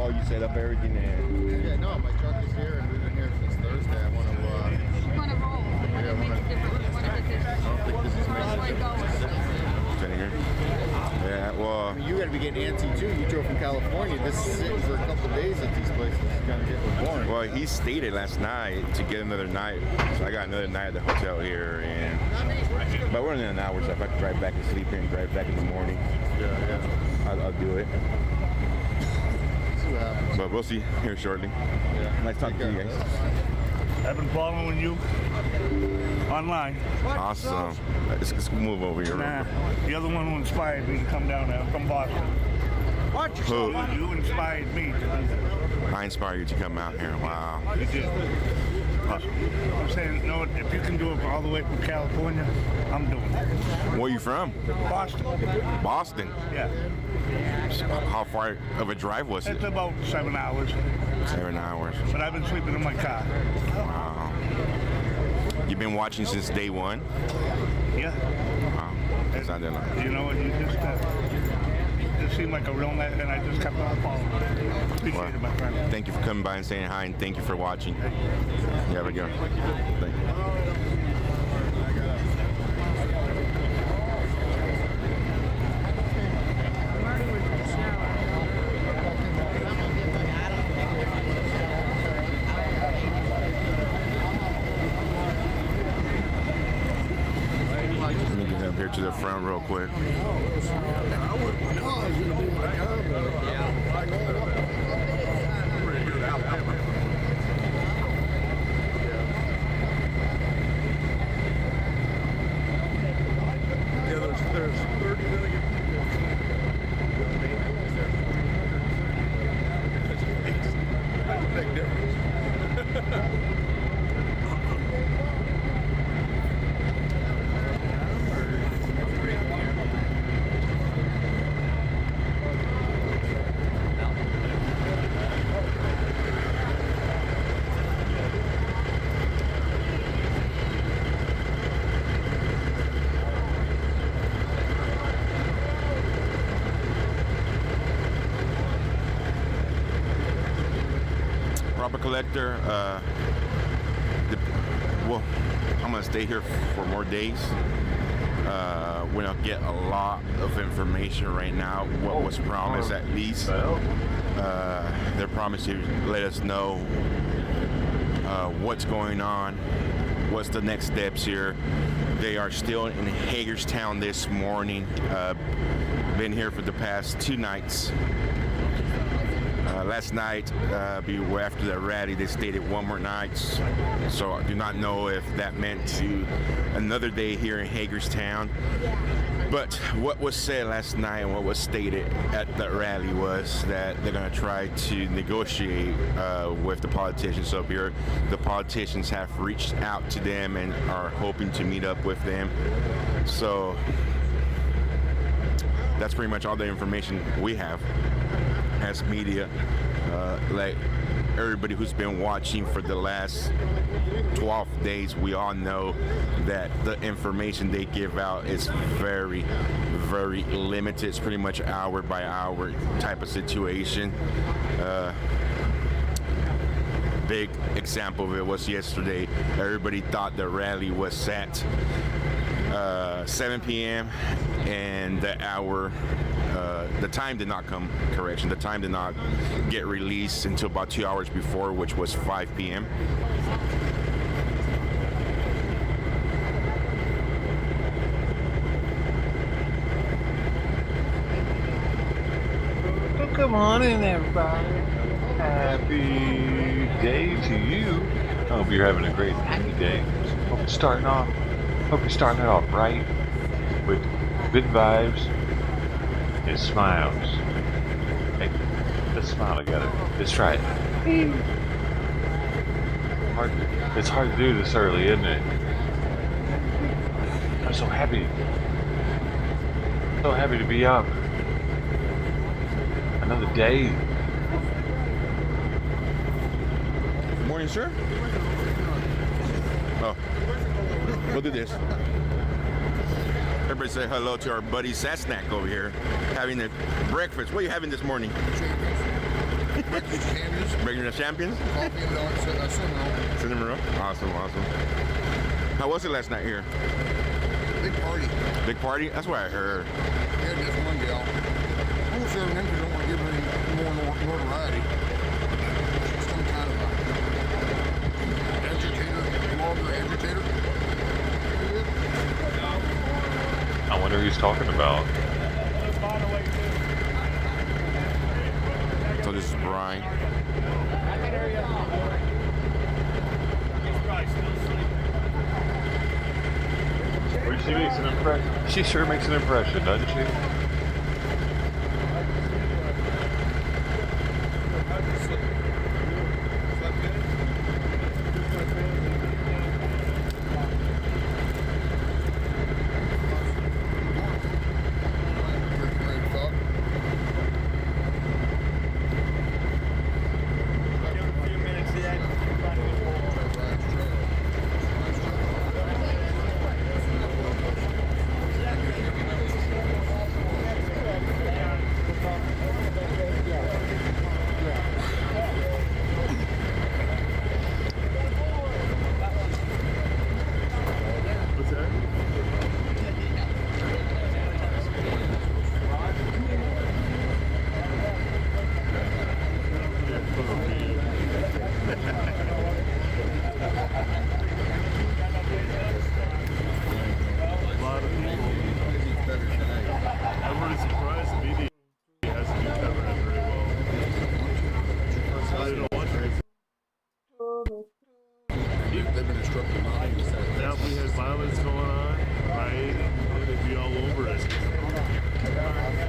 call you, set up everything, and Yeah, no, my truck is here, and we've been here since Thursday. I want to. You want to roll? Want to make a difference? Want to make a I don't think this is making sitting here. Yeah, well, I mean, you got to be getting antsy too. You drove from California. This is sitting for a couple of days at these places. It's gonna get boring. well, he stayed last night to get another night, so I got another night at the hotel here, and but we're in an hour, so if I can drive back and sleep here and drive back in the morning, I'll do it. See what happens. But we'll see here shortly. Yeah. Nice talking to you guys. I've been following you online. Awesome. Let's move over here. Nah, the other one who inspired me to come down there from Boston. Watch Who? You inspired me to do that. I inspire you to come out here. Wow. You did. I'm saying, no, if you can do it all the way from California, I'm doing it. Where you from? Boston. Boston. Yeah. How far of a drive was it? It's about 7 hours, 7 hours. but I've been sleeping in my car. Wow. You've been watching since day one? Yeah. Wow. That's not that long. You know what? You just seemed like a real man, and I just kept on following. Appreciate it, my friend. Thank you for coming by and saying hi, and thank you for watching. You have a good one. Thank you. Let me get up here to the front real quick. There's 30 million people. That's a big difference. Rubber collector. Well, I'm gonna stay here for more days. We're gonna get a lot of information right now. What was promised, at least. They're promised to let us know what's going on, what's the next steps here. They are still in Hagerstown this morning. Been here for the past 2 nights. Last night, after the rally, they stayed at one more night. So I do not know if that meant to another day here in Hagerstown. But what was said last night and what was stated at the rally was that they're going to try to negotiate with the politicians up here. The politicians have reached out to them and are hoping to meet up with them. So that's pretty much all the information we have as media. Like everybody who's been watching for the last 12 days, we all know that the information they give out is very, very limited. It's pretty much hour by hour type of situation. Big example of it was yesterday. Everybody thought the rally was set 7 p.m. and the hour, the time did not come, correction, the time did not get released until about 2 hours before, which was 5 p.m. Well, come on in, everybody. Happy day to you. I hope you're having a great happy day. Hope you're starting it off right with good vibes and smiles. Hey, let's smile together. Let's try it. It's hard to do this early, isn't it? I'm so happy. So happy to be up. Another day. Good morning, sir. Oh, we'll do this. Everybody say hello to our buddy Sasnack over here, having a breakfast. What are you having this morning? Breakfast champions, Breaking the champions? coffee and donuts, cinnamon Cinnamon roll? Awesome. How was it last night here? roll. Big party. Big party? That's what I heard. We had this one gal. We'll serve them because we don't want to give her any more notoriety. She's some kind of a agitator, blogger agitator. I wonder who he's talking about. So this is Brian. Well, she makes an impression. She sure makes an impression, doesn't she? They've been instructed not to use that. Now if we had violence going on, rioting, they'd be all over us.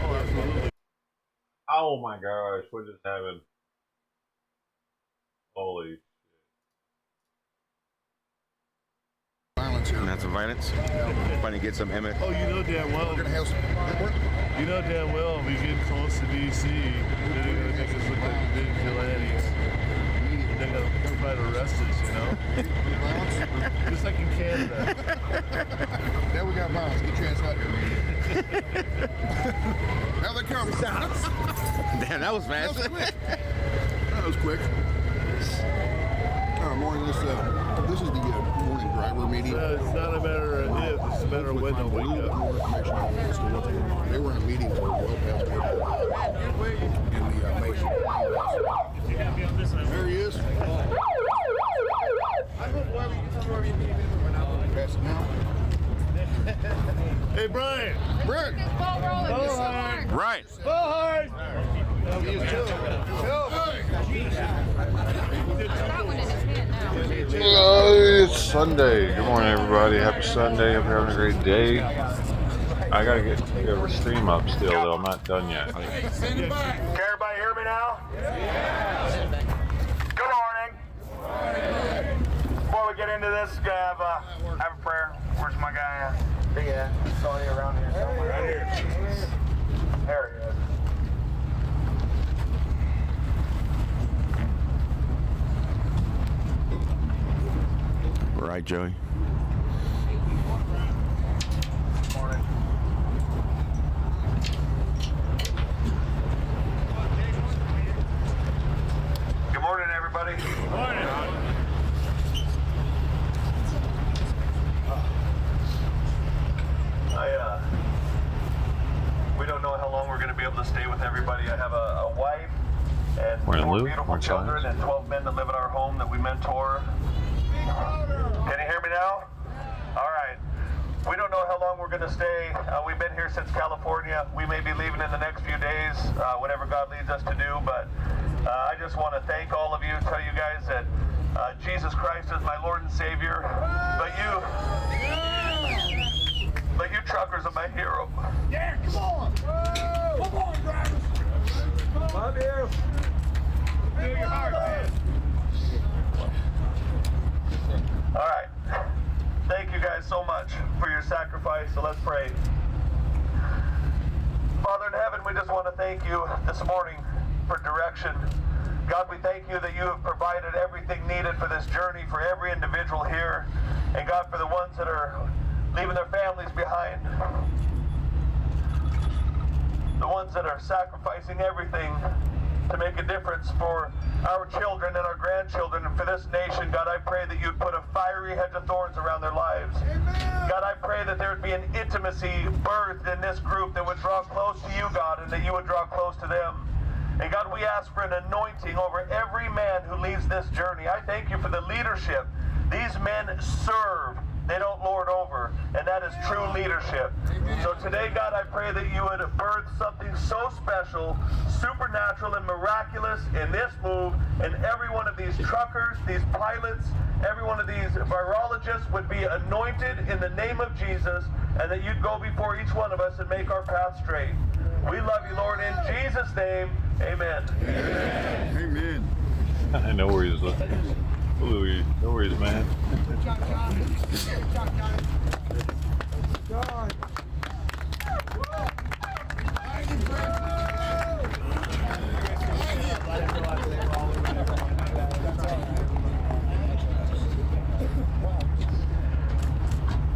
Oh, absolutely. Oh my gosh, what just happened? Holy. Violence here. And that's the violence. Trying to get some Emmett. Oh, you know damn well. We're gonna have some. You know damn well if we get close to DC, they're gonna make us look like vigilantes. They're gonna try to arrest us, you know? Violence. Just like in Canada. Now we got violence. Get your ass out here. Now they come. Damn, that was fast. That was quick. Morning. This is the morning driver meeting. It's not a matter of if, it's a matter of when they'll wake up. More information on this to what's going on. They were in a meeting for well past in the Mason. There he is. Pass it now. Hey, Brian! Brett. Ball rolling. Just so hard. Right. That one in his hand now. It's Sunday. Good morning, everybody. Happy Sunday. Hope you're having a great day. I gotta get our stream up still, though. I'm not done yet. Can everybody hear me now? Good morning. Before we get into this, gonna have a prayer. Where's my guy at? Yeah, saw you around here somewhere. Right here. There he is. Right, Joey. Morning. Good morning, everybody. Good morning. We don't know how long we're going to be able to stay with everybody. I have a wife and Morning, 4 Lou. beautiful Morning, children Charles. and 12 men that live at our home that we mentor. Can you hear me now? All right. We don't know how long we're going to stay. We've been here since California. We may be leaving in the next few days, whatever God leads us to do. But I just want to thank all of you, tell you guys that Jesus Christ is my Lord and Savior. But you truckers are my hero. Yeah, come on. Come on, drivers. Love you. Feel your heart, man. All right. Thank you guys so much for your sacrifice. So let's pray. Father in heaven, we just want to thank you this morning for direction. God, we thank you that you have provided everything needed for this journey for every individual here. And God, for the ones that are leaving their families behind, the ones that are sacrificing everything to make a difference for our children and our grandchildren and for this nation. God, I pray that you'd put a fiery hedge of thorns around their lives. God, I pray that there would be an intimacy birthed in this group that would draw close to you, God, and that you would draw close to them. And God, we ask for an anointing over every man who leads this journey. I thank you for the leadership. These men serve. They don't lord over, and that is true leadership. So today, God, I pray that you would birth something so special, supernatural, and miraculous in this move, and every one of these truckers, these pilots, every one of these virologists would be anointed in the name of Jesus, and that you'd go before each one of us and make our path straight. We love you, Lord, in Jesus' name, amen. Amen. Amen. I know where he's looking. Louis, no worries, man.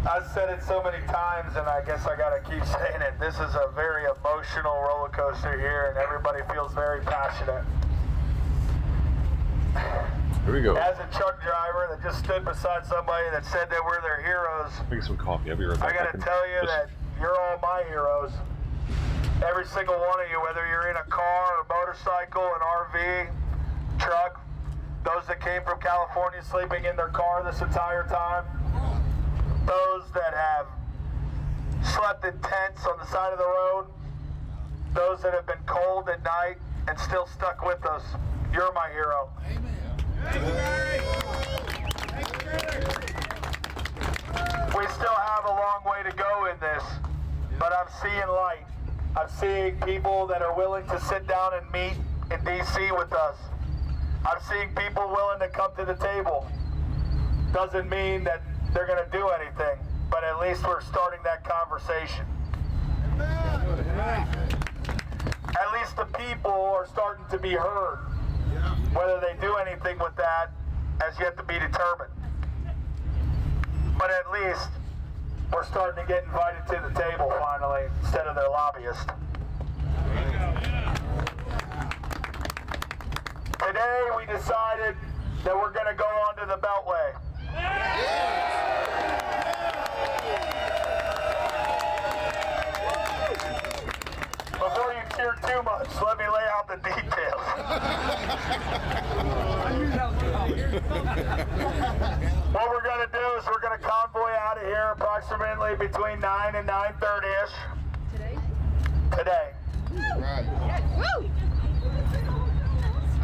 I've said it so many times, and I guess I gotta keep saying it. This is a very emotional roller coaster here, and everybody feels very passionate. Here we go. As a truck driver that just stood beside somebody that said they were their heroes, Make some coffee. I'll be right back. I gotta tell you that you're all my heroes. Every single one of you, whether you're in a car, a motorcycle, an RV, truck, those that came from California sleeping in their car this entire time, those that have slept in tents on the side of the road, those that have been cold at night and still stuck with us, you're my hero. We still have a long way to go in this, but I'm seeing light. I'm seeing people that are willing to sit down and meet in DC with us. I'm seeing people willing to come to the table. Doesn't mean that they're going to do anything, but at least we're starting that conversation. At least the people are starting to be heard. Whether they do anything with that has yet to be determined. But at least we're starting to get invited to the table finally, instead of their lobbyist. Today we decided that we're going to go onto the beltway. Before you cheer too much, let me lay out the details. What we're going to do is we're going to convoy out of here approximately between 9 and 9:30ish. Today. Right. Woo!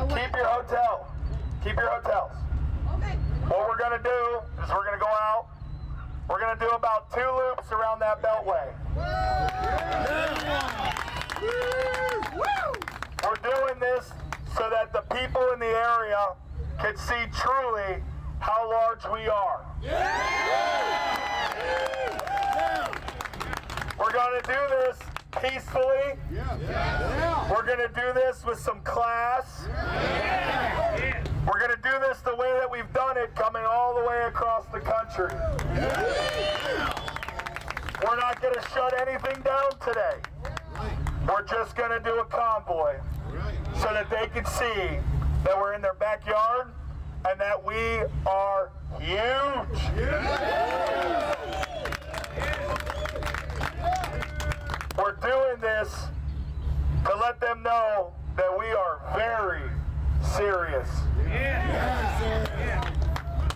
Keep your hotel. Keep your hotels. Okay. What we're going to do is we're going to go out. We're going to do about 2 loops around that beltway. We're doing this so that the people in the area can see truly how large we are. We're going to do this peacefully. We're going to do this with some class. We're going to do this the way that we've done it, coming all the way across the country. We're not going to shut anything down today. We're just going to do a convoy so that they can see that we're in their backyard and that we are huge. We're doing this to let them know that we are very serious.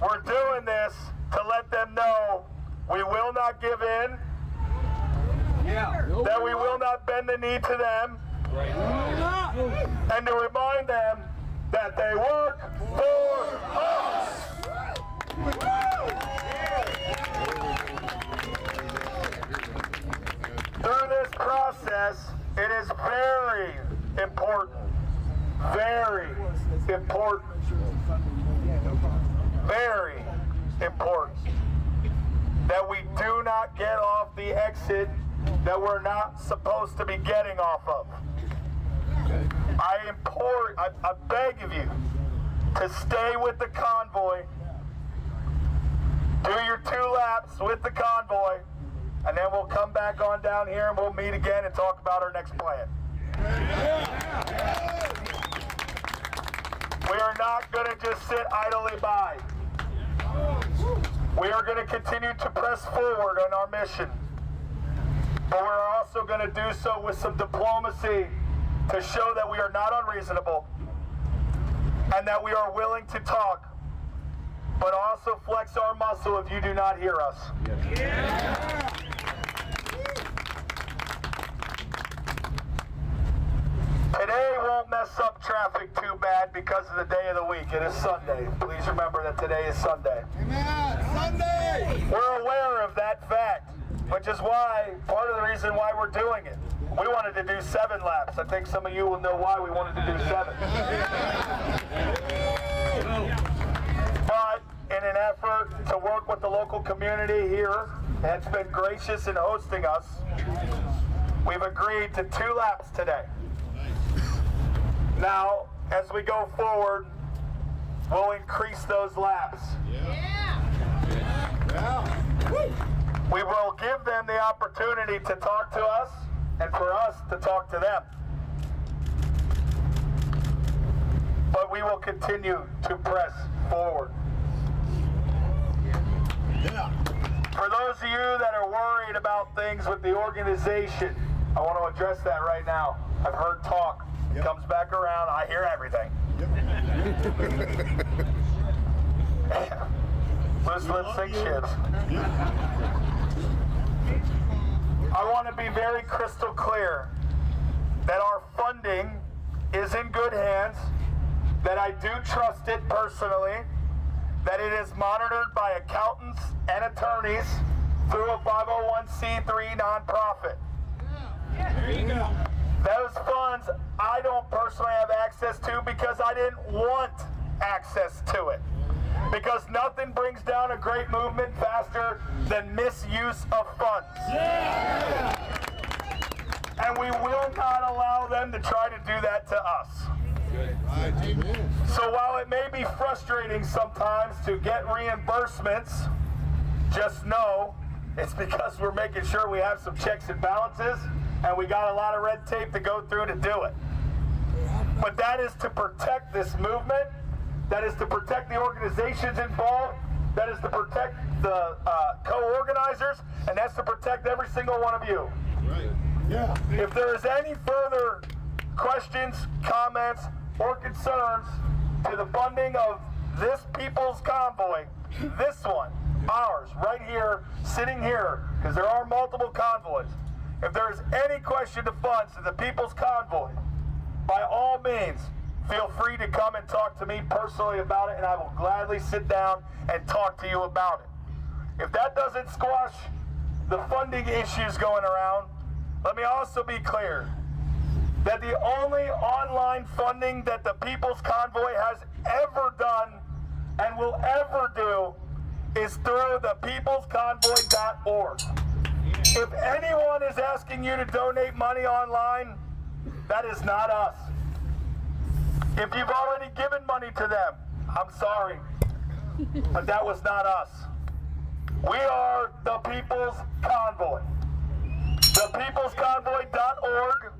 We're doing this to let them know we will not give in, that we will not bend the knee to them, and to remind them that they work for us. Through this process, it is very important, very important that we do not get off the exit that we're not supposed to be getting off of. I beg of you to stay with the convoy, do your 2 laps with the convoy, and then we'll come back on down here and we'll meet again and talk about our next plan. to just sit idly by. We are going to continue to press forward on our mission. But we're also going to do so with some diplomacy to show that we are not unreasonable and that we are willing to talk, but also flex our muscle if you do not hear us. Yeah. Today won't mess up traffic too bad because of the day of the week. It is Sunday. Please remember that today is Sunday. Amen. Sunday. We're aware of that fact, which is why, part of the reason why we're doing it. We wanted to do 7 laps. I think some of you will know why we wanted to do 7. But in an effort to work with the local community here that's been gracious in hosting us, we've agreed to 2 laps today. Now, as we go forward, we'll increase those laps. We will give them the opportunity to talk to us and for us to talk to them. But we will continue to press forward. For those of you that are worried about things with the organization, I want to address that right now. I've heard talk. It comes back around. I hear everything. Loose lips sink ships. I want to be very crystal clear that our funding is in good hands, that I do trust it personally, that it is monitored by accountants and attorneys through a 501c3 nonprofit. There you go. Those funds I don't personally have access to because I didn't want access to it. Because nothing brings down a great movement faster than misuse of funds. And we will not allow them to try to do that to us. So while it may be frustrating sometimes to get reimbursements, just know it's because we're making sure we have some checks and balances, and we got a lot of red tape to go through to do it. But that is to protect this movement, that is to protect the organizations involved, that is to protect the co-organizers, and that's to protect every single one of you. Right. Yeah. If there is any further questions, comments, or concerns to the funding of this People's Convoy, this one, ours, right here, sitting here, because there are multiple convoys. If there is any question to funds to the People's Convoy, by all means, feel free to come and talk to me personally about it, and I will gladly sit down and talk to you about it. If that doesn't squash the funding issues going around, let me also be clear that the only online funding that the People's Convoy has ever done and will ever do is through the peoplesconvoy.org. If anyone is asking you to donate money online, that is not us. If you've already given money to them, I'm sorry, but that was not us. We are the People's Convoy. The peoplesconvoy.org.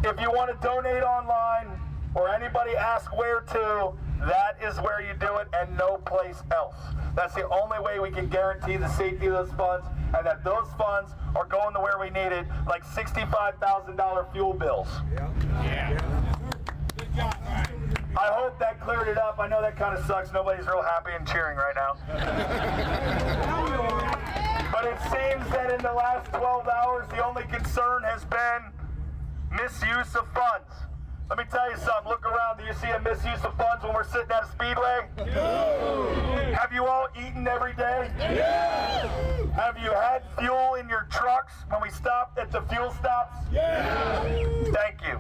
If you want to donate online or anybody ask where to, that is where you do it and no place else. That's the only way we can guarantee the safety of those funds and that those funds are going to where we need it, like $65,000 fuel bills. Yeah. I hope that cleared it up. I know that kind of sucks. Nobody's real happy and cheering right now. But it seems that in the last 12 hours, the only concern has been misuse of funds. Let me tell you something. Look around. Do you see a misuse of funds when we're sitting at a speedway? Yeah. Have you all eaten every day? Yeah. Have you had fuel in your trucks when we stopped at the fuel stops? Yeah. Thank you.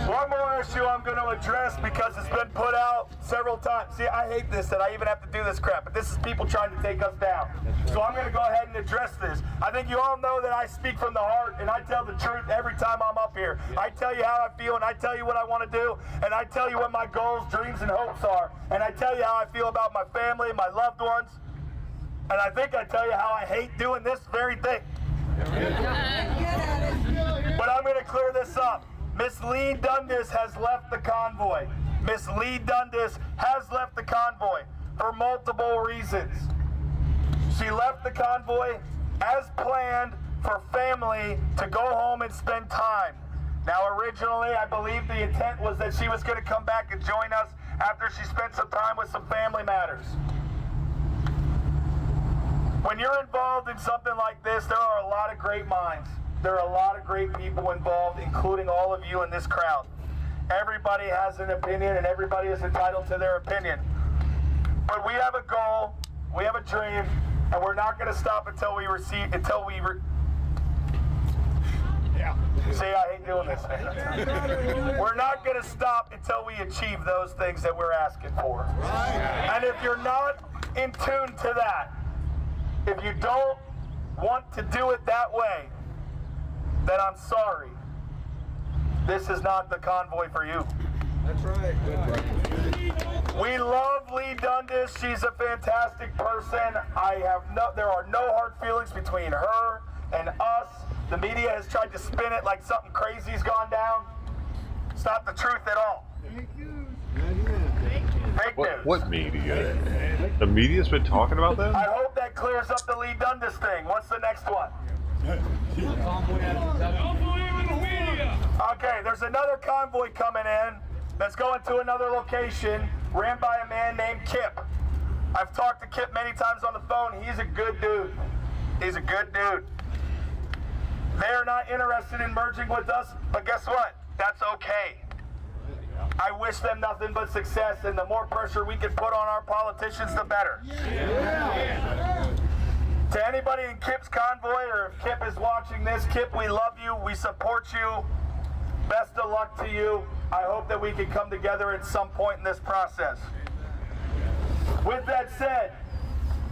One more issue I'm going to address because it's been put out several times. See, I hate this that I even have to do this crap, but this is people trying to take us down. So I'm going to go ahead and address this. I think you all know that I speak from the heart, and I tell the truth every time I'm up here. I tell you how I feel, and I tell you what I want to do, and I tell you what my goals, dreams, and hopes are. And I tell you how I feel about my family, my loved ones, and I think I tell you how I hate doing this very thing. But I'm going to clear this up. Miss Lee Dundas has left the convoy. Miss Lee Dundas has left the convoy for multiple reasons. She left the convoy as planned for family to go home and spend time. Now, originally, I believe the intent was that she was going to come back and join us after she spent some time with some family matters. When you're involved in something like this, there are a lot of great minds. There are a lot of great people involved, including all of you in this crowd. Everybody has an opinion, and everybody is entitled to their opinion. But we have a goal, we have a dream, and we're not going to stop until we See, I hate doing this, man. We're not going to stop until we achieve those things that we're asking for. And if you're not in tune to that, if you don't want to do it that way, then I'm sorry. This is not the convoy for you. That's right. We love Lee Dundas. She's a fantastic person. There are no hard feelings between her and us. The media has tried to spin it like something crazy's gone down. It's not the truth at all. Fake news. What media? The media's been talking about this? I hope that clears up the Lee Dundas thing. What's the next one? Okay, there's another convoy coming in that's going to another location ran by a man named Kip. I've talked to Kip many times on the phone. He's a good dude. He's a good dude. They're not interested in merging with us, but guess what? That's okay. I wish them nothing but success, and the more pressure we can put on our politicians, the better. To anybody in Kip's convoy, or if Kip is watching this, Kip, we love you. We support you. Best of luck to you. I hope that we can come together at some point in this process. With that said,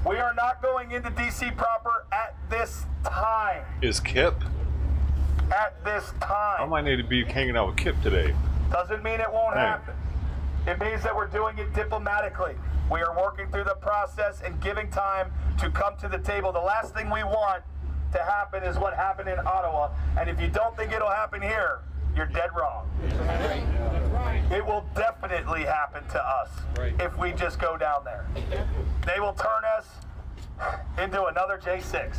we are not going into DC proper at this time. Is Kip? At this time. I might need to be hanging out with Kip today. Doesn't mean it won't happen. It means that we're doing it diplomatically. We are working through the process and giving time to come to the table. The last thing we want to happen is what happened in Ottawa. And if you don't think it'll happen here, you're dead wrong. It will definitely happen to us if we just go down there. They will turn us into another J6.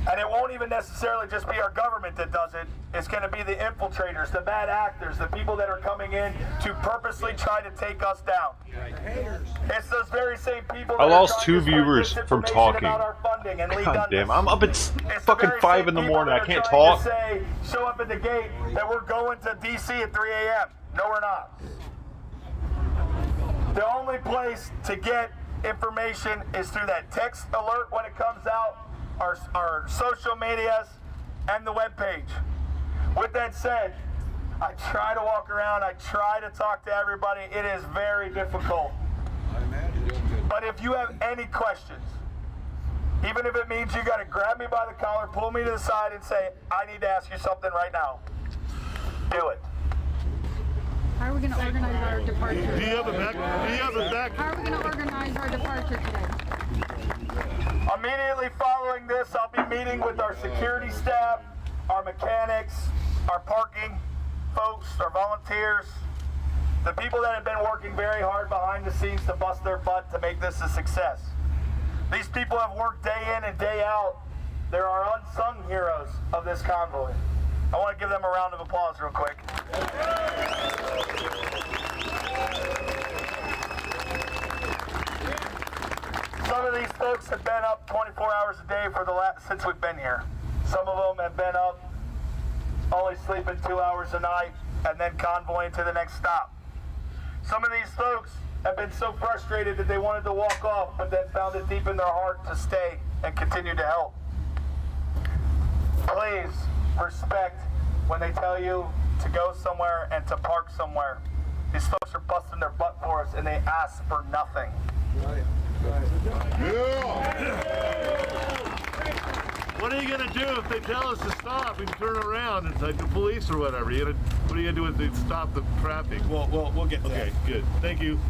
And it won't even necessarily just be our government that does it. It's going to be the infiltrators, the bad actors, the people that are coming in to purposely try to take us down. It's those very same people that I lost are trying 2 to spread viewers from misinformation talking. about our funding and Lee God Dundas. damn, I'm up at It's the fucking very 5 same in the people morning. that I can't are trying talk. to say, show up at the gate that we're going to DC at 3 a.m. No, we're not. The only place to get information is through that text alert when it comes out, our social medias, and the webpage. With that said, I try to walk around, I try to talk to everybody. It is very difficult. But if you have any questions, even if it means you got to grab me by the collar, pull me to the side, and say, I need to ask you something right now, do it. How are we going to organize our departure? Do you have a back? How are we going to organize our departure today? Immediately following this, I'll be meeting with our security staff, our mechanics, our parking folks, our volunteers, the people that have been working very hard behind the scenes to bust their butt to make this a success. These people have worked day in and day out. They're our unsung heroes of this convoy. I want to give them a round of applause real quick. Some of these folks have been up 24 hours a day for since we've been here. Some of them have been up only sleeping 2 hours a night and then convoying to the next stop. Some of these folks have been so frustrated that they wanted to walk off, but then found it deep in their heart to stay and continue to help. Please respect when they tell you to go somewhere and to park somewhere. These folks are busting their butt for us, and they ask for nothing. What are you gonna do if they tell us to stop and turn around? It's like the police or whatever. What are you gonna do if they stop the traffic? We'll get to Okay, good. Thank you.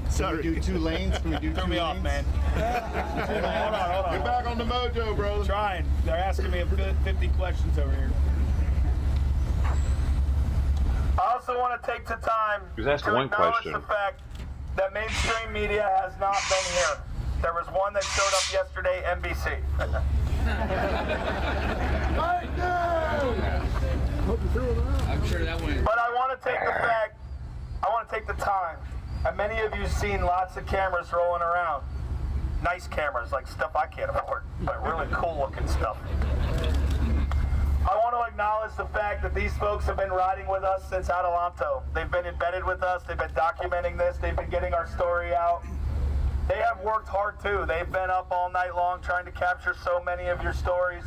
Sorry. Can we do 2 lanes? Can we do 2 Throw me off, man. Hold on. Get back on the mojo, bro. Trying. They're asking me 50 questions over here. I also want to take the time He was asked to one acknowledge question. the fact that mainstream media has not been here. There was one that showed up yesterday, NBC. I'm sure that went. But I want to take the time, and many of you seen lots of cameras rolling around. Nice cameras, like stuff I can't afford, but really cool looking stuff. I want to acknowledge the fact that these folks have been riding with us since Adelanto. They've been embedded with us, they've been documenting this, they've been getting our story out. They have worked hard too. They've been up all night long trying to capture so many of your stories,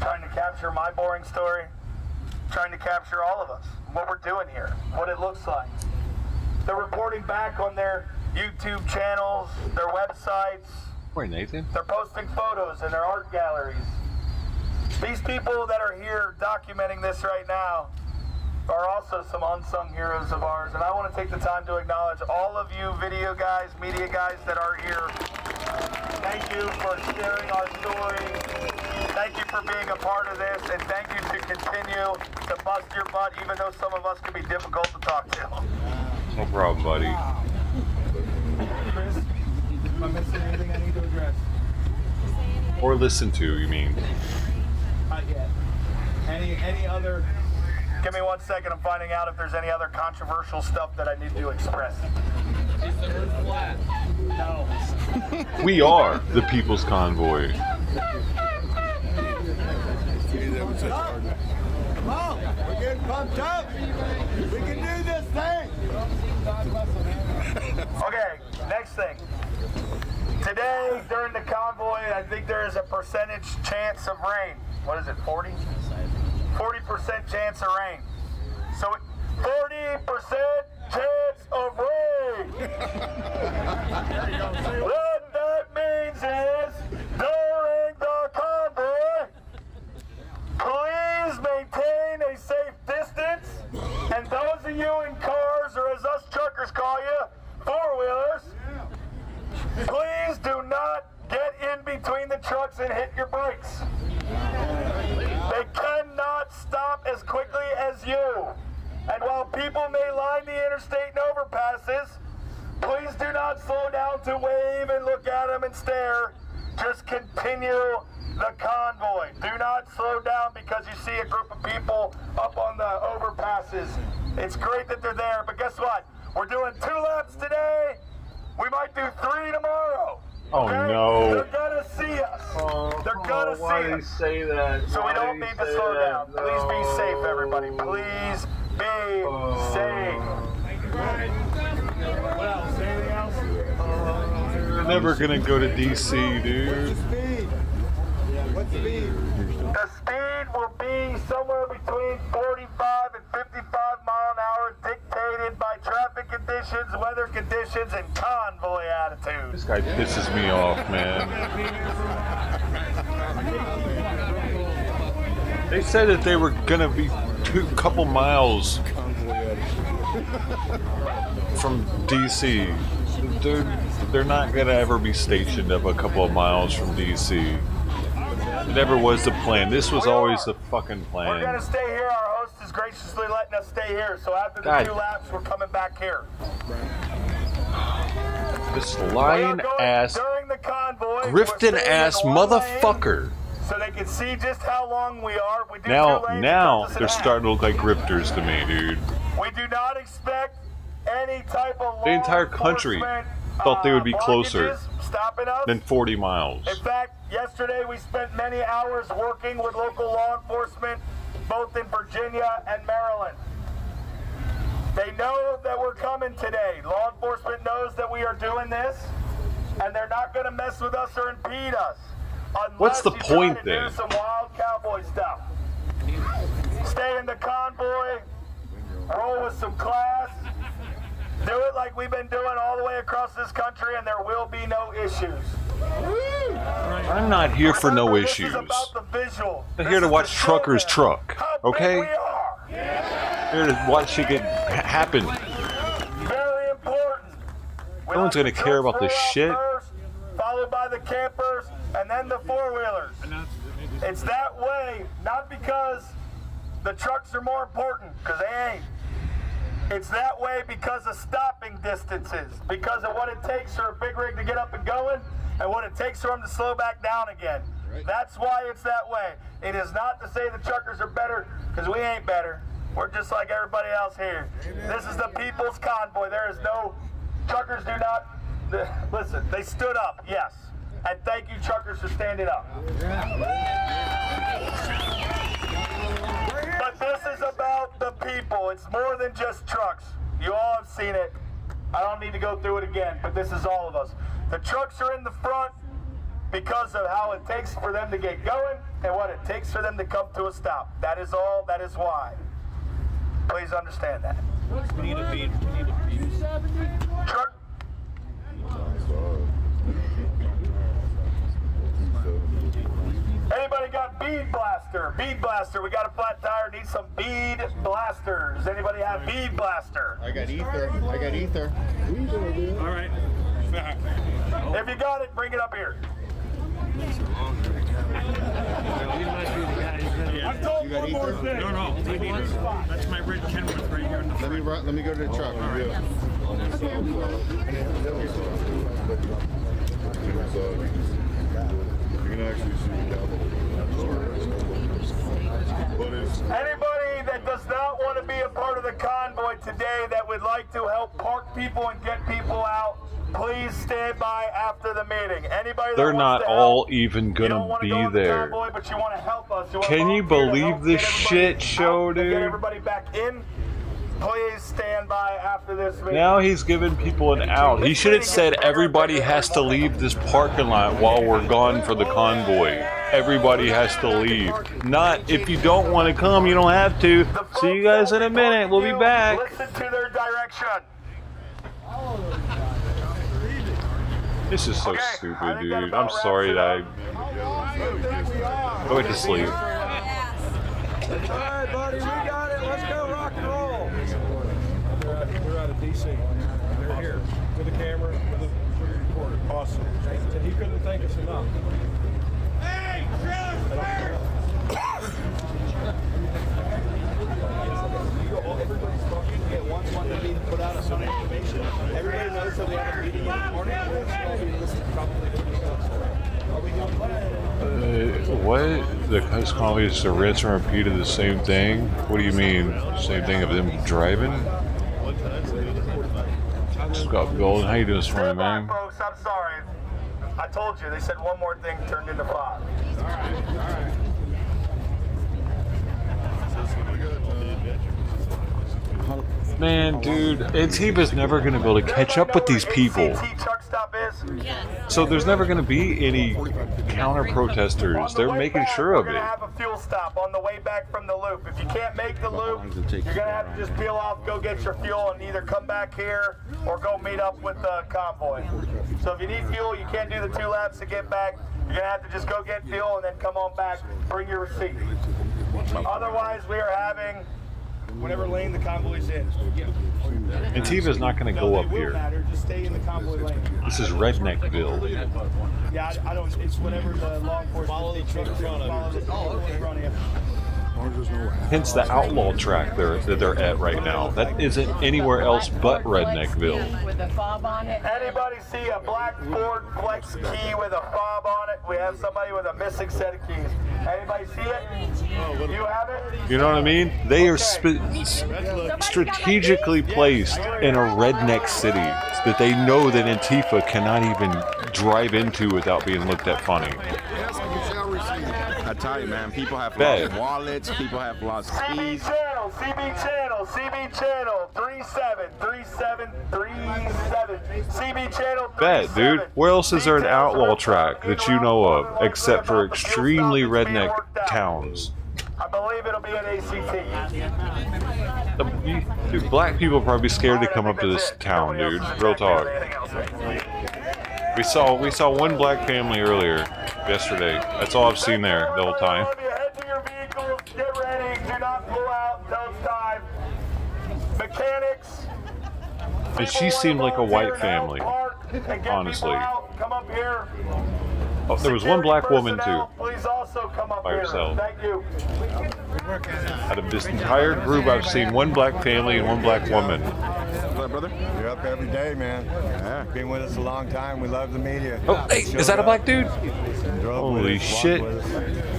trying to capture my boring story, trying to capture all of us, what we're doing here, what it looks like. They're reporting back on their YouTube channels, their websites. Where, Nathan? They're posting photos in their art galleries. These people that are here documenting this right now are also some unsung heroes of ours, and I want to take the time to acknowledge all of you video guys, media guys that are here. Thank you for sharing our story. Thank you for being a part of this, and thank you to continue to bust your butt, even though some of us can be difficult to talk to. No problem, buddy. Chris, am I missing anything I need to address? Or listen to, you mean? Not yet. Any other? Give me 1 second. I'm finding out if there's any other controversial stuff that I need to express. Is the roof flat? No. We are the People's Convoy. Come on, we're getting pumped up. We can do this thing. Okay, next thing. Today, during the convoy, I think there is a percentage chance of rain. What is it, 40? 40% chance of rain. So, 40% chance of rain. What that means is, during the convoy, please maintain a safe distance. And those of you in cars, or as us truckers call you, four-wheelers, please do not get in between the trucks and hit your brakes. They cannot stop as quickly as you. And while people may line the interstate and overpasses, please do not slow down to wave and look at them and stare. Just continue the convoy. Do not slow down because you see a group of people up on the overpasses. It's great that they're there, but guess what? We're doing 2 laps today. We might do 3 tomorrow. Oh, Okay? no. They're gonna see us. They're gonna see us. Say that? So we don't need to slow down. Please be safe, everybody. Please be safe. What else? Anything else? We're never gonna go to DC, dude. What's speed? The speed will be somewhere between 45 and 55 mile an hour, dictated by traffic conditions, weather conditions, and convoy attitude. This guy pisses me off, man. They said that they were gonna be a couple miles from DC. They're not gonna ever be stationed up a couple of miles from DC. It never was the plan. This was always the fucking We're going plan. to stay here. Our host is graciously letting us stay here. So after the God. 2 laps, we're coming back here. This We are lying going ass, during the convoy. grifting We're staying ass in one lane motherfucker. So they can see just how long we are. We do 2 Now lanes, they're it puts us in starting to look like grifters to me, dude. We do not expect any type of The entire law country enforcement, thought they would be closer blockages stopping us. than 40 miles. In fact, yesterday we spent many hours working with local law enforcement, both in Virginia and Maryland. They know that we're coming today. Law enforcement knows that we are doing this, and they're not going to mess with us or impede us. What's the unless you point try to then? do some wild cowboy stuff. Stay in the convoy. roll with some class, do it like we've been doing all the way across this country, and there will be no issues. I'm not here for no Remember, issues. This is about the visual. I'm here to watch truckers truck, How okay? big we are. Here to watch shit get happen. Very important. We No one's let gonna the care trucks about this roll out shit. First, followed by the campers, and then the four-wheelers. It's that way, not because the trucks are more important, because they ain't. It's that way because of stopping distances, because of what it takes for a big rig to get up and going, and what it takes for them to slow back down again. That's why it's that way. It is not to say the truckers are better, because we ain't better. We're just like everybody else here. This is the people's convoy. There is no, truckers do not, listen, they stood up, yes. And thank you, truckers, for standing up. But this is about the people. It's more than just trucks. You all have seen it. I don't need to go through it again, but this is all of us. The trucks are in the front because of how it takes for them to get going and what it takes for them to come to a stop. That is all. That is why. Please understand that. We need a bead. We need a bead. Truck. Anybody got bead blaster? Bead blaster. We got a flat tire. Need some bead blasters. Anybody have bead blaster? I got ether. I got ether. All right. If you got it, bring it up here. I'm told You got one more ether? thing. No, we need it. That's my red Kenworth right here in the front. Let me go to the truck. You can actually see the Anybody that does not want to be a part of the convoy today that would like to help park people and get people out, please stand by after the meeting. Anybody that They're wants not to all help, even you gonna don't want to be go in the there. convoy, but you want to help us. You want Can you volunteer to believe help this get shit everybody show, out and dude? Get everybody back in. Please stand by after this meeting. Now he's giving people an out. He should have said everybody has to leave this parking lot while we're gone for the convoy. Everybody has to leave. Not if you don't want to come, you don't have to. See you guys in a minute. We'll be back. Listen to their direction. This is so Okay, I stupid, think that dude. about I'm sorry wraps that I... Go ahead to sleep. All right, buddy, we got it. Let's go rock and roll. We're out of DC. They're here with a camera, with a recorder. Awesome. And he couldn't thank us enough. Hey, Everybody knows that we have a meeting in the morning. What? The Cus Convoy is to rinse and repeat of the same thing? What do you mean? Same thing of them driving? Scott Golden, how you doing this morning, man? Folks, I'm sorry. I told you, they said one more thing turned into 5. Man, dude, Antifa's never going to be able to catch up with these people. AC&T truck stop is? So there's never going to be any counter-protesters. They're making sure of We're it. going to have a fuel stop on the way back from the loop. If you can't make the loop, you're going to have to just peel off, go get your fuel, and either come back here or go meet up with the convoy. So if you need fuel, you can't do the 2 laps to get back. You're going to have to just go get fuel and then come on back, bring your receipt. Otherwise, we are having whatever lane the convoy's in. Antifa's not going to go up here. Just stay in the convoy lane. This is Redneckville. Yeah, I don't. It's whatever the law enforcement. Follow the truck in front of you. Oh, okay. Hence the outlaw track that they're at right now. That isn't anywhere else but Redneckville. With a fob on it. Anybody see a black Ford Flex key with a fob on it? We have somebody with a missing set of keys. Anybody see it? You have it? You know what I mean? They are strategically placed in a redneck city that they know that Antifa cannot even drive into without being looked at funny. I tell you, man, people have Bet. lost wallets, people have lost keys. CB channel, 373737. CB channel. Bet, dude. Where else is there an outlaw track that you know of except for extremely redneck towns? I believe it'll be an ACT. Dude, black people are probably scared to come up to this town, dude. Real talk. We saw one black family earlier, yesterday. That's all I've seen there the whole time. Head to your vehicles, get ready, do not pull out, don't time. Mechanics. And she seemed like a white family, honestly. Come up here. Oh, there was one black woman too, Please also come up by here. herself. Thank you. Out of this entire group, I've seen one black family and one black woman. What's up, brother? You're up every day, man. Yeah. Been with us a long time. We love the media. Oh, hey, is that a black dude? Holy shit.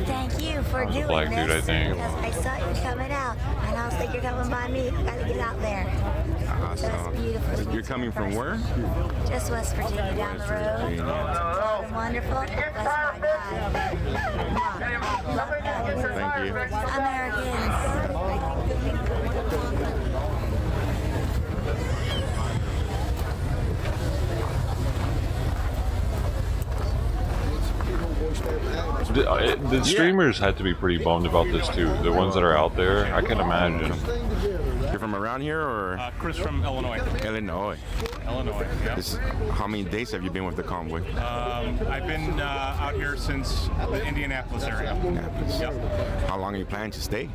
Thank you for doing Black this. dude, I think. Because I saw you coming out, and I was like, you're coming by me. I gotta get out there. So it's beautiful. You're coming from where? Just West Virginia, down the road. It's wonderful. That's my guy. Thank you. Americans. The streamers had to be pretty bummed about this too. The ones that are out there, I can imagine. You're from around here, or? Chris from Illinois. Illinois. Illinois, yeah. How many days have you been with the Convoy? I've been out here since the Indianapolis area. Yep. How long are you planning to stay?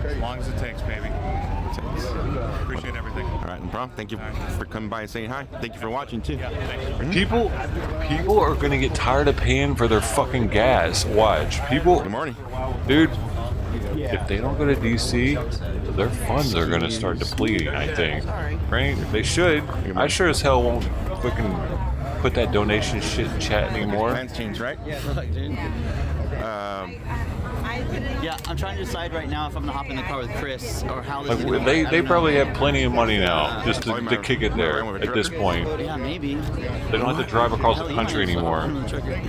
As long as it takes, baby. Appreciate everything. All right, no problem. Thank you for coming by and saying hi. Thank you for watching too. Yeah, thanks. People are gonna get tired of paying for their fucking gas. Watch. People. Good morning. Dude, if they don't go to DC, their funds are gonna start depleting, I think. Right? They should. I sure as hell won't fucking put that donation shit in chat anymore. Plans change, right? Yeah, I'm trying to decide right now if I'm gonna hop in the car with Chris or how this is Like, gonna they probably have plenty of money now just to kick it there at this point. Yeah, maybe. They don't have to drive across the country anymore.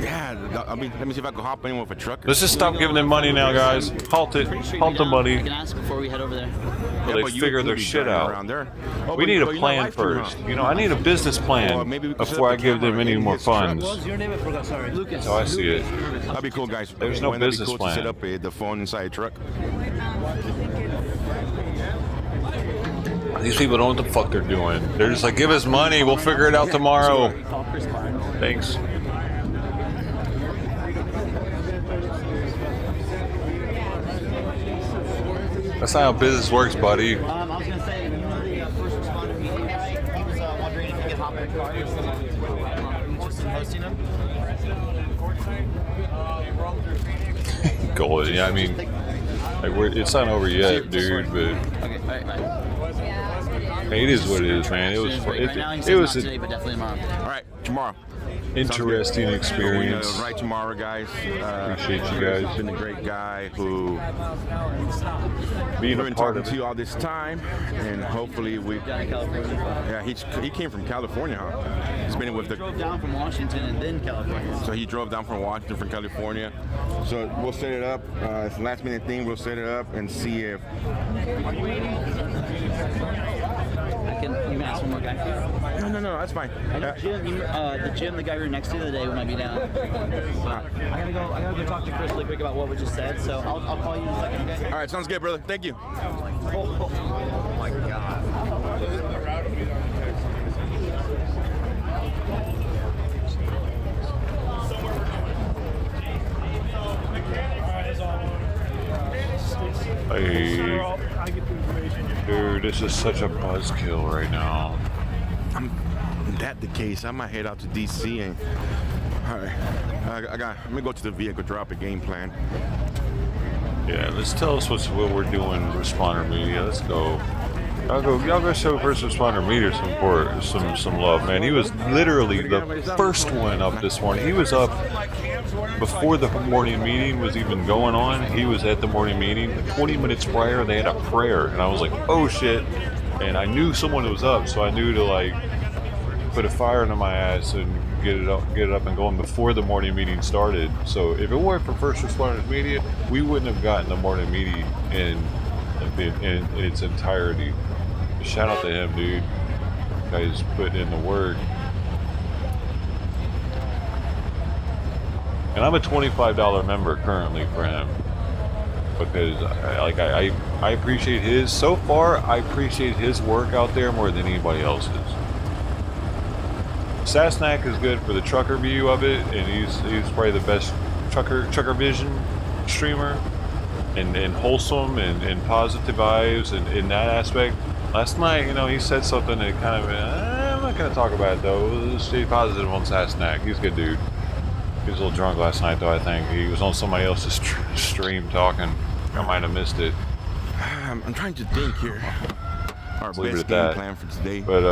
Yeah, I mean, let me see if I can hop in with a truck. Let's just stop giving them money now, guys. Halt it. Halt the money. I can ask before we head over there. Well, they figure their shit out. Around there. We need a plan first. You know, I need a business plan before I give them any more funds. What's your name? I forgot. Sorry, Lucas. That's how I see it. That'd be cool, guys. There's no Wouldn't that be business cool plan. to set up the phone inside a truck. These people don't know what the fuck they're doing. They're just like, give us money, we'll figure it out tomorrow. Thanks. That's not how business works, buddy. I was gonna say, you know the first responder meeting guy? He was wondering if he could hop in the car. He was interested in hosting him. Goal. Yeah, I mean, like it's not over yet, dude. But Okay, all right, bye. hey, it is what it is, man. It was. Right now, he It said was not today, an but definitely tomorrow. All right, tomorrow. interesting experience. Right tomorrow, guys. Appreciate you guys. He's been a great guy who Being we've a been part talking of to it. you all this time, and hopefully we. Yeah, he came from California, huh? He's been with the. Drove down from Washington and then California. So he drove down from Washington, from California. So we'll set it up. It's a last minute thing. We'll set it up and see if. You can ask one more guy. No, that's fine. I know the gym, the guy we were next to the other day, we might be down. But I gotta go talk to Chris really quick about what we just said. So I'll call you in a second. Okay? All right, sounds good, brother. Thank you. Oh my God. Hey, dude, this is such a buzzkill right now. Is that the case? I might head out to DC and. All right, I'm gonna go to the vehicle, drop a game plan. Yeah, let's tell us what we're doing, responder media. Let's go. Y'all go show first responder media some love, man. He was literally the first one up this morning. He was up before the morning meeting was even going on. He was at the morning meeting. 20 minutes prior, they had a prayer, and I was like, oh shit. And I knew someone was up, so I knew to like put a fire into my ass and get it up and going before the morning meeting started. So if it weren't for first responders media, we wouldn't have gotten the morning meeting in its entirety. Shout out to him, dude. Guys put in the work. And I'm a $25 member currently for him. because I appreciate his. So far, I appreciate his work out there more than anybody else's. Sasnak is good for the trucker view of it, and he's probably the best trucker vision streamer, and wholesome and positive vibes and in that aspect. Last night, you know, he said something that kind of I'm not gonna talk about it though. Let's stay positive on Sasnak. He's a good dude. He was a little drunk last night though. I think he was on somebody else's stream talking. I might have missed it. I'm trying to think here. Our Leave it best at game that. plan for today. But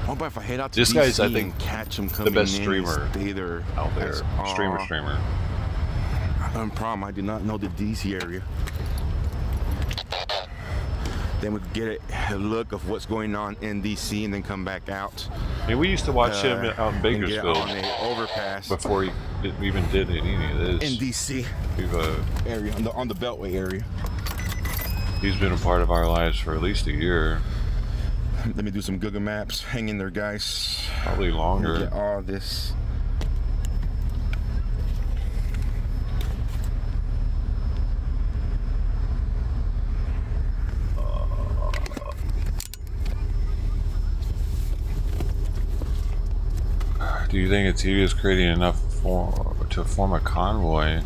what about if I head out to this DC guy's, I think, and catch him the coming best in streamer and stay there out there. Streamer. Problem, I do not know the DC area. Then we could get a look of what's going on in DC and then come back out. And we used to watch him out in Bakersfield on the overpass before he even did any of this. in DC We've, area on the beltway area. he's been a part of our lives for at least a year. Let me do some Google Maps. Hang in there, guys. Probably longer. Get all this. Do you think AT is creating enough to form a convoy?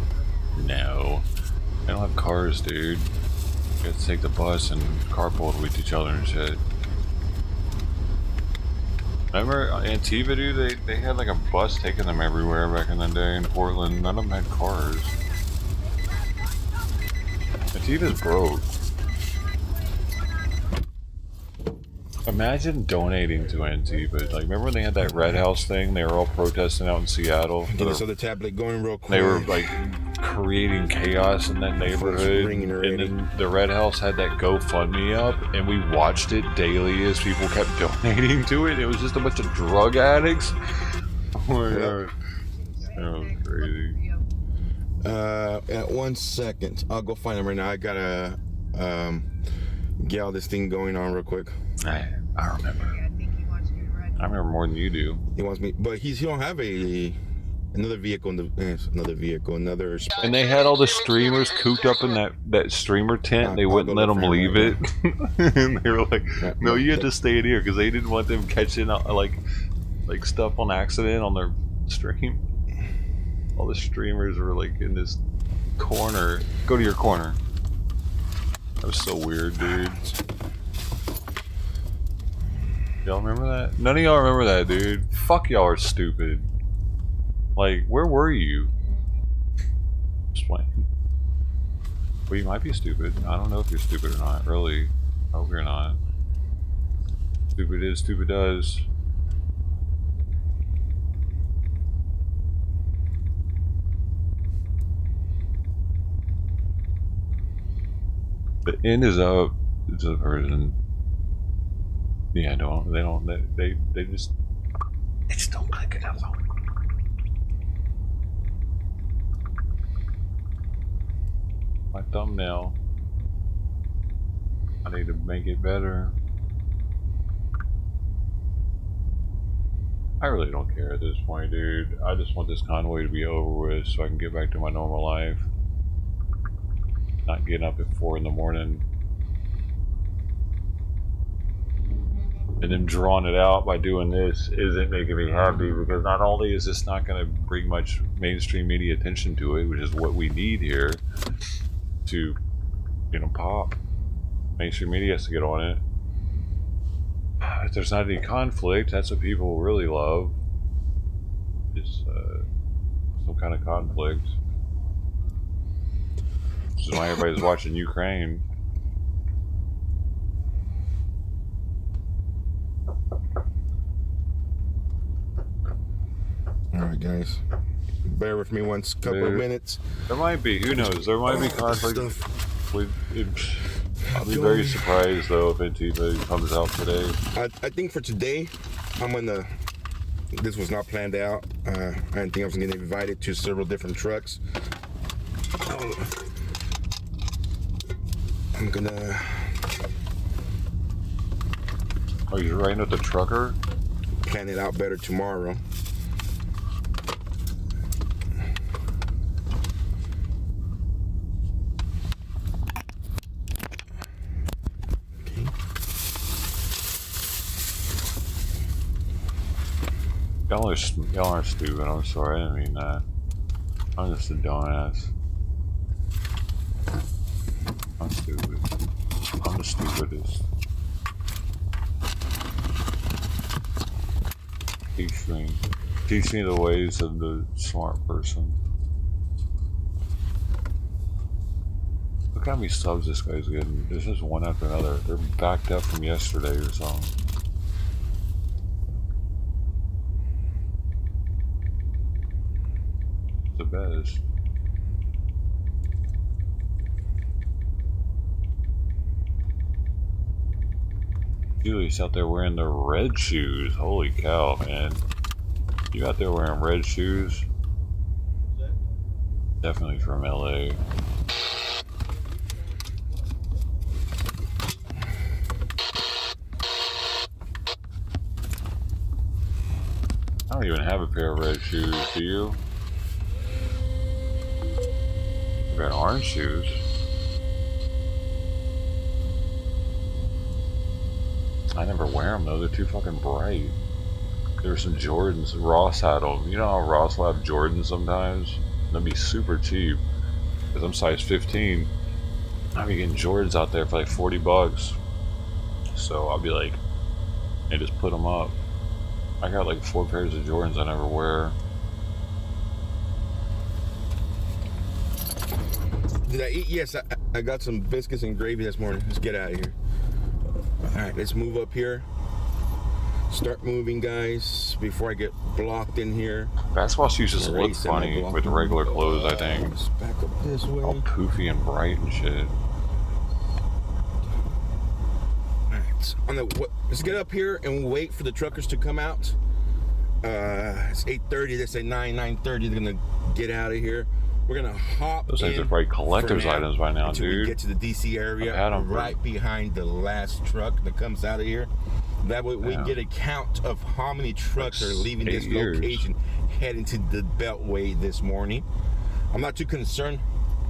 No. They don't have cars, dude. You have to take the bus and carpool with each other and shit. Remember Antiva, dude? They had like a bus taking them everywhere back in the day in Portland. None of them had cars. Antiva's broke. Imagine donating to Antiva. Like, remember when they had that Red House thing? They were all protesting out in Seattle. Get this other tablet going real quick. They were like creating chaos in that neighborhood, and then the Red House had that GoFundMe up, and we watched it daily as people kept donating to it. It was just a bunch of drug addicts. Oh, that was crazy. At 1 second, I'll go find him right now. I gotta get all this thing going on real quick. I remember. I remember more than you do. He wants me, but he don't have another vehicle another spot. And they had all the streamers cooped up in that streamer tent. They wouldn't let them leave it. And they were like, "No, you have to stay in here," because they didn't want them catching like stuff on accident on their stream. All the streamers were like in this corner. Go to your corner. That was so weird, dude. Y'all remember that? None of y'all remember that, dude. Fuck, y'all are stupid. Like, where were you? Explain. Well, you might be stupid. I don't know if you're stupid or not, really. I hope you're not. Stupid is, stupid does. The end is up. It's a person. Yeah, they just don't click enough on. My thumbnail. I need to make it better. I really don't care at this point, dude. I just want this convoy to be over with so I can get back to my normal life. Not getting up at 4 in the morning. And then drawing it out by doing this isn't making me happy, because not only is this not going to bring much mainstream media attention to it, which is what we need here to, you know, pop. Mainstream media has to get on it. If there's not any conflict, that's what people really love. Is some kind of conflict. Which is why everybody's watching Ukraine. Alright, guys. Bear with me one couple of minutes. There might be, who knows? There might be conflict. I'll be very surprised though if Antiva comes out today. I think for today, I'm gonna. This was not planned out. I didn't think I was gonna get invited to several different trucks. I'm gonna. Oh, you're riding with the trucker? Plan it out better tomorrow. Y'all are stupid. I'm sorry. I didn't mean that. I'm just a dumbass. I'm stupid. I'm the stupidest. Teach me the ways of the smart person. Look how many subs this guy's getting. This is one after another. They're backed up from yesterday or something. The best. Julie's out there wearing the red shoes. Holy cow, man. You out there wearing red shoes? Definitely from LA. I don't even have a pair of red shoes, do you? I got orange shoes. I never wear them though, they're too fucking bright. There's some Jordans, Ross had them. You know how Ross will have Jordans sometimes? They'll be super cheap. Because I'm size 15. I'll be getting Jordans out there for like 40 bucks. So I'll be like, and just put them up. I got like 4 pairs of Jordans I never wear. Did I eat? Yes, I got some biscuits and gravy this morning. Let's get out of here. Alright, let's move up here. Start moving, guys, before I get blocked in here. Basketball shoes just look funny with regular clothes, I think. Let's back up this way. All poofy and bright and shit. Alright, let's get up here and wait for the truckers to come out. It's 8:30. They say 9:30. They're gonna get out of here. We're gonna hop. Those things are probably collector's items by now, dude. We get to the DC area, right behind the last truck that comes out of here. That way we get a count of how many trucks are leaving this location, heading to the beltway this morning. I'm not too concerned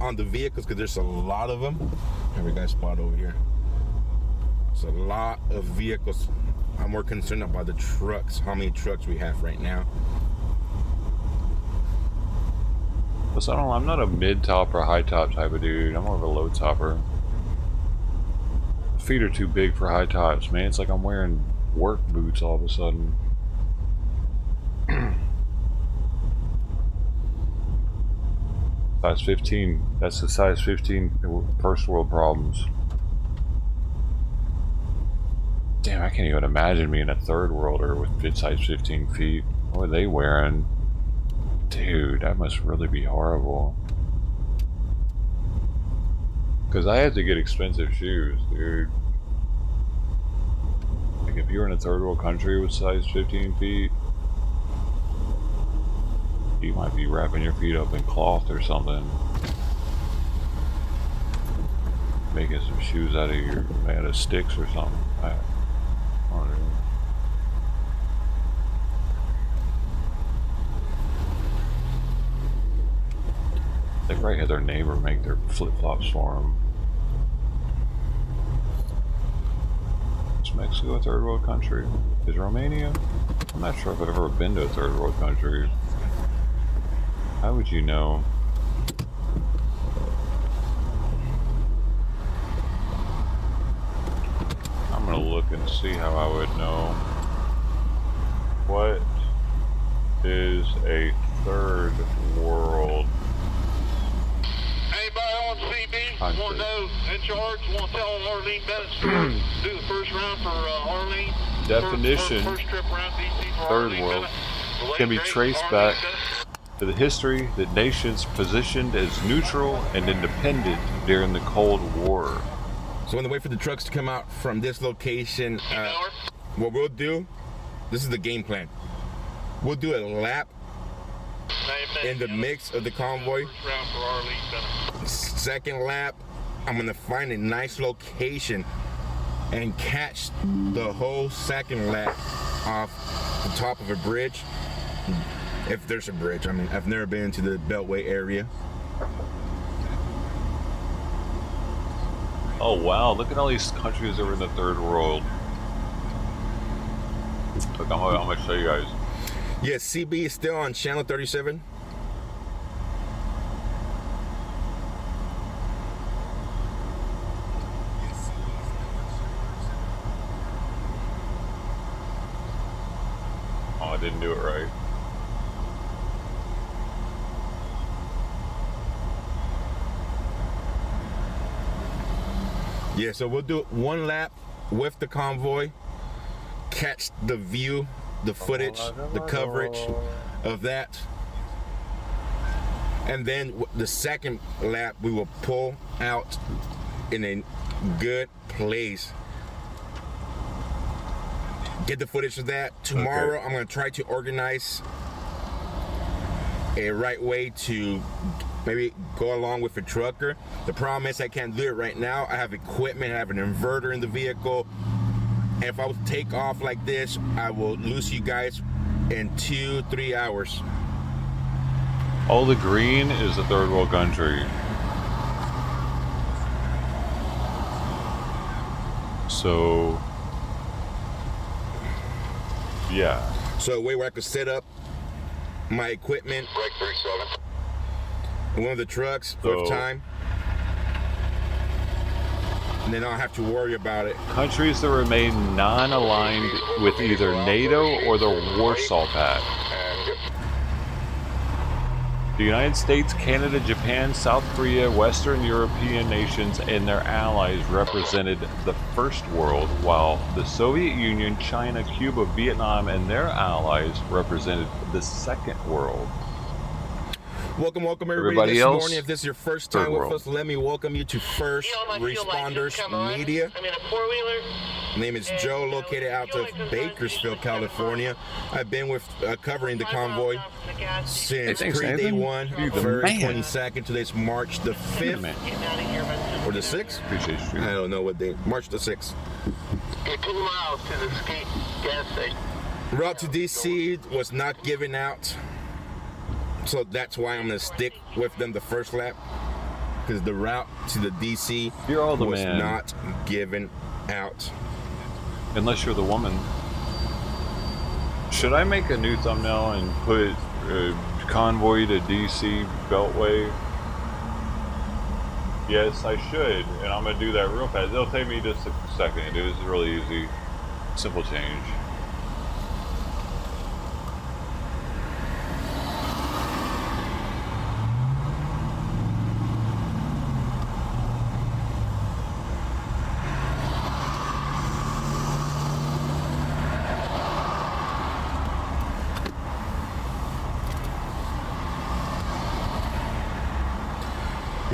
on the vehicles because there's a lot of them. Every guy spot over here. It's a lot of vehicles. I'm more concerned about the trucks, how many trucks we have right now. Plus, I'm not a mid-top or high-top type of dude. I'm more of a low-topper. Feet are too big for high tops, man. It's like I'm wearing work boots all of a sudden. Size 15. That's the size 15 first world problems. Damn, I can't even imagine being a third worlder with size 15 feet. What are they wearing? Dude, that must really be horrible. Because I had to get expensive shoes, dude. Like, if you're in a third world country with size 15 feet, you might be wrapping your feet up in cloth or something. Making some shoes out of sticks or something. I don't know. They probably had their neighbor make their flip-flops for them. Is Mexico a third world country? Is Romania? I'm not sure if I've ever been to a third world country. How would you know? I'm gonna look and see how I would know. What is a third world? Anybody on CB want to know in charge? Want to tell Arlene Bennett do the first round for Arlene? Definition, first trip around DC for third Arlene world, Bennett. can be traced back to the history that nations positioned as neutral and independent during the Cold War. So when they wait for the trucks to come out from this location, what we'll do, this is the game plan. We'll do a lap in the mix of the convoy. Second lap, I'm gonna find a nice location and catch the whole second lap off the top of a bridge. If there's a bridge. I mean, I've never been to the Beltway area. Oh wow, look at all these countries that are in the third world. Look, I'm gonna show you guys. Yes, CB is still on channel 37. Oh, I didn't do it right. Yeah, so we'll do one lap with the convoy, catch the view, the footage, the coverage of that. And then the second lap, we will pull out in a good place. Get the footage of that. Tomorrow, I'm going to try to organize a right way to maybe go along with a trucker. The problem is I can't do it right now. I have equipment, I have an inverter in the vehicle. And if I would take off like this, I will lose you guys in 2-3 hours. All the green is a third world country. So, yeah. So a way where I could set up my equipment in one of the trucks for time, and then I don't have to worry about it. Countries that remain non-aligned with either NATO or the Warsaw Pact. The United States, Canada, Japan, South Korea, Western European nations, and their allies represented the First World, while the Soviet Union, China, Cuba, Vietnam, and their allies represented the Second World. Welcome everybody this else, morning. If this is your first time with us, let me welcome you to First Responders Media. I'm in a four-wheeler. My name is Joe, located out of Bakersfield, California. I've been with covering the convoy since pre-day one, February 22nd. Today's March the 5th or the 6th. I don't know what day. March the 6th. Get 2 miles to the gas station. Route to DC was not given out, so that's why I'm gonna stick with them the first lap, because the route to the DC was not given out. Unless you're the woman. Should I make a new thumbnail and put Convoy to DC Beltway? Yes, I should, and I'm gonna do that real fast. It'll take me just a second. It is really easy, simple change.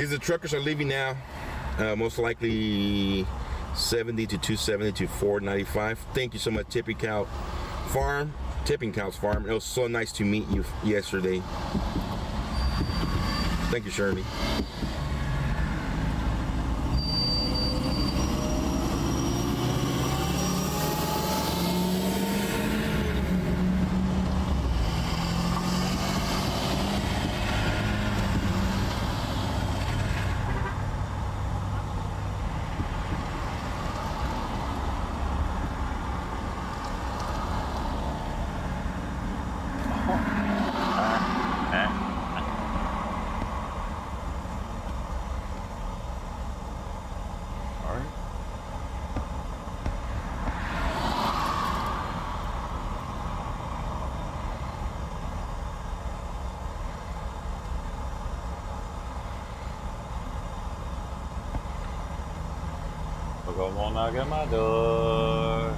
The truckers are leaving now, most likely 70 to 270 to 495. Thank you so much, Tipping Cows Farm. It was so nice to meet you yesterday. Thank you, Shirley. Come on, knock at my door.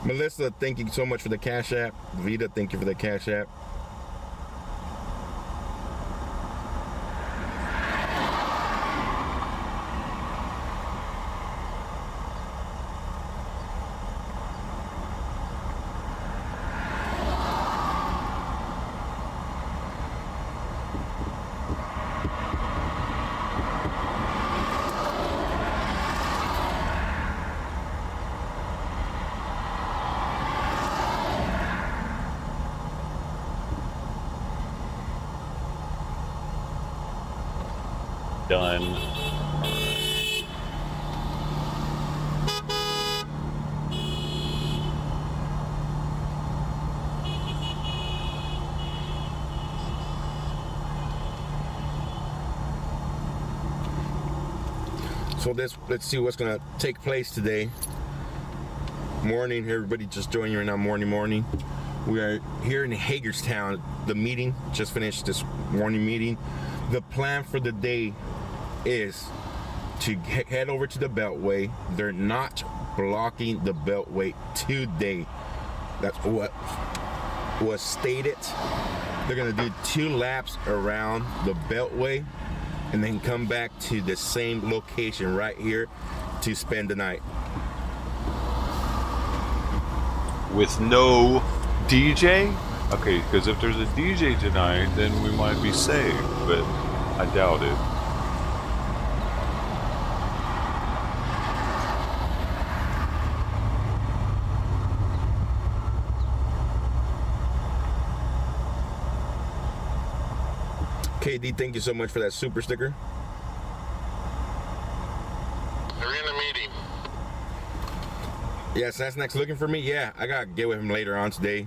Melissa, thank you so much for the Cash App. Vita, thank you for the Cash App. Done. So let's see what's gonna take place today. Morning, everybody just joining right now. Morning. We are here in Hagerstown. The meeting just finished, this morning meeting. The plan for the day is to head over to the beltway. They're not blocking the beltway today. That's what was stated. They're gonna do 2 laps around the beltway and then come back to the same location right here to spend the night. With no DJ? Okay, because if there's a DJ tonight, then we might be safe, but I doubt it. KD, thank you so much for that super sticker. They're in the meeting. Yes, that's next looking for me. Yeah, I gotta get with him later on today.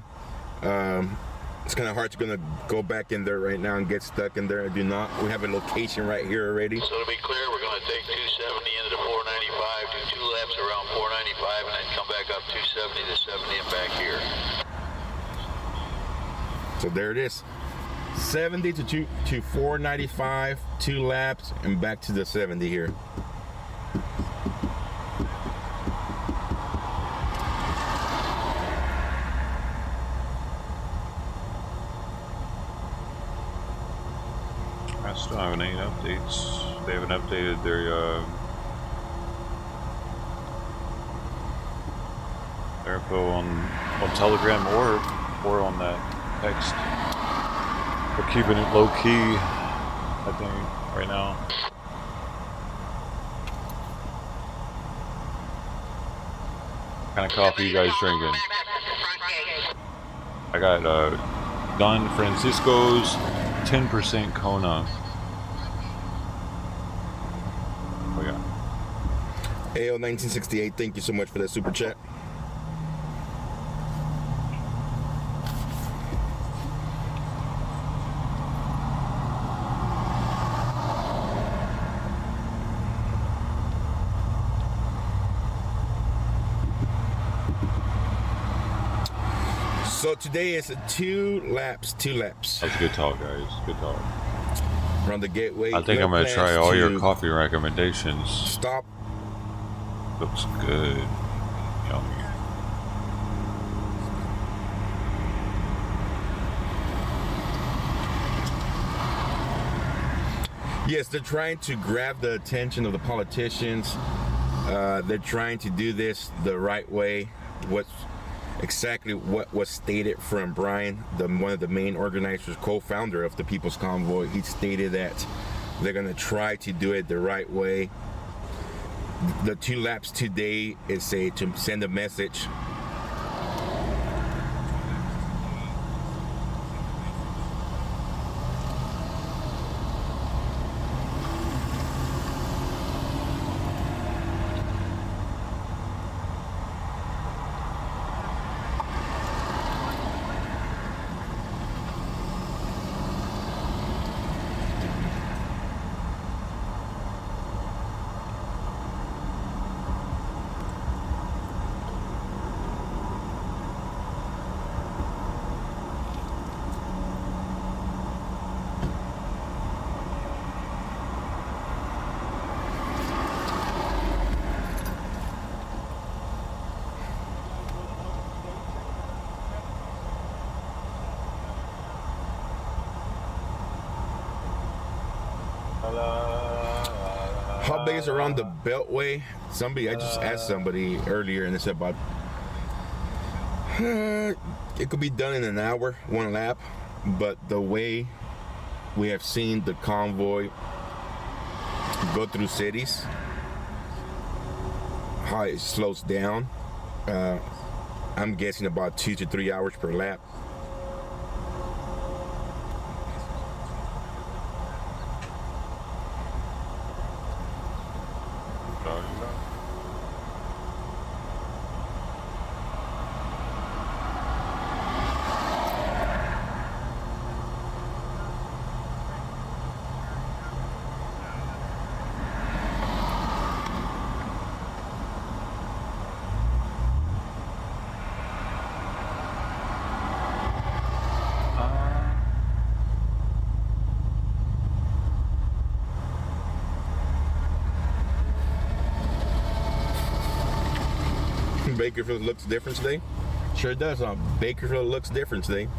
It's kind of hard to go back in there right now and get stuck in there. I do not. We have a location right here already. So to be clear, we're going to take 270 into the 495, do 2 laps around 495, and then come back up 270 to 70 and back here. So there it is. 70 to 495, 2 laps, and back to the 70 here. I still haven't any updates. They haven't updated their info on Telegram or on that text. We're keeping it low key, I think, right now. What kind of coffee you guys drinking? I got Don Francisco's 10% Kona. Oh yeah. AO1968, thank you so much for that super chat. So today is 2 laps. That's good talk, guys. Good talk. Around the gateway. I think I'm gonna try all your coffee recommendations. Stop. Looks good. Yummy. Yes, they're trying to grab the attention of the politicians. They're trying to do this the right way. Exactly what was stated from Brian, one of the main organizers, co-founder of the People's Convoy. He stated that they're going to try to do it the right way. The 2 laps today is to send a message. How big is around the beltway? I just asked somebody earlier and they said about it could be done in an hour, 1 lap, but the way we have seen the convoy go through cities, how it slows down, I'm guessing about 2 to 3 hours per lap. Bakersfield looks different today? Sure does. Bakersfield looks different today.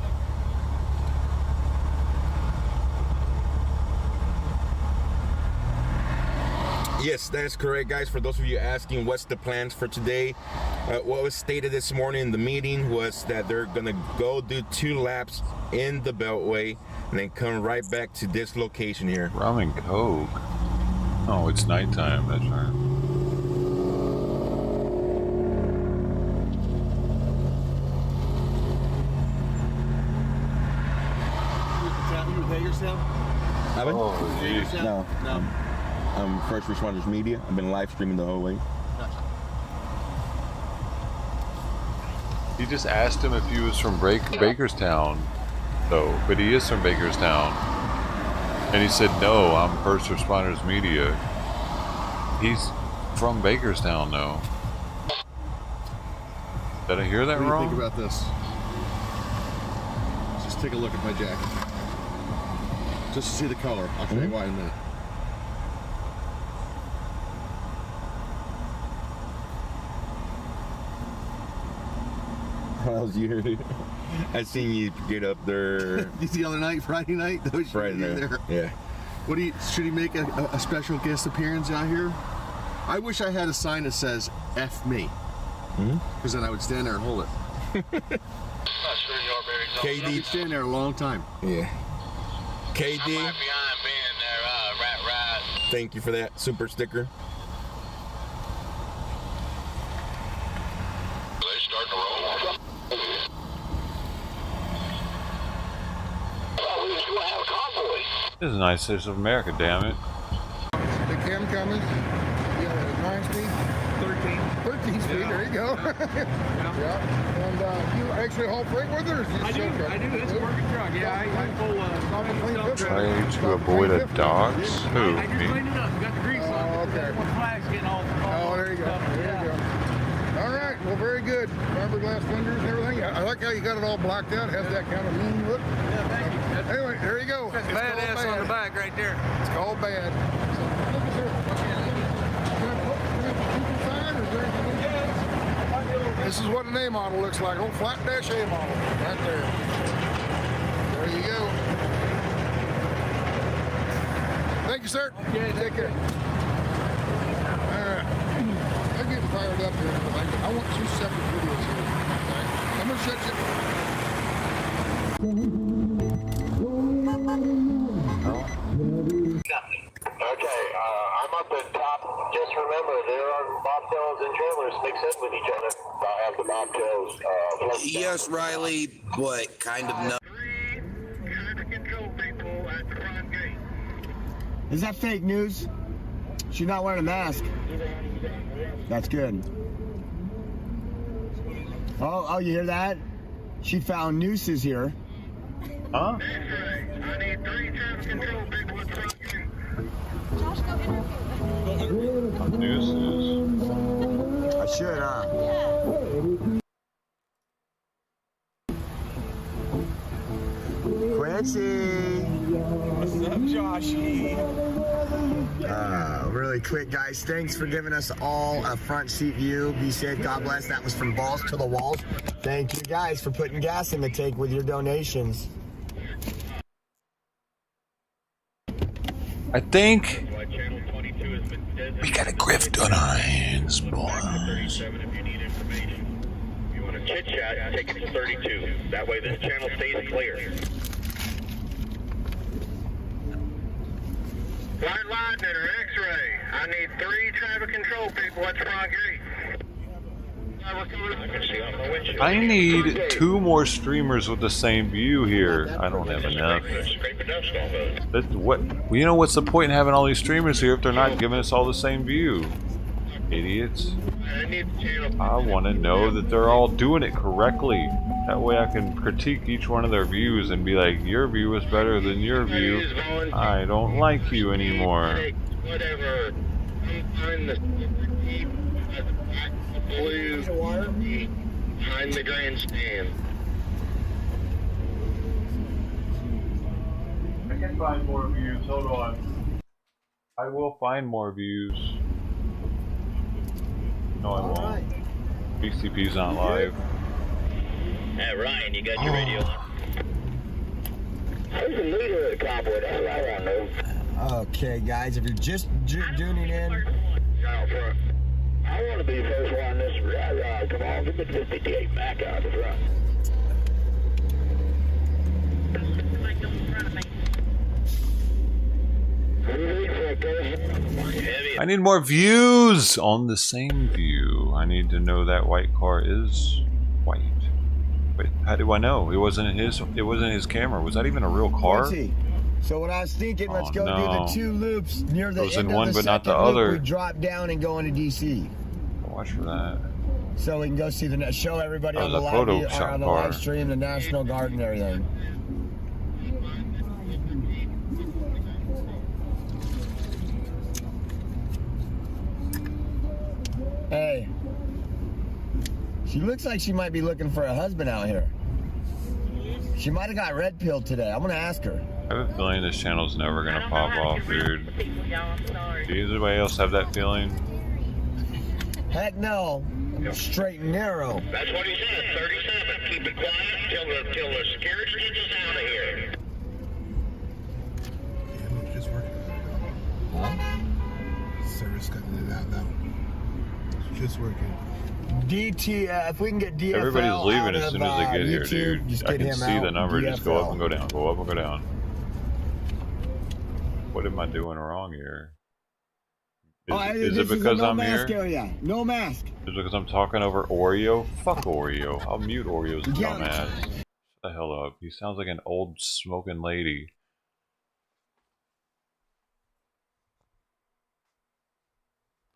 Yes, that's correct, guys. For those of you asking what's the plans for today, what was stated this morning in the meeting was that they're gonna go do 2 laps in the beltway and then come right back to this location here. Rum and Coke. Oh, it's nighttime. That's right. You with Hagerstown? Oh, geez. No. No. I'm First Responders Media. I've been live streaming the whole way. He just asked him if he was from Bakerstown, though, but he is from Bakerstown. And he said, no, I'm First Responders Media. He's from Bakerstown, though. Did I hear that What do you wrong? think about this? Just take a look at my jacket. Just to see the color. I'll tell you why in a minute. How's you? I seen you get up there. The other night, Friday night? Friday night. Yeah. What do you? Should he make a special guest appearance out here? I wish I had a sign that says "F me," because then I would stand there and hold it. KD, I'd stand there a long time. Yeah. KD. Thank you for that super sticker. This is the United States of America, damn it. The cam coming. Yeah, 9 speed. 13 speed, there you go. Yeah. And you actually haul freight with it, or is it I do. It's a working truck. Yeah, I pull Try to avoid a dogs? Who? I just Me? cleaned it up. You got the grease on it. okay. One flag's getting all Oh, there you go. stuff. There you go. All right. Well, very good. Fiberglass fenders and everything. I like how you got it all blacked out. It has that kind of mean look. Yeah, thank you. Anyway, there you go. That's It's called badass bad. on the back right there. It's called bad. So, look at this. This is what an A model looks like. Old flat dash A model. Right there. There you go. Thank you, sir. Okay, Take care. All right. I'm getting fired up here. I want 2 separate videos here. Okay. I'm going to shut you. Okay, I'm up at top. Just remember, there are bobtails and trailers mixed in with each other. I have the bobtails. Yes, Riley. What kind of no? Is that fake news? She's not wearing a mask. That's good. Oh, you hear that? She found nooses here. Huh? I need 3 traffic control people at the front gate. Nooses. I should, huh? Quincy! What's up, Joshy? Really quick, guys. Thanks for giving us all a front seat view. Be safe. God bless. That was from balls to the walls. Thank you, guys, for putting gas in the tank with your donations. I think we got a grift on our hands, boys. If you need information. If you want to chit chat, take it to 32. That way this channel stays clear. White lightning or X-ray. I need 3 traffic control people at the front gate. I can see off my windshield. I need 2 more streamers with the same view here. I don't have enough. That's what? Well, you know what's the point in having all these streamers here if they're not giving us all the same view? Idiots. I want to know that they're all doing it correctly. That way I can critique each one of their views and be like, your view is better than your view. I don't like you anymore. Whatever. Behind the blue behind the grandstand. I can find more views. Hold on. I will find more views. No, I won't. BCP's not live. Hey, Ryan, you got your radio on? Who's the leader of the convoy? That's what I want to know. Okay, guys, if you're just tuning in. I want to be the first one this ride. Come on, give me the 58 back out the front. I need more views on the same view. I need to know that white car is white. Wait, how do I know? It wasn't his camera. Was that even a real car? So what I was thinking, let's go do the 2 loops near the Goes end in of one, the but not second the loop. other. We drop down and go into DC. Watch for that. So we can go see the show everybody Oh, on the the live Photoshop on the car. live stream, the National Guard and everything. Hey, she looks like she might be looking for a husband out here. She might have got red pilled today. I'm gonna ask her. I have a feeling this channel's never gonna pop off, dude. Do anybody else have that feeling? Heck no. I'm straight and narrow. That's what he said, 37. Keep it quiet till the security gets us out of here. Yeah, look, just working. Service cutting it out now. It's just working. DT, if we can get DFL Everybody's leaving out as of, soon as they get here, YouTube, dude. just I get can him see out. the number just go DFL. up and go down, go up and go down. What am I doing wrong here? Is it because I'm here? Area. No mask. Is it because I'm talking over Oreo? Fuck Oreo. I'll mute Oreo's Yeah. dumbass. Shut the hell up. He sounds like an old smoking lady.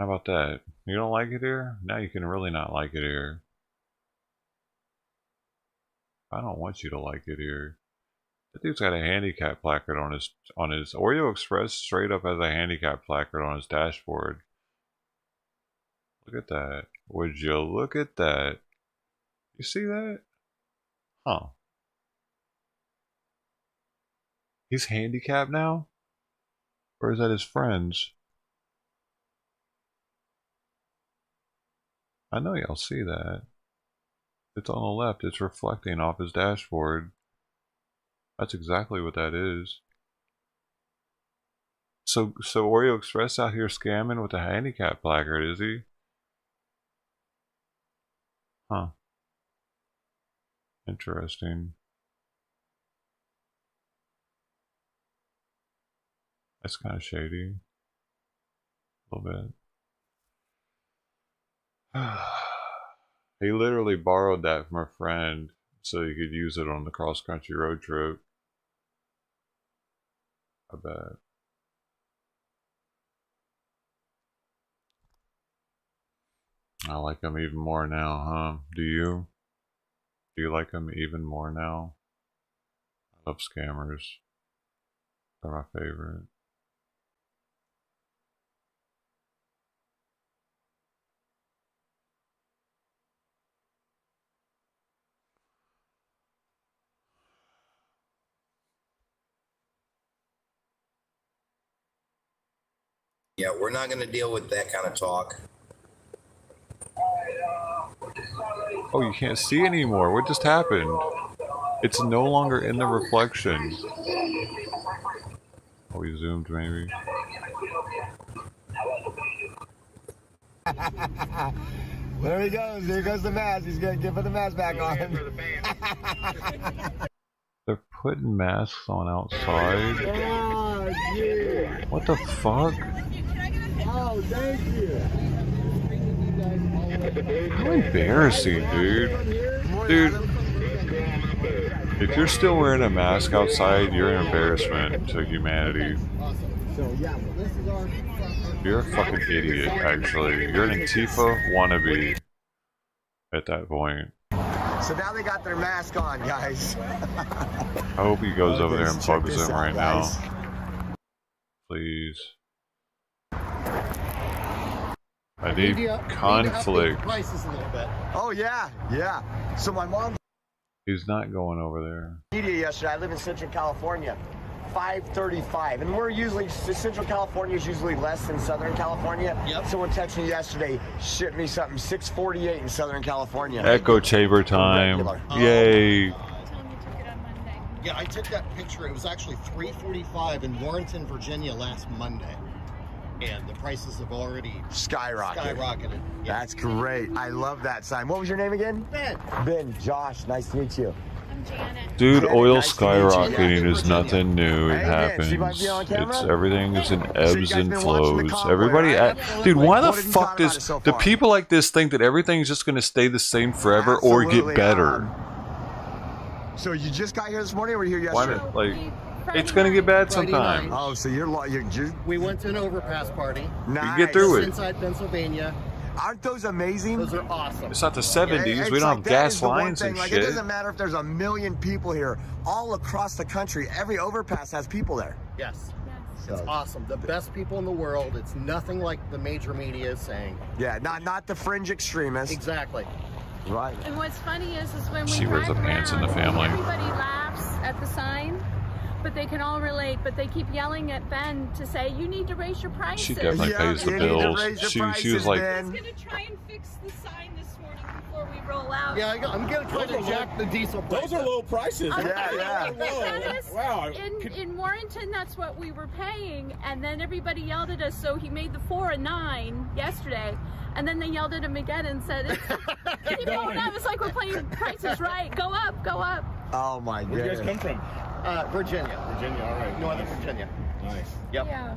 How about that? You don't like it here? Now you can really not like it here. I don't want you to like it here. That dude's got a handicap placard on his Oreo Express straight up has a handicap placard on his dashboard. Look at that. Would you look at that? You see that? Huh. He's handicapped now? Or is that his friends? I know y'all see that. It's on the left. It's reflecting off his dashboard. That's exactly what that is. So Oreo Express out here scamming with a handicap placard, is he? Huh. Interesting. That's kind of shady. A little bit. He literally borrowed that from a friend so he could use it on the cross-country road trip. I bet. I like him even more now, huh? Do you? Do you like him even more now? I love scammers. They're my favorite. Yeah, we're not going to deal with that kind of talk. Oh, you can't see anymore. What just happened? It's no longer in the reflection. Oh, we zoomed maybe. There he goes. There goes the mask. He's going to give the mask back on. They're putting masks on outside. Oh, yeah. What the fuck? Oh, thank you. How embarrassing, dude. Dude, if you're still wearing a mask outside, you're an embarrassment to humanity. You're a fucking idiot, actually. You're an Antifa wannabe at that point. So now they got their mask on, guys. I hope he goes over there and bugs them right now. Please. I need conflict. Oh, yeah, yeah. So my mom... He's not going over there. Media yesterday. I live in Central California. 5:35, and we're usually Central California is usually less than Southern California. Yep. Someone texted me yesterday, shipped me something 6:48 in Southern California. Echo chamber time. Regular. Yay. Yeah, I took that picture. It was actually 3:45 in Warrenton, Virginia last Monday. And the prices have already skyrocketed. Yeah. That's great. I love that sign. What was your name again? Ben. Ben. Josh, nice to meet you. I'm Janet. Dude, Janet, oil nice to meet you. skyrocketing is nothing new. It Hey, happens. she might be on camera? It's everything is in So you ebbs guys and been watching the flows. Convoy, Everybody, right? dude, why the What have you thought fuck about does it so do far? people like this think that everything's just going to stay the same forever or Absolutely, get better? So you just got here this morning, or were you here Why yesterday? not? Like, it's going to get bad Friday sometime. night. Oh, so you're We went to an overpass party. nice. You get through it. Inside Pennsylvania. Aren't those amazing? Those are awesome. It's not the 70s. It's we don't like have that gas is the one lines thing. and Like, shit. it doesn't matter if there's 1 million people here. All across the country, every overpass has people there. Yes. So- It's awesome. The best people in the world. It's nothing like the major media is saying. Yeah, not the fringe extremists. Exactly. Right. And what's funny is when we She wears drive the pants in around, the family. everybody laughs at the sign, but they can all relate. But they keep yelling at Ben to say, "You need to raise your prices." She definitely Yeah, pays the you need to bills. raise your She prices, was like, Ben. I was gonna try and fix the sign this morning before we roll out. Yeah, I'm going to try to jack the diesel price. Those are low prices. Yeah. Wow. In Warrenton, that's what we were paying, and then everybody yelled at us. So he made the 4 a 9 yesterday, and then they yelled at him again and said, "You know what?" I was like, "We're playing Prices Right. Go up, go up." Oh my Where do you goodness. guys come from? Virginia. Virginia, all right. Northern Virginia. Nice. Yep. Yeah.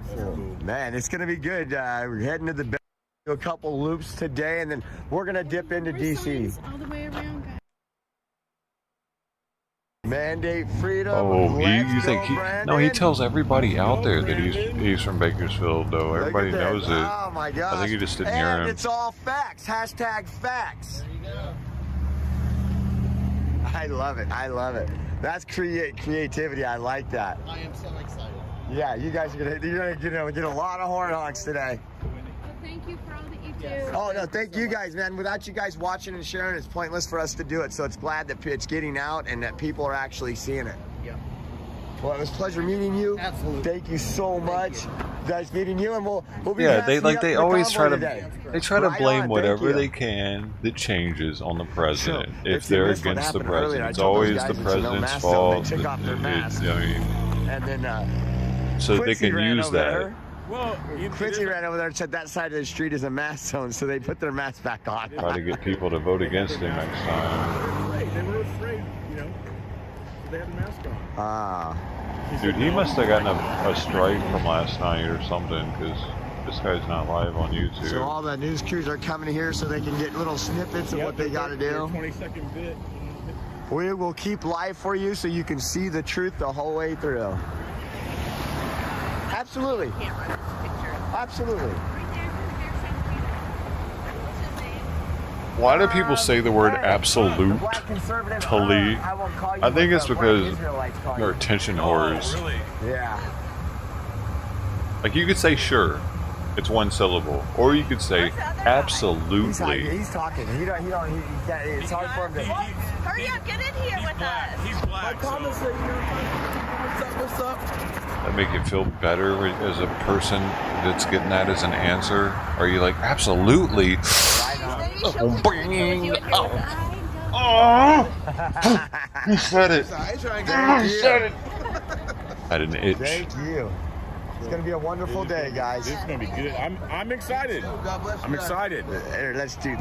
That's cool. Man, it's gonna be good. We're heading to the do a couple loops today, and then we're gonna dip into DC. All the way around, guys. Mandate freedom. oh, Let's you think go, he? Brandon. No, he tells everybody out there that he's from Bakersfield, though. Look Everybody at this. knows it. Oh my gosh. I think you just didn't hear And him. it's all facts. Hashtag facts. There you go. I love it. I love it. That's creativity. I like that. I am so excited. Yeah, you guys are gonna get a lot of horn honks today. Well, thank you for all that you do. Oh no, thank you guys, man. Without you guys watching and sharing, it's pointless for us to do it. So it's glad that it's getting out and that people are actually seeing it. Yeah. Well, it was a pleasure meeting you. Absolutely. Thank you so much. Nice meeting you, and we'll be Yeah, passing you up they the always convoy try to today. they try to Right blame on, whatever thank you. they can that changes on the president. Sure. If It's in they're this one against the happened earlier. president, I it's told those always guys the it's a no president's mask zone. fault. They took off their mask. I mean, And then so they Quincy can ran use over that. there. Well, Quincy ran over there and said that side of the street is a mask zone, so they put their masks back on. Try to get people to vote against him next time. They were afraid, you know. So they had a mask on. Ah. Dude, he must have gotten a strike from last night or something, because this guy's not live on YouTube. So all the news crews are coming here so they can get little snippets of what they got to do. 20-second bit. We will keep live for you so you can see the truth the whole way through. Absolutely. Absolutely. Why do people say the word absolute? Totally. I think it's because they're attention whores. Yeah. Like you could say sure, it's one syllable, or you could say absolutely. He's talking. He can't, it's hard for him to. Hurry up, get in here with us. He's black. What's up? That make you feel better as a person that's getting that as an answer? Are you like absolutely? Oh, you said it. You said it. I had an itch. Thank you. It's gonna be a wonderful day, guys. It's gonna be good. I'm excited. I'm excited. Let's do.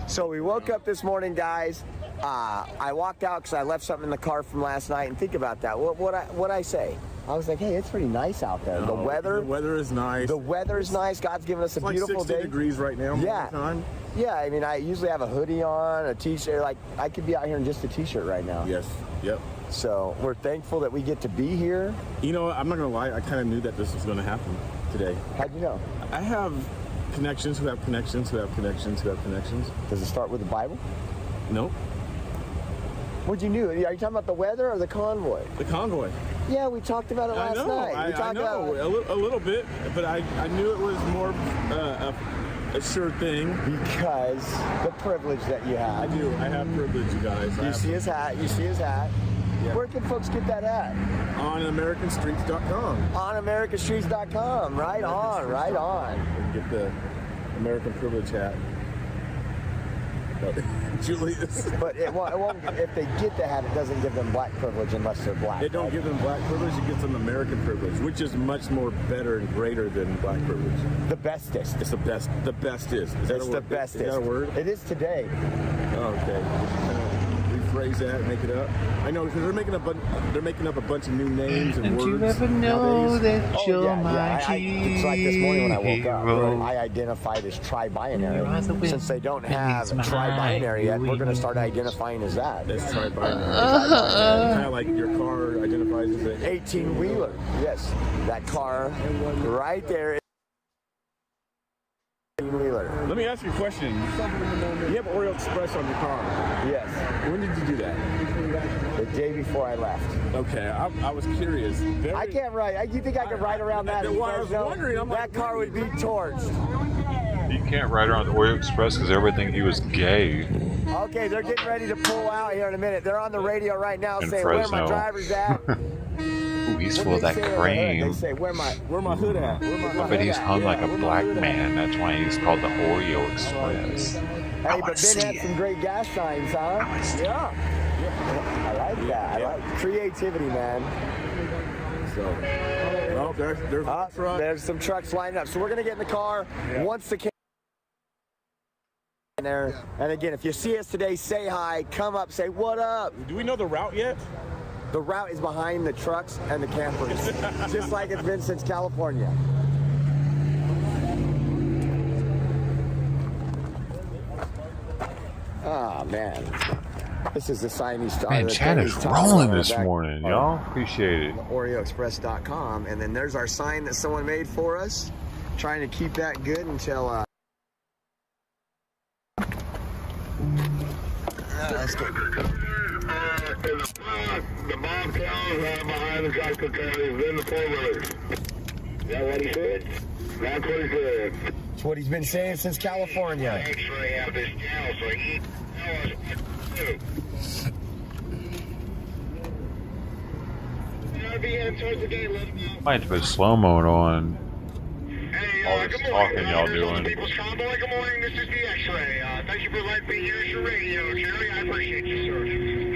So we woke up this morning, guys. I walked out because I left something in the car from last night, and think about that. What I say? I was like, hey, it's pretty nice out there. The weather is nice. The weather's nice. God's given us a It's beautiful like 60 day. degrees right now. Yeah. Time. Yeah, I mean, I usually have a hoodie on, a t-shirt. Like, I could be out here in just a t-shirt right now. Yes. Yep. So we're thankful that we get to be here. You know, I'm not gonna lie. I kind of knew that this was gonna happen today. How'd you know? I have connections who have connections who have connections who have connections. Does it start with the Bible? Nope. What'd you do? Are you talking about the weather or the convoy? The convoy. Yeah, we talked about it last night. We I talked know. about A little bit, but I knew it was more a sure thing. Because the privilege that you have. I do. I have privilege, you guys. You see his hat. You see his hat. Where can folks get that at? On AmericanStreets.com. On AmericanStreets.com. Right on, right on. And get the American Privilege hat. Julius. But it won't, if they get the hat, it doesn't give them black privilege unless they're black. It don't give them black privilege, it gives them American privilege, which is much more better and greater than black privilege. The bestest. It's the best. The bestest. Is that It's a word? the bestest. Is that a word? It is today. Oh, okay. Rephrase that, make it up. I know because they're making up a bunch of new names and words. You never know that you're my It's like this morning when I woke up. hero. I identified as tri-binary. Since they don't have tri-binary yet, we're going to start identifying as that. That's tri-binary. Kind of like your car identifies as an 18-wheeler. Yes, that car right there. Let me ask you a question. You have Oreo Express on your car. Yes. When did you do that? The day before I left. Okay, I was curious. I can't ride. You think I could ride around that? Well, I was wondering. That car would be torched. You can't ride around the Oreo Express because everybody think he was gay. Okay, they're getting ready to pull out here in a minute. They're on the radio right now In saying, "Where my Fresno. driver's at?" Ooh, he's What full of do they that say on the hood? cream. They say, "Where my hood at? Where my I bet he's hung like a black man. That's why he's called the Oreo Express. Hey, but Ben had some great gas signs, huh? Yeah. I like that. I like creativity, man. So, oh, there's there's some trucks lining up. So we're gonna get in the car once the camera in there. And again, if you see us today, say hi. Come up, say what up. Do we know the route yet? The route is behind the trucks and the campers, just like it's been since California. Oh man, this is the sign he started. Man, chat is rolling this morning, y'all. Appreciate it. OreoExpress.com, and then there's our sign that someone made for us. Trying to keep that good until. Let's go. The bobtails behind the tractor trailers in the four-wheelers. Is that what he said? That's what he said. It's what he's been saying since California. Actually, have this channel, so he knows what to do. If he heads towards the gate, let him know. Might have to put slow-mo on. All this good talking morning. y'all Members of the doing. People's Convoy, good morning. This is the X-Ray. Thank you for letting me use your radio, Jerry. I appreciate you, sir.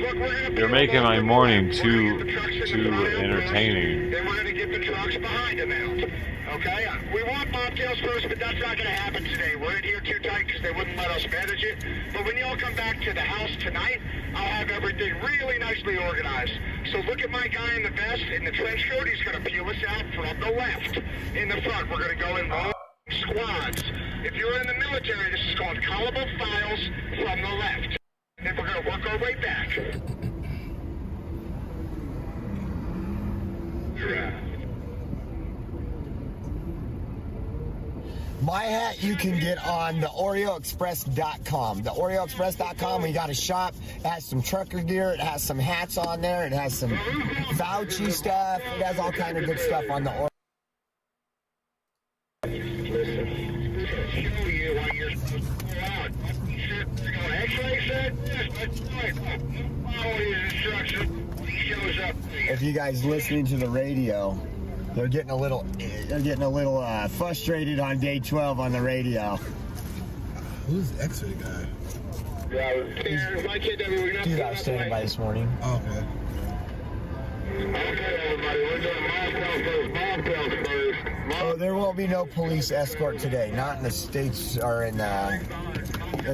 Look, we're going to You're making my morning too entertaining. Then we're going to get the trucks behind them out. Okay? We want bobtails first, but that's not going to happen today. We're in here too tight because they wouldn't let us manage it. But when y'all come back to the house tonight, I'll have everything really nicely organized. So look at my guy in the vest, in the trench coat. He's going to peel us out from the left. In the front, we're going to go in squads. If you're in the military, this is called callable files from the left. And we're going to work our way back. My hat you can get on the OreoExpress.com. The OreoExpress.com, we got a shop. It has some trucker gear. It has some hats on there. It has some vouchy stuff. It has all kind of good stuff on the Oreo. If you guys listening to the radio, they're getting a little frustrated on day 12 on the radio. Who's the X-ray guy? He's out standing by this morning. Oh, okay. Oh, there won't be no police escort today. Not in the states or in the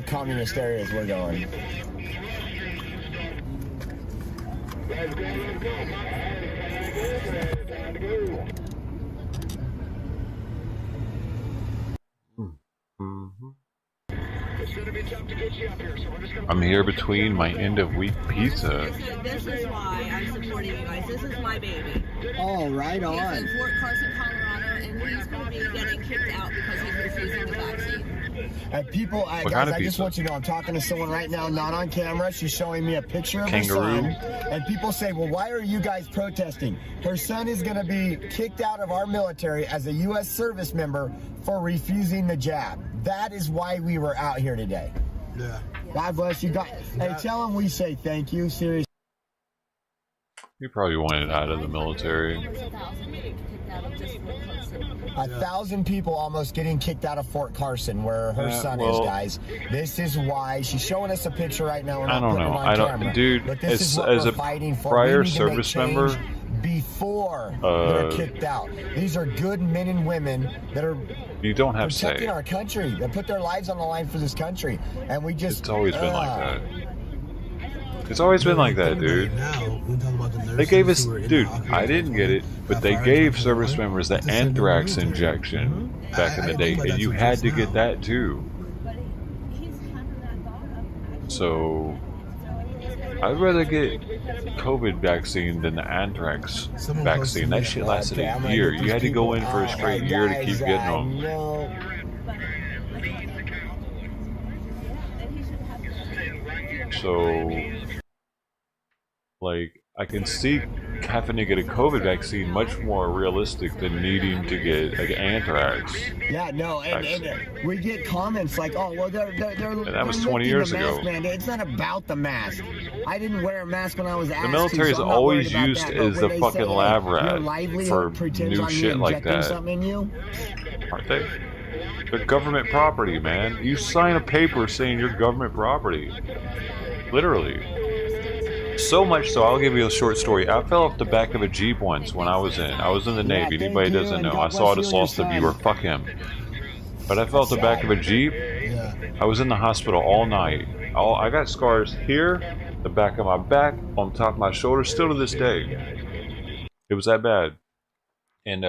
communist areas we're going. Let's go. I'm here between my end of week pizza. This is why I'm supporting you guys. This is my baby. Oh, right on. He's in Fort Carson, Colorado, and he's going to be getting kicked out because he's refusing the vaccine. And people, guys, I just want you to know, I'm talking to someone right now, not on camera. She's showing me a picture of her son. And people say, well, why are you guys protesting? Her son is going to be kicked out of our military as a U.S. service member for refusing the jab. That is why we were out here today. Yeah. God bless you guys. Hey, tell them we say thank you. Seriously. He probably wanted out of the military. 1,000 people almost getting kicked out of Fort Carson, where her son is, guys. This is why she's showing us a picture right now. We're not I don't know. I don't, camera, dude. but this is what As we're a fighting for. prior We need to make service member, before they're kicked out. These are good men and women that are you don't have protecting say. our country. They put their lives on the line for this country, and we just. It's always been like that. It's always been like that, dude. They gave us, dude, I didn't get it, but they gave service members the anthrax injection back in the day, and you had to get that too. So, I'd rather get COVID vaccine than the anthrax vaccine. That shit lasted a year. You had to go in for a straight year to keep getting them. So, like, I can see having to get a COVID vaccine much more realistic than needing to get like anthrax. Yeah, no, and we get comments like, "Oh, well, they're and that was 20 years ago." Mandate. It's not about the mask. I didn't wear a mask when I was asked. The military is so always used as the fucking lab rat for new shit like that. Aren't they? They're government property, man. You sign a paper saying you're government property. Literally. So much so, I'll give you a short story. I fell off the back of a Jeep once when I was in the Navy. Anybody doesn't know. I saw this, lost the viewer. Fuck him. But I fell off the back of a Jeep. I was in the hospital all night. I got scars here, the back of my back, on top of my shoulder, still to this day. It was that bad. And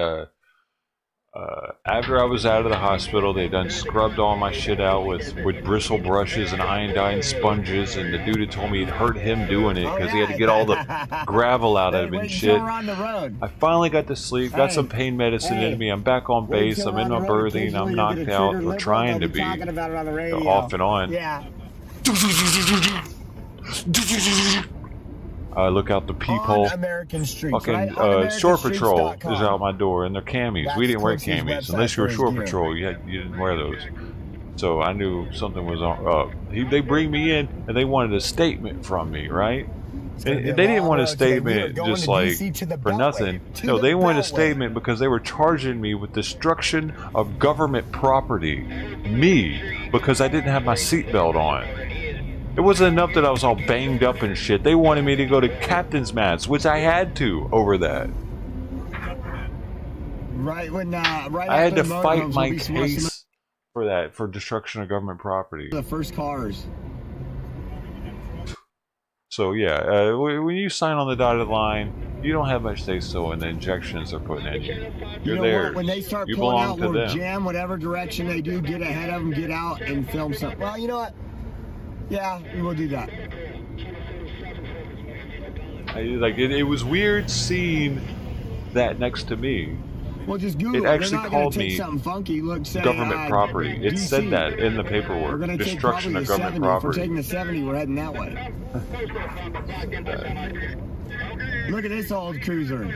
after I was out of the hospital, they done scrubbed all my shit out with bristle brushes and iodine sponges, and the dude had told me it hurt him doing it because he had to get all the gravel out of him and shit. I finally got to sleep, got some pain medicine in me, I'm back on base, I'm in my berthing, I'm knocked out, or trying to be, off and on. I look out the peephole. Fucking Shore Patrol is out my door in their camis. We didn't wear camis unless you were Shore Patrol. You didn't wear those. So I knew something was up. They bring me in and they wanted a statement from me, right? They didn't want a statement just like for nothing. No, they wanted a statement because they were charging me with destruction of government property. Me, because I didn't have my seatbelt on. It wasn't enough that I was all banged up and shit. They wanted me to go to captain's mats, which I had to over that. Right I had to fight my case for that, for destruction of government property. The first cars. So yeah, when you sign on the dotted line, you don't have much say-so in the injections they're putting in you. You're there. What? When they start you pulling out, belong to them. jam whatever direction they do, get ahead of them, get out, and film something. Well, you know what? Yeah, we'll do that. It was weird seeing that next to me. Well, just Google it. Actually called me funky. Look, say, government property. It DC. Said that in the paperwork. We're going to take destruction of government 70. property. If we're taking the 70, we're heading that way. Look at this old cruiser.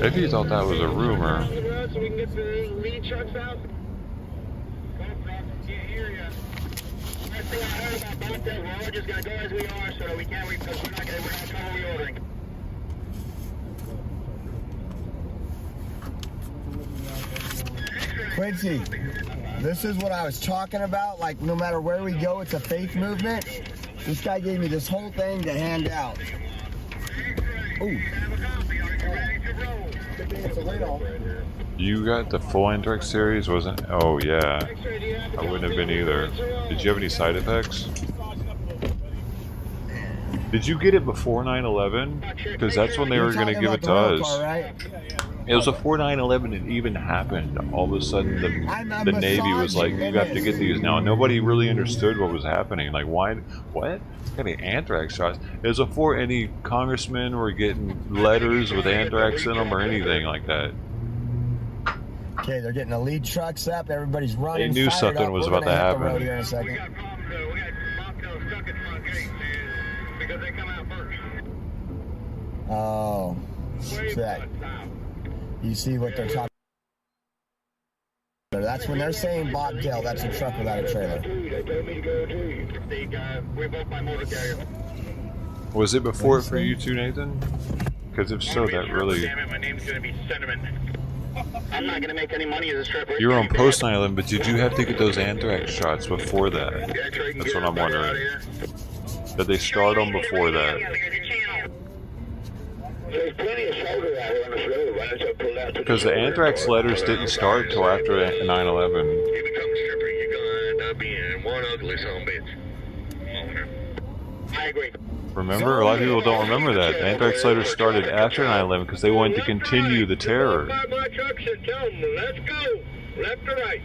If you thought that was a rumor. Quincy, this is what I was talking about. Like, no matter where we go, it's a faith movement. This guy gave me this whole thing to hand out. Ooh. You got the full Anthrax series, wasn't? Oh yeah, I wouldn't have been either. Did you have any side effects? Did you get it before 9/11? Because that's when they were going to give it to us. It was before 9/11 it even happened. All of a sudden, the Navy was like, "You have to get these now." And nobody really understood what was happening. Like, why? What? Got any anthrax shots? It was before any congressmen were getting letters with anthrax in them or anything like that. Okay, they're getting the lead trucks up. Everybody's running. They knew something was about to happen. Here in a second. Oh, shit. You see what they're talking That's when they're saying bobtail, that's a truck without a trailer. Was it before for you too, Nathan? Because if so, that really... My name's gonna be Cinnamon. I'm not gonna make any money this trip. You were on post 9/11, but did you have to get those anthrax shots before that? That's what I'm wondering. Did they start them before that? There's plenty of shoulder out here on this road. Why don't you pull out? Because the anthrax letters didn't start till after 9/11. You become a stripper, you're gonna end up being one ugly son of a bitch. I agree. Remember? A lot of people don't remember that. The anthrax letters started after 9/11 because they wanted to continue the terror. My trucks and tell them, let's go. Left to right.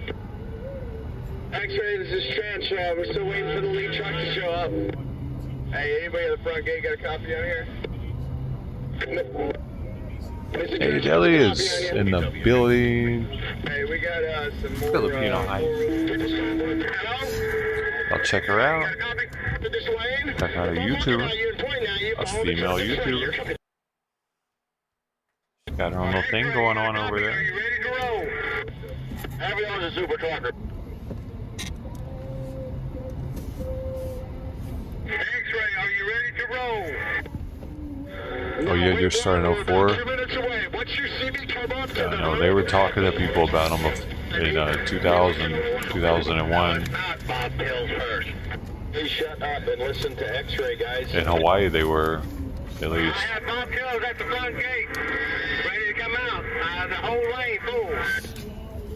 X-ray, this is Trans. We're still waiting for the lead truck to show up. Hey, anybody at the front gate got a copy out here? Hey, Deli is in the building. Hey, we got some more Filipino hype. I'll check her out. Check out her YouTube. A female YouTuber. Got her own little thing going on over there. Ready to roll. Everyone's a super trucker. X-ray, are you ready to roll? Oh yeah, you're starting 04? 2 minutes away. Once you see me come up to the No, they were talking to people about them in 2000, 2001. bobtails first. Please shut up and listen to X-ray, guys. In Hawaii they were, at least. I have bobtails at the front gate. Ready to come out. The whole lane full.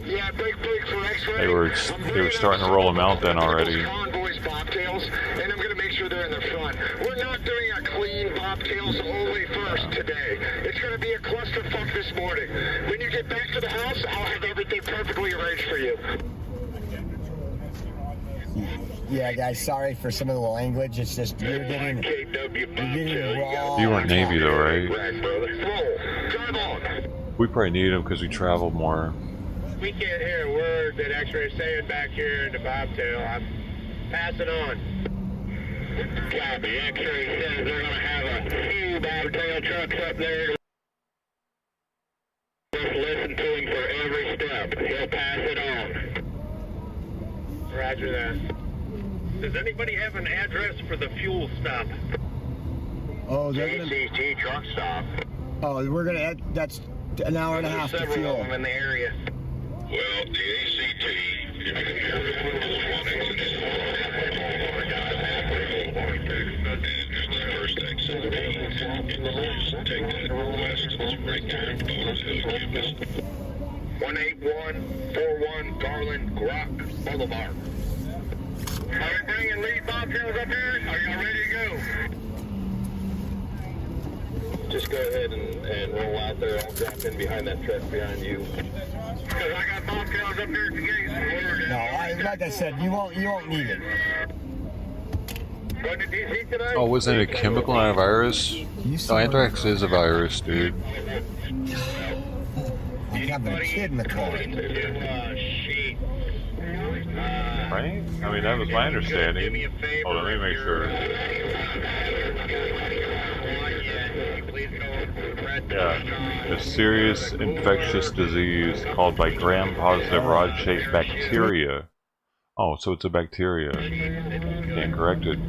Yeah, big for X-ray. They were starting to roll them out then already. Convoy's bobtails, and I'm going to make sure they're in the front. We're not doing a clean bobtails only first today. It's going to be a clusterfuck this morning. When you get back to the house, I'll have everything perfectly arranged for you. Yeah, guys, sorry for some of the language. It's just you're getting raw. You weren't Navy though, right? We probably need them because we travel more. We can't hear a word that X-ray is saying back here in the bobtail. I'm passing on. Copy. X-ray says they're going to have a few bobtail trucks up there. Just listen to him for every step. He'll pass it on. Roger that. Does anybody have an address for the fuel stop? Oh, they're gonna... AC&T truck stop. Oh, we're gonna add, that's an hour and a half to Several fuel. of them in the area. Well, the ACT, if you can hear me, is wanting to the first exit take that west right there to campus. 18141 Garland Grock Boulevard. Are we bringing lead bobtails up here? Are y'all ready to go? Just go ahead and roll out there. I'll drop in behind that truck behind you. Because I got bobtails up here at the gate. No, like I said, you won't need it. Going to DC today? Oh, wasn't it a chemical, not a virus? No, anthrax is a virus, dude. You have a kid in the car. Right? I mean, that was my understanding. Hold on, let me make sure. Yeah, a serious infectious disease caused by gram-positive rod-shaped bacteria. Oh, so it's a bacteria. Can't correct it.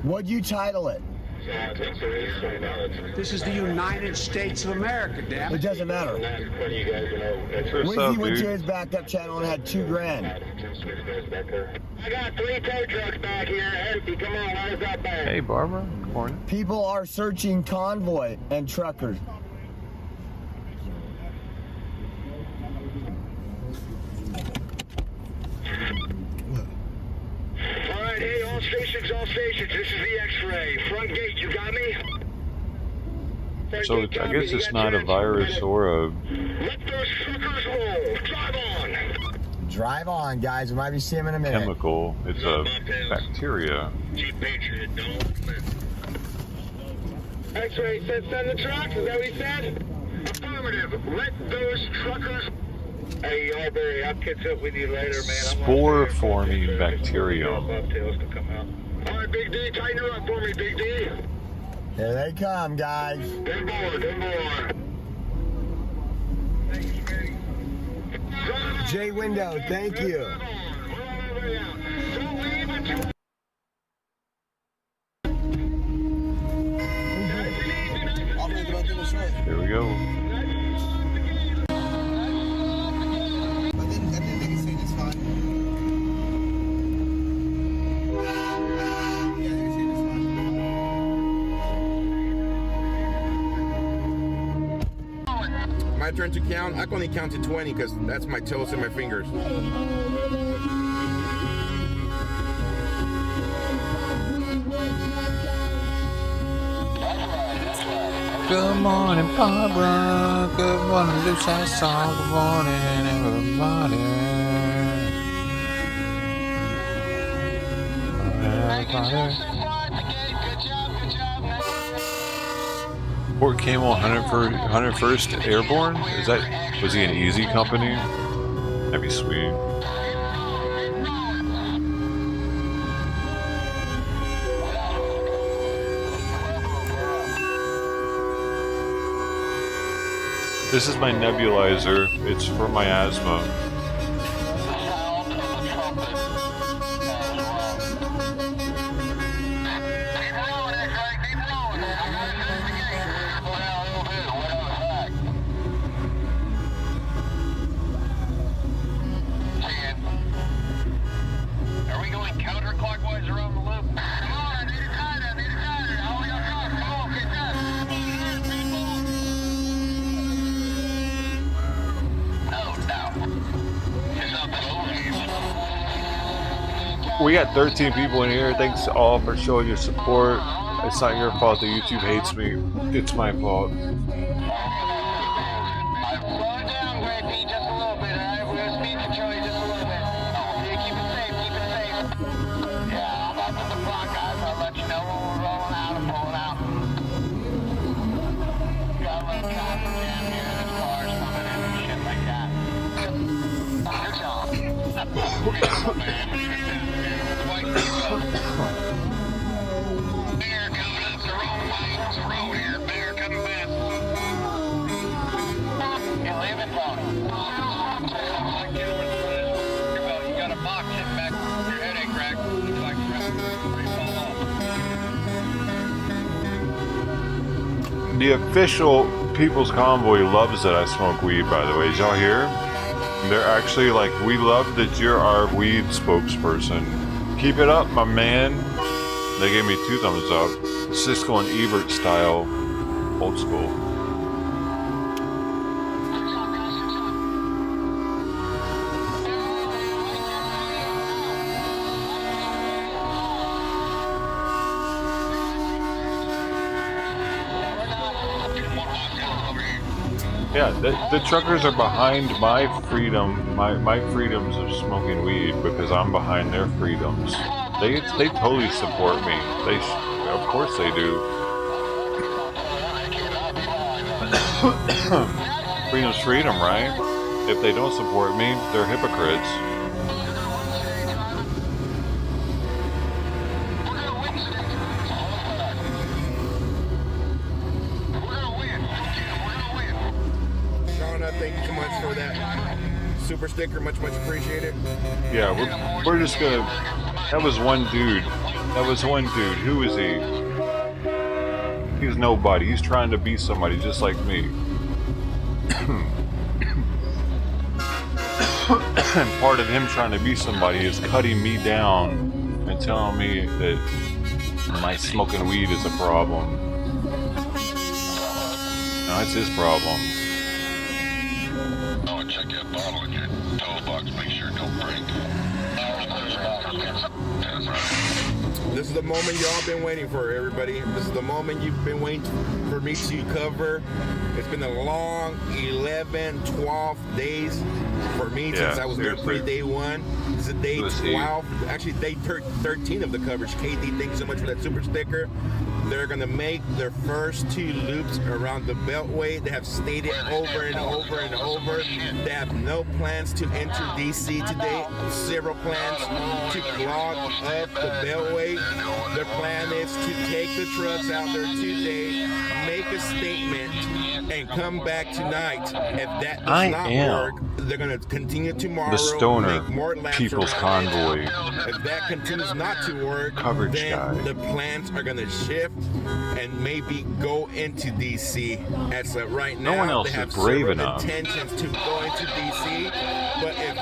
What'd you title it? This is the United States of America, damn it. It doesn't matter. Wizzy went to his backup channel and had $2,000. I got 3 tow trucks back here. Empty. Come on, how's that bad? Hey, Barbara. Good morning. People are searching Convoy and truckers. Alright, hey, all stations, this is the X-ray. Front gate, you got me? So I guess it's not a virus or a... Let those truckers roll. Drive on. Drive on, guys. We might be seeing them in a minute. chemical. It's a bacteria. X-ray said send the trucks, is that what he said? Affirmative. Let those truckers... Hey, Yardberry, I'll catch up with you later, man. Spore-forming bacterium. All right, Big D, tighten her up for me, Big D. Here they come, guys. Good board, good board. J Window, thank you. Here we go. My turn to count. I can only count to 20 because that's my toes and my fingers. Good morning, Barbara. Good morning, Lucy. Good morning, everybody. Port Camel 101st Airborne? Was he an easy company? That'd be sweet. This is my nebulizer. It's for my asthma. We got 13 people in here. Thanks all for showing your support. It's not your fault that YouTube hates me. It's my fault. The official People's Convoy loves that I smoke weed, by the way. Did y'all hear? They're actually like, we love that you're our weed spokesperson. Keep it up, my man. They gave me 2 thumbs up. Siskel and Ebert style, old school. Yeah, the truckers are behind my freedom, my freedoms of smoking weed because I'm behind their freedoms. They totally support me. Of course they do. Freedom's freedom, right? If they don't support me, they're hypocrites. Thank you so much for that super sticker, much appreciated. Yeah, we're just gonna. That was one dude. Who is he? He's nobody. He's trying to be somebody just like me. And part of him trying to be somebody is cutting me down and telling me that my smoking weed is a problem. No, it's his problem. Check that bottle in your toe box, make sure it don't break. This is the moment y'all been waiting for, everybody. This is the moment you've been waiting for me to cover. It's been a long 11, 12 days for me since I was there pre-day 1. This is day 12, actually day 13 of the coverage. KD, thank you so much for that super sticker. They're gonna make their first 2 loops around the beltway. They have stated over and over and over. They have no plans to enter DC today. Several plans to clog up the beltway. today, the plan is to take the trucks out there today, make a statement, and come back tonight. If that does not work, they're going to continue tomorrow. The Stoner make more laps People's around it. Convoy If that continues not to work, coverage then guy. the plans are going to shift and maybe go into DC. As of right now, No one else they have is brave several enough. intentions to go into DC. But if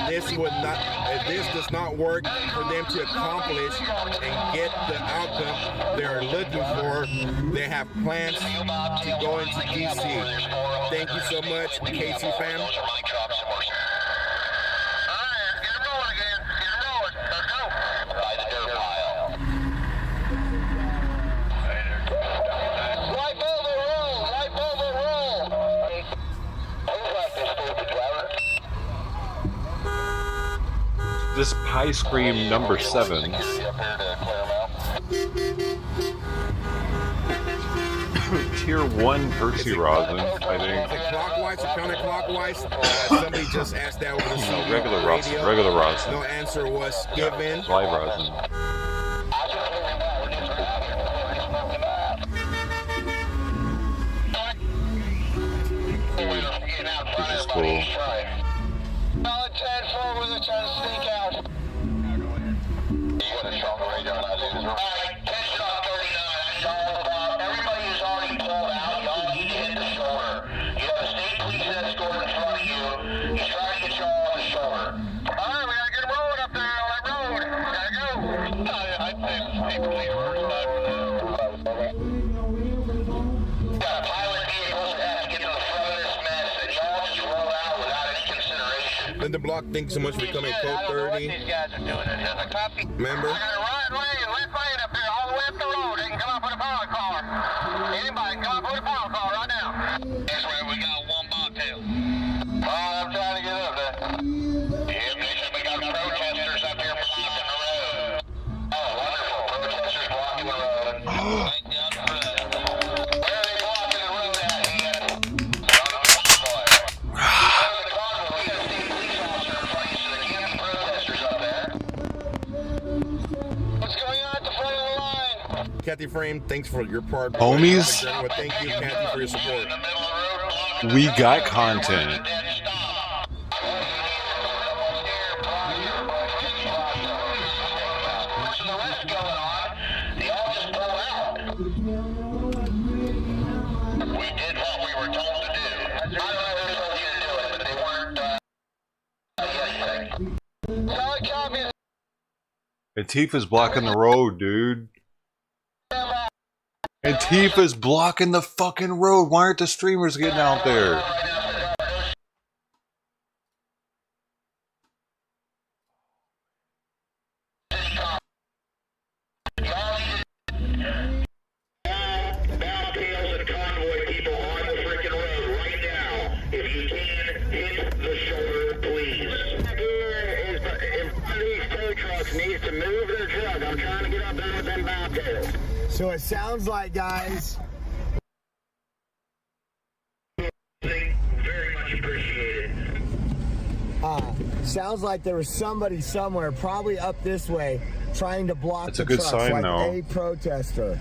this does not work for them to accomplish and get the outcome they are looking for, they have plans to go into DC. Thank you so much, KC fam. This pie scream number 7. Tier 1 Percy rosin, I think. Is it clockwise or counterclockwise? Somebody just asked that over the No, regular rosin. Regular rosin. No answer was given. Live rosin. This is cool. Then the block, thanks so much for coming, code 30. Remember? I got a right lane, left lane up there, all the way up the road. They can come up with a power car. Anybody can come up with a power car right now. That's right, we got one bobtail. I'm trying to get up there. Yeah, Bishop, we got protesters up here blocking the road. Oh, wonderful. Protesters blocking the road. Thank God for that. Where are they blocking the road at, Ian? On the Convoy. We got a state police officer in front of you, so there can't be protesters up there. What's going on at the front of the line? Kathy Frame, thanks for your part. Homies. Well, thank you, Kathy, for your support. We got content. Antifa's blocking the road, dude. Antifa's blocking the fucking road. Why aren't the streamers getting out there? Bobtails and Convoy people on the freaking road right now. If you can, hit the shoulder, please. In front of these tow trucks needs to move their truck. I'm trying to get up there with them bobtails. So it sounds like, guys. Very much appreciated. Sounds like there was somebody somewhere, probably up this way, trying to block That's the a good trucks, sign, like though. a protester.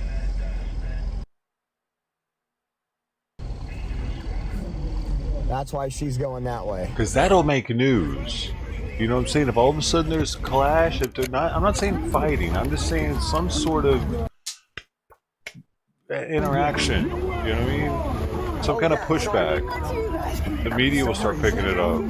That's why she's going that way. Because that'll make news. You know what I'm saying? If all of a sudden there's a clash, if they're not, I'm not saying fighting, I'm just saying some sort of interaction. You know what I mean? Some kind of pushback. The media will start picking it up.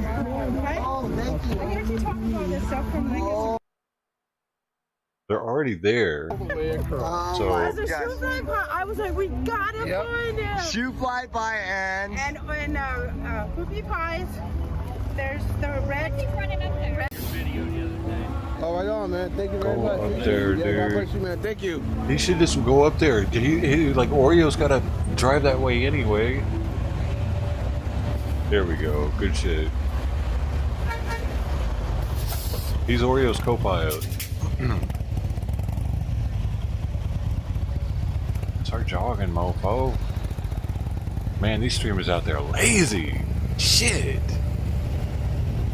They're already there. So I was like, we gotta find him. Shoe fly by and cookie pies. There's the red. Oh, right on, man. Thank you very Go much. up there, Yeah, God dude. bless you, man. Thank you. he should just go up there. He like Oreo's got to drive that way anyway. There we go. Good shit. He's Oreo's co-pilot. Start jogging, mofo. Man, these streamers out there are lazy. Shit.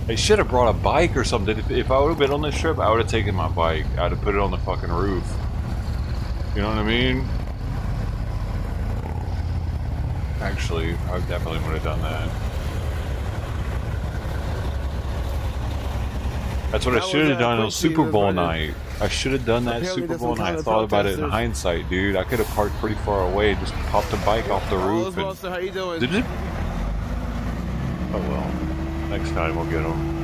They should have brought a bike or something. If I would have been on this trip, I would have taken my bike. I'd have put it on the fucking roof. You know what I mean? Actually, I definitely would have done that. That's what I should have done on Super Bowl night. I should have done that Super Bowl night. I thought about it in hindsight, dude. I could have parked pretty far away, just popped a bike off the roof. And... How you doing? Did it? Oh well. Next time we'll get them.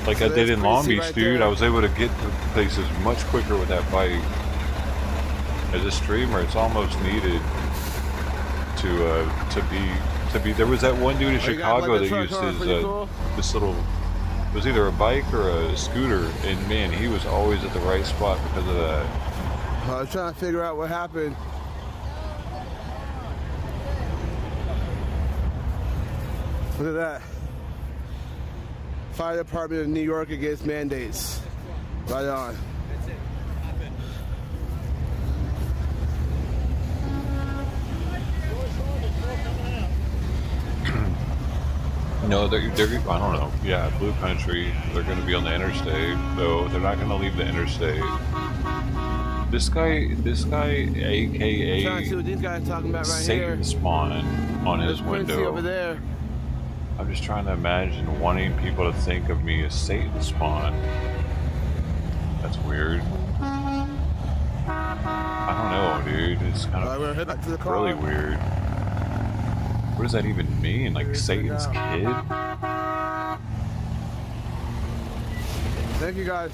Like I did in Long Beach, dude. I was able to get to places much quicker with that bike. As a streamer, it's almost needed to be. There was that one dude in Chicago that used his this little. It was either a bike or a scooter, and man, he was always at the right spot because of that. I was trying to figure out what happened. Look at that. Fire Department of New York against mandates. Right on. No, they're I don't know. Yeah, Blue Country. They're going to be on the interstate, though. They're not going to leave the interstate. This guy, AKA Trying to see what these guys talking about right Satan here. Spawn on his There's Quincy window. over there. I'm just trying to imagine wanting people to think of me as Satan Spawn. That's weird. I don't know, dude. It's kind of really weird. What does that even mean? Like Satan's kid? Thank you guys.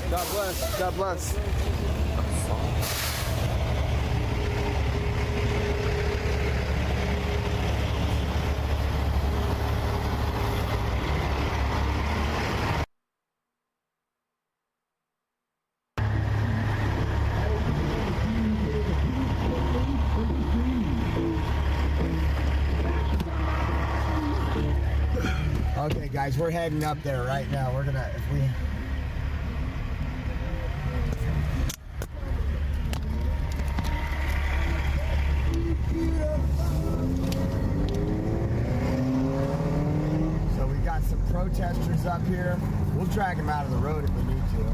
God bless. God bless. Okay, guys, we're heading up there right now. We're gonna, if we. So we got some protesters up here. We'll drag them out of the road if we need to.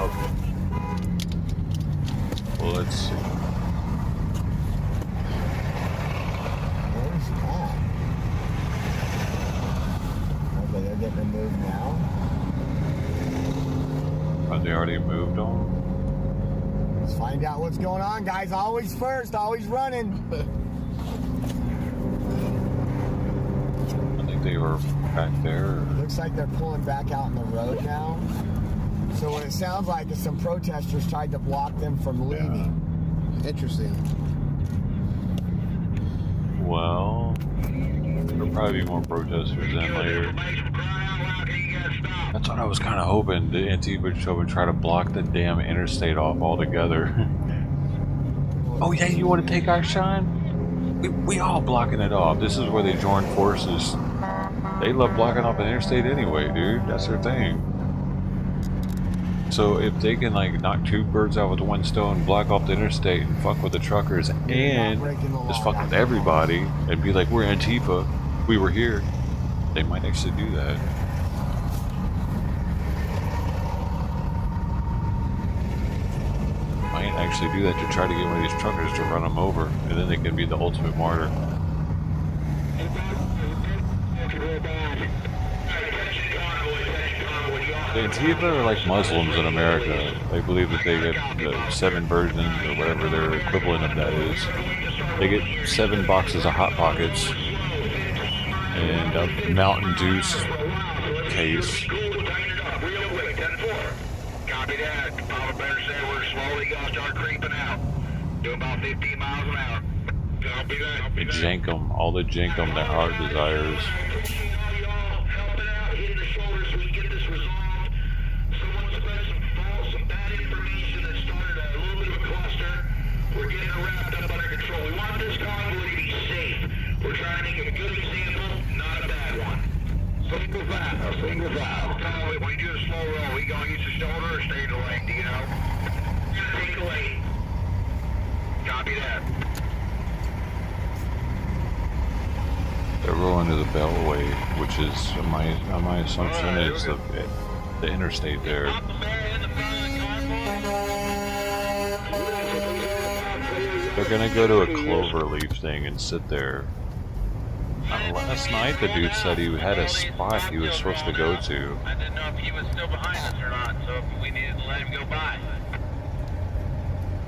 Okay. Well, let's see. Okay, they're getting removed now. Have they already moved on? Let's find out what's going on, guys. Always first, always running. I think they were back there. Looks like they're pulling back out on the road now. So what it sounds like is some protesters tried to block them from leaving. Interesting. Well, there'll probably be more protesters in later. That's what I was kind of hoping. The Antifa would show and try to block the damn interstate off altogether. Oh yeah, you want to take our shine? We all blocking it off. This is where they join forces. They love blocking off an interstate anyway, dude. That's their thing. So if they can like knock two birds out with one stone, block off the interstate and fuck with the truckers and just fuck with everybody and be like, we're Antifa, we were here, they might actually do that. Might actually do that to try to get one of these truckers to run them over, and then they can be the ultimate martyr. The Antifa are like Muslims in America. They believe that they get the 7 versions or whatever their equivalent of that is. They get 7 boxes of Hot Pockets and a Mountain Dew case. Copy that. Papa Bear said we're slowly going to start creeping out. Doing about 15 miles an hour. Copy that. They jank them, all the jankum their heart desires. We're getting it wrapped up under control. We want this convoy to be safe. We're trying to make a good example, not a bad one. Single file, single file. Convoy, when you do a slow roll, we gonna use the shoulder or stay in the lane, do you know? Take a lane. Copy that. They're rolling to the beltway, which is my assumption is the interstate there. They're gonna go to a cloverleaf thing and sit there. Last night the dude said he had a spot he was supposed to go to. I didn't know if he was still behind us or not, so if we needed to let him go by.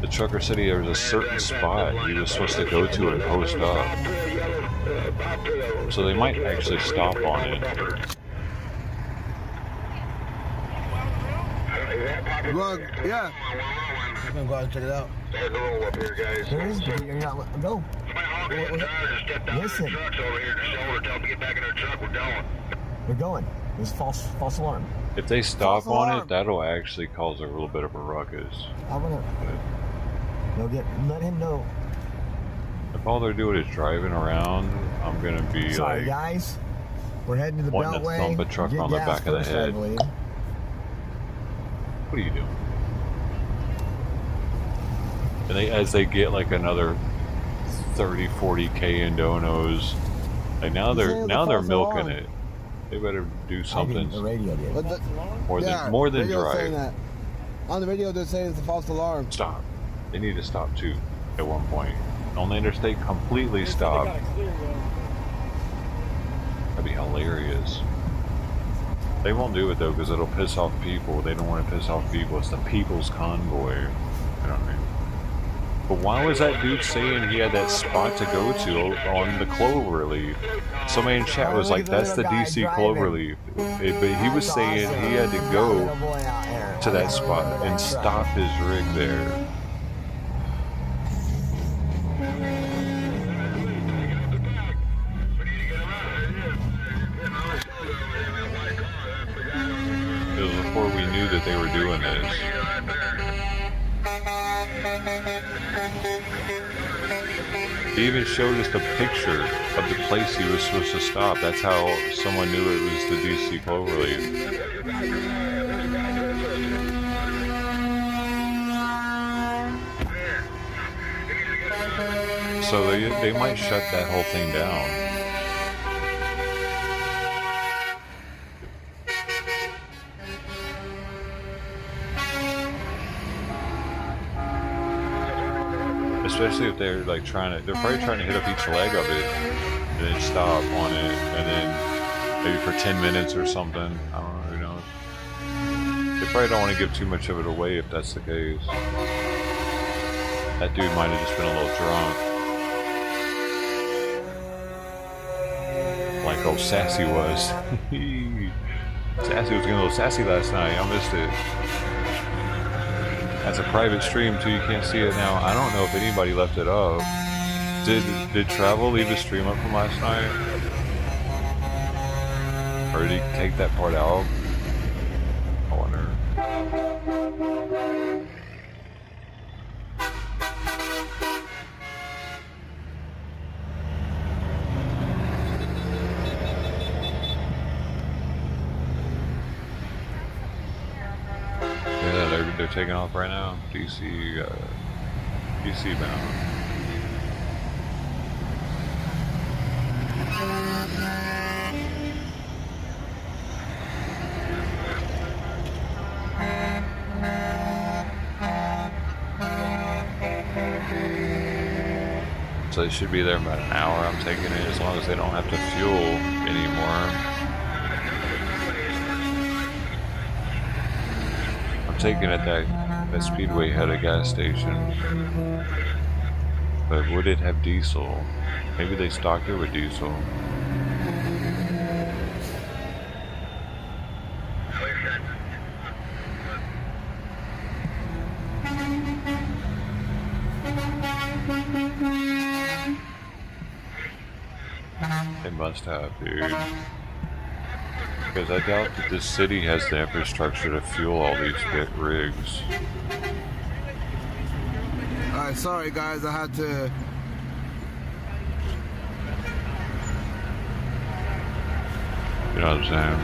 The trucker said there was a certain spot he was supposed to go to and post up. So they might actually stop on it. Well, yeah. I'm gonna go out and check it out. Start to roll up here, guys. There is, but you're not. Go. Listen. We're going. There's false alarm. If they stop on it, that'll actually cause a little bit of a ruckus. I wanna. Let him know. If all they're doing is driving around, I'm gonna be Sorry, like, guys. We're heading to the wanting beltway. to thump a truck on the back of the head. What are you doing? And as they get like another 30-40K in donos, like now they're milking it. They better do something. The radio did. More than drive. That. On the radio, they're saying it's a false alarm. Stop. They need to stop too. At one point, on the interstate, completely stop. That'd be hilarious. They won't do it though because it'll piss off people. They don't want to piss off people. It's the people's convoy. You know what I mean? But why was that dude saying he had that spot to go to on the Cloverleaf? Somebody in chat was like, that's the DC Cloverleaf. But he was saying he had to go to that spot and stop his rig there. It was before we knew that they were doing this. He even showed us the picture of the place he was supposed to stop. That's how someone knew it was the DC Cloverleaf. So they might shut that whole thing down. Especially if they're like they're probably trying to hit up each leg of it and then stop on it and then maybe for 10 minutes or something. I don't know, who knows. They probably don't want to give too much of it away if that's the case. That dude might have just been a little drunk. Like old Sassy was. Sassy was getting a little sassy last night. I missed it. That's a private stream too, you can't see it now. I don't know if anybody left it up. Did Travel leave the stream up from last night? Or did he take that part out? I wonder. Yeah, they're taking off right now. DC bound. So they should be there in about an hour. I'm taking it as long as they don't have to fuel anymore. I'm taking it that Speedway had a gas station. But would it have diesel? Maybe they stocked it with diesel. They must have, dude. Because I doubt that this city has the infrastructure to fuel all these rigs. Alright, sorry guys, I had to... You know what I'm saying?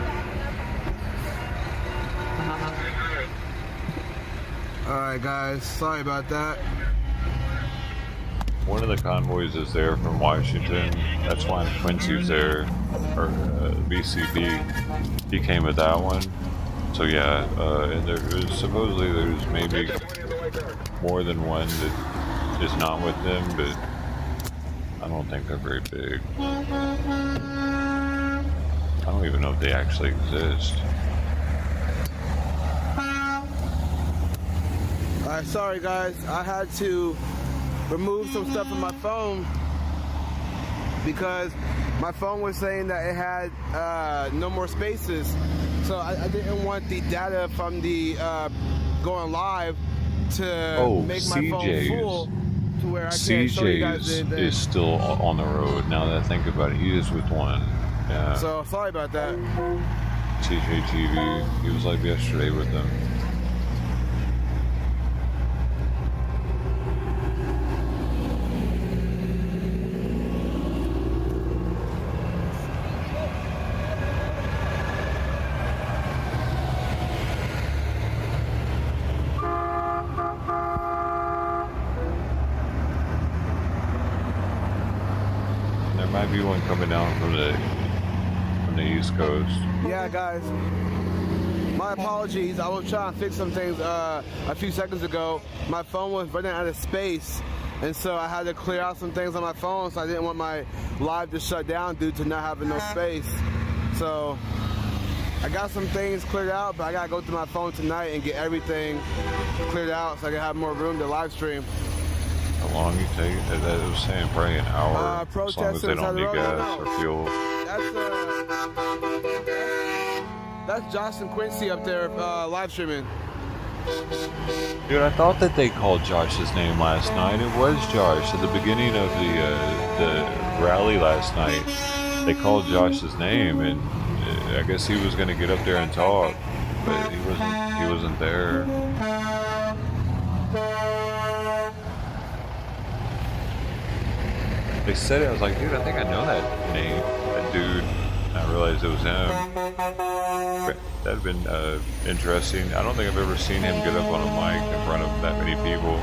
Alright guys, sorry about that. One of the convoys is there from Washington. That's why Quincy's there, or BCP. He came with that one. So yeah, and supposedly there's maybe more than one that is not with them, but I don't think they're very big. I don't even know if they actually exist. Alright, sorry guys, I had to remove some stuff from my phone because my phone was saying that it had no more spaces. So I didn't want the data from the going live to make my phone full to where I can't show you guys CJ's anything. is still on the road. Now that I think about it, he is with one. Yeah. So sorry about that. CJ TV, he was like yesterday with them. Might be one coming down from the East Coast. Yeah, guys. My apologies. I was trying to fix some things a few seconds ago. My phone was running out of space, and so I had to clear out some things on my phone, so I didn't want my live to shut down due to not having no space. So I got some things cleared out, but I gotta go through my phone tonight and get everything cleared out so I can have more room to live stream. How long you take? That was saying probably an hour. As long as they don't need gas or fuel. That's Josh and Quincy up there live streaming. Dude, I thought that they called Josh's name last night. It was Josh at the beginning of the rally last night. They called Josh's name, and I guess he was going to get up there and talk, but he wasn't there. They said it, I was like, dude, I think I know that name, that dude. I realized it was him. That'd been interesting. I don't think I've ever seen him get up on a mic in front of that many people.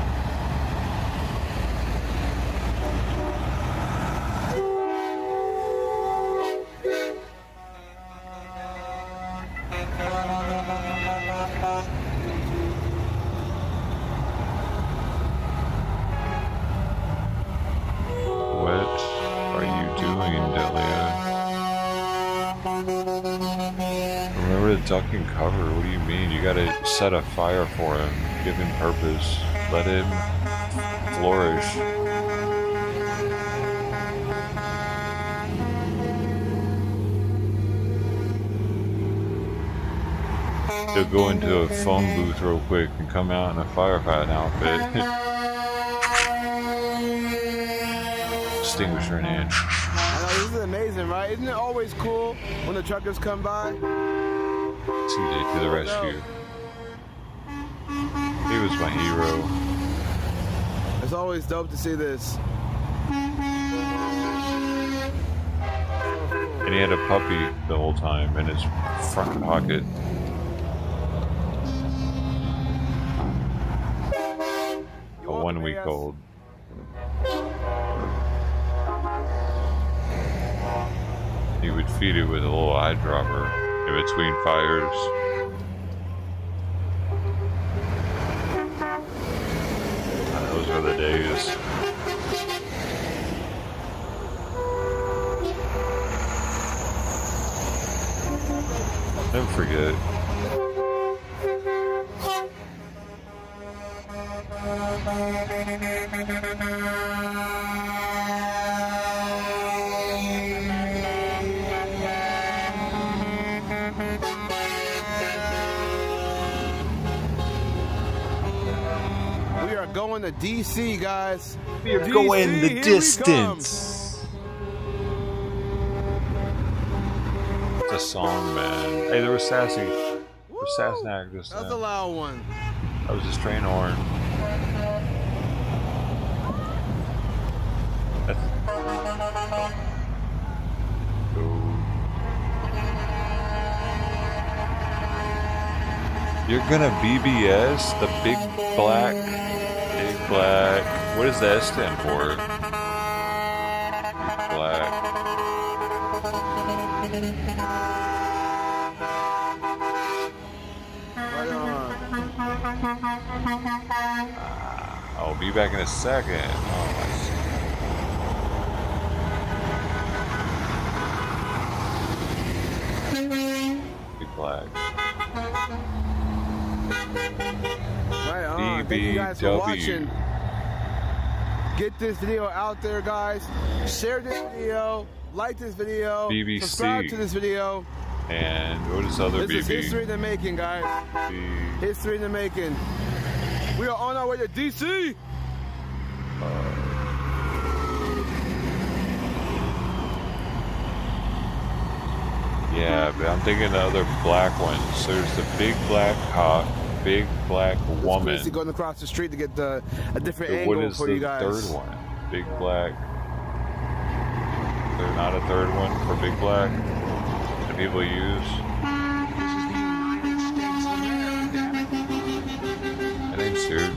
Duck and cover, what do you mean? You gotta set a fire for him, give him purpose, let him flourish. He'll go into a phone booth real quick and come out in a firefighting outfit. Extinguisher in hand. I know, this is amazing, right? Isn't it always cool when the truckers come by? CJ to the rescue. He was my hero. It's always dope to see this. And he had a puppy the whole time in his front pocket. A 1 week old. He would feed it with a little eyedropper in between fires. Those are the days. Never forget. Going to DC, guys. We're going the distance. It's a song, man. Hey, there was Sassy. There was Sassnack just That's a loud one. That was his train horn. You're gonna BBS, the big black, what does that stand for? I'll be back in a second. Oh, big flag. Right on. Thank you guys for watching. Get this video out there, guys. Share this video. Like this video. BBC. Subscribe to this video. And what is other This BB? is history in the making, guys. History in the making. We are on our way to DC. Yeah, but I'm thinking the other black ones. There's the big black cop, big black woman. Basically going across the street to get a different angle for you guys. What is the third one? Big black. There's not a third one for big black that people use. Thanks, dude.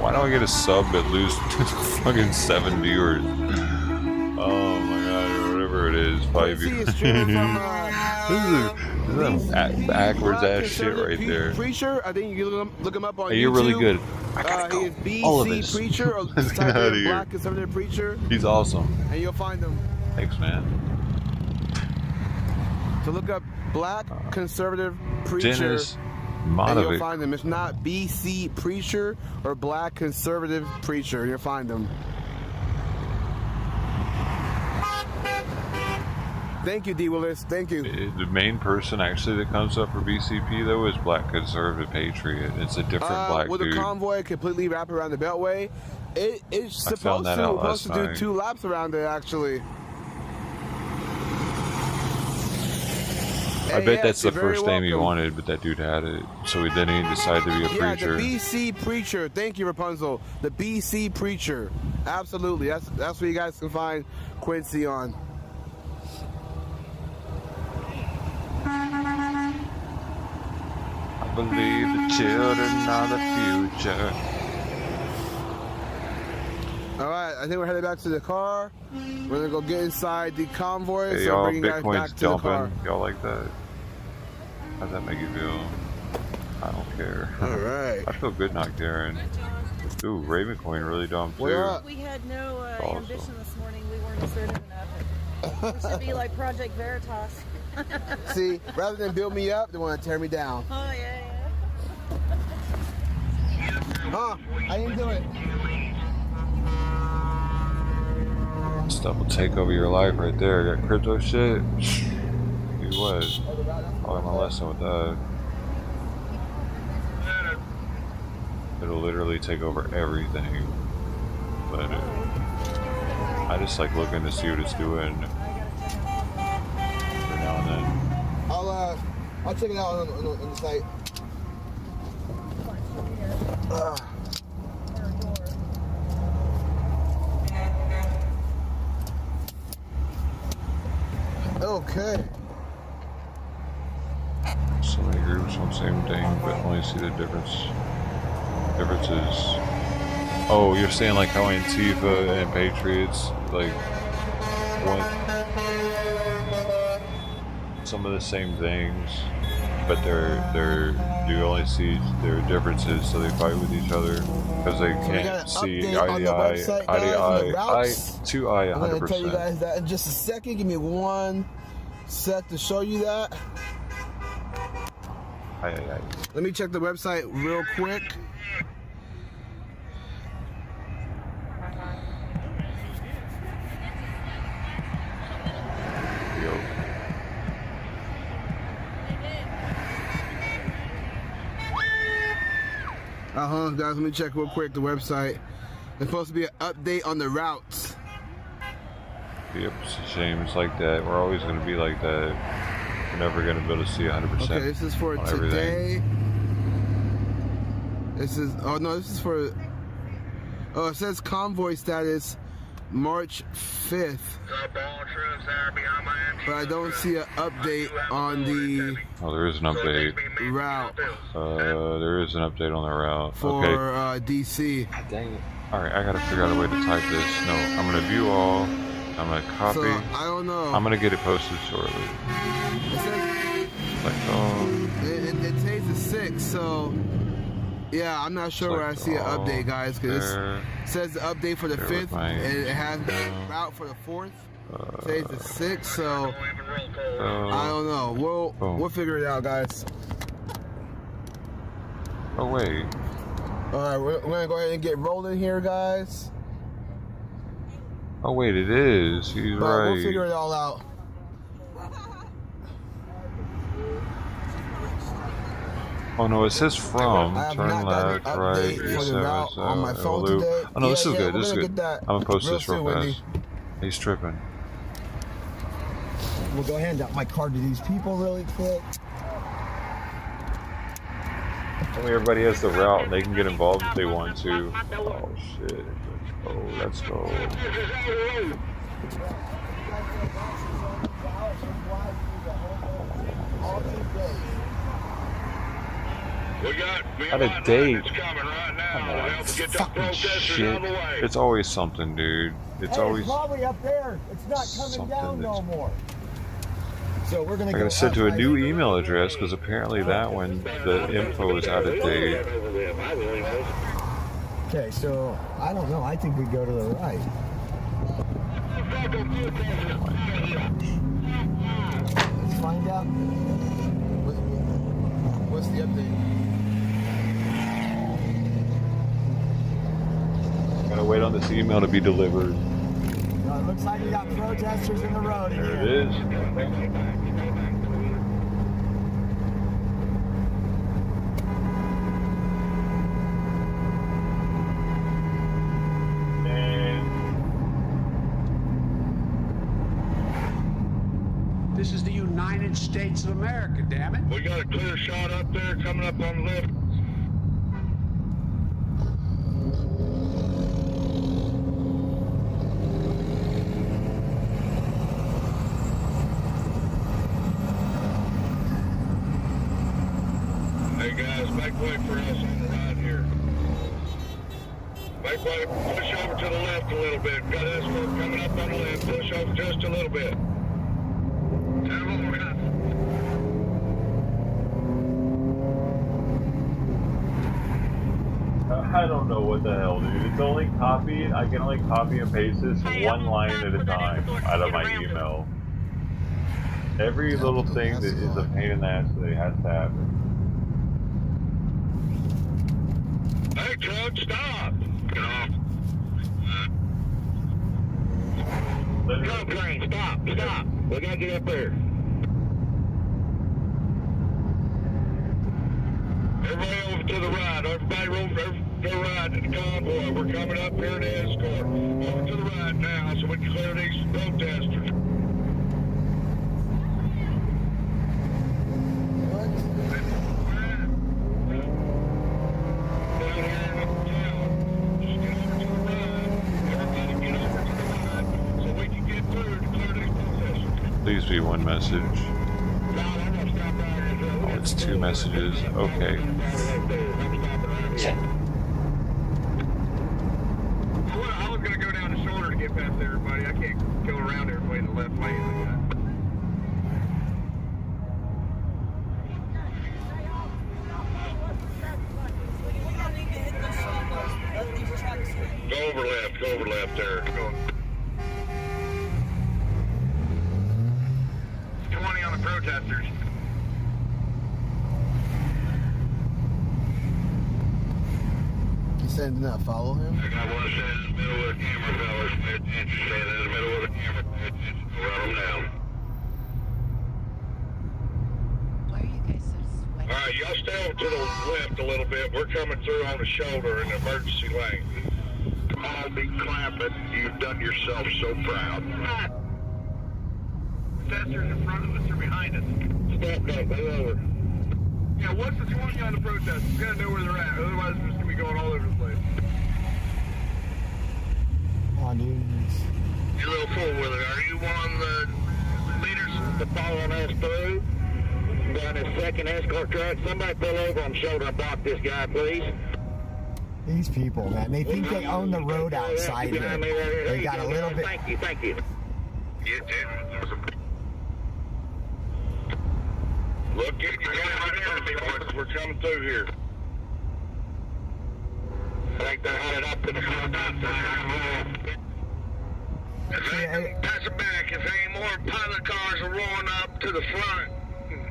Why don't I get a sub but lose fucking 7 viewers? Oh my god, or whatever it is, 5 viewers. This is backwards ass shit right there. Preacher, I think you look him up on YouTube. You're really good. I gotta go. He is BC All of this. Preacher, or Let's get out of here. Black Conservative Preacher. He's awesome. And you'll find him. Thanks, man. So look up Black Conservative Preacher. Dennis and Monovic. you'll find him. It's not BC Preacher or Black Conservative Preacher. You'll find him. Thank you, D. Willis. Thank you. The main person actually that comes up for BCP though is Black Conservative Patriot. It's a different black with dude. a convoy completely wrapped around the beltway. It's supposed to do 2 laps around it actually. I bet that's the first name he wanted, but that dude had it. So then he decided to be a preacher. The BC Preacher. Thank you, Rapunzel. The BC Preacher. Absolutely. That's what you guys can find Quincy on. I believe the children are the future. Alright, I think we're headed back to the car. We're gonna go get inside the convoy. Hey, so y'all, bring you guys back Bitcoin's to the car. jumping. Y'all like that? How's that make you feel? I don't care. Alright. I feel good not caring. Ooh, Ravencoin really dumb too. We had no ambition this morning. We weren't assertive enough. We should be like Project Veritas. See, rather than build me up, they want to tear me down. Oh, yeah. Huh? I didn't do it. Stuff will take over your life right there. Got crypto shit. Dude, what? I'll learn my lesson with that. It'll literally take over everything. But I just like looking to see what it's doing every now and then. I'll check it out on the site. Okay. So many groups on the same thing, but only see the differences. Oh, you're saying like how Antifa and Patriots like want some of the same things, but you only see their differences, so they fight with each other because they can't see eye to eye 100%. I'm gonna tell you guys that in just a second. Give me 1 sec to show you that. Let me check the website real quick. Guys, let me check real quick the website. There's supposed to be an update on the routes. Yep, it's a shame. It's like that. We're always going to be like that. We're never going to be able to see 100%. Okay, this is for today. This is, this is for, it says convoy status March 5th. But I don't see an update on the there is an update. Route. There is an update on the route. For okay. DC. Dang it. Alright, I gotta figure out a way to type this. No, I'm gonna view all. I'm gonna copy. So, I don't know. I'm gonna get it posted shortly. It says it says the 6th, so yeah, I'm not sure where I see an update, guys, because it says the update for the 5th, and it has route for the 4th. It says the 6th, so I don't know. We'll figure it out, guys. Oh wait. All right, we're gonna go ahead and get rolling here, guys. Oh wait, it is. He's right. We'll figure it all out. Oh no, it says from. Turn left, right, on my phone today. Oh no, this is good. This is good. I'm gonna post this real fast. He's tripping. We'll go hand out my card to these people really quick. Tell me everybody has the route and they can get involved if they want to. Oh shit. Let's go. At a date. Fucking shit. It's always something, dude. It's always probably up there. It's not coming down no more. So we're gonna. I gotta send to a new email address because apparently that one, the info is out of date. Okay, so I don't know. I think we go to the right. Let's find out. What's the update? Gotta wait on this email to be delivered. It looks like we got protesters in the road here. There it is. This is the United States of America, damn it. We got a clear shot up there coming up on the left. Hey guys, make way for us on the right here. Make way, push over to the left a little bit. Got escort coming up on the left. Push over just a little bit. I don't know what the hell, dude. It's only copied. I can only copy and paste this one line at a time out of my email. Every little thing that is a pain in the ass today has to happen. Hey, truck, stop! Get off. Go, plane, stop, stop. We gotta get up there. Everybody over to the right. Everybody over to the right to the convoy. We're coming up here to escort. Over to the right now so we can clear these protesters. Please be one message. Oh, it's two messages. Okay. I was going to go down the shoulder to get past everybody. I can't go around everybody in the left lane like that. Go over left there. Go. 20 on the protesters. You said not follow him? I got one standing in the middle of the camera, fellas. Pay attention. Standing in the middle of the camera. Pay attention. Run them down. Why are you guys so sweaty? All right, y'all stay over to the left a little bit. We're coming through on the shoulder in the emergency lane. All be clapping. You've done yourself so proud. Protesters in front of us or behind us. Stop that. Go over. Yeah, what's the 20 on the protesters? We gotta know where they're at. Otherwise, we're just gonna be going all over the place. On dudes. You little fool with it. Are you one of the leaders to following us through? Down this second escort truck. Somebody pull over on the shoulder and block this guy, please. These people, man, they think they own the road outside here. They got a little bit. Thank you, thank you. Get it. Look, get your right, we're coming through here. I think they're headed up to the front. Pass it back. If any more pilot cars are rolling up to the front,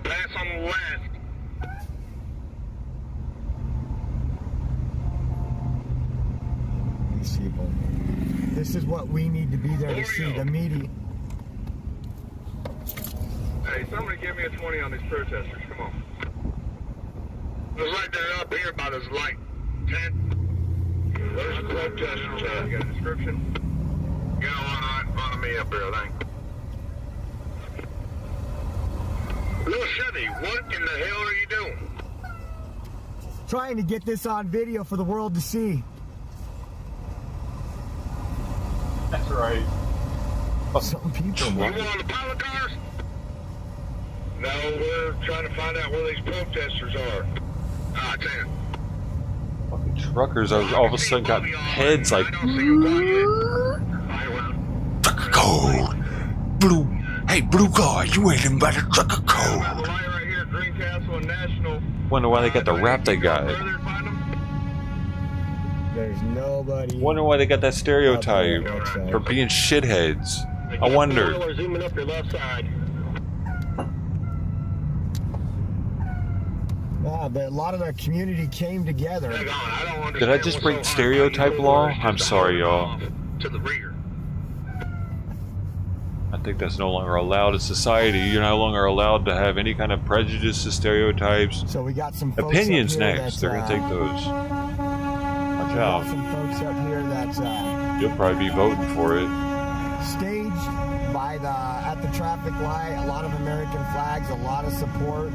pass on the left. These people. This is what we need to be there to see, the media. Hey, somebody give me a 20 on these protesters. Come on. Looks like they're up here by this light tent. There's the protesters. You got a description? Got one right in front of me up here, I think. Little Chevy, what in the hell are you doing? Trying to get this on video for the world to see. That's right. Some people. You on the pilot cars? No, we're trying to find out where these protesters are. Ah, I tell you. Fucking truckers are all of a sudden got heads like. Trucker code. Blue. Hey, blue car, you ain't even about a trucker code. Wonder why they got the rap they got. There's nobody. Wonder why they got that stereotype for being shitheads. I wonder. Zooming up your left side. Wow, but a lot of the community came together. Did I just break stereotype law? I'm sorry, y'all. To the rear. I think that's no longer allowed in society. You're no longer allowed to have any kind of prejudices, stereotypes. So we got some folks opinions up here next. They're gonna take those. Watch out. Some folks up here that you'll probably be voting for it. Staged by at the traffic light. A lot of American flags. A lot of support.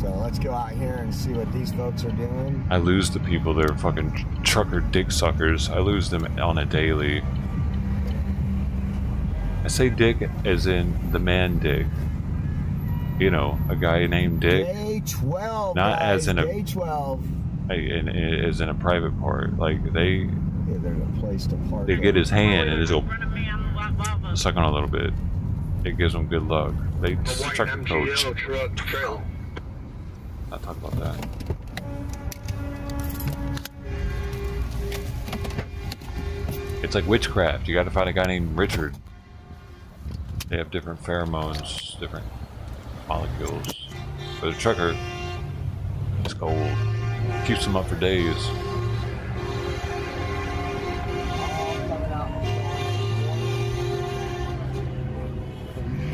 Let's go out here and see what these folks are doing. I lose the people that are fucking trucker dick suckers. I lose them on a daily. I say dick as in the man dick. You know, a guy named Dick. Day 12. Not guys, as in a day 12. As in a private part. Like they. Yeah, there's a place to park. They get his hand and just go suck on a little bit. It gives them good luck. They trucker coach. Not talk about that. It's like witchcraft. You got to find a guy named Richard. They have different pheromones, different molecules. But a trucker, it's gold. Keeps them up for days.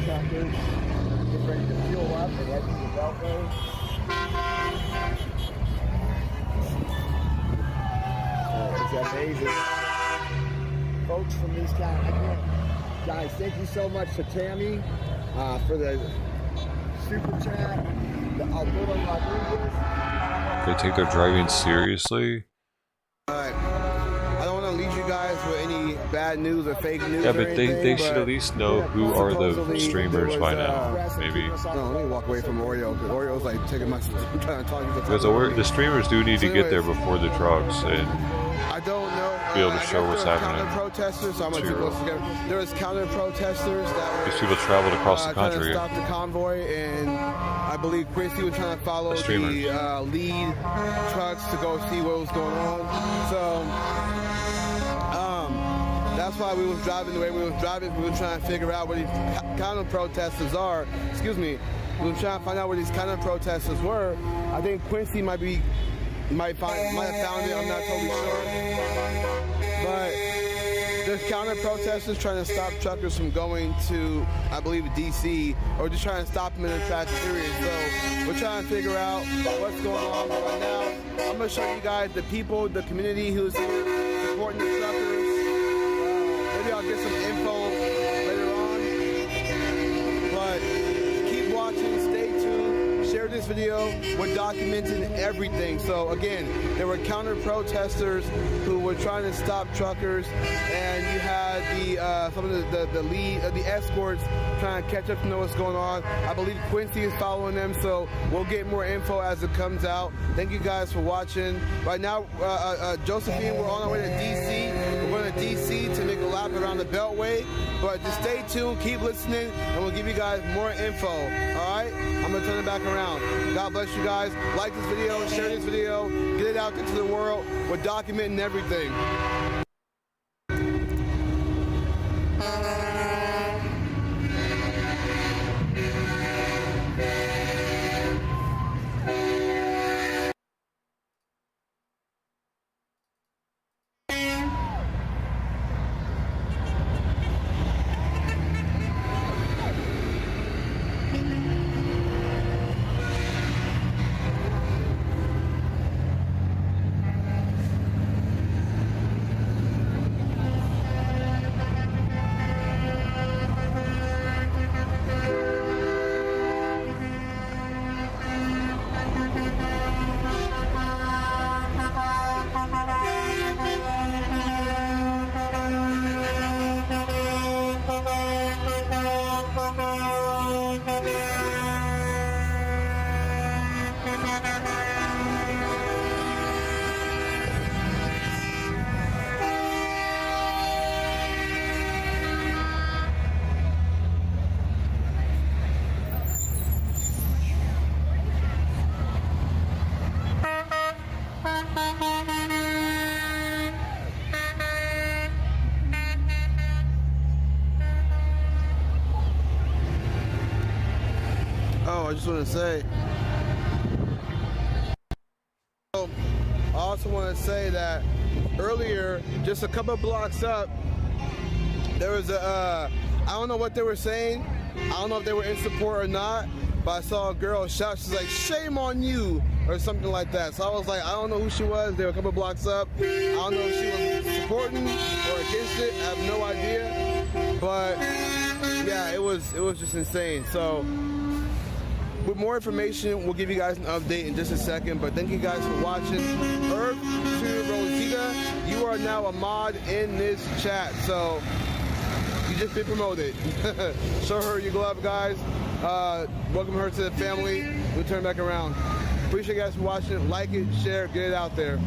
Truckers get ready to fuel up and head to the beltway. It's amazing. Folks from these counties. Guys, thank you so much to Tammy for the super chat. They take their driving seriously. I don't want to leave you guys with any bad news or fake news. Yeah, but they should at least know who are the streamers by now. Maybe. No, let me walk away from Oreo because Oreo's like taking my trying to talk to Because the streamers do need to get there before the trucks and I don't know. Be able to show what's happening. Protesters, so I'm gonna close together. There was counter protesters that were, these people traveled across the country. Stopped the convoy, and I believe Quincy was trying to follow the lead trucks to go see what was going on. So that's why we was driving the way we was driving. We were trying to figure out where these counter protesters are. Excuse me. We were trying to find out where these counter protesters were. I think Quincy might have found it. I'm not totally sure. But there's counter protesters trying to stop truckers from going to, I believe, DC, or just trying to stop them in their traffic areas. So we're trying to figure out what's going on right now. I'm going to show you guys the people, the community who's here supporting the truckers. Maybe I'll get some info later on. But keep watching, stay tuned, share this this video, we're documenting everything. So again, there were counter protesters who were trying to stop truckers, and you had some of the escorts trying to catch up to know what's going on. I believe Quincy is following them, so we'll get more info as it comes out. Thank you guys for watching. Right now, Josephine, we're on our way to DC. We're going to DC to make a lap around the Beltway, but just stay tuned, keep listening, and we'll give you guys more info. All right, I'm going to turn it back around. God bless you guys. Like this video, share this video, get it out into the world. We're documenting everything. I just want to say, I also want to say that earlier, just a couple blocks up, there was I don't know what they were saying. I don't know if they were in support or not, but I saw a girl shout, she's like, "Shame on you," or something like that. So I was like, I don't know who she was. They were a couple blocks up. I don't know if she was supporting or against it. I have no idea. But yeah, it was just insane. So with more information, we'll give you guys an update in just a second, but thank you guys for watching. Earth to Rosita, you are now a mod in this chat, so you just been promoted. Show her your glove, guys. Welcome her to the family. We'll turn back around. Appreciate you guys for watching. Like it, share, get it out there.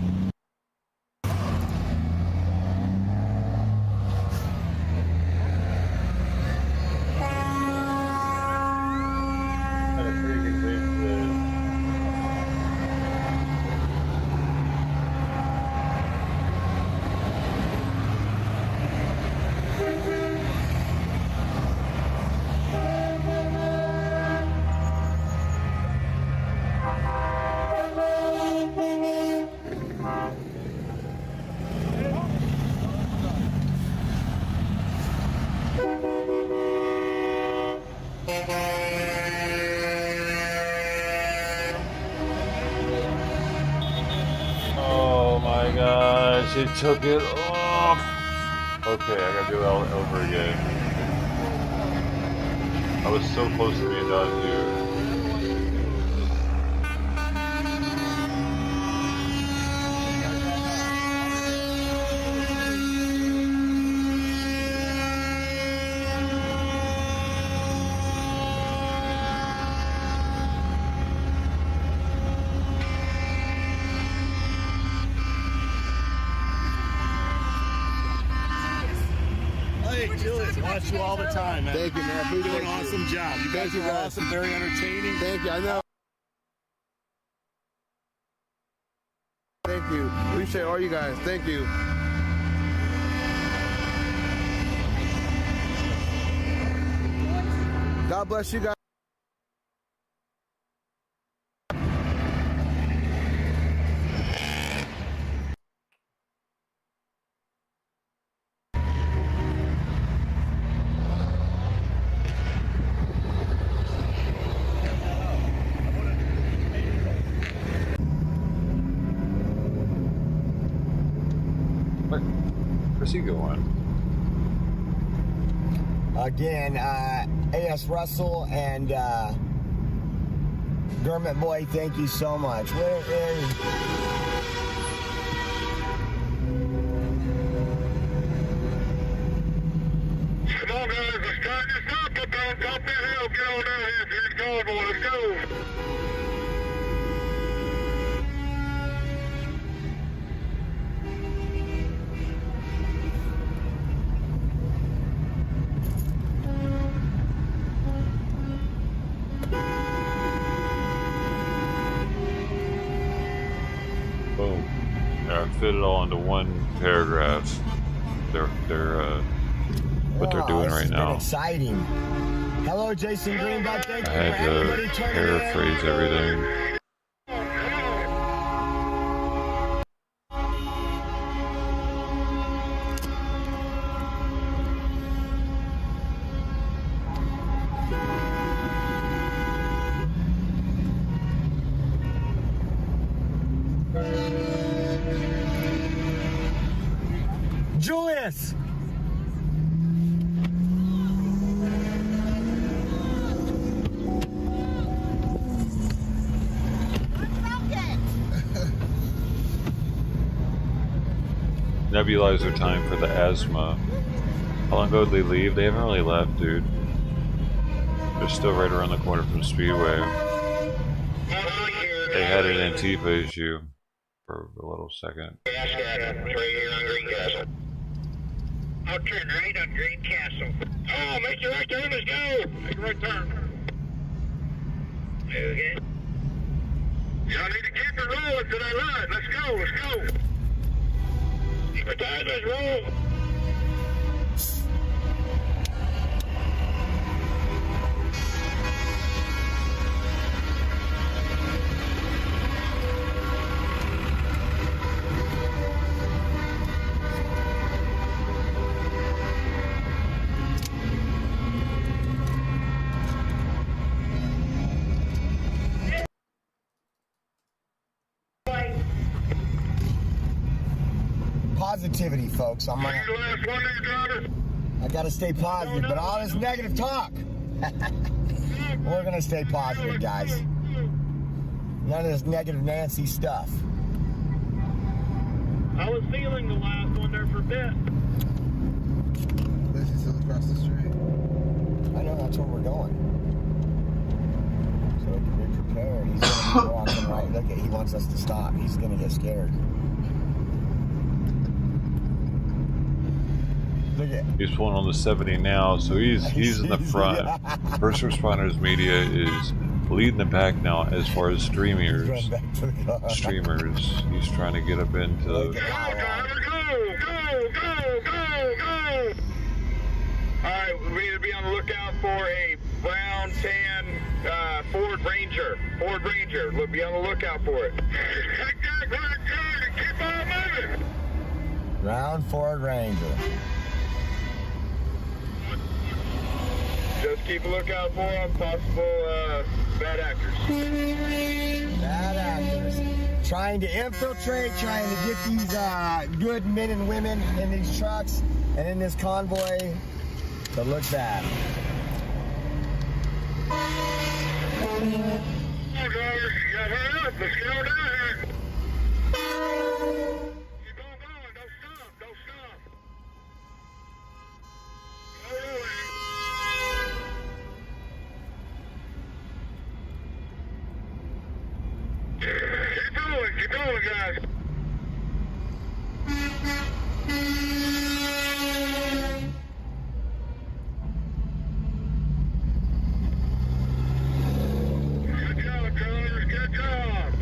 It took it off. Okay, I gotta do it all over again. I was so close to being done here. Watch you all the time, man. Thank you, man. You're doing an awesome job. You guys are awesome, very entertaining. Thank you. I know. Thank you. Appreciate all you guys. Thank you. God bless you guys. Where's he going? Again, A.S. Russell and Gurmit boy, thank you so much. Where is... Come on, guys, let's start this up. Up on top of the hill. Get on down here. Here's Convoy. Let's go. Boom. I fit it all into one paragraph. What they're doing right now. Exciting. Hello, Jason Greenback. Thank you I had to paraphrase everything. Julius! Nebulizer time for the asthma. How long ago did they leave? They haven't really left, dude. They're still right around the corner from Speedway. They had an Antifa issue for a little second. Right here on Greencastle. I'll turn right on Greencastle. Oh, make your right turn. Let's go. Make your right turn. Okay. Y'all need to keep it rolling to that line. Let's go. Let's go. Keep it tight. Let's roll. Positivity, folks. I gotta stay positive, but all this negative talk. We're gonna stay positive, guys. None of this negative Nancy stuff. I was feeling the last one there for a bit. This is still across the street. I know, that's where we're going. So we can be prepared. He's gonna be walking right. Look, he wants us to stop. He's gonna get scared. He's pulling on the 70 now, so he's in the front. First responders media is leading the pack now as far as streamers. He's trying to get up into. Go, go, go, go, go! Alright, we need to be on the lookout for a brown, tan Ford Ranger. Ford Ranger. Look, be on the lookout for it. Take that black car and keep on moving! Brown Ford Ranger. Just keep a lookout for them, possible bad actors. Bad actors. Trying to infiltrate, trying to get these good men and women in these trucks and in this convoy to look bad. Oh, guys, you gotta hurry up. Let's get on down here. Keep on going. Don't stop. Don't stop. Go rolling. Keep going, guys. Good job, Colors. Good job.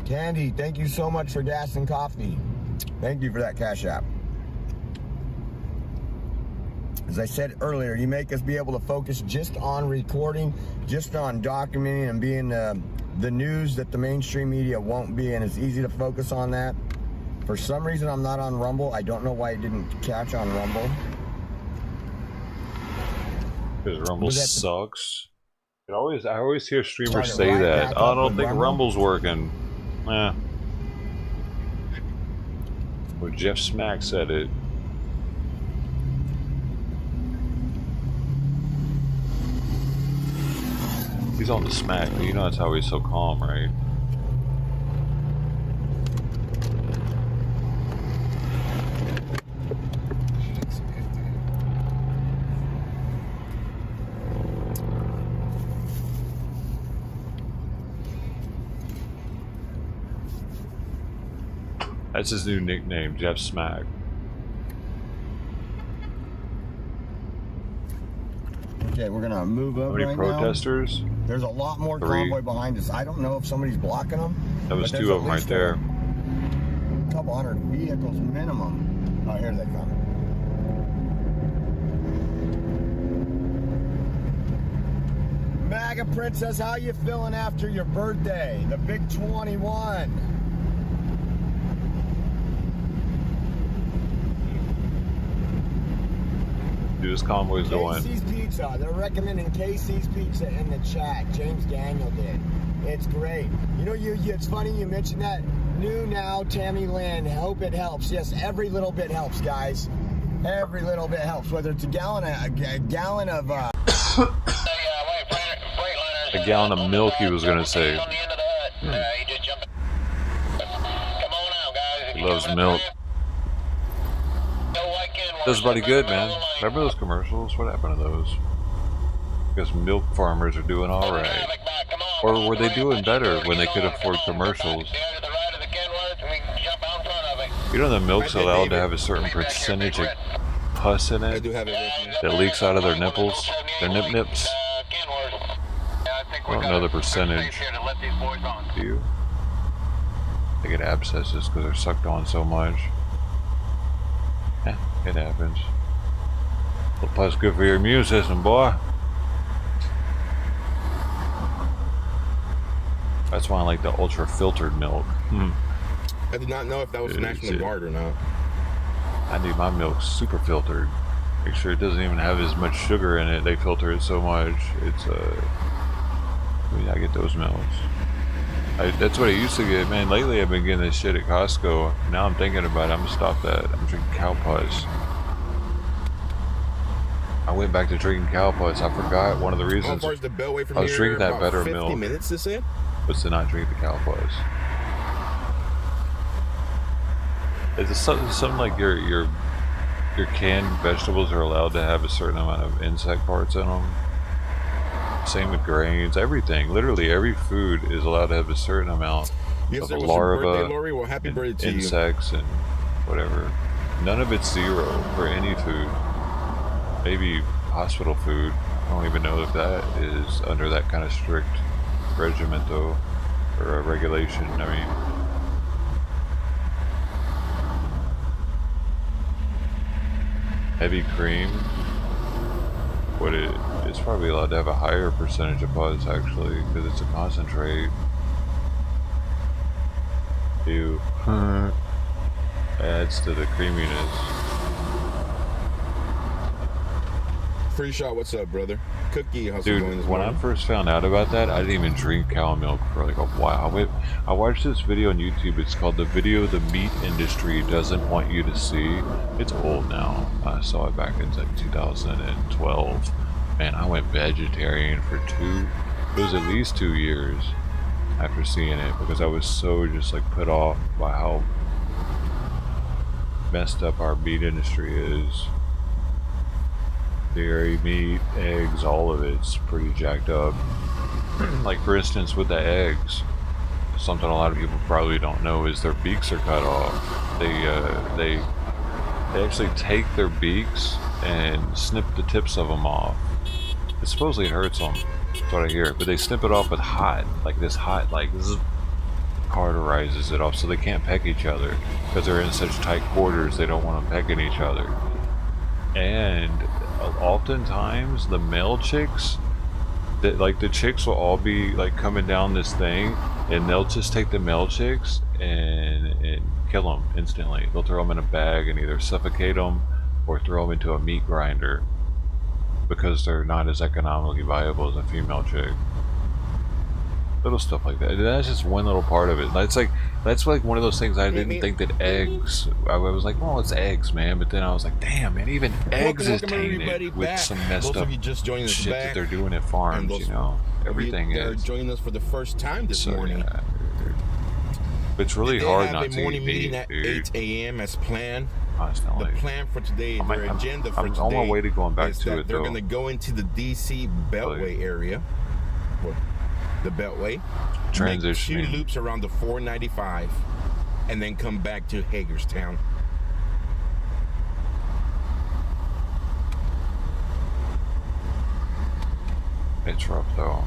Candy, thank you so much for gas and coffee. Thank you for that Cash App. As I said earlier, you make us be able to focus just on recording, just on documenting and being the news that the mainstream media won't be, and it's easy to focus on that. For some reason, I'm not on Rumble. I don't know why it didn't catch on Rumble. Because Rumble sucks. I always hear streamers say that. Oh, I don't think Rumble's working. Eh. Well, Jeff Smack said it. He's on the smack, but you know that's how he's so calm, right? That's his new nickname, Jeff Smack. Okay, we're gonna move up. How many protesters? Now. There's a lot more convoy behind us. I don't know if somebody's blocking them. That was 2 of them right there. A couple hundred vehicles minimum. Oh, here they come. MAGA Princess, how you feeling after your birthday? The big 21. Dude, this convoy's going. Casey's Pizza. They're recommending Casey's Pizza in the chat. James Daniel did. It's great. You know, it's funny you mentioned that. New now, Tammy Lynn. Hope it helps. Yes, every little bit helps, guys. Every little bit helps. Whether it's a gallon of a gallon of milk, he was gonna say. He loves milk. Does buddy good, man. Remember those commercials? What happened to those? Because milk farmers are doing all right. Or were they doing better when they could afford commercials? You know the milk's allowed to have a certain percentage of pus in it that leaks out of their nipples, their nips. I don't know the percentage. Do you? They get abscesses because they're sucked on so much. It happens. Well, plus good for your immune system, boy. That's why I like the ultra filtered milk. I did not know if that was National Guard or not. I need my milk super filtered. Make sure it doesn't even have as much sugar in it. They filter it so much. It's I get those milks. That's what I used to get, man. Lately I've been getting this shit at Costco. Now I'm thinking about it. I'm gonna stop that. I'm drinking cow pus. I went back to drinking cow pus. I forgot one of the reasons. How far is the beltway from I was here? drinking that About better 50 milk. minutes, this is? Was to not drink the cow pus. It's something like your canned vegetables are allowed to have a certain amount of insect parts in them. Same with grains, everything. Literally every food is allowed to have a certain amount of larvae, Lori. Well, happy birthday to insects, and whatever. None of it's zero for any food. Maybe hospital food. I don't even know if that is under that kind of strict regiment though, or a regulation. I mean, heavy cream. It's probably allowed to have a higher percentage of pus actually, because it's a concentrate. Ew. Adds to the creaminess. Free shot, what's up, brother? Cookie, how's it going Dude, this when morning? I first found out about that, I didn't even drink cow milk for like a while. I watched this video on YouTube. It's called The Video The Meat Industry Doesn't Want You to See. It's old now. I saw it back in like 2012. Man, I went vegetarian for it was at least 2 years after seeing it, because I was so just like put off by how messed up our meat industry is. Dairy, meat, eggs, all of it's pretty jacked up. Like for instance with the eggs, something a lot of people probably don't know is their beaks are cut off. They actually take their beaks and snip the tips of them off. It supposedly hurts them, that's what I hear, but they snip it off with this cauterizes it off so they can't peck each other, because they're in such tight quarters they don't want them pecking each other. And oftentimes the male chicks, the chicks will all be like coming down this thing, and they'll just take the male chicks and kill them instantly. They'll throw them in a bag and either suffocate them or throw them into a meat grinder. because they're not as economically viable as a female chick. Little stuff like that. That's just one little part of it. That's like one of those things I didn't think that eggs. I was like, well, it's eggs, man. But then I was like, damn, man, even eggs is tainted with some messed up shit that they're doing at farms. You know, everything they're is. joining us for the first time this morning. Yeah, it's really hard not to eat morning meeting at 8 a.m. as planned. The plan for today, their agenda for today, on my way to going back is to that it, they're though. going to go into the DC Beltway area, the Beltway, make 2 loops around the 495, and then come back to Hagerstown. It's rough though.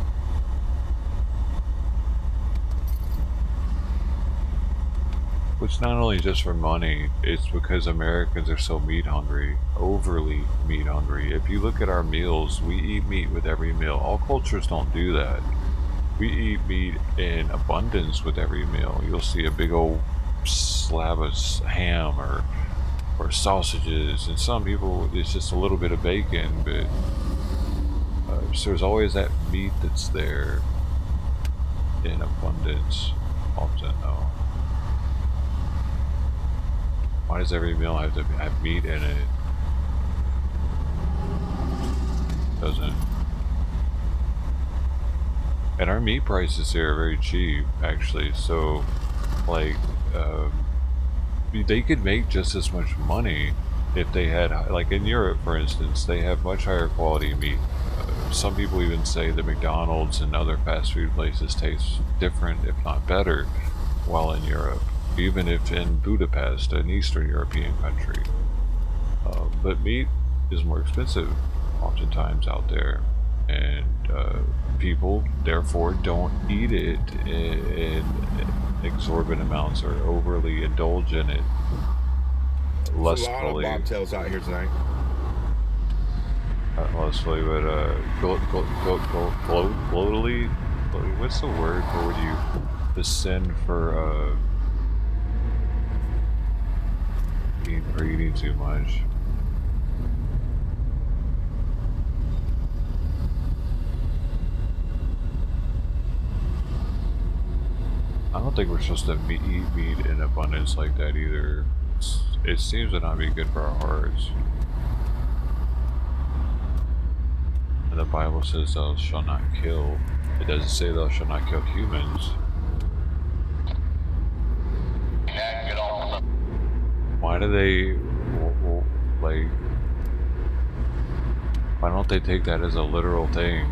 Which not only just for money, it's because Americans are so meat hungry, overly meat hungry. If you look at our meals, we eat meat with every meal. All cultures don't do that. We eat meat in abundance with every meal. You'll see a big old slab of ham or sausages, and some people it's just a little bit of bacon, but so there's always that meat that's there in abundance, often though. Why does every meal have to have meat in it? Doesn't. And our meat prices here are very cheap, actually. So, like, they could make just as much money if they had, like in Europe, for instance, they have much higher quality meat. Some people even say that McDonald's and other fast food places taste different, if not better, while in Europe. Even if in Budapest, an Eastern European country. But meat is more expensive oftentimes out there, and people therefore don't eat it in exorbitant amounts or overly indulge in it lustfully. There's a lot of bobtails out here tonight. Not lustfully, but globally. What's the word for when you descend for eating too much? I don't think we're supposed to eat meat in abundance like that either. It seems to not be good for our hearts. And the Bible says thou shalt not kill. It doesn't say thou shalt not kill humans. Why do they, like, why don't they take that as a literal thing?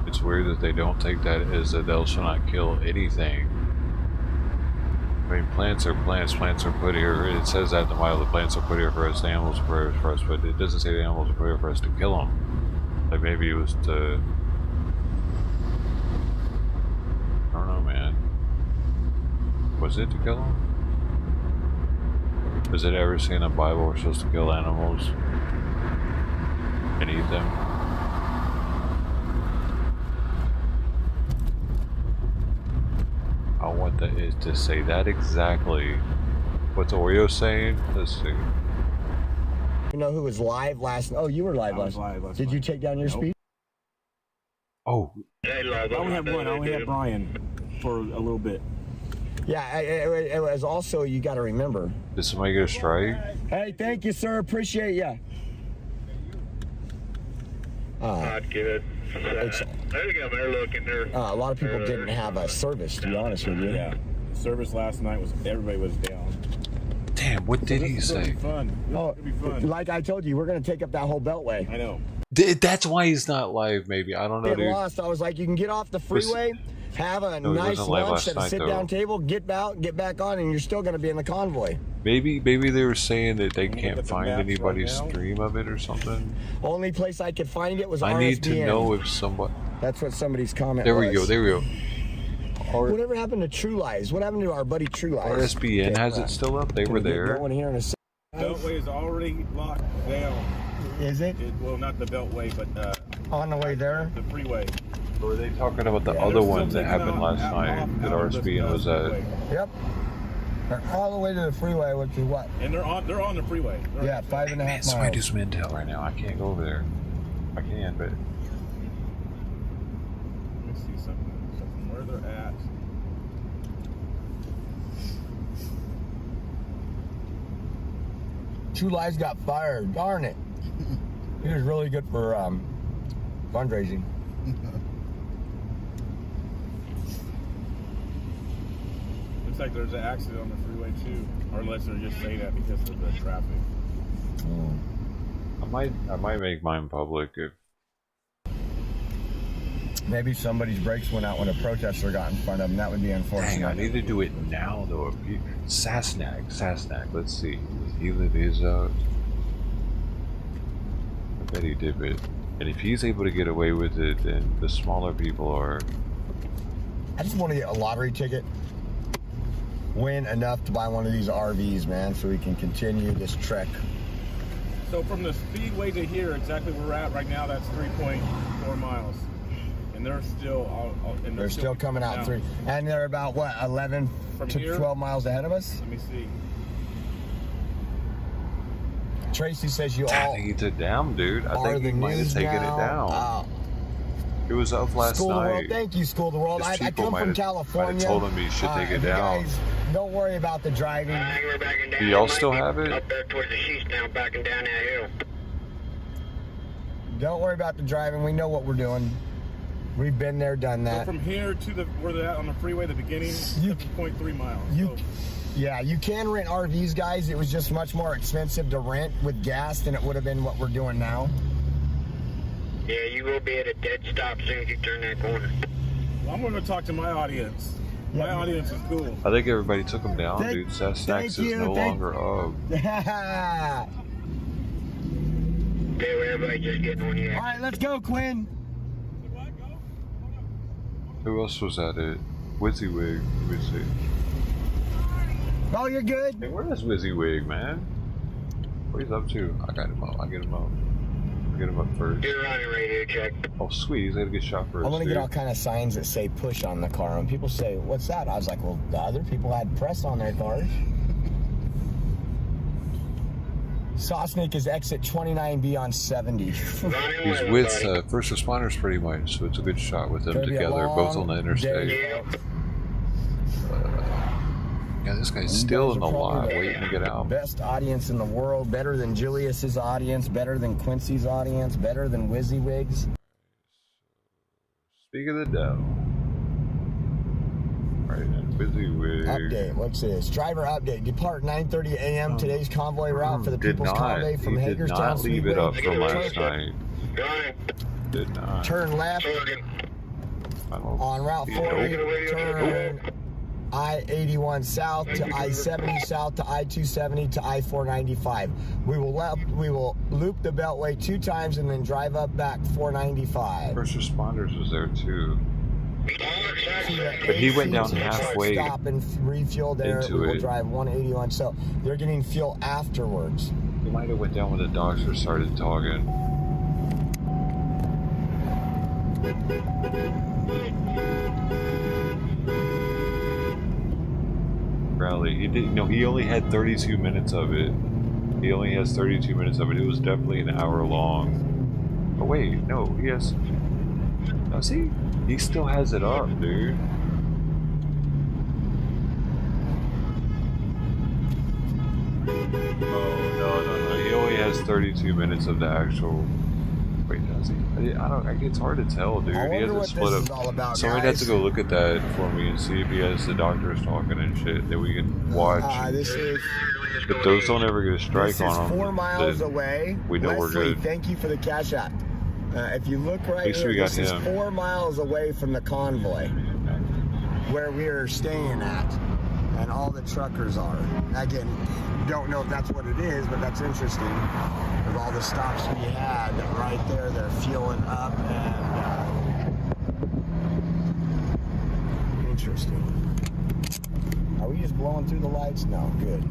It's weird that they don't take that as a thou shalt not kill anything. I mean, plants are plants. Plants are put here. It says that in the Bible. The plants are put here for us. The animals are put here for us. But it doesn't say the animals are put here for us to kill them. Like maybe it was to. I don't know, man. Was it to kill them? Was it ever seen in the Bible we're supposed to kill animals and eat them? I want it to say that exactly. What's Oreo saying? Let's see. You know who was live last night? Oh, you were live last night. Did you take down your speed? Oh. I only have one. I only have Brian for a little bit. Yeah, it was also, you got to remember. Did somebody get a strike? Hey, thank you, sir. Appreciate you. Not good. They're looking there. A lot of people didn't have a service, to be honest with you. Yeah. Service last night was, everybody was down. Damn, what did he say? Fun. Oh, be fun. Like I told you, we're going to take up that whole beltway. I know. That's why he's not live, maybe. I don't know, Get dude. lost. I was like, you can get off the freeway, have a nice lunch at a sit-down table, get out, get back on, and you're still going to be in the convoy. Maybe they were saying that they can't find anybody's stream of it or something. Only place I could find it was RSBN. I need to know if somebody... That's what somebody's comment there was. we go, there we go. Whatever happened to True Lies? What happened to our buddy True Lies? RSBN has it still up? They were there. Here in a Beltway is already locked down. Is it? Well, not the Beltway, but on the way there? The freeway. Or are they talking about the other one that happened last night that RSBN was at? Yep. All the way to the freeway, which is what? And they're on the freeway. Yeah, 5.5 miles. Somebody do some intel right now. I can't go over there. I can, but... Let me see something. So from where they're at... Two Lies got fired. Darn it. He was really good for fundraising. Looks like there's an accident on the freeway too, or unless they're just saying that because of the traffic. I might make mine public if maybe somebody's brakes went out when a protester got in front of them. That would be unfortunate. Dang, I need to do it now though. Sasnak. Let's see. He live his out. I bet he did it. And if he's able to get away with it, then the smaller people are. I just want to get a lottery ticket. Win enough to buy one of these RVs, man, so we can continue this trek. So from the speedway to here, exactly where we're at right now, that's 3.4 miles. And they're still they're still coming out 3. And they're about what, 11 from to here, 12 miles ahead of us? Let me see. Tracy says you all. I think he took down, dude. I think he might have taken it down. It was up last School night. of the World. Thank you, School of the World. I come from California. Might have told him he should take it down. Guys, don't worry about the driving. Do y'all still have it? Up there towards the east now, backing down that hill. Don't worry about the driving. We know what we're doing. We've been there, done that. So from here to where they're at on the freeway, the beginning, 7.3 miles. Yeah, you can rent RVs, guys. It was just much more expensive to rent with gas than it would have been what we're doing now. Yeah, you will be at a dead stop as soon as you turn that corner. Well, I'm going to talk to my audience. My audience is cool. I think everybody took him down, dude. Sasnax is no longer up. Okay, everybody just getting on here. All right, let's go, Quinn. Who else was at it? WYSIWYG. Let me see. Oh, you're good. Hey, where is WYSIWYG, man? What he's up to? I got him up. I get him up. Get him up first. You're running right here, check. Oh, sweet. He's gonna get shot first. I want to dude. get all kind of signs that say push on the car. When people say, what's that? I was like, well, the other people had press on their cars. Sosnick is exit 29B on 70. He's with first responders pretty much, so it's a good shot with them together, both on the interstate. Yeah, this guy's still in the lot, waiting to get out. Best audience in the world, better than Julius's audience, better than Quincy's audience, better than WYSIWYG's. Speak of the devil. Right, WYSIWYG. Update, what's this? Driver update. Depart 9:30 a.m. Today's convoy route for the People's Convoy from Hagerstown Speedway. Did not leave it up from last night. Did not. Turn left on Route 40. Turn I-81 south to I-70 south to I-270 to I-495. We will loop the beltway 2 times and then drive up back 495. First responders was there too. But he went down halfway. Stop and refuel there. We will drive 181. So they're getting fuel afterwards. He might have went down when the doctor started talking. Rally. He didn't. No, he only had 32 minutes of it. He only has 32 minutes of it. It was definitely an hour long. Oh wait, no, he has. No, see, he still has it up, dude. Oh no. He only has 32 minutes of the actual. Wait, does he? I don't. It's hard to tell, dude. He has a split up. Somebody has to go look at that for me and see if he has the doctors talking and shit that we can watch. If those don't ever get a strike on them, 4 miles away. We know we're good. Thank you for the cash out. If you look right here, this is 4 miles away from the convoy where we are staying at, and all the truckers are. Again, don't know if that's what it is, but that's interesting. With all the stops we had right there, they're fueling up, and interesting. Are we just blowing through the lights? No, good.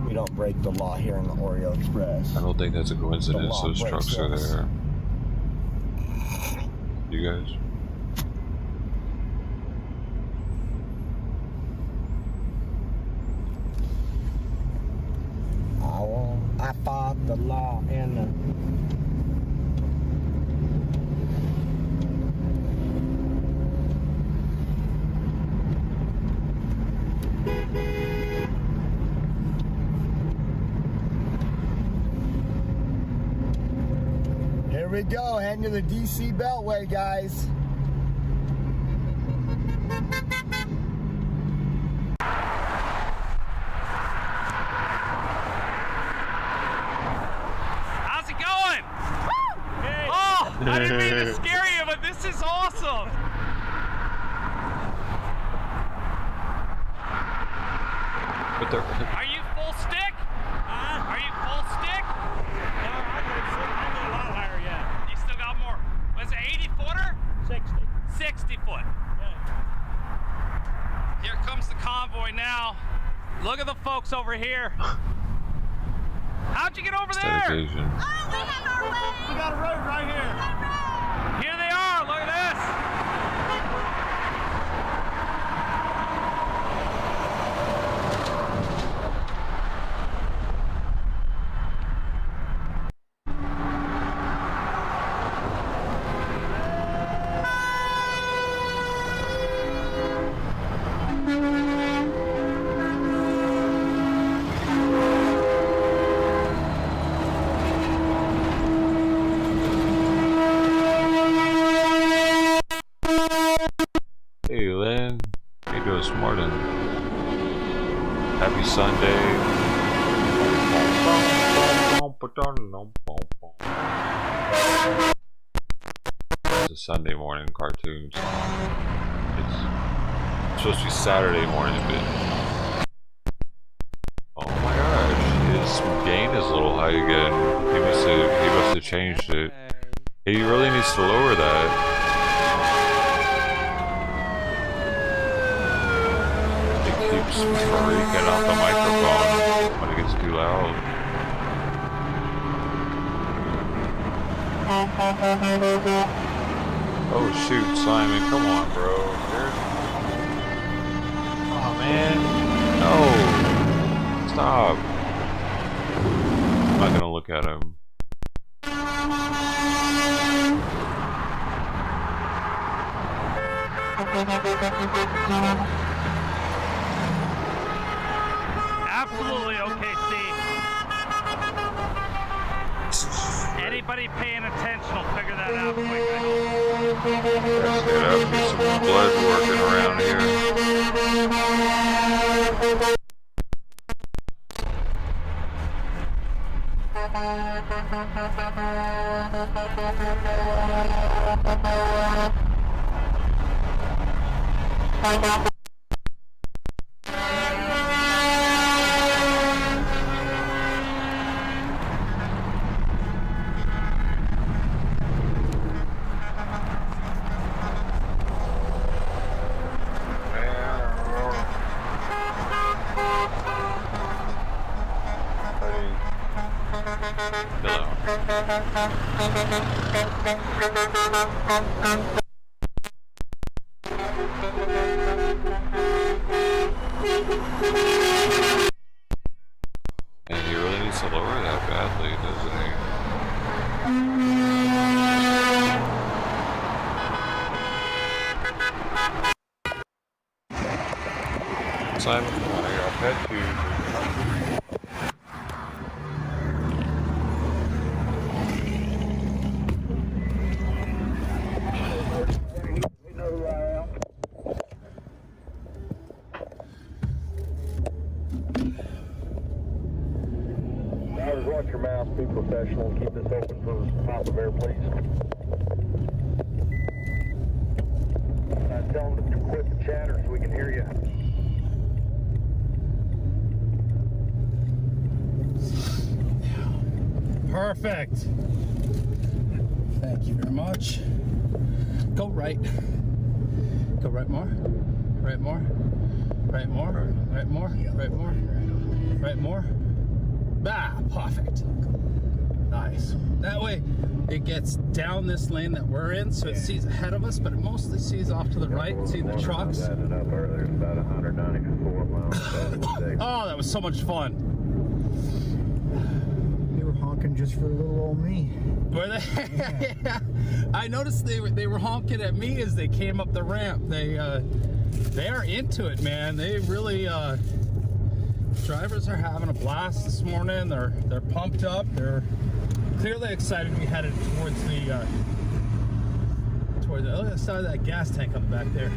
We don't break the law here in the Oreo Express. I don't think that's a coincidence. Those trucks are there. You guys? fought the law and the... Here we go, heading to the DC Beltway, guys. How's it going? Hey. Oh, I didn't mean to scare you, but this is awesome. Are you full stick? Are you full stick? No, I'm a lot higher yet. You still got more. Was it 80 footer? 60. 60 foot. Yeah. Here comes the convoy now. Look at the folks over here. How'd you get over there? Strategizing. Oh, we have our way. We got a road right here. Here they are. Look at this. Hey Lynn, how you doing this morning? Happy Sunday. It's a Sunday morning cartoon song. It's supposed to be Saturday morning, but oh my gosh, his gain is a little high again. He must have changed it. He really needs to lower that. Keeps freaking out the microphone when it gets too loud. Oh shoot, Simon, come on, bro. Oh man, no, stop. I'm not gonna look at him. Absolutely okay, see. Anybody paying attention will figure that out quickly. There'll be some blood working around here. And he really needs to lower that badly, doesn't he? Simon, come on, I'll pet you. Watch your mouth, be professional, keep this open for top of air, please. Tell them to quit the chatter so we can hear you. Perfect. Thank you very much. Go right. Go right more. Right more. Right more. Right more. Right more. Right more. Ah, perfect. Nice. That way it gets down this lane that we're in, so it sees ahead of us, but it mostly sees off to the right. See the trucks. Oh, that was so much fun. honking just for little old me. Were they? Yeah. I noticed they were honking at me as they came up the ramp. They are into it, man. They really drivers are having a blast this morning. They're pumped up. They're clearly excited to be headed towards the other side of that gas tank on the back there.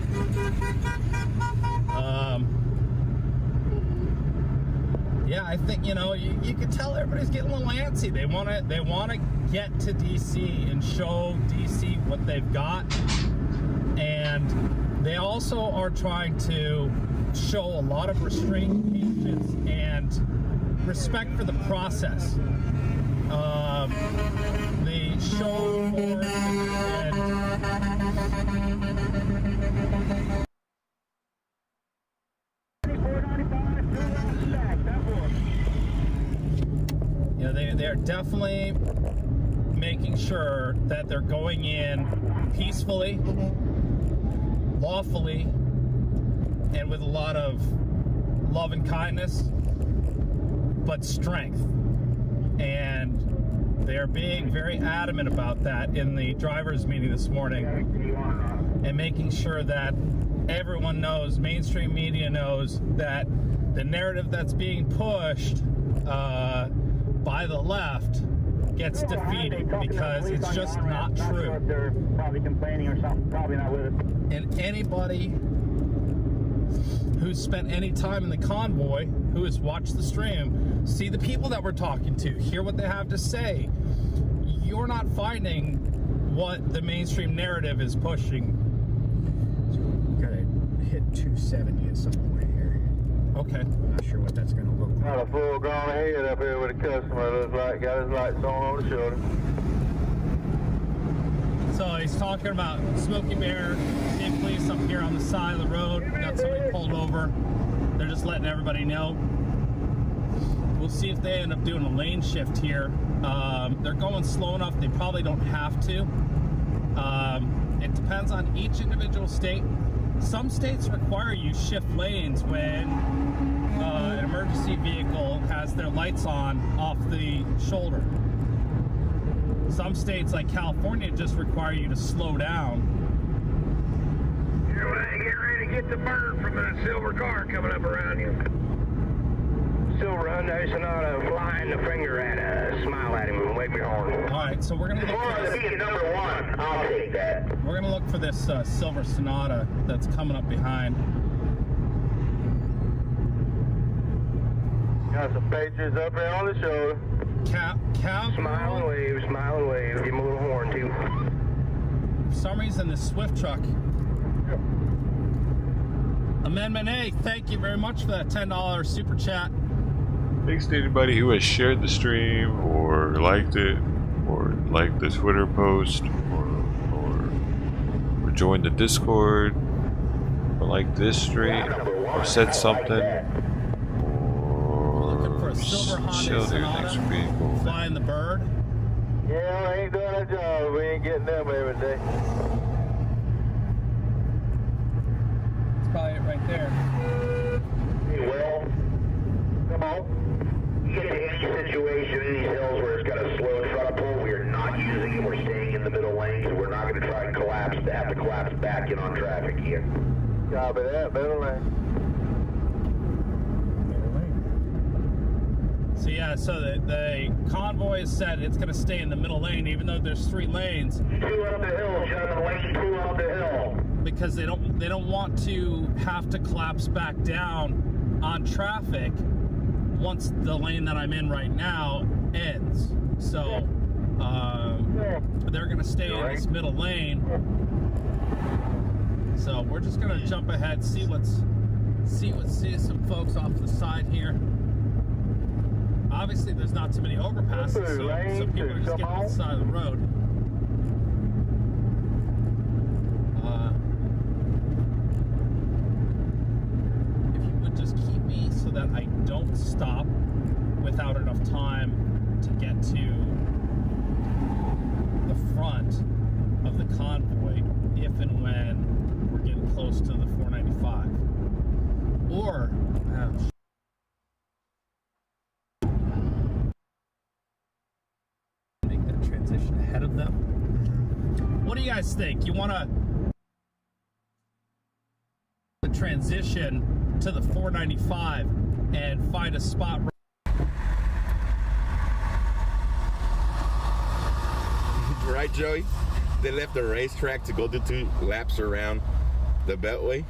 Yeah, I think, you know, you can tell everybody's getting a little antsy. They want to get to DC and show DC what they've got, and they also are trying to show a lot of restraint, patience, and respect for the process. They show forward and you know, they're definitely making sure that they're going in peacefully, lawfully, and with a lot of love and kindness, but strength. And they're being very adamant about that in the drivers' meeting this morning, and making sure that everyone knows, mainstream media knows, that the narrative that's being pushed by the left gets defeated, because it's just not true. They're probably complaining or something, probably not with us. And anybody who's spent any time in the convoy, who has watched the stream, see the people that we're talking to, hear what they have to say, you're not finding what the mainstream narrative is pushing. Gotta hit 270 at some point here. Okay. I'm not sure what that's gonna look like. Got a full grown ahead up here with a customer, looks like, got his lights on the shoulder. So he's talking about Smoky Bear, State Police up here on the side of the road. Got somebody pulled over. They're just letting everybody know. We'll see if they end up doing a lane shift here. They're going slow enough, they probably don't have to. It depends on each individual state. Some states require you shift lanes when an emergency vehicle has their lights on off the shoulder. Some states like California just require you to slow down. You want to get ready to get the bird from that silver car coming up around you. Silver Hyundai Sonata flying the finger at smile at him and wave your horn. Alright, so we're going to look for this. Number one, I'll take that. We're going to look for this silver Sonata that's coming up behind. Got some Patriots up there on the shoulder. Smile and wave, smile and wave. Give him a little horn too. For some reason, this Swift truck. Amendment A, thank you very much for that $10 super chat. Thanks to anybody who has shared the stream, or liked it, or liked the Twitter post, or joined the Discord, or liked this stream, or said something. Silver Honda Sonata, flying the bird. Yeah, we ain't doing our job. We ain't getting them every day. That's probably it right there. Hey, Will, come on. You get to any situation in these hills where it's got a slow throttle pull, we are not using it. We're staying in the middle lane, so we're not going to try and have to collapse back in on traffic here. Copy that, middle lane. So yeah, so the convoy has said it's going to stay in the middle lane, even though there's 3 lanes. 2 up the hill, gentlemen, lane 2 up the hill. Because they don't want to have to collapse back down on traffic once the lane that I'm in right now ends. So they're going to stay in this middle lane. So we're just going to jump ahead, see some folks off the side here. Obviously, there's not too many overpasses, so people are just getting off the side of the road. If you would just keep me so that I don't stop without enough time to get to the front of the convoy, if and when we're getting close to the 495. Or, position ahead of them. What do you guys think? You want to transition to the 495 and find a spot? Right, Joey? They left the racetrack to go do 2 laps around the beltway.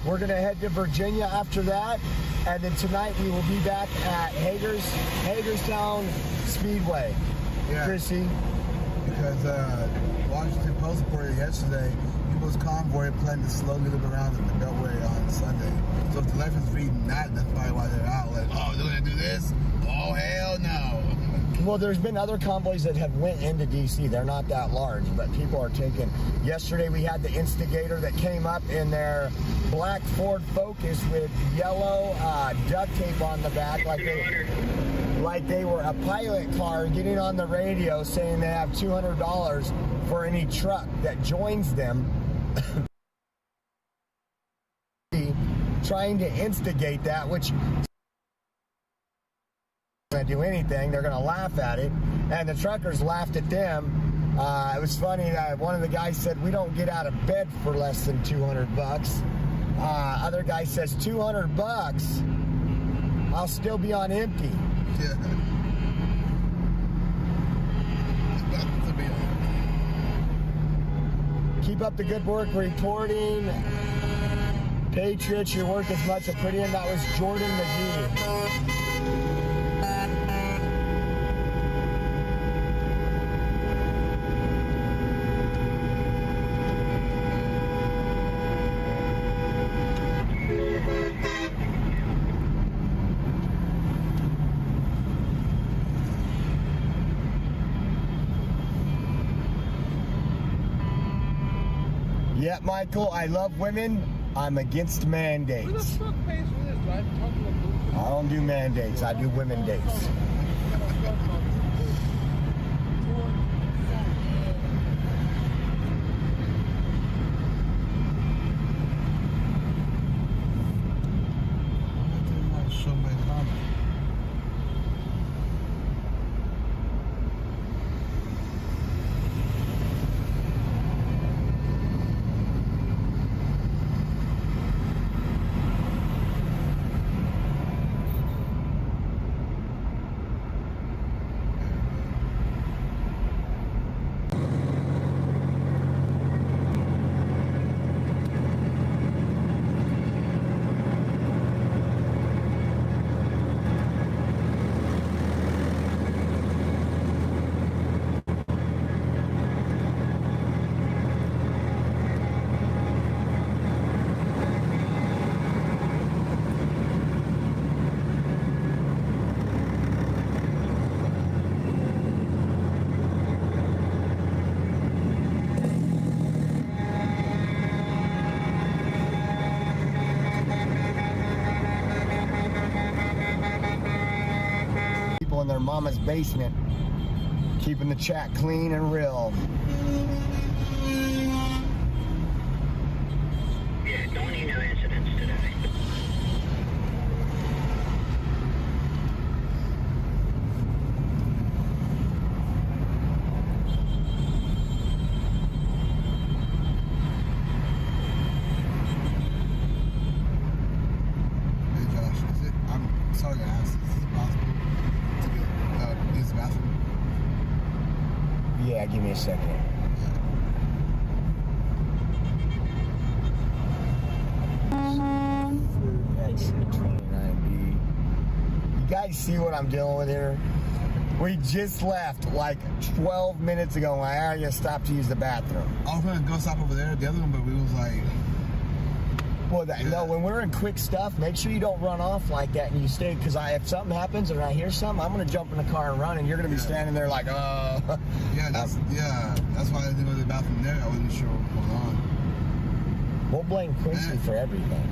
We're going to head to Virginia after that, and then tonight we will be back at Hagerstown Speedway. Yeah. Chrissy? Because Washington Post reported yesterday, people's convoy planned to slowly loop around the Beltway on Sunday. So if the left is reading that, that's probably why they're out. Like, oh, they're going to do this? Oh, hell no. Well, there's been other convoys that have went into D.C. They're not that large, but people are taking. Yesterday we had the Instigator that came up in their black Ford Focus with yellow duct tape on the back, like they were a pilot car, getting on the radio saying they have $200 for any truck that joins them. Trying to instigate that, which going to do anything, they're going to laugh at it, and the truckers laughed at them. It was funny that one of the guys said, we don't get out of bed for less than $200. Other guy says, $200, I'll still be on empty. Yeah. Keep up the good work reporting. Patriots, your work is much appreciated. That was Jordan McGee. Yeah, Michael, I love women. I'm against mandates. Who the fuck pays for this? Do I have to talk to a booth? I don't do mandates. I do women dates. Show my comment. In their mama's basement, keeping the chat clean and real. Yeah, don't need no incidents today. Hey Josh, is it? I'm sorry to ask. Is it possible to get use the bathroom? Yeah, give me a second. Exit 29B. You guys see what I'm dealing with here? We just left like 12 minutes ago when I just stopped to use the bathroom. I was gonna go stop over there, the other one, but we was like, well, no, when we're in quick stuff, make sure you don't run off like that and you stay, because if something happens or I hear something, I'm going to jump in the car and run, and you're going to be standing there like, Yeah, that's why I didn't go to the bathroom there. I wasn't sure what was going on. We'll blame Quincy for everything.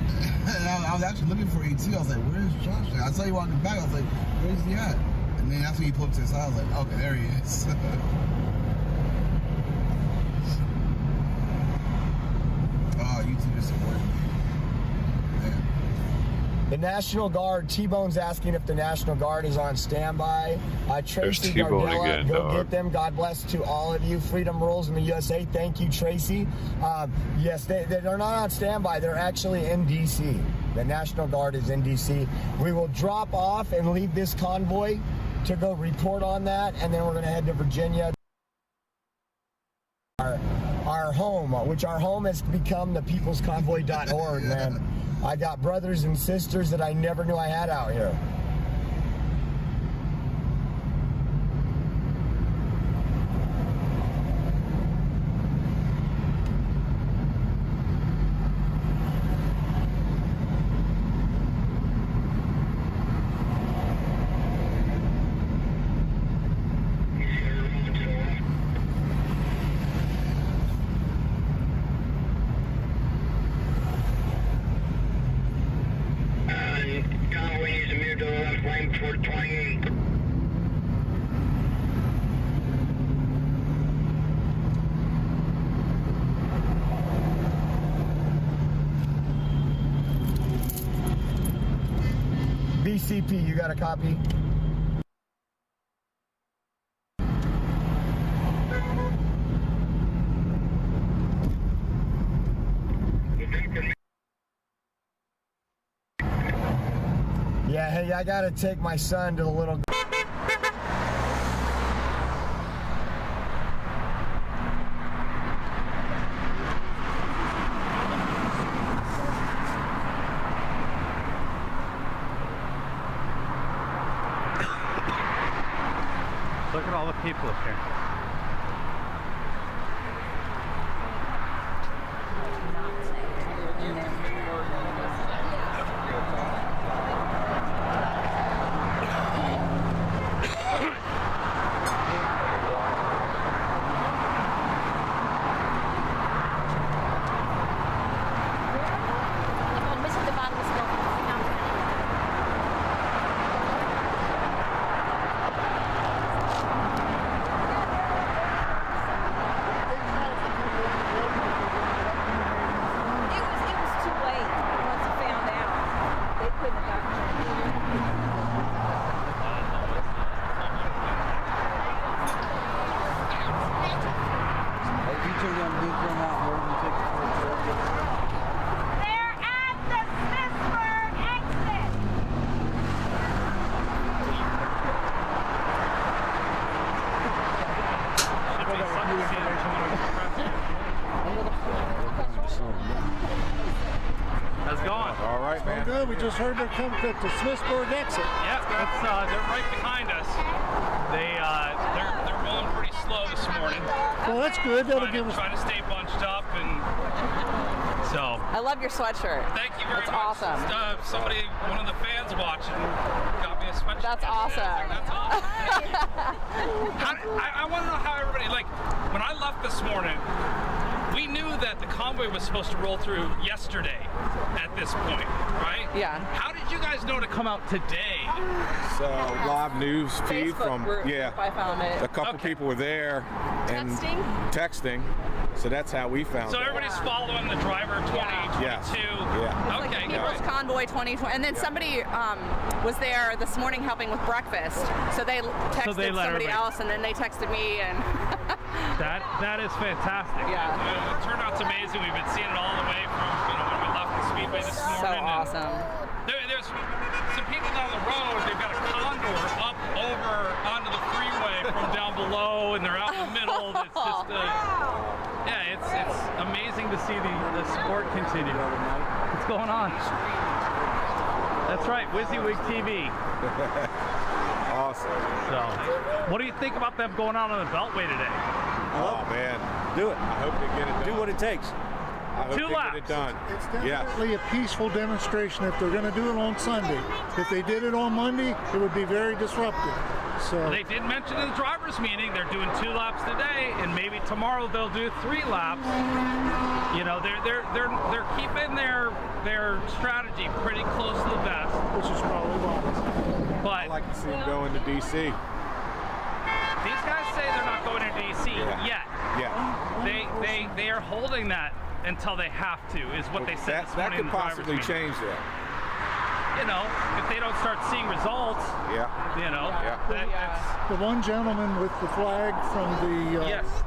And I was actually looking for you too. I was like, where's Josh? I saw you walking back. I was like, where's he at? And then that's when you pulled up to the side. I was like, okay, there he is. Oh, YouTube is supporting me. The National Guard, T-Bone's asking if the National Guard is on standby. Tracy Gardella, go get them. God bless to all of you. Freedom rules in the USA. Thank you, Tracy. Yes, they're not on standby. They're actually in D.C. The National Guard is in D.C. We will drop off and leave this convoy to go report on that, and then we're going to head to Virginia. Our home, which our home has become the peoplesconvoy.org, man. I got brothers and sisters that I never knew I had out here. BCP, you got a copy? Yeah, hey, I gotta take my son to the little... Look at all the people up here. We just heard they're coming at the Smithsburg exit. Yep, that's they're right behind us. They're rolling pretty slow this morning. Well, that's good. That'll give us trying to stay bunched up, and so. I love your sweatshirt. Thank you very much. That's awesome. Somebody, one of the fans watching, got me a sweatshirt. That's awesome. That's awesome. I want to know how everybody, like, when I left this morning, we knew that the convoy was supposed to roll through yesterday at this point, right? Yeah. How did you guys know to come out today? So live news feed Facebook from group, I found it. a couple people were there and texting. So that's how we found it. So everybody's following the driver 2022. Yes. Yeah. It's like the People's Convoy 2020. And then somebody was there this morning helping with breakfast. So they texted somebody else, and then they texted me, and that is fantastic. Yeah. The turnout's amazing. We've been seeing it all the way from when we left the Speedway this morning. So awesome. There's some people down the road. They've got a condor up over onto the freeway from down below, and they're out in the middle. It's just yeah, it's amazing to see the sport continue. What's going on? That's right, WYSIWYG TV. Awesome. So, what do you think about them going out on the Beltway today? Oh man, do it. I hope they get it done. Do what it takes. I hope 2 they laps. get it done. It's definitely a peaceful demonstration if they're going to do it on Sunday. If they did it on Monday, it would be very disruptive. So they did mention in the drivers' meeting they're doing 2 laps today, and maybe tomorrow they'll do 3 laps. You know, they're keeping their strategy pretty close to the vest, which is probably wise. But like to see them go into DC. These guys say they're not going into DC yet. Yeah. They are holding that until they have to, is what they said this morning. That could possibly change that. You know, if they don't start seeing results. Yeah. You know. Yeah. That's, the one gentleman with the flag from the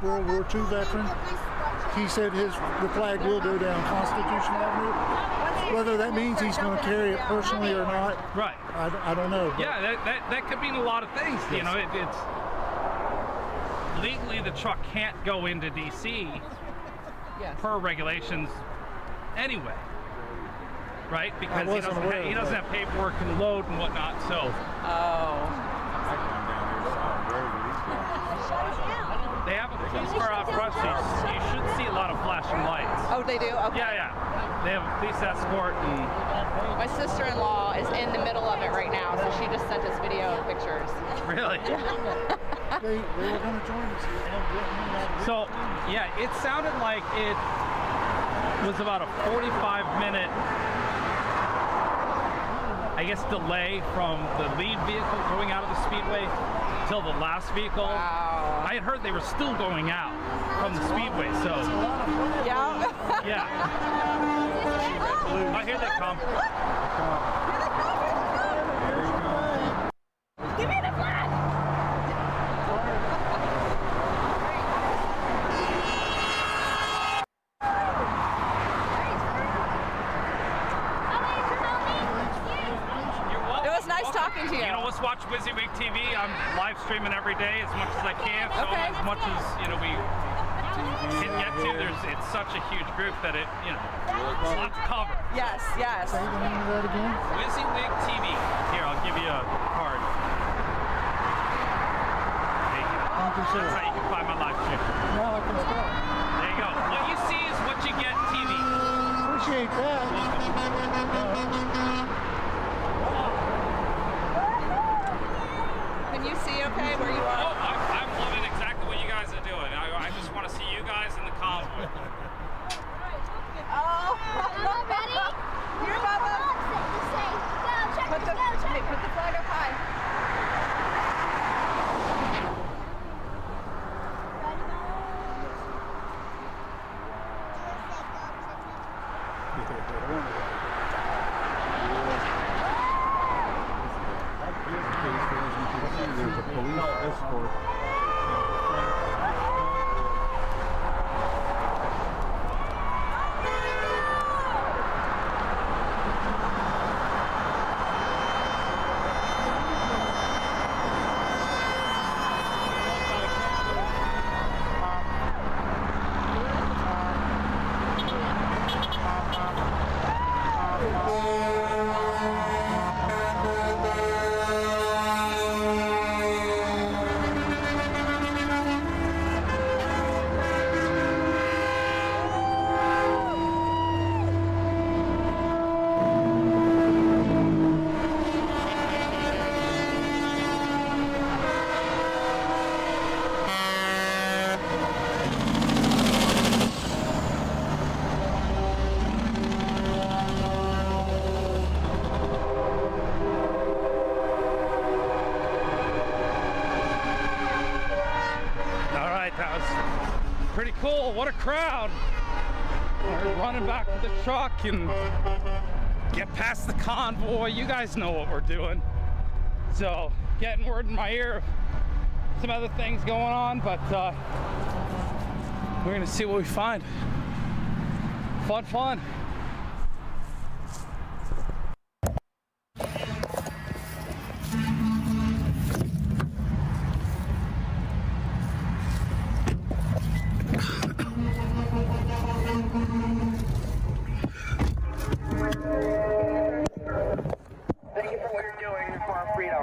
World War II veteran, he said the flag will go down Constitution Avenue. Whether that means he's going to carry it personally or not, right? I don't know. Yeah, that could mean a lot of things. Yes. You know, it's legally the truck can't go into DC per regulations anyway, right? Because he doesn't have paperwork and load and whatnot. So. They have a police car out front, so you should see a lot of flashing lights. Oh, they do? Okay. Yeah. They have a police escort. And my sister-in-law is in the middle of it right now, so she just sent us video and pictures. Really? They were going to join us. So, yeah, it sounded like it was about a 45-minute, I guess, delay from the lead vehicle going out of the speedway till the last vehicle. Wow. I had heard they were still going out from the speedway, so. Yeah. Yeah. Oh, here they come. Give me the flag! It was nice talking to you. You know, let's watch WYSIWYG TV. I'm live streaming every day as much as I can. So as much as, you know, we can get to, it's such a huge group that it's a lot to cover. Yes. Say the name of that again. WYSIWYG TV. Here, I'll give you a card. There you go. That's how you can find my live stream. Now I can start. There you go. What you see is what you get TV. Appreciate that. Can you see okay where you are? Oh, I'm loving exactly what you guys are doing. I just want to see you guys in the convoy. Oh, ready? Here, Bubba. Put the flag up high. There's a police escort. Pretty cool. What a crowd. We're running back to the truck and get past the convoy. You guys know what we're doing. So getting word in my ear of some other things going on, but we're gonna see what we find. Fun. Thank you for what you're doing for our freedom.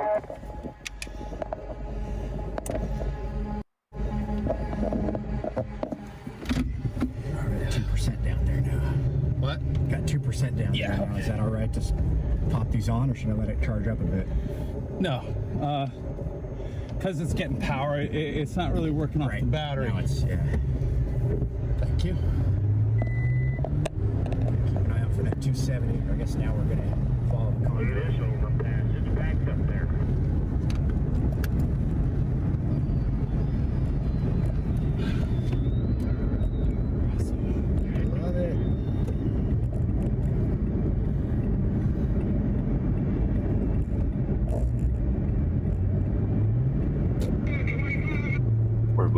Alright, 2% down there now. What? Got 2% down there now. Is that alright to pop these on, or should I let it charge up a bit? No, because it's getting power, it's not really working off the battery. Now it's, Thank you. Keep an eye out for that 270. I guess now we're going to follow the convoy. It is overpass. It's backed up there.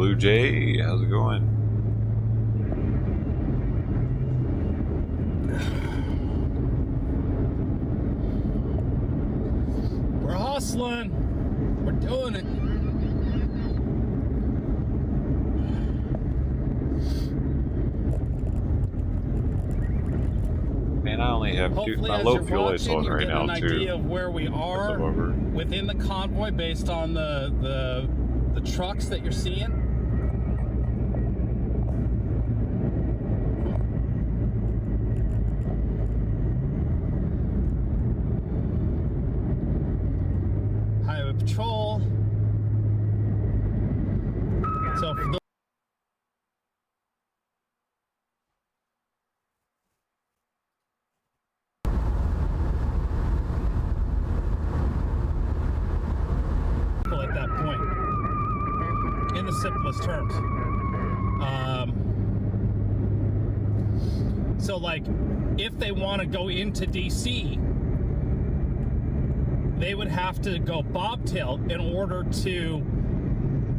Blue Jay. How's it going? We're hustling. We're doing it. Man, I only have my low fuel is on right now too. An idea of where we are within the convoy based on the trucks that you're seeing. Highway patrol. So for at that point, in the simplest terms. So like, if they want to go into DC, they would have to go bobtail in order to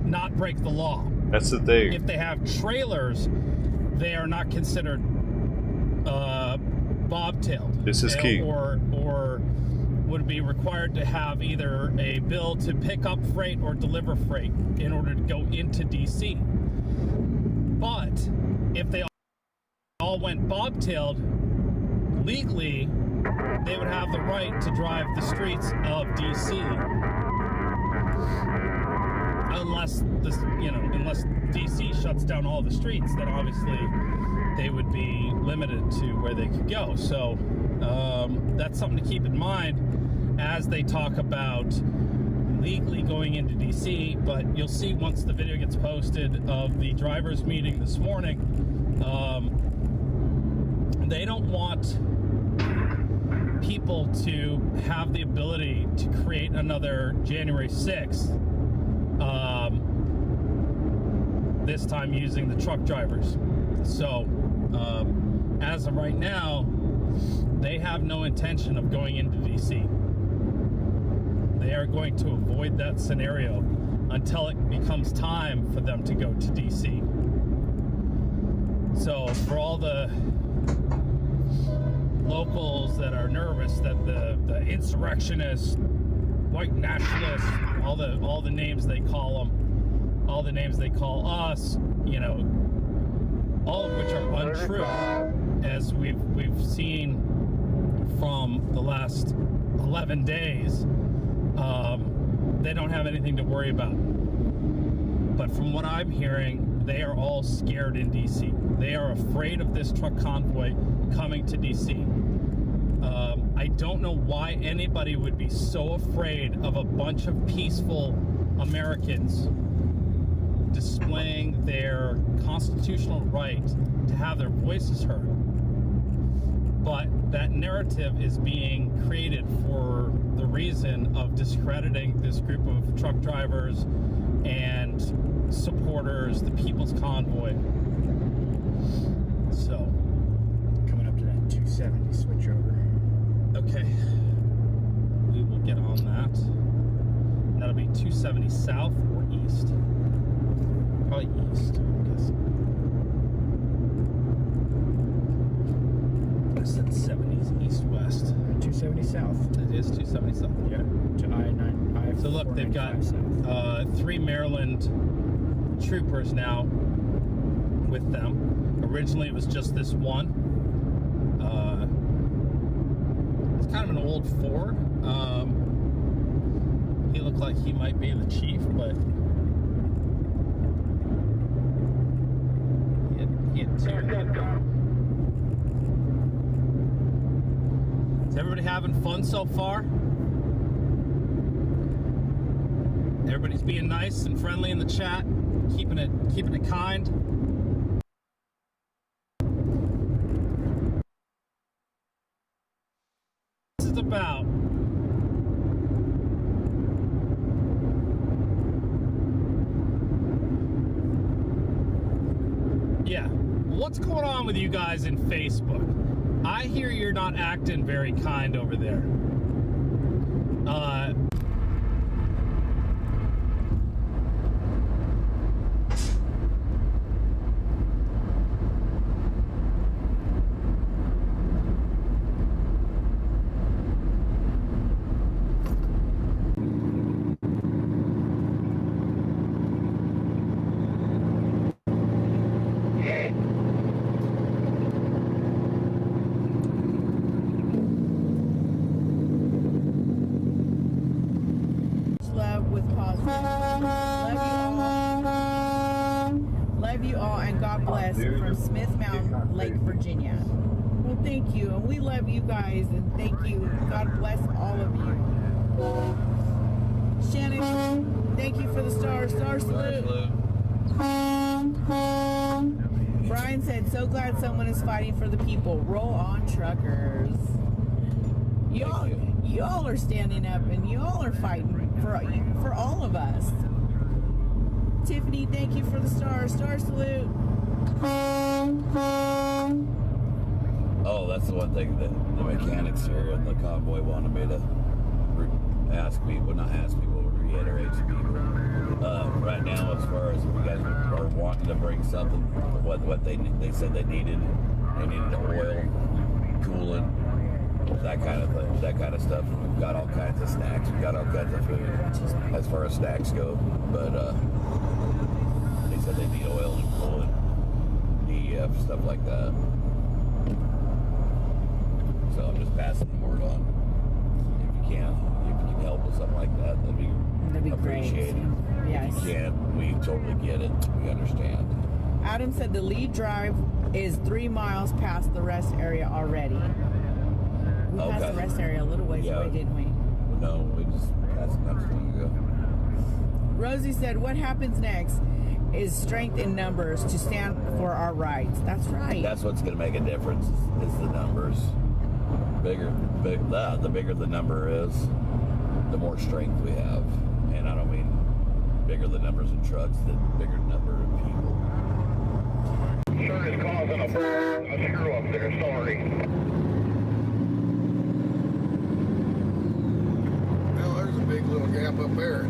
not break the law. That's the thing. If they have trailers, they are not considered bobtailed. This is key. Or would be required to have either a bill to pick up freight or deliver freight in order to go into DC. But if they all went bobtailed, legally, they would have the right to drive the streets of DC, unless unless DC shuts down all the streets, then obviously they would be limited to where they could go. So that's something to keep in mind as they talk about legally going into DC. But you'll see once the video gets posted of the drivers meeting this morning, they don't want people to have the ability to create another January 6th, this time using the truck drivers. So as of right now, they have no intention of going into DC. They are going to avoid that scenario until it becomes time for them to go to DC. So for all the locals that are nervous that the insurrectionists, white nationalists, all the names they call them, all the names they call us, all of which are untrue, as we've seen from the last 11 days. They don't have anything to worry about. But from what I'm hearing, they are all scared in DC. They are afraid of this truck convoy coming to DC. I don't know why anybody would be so afraid of a bunch of peaceful Americans displaying their constitutional right to have their voices heard. But that narrative is being created for the reason of discrediting this group of truck drivers and supporters, the People's Convoy. So, coming up to that 270 switch over. Okay, we will get on that. That'll be 270 south or east. Probably east, I'm guessing. I said 70s east-west. 270 south. It is 270 south. Yeah, to I-9. So look, they've got 3 Maryland troopers now with them. Originally, it was just this one. It's kind of an old Ford. He looked like he might be the chief, but he had 2 in the car. Is everybody having fun so far? Everybody's being nice and friendly in the chat, keeping it kind. This is about what's going on with you guys in Facebook? I hear you're not acting very kind over there. with positive. Love you all, and God bless from Smith Mountain, Lake Virginia. Well, thank you, and we love you guys, and thank you. God bless all of you. Shannon, thank you for the star salute. Brian said, so glad someone is fighting for the people. Roll on, truckers. Y'all are standing up, and y'all are fighting for all of us. Tiffany, thank you for the star salute. Oh, that's the one thing that the mechanics here in the convoy wanted me to ask people, not ask people, reiterate to people. Right now, as far as if you guys are wanting to bring something, what they said they needed oil, coolant, that kind of thing, that kind of stuff. We've got all kinds of snacks, we've got all kinds of food as far as snacks go, but they said they need oil and coolant, DEF, stuff like that. So I'm just passing the word on. If you can help with something like that, that'd be appreciated. Great. Yes. If you can't, we totally get it. We understand. Adam said the lead drive is 3 miles past the rest area already. We passed the rest area a little ways away, didn't we? No, we just passed not too long ago. Rosie said, what happens next is strength in numbers to stand for our rights. That's right. That's what's going to make a difference is the numbers. The bigger the number is, the more strength we have. And I don't mean bigger the numbers of trucks, the bigger number of people. Sure is causing a screw up there, sorry. Well, there's a big little gap up there.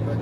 But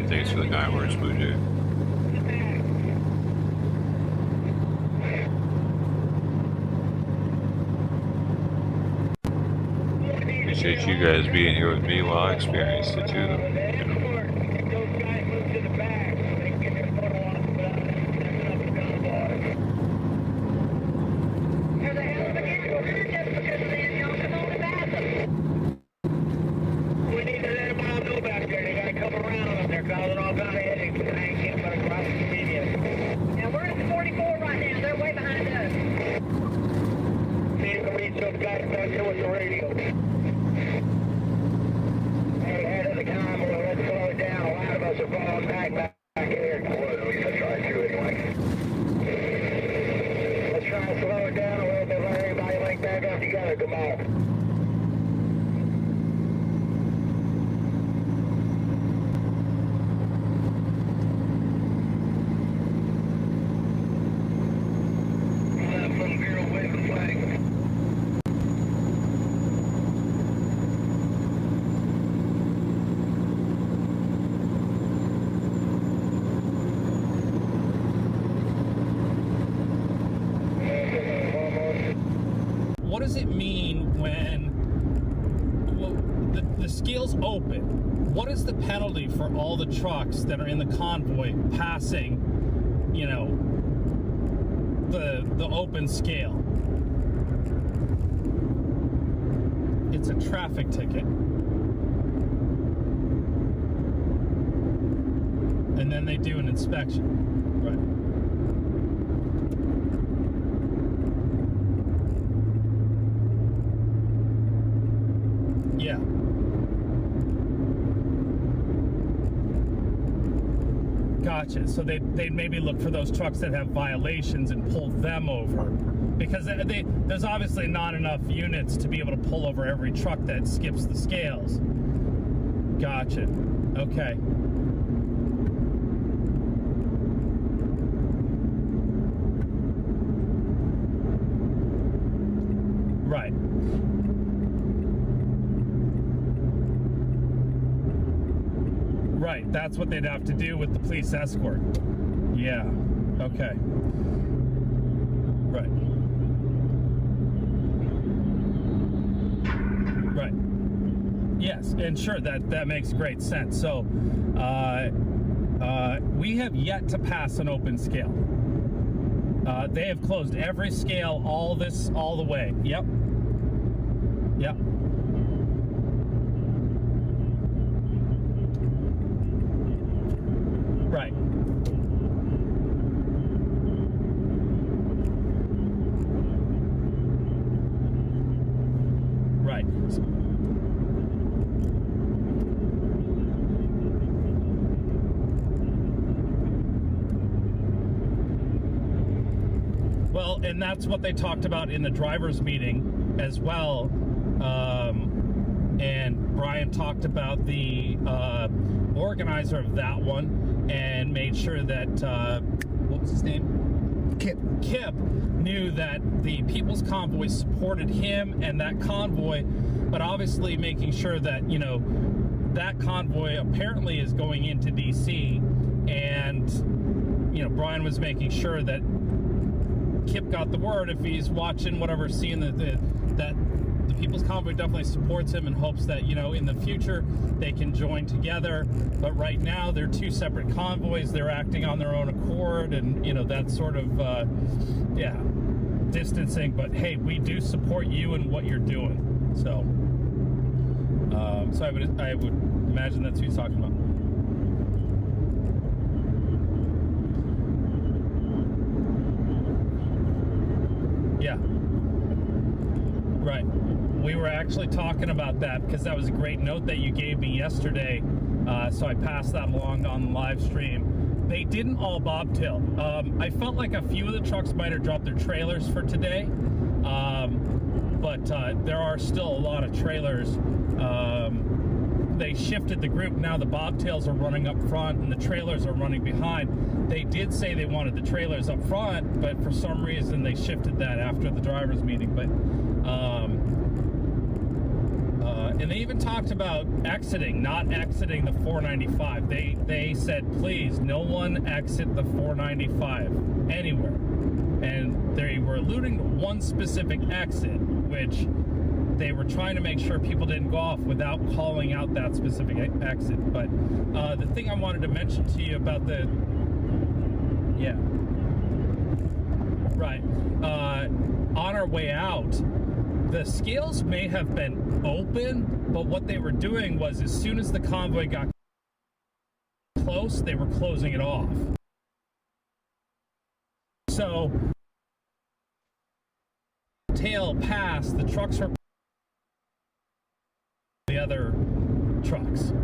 Thanks for the kind words, Booju. Appreciate you guys being here with me while I experienced it too. What does it mean when the scales open? What is the penalty for all the trucks that are in the convoy passing, you know, the open scale? It's a traffic ticket. and then they do an inspection. Right. Yeah. Gotcha. So they'd maybe look for those trucks that have violations and pull them over. Because there's obviously not enough units to be able to pull over every truck that skips the scales. Gotcha. Okay. Right. Right, that's what they'd have to do with the police escort. Yeah, okay. Right. Right. Yes, and sure, that makes great sense. So, we have yet to pass an open scale. They have closed every scale all the way. Yep. Yep. Right. Right. Well, and that's what they talked about in the driver's meeting as well. And Brian talked about the organizer of that one and made sure that, what was his name? Kip knew that the People's Convoy supported him and that convoy, but obviously making sure that, you know, that convoy apparently is going into DC, and, you know, Brian was making sure that Kip got the word if he's watching whatever, seeing that the People's Convoy definitely supports him and hopes that, you know, in the future they can join together. But right now they're two separate convoys. They're acting on their own accord, and, you know, that's sort of, yeah, distancing. But hey, we do support you and what you're doing. So, so I would imagine that's who he's talking about. Yeah. Right. We were actually talking about that because that was a great note that you gave me yesterday. So I passed that along on the live stream. They didn't all bobtail. I felt like a few of the trucks might have dropped their trailers for today. But there are still a lot of trailers. They shifted the group. Now the bobtails are running up front and the trailers are running behind. They did say they wanted the trailers up front, but for some reason they shifted that after the drivers meeting. But and they even talked about not exiting the 495. They said, please, no one exit the 495 anywhere. And they were alluding to one specific exit, which they were trying to make sure people didn't go off without calling out that specific exit. But the thing I wanted to mention to you about the, yeah, right, on our way out, the scales may have been open, but what they were doing was as soon as the convoy got close, they were closing it off. So, tail past, the trucks were the other trucks.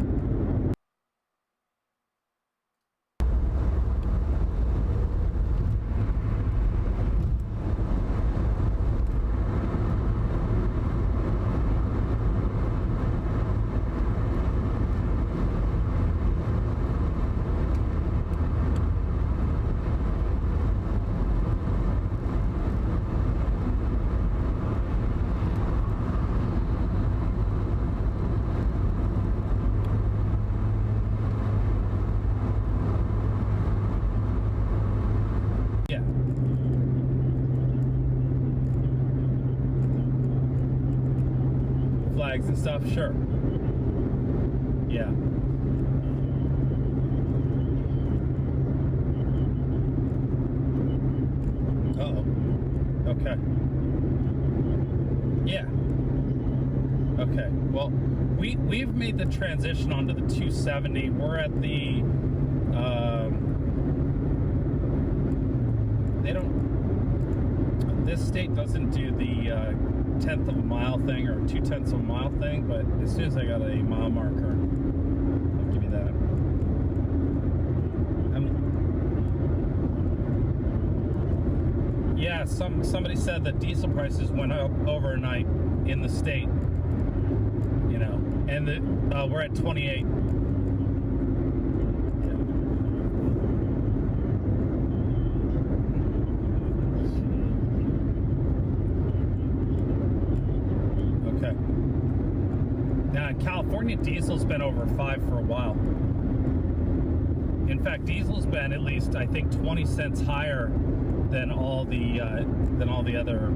And stuff, sure. Yeah. Uh-oh. Okay. Yeah. Okay. Well, we've made the transition onto the 270. We're at the They don't. This state doesn't do the 1/10 of a mile thing or 2/10 of a mile thing, but as soon as I got a mile marker, they'll give me that. Yeah, somebody said that diesel prices went up overnight in the state. You know, and we're at 28. California diesel's been over 5 for a while. In fact, diesel's been at least, I think, 20 cents higher than all the other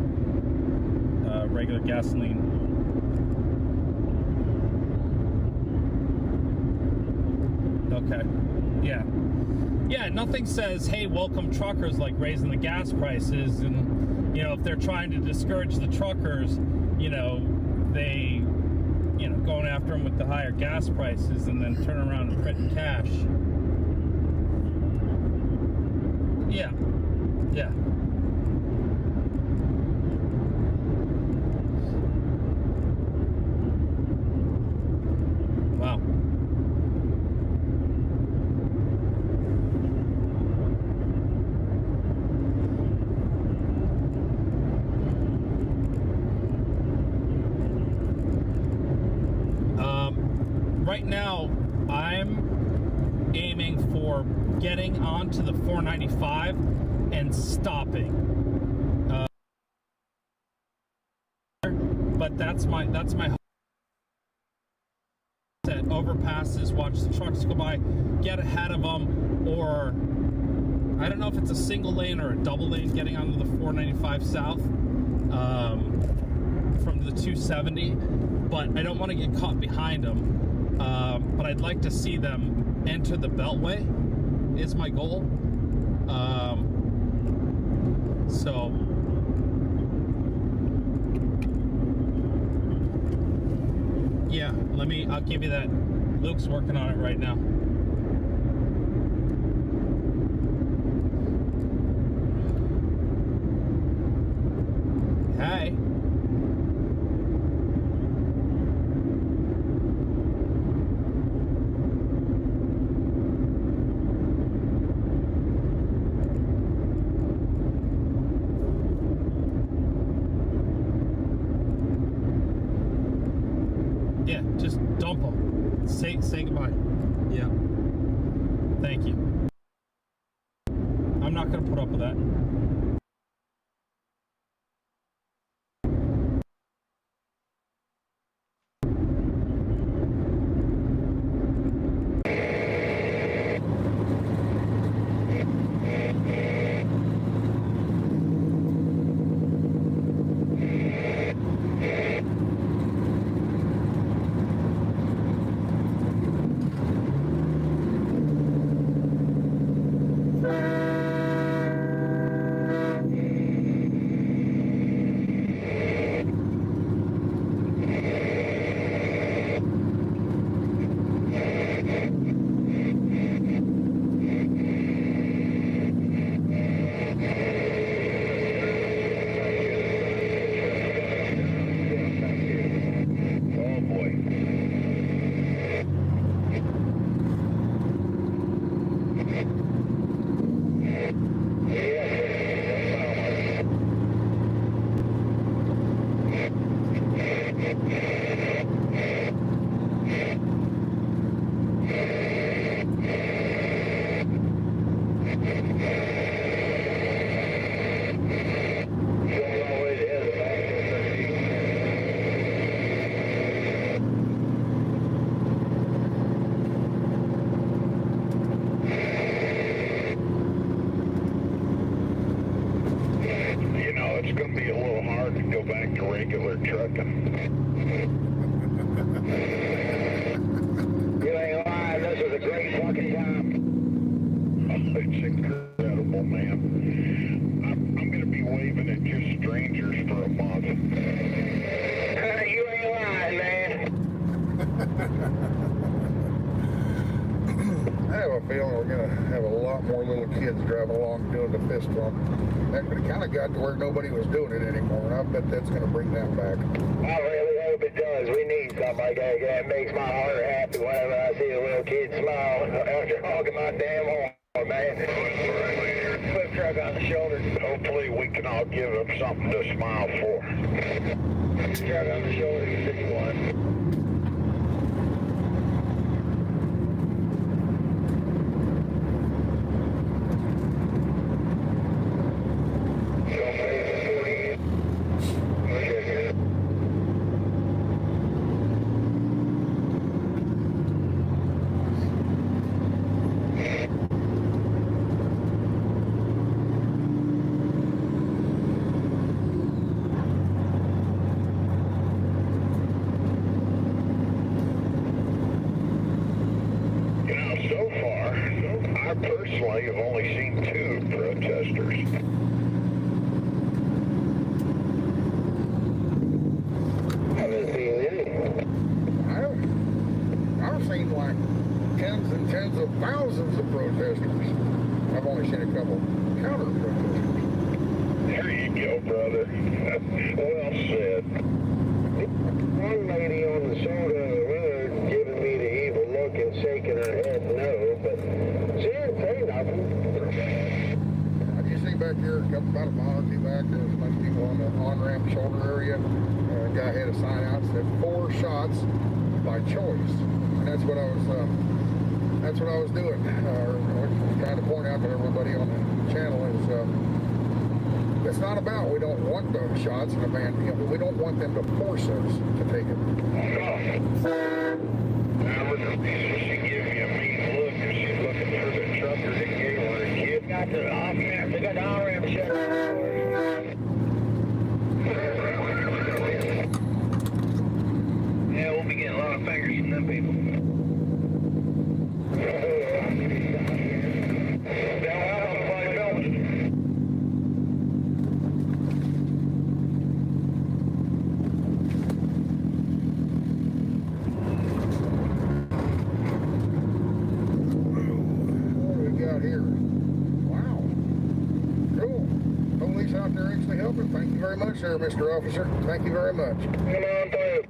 regular gasoline. Okay. Yeah, nothing says, hey, welcome truckers, like raising the gas prices. And, you know, if they're trying to discourage the truckers, you know, they, you know, going after them with the higher gas prices and then turn around and printing cash. Yeah. Wow. Right now, I'm aiming for getting onto the 495 and stopping. But that's my set. Overpasses, watch the trucks go by, get ahead of them, or I don't know if it's a single lane or a double lane getting onto the 495 south from the 270. But I don't want to get caught behind them. But I'd like to see them enter the beltway is my goal. So yeah, I'll give you that. Luke's working on it right now. Hey. Just dump them. Say goodbye. Yeah. Thank you. I'm not going to put up with that. It's going to be a little hard to go back to regular trucking. You ain't lying. This is a great fucking time. Oh, it's incredible, man. I'm going to be waving at just strangers for a month. You ain't lying, man. I have a feeling we're going to have a lot more little kids driving along doing the fist bump. That kind of got to where nobody was doing it anymore, and I bet that's going to bring that back. I really hope it does. We need something like that. It makes my heart happy whenever I see a little kid smile after honking my damn horn, man. Flip truck on the shoulder. Hopefully we can all give them something to smile for. Truck on the shoulder, 51. Personally, I've only seen 2 protesters. Haven't seen any. I've seen like tens and tens of thousands of protesters. I've only seen a couple counter protesters. There you go, brother. Well said. One lady on the shoulder of the road giving me the evil look and shaking her head no, but she didn't say nothing. I just see back here, about a mile or 2 back, there was a bunch of people on the on-ramp shoulder area. A guy had a sign out that said 4 shots by choice. And that's what I was doing. Trying to point out to everybody on the channel is it's not about we don't want those shots in a van. We don't want them to force us to take it. She gave me a mean look because she's looking for the trucker that gave her a kid. Got the off-ramp. They got the on-ramp shut. Yeah, we'll be getting a lot of fingers from them people. Thank you very much, sir, Mr. Officer. Thank you very much. Come on through.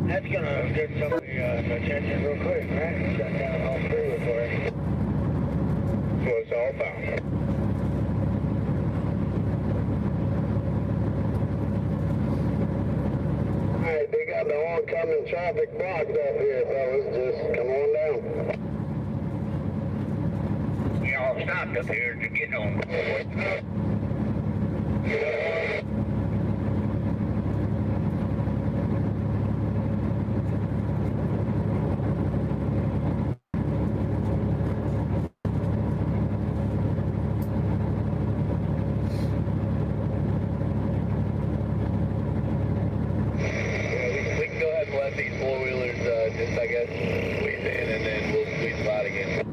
That's gonna get somebody attention real quick, right? Shut down all 3 for it. So it's all about. Alright, they got the oncoming traffic blocked up here, fellas. Just come on down. Y'all stopped up here to get on. These 4-wheelers just, I guess, squeeze in and then we'll squeeze them out again.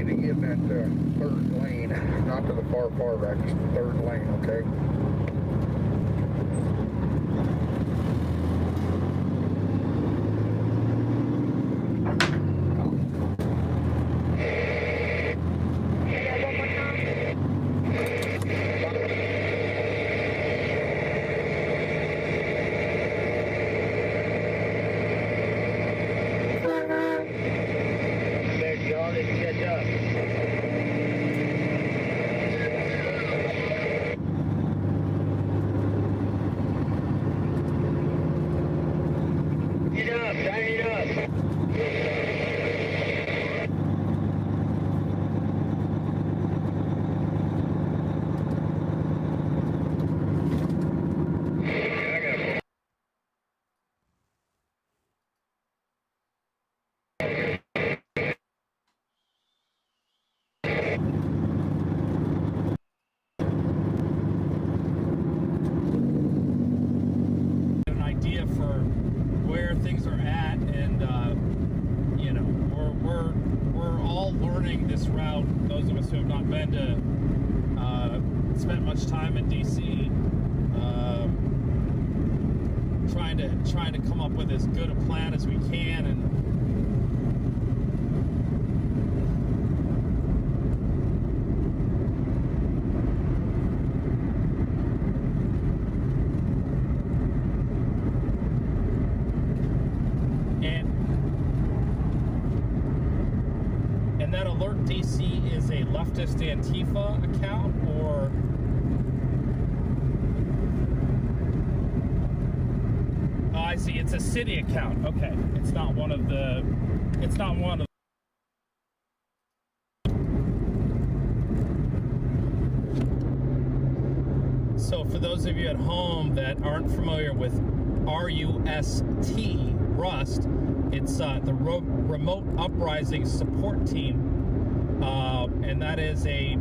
need to get in that third lane, not to the far right, just the third lane, okay? Things are at, and you know, we're all learning this route. Those of us who have not been to spent much time in DC, trying to come up with as good a plan as we can, and that Alert DC is a leftist Antifa account, or oh, I see, it's a city account. Okay, it's not one of the. So for those of you at home that aren't familiar with RUST, Rust, it's the Remote Uprising Support Team, and that is it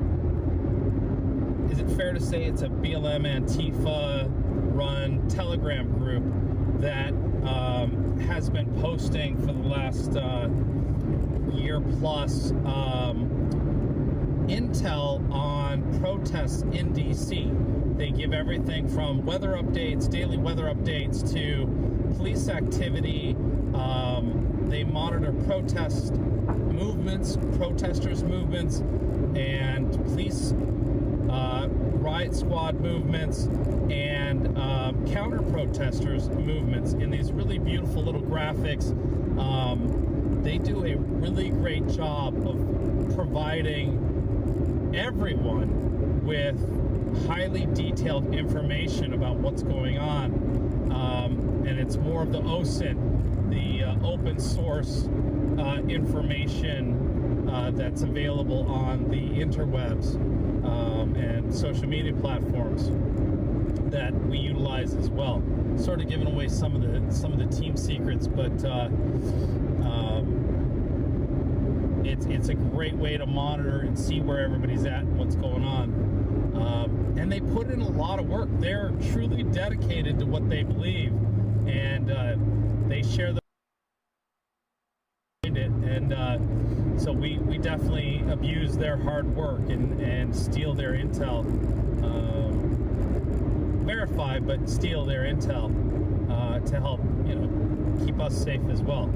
fair to say it's a BLM Antifa run Telegram group that has been posting for the last year plus intel on protests in DC. They give everything from weather updates, daily weather updates, to police activity. They monitor protesters' movements, and police riot squad movements, and counter-protesters' movements in these really beautiful little graphics. They do a really great job of providing everyone with highly detailed information about what's going on, and it's more of the OSINT, the open source information that's available on the interwebs and social media platforms that we utilize as well. Sort of giving away some of the team secrets, but it's a great way to monitor and see where everybody's at and what's going on. And they put in a lot of work. They're truly dedicated to what they believe, and they share the it. And so we definitely abuse their hard work and steal their intel, verify but steal their intel to help, you know, keep us safe as well.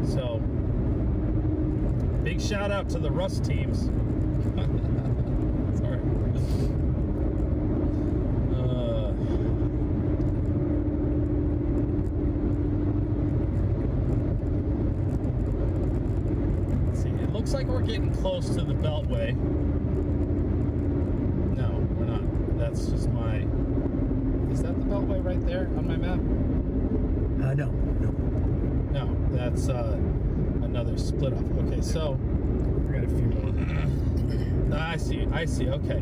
So big shout out to the Rust teams. Sorry. Let's see. It looks like we're getting close to the beltway. No, we're not. That's just my. Is that the beltway right there on my map? No. No, that's another split off. Okay, so we got a few more. I see. Okay,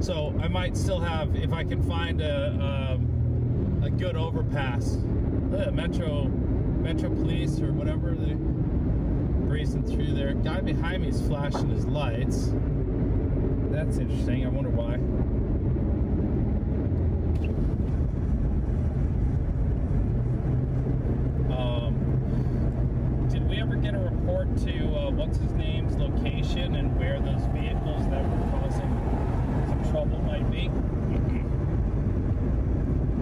so I might still have, if I can find a good overpass, Metro Police or whatever, they're breezing through there. Guy behind me is flashing his lights. That's interesting. I wonder why. Did we ever get a report to what's his name's location and where those vehicles that were causing some trouble might be?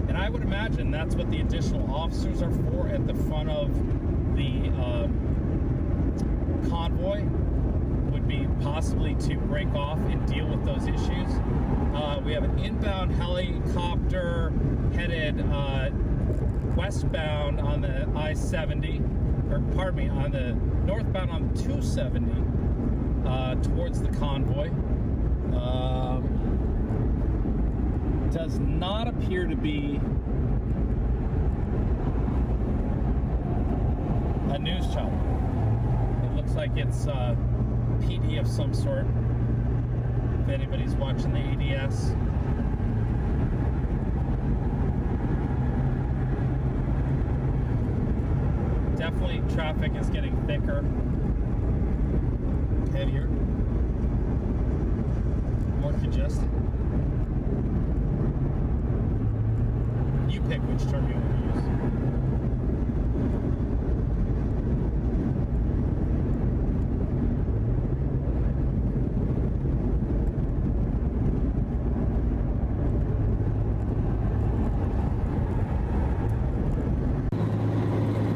And I would imagine that's what the additional officers are for at the front of the convoy, would be possibly to break off and deal with those issues. We have an inbound helicopter headed westbound on the I-70, or pardon me, on the northbound on 270 towards the convoy. Does not appear to be a news chopper. It looks like it's PD of some sort. If anybody's watching the ADS. Definitely traffic is getting thicker, heavier, more congested. You pick which term you want to use.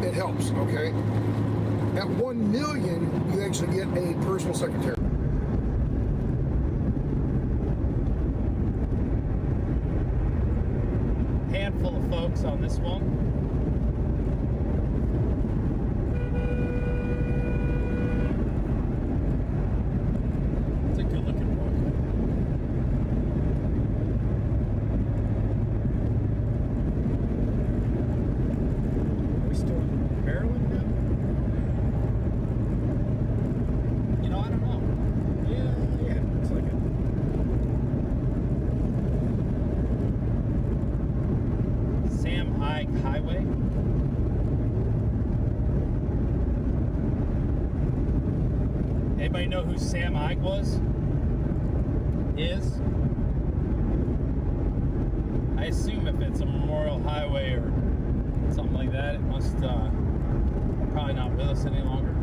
It helps, okay? At 1 million, you actually get a personal secretary. Handful of folks on this one. It's a good looking one. Are we still in Maryland now? You know, I don't know. Yeah, looks like it. Sam Ike Highway. Anybody know who Sam Ike was? Is? I assume if it's a Memorial Highway or something like that, it must probably not with us any longer.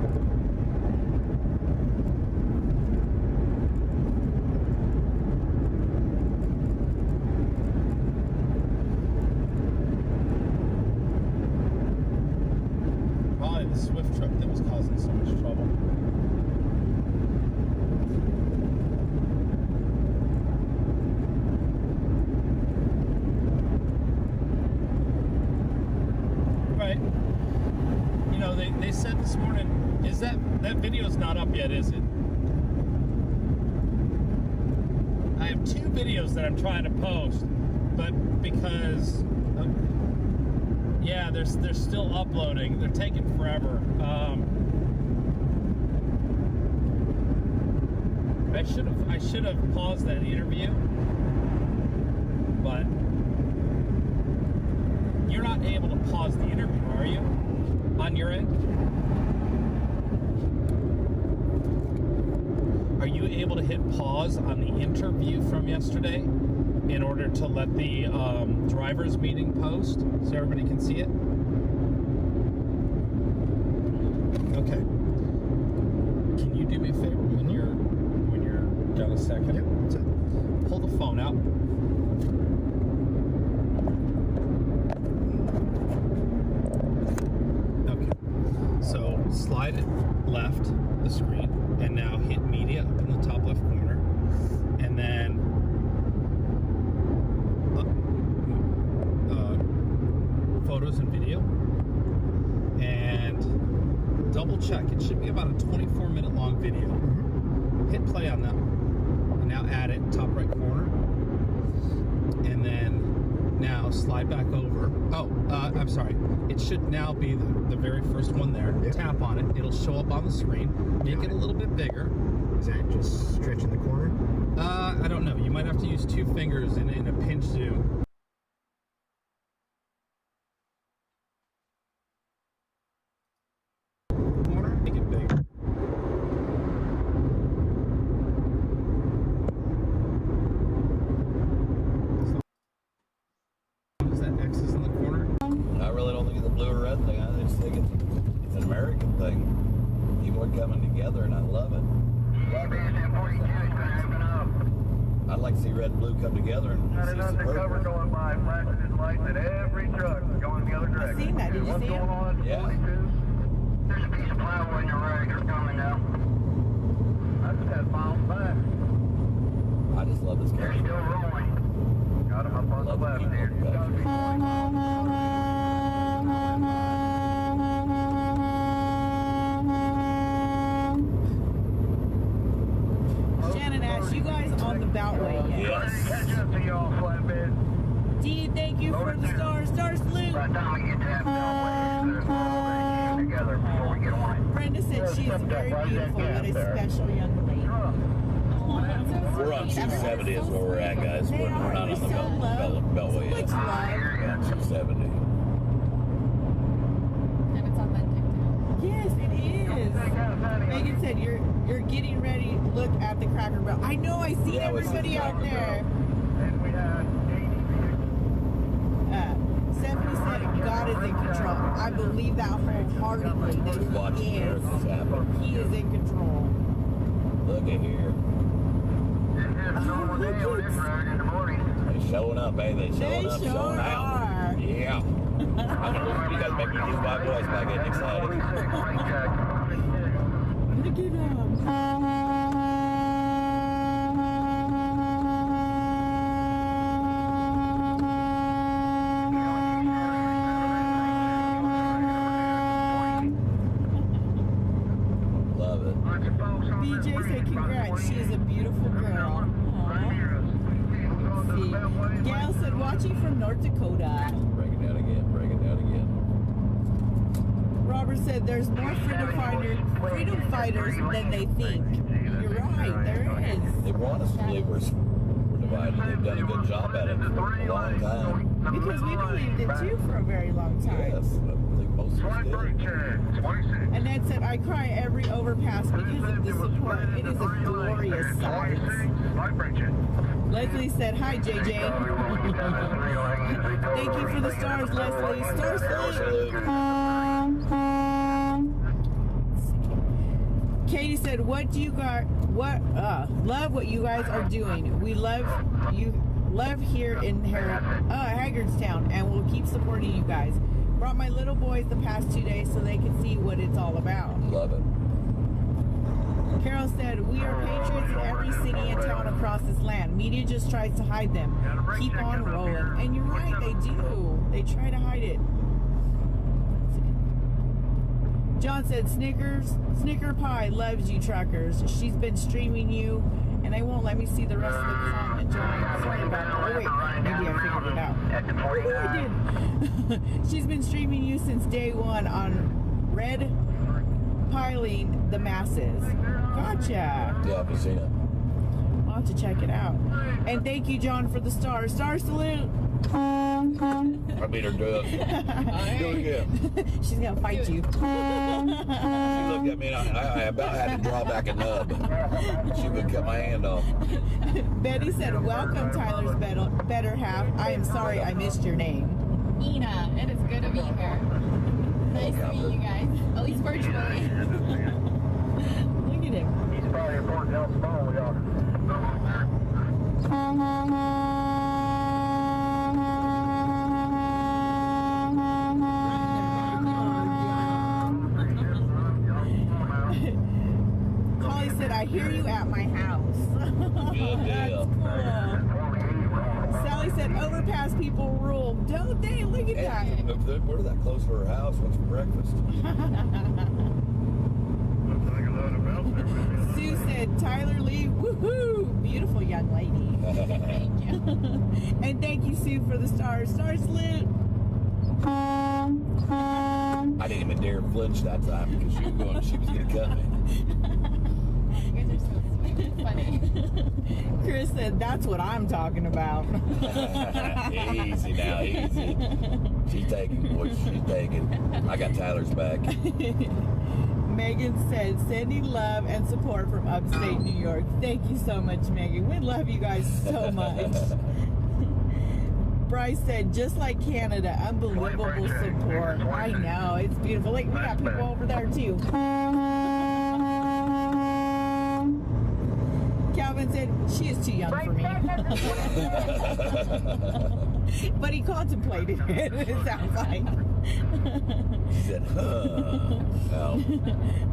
Probably the Swift truck that was causing so much trouble. Right. You know, they said this morning, is that video's not up yet, is it? I have 2 videos that I'm trying to post, but because yeah, they're still uploading. They're taking forever. I should have paused that interview, but you're not able to pause the interview, are you? On your end? Are you able to hit pause on the interview from yesterday in order to let the drivers meeting post so everybody can see it? Okay. Can you do me a favor when you're done a second? Yep, that's it. Pull the phone out. Okay. So slide it left the screen and now hit media up in the top left corner, and then photos and video, and double check. It should be about a 24-minute long video. Hit play on that, and now add it top right corner, and then now slide back over. Oh, I'm sorry. It should now be the very first one there. Yep. Tap on it. It'll show up on the screen. Make it a little bit bigger. Is that just stretching the corner? I don't know. You might have to use 2 fingers in a pinch zoom. Make it big. Is that X's in the corner? I really don't think it's a blue or red thing. I just think it's an American thing. enjoyed coming together, and I love it. I'd like to see red and blue come together and see some purple. Going by, flashing his lights at every truck going the other direction. I've seen that. Did you see him? Yeah. There's a piece of plywood in your right. They're coming now. I just had bounced back. I just love this car. They're still rolling. Got him up on the left here. Shannon asked, you guys on the beltway yet? Yes. Catch up to y'all, flatbed. Dee, thank you for the star salute. By the time we get to that beltway, there's one over together before we get on it. Brenda said she's very beautiful. What a special young lady. We're on 270 is where we're at, guys. We're not on the beltway yet. We're on 270. And it's authentic too. Yes, it is. Megan said you're getting ready. Look at the Cracker Barrel. I know. I see everybody out there. And we had 80 Stephanie said God is in control. I believe that wholeheartedly. That he is. He is in control. Look at here. They showing up, eh? They showing up, showing out. Yeah. You guys make me use my voice by getting excited. Look at him. Love it. BJ said congrats. She is a beautiful girl. Let's see. Gail said watching from North Dakota. Break it down again. Break it down again. Robert said there's more freedom fighters than they think. You're right, there is. They want us to believe we're divided. They've done a good job at it for a long time. Because we believed it too for a very long time. Yes, I think most of us did. And Ned said, I cry every overpass because of the support. It is a glorious sight. Leslie said, hi, JJ. Thank you for the stars, Leslie. Star salute. Katie said, love what you guys are doing. We love here in Hagerstown, and we'll keep supporting you guys. Brought my little boys the past 2 days so they can see what it's all about. Love it. Carol said, we are patriots in every city and town across this land. Media just tries to hide them. Keep on rolling. And you're right, they do. They try to hide it. John said, Snicker Pie loves you, truckers. She's been streaming you, and they won't let me see the rest of the comment, John. Sorry about that. Oh, wait. Maybe I figured it out. Oh, I did. She's been streaming you since day one on Red Piling the Masses. Gotcha. Yeah, I've seen it. I'll have to check it out. And thank you, John, for the star. Star salute. I made her do it. Do it again. She's going to fight you. She looked at me and I about had to draw back a nub. She would cut my hand off. Betty said, welcome, Tyler's better half. I am sorry I missed your name. Ina, it is good to be here. Nice to meet you guys, at least virtually. Look at him. He's probably important how small we are. Holly said, I hear you at my house. That's cool. Sally said, overpass people rule. Don't they? Look at that. We're that close to her house. What's for breakfast? Sue said, Tyler Lee, woohoo! Beautiful young lady. Thank you. And thank you, Sue, for the stars. Star salute. I didn't even dare flinch that time because she was going to cut me. You guys are so sweet and funny. Chris said, that's what I'm talking about. Easy now, easy. She's taking, boys, she's taking. I got Tyler's back. Megan said, sending love and support from upstate New York. Thank you so much, Megan. We love you guys so much. Bryce said, just like Canada, unbelievable support. I know, it's beautiful. Like, we got people over there, too. said she is too young for me. But he contemplated it, it sounds like. She said, oh.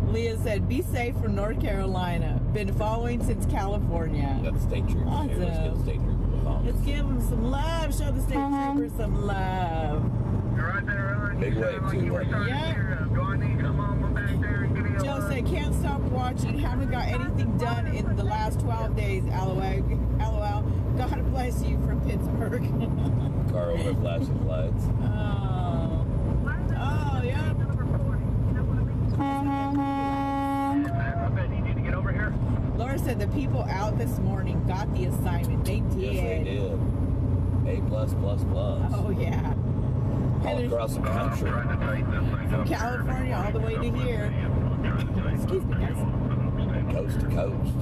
Leah said, be safe from North Carolina. Been following since California. Got the state troopers awesome. here. Let's get the state troopers. Let's give them some love. Show the state troopers some love. Big wave, too. Yeah. Joe said, can't stop watching. Haven't got anything done in the last 12 days. LOL. God bless you from Pittsburgh. Car over flashing lights. Oh, yeah. Laura said the people out this morning got the assignment. They did. Yes, they did. A+++. Oh, yeah. All across the country. From California all the way to here. Excuse me, guys. Coast to coast.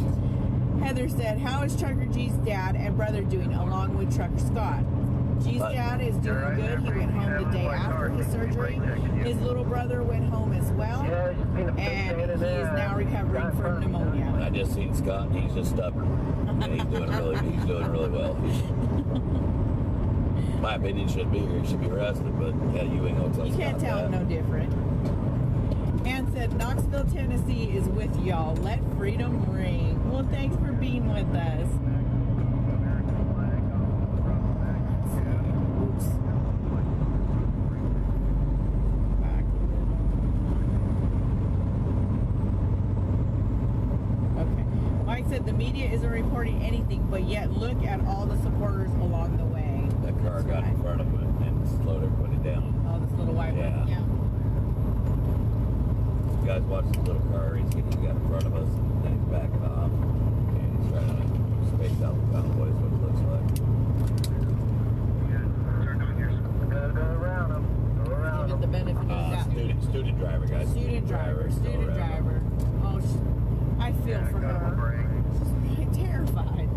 Heather said, how is Trucker G's dad and brother doing along with Trucker Scott? G's dad is doing good. He went home the day after his surgery. His little brother went home as well. And he is now recovering from pneumonia. I just seen Scott, and he's just stubborn. And he's doing really well. My opinion should be here. He should be arrested, but yeah, you ain't gonna tell You can't tell him no different. Ann said, Knoxville, Tennessee is with y'all. Let freedom ring. Well, thanks for being with us. Oops. Okay. Mike said the media isn't reporting anything, but yet look at all the supporters along the way. That car got in front of it and slowed everybody down. Oh, this little white one? Yeah. You guys watch this little car race. He got in front of us, and then he's backing off. And he's trying to space out the convoy, is what it looks like. Give it the benefit of the doubt. Student driver, guys. Student driver. Oh, I feel for her. She's terrified.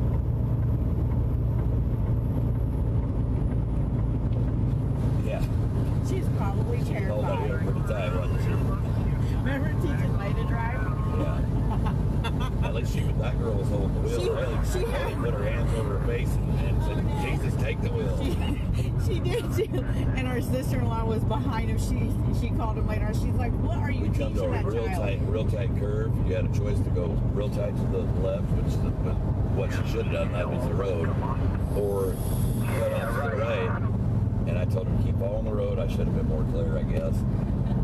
Yeah. She's probably terrified. Hold on here pretty tight, wasn't she? Remember teaching Lay to drive? Yeah. At least that girl was holding the wheel. She put her hands over her face and said, Jesus, take the wheel. She did too. And her sister-in-law was behind him. She called him later. She's like, what are you teaching that child? We come to a real tight curve. You had a choice to go real tight to the left, which is what she should have done. That was the road. Or cut off to the right. And I told her to keep following the road. I should have been more clear, I guess.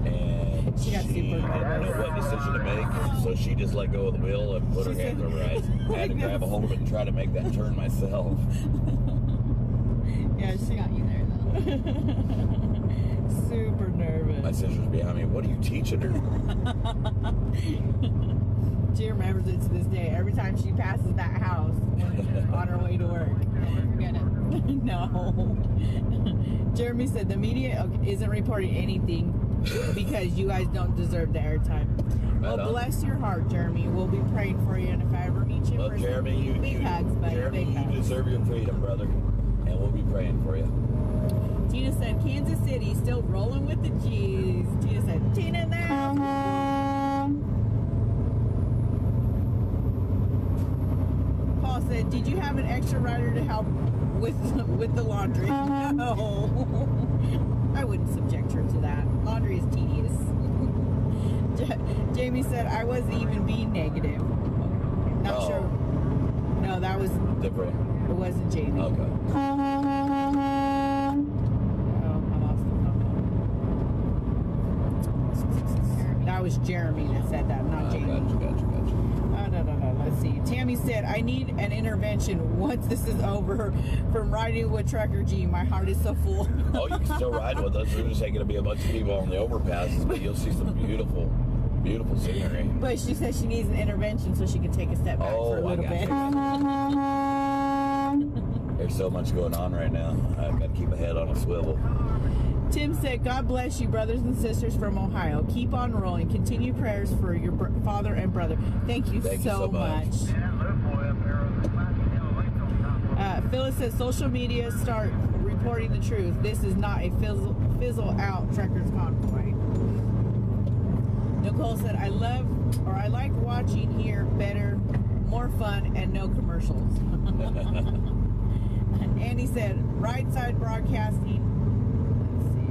And she didn't know what decision to make, so she just let go of the wheel and put her hands over her eyes. I had to grab a hold of it and try to make that turn myself. Yeah, she got you there though. Super nervous. My sister's behind me. What are you teaching her? She remembers it to this day. Every time she passes that house on her way to work. No. Jeremy said the media isn't reporting anything because you guys don't deserve the airtime. Well, bless your heart, Jeremy. We'll be praying for you, and if I ever meet you in person, Jeremy, big hugs, buddy. Jeremy, big hugs. you deserve your freedom, brother, and we'll be praying for you. Tina said Kansas City still rolling with the G's. Tina said Tina in there. Paul said, did you have an extra rider to help with the laundry? No. I wouldn't subject her to that. Laundry is tedious. Jamie said, I wasn't even being negative. Not sure. No, that was different. It wasn't Jamie. Okay. Oh, I lost the phone. That was Jeremy that said that, not Jamie. Gotcha. No. Let's see. Tammy said, I need an intervention once this is over from riding with Trucker G. My heart is so full. Oh, you can still ride with us. There's just ain't going to be a bunch of people on the overpasses, but you'll see some beautiful scenery. But she said she needs an intervention so she can take a step back for a little bit. There's so much going on right now. I've got to keep my head on a swivel. Tim said, God bless you, brothers and sisters from Ohio. Keep on rolling. Continue prayers for your father and brother. Thank you so much. Phyllis says, social media start reporting the truth. This is not a fizzle out Truckers Convoy. Nicole said, I like watching here better, more more fun and no commercials. And he said, Right Side Broadcasting. Let's see.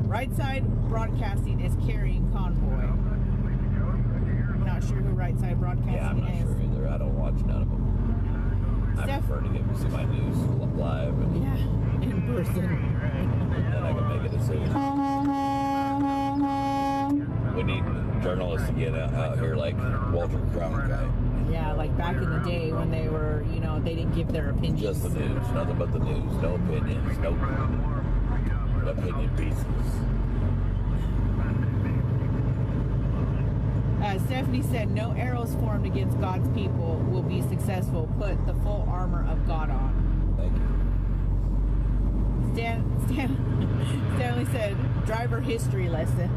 Right Side Broadcasting is carrying Convoy. I'm not sure who Right Side Broadcasting is. Yeah, I'm not sure either. I don't watch none of them. I prefer to get to see my news live and in person. Then I can make a decision. We need journalists to get out here like Walter Cronkite. Yeah, like back in the day when they were, you know, they didn't give their opinions. Just the news, nothing but the news. No opinions, no opinion pieces. Stephanie said, no arrows formed against God's people will be successful. Put the full armor of God on. Thank you. Stanley said, driver history lesson.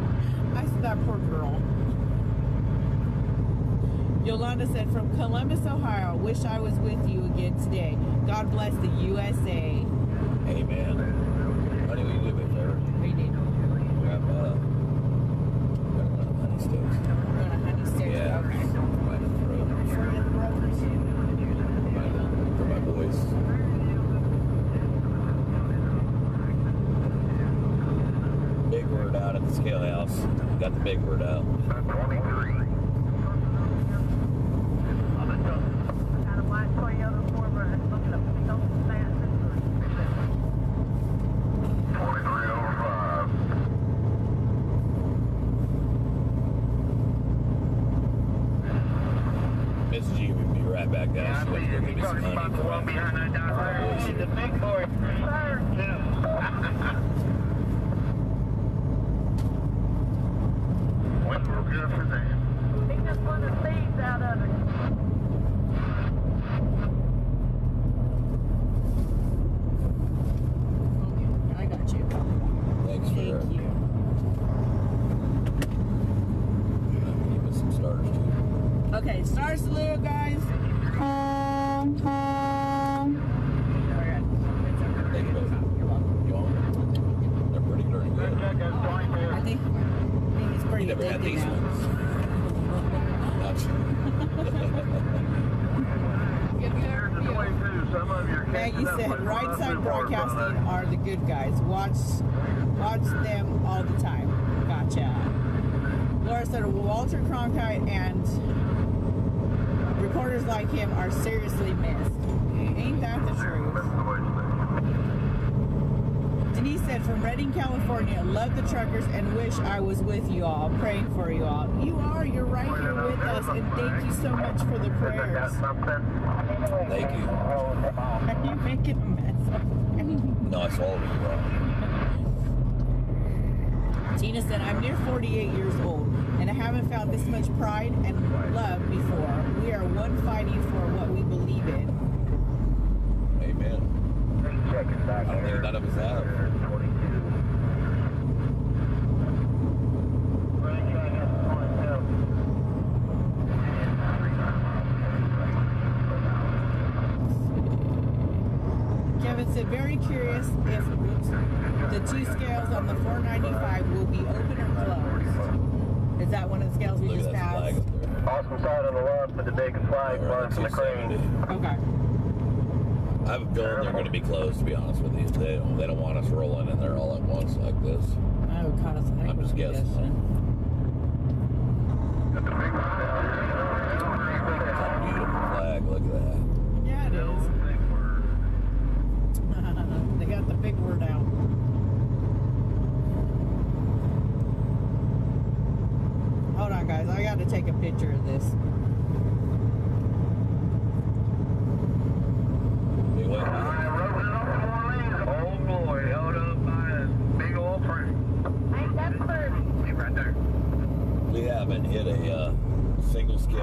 I said, that poor girl. Yolanda said, from Columbus, Ohio, wish I was with you again today. God bless the USA. Amen. Honey, will you do me a favor? What do you need? Grab honey sticks. Yeah. Okay. For my boys. Big word out at the scale house. Got the big word out. 23. Miss G will be right back, guys. She went to go give me some honey for my boys. The big boy. We're good for that. He just put the seeds out of it. I got you. Thanks for Thank you. Give us some starters too. Okay, star salute, guys. They're pretty darn good. I think it's pretty You never had these now. ones. Maggie said, Right Side Broadcasting are the good guys. Watch them all the time. Gotcha. Laura said, Walter Cronkite and reporters like him are seriously missed. Ain't that the truth? Denise said, from Redding, California, love the truckers and wish I was with you all, praying for you all. You are, you're right here with us, and thank you so much for the prayers. Thank you. Are you making a mess of me? No, I swallowed it wrong. Tina said, I'm near 48 years old, and I haven't found this much pride and love before. We are one fighting for what we believe in. Amen. I don't think none of us have. Kevin said, very curious if the two scales on the 495 will be open or closed. Is that one of the scales we just passed? Awesome side on the left with the big flag marking the crane. Okay. I have a feeling they're going to be closed, to be honest with you. They don't want us rolling in there all at once like this. Oh, God, I'm just guessing. Beautiful flag, look at that. Yeah, it is. They got the big word out. Hold on, guys. I got to take a picture of this. Oh boy, held up by a big old print. Ain't that pretty? Right there. We haven't hit a single scale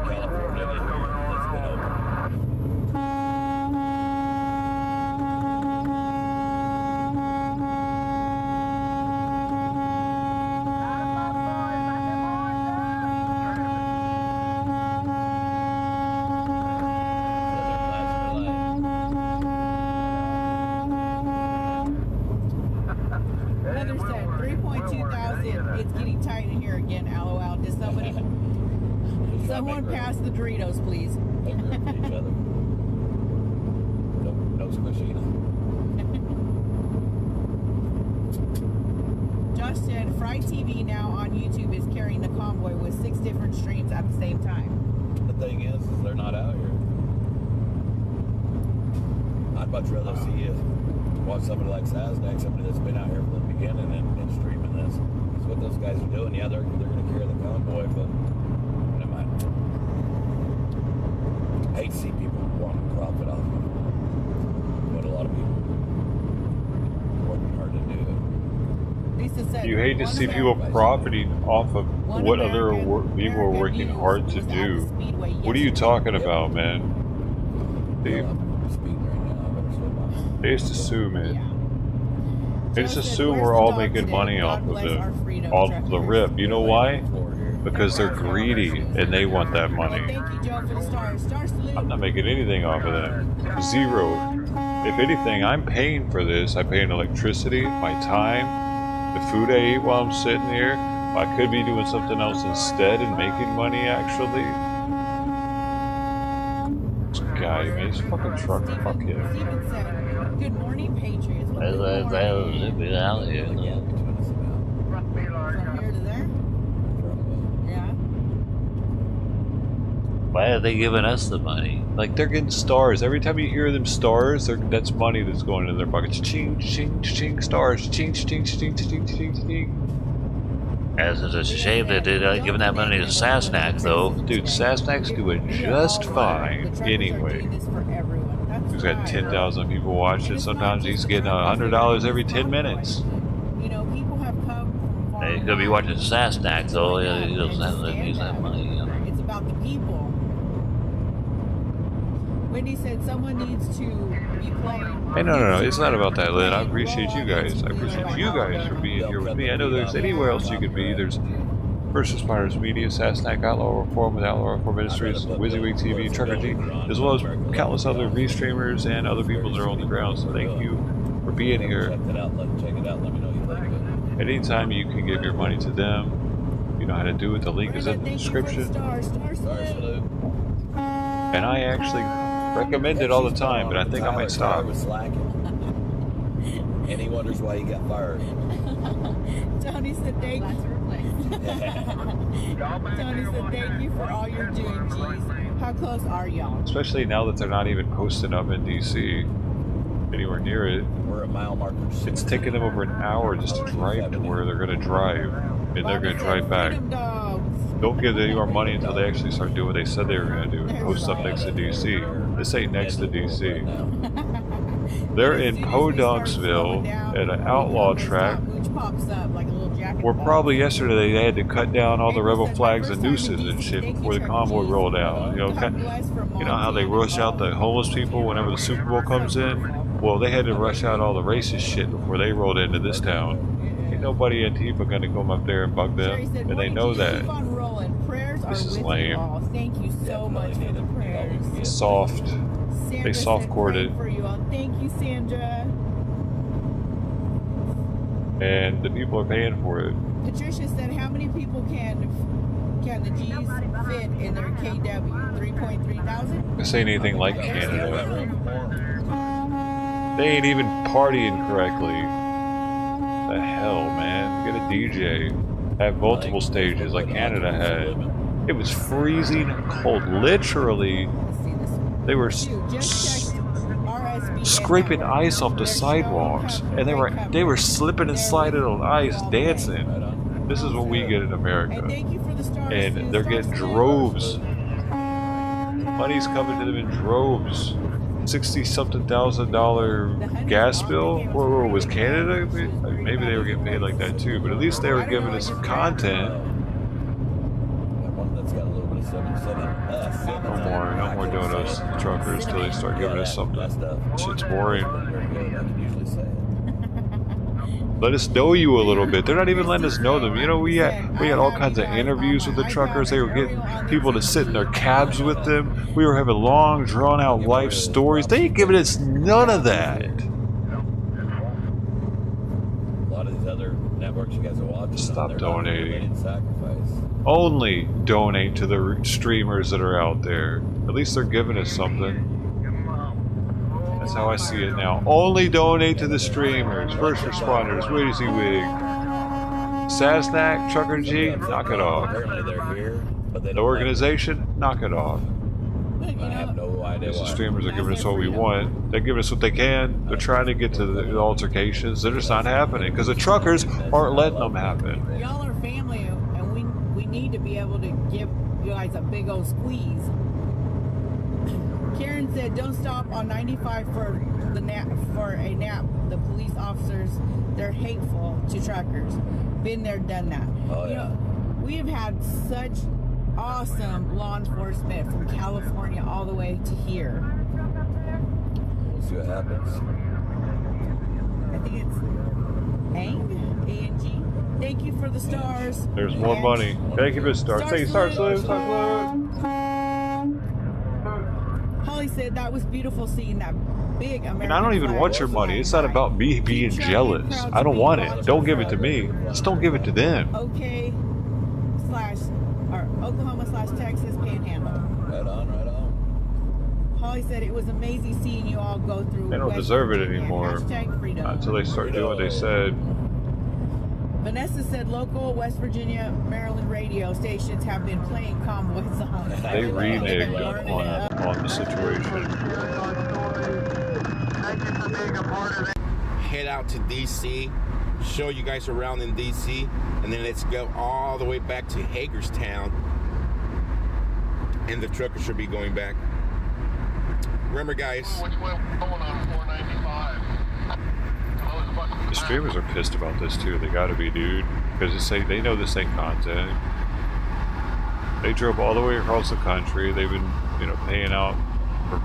California that's been open. Heather said 3.2 thousand. It's getting tight in here again. LOL. Did somebody Someone pass the Doritos, please. Make room for each other. No squishing. Josh said, Fry TV now on YouTube is carrying the Convoy with 6 different streams at the same time. The thing is they're not out here. I'd much rather see you watch somebody like Saznak, somebody that's been out here from the beginning and streaming this. That's what those guys are doing. Yeah, they're going to carry the Convoy, but never mind. I hate to see people want to profit off of it. But a lot of people working hard to do it. You hate to see people profiting off of what other people are working hard to do. What are you talking about, man? They just assume it. They just assume we're all making money off of it, off the rip. You know why? Because they're greedy and they want that money. I'm not making anything off of that. Zero. If anything, I'm paying for this. I pay in electricity, my time, the food I eat while I'm sitting here. I could be doing something else instead and making money, actually. This guy, man, he's a fucking truck. Fuck him. Good morning, Patriots. From here to there? Yeah. Why are they giving us the money? Like, they're getting stars. Every time you hear them stars, that's money that's going in their pockets. Ching, ching, ching, stars. Ching, ching, ching, ching, ching, ching. As it's a shame that they're not giving that money to Sasnak, though. Dude, Sasnak's doing just fine anyway. He's got 10,000 people watching. Sometimes he's getting $100 every 10 minutes. You know, people have come from He's gonna be watching Sasnak, though. He doesn't have to use that money. You know? It's about the people. Wendy said someone needs to be playing. Hey, no. It's not about that, Lynn. I appreciate you guys. I appreciate you guys for being here with me. I know there's anywhere else you could be. There's First Responders Media, Sasnak, Outlaw Reform with Outlaw Reform Ministries, WYSIWYG TV, Trucker G, as well as countless other V-streamers and other people that are on the ground. So thank you for being here. Check it out. Let me know you think of it. Anytime you can give your money to them, you know how to do it. The link is in the description. And I actually recommend it all the time, but I think I might stop. And he wonders why he got fired. Tony said thank you. Tony said thank you for all you're doing, geez. How close are y'all? Especially now that they're not even posting up in DC anywhere near it. We're at mile marker 6. It's taking them over an hour just to drive to where they're going to drive, and they're going to drive back. Don't give any more money until they actually start doing what they said they were going to do and post up next to DC. This ain't next to DC. They're in Podunksville at an outlaw track. Where probably yesterday they had to cut down all the rebel flags and nooses and shit before the convoy rolled out. You know how they rush out the homeless people whenever the Super Bowl comes in? Well, they had to rush out all the racist shit before they rolled into this town. Ain't nobody in Antifa gonna come up there and bug them, and they know that. This is lame. Thank you so much for the prayers. Soft. They soft-cored it. Thank you, Sandra. And the people are paying for it. Patricia said, how many people can the G's fit in their KW? 3.3 thousand? This ain't anything like Canada. They ain't even partying correctly. The hell, man? Get a DJ. Have multiple stages like Canada had. It was freezing cold. Literally, they were scraping ice off the sidewalks, and they were slipping and sliding on ice, dancing. This is what we get in America, and they're getting droves. Money's coming to them in droves. $60-something thousand gas bill. Or was Canada? Maybe they were getting paid like that too, but at least they were giving us some content. No more doing us truckers till they start giving us something. Shit's boring. Let us know you a little bit. They're not even letting us know them. You know, we had all kinds of interviews with the truckers. They were getting people to sit in their cabs with them. We were having long, drawn-out life stories. They ain't giving us none of that. A lot of these other networks you guys are watching. Stop donating. Sacrifice. Only donate to the streamers that are out there. At least they're giving us something. That's how I see it now. Only donate to the streamers, first responders, WYSIWYG, Sasnak, Trucker G, knock it off. Apparently they're here, but they The don't organization, knock it off. I have no idea Because the why. streamers are giving us what we want. They're giving us what they can. They're trying to get to the altercations. They're just not happening because the truckers aren't letting them happen. Y'all are family, and we need to be able to give you guys a big old squeeze. Karen said, "Don't stop on 95 for a nap. The police officers, they're hateful to truckers. Been there, done that. Oh, you know, we have had such awesome law enforcement from California all the way to here. We'll see what happens. I think it's A-N-G. Thank you for the stars. There's more money. Thank you for the stars. Thank you, Star Salute. Holly said that was beautiful seeing that big American And I don't even flag. want your money. It's not about me being jealous. I don't want it. Don't give it to me. Just don't give it to them. Oklahoma/Texas Panhandle. Right on, right on. Holly said it was amazing seeing you all go through. They don't West deserve it Virginia. anymore. #freedom. Until they start doing what they said. Vanessa said local West Virginia, Maryland radio stations have been playing Convoy songs. They reneged on the situation. Head out to DC, show you guys around in DC, and then let's go all the way back to Hagerstown, and the trucker should be going back. Remember, guys. The streamers are pissed about this too. They gotta be, dude, because they know this ain't content. They drove all the way across the country. They've been, paying out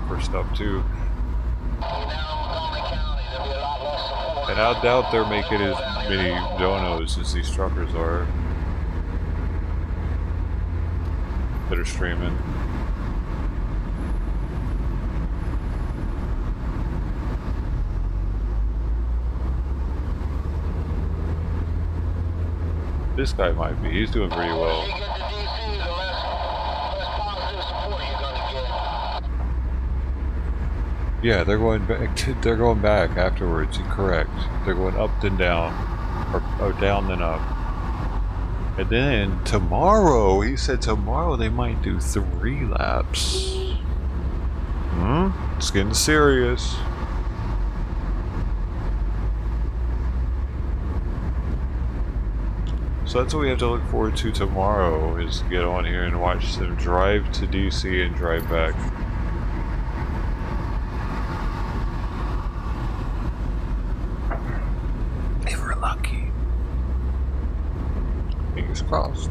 for stuff too. And I doubt they're making as many donos as these truckers are that are streaming. This guy might be. He's doing pretty well. Yeah, they're going back. They're going back afterwards. Correct. They're going up then down, or down then up. And then tomorrow, he said tomorrow they might do 3 laps. It's getting serious. So that's what we have to look forward to tomorrow, is to get on here and watch them drive to DC and drive back. If we're lucky. Fingers crossed.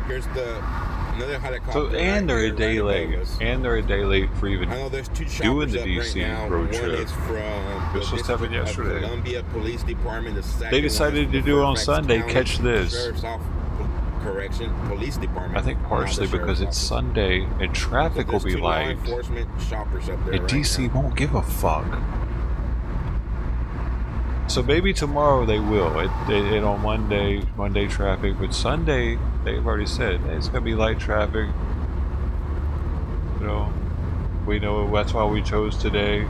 Here's another helicopter. And they're a day late. And they're a day late for even I know there's 2 doing the choppers up DC right now. road One trip. is from It was supposed to happen yesterday. Columbia Police Department. The second They decided one to is do it on Fairfax Sunday. County Catch this. Sheriff's Police Department. I think partially because it's Sunday and traffic will be light. Enforcement shoppers up there And right DC won't give a fuck. So maybe tomorrow they will. It on Monday traffic, but Sunday they've already said hey, it's gonna be light traffic. We know that's why we chose today.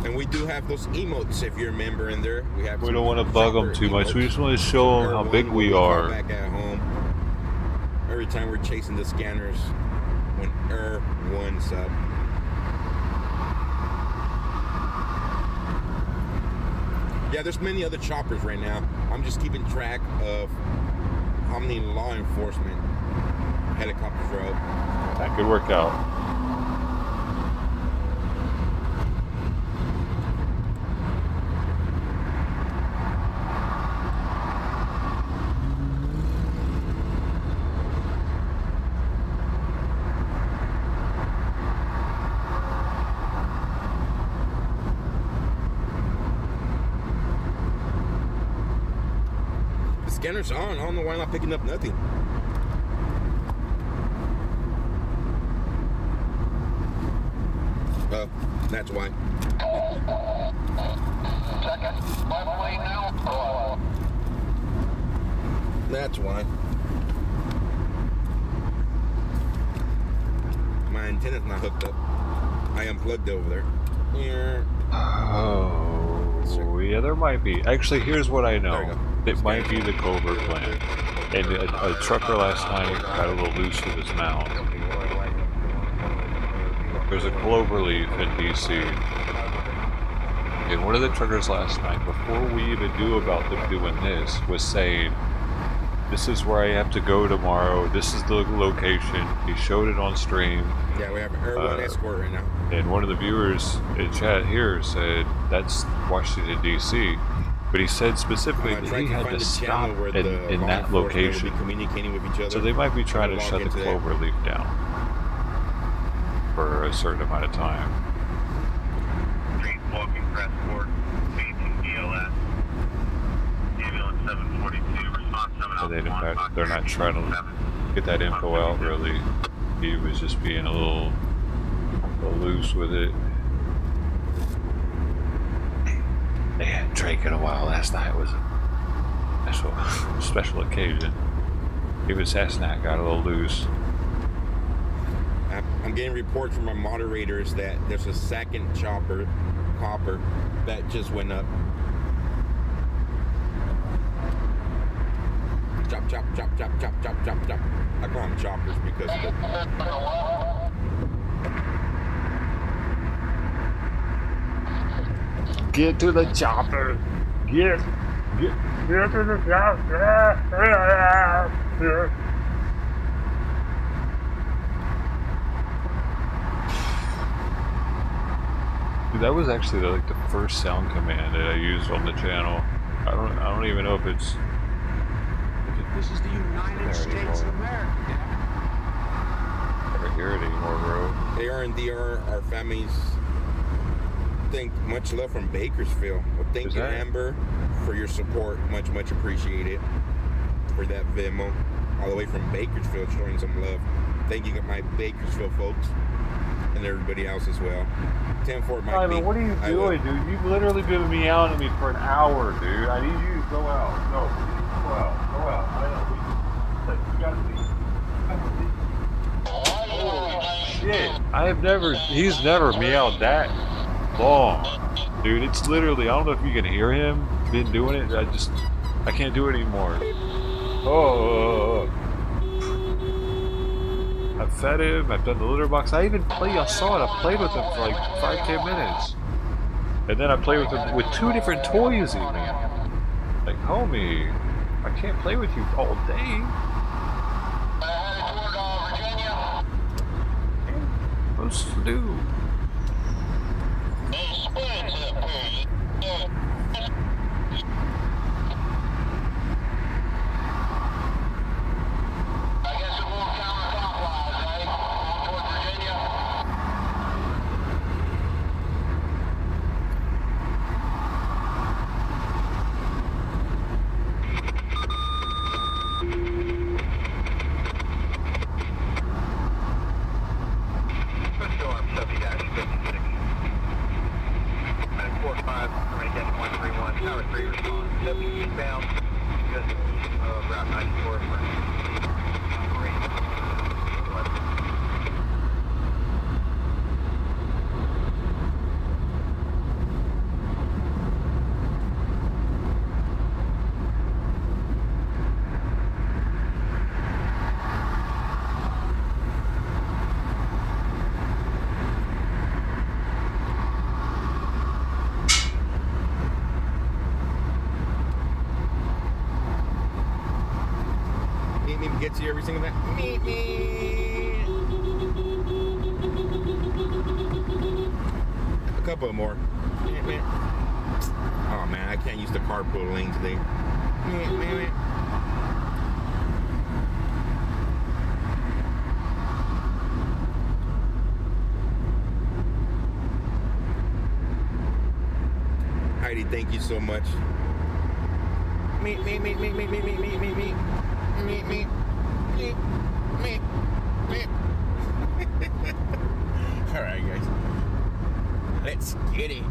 And we do have those emotes if you're a member in there. We don't want to bug them too much. We just want to show them how big we are. Back at home. Every time we're chasing the scanners when one's up. Yeah, there's many other choppers right now. I'm just keeping track of how many law enforcement helicopters are up. That could work out. The scanner's on. I don't know why I'm not picking up nothing. That's why. That's why. My antenna's not hooked up. I unplugged it over there. Yeah. Oh, yeah, there might be. Actually, here's what I know. It might be the Cobra plant. And a trucker last night got a little loose with his mount. There's a clover leaf in DC. And one of the truckers last night, before we even knew about them doing this, was saying, this is where I have to go tomorrow. This is the location. He showed it on stream. Yeah, we have an Air escort right now. And one of the viewers in chat here said, that's Washington, D.C. But he said specifically that he had to stop in that location. Communicating with each other. So they might be trying to shut the clover leaf down for a certain amount of time. Street walking transport, DLS, ambulance 742, response 7 They're not trying to get that info out really. He was just being a little loose with it. They hadn't drank in a while. Last night was a special occasion. Even Sassnat got a little loose. I'm getting reports from my moderators that there's a second copper that just went up. Chop, chop, chop, chop, chop, chop, chop, chop. I call them choppers because of it. Get to the chopper. Get to the chopper. Dude, that was actually like the first sound command that I used on the channel. I don't even know if it's. This is the United States of America. I don't hear it anymore, bro. AR&DR, our families think much love from Bakersfield. Well, thank you, Amber, for your support. Much, much appreciated for that Venmo. All the way from Bakersfield, showing some love. Thank you, my Bakersfield folks, and everybody else as well. 10-4 might Simon, what are you doing, dude? You've literally been meowing at me for an hour, dude. I need you to go out. No, you need to go out. Go out. I know. You gotta leave. Shit. He's never meowed that long. Dude, it's literally, I don't know if you can hear him. Been doing it. I can't do it anymore. Oh. I've fed him, I've done the litter box. I saw it, I played with him for like 5-10 minutes. And then I played with him with 2 different toys even. Like, homie, I can't play with you all day. What's to do? Get to every single thing. Meet me. A couple more. Oh man, I can't use the carpool lane today. Heidi, thank you so much. Meet me. Alright guys, let's get it.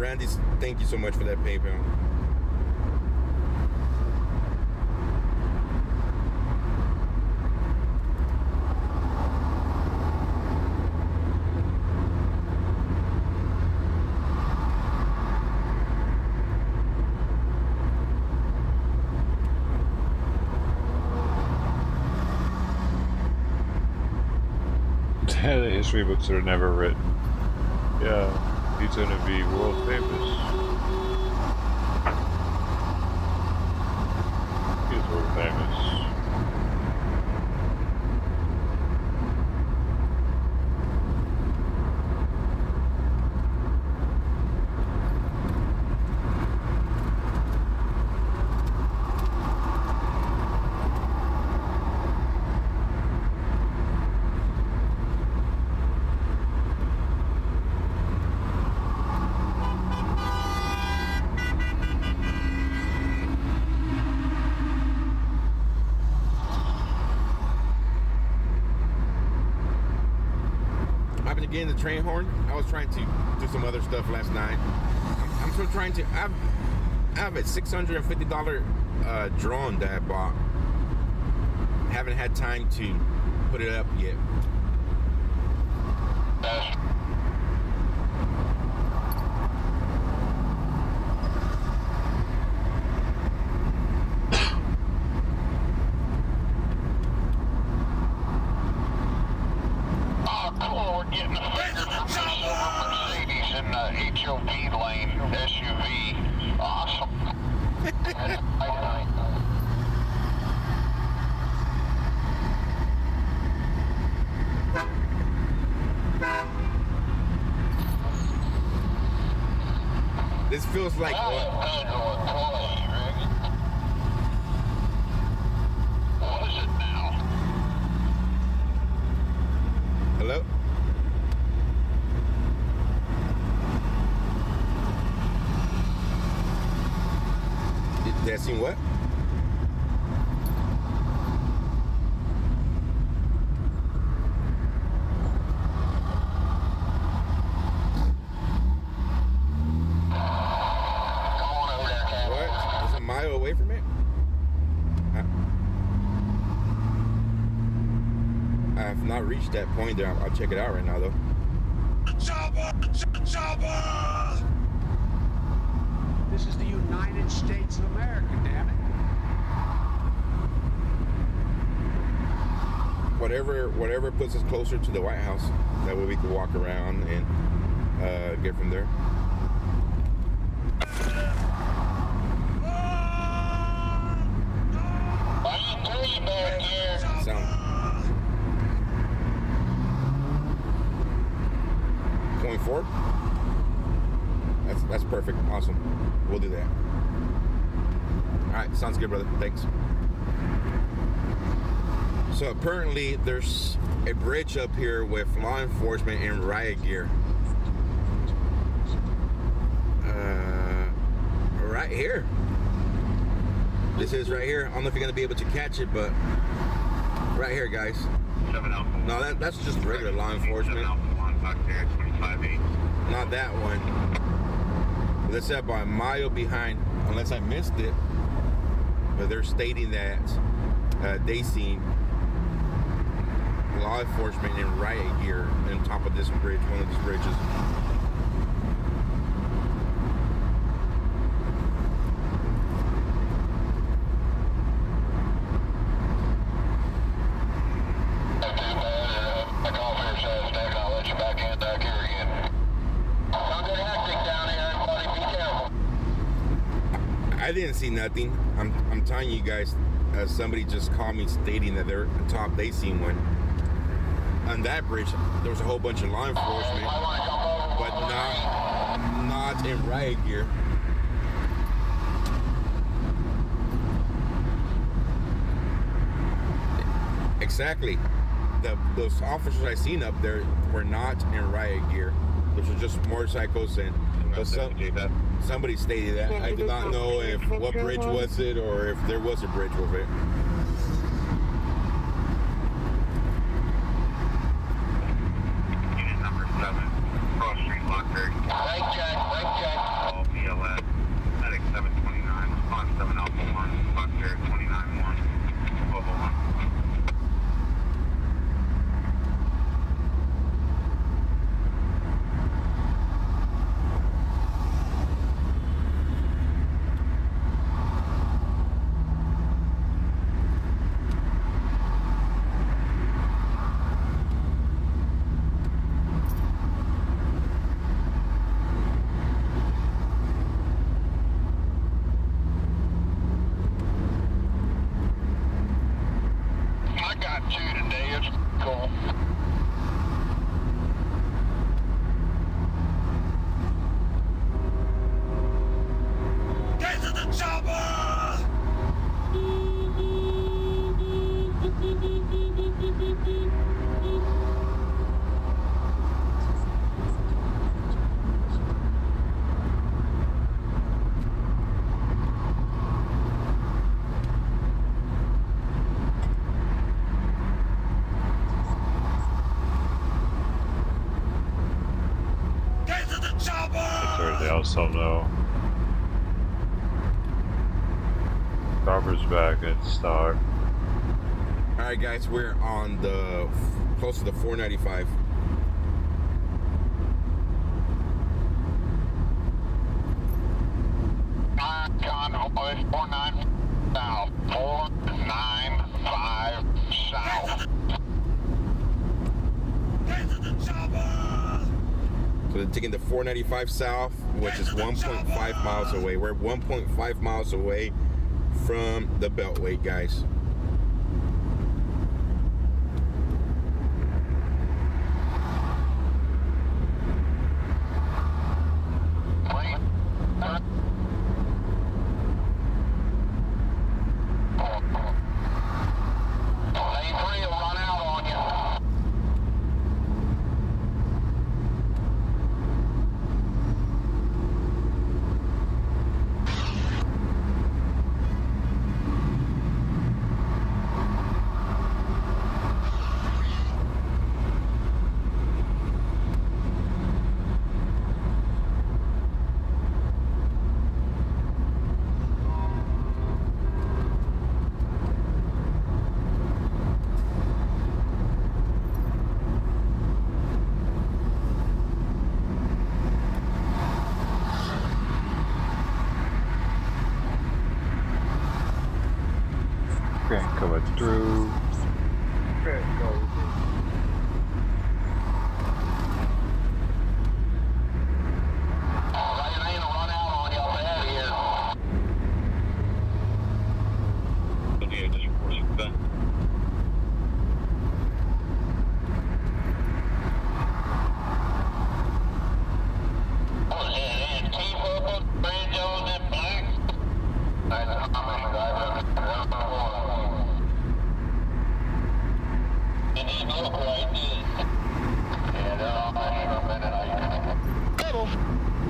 Randy, thank you so much for that PayPal. The history books that are never written. Yeah, he's gonna be world famous. He's world famous. Again, the train horn. I was trying to do some other stuff last night. I'm still trying to. I have a $650 drone that I bought. Haven't had time to put it up yet. This feels like what is it now? Hello? Did I see what? Away from it? I have not reached that point there. I'll check it out right now though. This is the United States of America, damn it. Whatever puts us closer to the White House. That way we can walk around and get from there. Sound. 0.4? That's perfect. Awesome. We'll do that. Alright, sounds good, brother. Thanks. So apparently there's a bridge up here with law enforcement in riot gear. Right here. This is right here. I don't know if you're gonna be able to catch it, but right here, guys. No, that's just regular law enforcement. Not that one. That's said by a mile behind, unless I missed it. But they're stating that they seen law enforcement in riot gear on top of this bridge, one of these bridges. I didn't see nothing. I'm telling you guys, somebody just called me stating that they're on top. They seen one on that bridge. There was a whole bunch of law enforcement, but not in riot gear. Exactly. Those officers I seen up there were not in riot gear. Those were just motorcycles and. Somebody stated that. I do not know if what bridge was it or if there was a bridge with it. Unit number 7, Cross Street, Lockberry. Right check. But they also know Robert's back at start. All right, guys, we're on the close to the 495. Convoy 49 south, 495 south. So they're taking the 495 south, which is 1.5 miles away. We're 1.5 miles away from the beltway, guys. Coming through.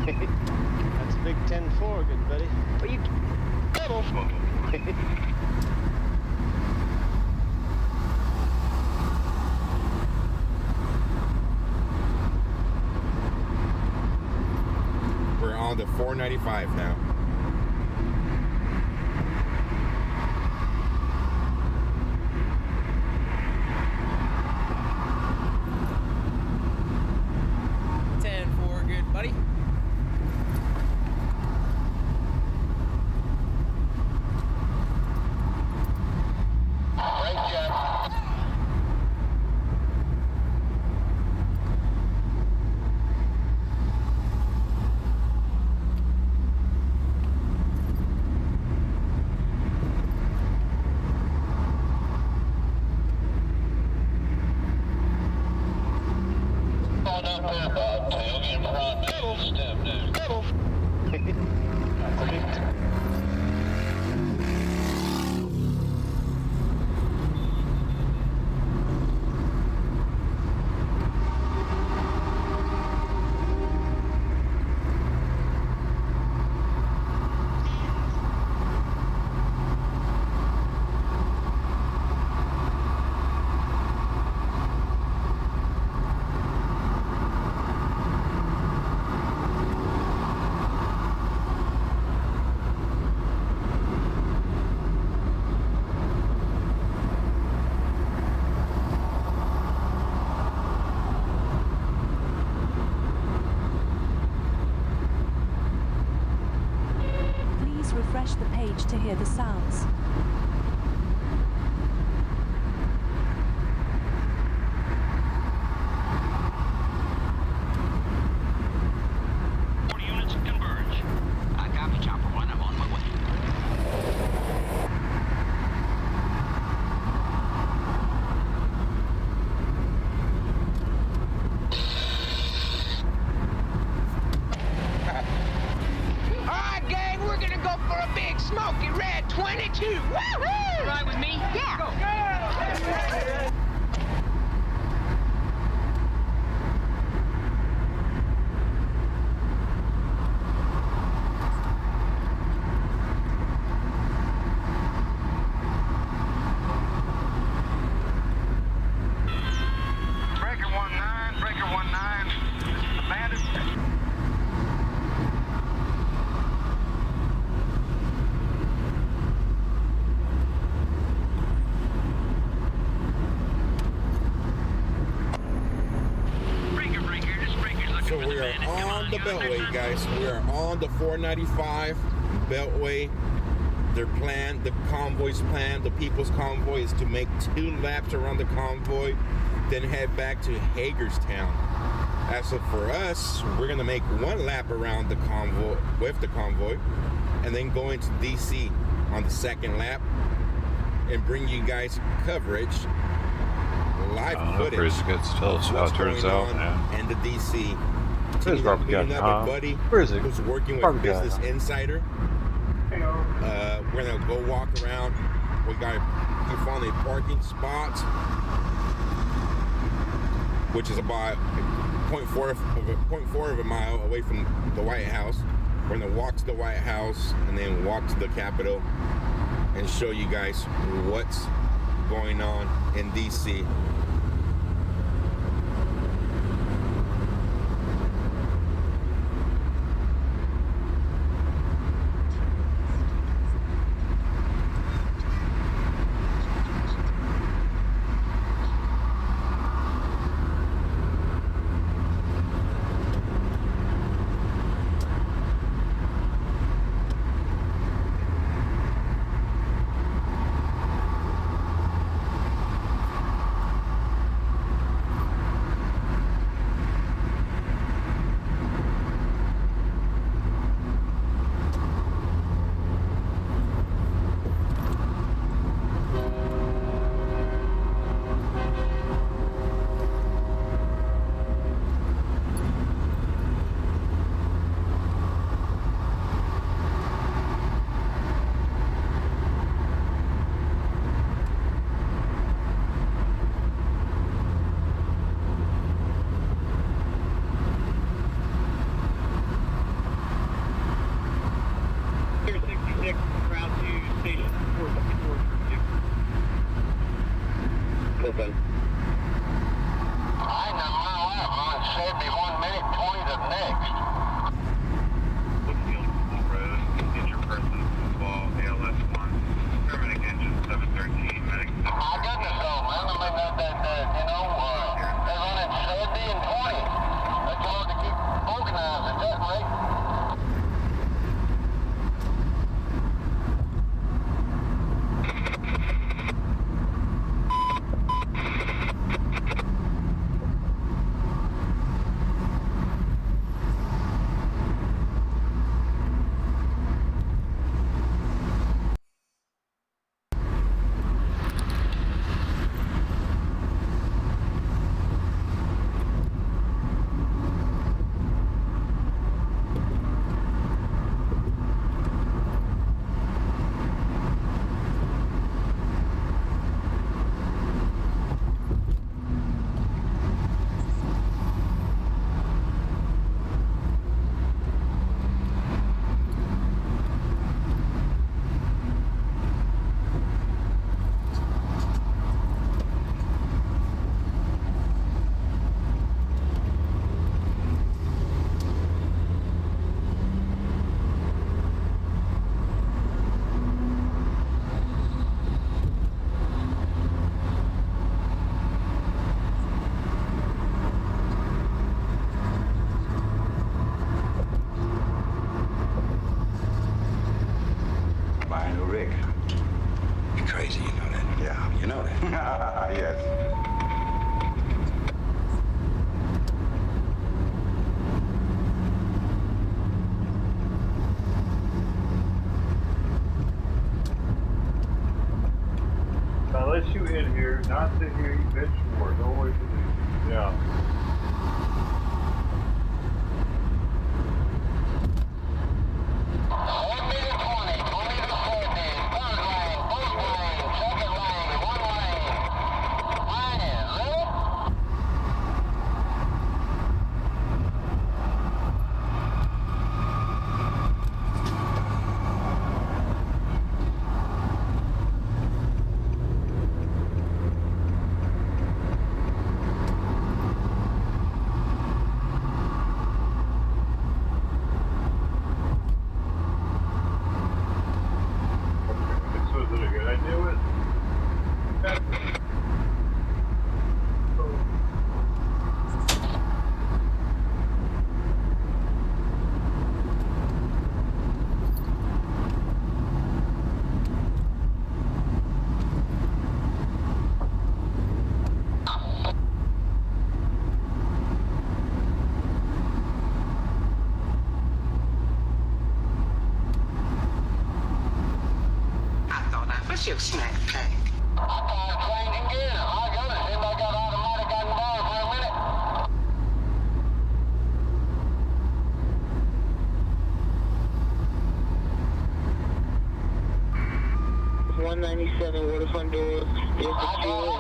That's a big 10-4, good buddy. But you double. We're on the 495 now. Buddy. Refresh the page to hear the sounds. Units converge. I copy chopper 1. I'm on my way. For a big smoky red 22. Woo-hoo! Right with me? Yeah. Go. Breaker 19, breaker 19. Bandit. beltway, guys. We are on the 495 beltway. Their plan, the convoy's plan, the people's convoy, is to make 2 laps around the convoy, then head back to Hagerstown. As for us, we're gonna make 1 lap around the convoy with the convoy, and then go into DC on the 2nd lap and bring you guys coverage, live footage. Tell us how it turns out, man. And the DC. Where's Robert Guy? Buddy Where is he? Who's working with Business Insider. We're gonna go walk around. We found a parking spot, which is about 0.4 of a mile away from the White House. We're gonna walk to the White House and then walk to the Capitol and show you guys what's going on in DC. Let you in here, not to hear you bitch more. No way to do. Yeah. your snack pack. Changing gears. My goodness, anybody got automatic I can borrow for a minute? 197 waterfront doors. There's the fuel.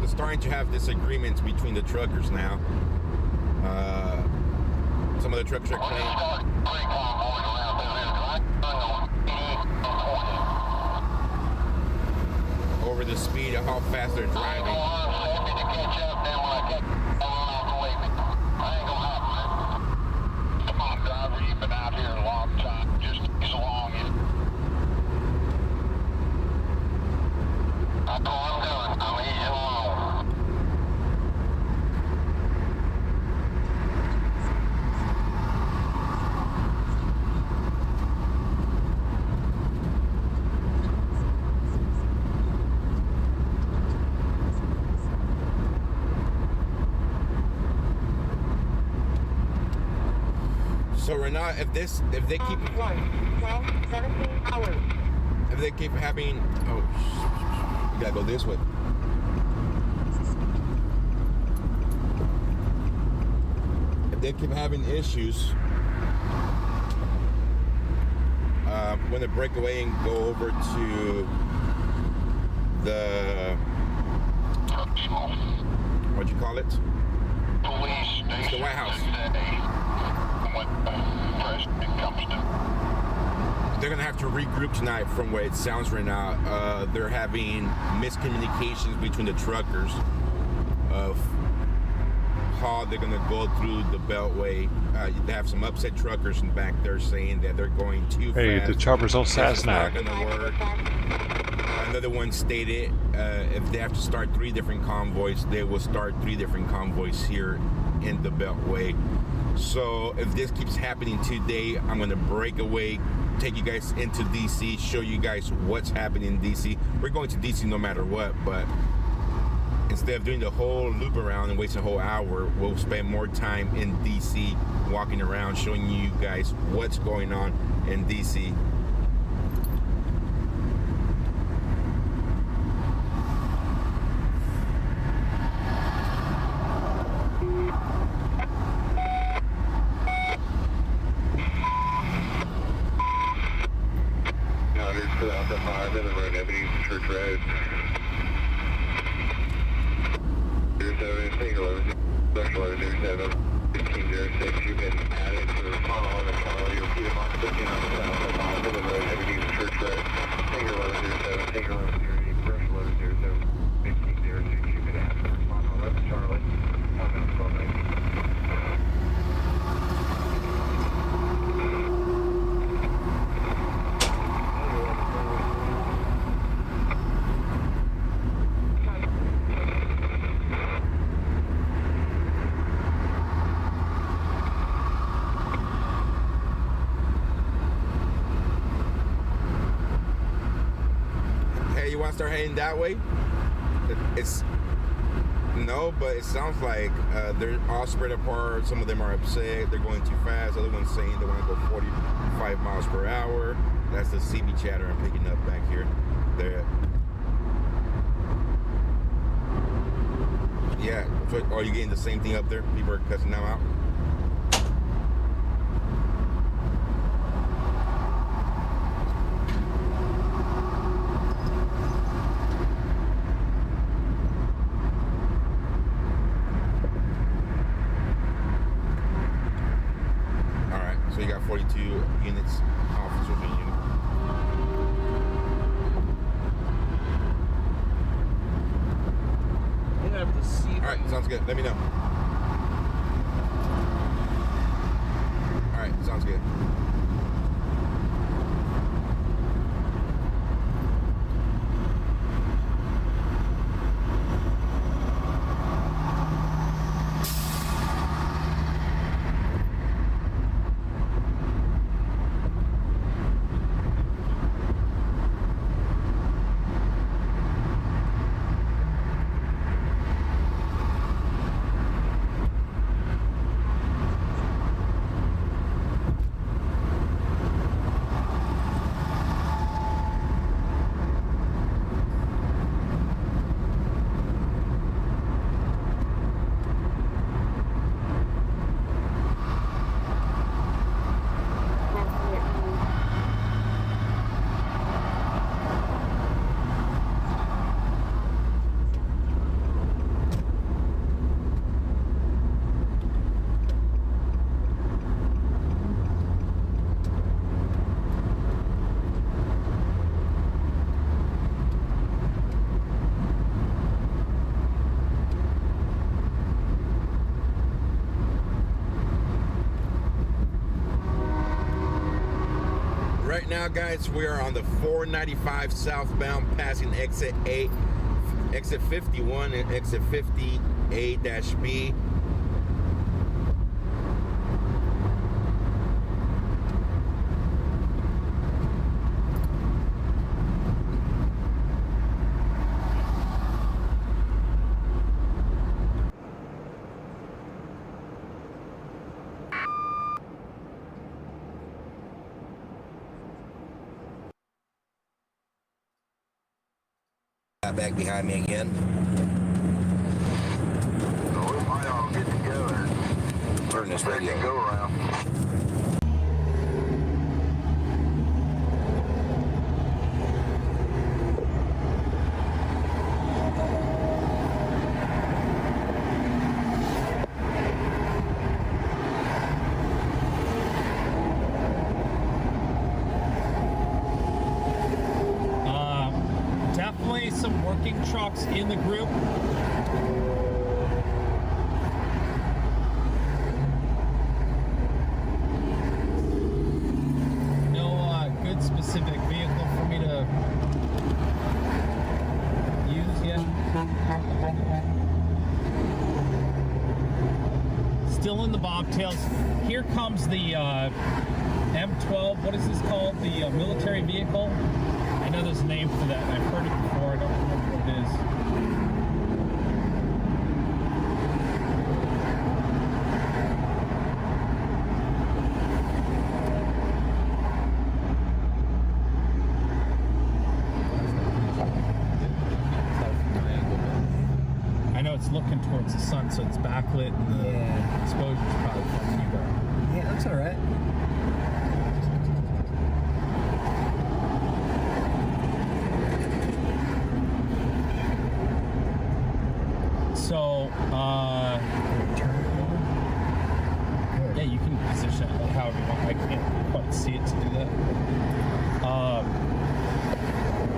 Starting to have disagreements between the truckers now. Some of the truckers are claiming over the speed of how fast they're driving. So we're not, if they keep, if they keep having, oh, we gotta go this way. they keep having issues. When they break away and go over to the what you call it? It's the White House. They're gonna have to regroup tonight from what it sounds right now. They're having miscommunications between the truckers of how they're gonna go through the beltway. They have some upset truckers in the back there saying that they're going too fast. Hey, the chopper's on SAS now. It's not gonna work. Another one stated if they have to start 3 different convoys, they will start 3 different convoys here in the beltway. So if this keeps happening today, I'm gonna break away, take you guys into DC, show you guys what's happening in DC. We're going to DC no matter what, but instead of doing the whole loop around and wasting a whole hour, we'll spend more time in DC walking around, showing you guys what's going on in DC. Start heading that way. It's no, but it sounds like they're all spread apart. Some of them are upset, they're going too fast. Other ones saying they want to go 45 miles per hour. That's the CB chatter I'm picking up back here. There. Yeah, so are you getting the same thing up there? People are cussing them out. So you got 42 units, officers in unit. You have to see. All right, sounds good. Let me know. All right, sounds good. Right now, guys, we are on the 495 southbound, passing exit 8, exit 51, and exit 50A-B. Back behind me again. Turn this radio. Go around. Definitely some working trucks in the group. Good specific vehicle for me to use yet. Still in the bobtails. Here comes the M12. What is this called? The military vehicle. I know there's a name for that, and I've heard it before. I don't remember what it is. I know it's looking towards the sun, so it's backlit, and the exposure's probably funky, but yeah, that's all right. So, yeah, you can position it however you want. I can't quite see it to do that.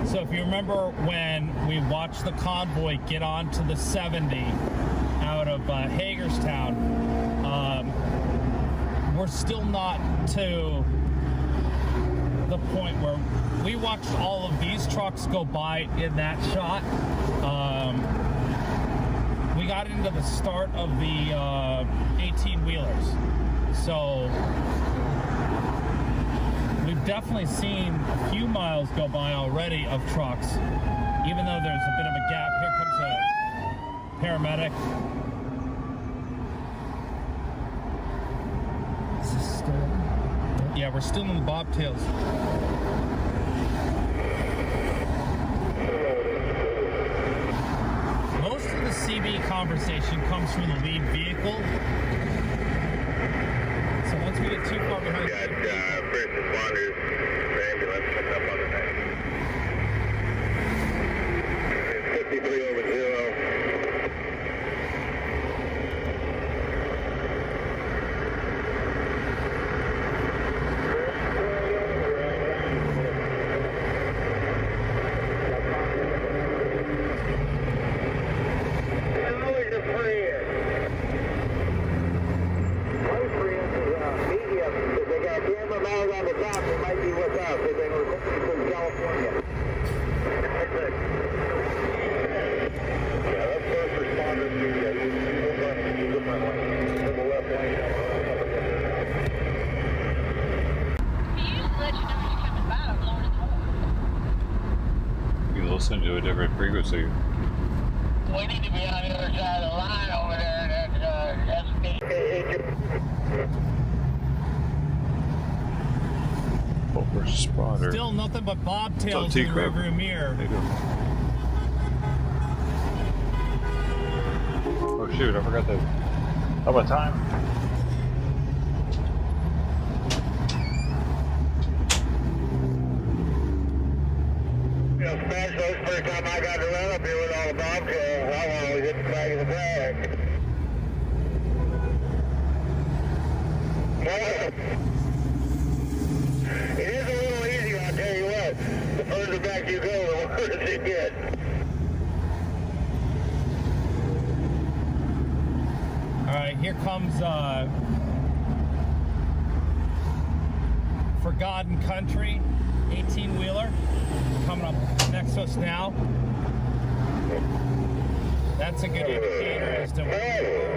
So if you remember when we watched the convoy get onto the 70 out of Hagerstown, we're still not to the point where we watched all of these trucks go by in that shot. We got into the start of the 18-wheelers. So we've definitely seen a few miles go by already of trucks, even though there's a bit of a gap. Here comes a paramedic. Is this still? Yeah, we're still in the bobtails. Most of the CB conversation comes from the lead vehicle. So once we get too far behind, got first responders, the ambulance picked up on the tank. 53 over 0. You listen to a different frequency. We need to be on the other side of the line over there. Oh, where's the spotter? still nothing but bobtails in the rearview mirror. Oh shoot, I forgot that. How about time? Smash those first time I got to run up here with all the bobtails. I always hit the flag of the flag. It is a little easier, I'll tell you what. The further back you go, the worse it gets. Alright, here comes Forgotten Country 18-wheeler coming up next to us now. That's a good indicator as to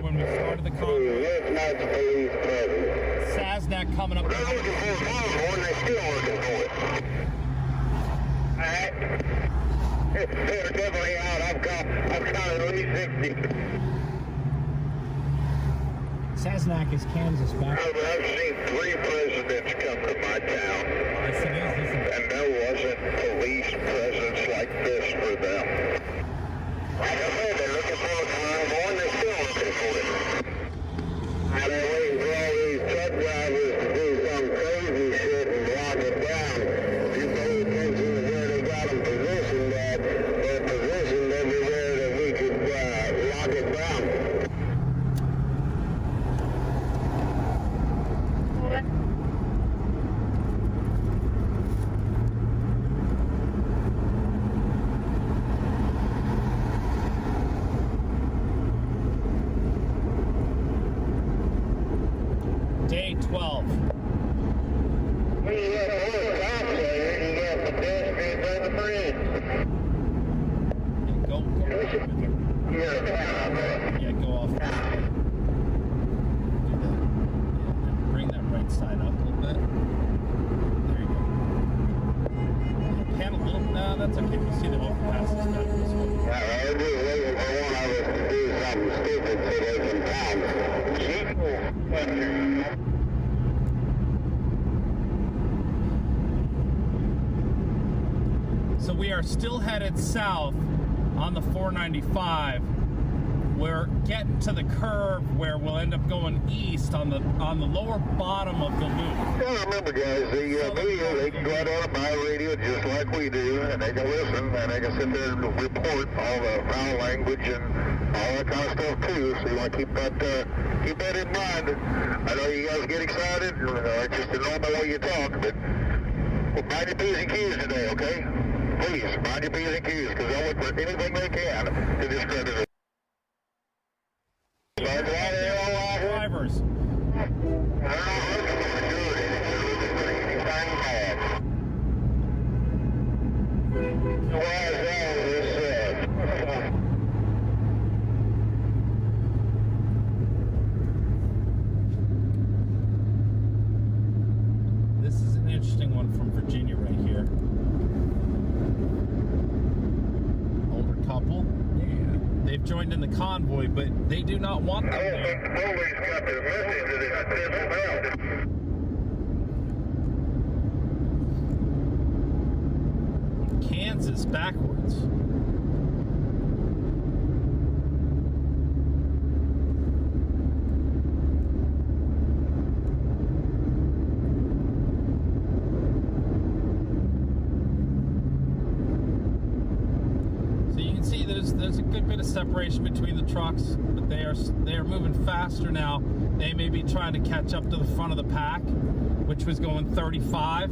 when we started the convoy. Sasnak coming up. They're looking for a convoy, they're still looking for it. Alright. They're definitely out. I've counted at least 60. Sasnak is Kansas back. I've seen 3 presidents come to my town. Yes, it is, isn't it? And there wasn't police presence like this for them. Like I said, they're looking for a convoy and they're still looking for it. Now they're waiting for Day 12. Yeah, go off. Do that. And bring that right side up a little bit. There you go. Pan a little. No, that's okay. You see the overpass is better this way. Yeah, I do. Waiting for one of us to do something stupid so they can pound. So we are still headed south on the 495. We're getting to the curve where we'll end up going east on the lower bottom of the loop. Yeah, remember guys, the video, they can go out on a buy radio just like we do, and they can listen, and they can sit there and report all the foul language and all that kind of stuff too, so you want to keep that in mind. I know you guys get excited, it's just a normal way you talk, but mind your P's and Q's today, okay? Please, mind your P's and Q's, because they'll look for anything they can to discredit it. Drivers. This is an interesting one from Virginia right here. Older couple. They've joined in the convoy, but they do not want them there. The bullies got the message that it's penciled out. Kansas backwards. There's a good bit of separation between the trucks, but they are moving faster now. They may be trying to catch up to the front of the pack, which was going 35.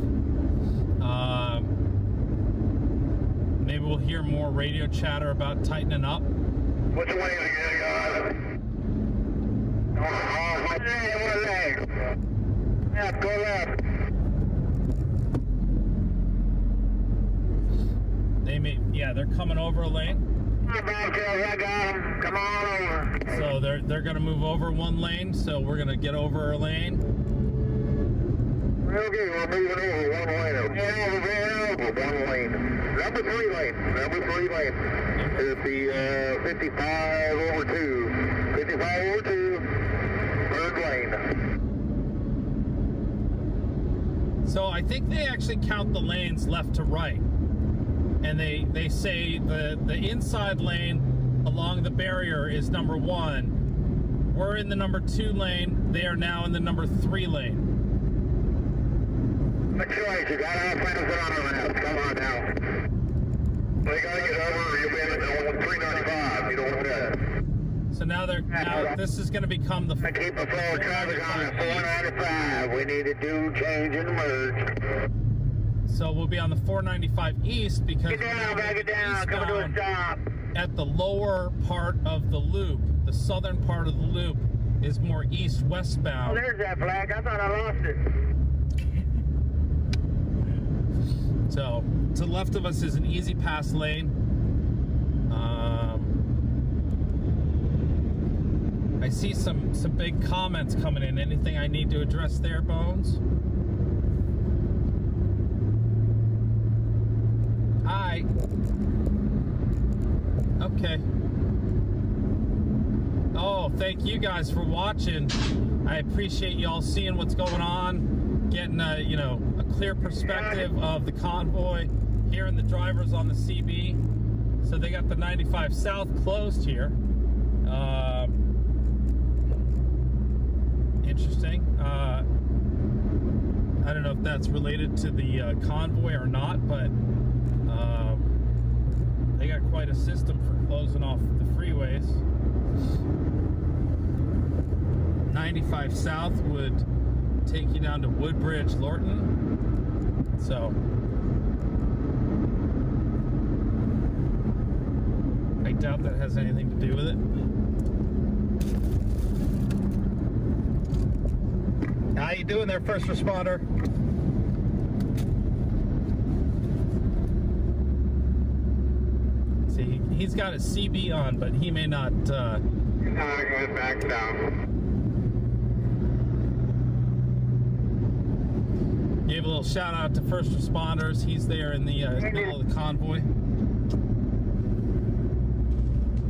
Maybe we'll hear more radio chatter about tightening up. Which way is it, guys? One leg. Yeah, go left. They may, yeah, they're coming over a lane. I got them. Come on over. So they're going to move over one lane, so we're going to get over a lane. Okay, we're moving over one lane. Yeah, over one lane. Number 3 lane. Number 3 lane. It'll be 55 over 2. 55 over 2. Third lane. So I think they actually count the lanes left to right. And they say the inside lane along the barrier is number 1. We're in the number 2 lane. They are now in the number 3 lane. Good choice. You got all plans on the ramp. Come on now. They got to get over. You'll be in the 395. You don't want that. So now this is going to become the. Keep the flow of traffic on at 495. We need to do change and merge. So we'll be on the 495 east because get down, back it down, come to a stop. At the lower part of the loop, the southern part of the loop is more east-westbound. Oh, there's that flag. I thought I lost it. So to the left of us is an easy pass lane. I see some big comments coming in. Anything I need to address there, Bones? Hi. Okay. Oh, thank you guys for watching. I appreciate y'all seeing what's going on, getting a clear perspective of the convoy, hearing the drivers on the CB. So they got the 95 South closed here. Interesting. I don't know if that's related to the convoy or not, but they got quite a system for closing off the freeways. 95 south would take you down to Woodbridge, Lorton. So I doubt that has anything to do with it. How you doing there, first responder? See, he's got his CB on, but he may not. Going back down. Gave a little shout out to first responders. He's there in the middle of the convoy.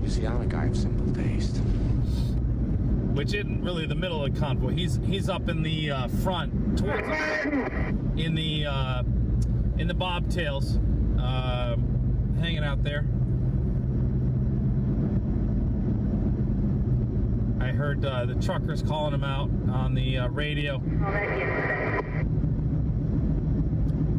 You see, I'm a guy of simple taste. Which isn't really the middle of the convoy. He's up in the front, towards the front, in the bobtails, hanging out there. I heard the truckers calling him out on the radio.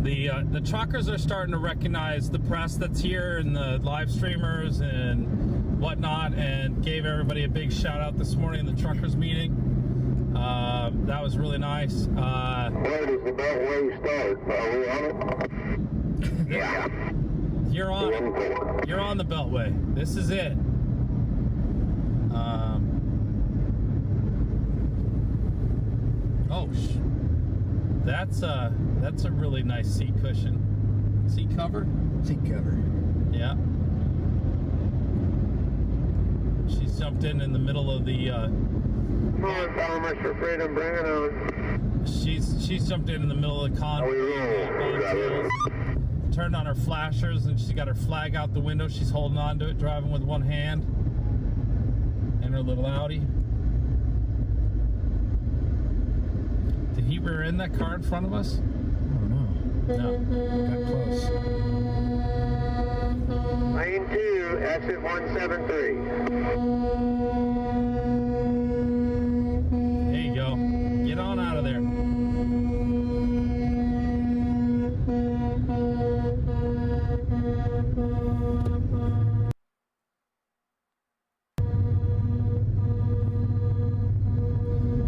The truckers are starting to recognize the press that's here and the live streamers and whatnot, and gave everybody a big shout out this morning in the truckers meeting. That was really nice. Where does the beltway start? Are we on it? Yeah. You're on it. You're on the beltway. This is it. That's a really nice seat cushion. Seat cover? Seat cover. Yeah. She's jumped in the middle of the Farmers for Freedom, bring it on. She's jumped in the middle of the convoy. Turned on her flashers, and she's got her flag out the window. She's holding on to it, driving with one hand. And her little Audi. Did he rear end that car in front of us? I don't know. No. Got close. Lane 2, exit 173. There you go. Get on out of there.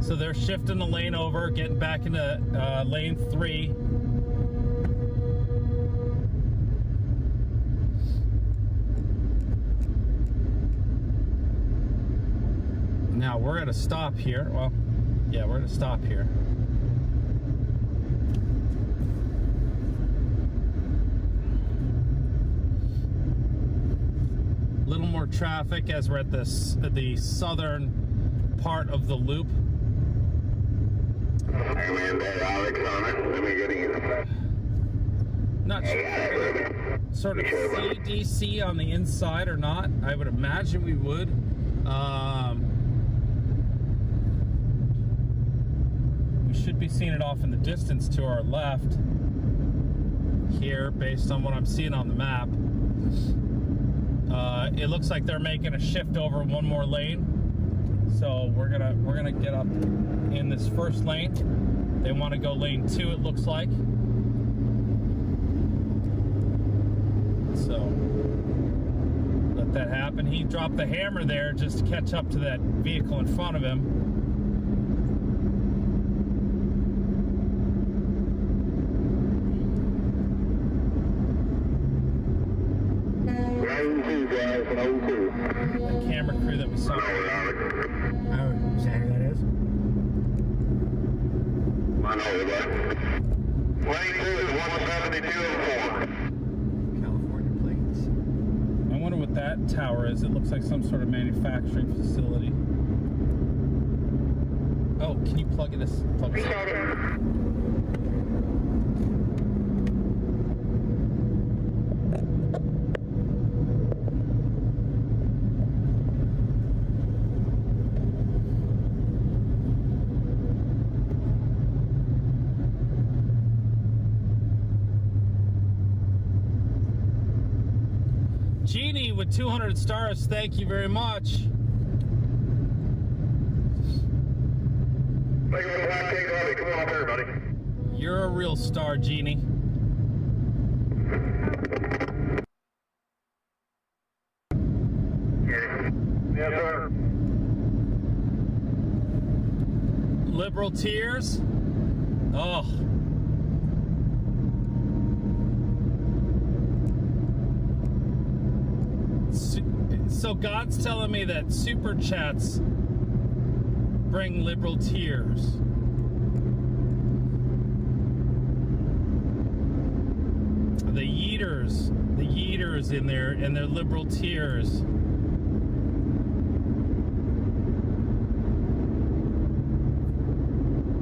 So they're shifting the lane over, getting back into lane 3. Now we're at a stop here. Well, yeah, we're at a stop here. A little more traffic as we're at the southern part of the loop. Hey man, there, Alex on it. Let me get in. Not sure. Sort of CDC on the inside or not. I would imagine we would. We should be seeing it off in the distance to our left here, based on what I'm seeing on the map. It looks like they're making a shift over one more lane. So we're gonna get up in this first lane. They want to go lane 2, it looks like. So let that happen. He dropped the hammer there just to catch up to that vehicle in front of him. Lane 2, guys, lane 2. The camera crew that we saw. Oh, is that who that is? I know that. Lane 2 is 172 California plates. I wonder what that tower is. It looks like some sort of manufacturing facility. Oh, can you plug it? Plug it. Jeannie with 200 stars, thank you very much. Come on up here, buddy. You're a real star, Jeannie. Yes, sir. Liberal tears. Oh. So God's telling me that super chats bring liberal tears. The yeeters in their liberal tears.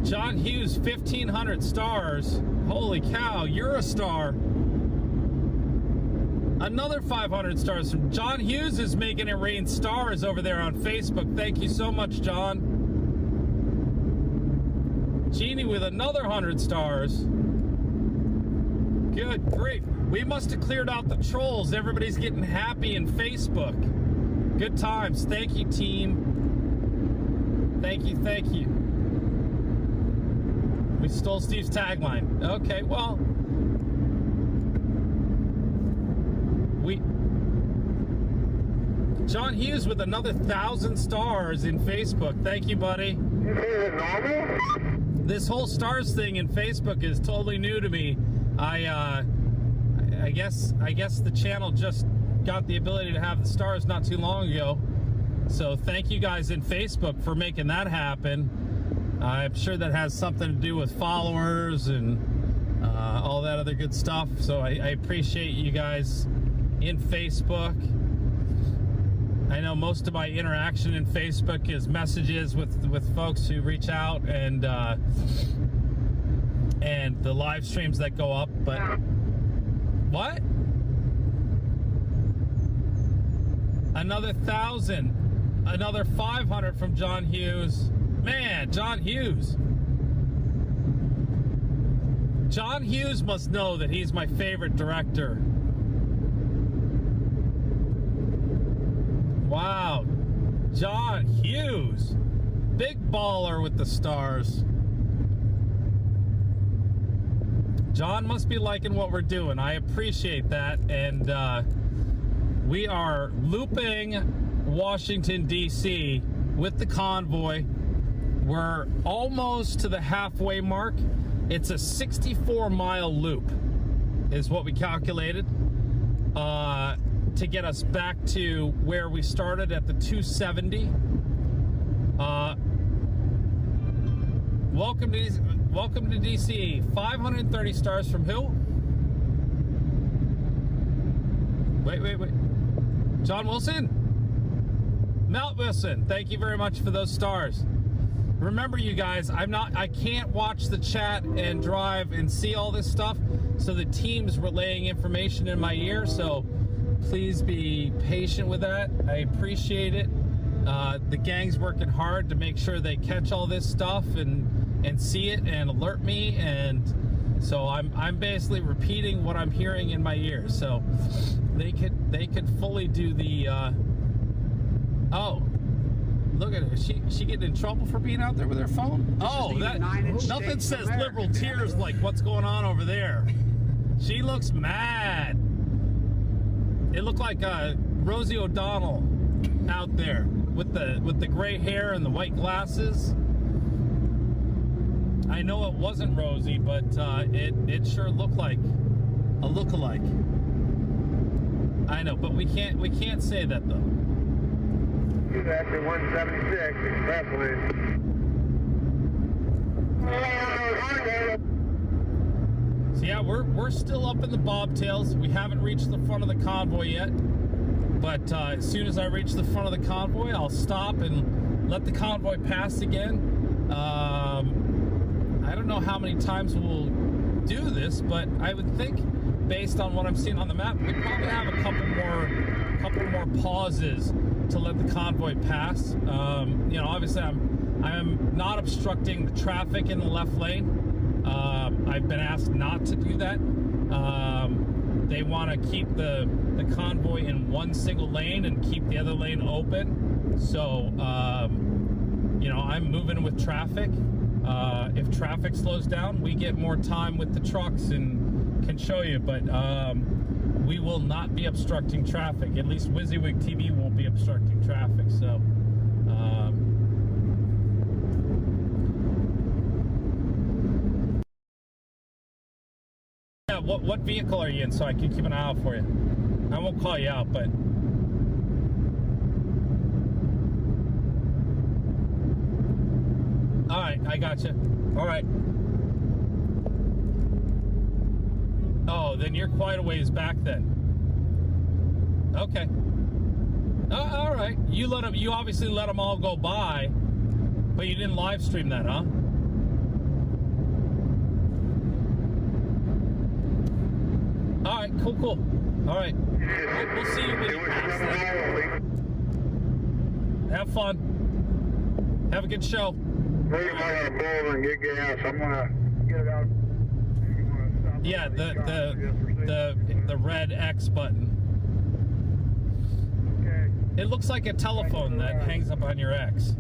John Hughes, 1,500 stars. Holy cow, you're a star. Another 500 stars from John Hughes is making it rain stars over there on Facebook. Thank you so much, John. Jeannie with another 100 stars. Good grief. We must have cleared out the trolls. Everybody's getting happy in Facebook. Good times. Thank you, team. Thank you, thank you. We stole Steve's tagline. Okay, well, John Hughes with another 1,000 stars in Facebook. Thank you, buddy. Is it normal? This whole stars thing in Facebook is totally new to me. I guess the channel just got the ability to have the stars not too long ago. So thank you guys in Facebook for making that happen. I'm sure that has something to do with followers and all that other good stuff. So I appreciate you guys in Facebook. I know most of my interaction in Facebook is messages with folks who reach out and the live streams that go up. But what? Another 1,000, another 500 from John Hughes. Man, John Hughes. John Hughes must know that he's my favorite director. Wow. John Hughes. Big baller with the stars. John must be liking what we're doing. I appreciate that. And we are looping Washington, D.C. with the convoy. We're almost to the halfway mark. It's a 64-mile loop is what we calculated to get us back to where we started at the 270. Welcome to DC. 530 stars from who? Wait. John Wilson? Melt Wilson, thank you very much for those stars. Remember, you guys, I can't watch the chat and drive and see all this stuff, so the team's relaying information in my ear, so please be patient with that. I appreciate it. The gang's working hard to make sure they catch all this stuff and see it and alert me, and so I'm basically repeating what I'm hearing in my ears, so they could fully do the oh, look at her. She getting in trouble for being out there with her phone? Oh, that nothing says liberal tears like what's going on over there. She looks mad. It looked like Rosie O'Donnell out there with the gray hair and the white glasses. I know it wasn't Rosie, but it sure looked like a look-alike. I know, but we can't say that though. He's actually 176 expressway. So yeah, we're still up in the bobtails. We haven't reached the front of the convoy yet, but as soon as I reach the front of the convoy, I'll stop and let the convoy pass again. I don't know how many times we'll do this, but I would think, based on what I'm seeing on the map, we probably have a couple more pauses to let the convoy pass. You know, obviously I'm not obstructing the traffic in the left lane. I've been asked not to do that. They want to keep the convoy in one single lane and keep the other lane open. So, you know, I'm moving with traffic. If traffic slows down, we get more time with the trucks and can show you, but we will not be obstructing traffic. At least WYSIWYG TV won't be obstructing traffic. So What vehicle are you in so I can keep an eye out for you? I won't call you out, but... Alright, I got you. Alright. Oh, then you're quite a ways back then. Okay. Alright. You obviously let them all go by, but you didn't live stream that, huh? Alright, cool. Alright. We'll see you when you pass that. Have fun. Have a good show. We're gonna pull over and get gas. I'm gonna get it out. Yeah, the red X button. Okay. It looks like a telephone that hangs up on your X.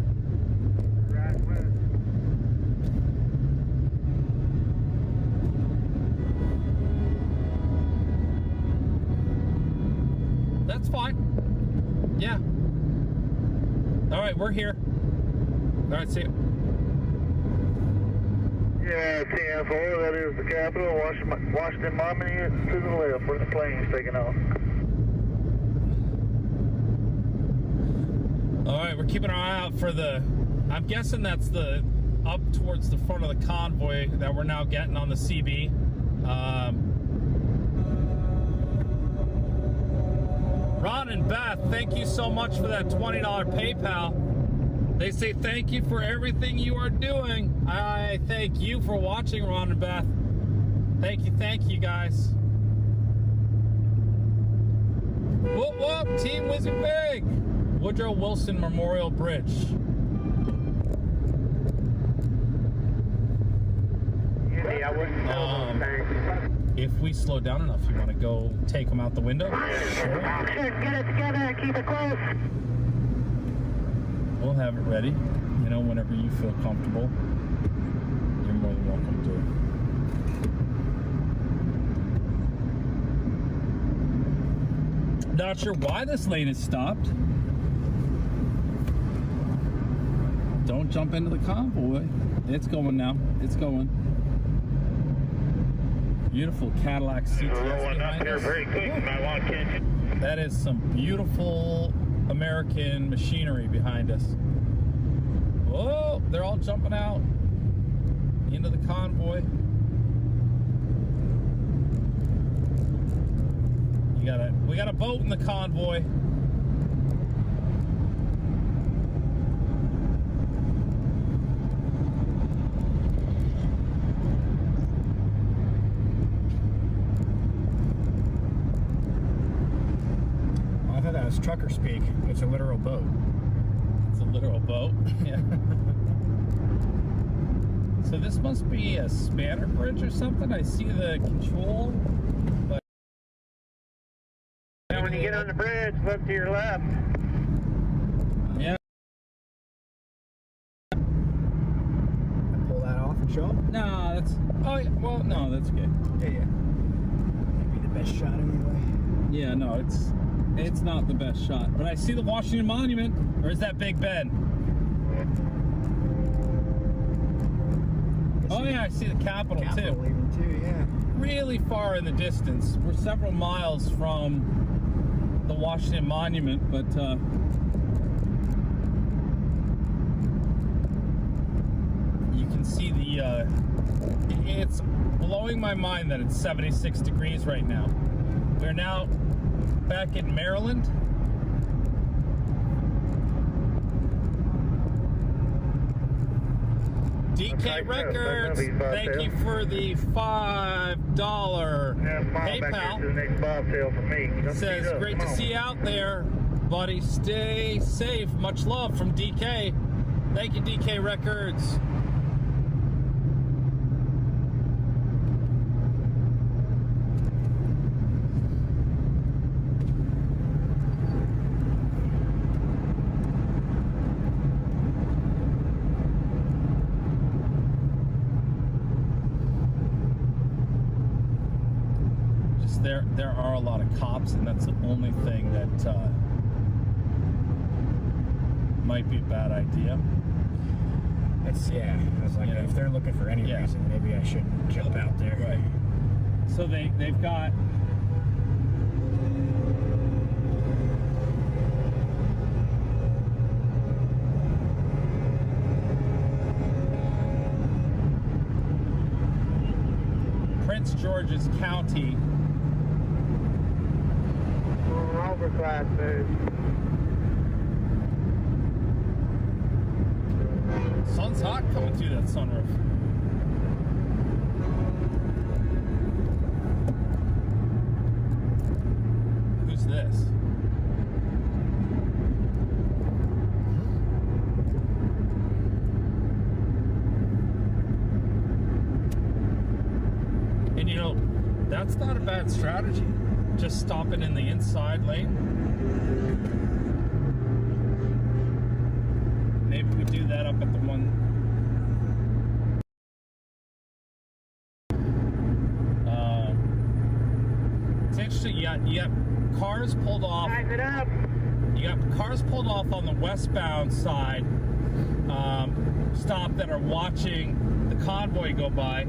That's fine. Yeah. All right, we're here. All right, see you. Yeah, 10-4, that is the capital. Washington Monument to the left where the plane's taking off. All right, we're keeping our eye out for the... I'm guessing that's the... up towards the front of the convoy that we're now getting on the CB. Ron and Beth, thank you so much for that $20 PayPal. They say thank you for everything you are doing. I thank you for watching, Ron and Beth. Thank you guys. Whoop whoop, Team Wizard Big. Woodrow Wilson Memorial Bridge. If we slow down enough, you want to go take them out the window? Sure. Get it together, keep it close. We'll have it ready. You know, whenever you feel comfortable, you're more than welcome to. Not sure why this lane is stopped. Don't jump into the convoy. It's going now. It's going. Beautiful Cadillac CTS behind us. Very quick, I want attention. That is some beautiful American machinery behind us. Oh, they're all jumping out into the convoy. We got a boat in the convoy. That's trucker speak. It's a literal boat. It's a literal boat? Yeah. So this must be a spanner bridge or something. I see the control, but... And when you get on the bridge, look to your left. Yeah. Pull that off and show them? No, that's... Oh, yeah. Well, no, that's okay. Yeah. Maybe the best shot anyway. Yeah, no, it's not the best shot, but I see the Washington Monument, or is that Big Ben? Oh yeah, I see the Capitol too. Even too, yeah. Really far in the distance. We're several miles from the Washington Monument, but you can see the. It's blowing my mind that it's 76 degrees right now. We're now back in Maryland. DK Records, thank you for the $5 PayPal. Says, great to see you out there, buddy. Stay safe. Much love from DK. Thank you, DK Records. There are a lot of cops, and that's the only thing that might be a bad idea. Yeah. I was like, if they're looking for any reason, maybe I shouldn't jump out there. Right. So they've got Prince George's County. Overclass, dude. Sun's hot coming through that sunroof. Who's this? And you know, that's not a bad strategy. Just stopping in the inside lane. Maybe we do that up at the one. It's interesting. You got cars pulled off. Size it up. You got cars pulled off on the westbound side. Stop that are watching the convoy go by.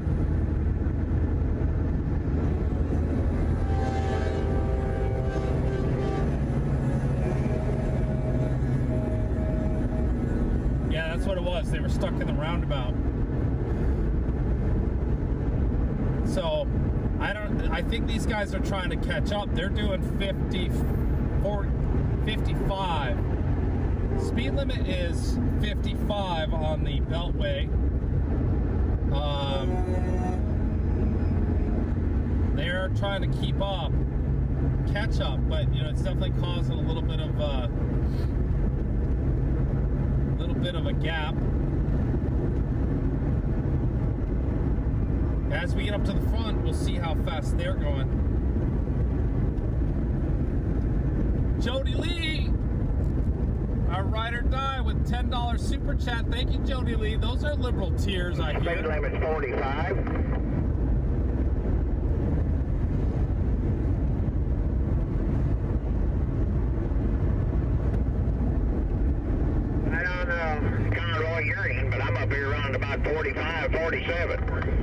Yeah, that's what it was. They were stuck in the roundabout. So, I think these guys are trying to catch up. They're doing 55. Speed limit is 55 on the beltway. They're trying to keep up, catch up, but you know, it's definitely causing a little bit of a gap. As we get up to the front, we'll see how fast they're going. Jody Lee, our ride or die with $10 super chat. Thank you, Jody Lee. Those are liberal tears, I hear. Speed limit's 45. I don't know, Convoy, you're in, but I'm up here around about 45, 47.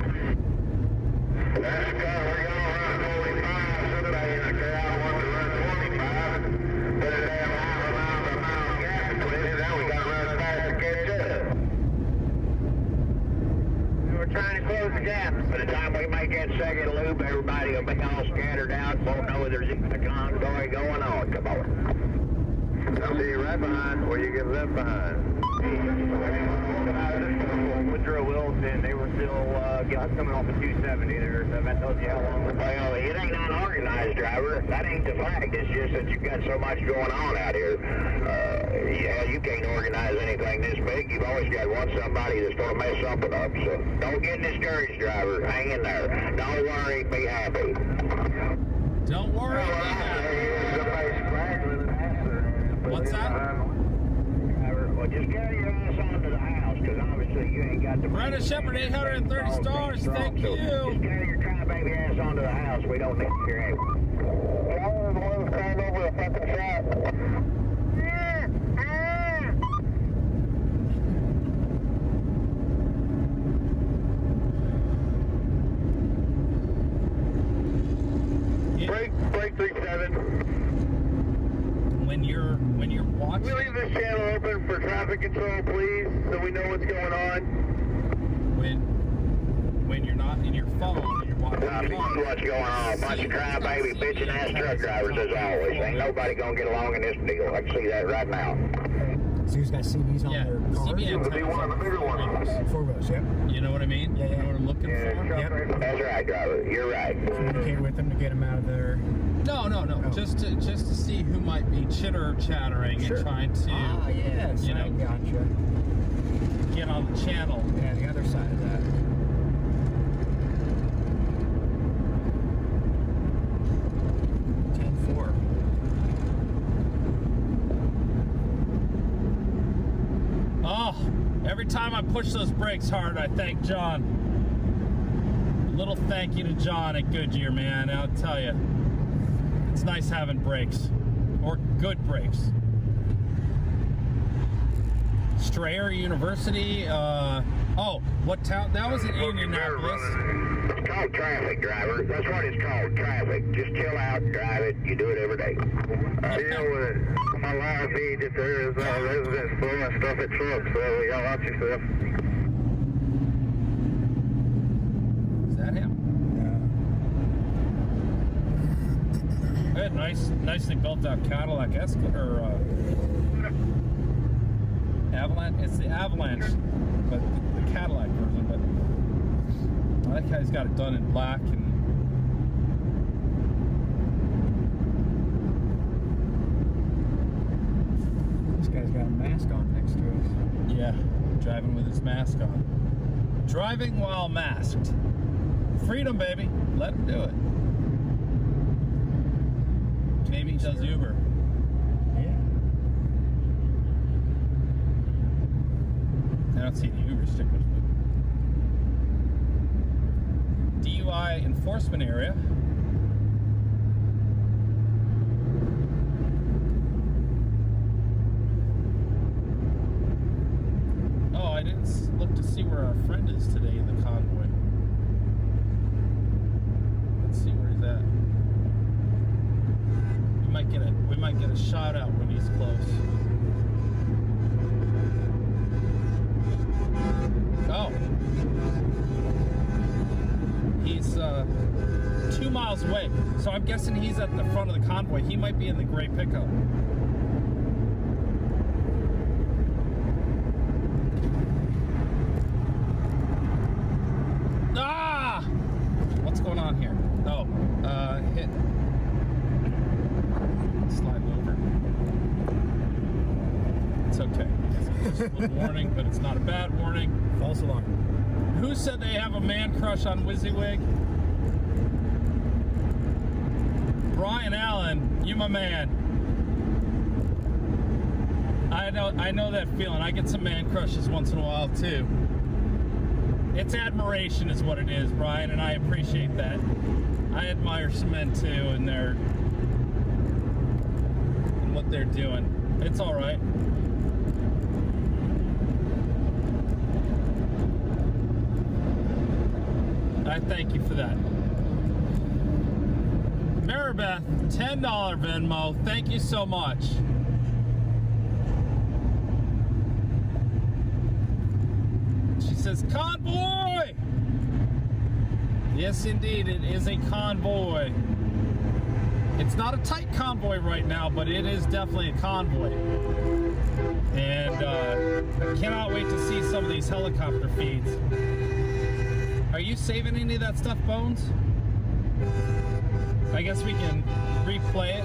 That's because we're going to run 45. Somebody in the crowd wants to run 25. Put a damn half a mile gap between it. Now we got to run fast to catch up. We're trying to close the gap. By the time we make that second loop, everybody will be all scattered out. Won't know there's even a convoy going on. Come on. I'll see you right behind where you get left behind. Woodrow Wilson, they were still coming off of 270 there, so that tells you how long. Well, it ain't unorganized, driver. That ain't the fact. It's just that you've got so much going on out here. Yeah, you can't organize anything this big. You've always got somebody that's going to mess something up. So don't get discouraged, driver. Hang in there. Don't worry. Be happy. Don't worry. Be happy. What's that? Well, just carry your ass onto the house, because obviously you ain't got the... Brandon Shepard, 830 stars. Thank you. Just carry your crybaby ass onto the house. We don't need your help. Y'all are the ones trying over a fucking shot. Break 37. When you're watching, we leave this channel open for traffic control, please, so we know what's going on. When you're not in your phone, you're watching. What's going on? A bunch of crybaby bitchin' ass truck drivers as always. Ain't nobody gonna get along in this deal. I can see that right now. So who's got CBs on their cars? CB It would be one of the bigger ones. 4 rows, yeah. You know what I mean? Yeah, yeah. You know what I'm looking for? Yep. That's right, driver. You're right. Communicate with them to get them out of their... No. Oh. Just to see who might be chattering and trying to, yes, you know, I gotcha. Get on the channel. Yeah, the other side of that. Oh, every time I push those brakes hard, I thank John. A little thank you to John at Goodyear, man. I'll tell you, it's nice having brakes, or good brakes. Strayer University, Oh, what town? That was in Indianapolis. It's called traffic, driver. That's what it's called, traffic. Just chill out and drive it. You do it every day. You know, on my live feed, that there is residents throwing stuff at trucks, so y'all watch yourself. Is that him? Yeah. Good, nicely built out Cadillac Escalator, Avalanche. It's the Avalanche, but the Cadillac version. But that guy's got it done in black and. This guy's got a mask on next to us. Yeah, driving with his mask on. Driving while masked. Freedom, baby. Let him do it. Maybe he does Uber. I don't see the Uber stickers, but DUI enforcement area. Oh, I didn't look to see where our friend is today in the convoy. Let's see where he's at. We might get a shout out when he's close. Oh. He's 2 miles away. So I'm guessing he's at the front of the convoy. He might be in the gray pickup. Ah! What's going on here? Oh, hit. Slide over. It's okay. It's a little warning, but it's not a bad warning. False alarm. Who said they have a man crush on WYSIWYG? Brian Allen, you my man. I know that feeling. I get some man crushes once in a while too. It's admiration is what it is, Brian, and I appreciate that. I admire some men too and what they're doing. It's all right. I thank you for that. Maribeth, $10 Venmo. Thank you so much. She says, convoy! Yes, indeed, it is a convoy. It's not a tight convoy right now, but it is definitely a convoy. And I cannot wait to see some of these helicopter feeds. Are you saving any of that stuff, Bones? I guess we can replay it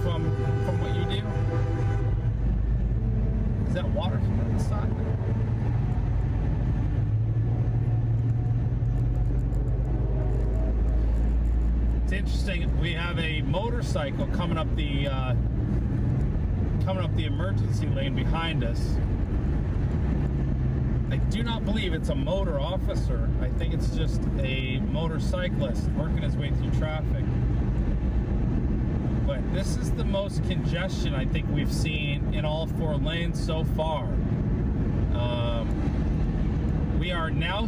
from what you do. Is that water from the side? It's interesting. We have a motorcycle coming up the emergency lane behind us. I do not believe it's a motor officer. I think it's just a motorcyclist working his way through traffic. But this is the most congestion I think we've seen in all 4 lanes so far. We are now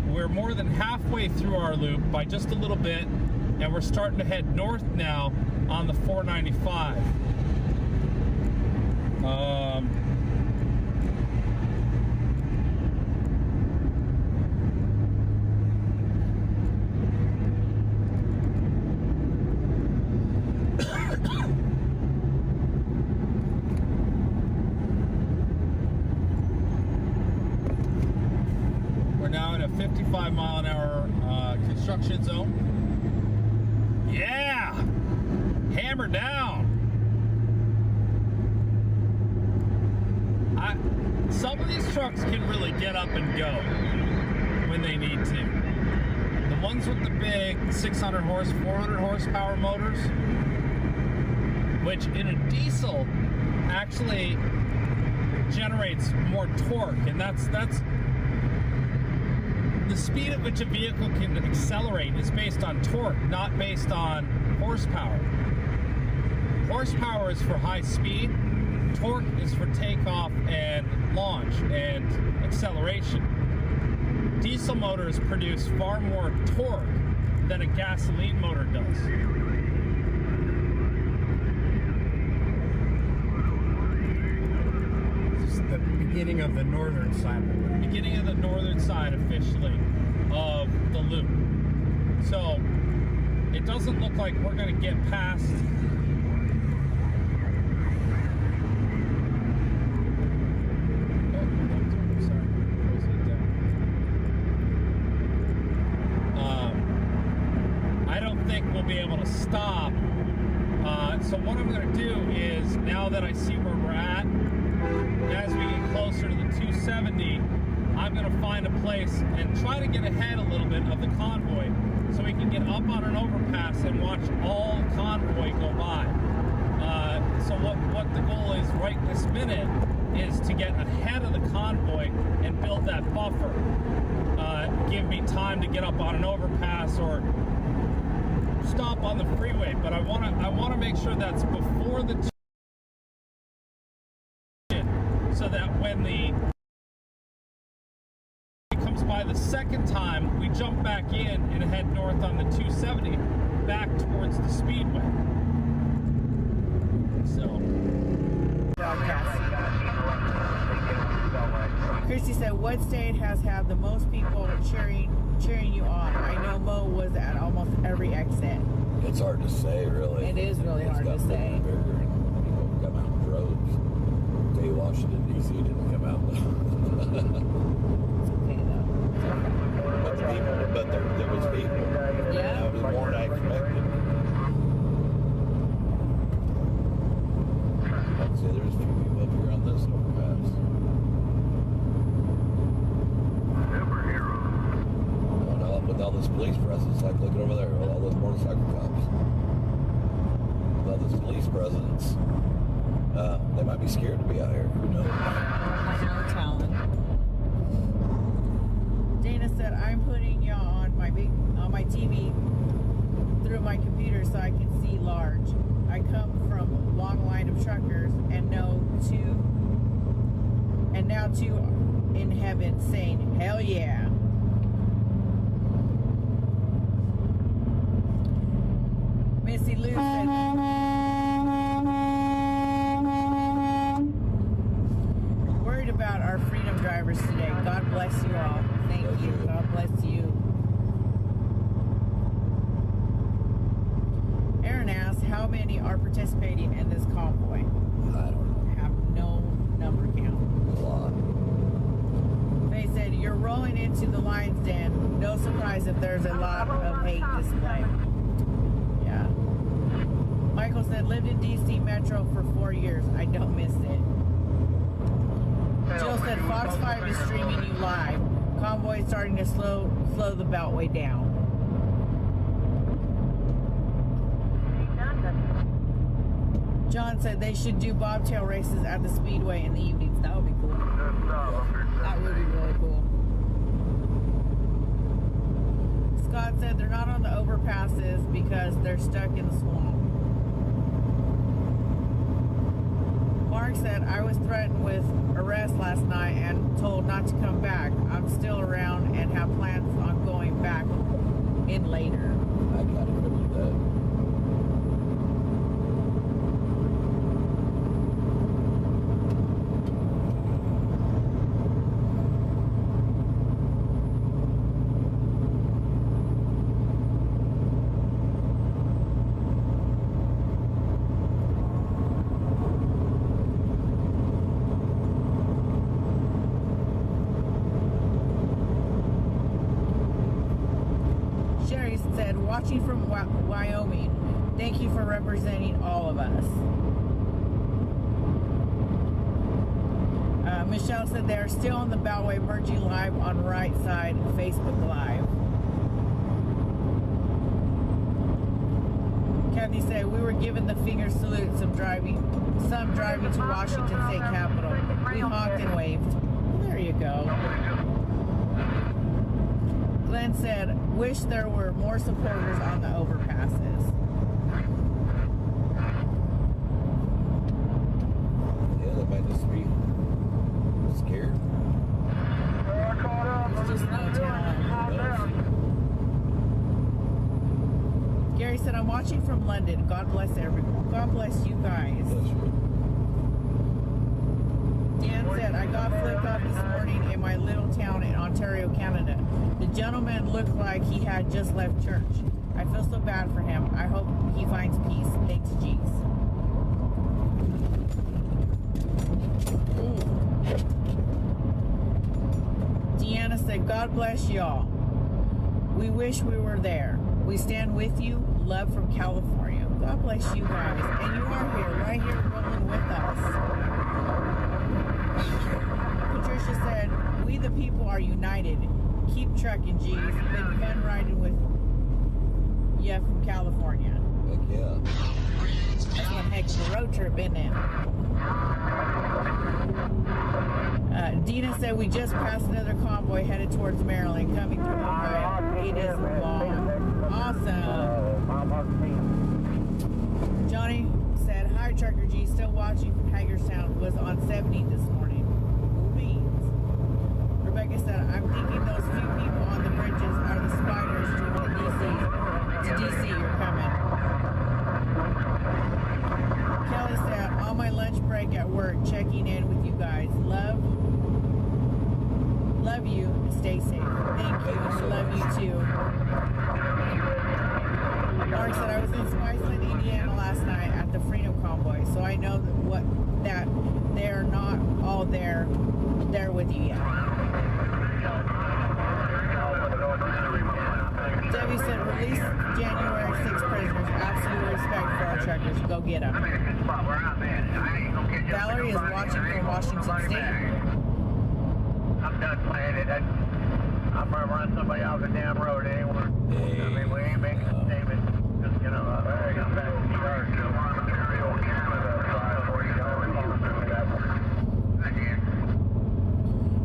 we're more than halfway through our loop by just a little bit, and we're starting to head north now on the 495. We're now in a 55 mile an hour construction zone. Yeah! Hammer down! Some of these trucks can really get up and go when they need to. The ones with the big 400 horsepower motors, which in a diesel actually generates more torque, and that's the speed at which a vehicle can accelerate is based on torque, not based on horsepower. Horsepower is for high speed, torque is for takeoff and launch and acceleration. diesel motors produce far more torque than a gasoline motor does. This is the beginning of the northern side. Beginning of the northern side, officially, of the loop. So, it doesn't look like we're going to get past I don't think we'll be able to stop. So what I'm going to do is, now that I see where we're at, as we get closer to the 270, I'm going to find a place and try to get ahead a little bit of the convoy so we can get up on an overpass and watch all the convoy go by. So what the goal is right this minute is to get ahead of the convoy and build that buffer. Give me time to get up on an overpass or stop on the freeway, but I want to make sure that's before the so that when the comes by the second time, we jump back in and head north on the 270 back towards the speedway. So Christy said, what state has had the most people cheering you on? I know Mo was at almost every exit. It's hard to say, really. It is really hard to say. Bigger, come out in droves. Day Washington, D.C. didn't come out. But there was people. Yeah. It was more than I expected. I'd say there's a few people up here on this overpass. With all this police presence, like looking over there, all those motorcycle cops. With all this police presence, they might be scared to be out here. Who knows? No telling. Dana said, I'm putting you on my TV through my computer so I can see large. I come from a long line of truckers and now two in heaven saying, hell yeah. Missy Lou said, worried about our freedom drivers today. God bless you all. Thank you. God bless you. Aaron asks, how many are participating in this convoy? I don't have no number count. A lot. They said, you're rolling into the lion's den. No surprise if there's a lot of hate display. Yeah. Michael said, lived in DC Metro for 4 years. I don't miss it. Jill said, Fox 5 is streaming you live. Convoy is starting to slow the beltway down. John said they should do bobtail races at the speedway in the evenings. That would be cool. That would be really cool. Scott said they're not on the overpasses because they're stuck in the swamp. Mark said, I was threatened with arrest last night and told not to come back. I'm still around and have plans on going back in later. I gotta figure that. Watching from Wyoming, thank you for representing all of us. Michelle said they are still on the Beltway, merging live on right side Facebook Live. Kathy said we were given the finger salute, some driving to Washington State Capitol. We honked and waved. Well, there you go. Glenn said, wish there were more supporters on the overpasses. Yeah, they might just be scared. It's just no telling. I'm watching from London. God bless everyone. God bless you guys. Dan said, I got flipped off this morning in my little town in Ontario, Canada. The gentleman looked like he had just left church. I feel so bad for him. I hope he finds peace. Thanks, Jeez. Deanna said, God bless y'all. We wish we were there. We stand with you. Love from California. God bless you guys. And you are here, right here, rolling with us. Patricia said, we the people are united. Keep trucking, G's. Been fun riding with you from California. Heck yeah. That's one heck of a road trip, isn't it? Dina said, we just passed another convoy headed towards Maryland, coming through Ohio. It is long. Awesome. Johnny said, hi, Trucker G. Still watching from Hagerstown. Was on 70 this morning. Beans. Rebecca said, I'm thinking those few people on the bridges are the spiders to DC. You're coming. Kelly said, on my lunch break at work, checking in with you guys. Love you. Stay safe. Thank you. Love you too. Mark said, I was in Spiceland, Indiana last night at the Freedom Convoy, so I know that they're not all there with you yet. Debbie said, release January 6 prisoners. Absolute respect for our truckers. Go get them. Valerie is watching from Washington State. I'm done playing it. I'm gonna run somebody off the damn road anywhere. I mean, we ain't making a statement. Just, you know, I'm back to New York. Ontario, Canada.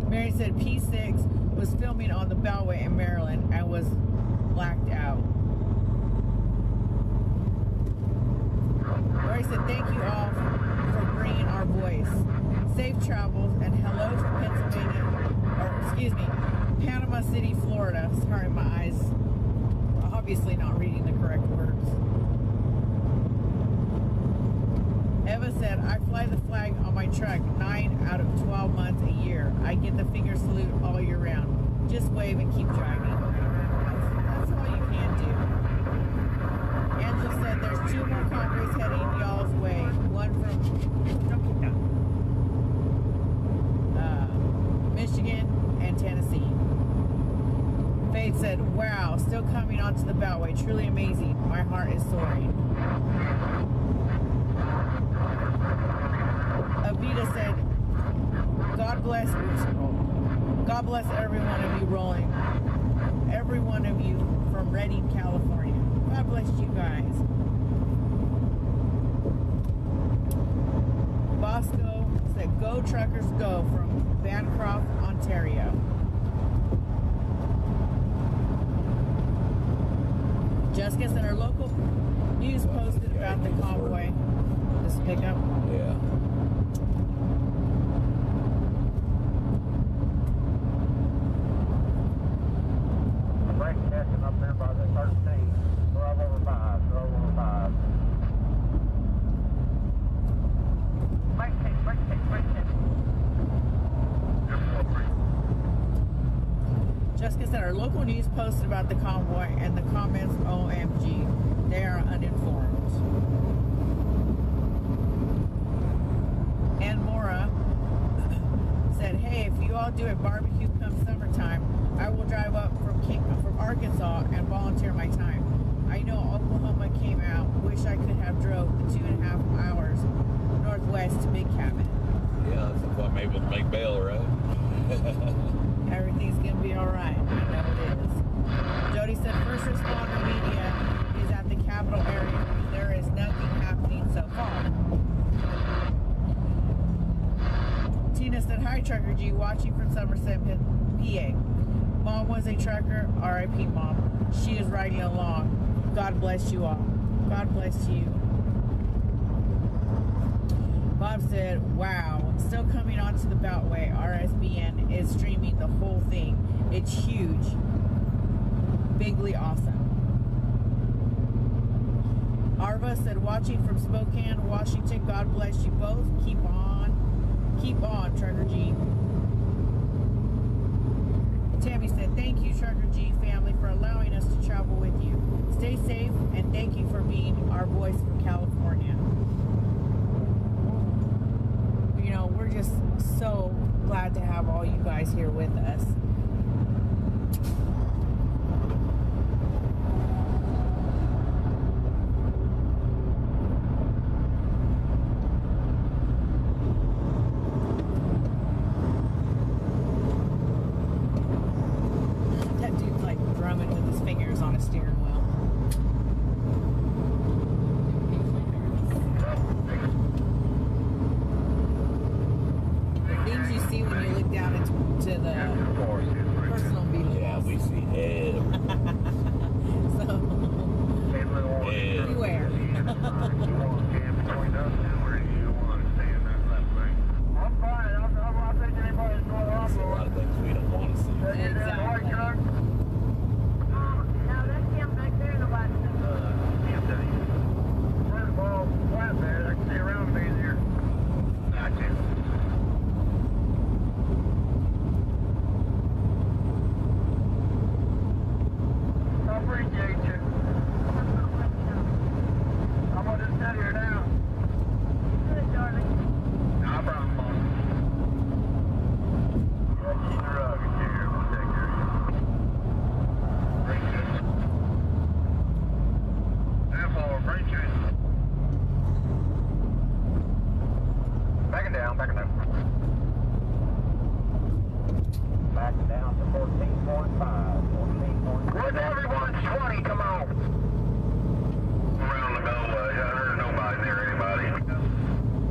Mary said P6 was filming on the Beltway in Maryland and was blacked out. Lori said, thank you all for bringing our voice. Safe travels and hello from Pennsylvania, Panama City, Florida. Sorry, my eyes are obviously not reading the correct words. Eva said, I fly the flag on my truck 9 out of 12 months a year. I get the finger salute all year round. Just wave and keep driving. That's all you can do. Angela said, there's 2 more convoys heading y'all's way. One from Michigan and Tennessee. Faith said, wow, still coming onto the Beltway. Truly amazing. My heart is soaring. Avita said, God bless every one of you rolling. Every one of you from Redding, California. God bless you guys. Bosco said, go truckers go from Bancroft, Ontario. Jessica said our local news posted about the convoy. This pickup. Yeah. I'm breaking testing up there by the 13. 12 over 5. 12 over 5. Break it. Jessica said our local news posted about the convoy and the comments, OMG, they are uninformed. And Maura said, hey, if you all do a barbecue come summertime, I will drive up from Arkansas and volunteer my time. I know Oklahoma came out. Wish I could have drove the 2.5 hours northwest to Big Cabin. Yeah, that's what maybe we'll make bail, right? Everything's gonna be all right. I know it is. Jody said first responder media is at the capital area. There is nothing happening so far. Tina said, hi, Trucker G, watching from Somerset, PA. Mom was a trucker. R.I.P. Mom. She is riding along. God bless you all. God bless you. Bob said, wow, still coming onto the Beltway. RSBN is streaming the whole thing. It's huge. Bigly awesome. Arva said, watching from Spokane, Washington. God bless you both. Keep on, Trucker G. Tammy said, thank you, Trucker G family, for allowing us to travel with you. Stay safe, and thank you for being our voice from California. You know, we're just so glad to have all you guys here with us. That dude's like drumming with his fingers on a steering wheel. Things you see when you look down into the personal vehicles. Yeah, we see So, beware. There's a lot of things we don't want to see. Exactly. First of all, flatbed, I can see around me easier. Gotcha. I appreciate you. I'm gonna just sit here now. Good, darling. No problem, Mom. You're rugged here. We'll take care of you. Bring it. Therefore, bring it. Backing down, backing down. Backing down to 14.5. 14.5. Where's everyone's 20? Come on. Around the beltway. I heard nobody near anybody.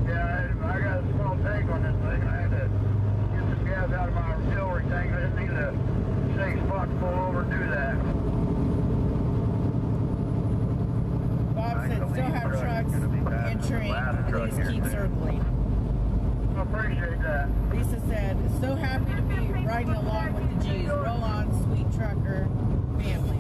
Yeah, I got a small tank on this thing. I had to get some gas out of my artillery tank. I just needed a safe spot to pull over and do that. Bob said, still have trucks entering. Please keep circling. I appreciate that. Lisa said, so happy to be riding along with the G's. Roll on, sweet trucker family.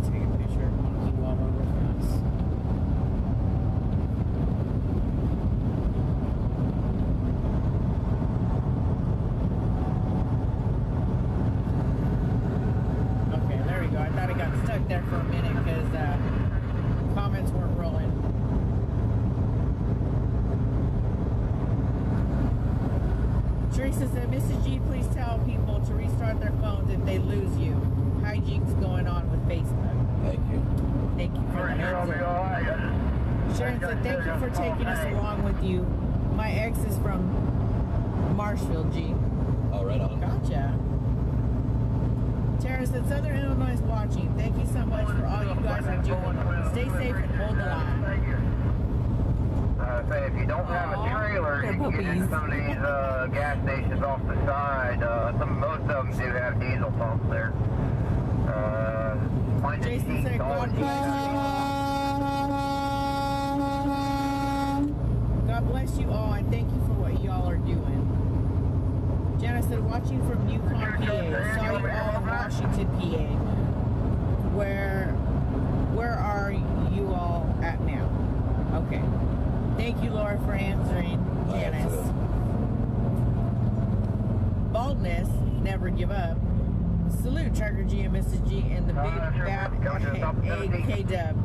Take a picture of Monkey while we're with us. Okay, there we go. I thought I got stuck there for a minute because comments weren't rolling. Teresa said, Mrs. G, please tell people to restart their phones if they lose you. Hijinks going on with Facebook. Thank you. Thank you for the heads up. Sharon said, thank you for taking us along with you. My ex is from Marshfield, G. Oh, right on. Gotcha. Tara said, Southern Illinois is watching. Thank you so much for all you guys are doing. Stay safe and hold the line. Say if you don't have a trailer, you can get in some of these gas stations off the side. Most of them do have diesel pumps there. Jason said, God bless you all, and thank you for what y'all are doing. Janice said, watching from Yukon, PA. Saw you all in Washington, PA. Where are you all at now? Okay. Thank you, Laura, for answering, Janice. Boldness, never give up. Salute, Trucker G and Mrs. G and the big bad AK-Dub.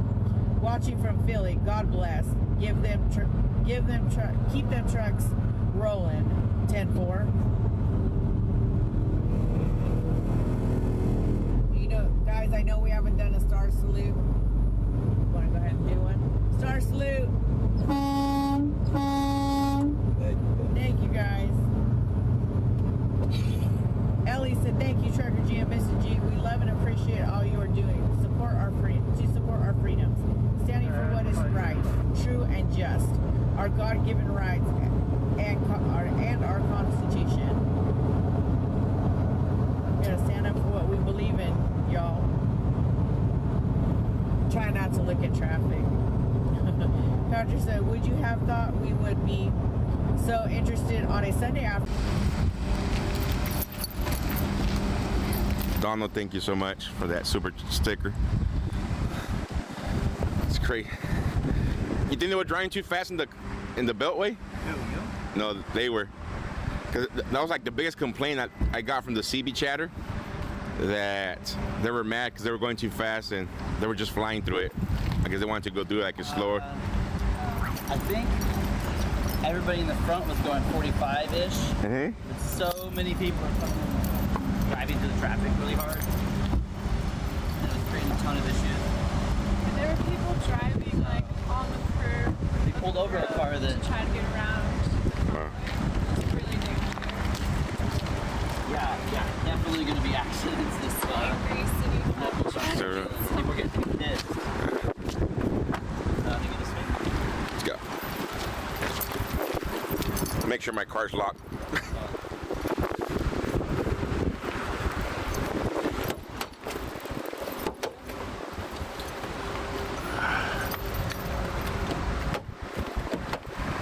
Watching from Philly, God bless. Keep them trucks rolling. 10-4. You know, guys, I know we haven't done a star salute. Want to go ahead and do one? Star salute. Thank you, guys. Ellie said, thank you, Trucker G and Mrs. G. We love and appreciate all you are doing to support our freedoms, standing for what is right, true, and just, our God-given rights and our Constitution. We gotta stand up for what we believe in, y'all. Try not to look at traffic. Patrick said, would you have thought we would be so interested on a Sunday afternoon? Donald, thank you so much for that super sticker. It's crazy. You think they were driving too fast in the beltway? No, they were. Cause that was like the biggest complaint that I got from the CB chatter, that they were mad because they were going too fast and they were just flying through it. I guess they wanted to go do it like a slower. I think everybody in the front was going 45-ish. Mm-hmm. But so many people are driving through the traffic really hard. And it was creating a ton of issues. And there were people driving like on the curb. They pulled over a car that tried to get around. Wow. It's really dangerous. Yeah, definitely going to be accidents this Angry city local traffic. Sure. People are getting pissed. Let's go. Make sure my car's locked.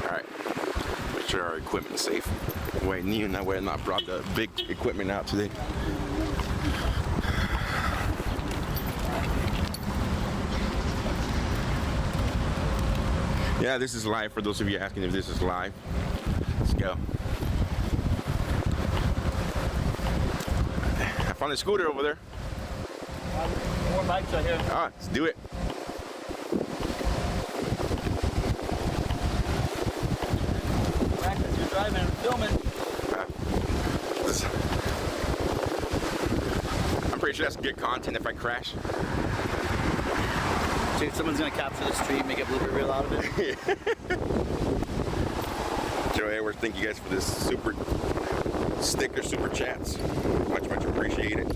Alright. Make sure our equipment's safe. Wait, Neil and I would have not brought the big equipment out today. Yeah, this is live for those of you asking if this is live. Let's go. I found a scooter over there. More bikes right here. Ah, let's do it. Practice, you're driving and filming. I'm pretty sure that's good content if I crash. Dude, someone's gonna capture the street, make a blooper reel out of it. Joe Edwards, thank you guys for this super sticker, super chats. Much, much appreciated.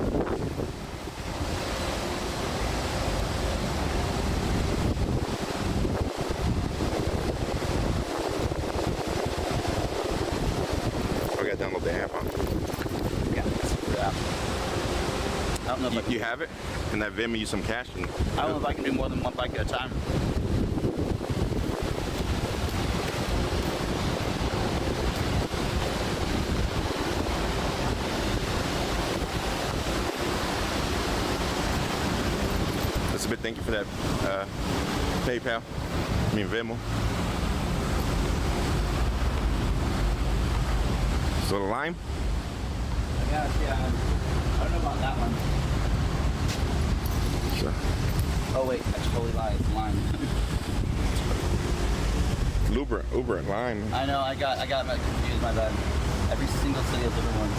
I gotta download the app, huh? Yeah, the app. I don't know if you have it? Can that Venmo you some cash? And I don't know if I can do more than one bike at a time. Elizabeth, thank you for that PayPal. I mean Venmo. So the lime? Yeah, I don't know about that one. Sure. Oh wait, I totally lied. It's lime. Uber, lime. I know. I got confused. My bad. Every single city has different ones.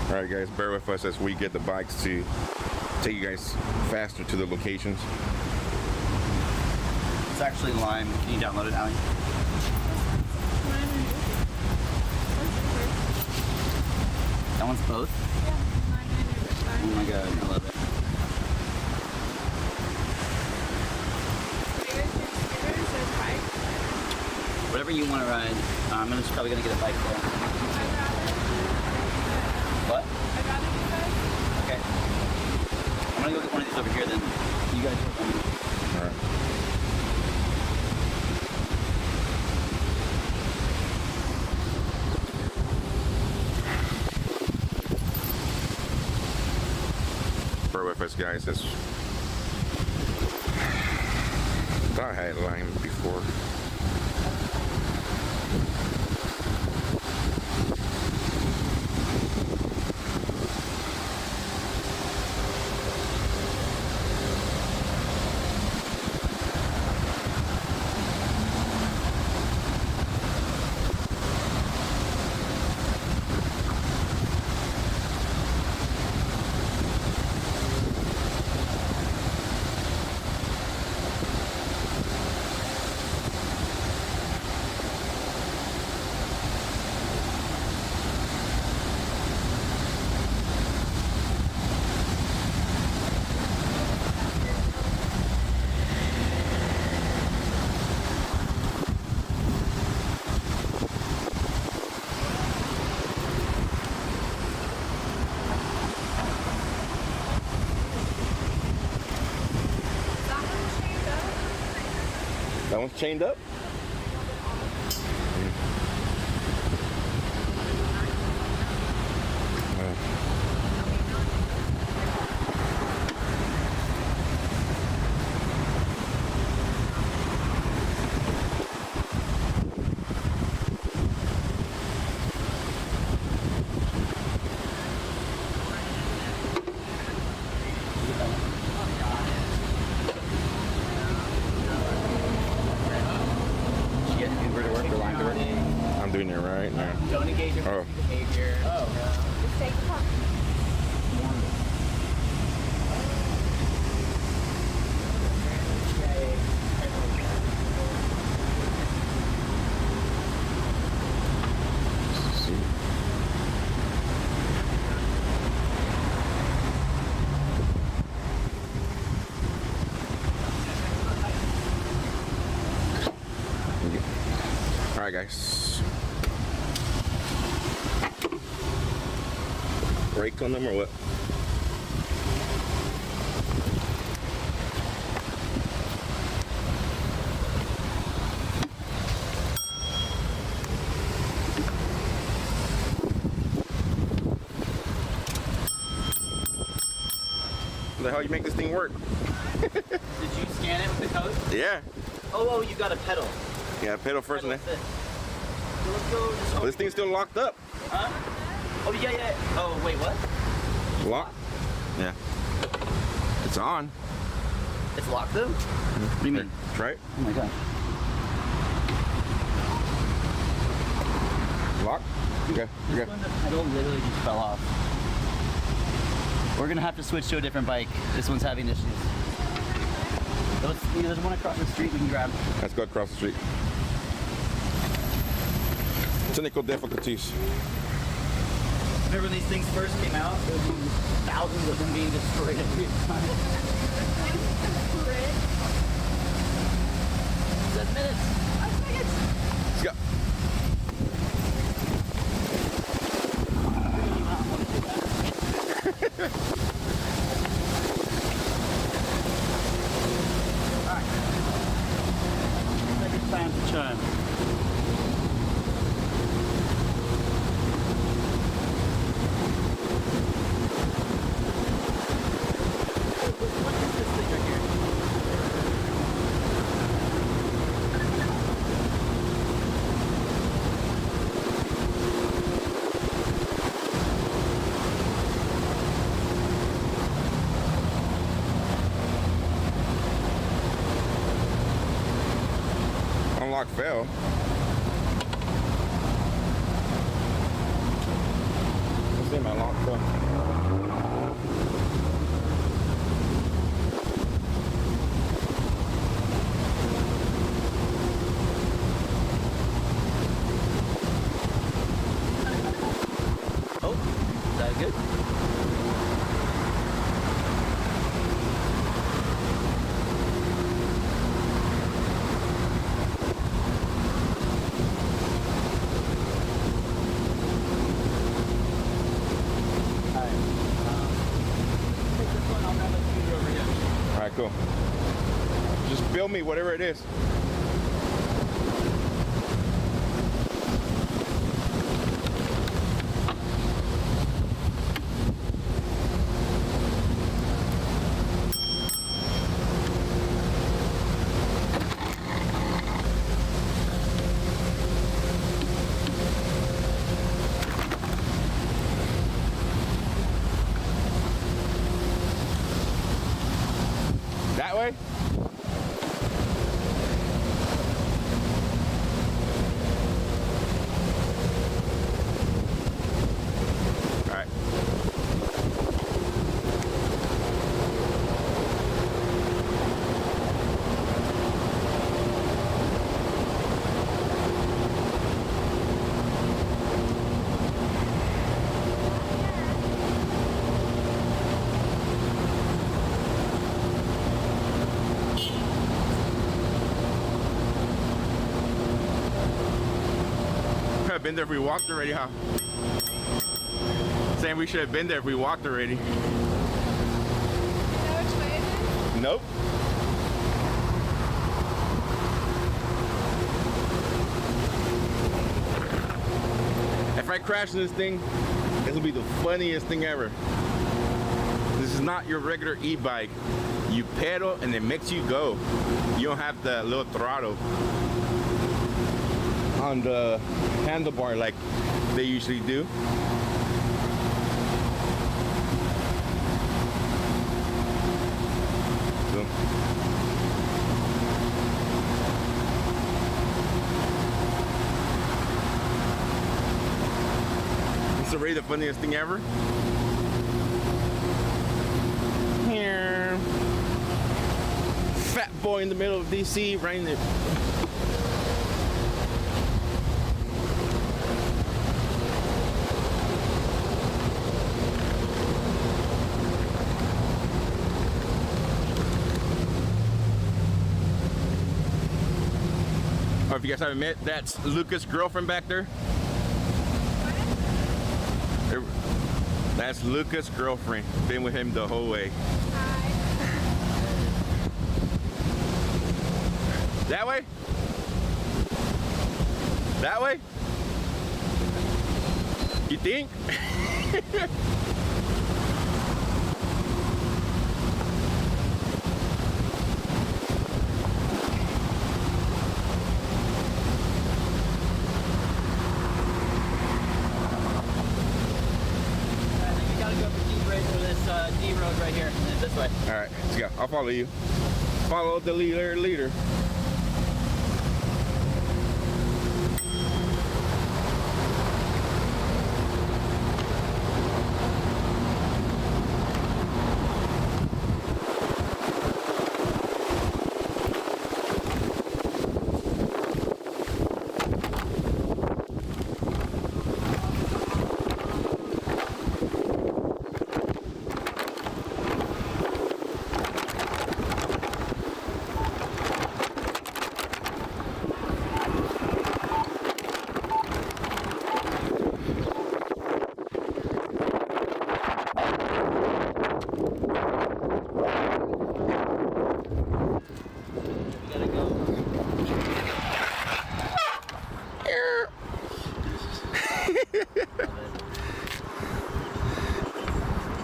All right, guys, bear with us as we get the bikes to take you guys faster to the locations. It's actually lime. Can you download it, Allie? That one's both? Yeah, mine and Uber. Oh my god, I love it. Scooters or bikes? Whatever you want to ride. I'm just probably gonna get a bike there. What? I'd rather do bikes. Okay. I'm gonna go get one of these over here then. You guys work on it. All right. Bear with us, guys. I thought I had lime before. That one's chained up? doing it right now. Don't engage in behavior. Oh. Just take the puck. All right, guys. Brake on them or what? How the hell you make this thing work? Did you scan it with the code? Yeah. Oh, you got a pedal. Yeah, pedal first and then. Oh, this thing's still locked up. Huh? Oh, yeah. Oh, wait, what? Locked? Yeah. It's on. It's locked though? What do you mean? Try it. Oh my god. Lock? Okay, okay. The pedal literally just fell off. We're gonna have to switch to a different bike. This one's having issues. There's one across the street we can grab. Let's go across the street. Technical difficulties. Remember when these things first came out? There would be thousands of them being destroyed every time. 7 minutes. 5 minutes. Let's go. Alright. Second time to chime. Unlock fail. Let's see my lock fail. Oh, is that good? Alright, cool. Just bill me whatever it is. That way? All right. Have been there if we walked already, huh? Saying we should have been there if we walked already. Nope. If I crash in this thing, it'll be the funniest thing ever. This is not your regular e-bike. You pedal and it makes you go. You don't have the little throttle on the handlebar like they usually do. So. already the funniest thing ever? Here. Fat boy in the middle of DC, right in there. Oh, if you guys haven't met, that's Luca's girlfriend back there. That's Luca's girlfriend. Been with him the whole way. That way? That way? You think? D road right here, and then this way. All right, let's go. I'll follow you. Follow the leader.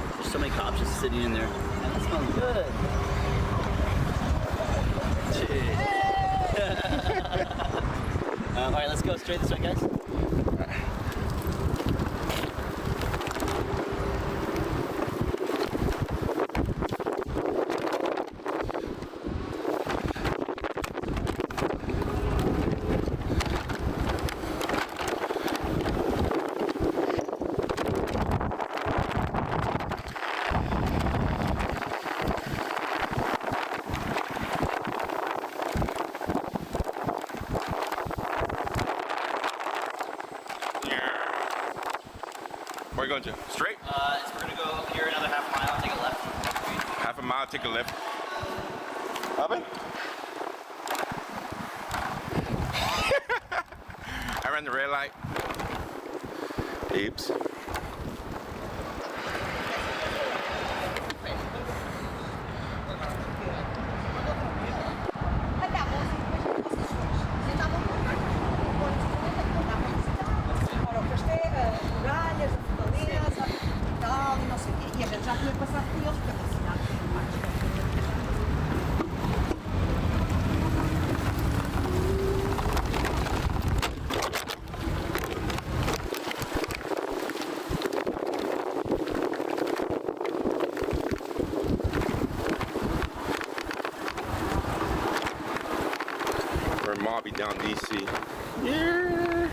There's so many cops just sitting in there. And that smells good. All right, let's go straight this way, guys. Where are you going to? Straight? We're going to go here another half mile and take a left. Half a mile, take a left. Up it? I ran the red light. Oops. Mobby down DC. Yeah.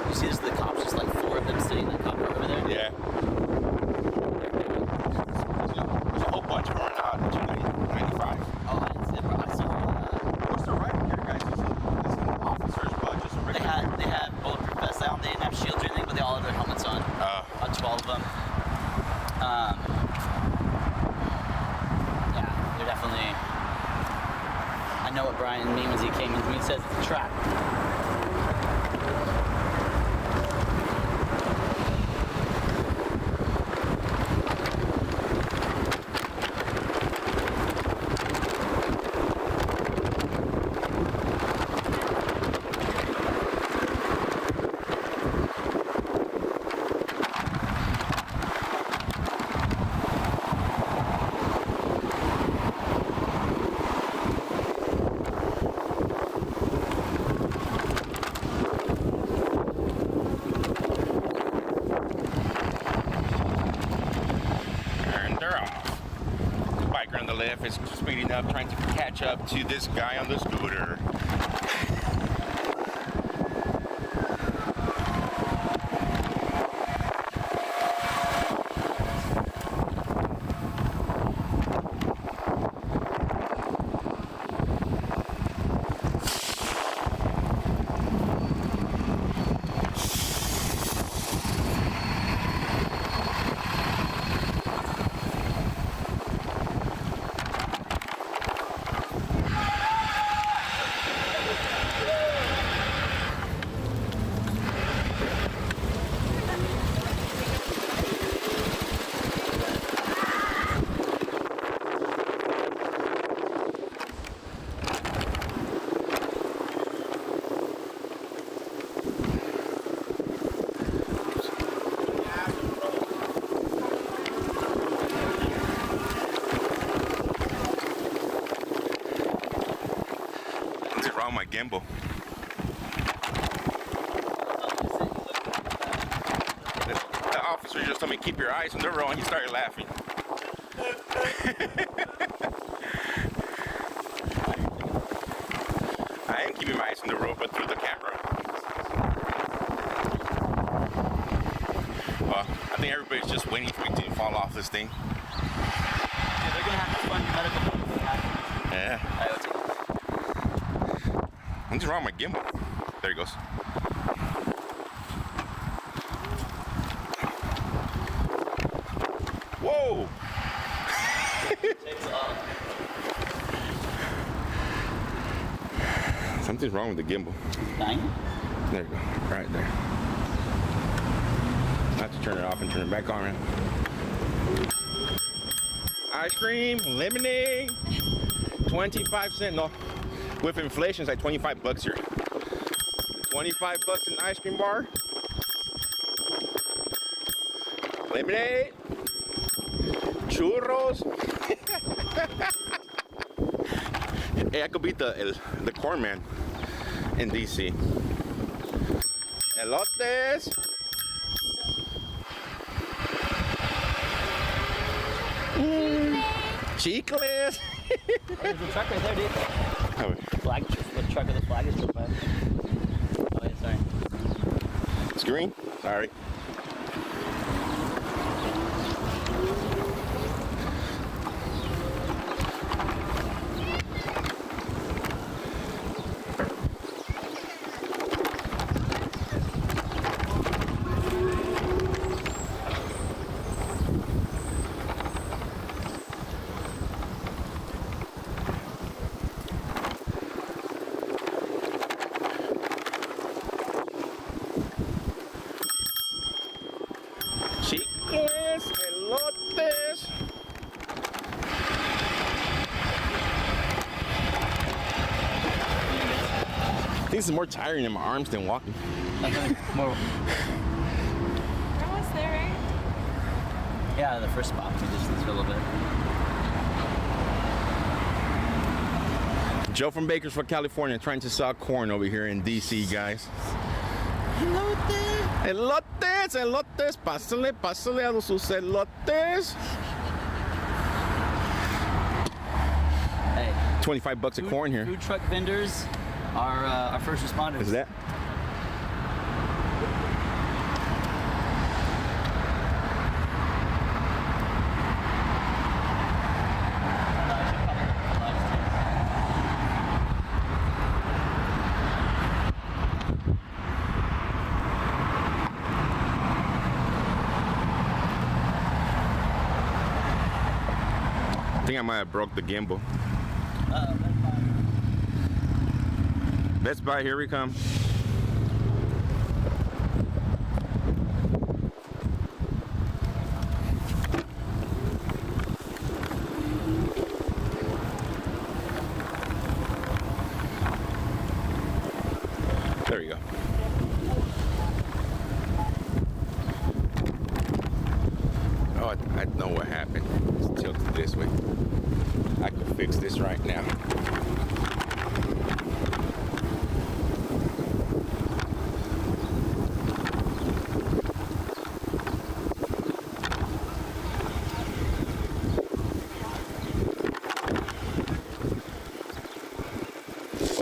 You see, there's the cops, just like 4 of them sitting in the cop car over there. Yeah. There's a whole bunch of them right now. 295. Oh, I saw. What's the right here, guys? It's an officer's badge. Just a regular. They had bulletproof vests on. They didn't have shields or anything, but they all had their helmets on. About 12 of them. Definitely. I know what Brian means when he came in. He says it's a trap. Is speeding up, trying to catch up to this guy on the scooter. gimbal. The officer just told me keep your eyes on the road, and he started laughing. I am keeping my eyes on the road, but through the camera. Well, I think everybody's just waiting for me to fall off this thing. Yeah, they're gonna have to fund medical bills. Yeah. What's wrong with my gimbal? There he goes. Whoa! Something's wrong with the gimbal. There you go. Right there. I have to turn it off and turn it back on. Ice cream, lemonade, 25 cents. No, with inflation, it's like 25 bucks here. 25 bucks an ice cream bar. Lemonade, churros. Hey, I could beat the corn man in DC. Elotes. Chicles. There's a truck right there, dude. Flag, the truck with the flag is drove by. Oh, yeah, sorry. It's green? Sorry. Chicles, elotes. I think this is more tiring in my arms than walking. More. We're almost there, right? Yeah, the first spot. We just for a little bit. Joe from Bakersfield, California, trying to sell corn over here in DC, guys. Elotes, elotes, pásale, pásale a sus elotes. Hey. 25 bucks a corn here. Food truck vendors are our first responders. Is that? I think I might have broke the gimbal. Best Buy, here we come. There you go. Oh, I know what happened. It's tilted this way. I can fix this right now.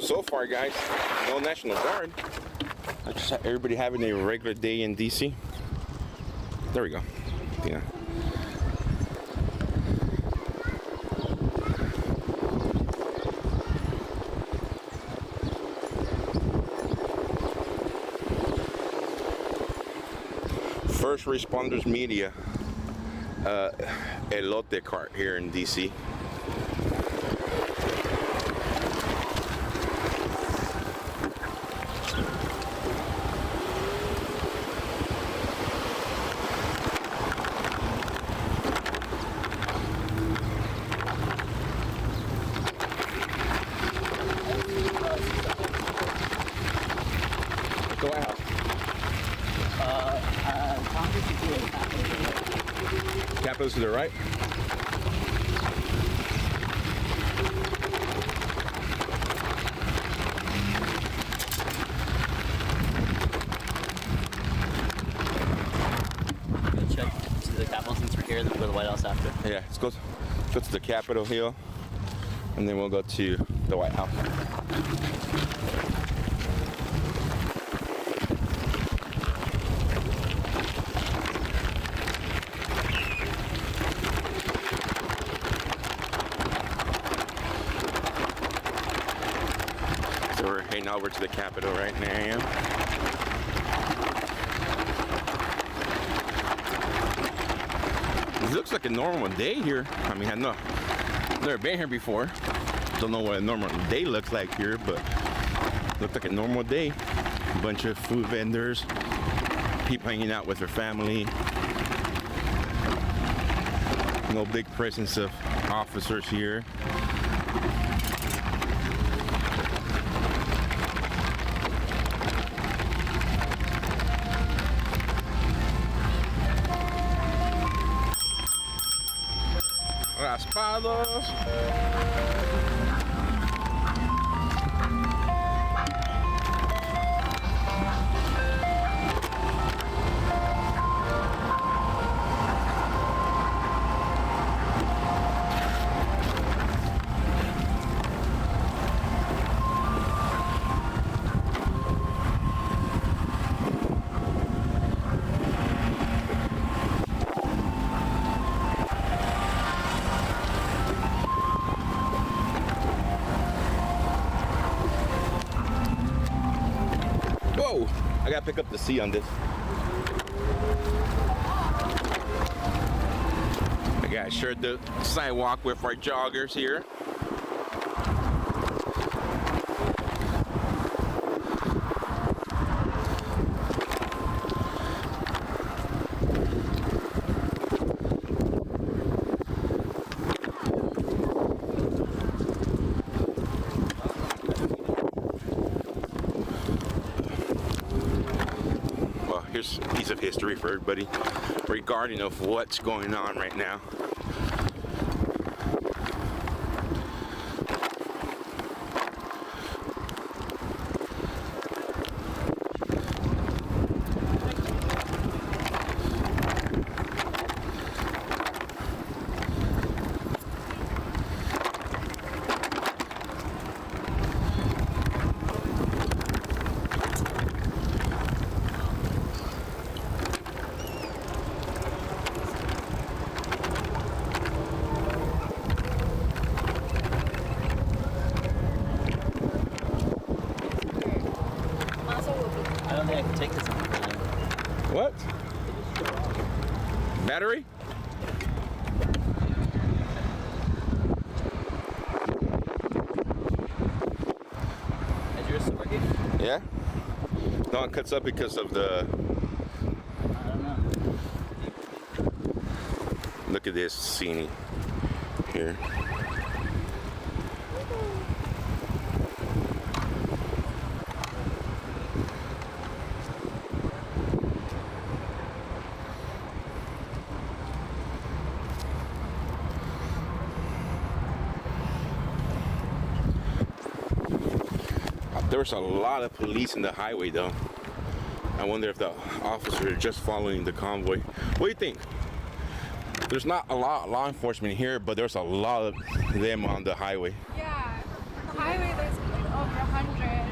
So far, guys, no National Guard. I just have everybody having a regular day in DC. There we go. Yeah. First Responders Media elote cart here in DC. Go out. Capitals to the right. here and then we'll go to the White House after. Yeah, let's go to the Capitol Hill, and then we'll go to the White House. So we're heading over to the Capitol right now. It looks like a normal day here. I mean, I've never been here before. Don't know what a normal day looks like here, but looks like a normal day. A bunch of food vendors, people hanging out with their family. No big presence of officers here. Raspados. Whoa! I gotta pick up the C on this. I gotta share the sidewalk with our joggers here. Here's a piece of history for everybody regarding of what's going on right now. I don't think I can take this one. What? Battery? Is yours still working? Yeah. No, it cuts up because of the. I don't know. Look at this scene here. There was a lot of police in the highway though. I wonder if the officers are just following the convoy. What do you think? There's not a lot of law enforcement here, but there's a lot of them on the highway. Yeah, the highway there's over 100.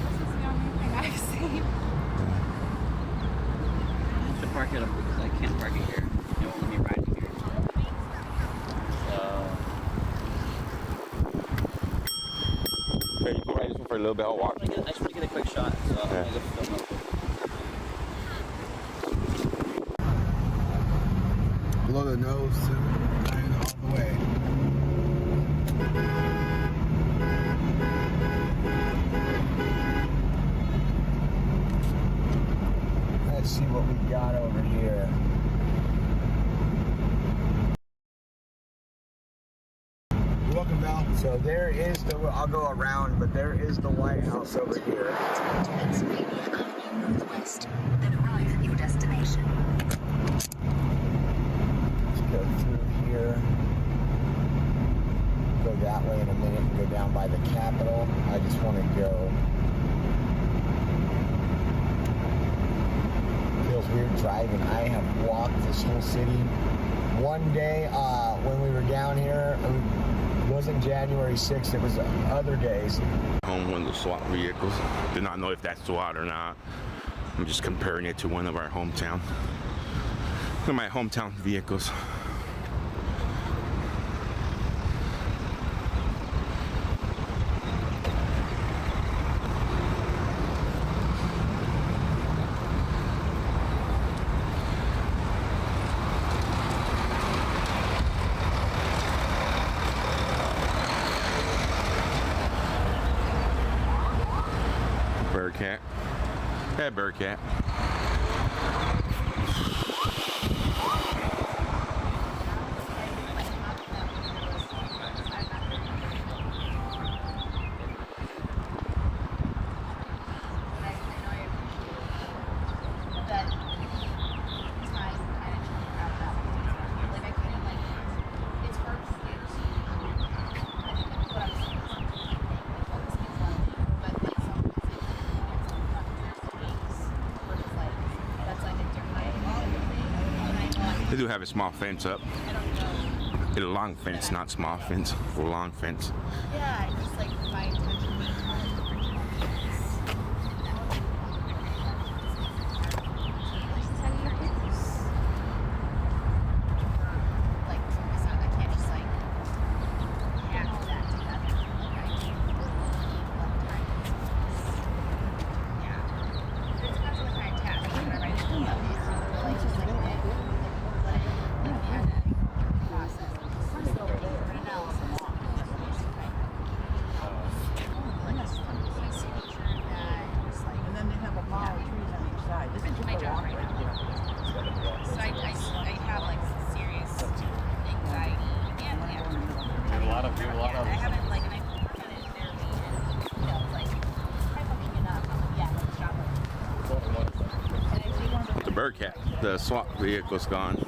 This is the only thing I've seen. I should park it up because I can't park it here. It won't let me ride it here. Okay, you can ride this one for a little bit. I'll walk. I just want to get a quick shot, so I'm going to go film it. Below the nose, too. And all the way. Let's see what we got over here. You're welcome, Val. So there is the, I'll go around, but there is the White House over here. Northwest, then arrive at your destination. Go through here, go that way in a minute and go down by the Capitol. I just want to go. Feels weird driving. I have walked this whole city. One day when we were down here, it wasn't January 6th, it was other days. On one of the SWAT vehicles. Do not know if that's SWAT or not. I'm just comparing it to one of our hometown. One of my hometown vehicles. Bearcat. Yeah, Bearcat. They do have a small fence up. A long fence, not small fence. A long fence. Yeah, I just like my intention being The Bearcat, the SWAT vehicle's gone.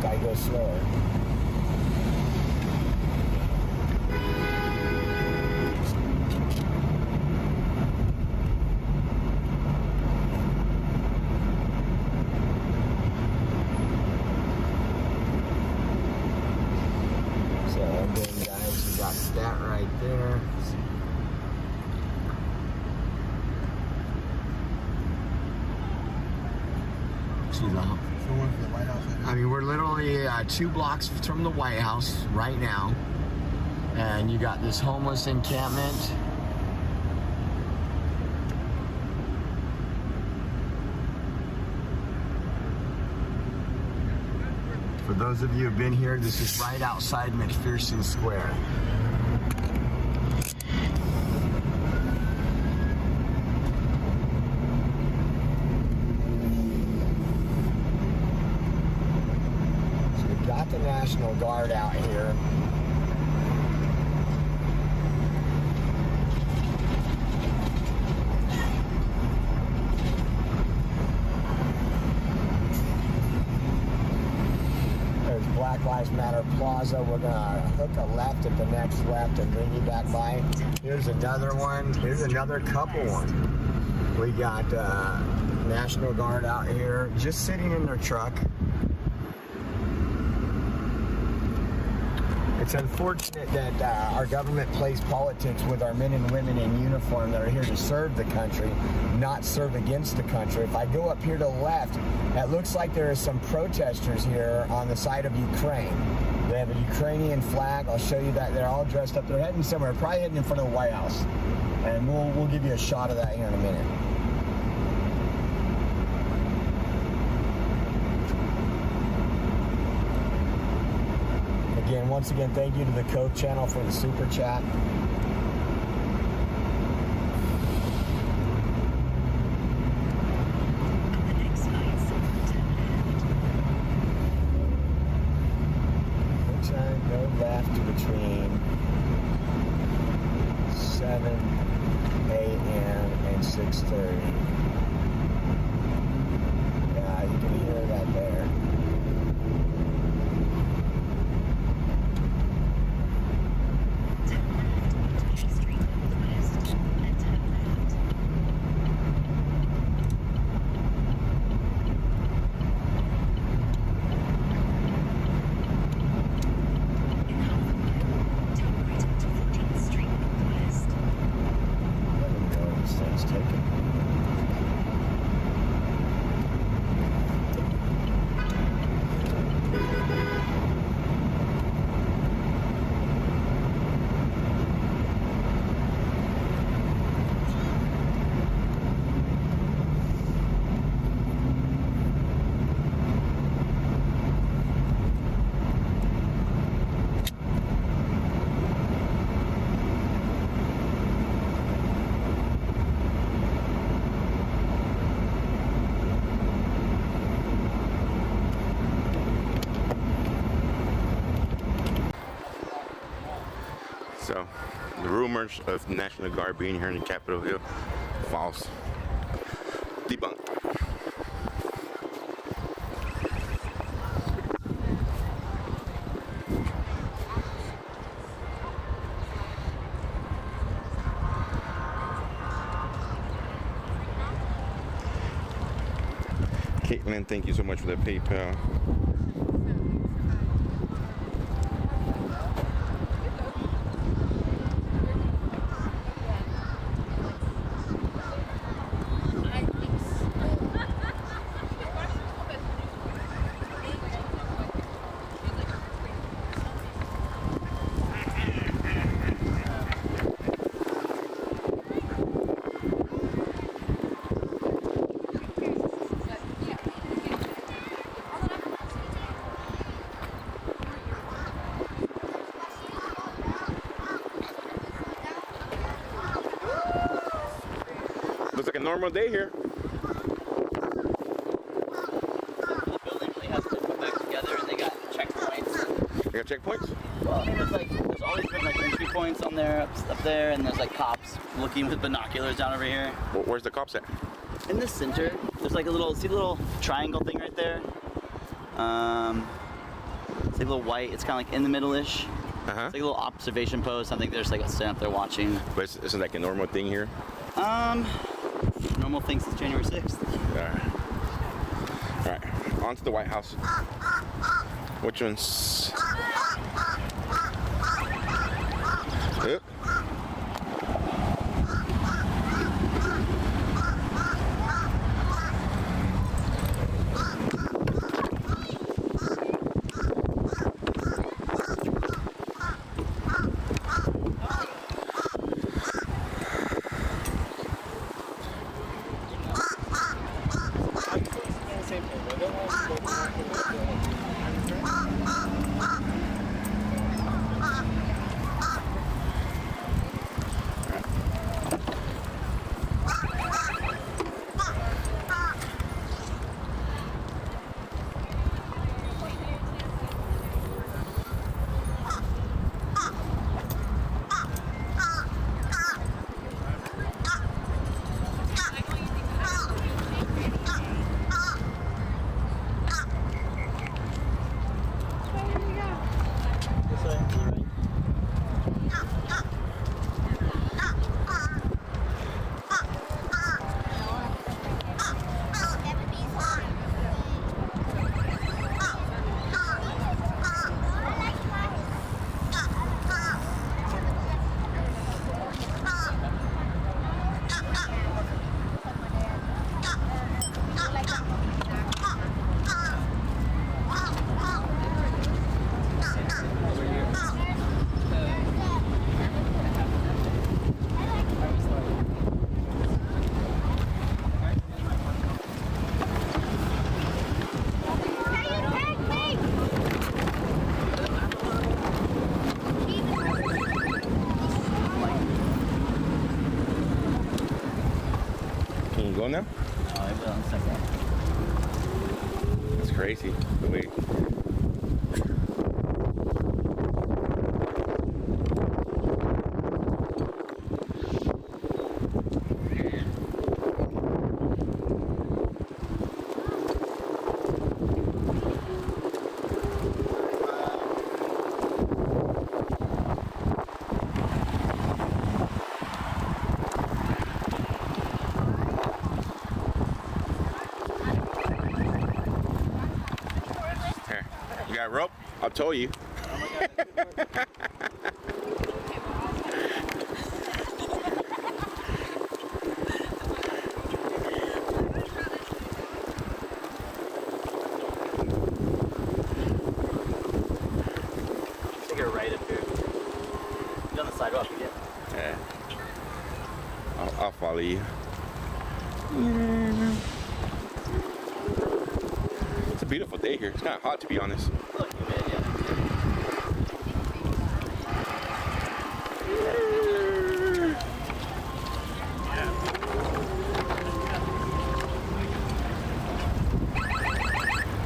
I go slower. So again, guys, you got that right there. Too long. I mean, we're literally 2 blocks from the White House right now, and you got this homeless encampment. For those of you who've been here, this is right outside McPherson Square. Got the National Guard out here. There's Black Lives Matter Plaza. We're gonna hook a left at the next left and bring you back by. Here's another one. Here's another couple one. We got National Guard out here just sitting in their truck. It's unfortunate that our government plays politics with our men and women in uniform that are here to serve the country, not serve against the country. If I go up here to the left, it looks like there are some protesters here on the side of Ukraine. They have a Ukrainian flag. I'll show you that. They're all dressed up. They're heading somewhere, probably heading in front of the White House. And we'll give you a shot of that here in a minute. Again, once again, thank you to the Cove channel for the super chat. Go left between 7 a.m. and 6:30. Yeah, you can hear that there. So, the rumors of the National Guard being here in the Capitol Hill, false. Debunked. Caitlin, thank you so much for that PayPal. Looks like a normal day here. The building really has to put back together, and they got checkpoints. They got checkpoints? Well, there's always been like entry points on there, up there, and there's like cops looking with binoculars down over here. Well, where's the cops at? In the center, there's like a little, see the little triangle thing right there? It's like a little white, it's kind of like in the middle-ish. It's like a little observation post. I think there's like a stand up there watching. But isn't like a normal thing here? Normal thing since January 6th. All right, on to the White House. Which one's? Yep. now? Oh, I will in a second. That's crazy. Wait. You got rope? I'll tow you. Take it right up here. Get on the sidewalk again. Yeah. I'll follow you. It's a beautiful day here. It's kind of hot, to be honest.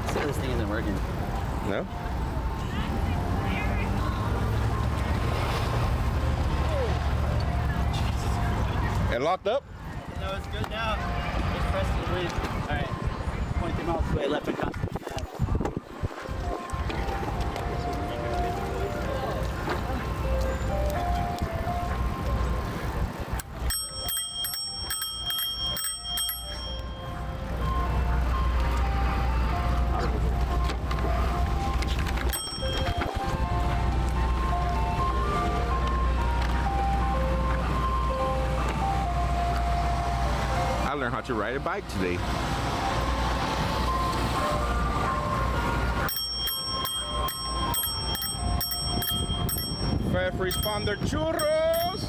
So this thing isn't working. No? It locked up? No, it's good now. Just press the lead. Alright. Point them out this way, left and constant. I learned how to ride a bike today. First responder churros!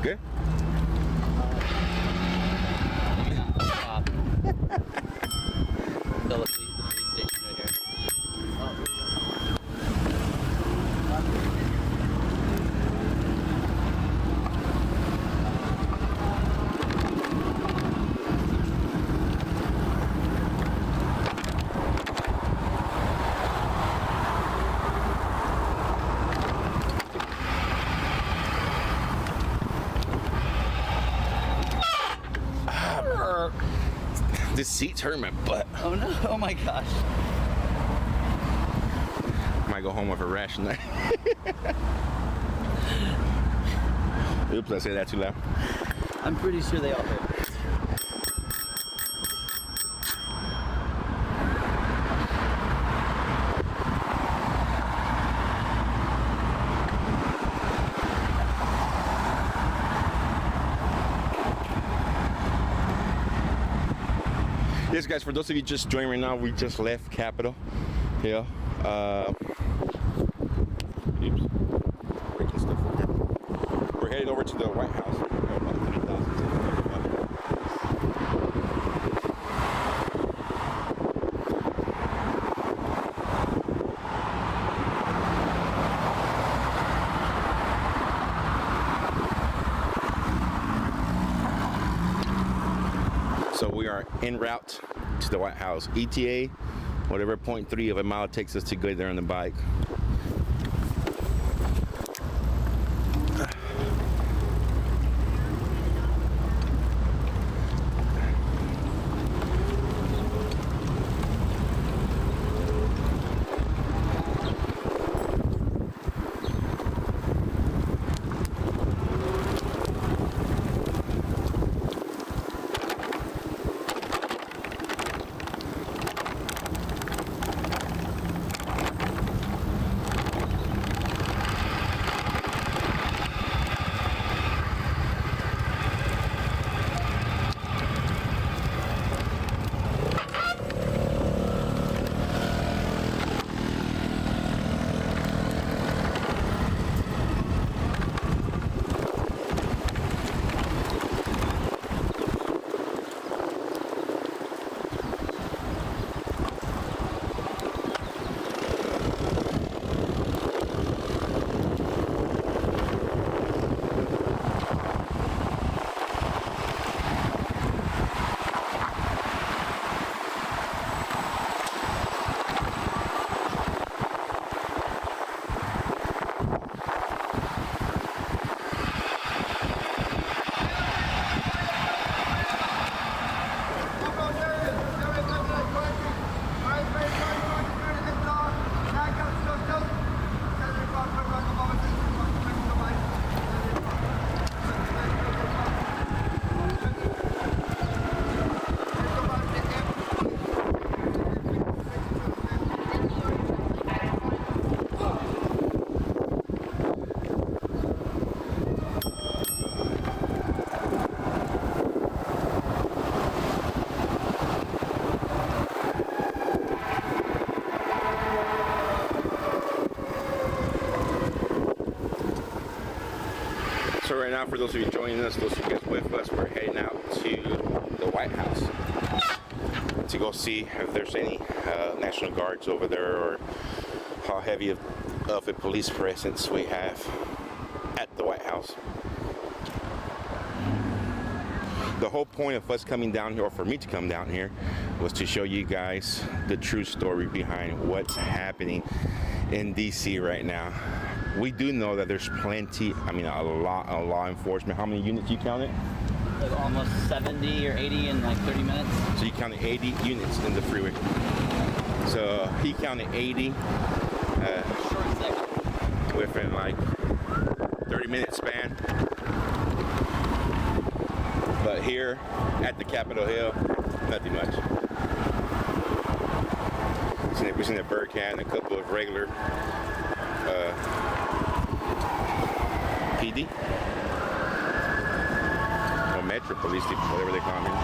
Good? The police station right here. This seat's hurting my butt. Oh no, oh my gosh. Might go home with a rash tonight. Oops, I said that too loud. I'm pretty sure they all hurt. Yes, guys, for those of you just joining right now, we just left Capitol Hill. Oops. Breaking stuff over here. We're headed over to the White House. So we are en route to the White House. ETA, whatever 0.3 of a mile takes us to go there on the bike. now, for those of you joining us, those of you guys with us, we're heading out to the White House to go see if there's any National Guards over there, or how heavy of a police presence we have at the White House. The whole point of us coming down here, or for me to come down here, was to show you guys the true story behind what's happening in DC right now. We do know that there's plenty, I mean a lot of law enforcement. How many units you counted? Like almost 70 or 80 in like 30 minutes. So you counted 80 units in the freeway. So he counted 80 within like 30-minute span. But here at the Capitol Hill, nothing much. We've seen a bird can, a couple of regular PD or Metro Police, whatever they call them.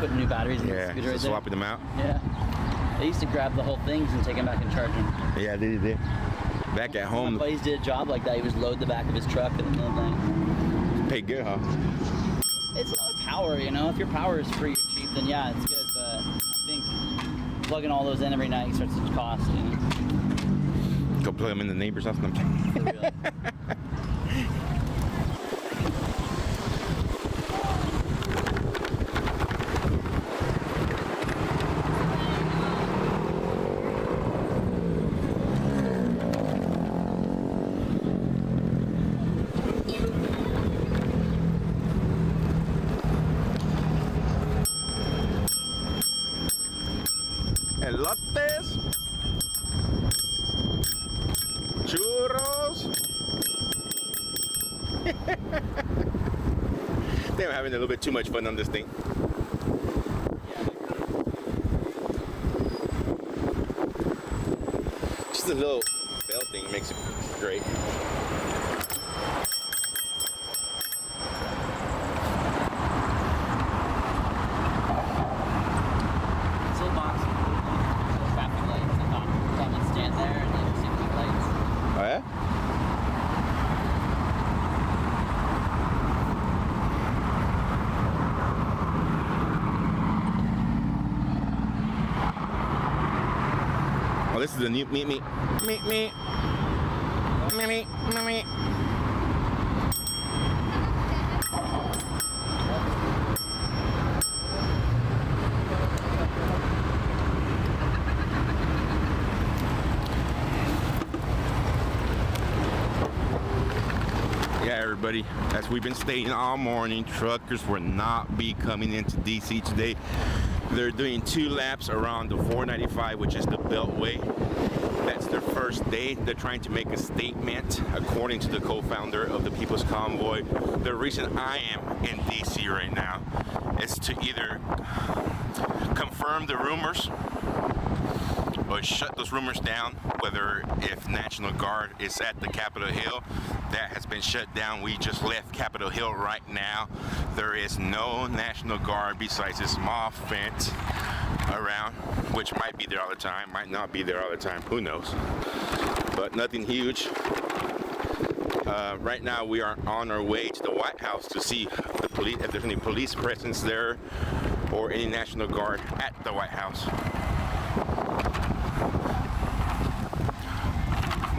Putting new batteries in the scooter right there. Swapping them out. Yeah. They used to grab the whole things and take them back and charge them. Yeah, they did. Back at home. My buddies did a job like that. He was load the back of his truck and the whole thing. Pay good, huh? It's a lot of power, you know. If your power is free or cheap, then yeah, it's good. But I think plugging all those in every night starts to cost, you know. Go plug them in the neighbor's house. Elotes, churros. They're having a little bit too much fun on this thing. Just a little bell thing makes it great. This is the new meet. Yeah, everybody, as we've been stating all morning, truckers will not be coming into DC today. They're doing 2 laps around the 495, which is the beltway. That's their first day. They're trying to make a statement, according to the co-founder of the People's Convoy. The reason I am in DC right now is to either confirm the rumors or shut those rumors down, whether if National Guard is at the Capitol Hill. That has been shut down. We just left Capitol Hill right now. There is no National Guard besides this small fence around, which might be there all the time, might not be there all the time, who knows. But nothing huge. Right now we are on our way to the White House to see the police, if there's any police presence there or any National Guard at the White House.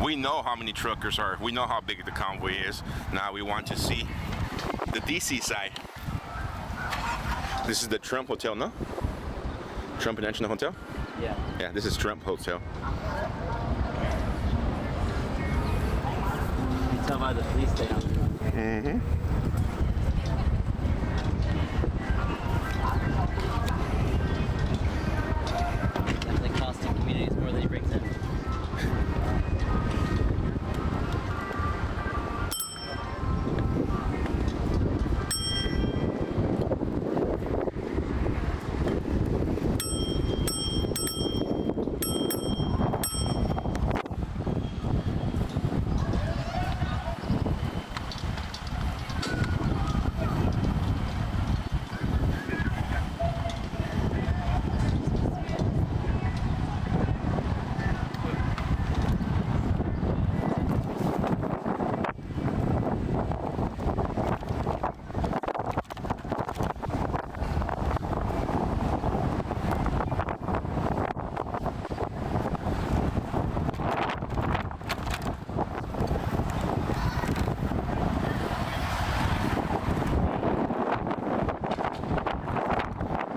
We know how many truckers are. We know how big the convoy is. Now we want to see the DC side. This is the Trump Hotel, no? Trump International Hotel? Yeah. Yeah, this is Trump Hotel. You can tell by the police station. Mm-hmm. Definitely costing communities more than he brings in.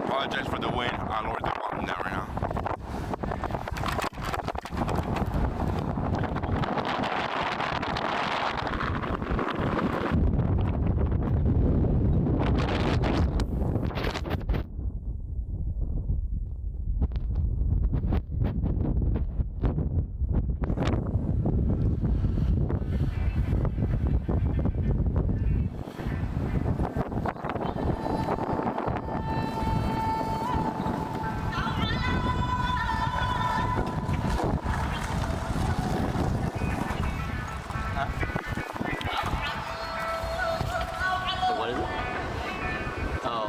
Apologize for the wind. I lowered the volume down right now. What is it? Oh.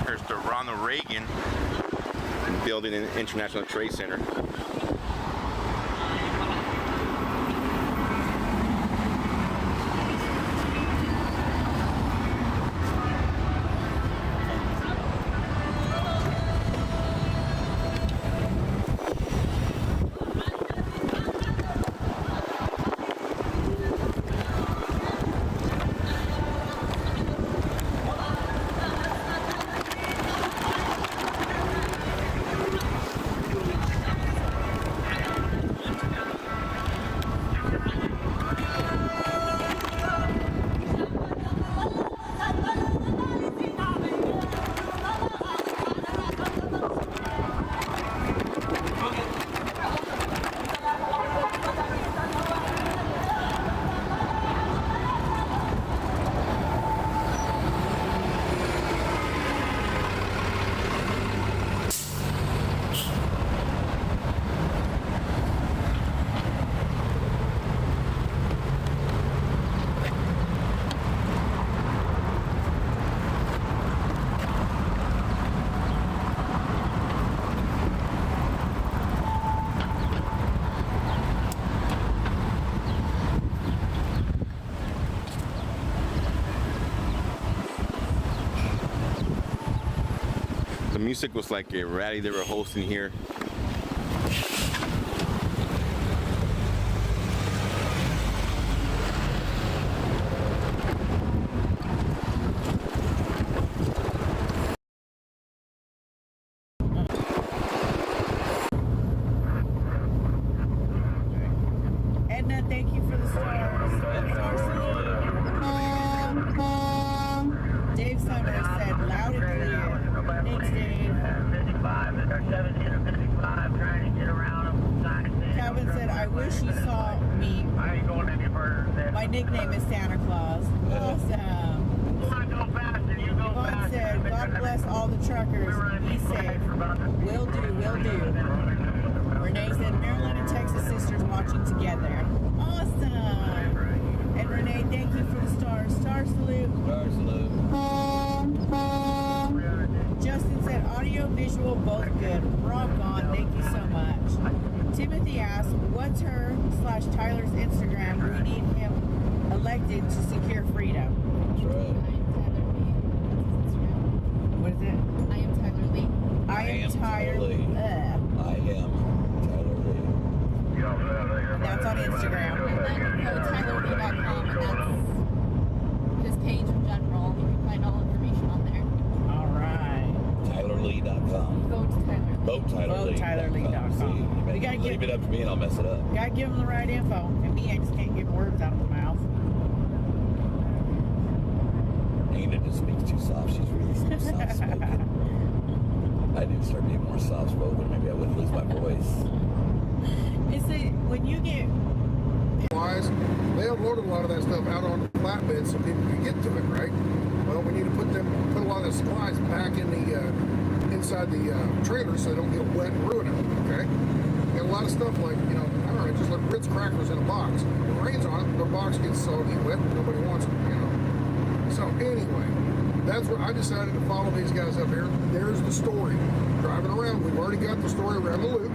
Here's the Ronald Reagan building in the International Trade Center. The music was like a rally they were hosting here. Edna, thank you for the stars. Dave Summers said loud and clear. Thanks, Dave. 55, they're 17 or 55, trying to get around them. Calvin said, I wish you saw me. I ain't going any further. My nickname is Santa Claus. Awesome. Go faster, you go Vaughn faster. said, God bless all the truckers. Be safe. Will do, will do. Renee said, Maryland and Texas sisters watching together. Awesome. And Renee, thank you for the stars. Star salute. Star salute. Justin said, audio, visual, both good. Rock on. Thank you so much. Timothy asked, what's her/Tyler's Instagram? We need him elected to secure freedom. That's right. What is it? I am Tyler Lee. I am Tyler BoatTylerLee.com. But you gotta leave it up to me and I'll mess it up. Gotta give them the right info. And me, I just can't get words out of my mouth. Nina just speaks too soft. She's really soft spoken. I need to start being more soft spoken. Maybe I wouldn't lose my voice. It's that when you get they unloaded a lot of that stuff out on flatbeds so people can get to it, right? Well, we need to put a lot of the supplies back in the inside the trailer so they don't get wet and ruin it. Okay, and a lot of stuff like I don't know, just like Ritz crackers in a box. If it rains on it, the box gets soggy and wet. Nobody wants it, So anyway, that's what I decided to follow these guys up here. There's the story. Driving around, we've already got the story around the loop.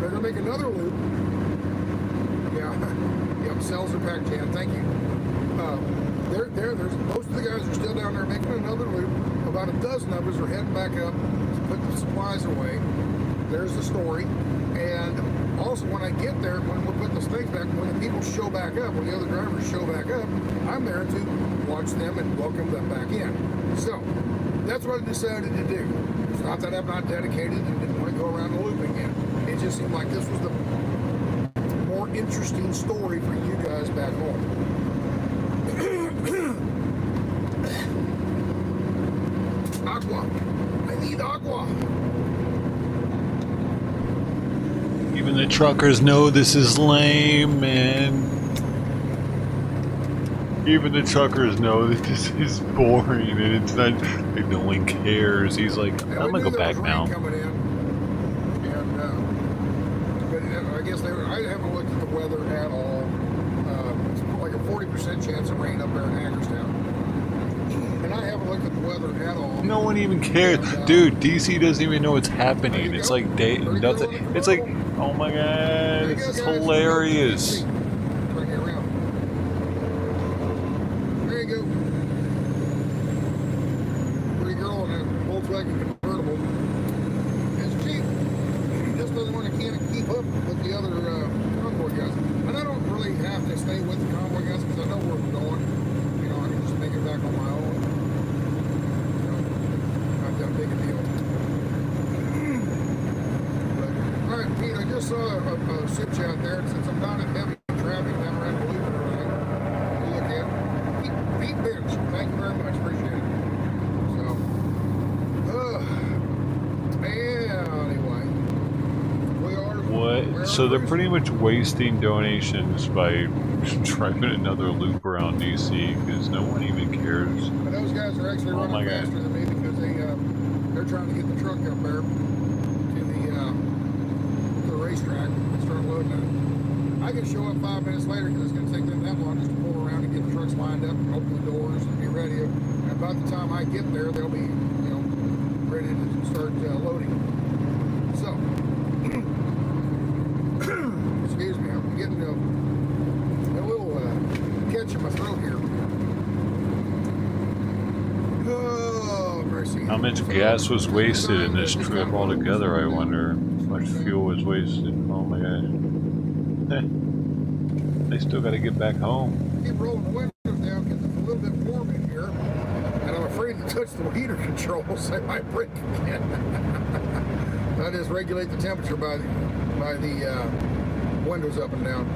They're gonna make another loop. Yep, cells are packed, Jan. Thank you. There's most of the guys are still down there making another loop. About a dozen of us are heading back up to put the supplies away. There's the story. And also, when I get there, when we're putting the snakes back, when the people show back up, when the other drivers show back up, I'm there to watch them and welcome them back in. So that's what I decided to do. It's not that I'm not dedicated and didn't want to go around the loop again. It just seemed like this was the more interesting story for you guys back home. Agua. I need agua. Even the truckers know this is lame, man. Even the truckers know that this is boring and it's not, like, no one cares. He's like, I'm gonna go back now. I guess I haven't looked at the weather at all. It's like a 40% chance of rain up there in Hagerstown. And I haven't looked at the weather at all. No one even cares. Dude, DC doesn't even know what's happening. It's like nothing. It's like, oh my god, this is hilarious. There you go. Pretty girl in a Volkswagen convertible. It's cheap. She just doesn't want to keep up with the other convoy guys. And I don't really have to stay with the convoy guys because I know where we're going. I can just make it back on my own. Not that big a deal. But, all right, Pete, I just saw a switch out there. Since I'm not in heavy traffic down around the loop and everything, you look at Pete Bench. Thank you very much. Appreciate it. Anyway, we are. What? So they're pretty much wasting donations by driving another loop around DC because no one even cares. And those guys are actually running faster than me because they're trying to get the truck up there to the racetrack and start loading it. I can show up 5 minutes later because it's going to take them that long just to pull around and get the trucks lined up and open the doors and be ready. And by the time I get there, they'll be, ready to start loading. So, excuse me, I'm getting a little catch in my throat here. Oh, mercy. How much gas was wasted in this trip altogether, I wonder? How much fuel was wasted? Oh my gosh. They still got to get back home. Keep rolling the windows down because it's a little bit warm in here. And I'm afraid to touch the heater controls. They might break again. I just regulate the temperature by the windows up and down.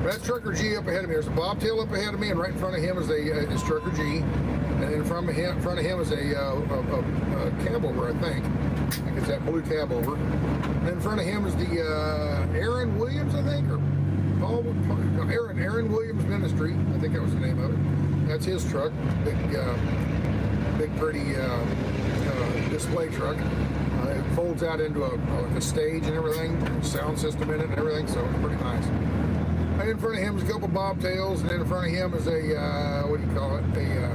That's Trucker G up ahead of me. There's a bobtail up ahead of me, and right in front of him is is Trucker G. And in front of him is a cab over, I think. I think it's that blue cab over. And in front of him is the Aaron Williams, I think, or Aaron Williams Ministry. I think that was the name of it. That's his truck. Big pretty display truck. It folds out into a stage and everything, sound system in it and everything, so it's pretty nice. And in front of him is a couple bobtails, and then in front of him is a, what do you call it, the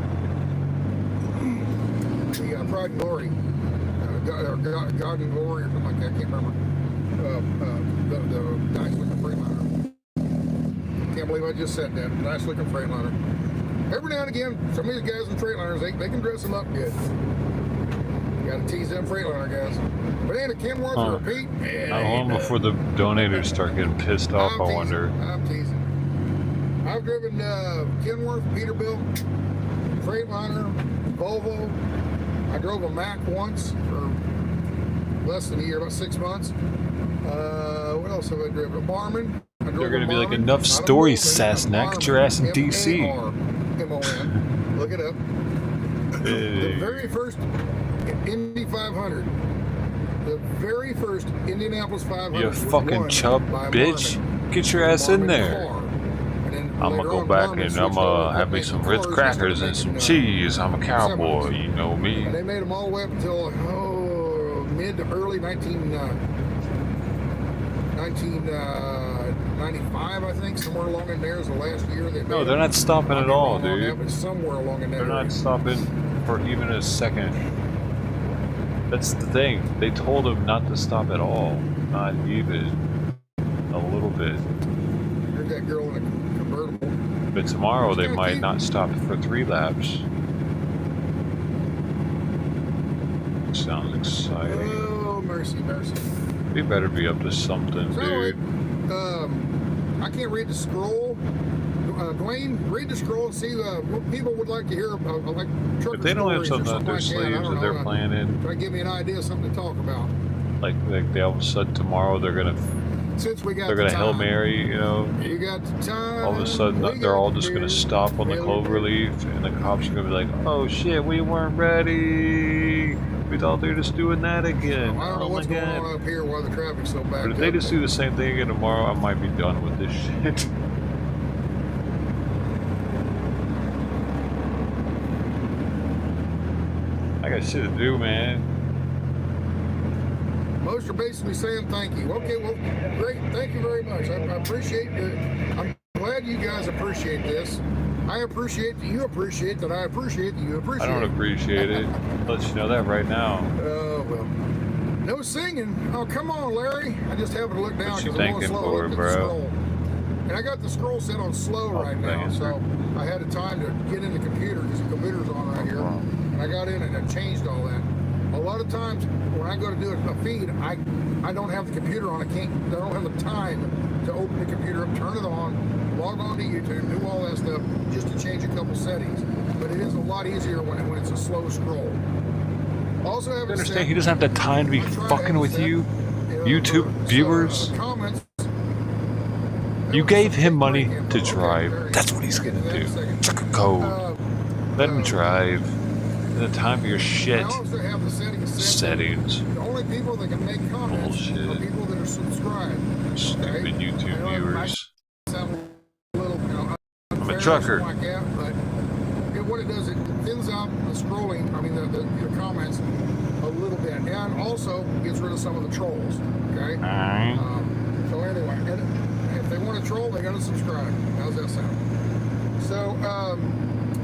Pride and Glory, God and Glory or something like that, I can't remember. The nice looking Freightliner. Can't believe I just said that, nice looking Freightliner. Every now and again, some of these guys in Freightliners, they can dress them up good. Gotta tease them Freightliner guys. But ain't a Kenworth or a Pete? How long before the donators start getting pissed off, I wonder? I'm teasing. I've driven Kenworth, Peterbilt, Freightliner, Volvo. I drove a Mack once for less than a year, about 6 months. What else have I driven? A Barman. They're going to be like, enough stories, Sassnack. Get your ass in DC. M-O-N. Look it up. The very first Indy 500. The very first Indianapolis 500. You fucking chub bitch. Get your ass in there. I'm going to go back and I'm going to have me some Ritz crackers and some cheese. I'm a cowboy, you know me. And they made them all the way up until mid to early 1995, I think. Somewhere along in there is the last year. No, they're not stopping at all, dude. But somewhere along in there. They're not stopping for even a second. That's the thing. They told him not to stop at all. Not even a little bit. Here's that girl in a convertible. But tomorrow they might not stop for 3 laps. Sounds exciting. Oh, mercy, mercy. We better be up to something, dude. I can't read the scroll. Dwayne, read the scroll and see what people would like to hear about, like trucker If they don't have something up their like sleeves that they're planning, try to give me an idea of something to talk about. like they all of a sudden tomorrow they're gonna Hail Mary, you know. You got the time. All of a sudden they're all just gonna stop on the cloverleaf, and the cops are gonna be like, "Oh shit, we weren't ready. We thought they were just doing that again." I don't know what's going on up here while the traffic's so bad. But if they just do the same thing again tomorrow, I might be done with this shit. I got shit to do, man. Most are basically saying thank you. Okay, well, great. Thank you very much. I appreciate it. I'm glad you guys appreciate this. I appreciate that you appreciate that I appreciate that you appreciate it. I don't appreciate it. Let you know that right now. Oh, well. No singing. Oh, come on, Larry. I just happened to look down What you because I'm going thinking slow. for, bro? And I got the scroll set on slow right now, so I had a time to get in the computer because the computer's on right here. And I got in and I changed all that. A lot of times when I go to do a feed, I don't have the computer on. I don't have the time to open the computer up, turn it on, log on to YouTube, do all that stuff just to change a couple settings. But it is a lot easier when it's a slow scroll. Also, You understand? He doesn't have the time to be fucking with you, YouTube viewers. You gave him money to drive. That's what he's gonna do. Check a code. Let him drive. The time for your shit. Settings. The only people that can make comments are people that are subscribed. Stupid YouTube viewers. I'm a trucker. Like that, but what it does, it thins out the scrolling, I mean the comments a little bit, and also gets rid of some of the trolls. Okay. So anyway, if they want to troll, they gotta subscribe. How's that sound? So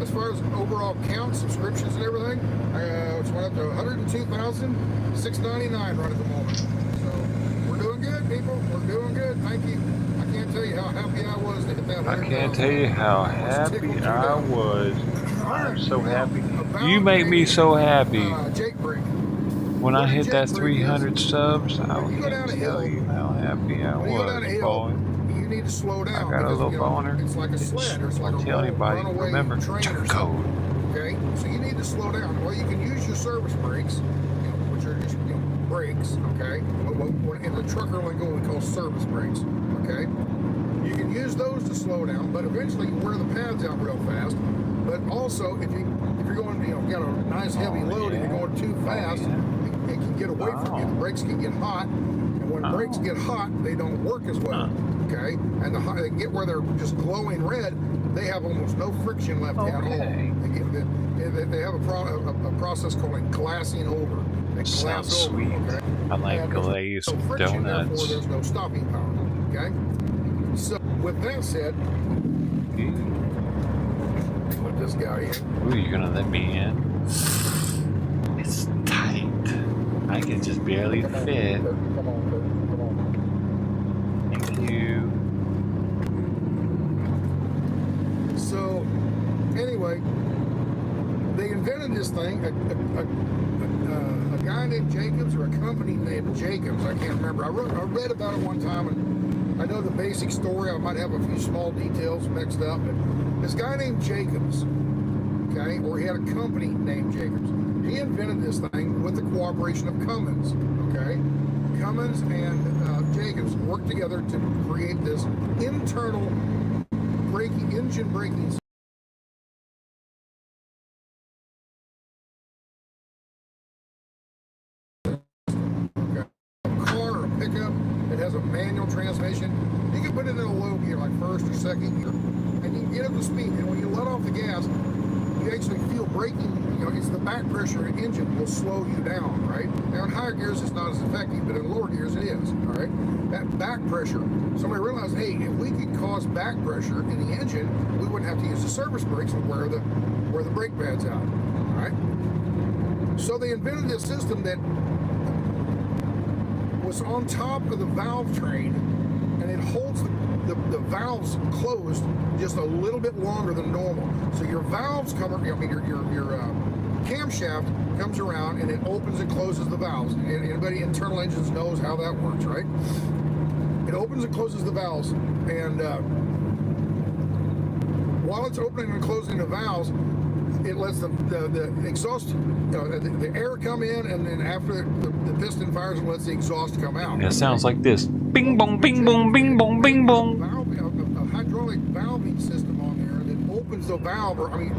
as far as overall count, subscriptions and everything, it's went up to 102,699 right at the moment. So we're doing good, people. We're doing good. Thank you. I can't tell you how happy I was to hit that 100,000. I can't tell you how happy I was. I'm so happy. You make me so happy. When I hit that 300 subs, I can't tell you how happy I was, boy. You need to slow down. I got a little boner. It's like a sled, or it's like a tell anybody, runaway remember, train check or code. something. Okay, so you need to slow down. Well, you can use your service brakes, which are just brakes. Okay, what in the trucker lingo we call service brakes. Okay, you can use those to slow down, but eventually you wear the pads out real fast. But also, if you're going, got a nice heavy load and you're going too fast, it can get away from you. The brakes can get hot. When brakes get hot, they don't work as well, okay? And they get where they're just glowing red, they have almost no friction left at all. They have a process called glassing over. They Sounds glass sweet. over, okay? I like glazed Friction, therefore, donuts. there's no stopping power, okay? So, with that said, put this guy in. Ooh, you're gonna let me in? It's tight. I can just barely fit. Thank you. So, anyway, they invented this thing. A guy named Jacobs, or a company named Jacobs, I can't remember. I read about it one time, and I know the basic story. I might have a few small details mixed up, but this guy named Jacobs, okay, or he had a company named Jacobs. He invented this thing with the cooperation of Cummins, okay? Cummins and Jacobs worked together to create this internal engine braking system. Okay. A car or a pickup that has a manual transmission, you can put it in a low gear, like first or second gear, and you can get up to speed. And when you let off the gas, you actually feel braking. You know, it's the back pressure of the engine will slow you down, right? Now in higher gears it's not as effective, but in lower gears it is, all right? That back pressure, somebody realized, hey, if we could cause back pressure in the engine, we wouldn't have to use the service brakes and wear the brake pads out, all right? So they invented this system that was on top of the valve train, and it holds the valves closed just a little bit longer than normal. So your valves come, I mean your camshaft comes around and it opens and closes the valves. And anybody internal engines knows how that works, right? It opens and closes the valves, and while it's opening and closing the valves, it lets the exhaust, the air come in, and then after the piston fires, it lets the exhaust come out. Yeah, it sounds like this. Bing bong, bing bong, bing bong, bing bong. A hydraulic valving system on there that opens the valve, or I mean,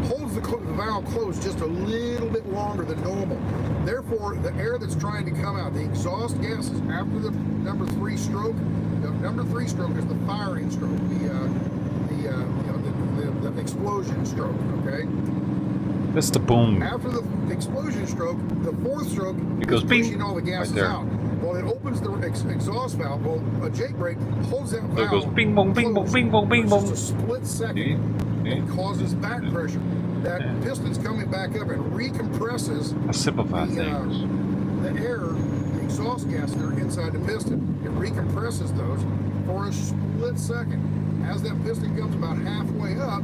holds the valve closed just a little bit longer than normal. Therefore, the air that's trying to come out, the exhaust gases after the number 3 stroke, the number 3 stroke is the firing stroke, the explosion stroke, okay? That's the boom. After the explosion stroke, the 4th stroke it goes is pushing all the gases right out. Well, it opens the exhaust valve. Well, a Jake brake holds that valve. So it goes bing bong, bing bong, bing bong, bing bong. Just a split second and causes back pressure. That piston's coming back up and recompresses I simplify things. The air, the exhaust gases that are inside the piston. It recompresses those for a split second. As that piston comes about halfway up,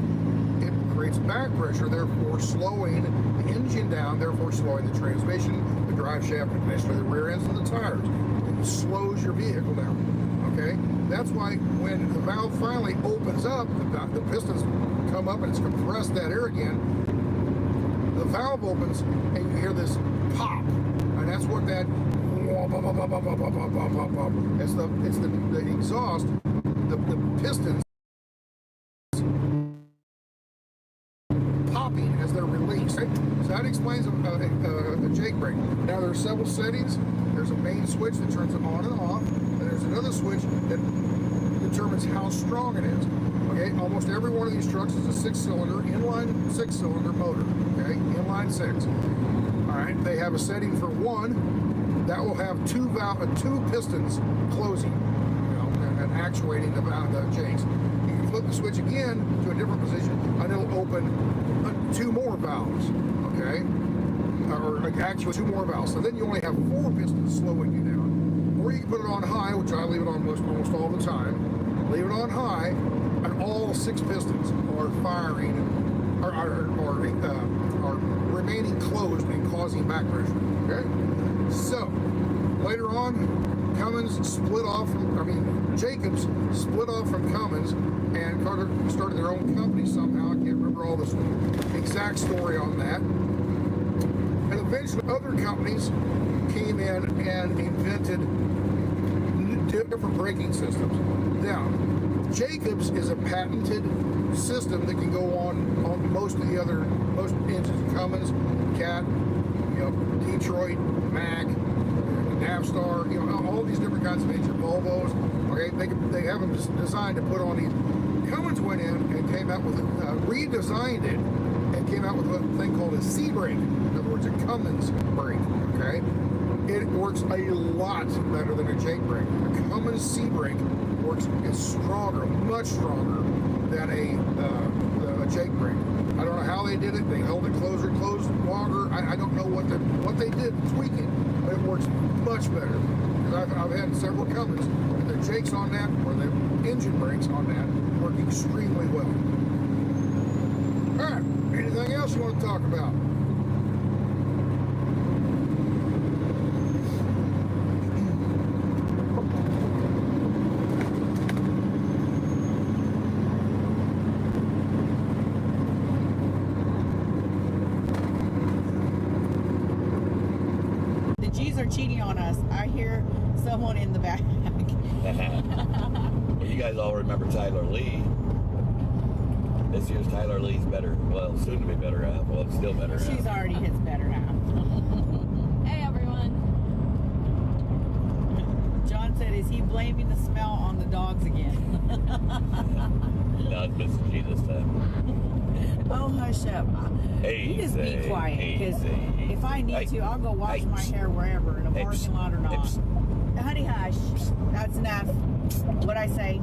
it creates back pressure, therefore slowing the engine down, therefore slowing the transmission, the drive shaft, eventually the rear ends, and the tires. It slows your vehicle down, okay? That's why when the valve finally opens up, the pistons come up and it's compressed that air again, the valve opens and you hear this pop, and that's what that, it's the exhaust, the pistons popping as they're released. Right? So that explains a Jake brake. Now there are several settings. There's a main switch that turns it on and off, and there's another switch that determines how strong it is. Okay, almost every one of these trucks is a 6-cylinder, inline 6-cylinder motor. Okay, inline 6. All right, they have a setting for 1 that will have 2 pistons closing, and actuating the Jakes. You can flip the switch again to a different position, and it'll open 2 more valves, okay? Or actually 2 more valves. So then you only have 4 pistons slowing you down. Or you can put it on high, which I leave it on almost all the time. Leave it on high, and all 6 pistons are firing, are remaining closed and causing back pressure, okay? So, later on, Cummins split off from, Jacobs split off from Cummins and started their own company somehow. I can't remember all this exact story on that. And eventually other companies came in and invented different braking systems. Now, Jacobs is a patented system that can go on most engines, Cummins, Cat, Detroit, Mack, Navstar, all these different kinds of engines, Volvos. Okay, they have them designed to put on these. Cummins went in and came out with redesigned it and came out with a thing called a C brake. In other words, a Cummins brake. Okay, it works a lot better than a Jake brake. A Cummins C brake is stronger, much stronger than a Jake brake. I don't know how they did it. They held it closed longer. I don't know what they did to tweak it, but it works much better. Because I've had several Cummins, and the Jakes on that, or the engine brakes on that, work extremely well. All right, anything else you want to talk about? cheating on us. I hear someone in the back. Well, you guys all remember Tyler Lee. This year's Tyler Lee's better. Well, soon to be better half. Well, it's still better half. She's already his better half. Hey, everyone. John said, is he blaming the smell on the dogs again? No, it's Mrs. G this time. Oh, hush up. You just be quiet, because if I need to, I'll go wash my hair wherever, in a parking lot or not. Honey, hush. That's enough. What'd I say?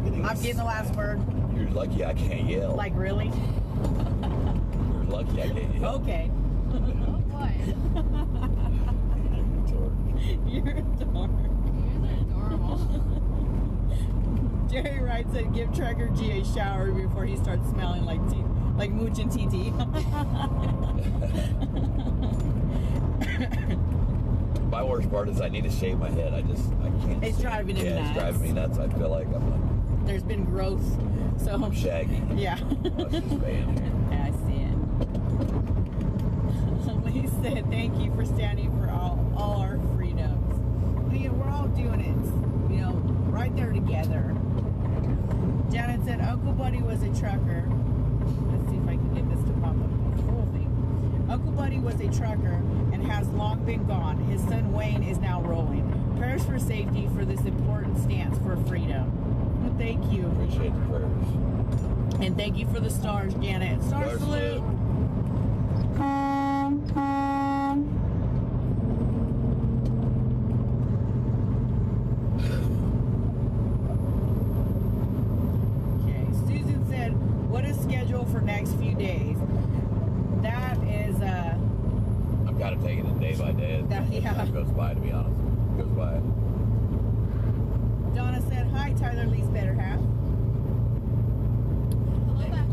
I'm getting the last word. You're lucky I can't yell. Like, really? You're lucky I can't yell. Okay. Oh, boy. You're a dork. You're adorable. Jerry Wright said, give Trucker G a shower before he starts smelling like Mooch and TT. My worst part is I need to shave my head. I can't. It's driving him nuts. It's driving me nuts. I feel like there's been growth, so I'm shaggy. Yeah. Yeah, I see it. Lee said, thank you for standing for all our freedoms. We're all doing it, right there together. Janet said, Uncle Buddy was a trucker. Let's see if I can get this to pop up. The whole thing. Uncle Buddy was a trucker and has long been gone. His son Wayne is now rolling. Prayers for safety for this important stance for freedom. Thank you. Appreciate the prayers. And thank you for the stars, Janet. Star salute. Okay, Susan said, what is scheduled for next few days? That is, I've got to take it day by day. It goes by, to be honest. It goes by. Donna said, hi, Tyler Lee's better half. Hello back.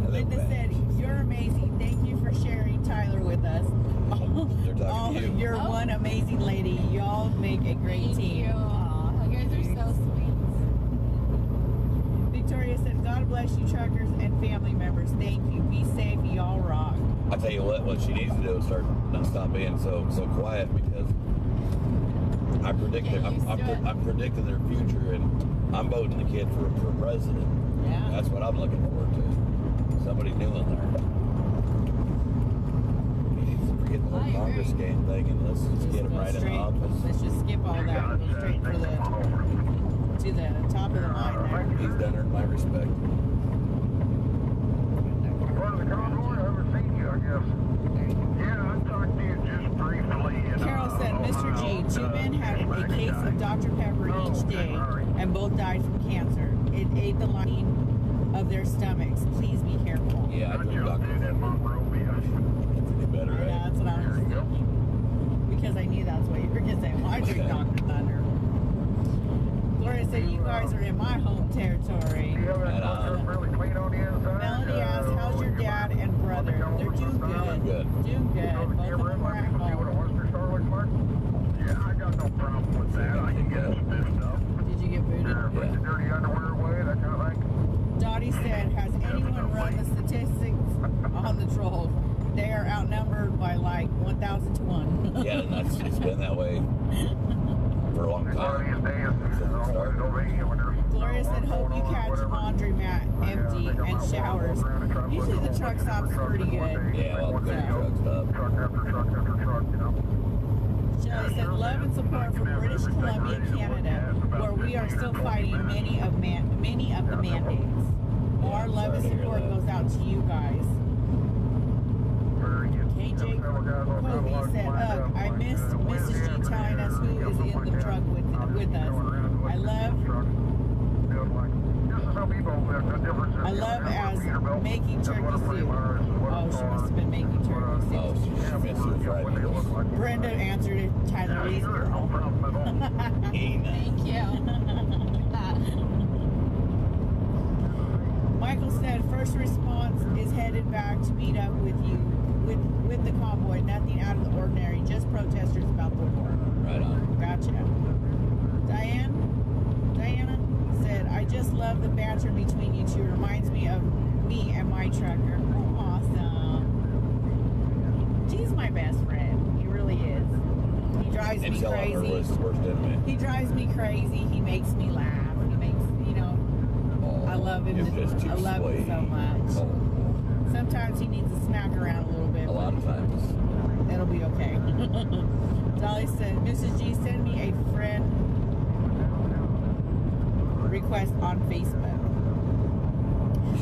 Linda said, you're amazing. Thank you for sharing Tyler with us. They're talking to you. You're one amazing lady. Y'all make a great team. You. Aw, you guys are so sweet. Victoria said, God bless you, truckers and family members. Thank you. Be safe. Y'all rock. I tell you what she needs to do is stop being so quiet, because I'm predicting their future, and I'm voting the kid for president. Yeah. That's what I'm looking forward to. Somebody new in there. He needs to forget the whole Congress game thing, and let's just get him right in the office. Let's just skip all that and go straight to the top of the line there. He's done earned my respect. Carol said, Mr. G, 2 men had a case of Dr. Pepper each day, and both died from cancer. It ate the lining of their stomachs. Please be careful. Yeah, I drink Dr. Pepper. Better, right? Yeah, that's what I was thinking. Because I knew that's what you were going to say. Well, I drink Dr. Thunder. Gloria said, you guys are in my home territory. Melody asked, how's your dad and brother? They're doing good. Doing good. Both of them are at home. Yeah, I got no problem with that. I can get some good stuff. Did you get booted? Put your dirty underwear away, that kind of thing. Dottie said, has anyone run the statistics on the trolls? They are outnumbered by like 1,000 to 1. Yeah, and it's been that way for a long time. Gloria said, hope you catch laundromat empty and showers. Usually the truck stop's pretty good. Yeah, well, the truck stop. Truck after truck after truck, Shelley said, love and support for British Columbia, Canada, where we are still fighting many of the mandates. Our love and support goes out to you guys. KJ Kobe said, I missed Mrs. G telling us who is in the truck with us. I love as making turkey soup. Oh, she must have been making turkey soup. Oh, she missed her Friday. Brenda answered it, Tyler Lee's girl. Thank you. Michael said, first response is headed back to meet up with you, with the convoy. Nothing out of the ordinary, just protesters about the war. Right on. Gotcha. Diana said, I just love the banter between you two. Reminds me of me and my trucker. Oh, awesome. She's my best friend. He really is. drives me until I'm her crazy. worst enemy. He drives me crazy. He makes me laugh. He makes, you know, I love him. You're just too I love him so much. Sometimes he needs to smack around a little bit. A lot of times. It'll be okay. Dolly said, Mrs. G, send me a friend request on Facebook.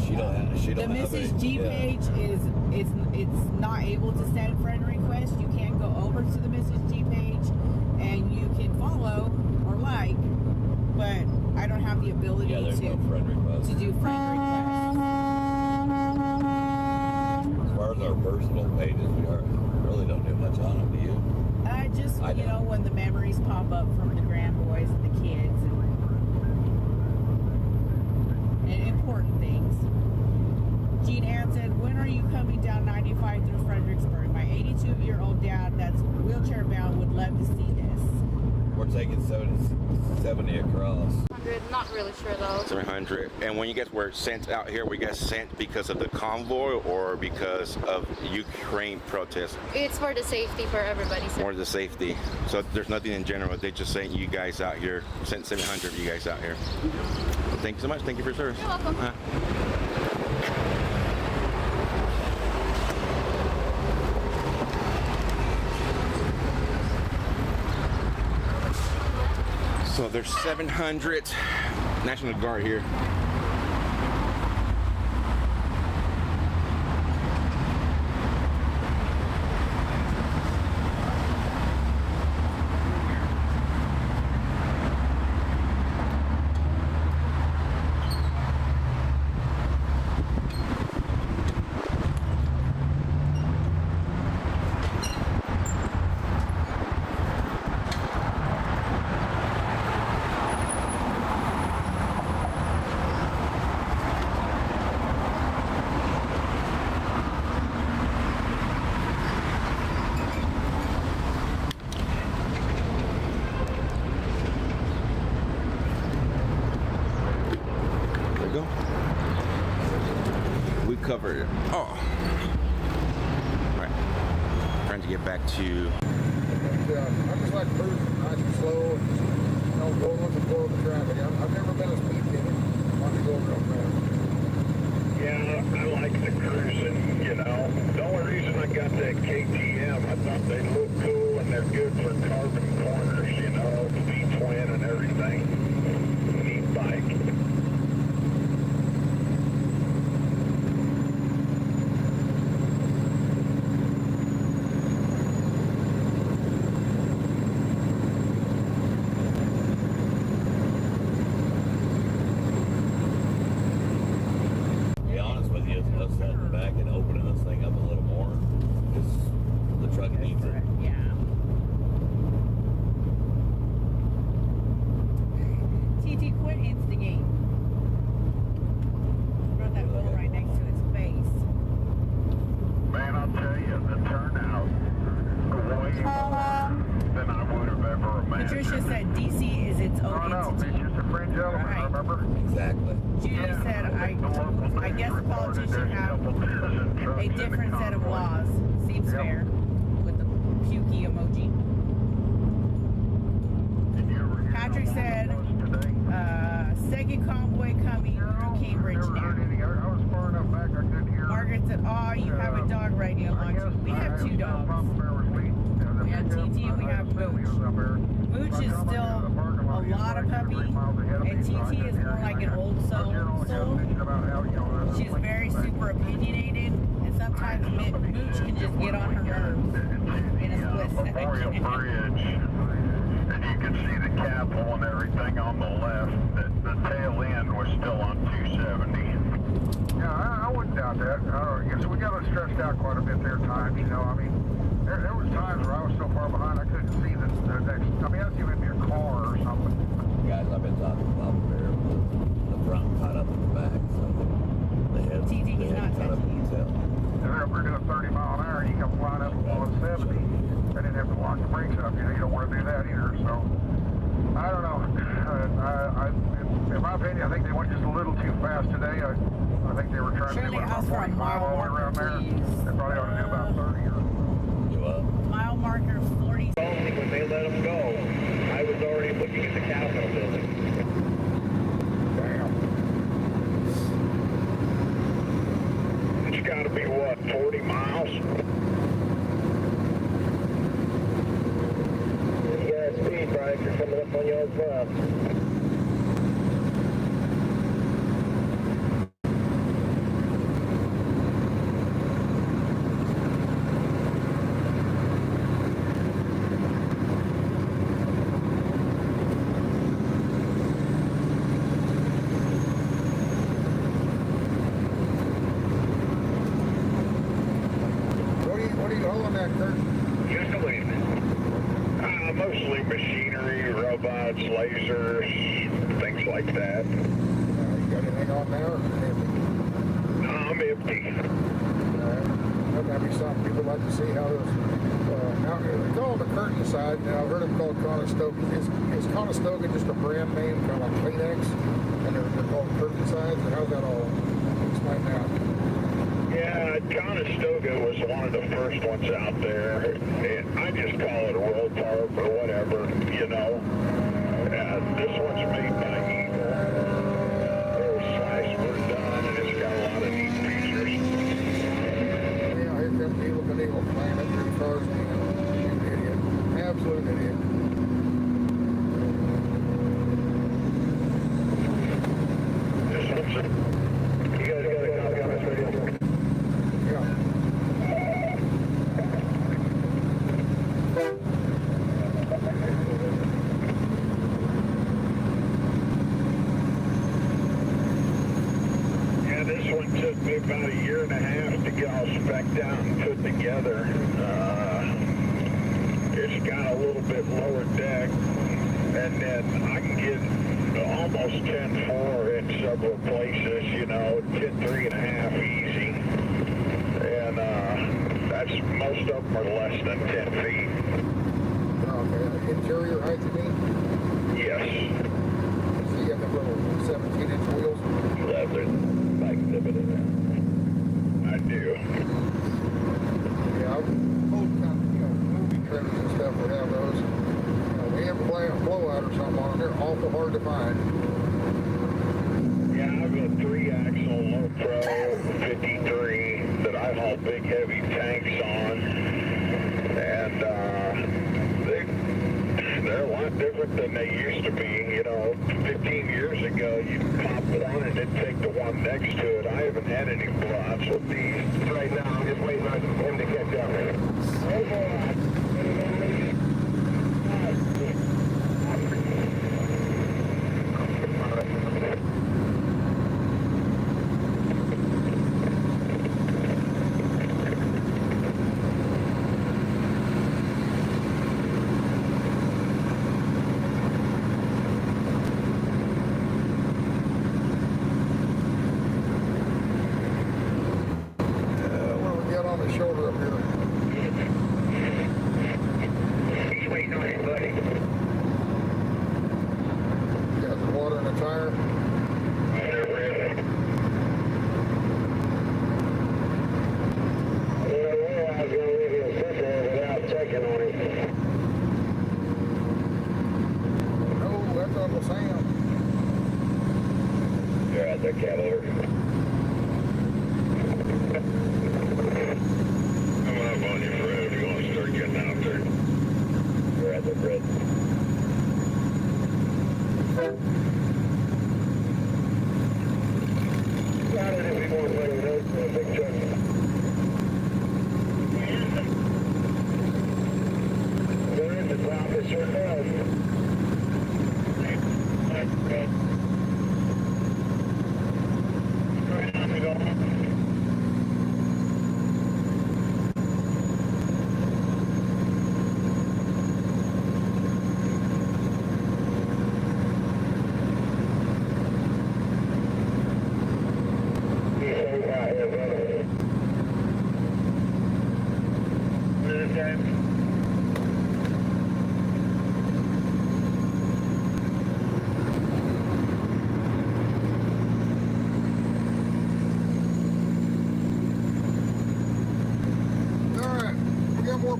She don't have The Mrs. G page is it's not able to send friend requests. You can go over to the Mrs. G page and you can follow or like, but I don't have the ability to no friend requests. to do friend requests. As far as our personal pages, we really don't do much on them, do you? I just, you know, when the memories pop up from the grand boys and the kids and important things. Jean Ann said, when are you coming down 95 through Fredericksburg? My 82-year-old dad that's wheelchair bound would love to see this. We're taking 70 across. 100, not really sure though. 700. And when you guys were sent out here, were you guys sent because of the convoy or because of Ukraine protests? It's for the safety for everybody. More the safety. So there's nothing in general. They just sent you guys out here, sent 700 of you guys out here. Well, thank you so much. Thank you for your service. You're welcome. So there's 700 National Guard here. Covered it. Oh. Right. Trying to get back to. Yeah, I just like cruising nice and slow and just, you know, going with the flow of the traffic. I've never been a speed kid. I want to go real fast. Yeah, I like the cruising, you know. The only reason I got that KTM, I thought they look cool and they're good for carbon corners, you know, V-twin and everything. Neat bike. Patricia said DC is its own entity. It's just a friend gentleman, right. remember? Exactly. Judy said, I guess politicians have a different set of laws. Seems fair. With the pukey emoji. Patrick said, second convoy coming through Cambridge now. I was far enough back I couldn't hear. Margaret said, oh, you have a dog riding along too. We have two dogs. We have TT and we have Mooch. Mooch is still a lot of puppy, and TT is more like an old soul. She's very super opinionated, and sometimes Mooch can just get on her nerves in a split second. And you can see the Capitol and everything on the left. The tail end was still on 270. Yeah, I wouldn't doubt that. So we got us stretched out quite a bit there at times, you know. I mean, there was times where I was so far behind I couldn't see the next. I mean, that's even be a car or something. Guys, I've been talking about there. The front caught up in the back, so the head caught up in the tail. If they're doing 30 mile an hour, you come flying up on 70. They didn't have to lock the brakes up. You know, you don't want to do that either. So I don't know. In my opinion, I think they went just a little too fast today. I think they were trying to do about 45 all the way around there. They probably ought to do about 30 or. Mile marker 40. When they let them coming up on y'all's left. What are you hauling that, Kurt? Just a wait. Mostly machinery, robots, lasers, things like that. You got anything on there? No, I'm empty. That'd be something people like to see how those. Now they call them the curtain side. Now I've heard them called Conestoga. Is Conestoga just a brand name, kind of like Kleenex, and they're called curtain sides? And how's that all? Explain that. Yeah, Conestoga was one of the first ones out there, and I just call it a roll tarp or whatever, you know. This one's made by Eagle. They're sliced, we're done, and it's got a lot of neat features. Yeah, here comes Eagle Eagle flying up through cars. You idiot. Absolute idiot. This one's you guys got a copy on this radio? Yeah, this one took me about a year and a half to get all spec'd out and put together. It's got a little bit lower deck, and then I can get almost 10.4 in several places, you know, 10.3.5 easy. And that's, most of them are less than 10 feet. Okay, interior height, you mean? Yes. So you have the little 17-inch wheels? Leather, like exhibited. I do. Yeah, old kind of, movie trailers and stuff would have those. They have a blowout or something on them. They're awful hard to find. Yeah, I have a 3-axle low pro 53 that I haul big heavy tanks on, and they're a lot different than they used to be. You know, 15 years ago, you'd pop one and then take the one next to it. I haven't had any blowouts with these. Right now, I'm just waiting on him to catch up. Shoulder up here. He's waiting on you, buddy. Got the water in the tire. They're ready. Yeah, well, I was going to leave you a sit there without checking on him. No, that's Uncle Sam. You're out there, Cavalier. Coming up on you, Fred. You're going to start getting out there. You're at the Fred. Got it if you want to play with those for a big truck. There is a drop, it sure does.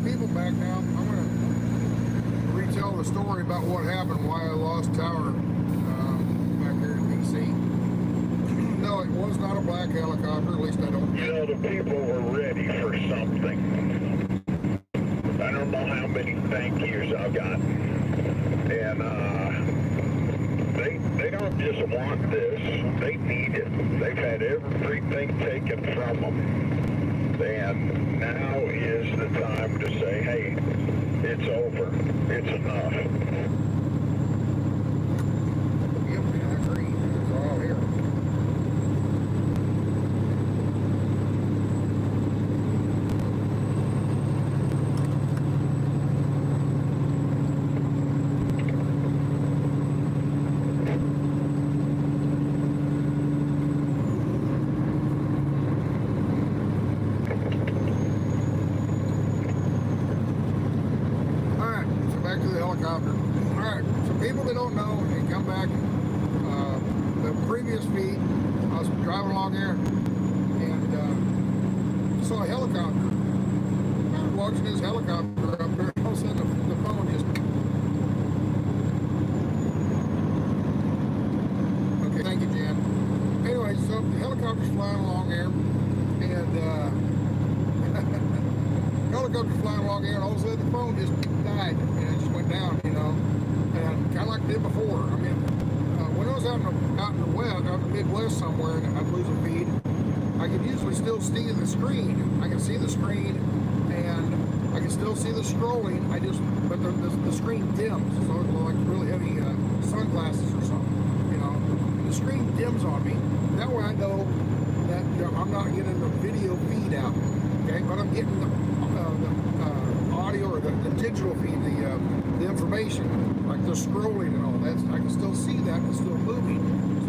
People back now. I'm going to retell the story about what happened, why I lost tower back here in DC. No, it was not a black helicopter, at least I don't. You know, the people were ready for something. I don't know how many thank yous I've got. And And they don't just want this, they need it. They've had everything taken from them. And now is the time to say, hey, it's over. It's enough. Yep, I agree. It's all here. Back to the helicopter. Alright, so people that don't know, they come back. The previous feed, I was driving along there and saw a helicopter. I was watching this helicopter up there, and all of a sudden the phone just... Okay, thank you, Jan. Anyway, so the helicopter's flying along there, and the helicopter's flying along there, and all of a sudden the phone just died. Down, you know, and kind of like I did before. I mean, when I was out in the west, out in the Midwest somewhere, and I'd lose a feed, I could usually still see the screen. I can see the screen, and I can still see the scrolling. But the screen dims, so it's like really heavy sunglasses or something. You know, the screen dims on me. That way I know that I'm not getting the video feed out. Okay, but I'm getting the audio or the digital feed, the information, like the scrolling and all that. I can still see that, it's still moving.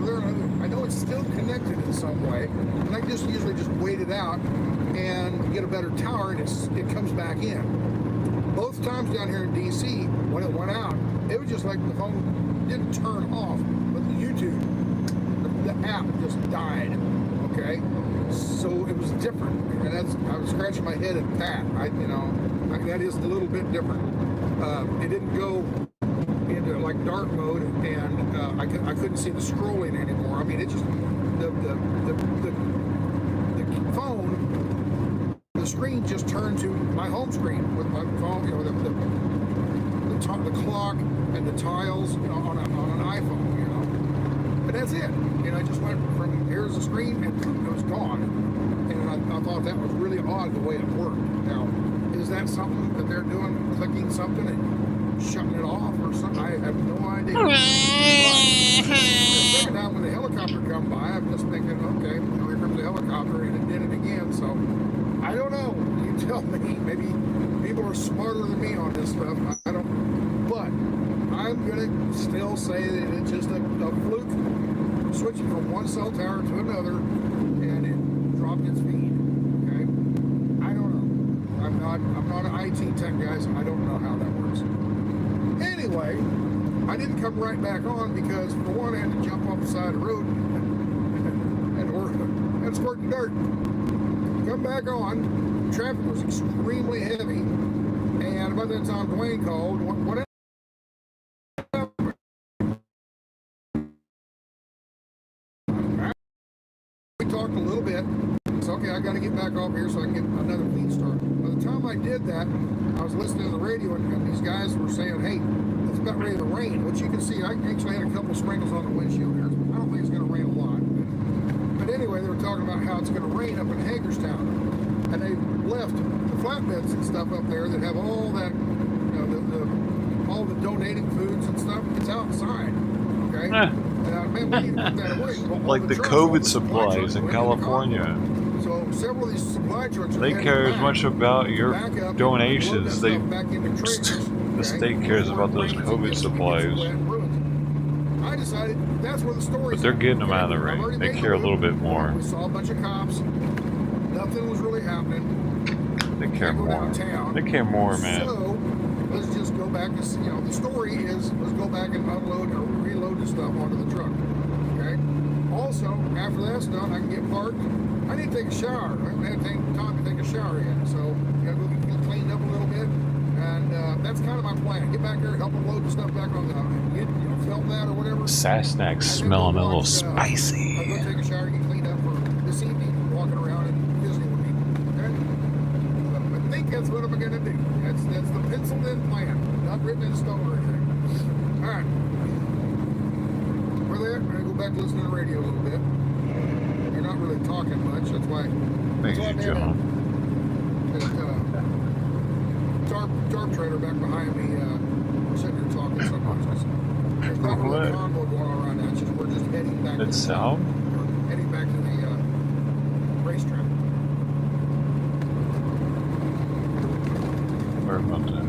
So I know it's still connected in some way, and I just usually just wait it out and get a better tower, and it comes back in. Both times down here in DC, when it went out, it was just like the phone didn't turn off, but the YouTube, the app just died. Okay, so it was different, and I was scratching my head at that. That is a little bit different. It didn't go into like dark mode, and I couldn't see the scrolling anymore. I mean, it just the phone, the screen just turned to my home screen with my phone. You know, the clock and the tiles, you know, on an iPhone. You know, but that's it. You know, I just went from here's the screen and it was gone, and I thought that was really odd the way it worked. Now, is that something that they're doing, clicking something and shutting it off or something? I have no idea. But the second time when the helicopter come by, I'm just thinking, okay, well, here comes the helicopter, and it did it again. So I don't know. You tell me. Maybe people are smarter than me on this stuff. I don't. But I'm gonna still say that it's just a fluke, switching from one cell tower to another, and it dropped its feed. Okay, I don't know. I'm not an IT tech guy, so I don't know how that works. Anyway, I didn't come right back on because, for one, I had to jump off the side of the road and squirt the dirt. Come back on, traffic was extremely heavy, and by that time Dwayne called. What we talked a little bit. So, okay, I got to get back off here so I can get another feed started. By the time I did that, I was listening to the radio, and these guys were saying, hey, it's about ready to rain, which you can see. I actually had a couple sprinkles on the windshield here. I don't think it's going to rain a lot. But anyway, they were talking about how it's going to rain up in Hagerstown. And they left the flatbeds and stuff up there that have all that, you know, all the donating foods and stuff. It's outside, okay? Man, we need to put that away. Like the COVID supplies in California. So several of these supply trucks they care as much about your donations. The state cares about those COVID supplies. I decided that's where the story. But they're getting them out of the rain. They care a little bit more. We saw a bunch of cops. Nothing was really happening. They care more. They care more, man. So let's just go back and, you know, the story is let's go back and unload or reload the stuff onto the truck. Okay. Also, after that's done, I can get parked. I need to take a shower. I haven't had time to take a shower yet, so I gotta go get cleaned up a little bit. And that's kind of my plan. Get back there, help them load the stuff back on the, film that or whatever. Sassenach's smelling a little spicy. I'll go take a shower and get cleaned up for this evening, walking around and visiting with people. Okay? I think that's what I'm gonna do. That's the penciled in plan. Not written in stone or anything. Alright. We're there. I'm going to go back to listening to the radio a little bit. You're not really talking much. That's why. Thank you, John. That tarp trailer back behind me sitting there talking so much. There's not really a convoy going on right now. It's just, we're just heading back. It's south? We're heading back to the racetrack. Where about that?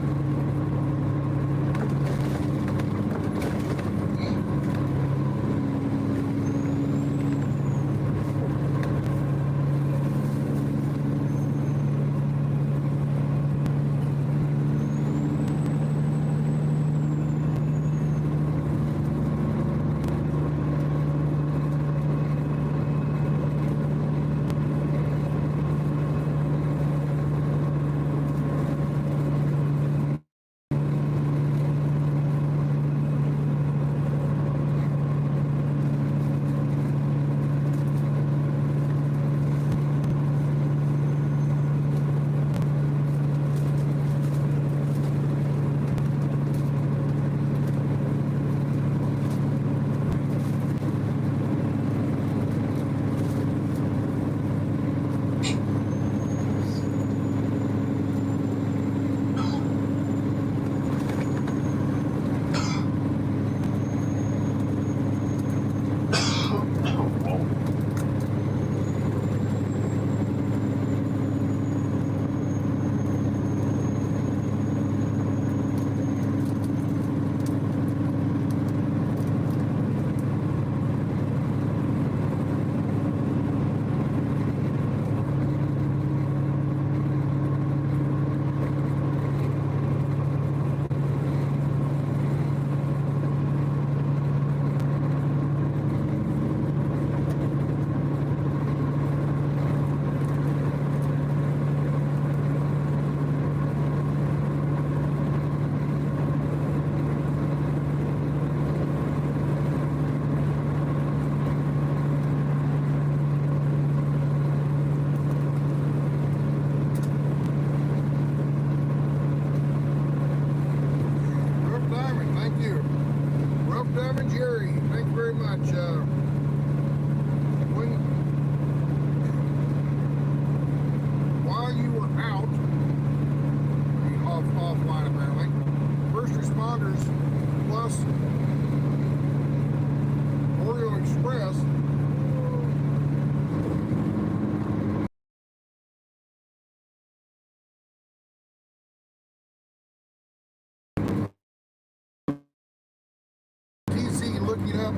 Looking up,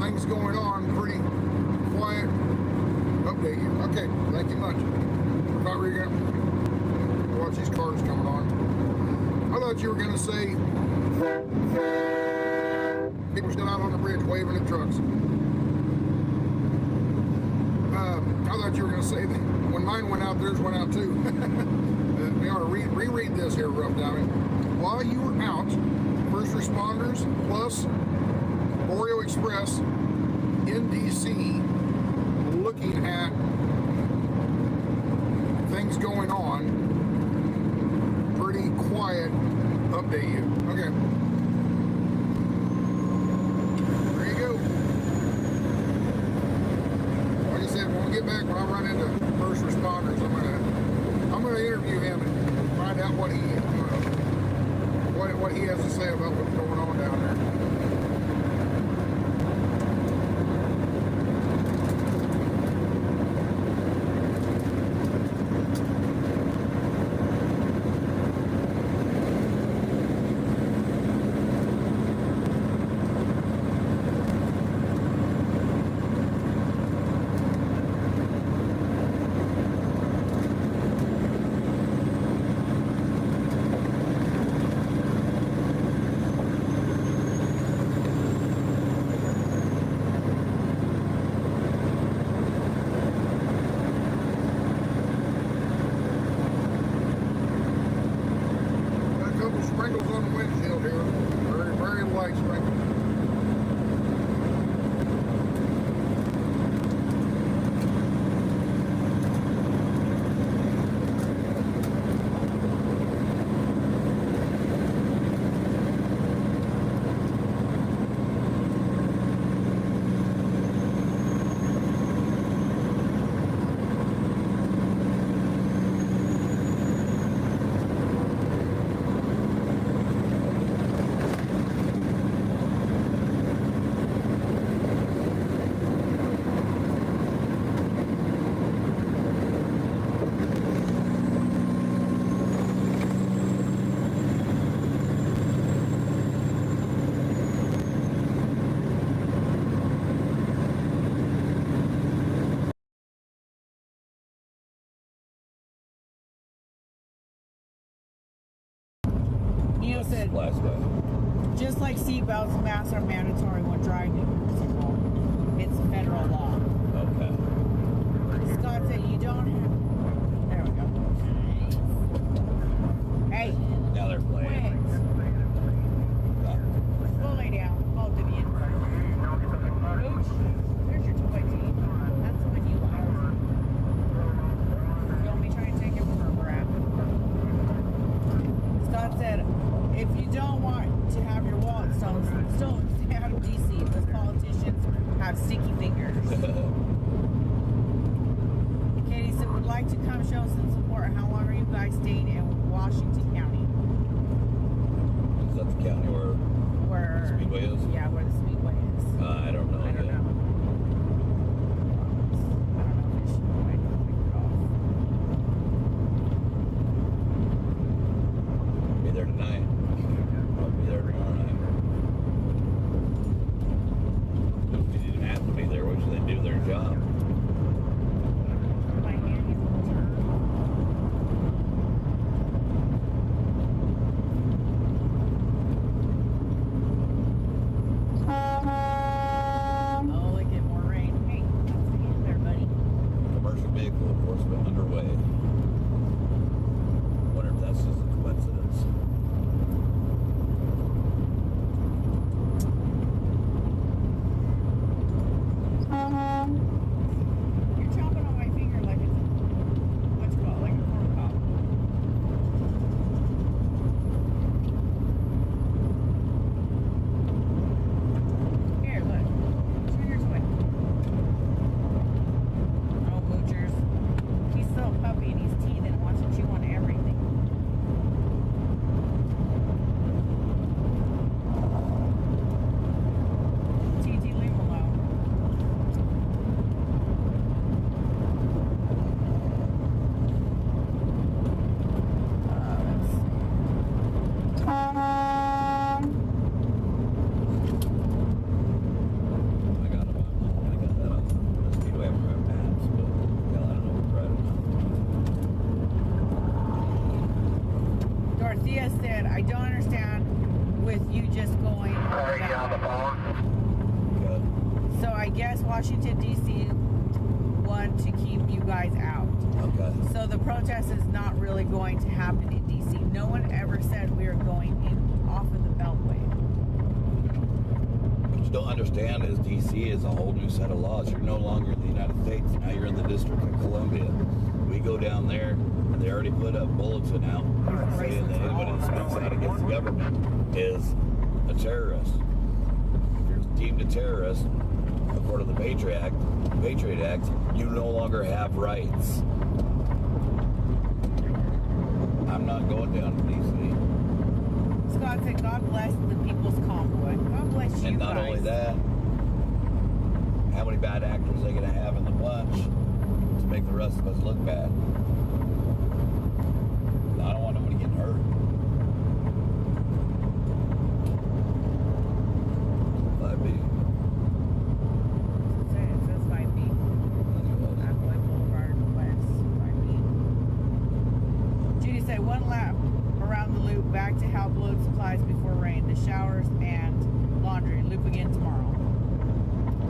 things going on, pretty quiet. Update you. Okay, thank you much. About where you're gonna watch these cars coming on. I thought you were gonna say people still out on the bridge waving at trucks. I thought you were gonna say that when mine went out, theirs went out too. We ought to reread this here, Rough Diving. While you were out, first responders plus Oreo Express in DC looking at things going on. Pretty quiet. Update you. Okay. There you go. Like I said, when we get back, when I run into first responders, I'm gonna interview him and find out what he has to say about what's going on down there. that's said, last day. just like seatbelts, masks are mandatory when driving a vehicle. It's federal law. Okay. Scott said you don't have. There we go. Hey. Now they're playing. Go lay down. Oh, Vivian. Ooch. There's your toy team. That's the one you like. Don't be trying to take him for a grab. Scott said, if you don't want to have your wallet stolen, stay out of DC. Those politicians have sticky fingers. Katie said, would like to come show some support. How long are you guys staying in Washington County? Is that the county where the Speedway is? Yeah, where the Speedway is. I don't know. I don't know. If she might pick it off. Be there tonight. I'll be there tomorrow night. They didn't even have to be there. Why should they do their job? My hand is a little Oh, look at more rain. Hey, what's the hand there, buddy? Commercial vehicle enforcement underway. Wonder if that's just a coincidence. You're chomping on my finger like it's what's it called, like a corn cob. Here, look. Show your toy. Oh, moochers. He's still a puppy and he's teething and wants to chew on everything. TT, leave him alone. I got that on the Speedway maps, but hell, I don't know what's right or not. Dorothea said, I don't understand with you just going over that. So I guess Washington, D.C. want to keep you guys out. Okay. So the protest is not really going to happen in D.C. No one ever said we are going in off of the beltway. What you don't understand is D.C. is a whole new set of laws. You're no longer in the United States. Now you're in the District of Columbia. We go down there, and they already put a bulletin out saying that anybody that speaks out against the government is a terrorist. If you're deemed a terrorist, according to the Patriot Act, you no longer have rights. I'm not going down to D.C. Scott said, God bless the People's Convoy. God bless you And not guys. only that, how many bad actors are they going to have in the bunch to make the rest of us look bad? I don't want nobody getting hurt. 5B. It says 5B. Convoy Boulevard West, 5B. Judy said, one lap around the loop back to help load supplies before rain, the showers and laundry. Loop again tomorrow.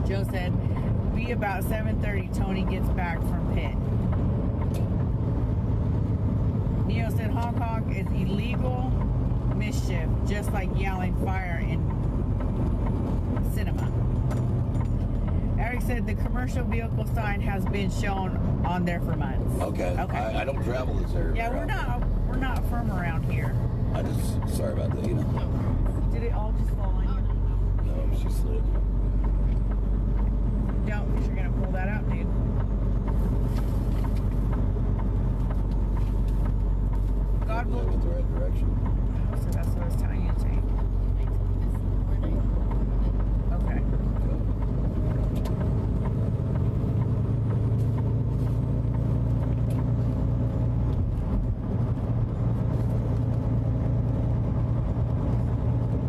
Joe said, be about 7:30. Tony gets back from pit. Neo said, Hong Kong is illegal mischief, just like yelling fire in cinema. Eric said the commercial vehicle sign has been shown on there for months. Okay. I don't travel this area. Yeah, we're not from around here. I just, sorry about that, you know. Did it all just fall on you? No, she slid. Don't, because you're going to pull that out, dude. God will. Went the right direction. So that's what I was telling you to take. Okay.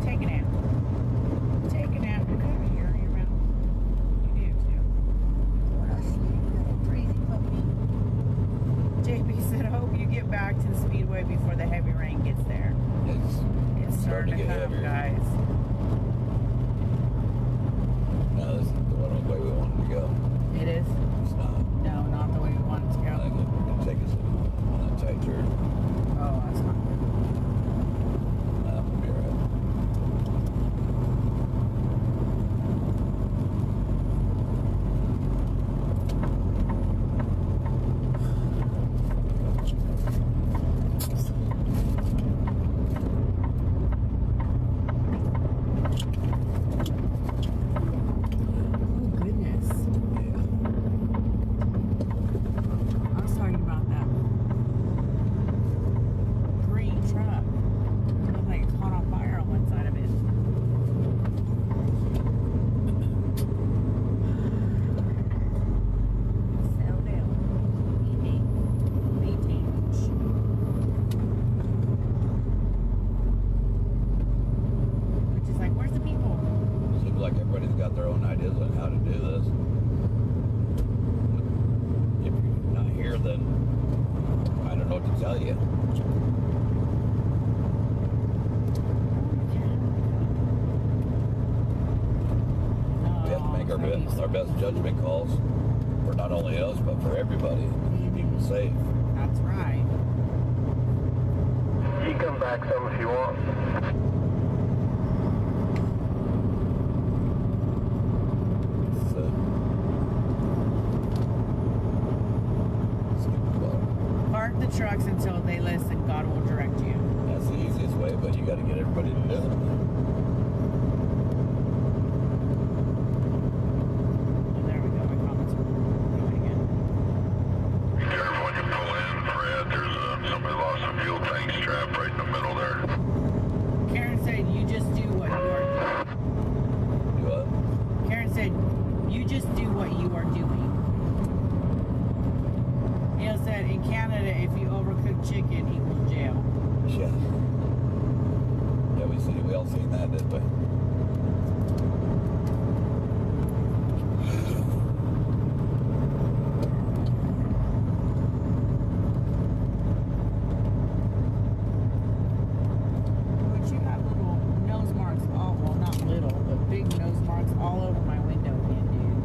Take a nap. Take a nap. You're good here in your mouth. You do too. JB said, I hope you get back to the Speedway before the heavy rain gets there. It's starting to get come, heavier. guys. No, this is the way we wanted to go. It is? It's not. No, not the way we want it to go. I think it'll take us on that tight turn. Oh, that's not good. That will be alright. Oh, goodness. I was talking about that green truck. It looked like it caught on fire on one side of it. Settle down. Which is like, where's the people? Seems like everybody's got their own ideas on how to do this. If you're not here, then I don't know what to tell you. We have to make our best judgment calls for not only us, but for everybody. Keep people safe. That's right. You come back some if you want. So, Park the trucks until they listen. God will direct you. that's the easiest way, but you got to get everybody to do it. There we go. My comments are going again. Careful when you pull in, Fred. There's somebody lost a fuel tank strap right in the middle there. Karen said, you just do what you are doing. Do what? Karen said, you just do what you are doing. Neil said, in Canada, if you overcook chicken, equals jail. Yeah. Yeah, we all seen that, didn't we? But you have little nose marks all, well, not little, but big nose marks all over my window again, dude.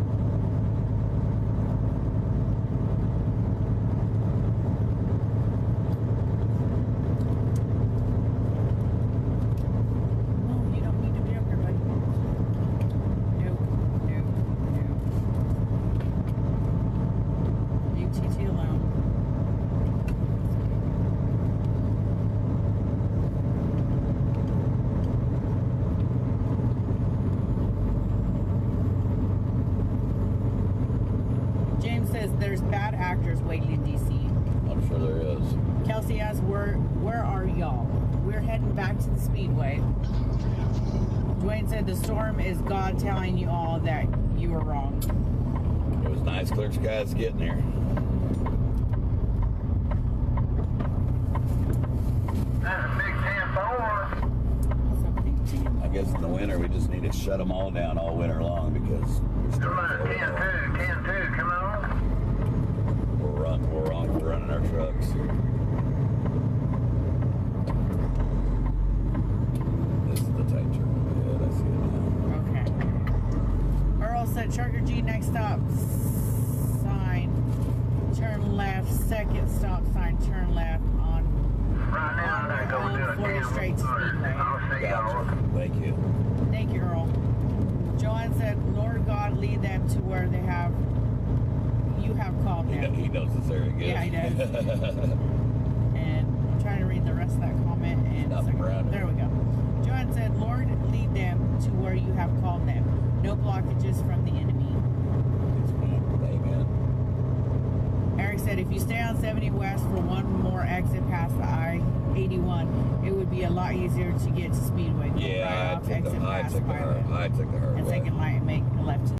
No, you don't need to be up here, buddy. Nope, nope, nope. Leave TT alone. James says there's bad actors waiting in DC. I'm sure there is. Kelsey asks, where are y'all? We're heading back to the Speedway. Dwayne said the storm is God telling you all that you were wrong. It was nice, clear skies getting here. That's a big 10-4. I guess in the winter we just need to shut them all down all winter long because Come on, 10-2, 10-2, come on. we're wrong for running our trucks. This is the tight turn. Yeah, I see it now. Okay. Earl said Charger G next stop sign, turn left, second stop sign, turn left on Right now, I gotta go do a Florida straight to Speedway. I'll see y'all. Thank you. Thank you, Earl. Joanne said, Lord God, lead them to where you have called them. He knows this area good. Yeah, he does. And I'm trying to read the rest of that comment. And there we go. Joanne said, Lord, lead them to where you have called them. No blockages from the enemy. Amen. Eric said, if you stay on 70 West for one more exit past the I-81, it would be a lot easier to get to Speedway. Go right Yeah, off, exit past Pilot. I took the hard And way. second light and make a left.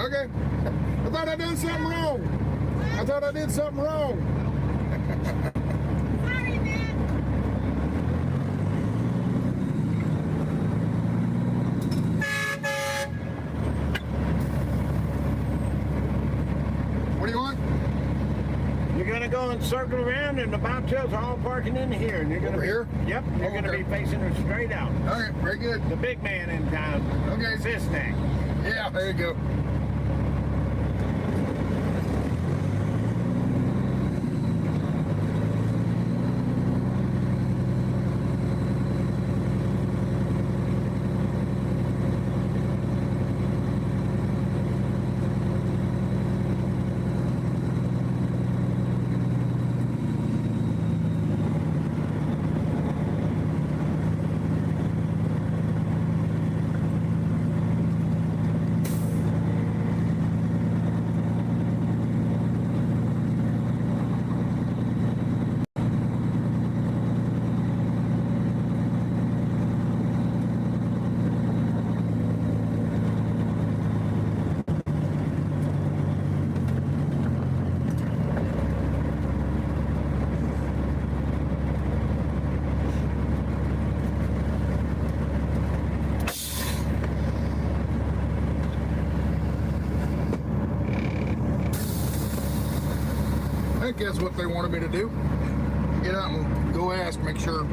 Okay. I thought I did something wrong. I thought I did something wrong. Sorry, man. What do you want? You're gonna go and circle around, and the bobtails are all parking in here, and you're gonna Over be here. Yep, you're gonna be facing her straight out. All right, very good. The big man in town. Okay. Cisnack. Yeah, there you go. I think that's what they wanted me to do. Get out and go ask, make sure.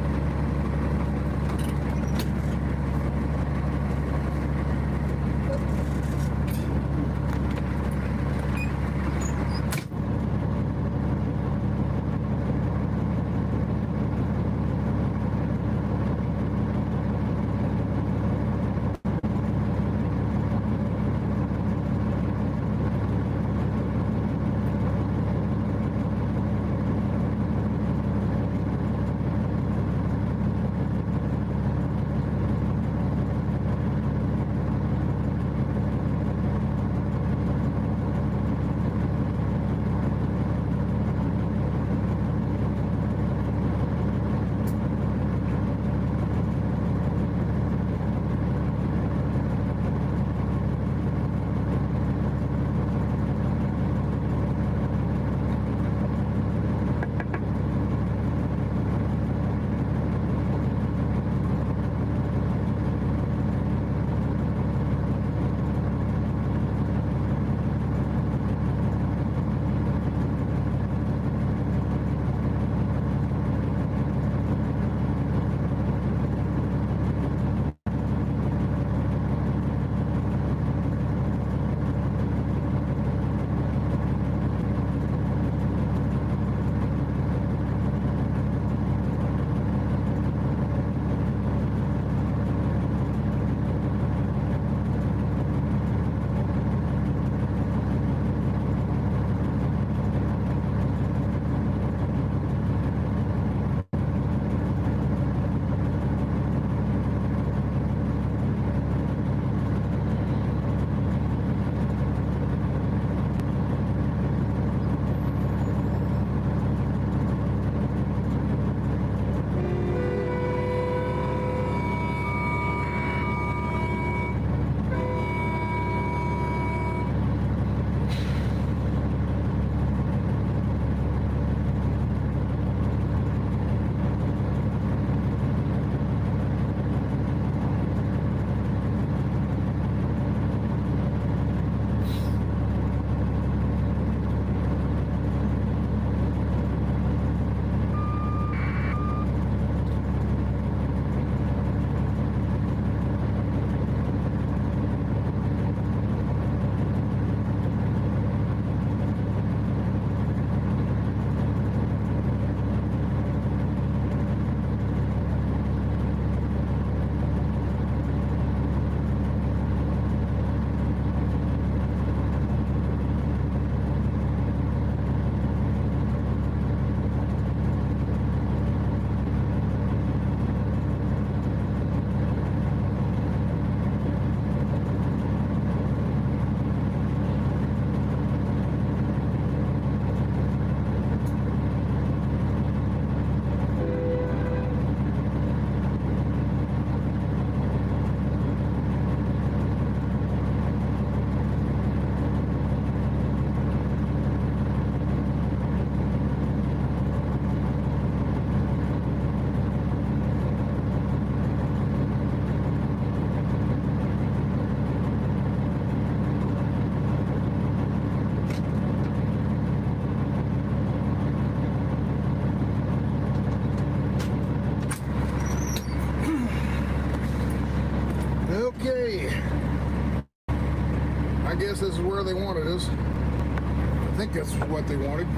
I guess this is where they wanted us. I think that's what they wanted.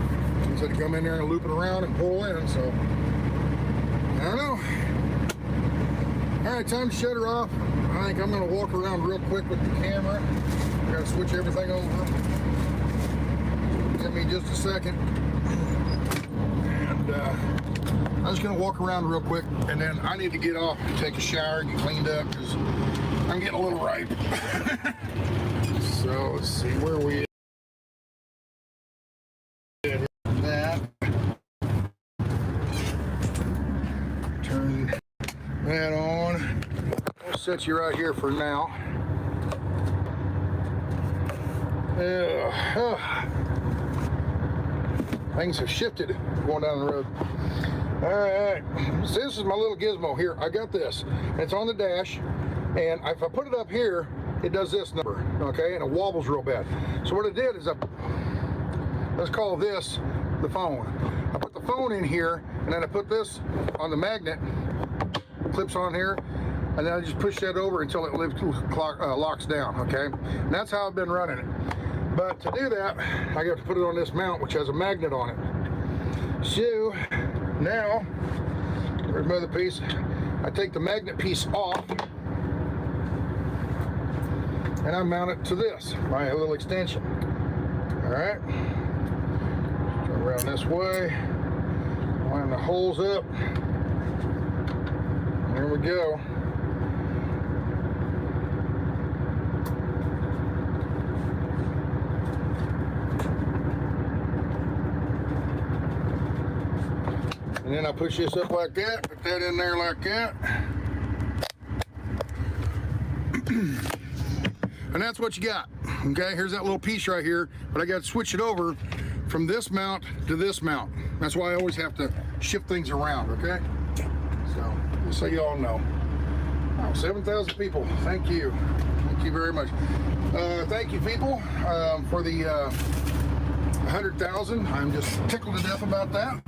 They said to come in there and loop it around and pull in, so I don't know. All right, time to shut her off. I think I'm gonna walk around real quick with the camera. I gotta switch everything over. Give me just a second. And I'm just gonna walk around real quick, and then I need to get off and take a shower and get cleaned up because I'm getting a little ripe. So let's see where we at. That. Turn that on. I'll set you right here for now. Things have shifted going down the road. All right, so this is my little gizmo here. I got this. It's on the dash, and if I put it up here, it does this number, okay, and it wobbles real bad. So what I did is let's call this the phone. I put the phone in here, and then I put this on the magnet, clips on here, and then I just push that over until it locks down, okay? And that's how I've been running it. But to do that, I have to put it on this mount, which has a magnet on it. So now, where's my other piece? I take the magnet piece off, and I mount it to this, my little extension. All right, turn around this way, line the holes up. There we go. And then I push this up like that, put that in there like that. And that's what you got. Okay, here's that little piece right here, but I got to switch it over from this mount to this mount. That's why I always have to shift things around, okay? So, just so you all know. Oh, 7,000 people, thank you. Thank you very much. Thank you, people, for the 100,000. I'm just tickled to death about that.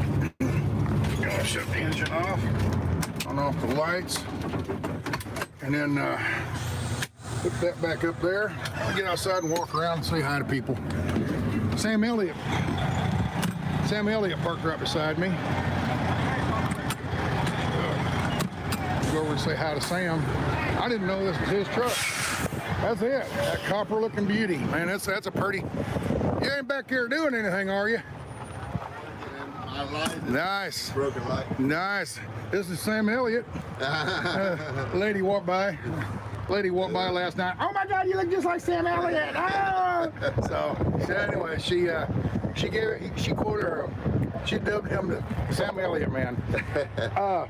Gonna shut the engine off, on off the lights, and then put that back up there. I'll get outside and walk around and say hi to people. Sam Elliott parked right beside me. Go over and say hi to Sam. I didn't know this was his truck. That's it. That copper looking beauty. Man, that's a pretty. You ain't back here doing anything, are you? Nice. Broken light. Nice. This is Sam Elliott. Lady walked by last night. Oh my God, you look just like Sam Elliott. Oh! So anyway, she dubbed him the Sam Elliott man.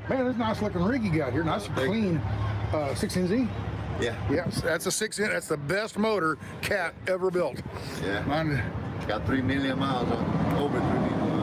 Man, this nice looking rig you got here. Nice and clean 6NZ. Yeah. Yes, that's a 6N. That's the best motor Cat ever built. Yeah. Mine, got 3 million miles on, over 3 million miles.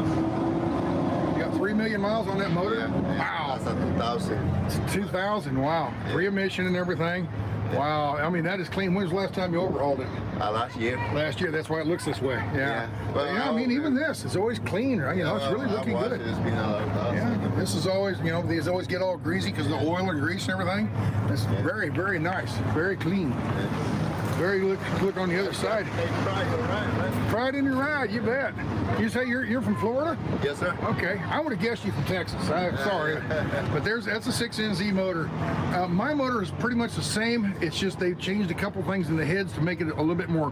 3 million miles on that motor? Yeah, wow. That's a 2000. It's 2000, wow. Yeah. Re-emission and everything. Yeah. Wow, I mean, that is clean. When was the last time you overhauled it? Last year. Last year, that's why it looks this way. Yeah. Well, yeah, I mean, even this is always clean, right? You know, it's really looking good. It's been yeah, this is always, you know, these always get all greasy because of the oil and grease and everything. It's very, very nice, very clean. Yeah. Very look on the other side. Pride in your ride, you bet. You say you're from Florida? Yes, sir. Okay, I would have guessed you from Texas. I'm sorry, but that's a 6NZ motor. My motor is pretty much the same. It's just they've changed a couple things in the heads to make it a little bit more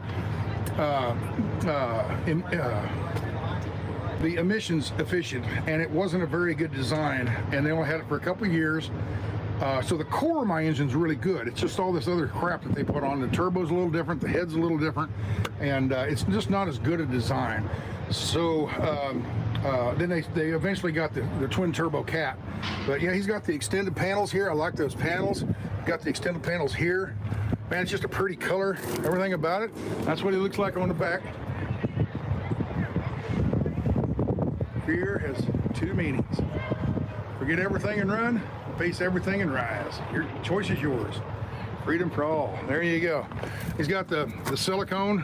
the emissions efficient, and it wasn't a very good design. And they only had it for a couple of years. So the core of my engine's really good. It's just all this other crap that they put on. The turbo's a little different, the head's a little different, and it's just not as good a design. So then they eventually got the twin turbo Cat. But yeah, he's got the extended panels here. I like those panels. Got the extended panels here. Man, it's just a pretty color, everything about it. That's what he looks like on the back. Fear has two meanings. Forget everything and run. Face everything and rise. Your choice is yours. Freedom for all. There you go. He's got the silicone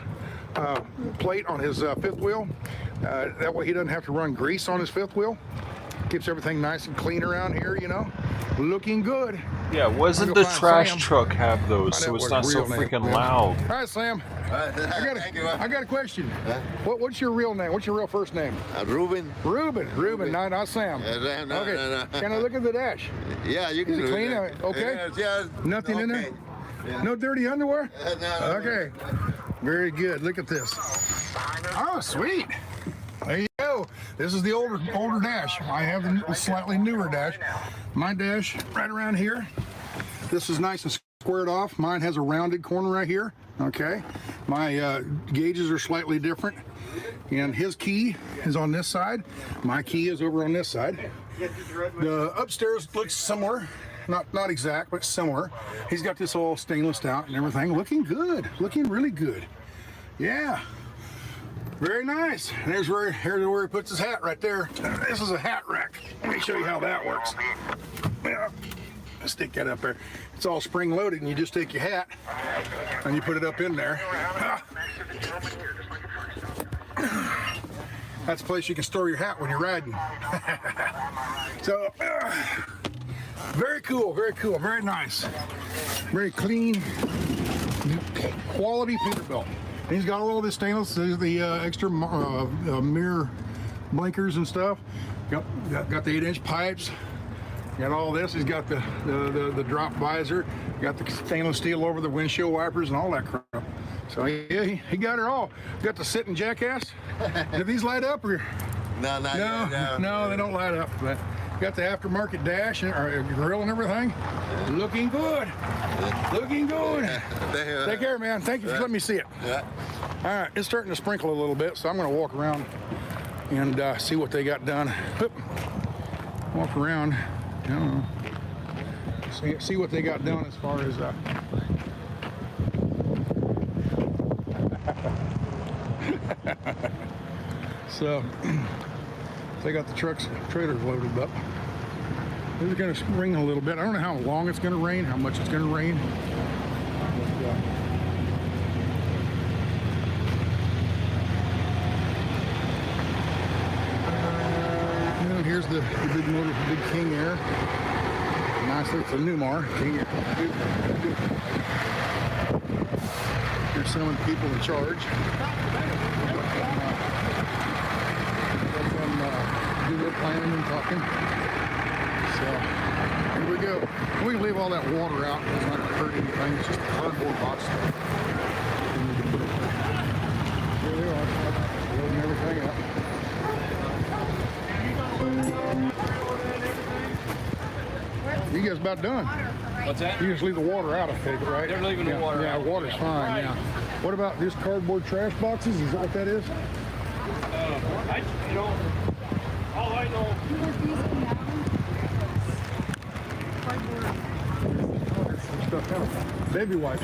plate on his fifth wheel. That way he doesn't have to run grease on his fifth wheel. Keeps everything nice and clean around here, you know. Looking good. Yeah, wasn't the trash truck have those, so it's not so freaking loud? All right, Sam. I got a question. What's your real name? What's your real first name? Ruben. Ruben, not Sam. No. Can I look at the dash? Yeah, you can. Is it clean? Okay. Yeah. Nothing in there? Yeah. No dirty underwear? No. Okay. Very good. Look at this. Oh, sweet. There you go. This is the older dash. I have the slightly newer dash. My dash right around here. This is nice and squared off. Mine has a rounded corner right here. Okay. My gauges are slightly different. And his key is on this side. My key is over on this side. The upstairs looks similar. Not exact, but similar. He's got this all stainless out and everything. Looking good. Looking really good. Yeah. Very nice. And here's where he puts his hat right there. This is a hat rack. Let me show you how that works. Yeah. Stick that up there. It's all spring loaded, and you just take your hat and you put it up in there. That's a place you can store your hat when you're riding. So, very cool, very nice. Very clean, quality Peterbilt. And he's got all this stainless, the extra mirror blinkers and stuff. Got the 8-inch pipes. Got all this. He's got the drop visor. Got the stainless steel over the windshield wipers and all that crap. So yeah, he got it all. Got the sitting jackass. Do these light up or? No, they don't light up. But got the aftermarket dash or grill and everything. Looking good. Looking good. Take care, man. Thank you for letting me see it. All right, it's starting to sprinkle a little bit, so I'm going to walk around and see what they got done. Walk around. I don't know. See what they got done as far as so they got the trailers loaded up. It's going to rain a little bit. I don't know how long it's going to rain, how much it's going to rain. But, and here's the big motor, the big King Air. Nice, it's a Newmar King Air. Here's some of the people in charge. Do their planning and talking. So here we go. We can leave all that water out. It's not going to hurt anything. It's just a cardboard box stuff. Here they are, loading everything up. You guys about done? What's that? You just leave the water out, I take it, right? They're leaving the water out. Yeah, water's fine. Yeah. What about just cardboard trash boxes? Is that what that is? All I know. Baby wipes.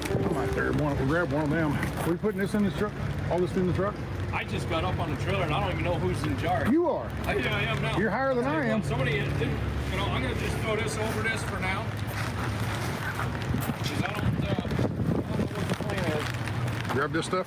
Come on there. We'll grab one of them. Are we putting this in the truck? All this in the truck? I just got up on the trailer and I don't even know who's in charge. You are. I am now. You're higher than I am. Somebody didn't, I'm going to just throw this over this for now. Because I don't know what the plan is. Grab this stuff.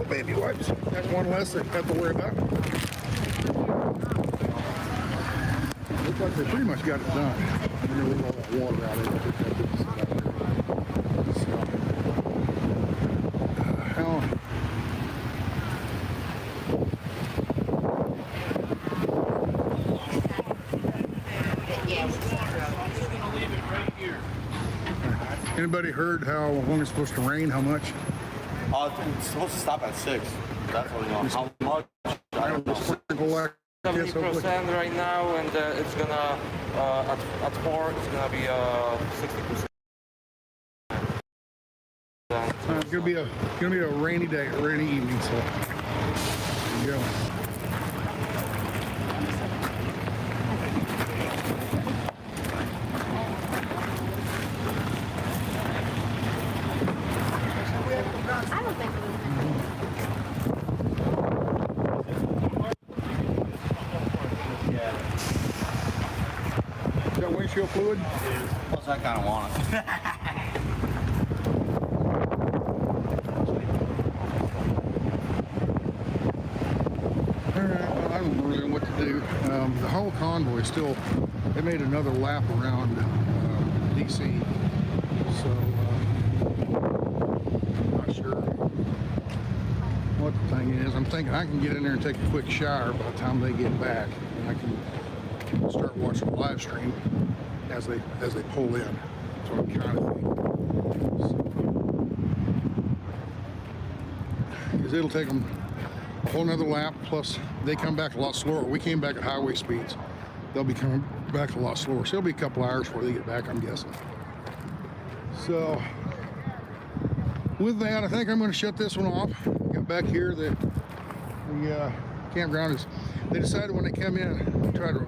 Baby wipes. That's one less that you have to worry about. But they pretty much got it done. They're gonna leave all that water out of it. Hell. Anybody heard how long it's supposed to rain? How much? It's supposed to stop at 6. That's what we know. How much? I don't know. 70% right now, and it's gonna at 4 it's gonna be 60%. It's gonna be a rainy day, a rainy evening. So there you go. I don't think it Is that windshield fluid? Plus, I kind of want it. Alright, well, I don't really know what to do. The whole convoy still, they made another lap around DC. So, not sure what the thing is. I'm thinking I can get in there and take a quick shower by the time they get back. And I can start watching the live stream as they pull in. That's what I'm kind of thinking. Because it'll take them a whole nother lap, plus they come back a lot slower. We came back at highway speeds. They'll be coming back a lot slower. So it'll be a couple hours before they get back, I'm guessing. So with that, I think I'm going to shut this one off. Got back here, the campground is, they decided when they come in, try to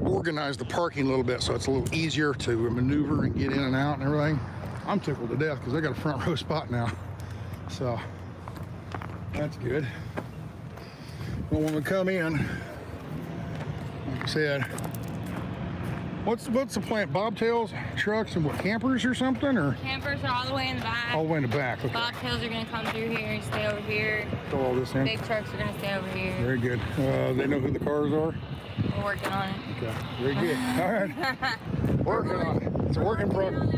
organize the parking a little bit so it's a little easier to maneuver and get in and out and everything. I'm tickled to death because I got a front row spot now. So that's good. Well, when we come in, like I said, what's the plan? Bobtails, trucks, and what, campers or something? Or campers are all the way in the back. All the way in the back. Okay. Bobtails are going to come through here and stay over here. Throw all this in. Big trucks are going to stay over here. Very good. They know who the cars are? We're working on it. Okay. Very good. All right. Working on it. It's a work in progress.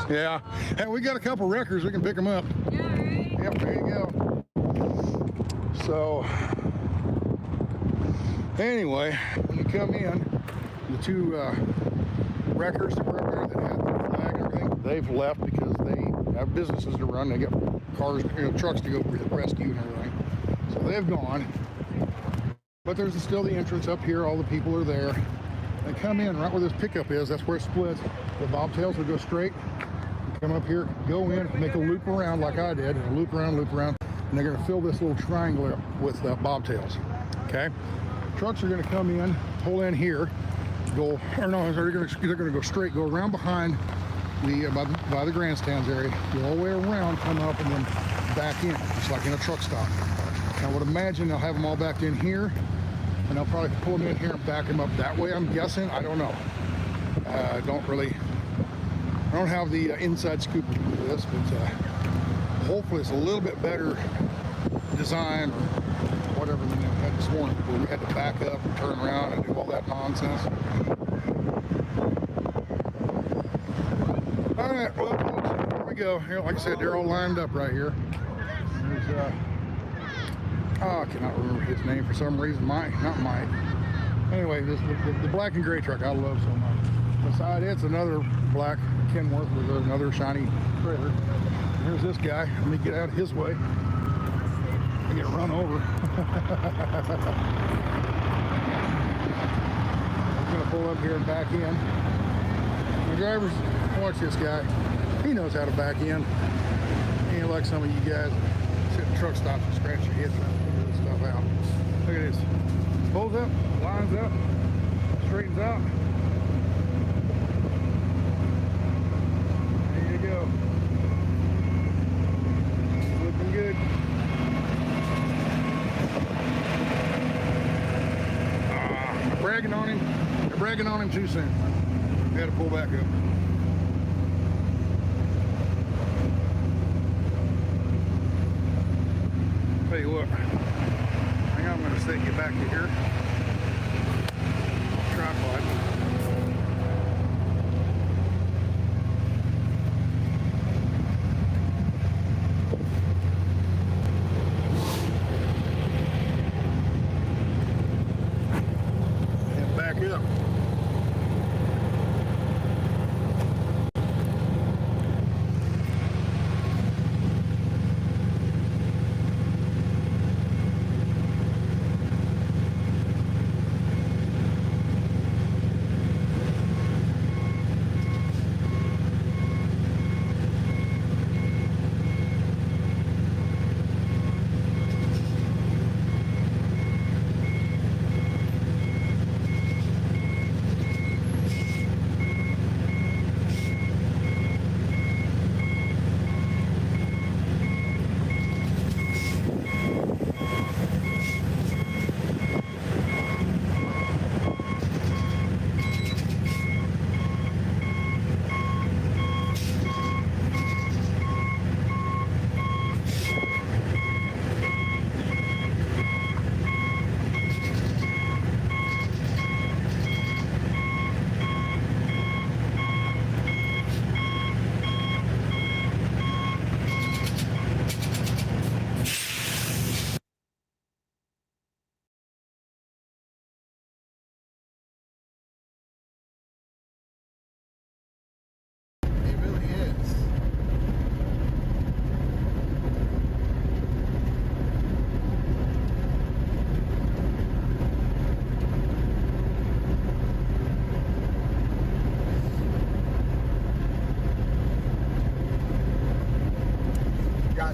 Yeah. Hey, we got a couple wreckers. We can pick them up. Yeah, right? Yep, there you go. So, anyway, when you come in, the two wreckers that were up there that had the flag and everything, they've left because they have businesses to run. They got cars, trucks to go rescue and everything. So they've gone. But there's still the entrance up here. All the people are there. They come in right where this pickup is. That's where it splits. The bobtails will go straight. Come up here, go in, make a loop around like I did, and loop around, and they're going to fill this little triangle with bobtails. Okay, trucks are going to come in, pull in here, go, or no, they're going to go straight, go around behind the by the grandstands area, go all the way around, come up, and then back in, just like in a truck stop. I would imagine they'll have them all back in here, and they'll probably pull them in here and back them up that way. I'm guessing. I don't know. I don't have the inside scoop of this, but hopefully it's a little bit better design or whatever than we had this morning, where we had to back up and turn around and do all that nonsense. All right, well, folks, here we go. Here, like I said, they're all lined up right here. There's, I cannot remember his name for some reason. Not Mike. Anyway, the black and gray truck I love so much. Beside it's another black Kenworth with another shiny trailer. Here's this guy. Let me get out of his way. I get run over. I'm gonna pull up here and back in. The drivers, watch this guy. He knows how to back in. He ain't like some of you guys sit in truck stops and scratch your heads and figure this stuff out. Look at this. Pulls up, lines up, straightens out. There you go. Looking good. Bragging on him. They're bragging on him too soon. They had to pull back up. Tell you what, hang on, I'm going to get back to here.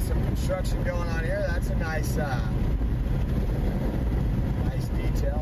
some construction going on here. That's a nice, nice detail.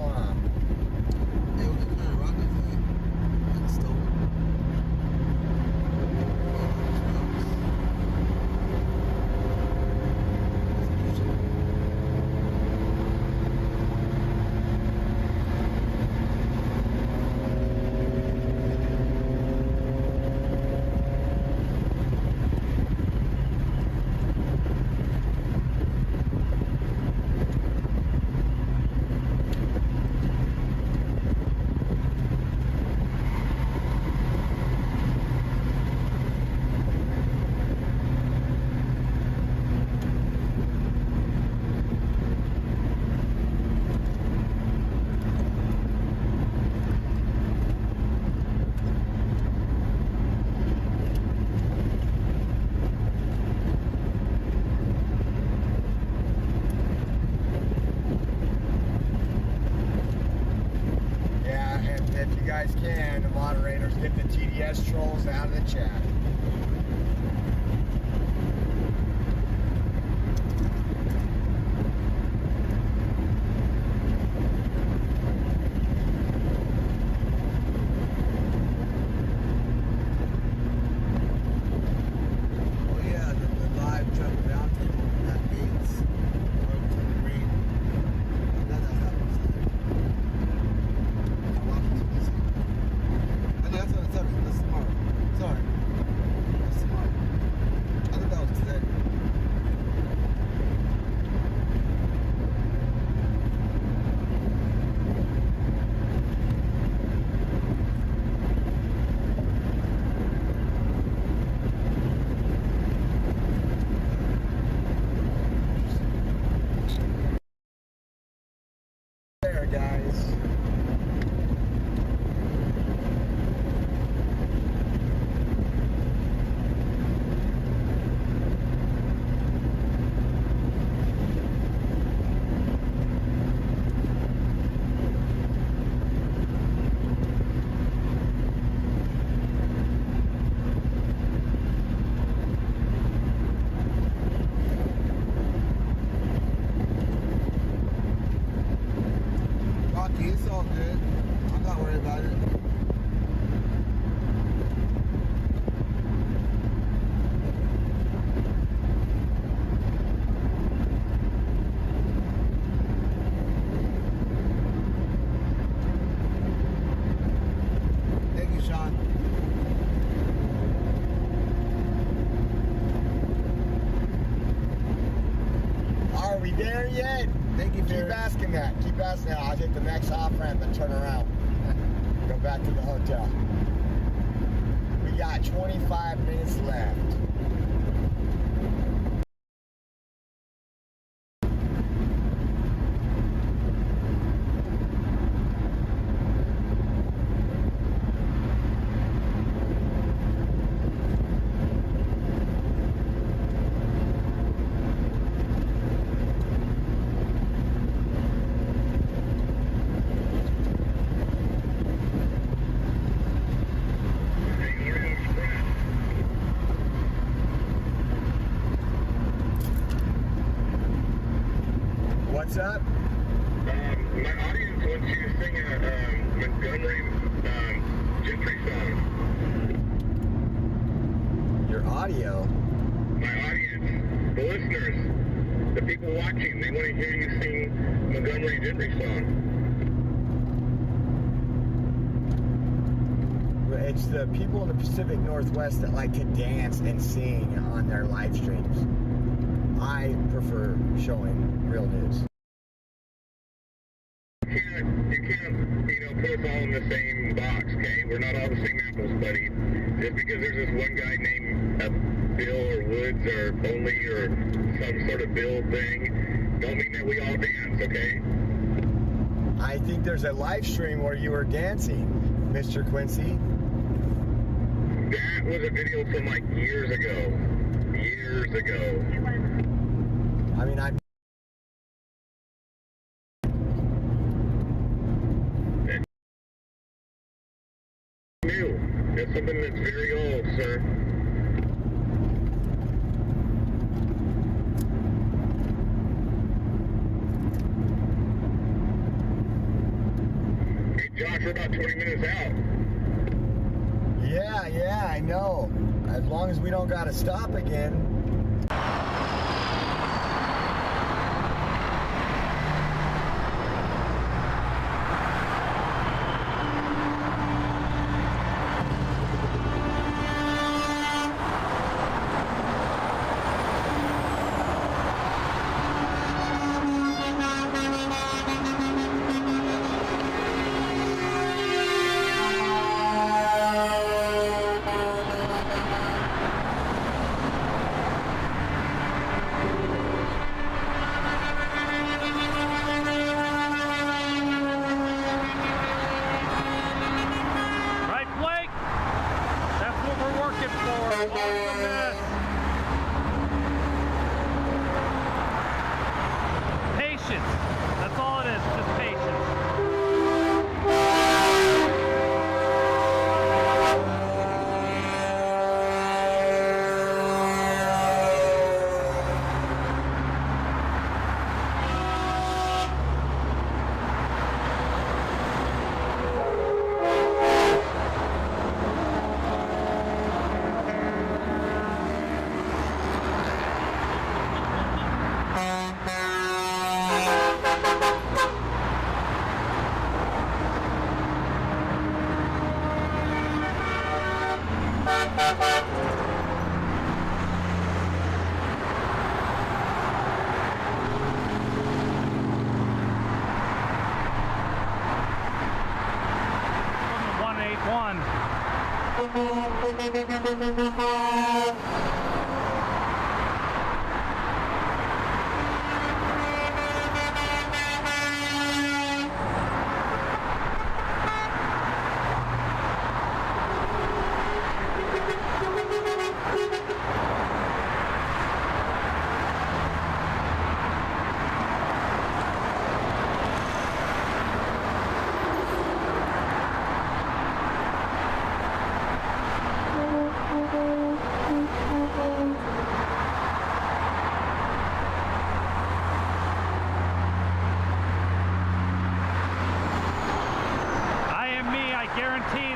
Can the moderators get the TDS trolls out of the chat? Oh yeah, the live truck roundtable at Gates. Green. That happens. That's what it's happening. That's tomorrow. Sorry. That's tomorrow. I thought that was today. There, guys. Rocky, it's all good. I'm not worried about it. Thank you, Sean. Are we there yet? Thank you, Keep asking that. Keep asking that. I'll hit the next off ramp and turn around. Go back to the hotel. We got 25 minutes left. What's up? My audience wants you to sing a Montgomery Gentry song. Your audio? My audience, the listeners, the people watching, they want to hear you sing Montgomery Gentry song. It's the people in the Pacific Northwest that like to dance and sing on their live streams. I prefer showing real news. You can't, put us all in the same box, okay? We're not all the same apples, buddy. Just because there's this one guy named Bill or Woods or Only or some sort of Bill thing, don't mean that we all dance, okay? I think there's a live stream where you were dancing, Mr. Quincy. That was a video from like years ago. Years ago. I mean, I'm new. That's something that's very old, sir. as long as we don't got to stop again. That's all it is, just patience.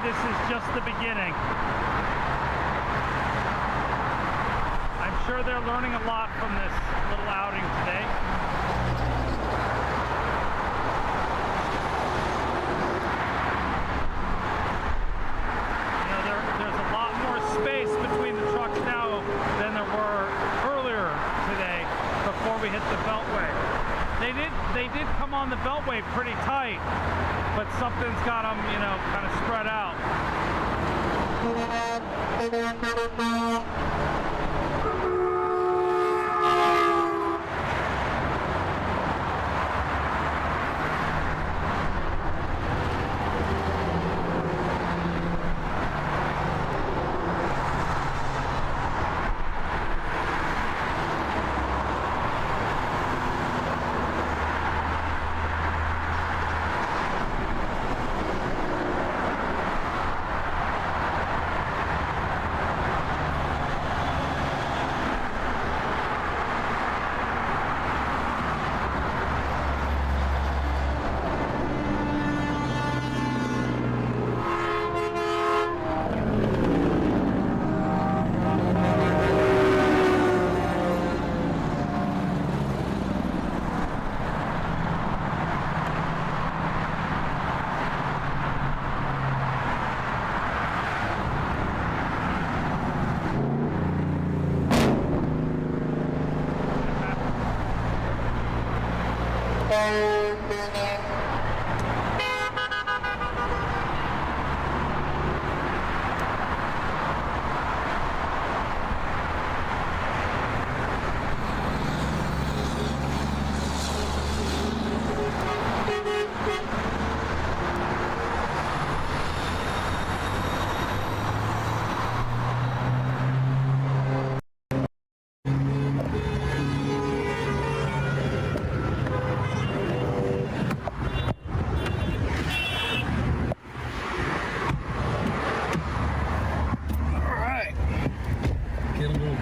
This is just the beginning. I'm sure they're learning a lot from this little outing today. You know, there's a lot more space between the trucks now than there were earlier today before we hit the beltway. They did come on the beltway pretty tight, but something's got them, you know, kind of spread out.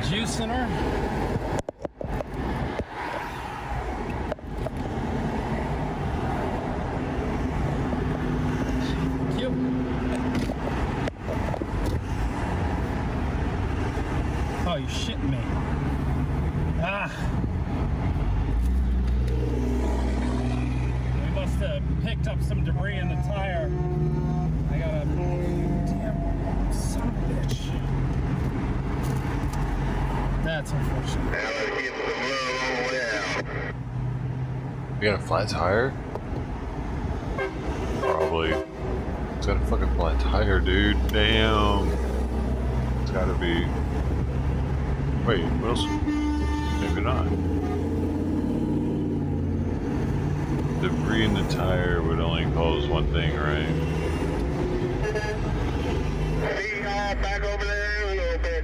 Juice in her. Oh, you're shitting me. Ah. We must have picked up some debris in the tire. I got a damn son of a bitch. That's unfortunate. We got a flat tire? Probably. It's got a fucking flat tire, dude. Damn. It's gotta be. Wait, what else? Maybe not. Debris in the tire would only cause one thing, right? See y'all back over there a little bit.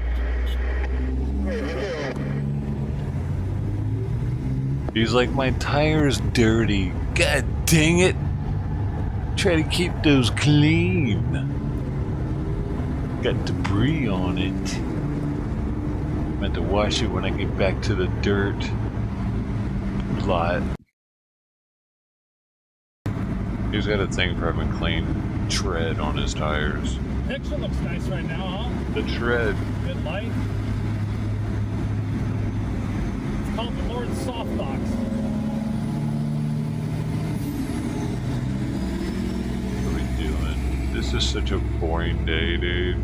He's like, my tire's dirty. God dang it. Try to keep those clean. Got debris on it. I'm meant to wash it when I get back to the dirt lot. He's got a thing for having clean tread on his tires. Picture looks nice right now, huh? The tread. Good light. It's called the Lord's Softbox. What are we doing? This is such a boring day, dude.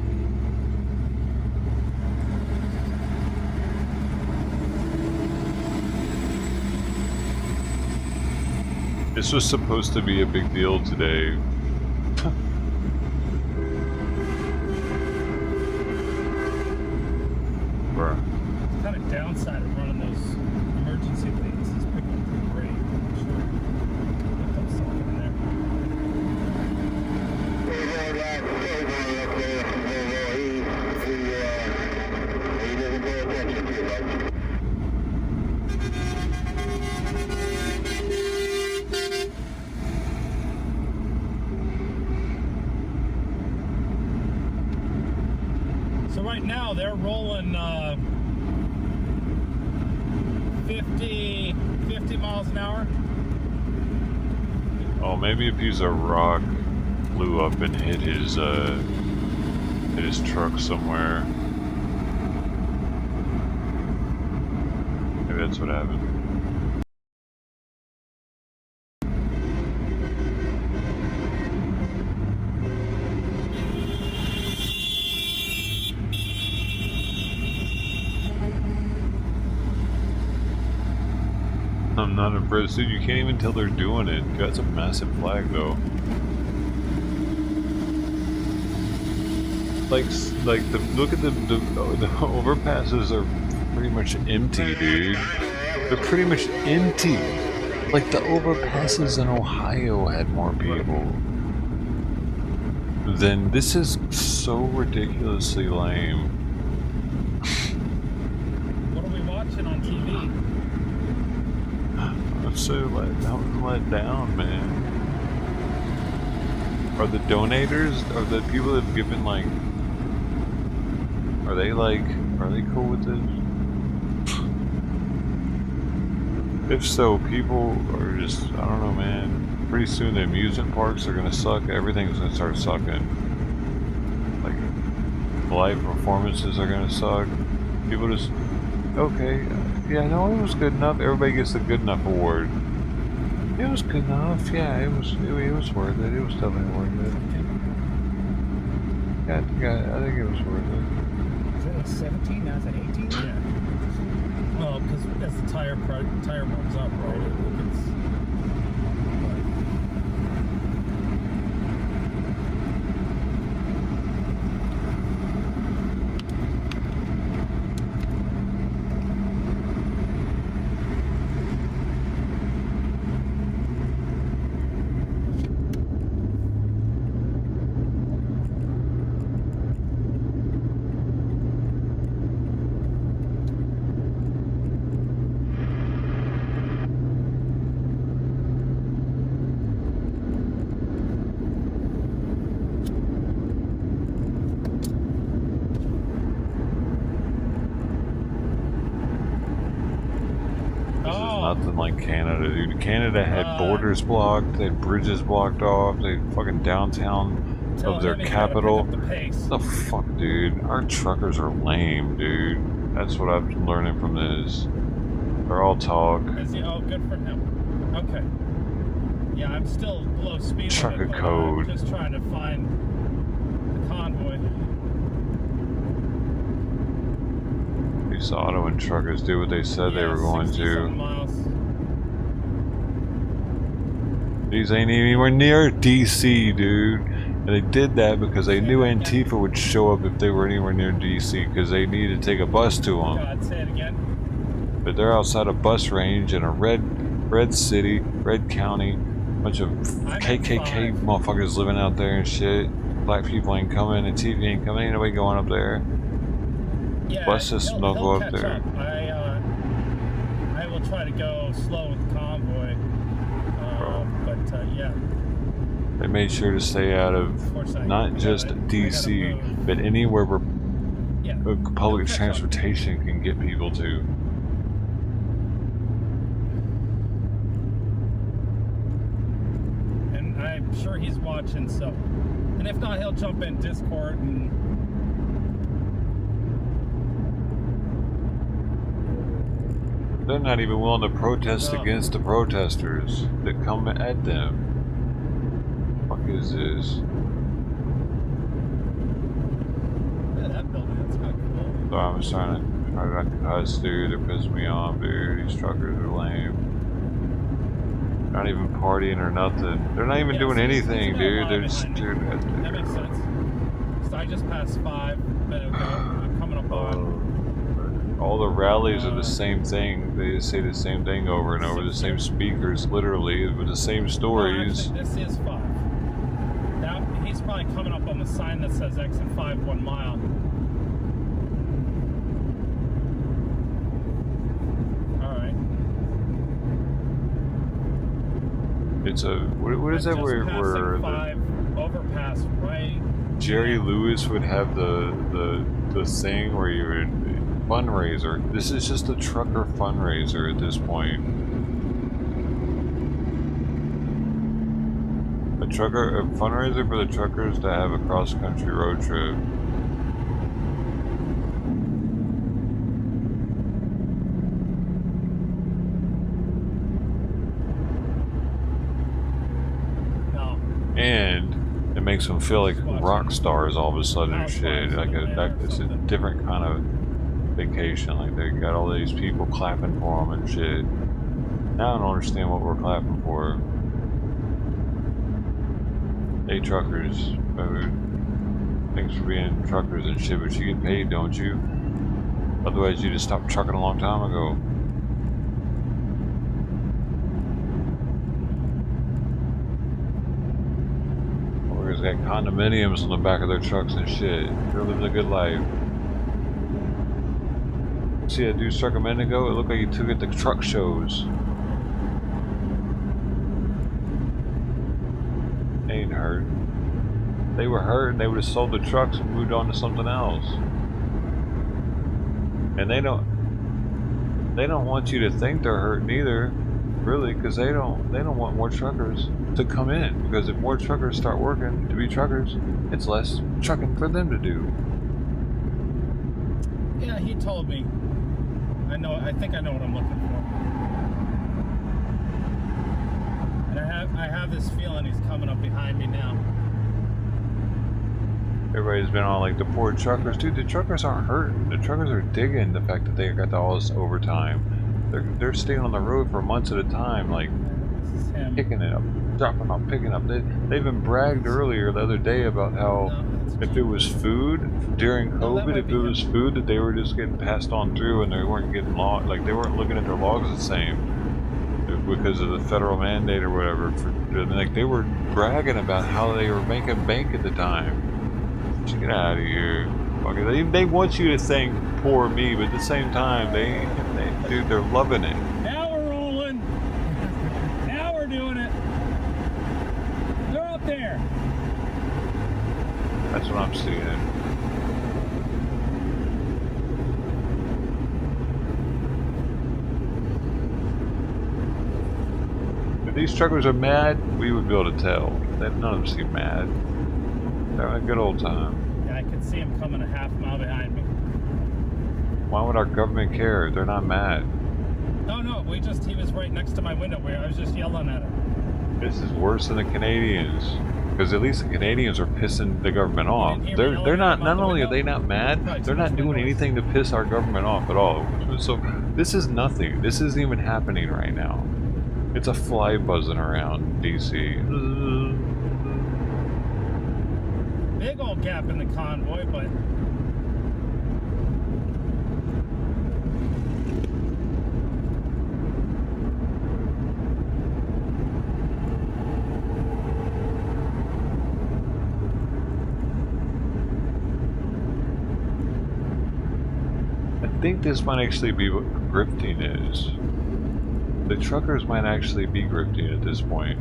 This was supposed to be a big deal today. Bruh. It's kind of downside of running those emergency things. It's picking up pretty great. Sure. Put that stuff in there. So right now they're rolling 50 miles an hour. Oh, maybe if he's a rock blew up and hit his truck somewhere. Maybe that's what happened. I'm not impressed, dude. You can't even tell they're doing it. That's a massive flag, though. Like look at the overpasses are pretty much empty, dude. They're pretty much empty. Like the overpasses in Ohio had more people. Then this is so ridiculously lame. What are we watching on TV? I'm so let down, man. Are the donators, are the people that have given, like, are they cool with this? If so, people are just, I don't know, man. Pretty soon the amusement parks are gonna suck. Everything's gonna start sucking. Like, live performances are gonna suck. People just, okay, yeah, no, it was good enough. Everybody gets the good enough award. It was good enough. Yeah, it was worth it. It was definitely worth it. Yeah, I think it was worth it. Is it at 17? Now it's at 18? Yeah. Well, because as the tire warms up, right, it gets... Nothing like Canada, dude. Canada had borders blocked, they had bridges blocked off, they had fucking downtown of their capital. The fuck, dude? Our truckers are lame, dude. That's what I'm learning from this. They're all talk. Oh, good for him. Okay. Yeah, I'm still below speed Trucker limit, code. I'm just trying to find the convoy. These auto and truckers do what they said they were going to. Miles. These ain't anywhere near DC, dude. And they did that because they knew Antifa would show up if they were anywhere near DC, because they needed to take a bus to them. God, say it again. But they're outside a bus range in a red city, red county. Bunch of KKK motherfuckers living out there and shit. Black people ain't coming, and TV ain't coming. Ain't nobody going up there. Yeah, Bus system don't go up there. I will try to go slow with the convoy. But yeah. They made sure to stay out of not just DC, but anywhere where public transportation can get people to. And I'm sure he's watching, so. And if not, he'll jump in Discord and. They're not even willing to protest against the protesters that come at them. What the fuck is this? Yeah, that building, that's kind of cool. So I'm just trying to not cuss, dude. They're pissing me off, dude. These truckers are lame. Not even partying or nothing. They're not even doing anything, dude. They're just doing that. That makes sense. So I just passed 5 minutes ago. I'm coming up on. All the rallies are the same thing. They just say the same thing over and over. The same speakers, literally, with the same stories. Actually, this is 5. Now he's probably coming up on the sign that says exit 5 1 mile. All right. It's a what is that where 5 overpass right? Jerry Lewis would have the thing where you would fundraiser. This is just a trucker fundraiser at this point. A fundraiser for the truckers to have a cross-country road trip. No. And it makes them feel like rock stars all of a sudden and shit. Like it's a different kind of vacation. Like they got all these people clapping for them and shit. Now I don't understand what we're clapping for. Hey truckers, thanks for being truckers and shit, but you get paid, don't you? Otherwise you just stopped trucking a long time ago. Workers got condominiums on the back of their trucks and shit. They're living a good life. See that dude struck a minute ago? It looked like he took it to truck shows. They ain't hurt. They were hurt and they would have sold the trucks and moved on to something else. And they don't want you to think they're hurting either, really, because they don't want more truckers to come in. Because if more truckers start working to be truckers, it's less trucking for them to do. Yeah, he told me. I think I know what I'm looking for. And I have this feeling he's coming up behind me now. Everybody's been on like the poor truckers. Dude, the truckers aren't hurting. The truckers are digging the fact that they got all this overtime. They're staying on the road for months at a time, like picking it up, dropping off, picking up. They've been bragged earlier the other day about how if it was food during COVID, if it was food that they were just getting passed on through and they weren't getting logged, like they weren't looking at their logs the same because of the federal mandate or whatever. Like they were bragging about how they were making bank at the time. Just get out of here. They want you to think poor me, but at the same time, dude, they're loving it. Now we're rolling. Now we're doing it. They're up there. That's what I'm seeing. If these truckers are mad, we would be able to tell. None of them seem mad. They're having a good old time. Yeah, I could see him coming a half mile behind me. Why would our government care? They're not mad. No, he was right next to my window where I was just yelling at him. This is worse than the Canadians. Because at least the Canadians are pissing the government off. They're not only are they not mad, they're not doing anything to piss our government off at all. So this is nothing. This isn't even happening right now. It's a fly buzzing around DC. Big old gap in the convoy, but I think this might actually be what grifting is. The truckers might actually be grifting at this point.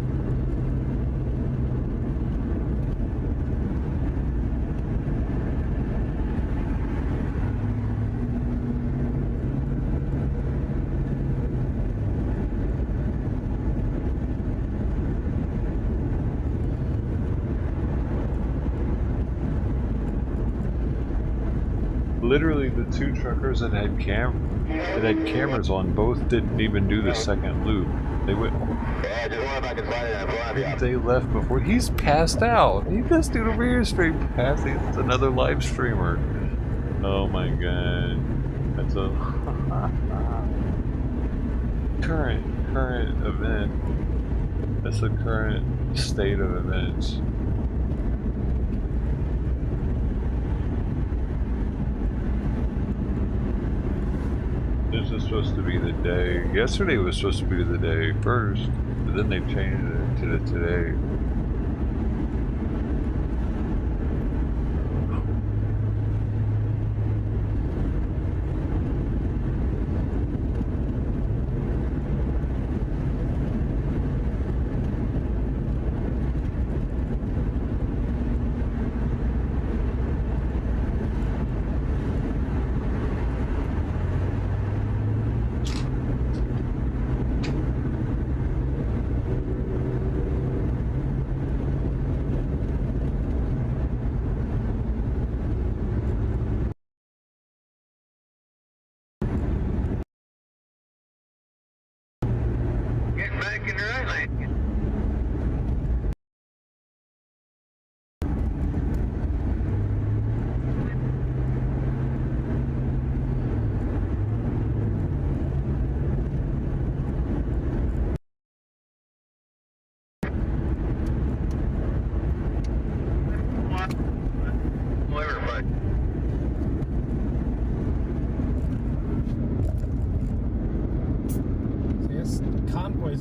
Literally, the two truckers that had cameras on both didn't even do the second loop. They went. They left before. He's passed out. He just did a rear straight pass. It's another live streamer. Oh my god, that's a current event. That's the current state of events. This is supposed to be the day. Yesterday was supposed to be the day first, but then they changed it to the today.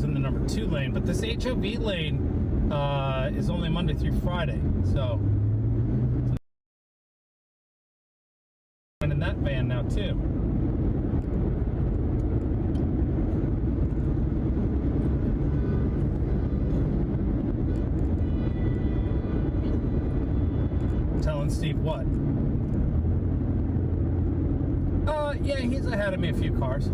in the number 2 lane, but this HOV lane is only Monday through Friday, so I'm in that van now too. Telling Steve what? Yeah, he's ahead of me a few cars.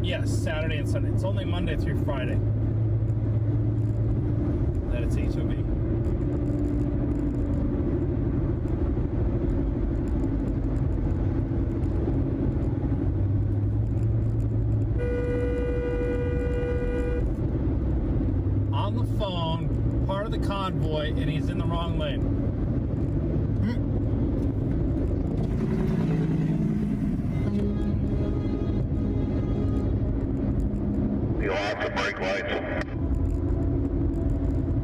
Yes, Saturday and Sunday. It's only Monday through Friday that it's HOV. On the phone, part of the convoy, and he's in the wrong lane. Brake lights. I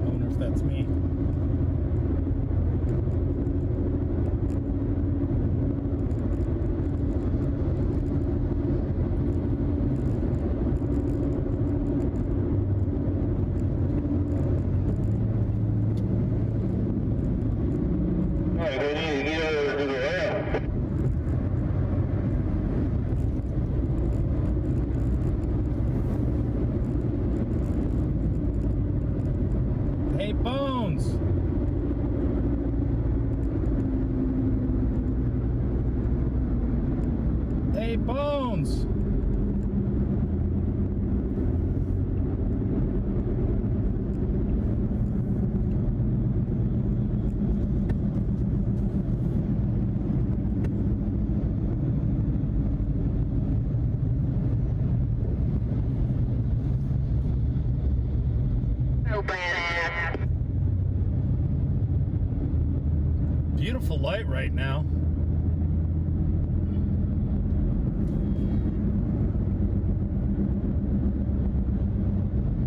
wonder if that's me. Alright, we need to get over to the rail. Beautiful light right now.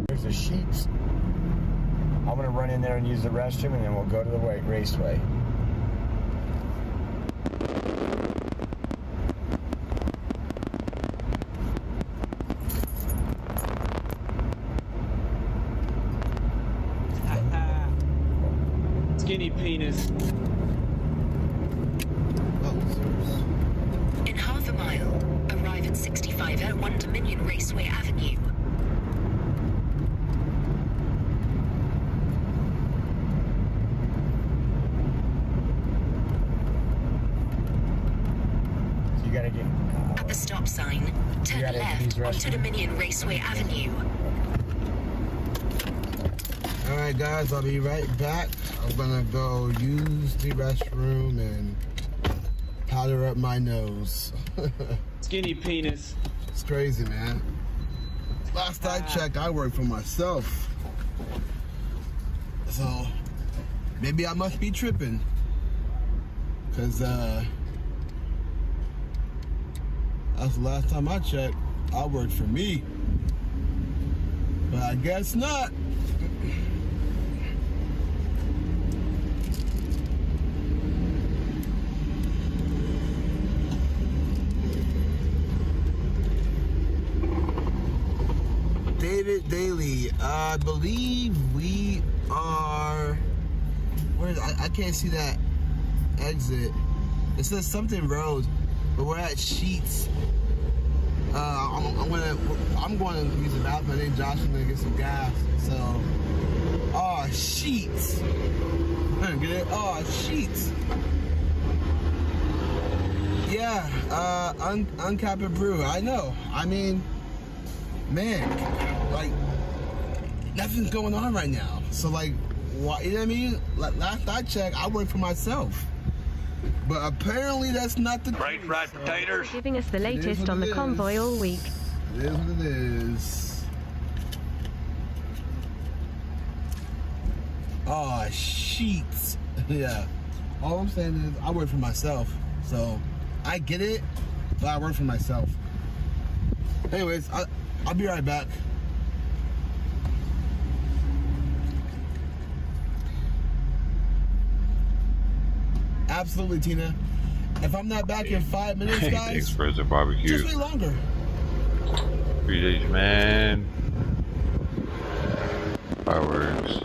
There's the sheets. I'm gonna run in there and use the restroom, and then we'll go to the raceway. Skinny penis. In half a mile, arrive at 6501 Dominion Raceway Avenue. So you gotta get at the stop sign, turn left onto Dominion Raceway Avenue. Alright guys, I'll be right back. I'm gonna go use the restroom and powder up my nose. Skinny penis. It's crazy, man. Last I checked, I work for myself. So, maybe I must be tripping. Cause, that's the last time I checked. I worked for me. But I guess not. David Daly, I believe we are. Where is I can't see that exit. It says something road, but we're at Sheets. I'm going to use the bathroom. I think Josh is going to get some gas. So, Sheets. Get it? Sheets. Yeah, Uncapped Brew. I know. I mean, man, like, nothing's going on right now. So, like, what, you know what I mean? Like, last I checked, I work for myself. But apparently that's not the right fried potatoes. Giving us the latest on the convoy all week. It is what it is. Sheets. Yeah. All I'm saying is I work for myself. So I get it, but I work for myself. Anyways, I'll be right back. Absolutely, Tina. If I'm not back in 5 minutes, guys, thanks for the barbecue. Just wait longer. Appreciate you, man. Fireworks.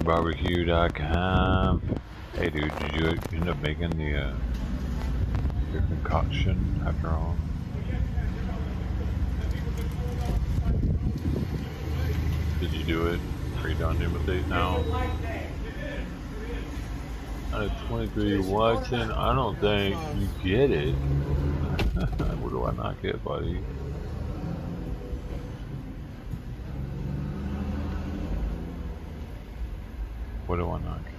Barbecue.com. Hey, dude, did you end up making the your concoction after all? Did you do it? Are you done with it now? Out of 23 watching, I don't think you get it. What do I not get, buddy? What do I not get?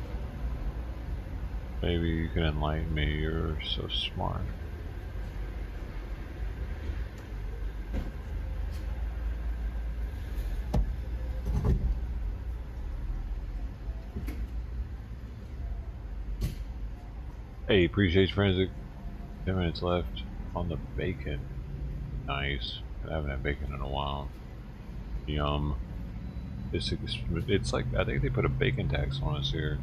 Maybe you can enlighten me, you're so smart. Hey, appreciate you, friends. 10 minutes left on the bacon. Nice. I haven't had bacon in a while. Yum. It's like, I think they put a bacon tax on us here.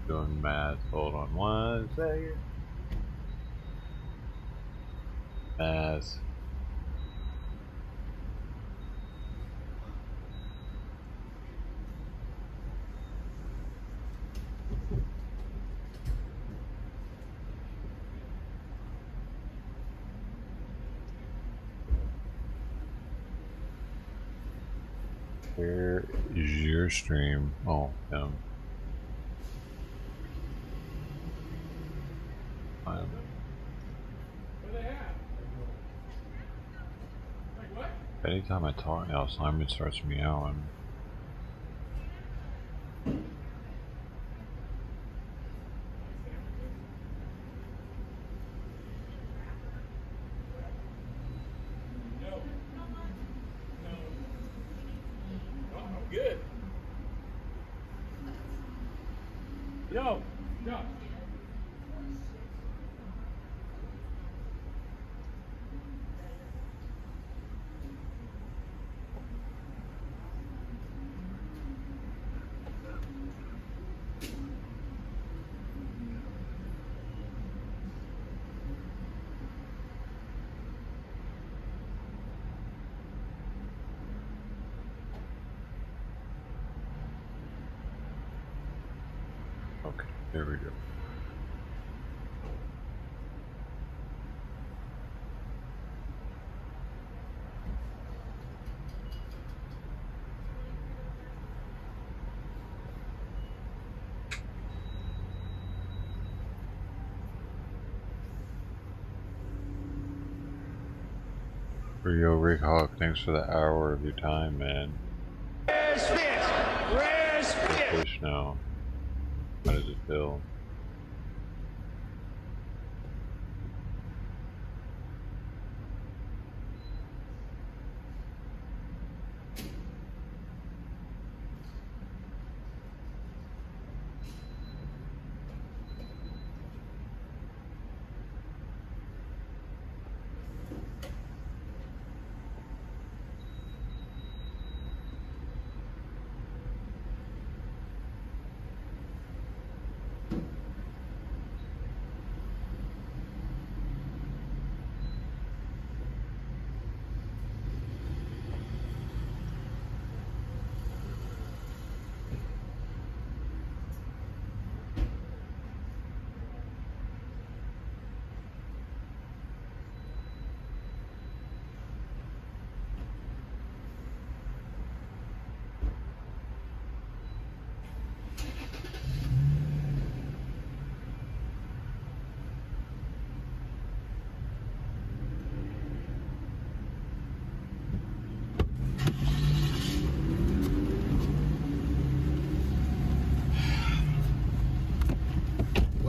Doing math. Hold on one second. Math. Where is your stream? Oh, him. Anytime I talk now, Simon starts meowing. Yo, Josh. Okay, there we go. Rio Rig Hawk, thanks for the hour of your time, man. Where's fish? Where's fish? Fish now. How does it feel?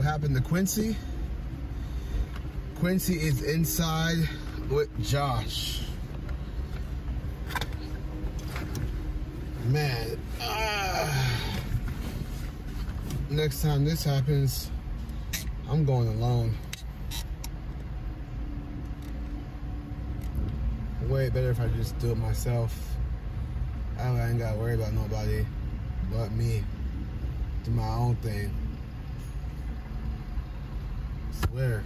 Happened to Quincy. Quincy is inside with Josh. Man, next time this happens, I'm going alone. Way better if I just do it myself. I ain't gotta worry about nobody but me. Do my own thing. Swear.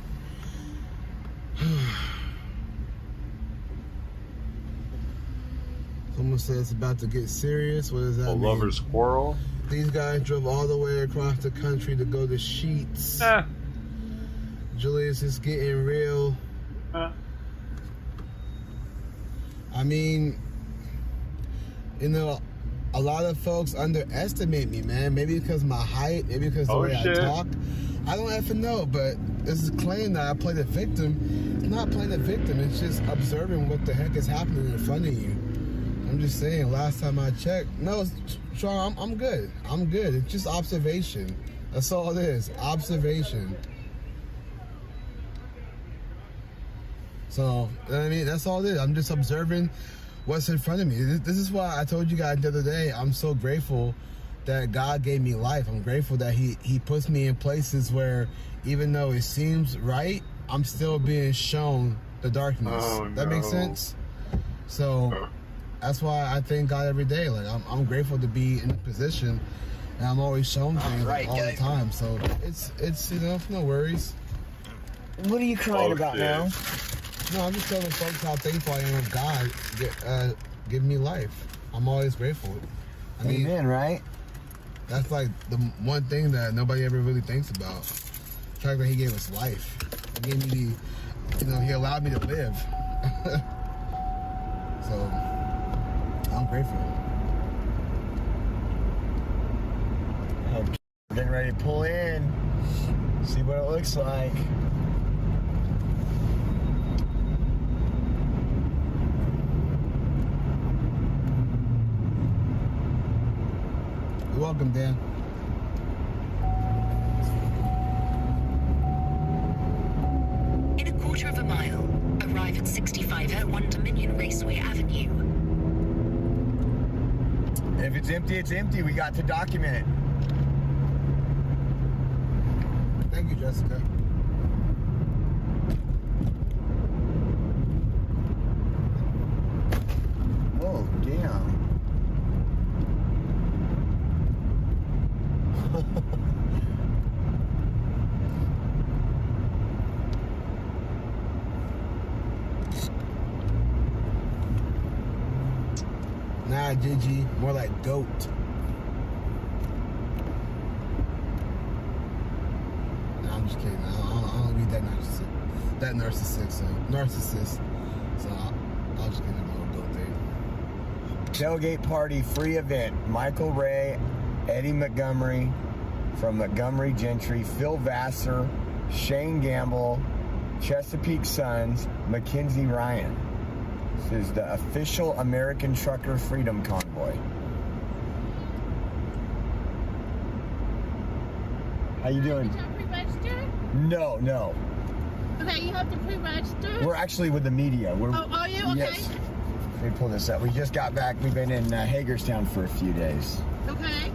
Someone said it's about to get serious. What does that mean? Lover's quarrel? These guys drove all the way across the country to go to Sheets. Julius is getting real. I mean, you know, a lot of folks underestimate me, man. Maybe because of my height, maybe because of the way I talk. I don't have to know, but this is a claim that I play the victim. It's not playing the victim, it's just observing what the heck is happening in front of you. I'm just saying, last time I checked, no, Sean, I'm good. I'm good. It's just observation. That's all it is, observation. So, you know what I mean? That's all it is. I'm just observing what's in front of me. This is why I told you guys the other day, I'm so grateful that God gave me life. I'm grateful that he puts me in places where even though it seems right, I'm still being shown the darkness. That makes sense? So that's why I thank God every day. Like I'm grateful to be in a position and I'm always shown things all the time. So it's you know, no worries. What are you crying about now? No, I'm just telling folks how thankful I am of God giving me life. I'm always grateful. I mean, amen, right? That's like the one thing that nobody ever really thinks about. The fact that he gave us life. He gave me the, you know, he allowed me to live. So, I'm grateful. We're getting ready to pull in. See what it looks like. You're welcome, Dan. In a quarter of a mile, arrive at 6501 Dominion Raceway Avenue. If it's empty, it's empty. We got to document it. Thank you, Jessica. Whoa, damn. Nah, Gigi, more like goat. No, I'm just kidding. I don't read that narcissist. That narcissist. So I'll just get a little goat thing. Tailgate party free event. Michael Ray, Eddie Montgomery from Montgomery Gentry, Phil Vassar, Shane Gamble, Chesapeake Suns, Mackenzie Ryan. This is the official American Trucker Freedom Convoy. How you doing? Did you pre-register? No. Okay, you have to pre-register? We're actually with the media. Are you? Okay. Yes. Let me pull this up. We just got back. We've been in Hagerstown for a few days. Okay. Have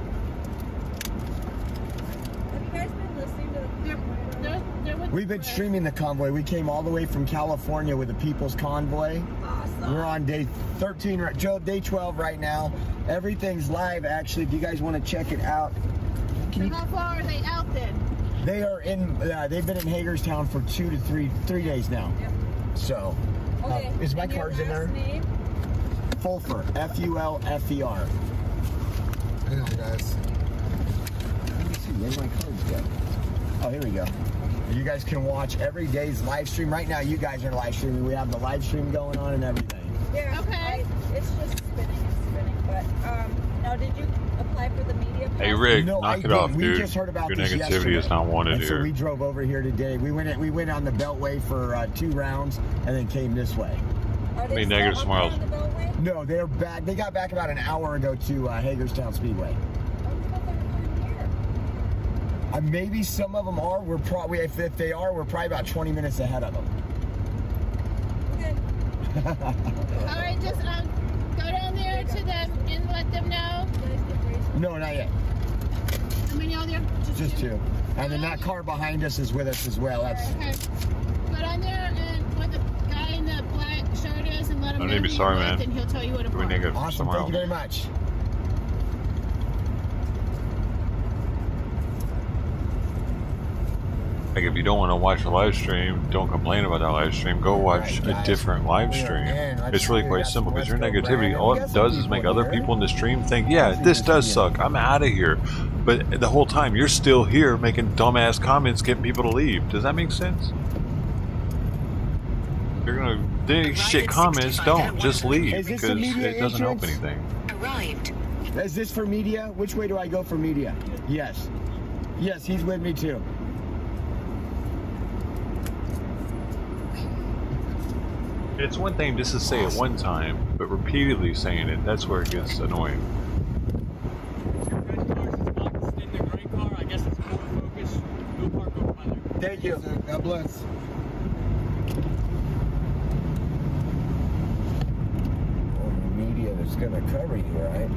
you guys been listening to the We've been streaming the convoy. We came all the way from California with the People's Convoy. Awesome. We're on day 13, day 12 right now. Everything's live, actually. If you guys want to check it out. How far are they out then? They are in, they've been in Hagerstown for 2 to 3 days now. Yep. So, okay. Is my cards in there? Name? Fulfer, F-U-L-F-E-R. Hang on, guys. Let me see, where'd my cards go? Oh, here we go. You guys can watch every day's live stream. Right now, you guys are live streaming. We have the live stream going on and everything. Yeah. Okay. It's just spinning. But now, did you apply for the media? Hey Rick, No, knock I it off, didn't. dude. We just heard about Your this negativity yesterday. is not wanted And here. So we drove over here today. We went on the beltway for 2 rounds and then came this way. How many negative smiles? No, they're back. They got back about an hour ago to Hagerstown Speedway. Maybe some of them are. We're probably, if they are, we're probably about 20 minutes ahead of them. Okay. All right, just go down there to them and let them know. No, not yet. How many are there? Just 2. And then that car behind us is with us as well. That's. Okay. Go down there and where the guy in the black shirt is and let him know. need to be who sorry, you're with, man. And he'll tell you what to Doing park. negative Awesome. Thank you very much. Like, if you don't want to watch the live stream, don't complain about that live stream. Go watch a different live stream. It's really quite simple, because your negativity, all it does is make other people in the stream think, yeah, this does suck, I'm out of here. But the whole time, you're still here making dumbass comments, getting people to leave. Does that make sense? You're going to dig shit comments, don't. Just leave, because it doesn't help anything. Arrived. Is this for media? Which way do I go for media? Yes. Yes, he's with me too. It's one thing just to say it one time, but repeatedly saying it, that's where it gets annoying. Thank you. God bless. Well, the media that's going to cover you, right?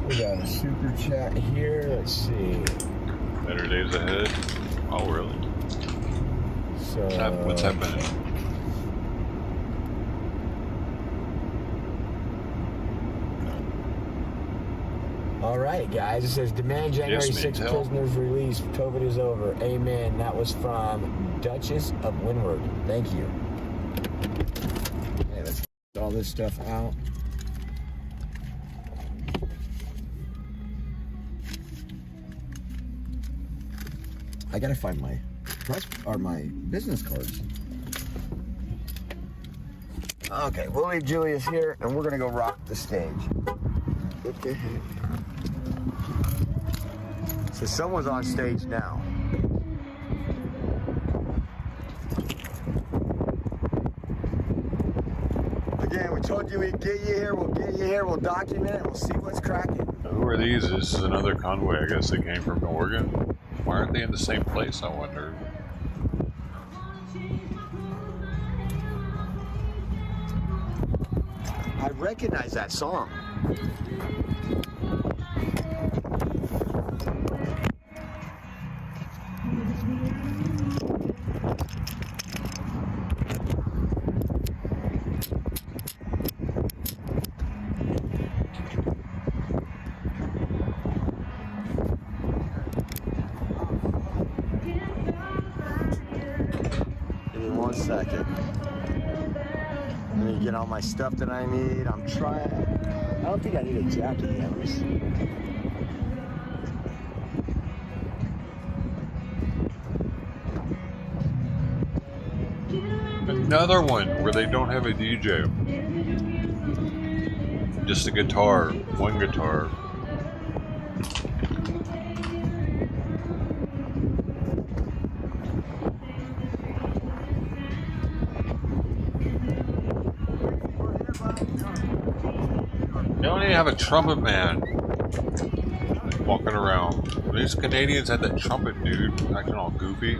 We got a super chat here. Let's see. Better days ahead. Oh, really? So What's happening? All right, guys. It says demand January Yes, 6th Mantel. prisoners released. COVID is over. Amen. That was from Duchess of Windward. Thank you. Okay, let's get all this stuff out. I gotta find my my business cards. Okay, we'll leave Julius here, and we're gonna go rock the stage. What the heck? So someone's on stage now. Again, we told you we'd get you here, we'll get you here, we'll document it, we'll see what's cracking. Who are these? This is another convoy. I guess they came from Oregon. Why aren't they in the same place, I wonder? I recognize that song. Give me 1 second. Let me get all my stuff that I need. I'm trying. I don't think I need a jacket yet. Let me see. Another one where they don't have a DJ. Just a guitar. One guitar. They don't even have a trumpet man walking around. These Canadians had that trumpet dude acting all goofy.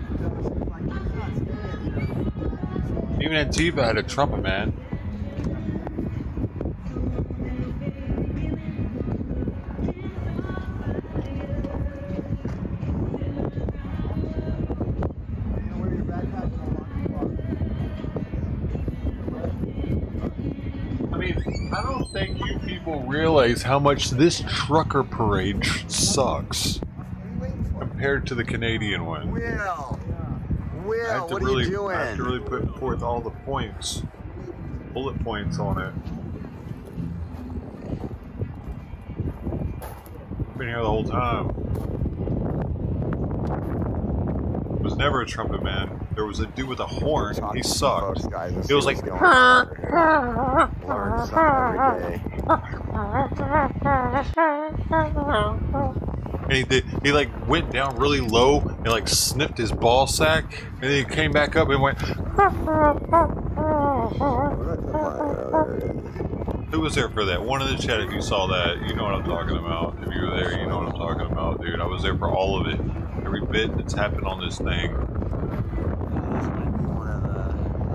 Even Antifa had a trumpet man. I don't think you people realize how much this trucker parade sucks compared to the Canadian one. Will, what are really, you doing? I have to really put forth all the points, bullet points on it. Been here the whole time. It was never a trumpet man. There was a dude with a horn. He sucked. It was like. Learn something every day. And he like went down really low and like sniffed his ball sack, and then he came back up and went. Who was there for that? One in the chat, if you saw that, you know what I'm talking about. If you were there, you know what I'm talking about, dude. I was there for all of it. Every bit that's happened on this thing.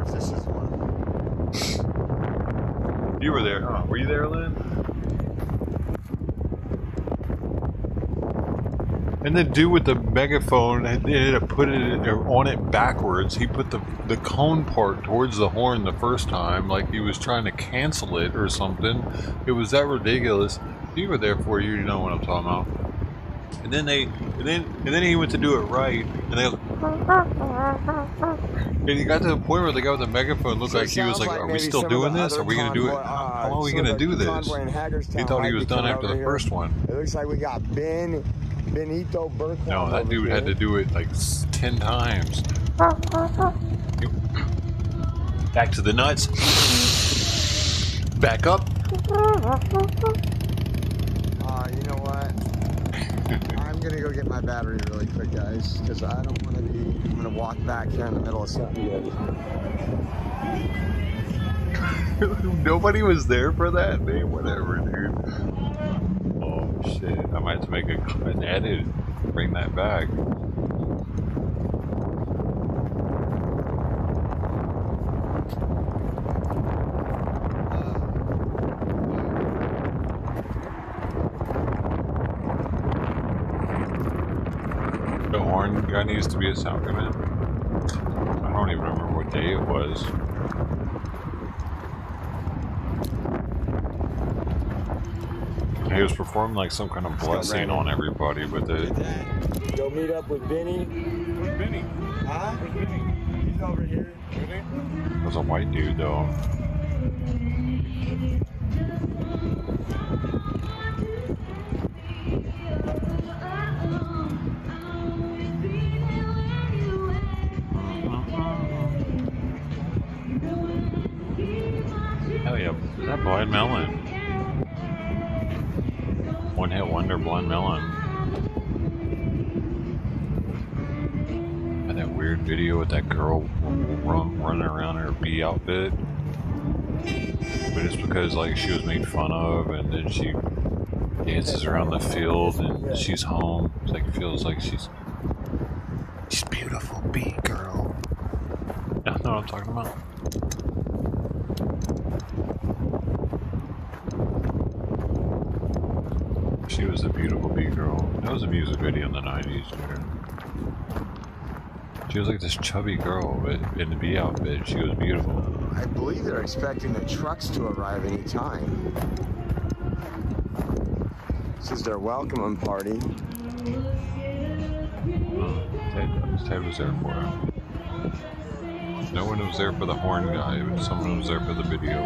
This is one. You were there, huh? Were you there, Lynn? And the dude with the megaphone ended up putting it on it backwards. He put the cone part towards the horn the first time, like he was trying to cancel it or something. It was that ridiculous. You were there for you know what I'm talking about. And then he went to do it right, and he got to the point where the guy with the megaphone looked like he was like, "Are we still doing this? Are we gonna do it? How are we gonna do this?" He thought he was done after the first one. It looks like we got Benito Burkholm. No, that dude had to do it like 10 times. Back to the nuts. Back up. You know what? I'm gonna go get my battery really quick, guys, because I don't want to be. I'm gonna walk back here in the middle of something good. Nobody was there for that, man. Whatever, dude. Oh shit! I might have to make an edit. Bring that back. The horn guy needs to be a sound command. I don't even remember what day it was. He was performing like some kind of blessing on everybody with it. Go meet up with Benny. Where's Benny? Huh? Where's Benny? He's over here. It was a white dude though. Hell yeah, is that Blind Melon? One hit wonder Blind Melon. video with that girl running around in her bee outfit? But it's because like she was made fun of, and then she dances around the field, and she's home. It's like feels like she's beautiful bee girl. You know what I'm talking about? She was a beautiful bee girl. That was a music video in the 90s, dude. She was like this chubby girl in the bee outfit. She was beautiful. I believe they're expecting the trucks to arrive any time. This is their welcoming party. Ted was there for him. No one was there for the horn guy, but someone was there for the video.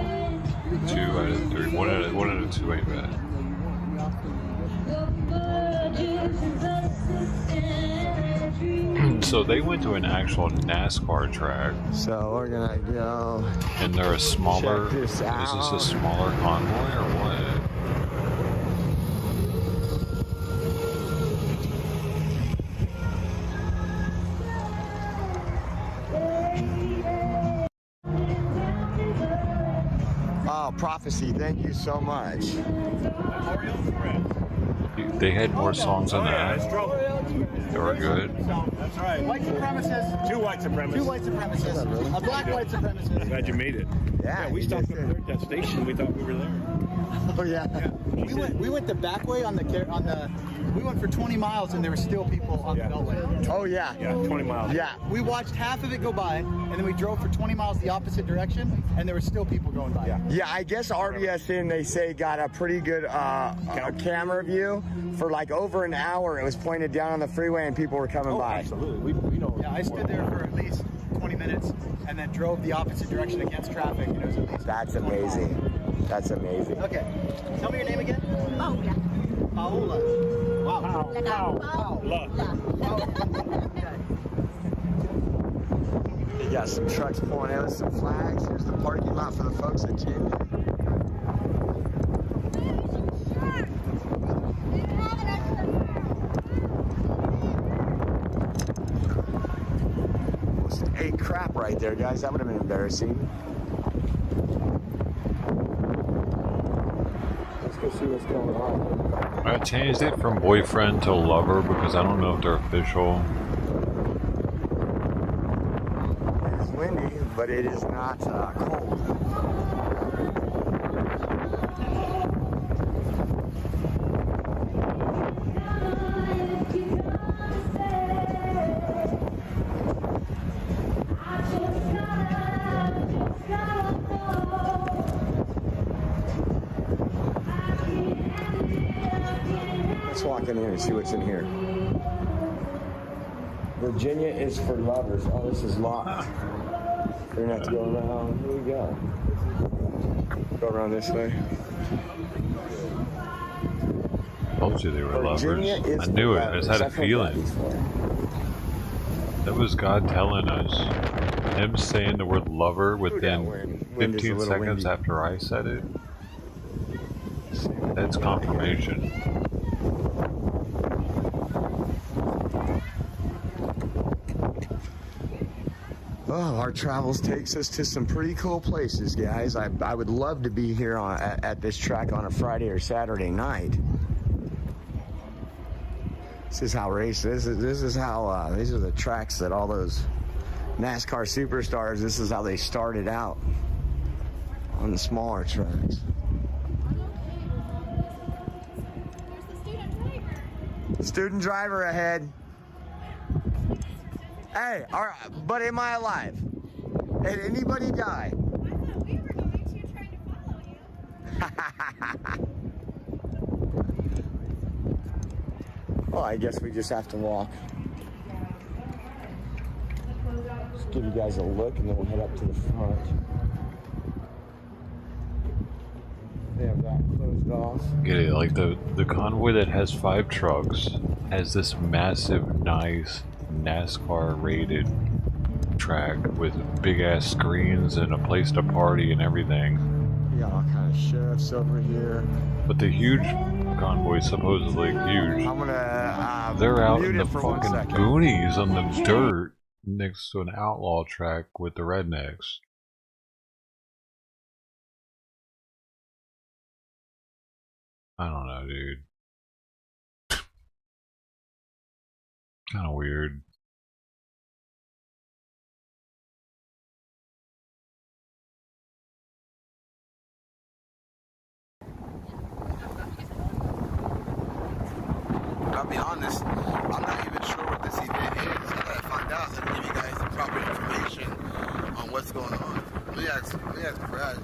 2 out of 3. One out of 2 ain't bad. So they went to an actual NASCAR track. So we're gonna go. And they're a smaller. Check this out. Is this a smaller convoy or what? Oh, Prophecy, thank you so much. They had more songs than that. They were good. That's right. White supremacists. 2 white supremacists. 2 white supremacists. A black white supremacist. I'm glad you made it. Yeah, we stopped up there at that station. We thought we were there. Oh yeah. We went the back way on the. We went for 20 miles and there were still people on the beltway. Oh yeah. Yeah, 20 miles. Yeah. We watched half of it go by, and then we drove for 20 miles the opposite direction, and there were still people going by. Yeah, I guess RBSN, they say, got a pretty good camera view. For like over an hour, it was pointed down on the freeway and people were coming by. Absolutely. We know. Yeah, I stood there for at least 20 minutes and then drove the opposite direction against traffic, and it was at least. That's amazing. That's amazing. Okay. Tell me your name again. Paola. Paola. Wow. Paola. You got some trucks pulling out, some flags. Here's the parking lot for the folks that tuned in. Almost ate crap right there, guys. That would have been embarrassing. Let's go see what's going on. I changed it from boyfriend to lover because I don't know if they're official. It's windy, but it is not cold. Let's walk in here and see what's in here. Virginia is for lovers. Oh, this is locked. We're gonna have to go around. Here we go. Go around this way. Told you they were Virginia lovers. is I knew for it. I just had a lovers. I've heard feeling. that before. That was God telling us. Him saying the word lover within Wind is a 15 little seconds windy. after I said it. That's confirmation. Oh, our travels takes us to some pretty cool places, guys. I would love to be here at this track on a Friday or Saturday night. This is how these are the tracks that all those NASCAR superstars, this is how they started out on the smaller tracks. Student driver ahead. Hey, all right, but am I alive? Did anybody die? Well, I guess we just have to walk. Just give you guys a look and then we'll head up to the front. They have that closed off. Get it? Like the convoy that has 5 trucks has this massive, nice NASCAR rated track with big ass screens and a place to party and everything. We got all kind of sheriffs over here. But the huge convoy, supposedly huge, I'm gonna they're out mute in the it for 1 fucking second. boonies on the dirt. next to an outlaw track with the rednecks. I don't know, dude. Kind of weird. I'll be honest, I'm not even sure what this event is. I gotta find out so I can give you guys the proper information on what's going on. Let me ask Brad.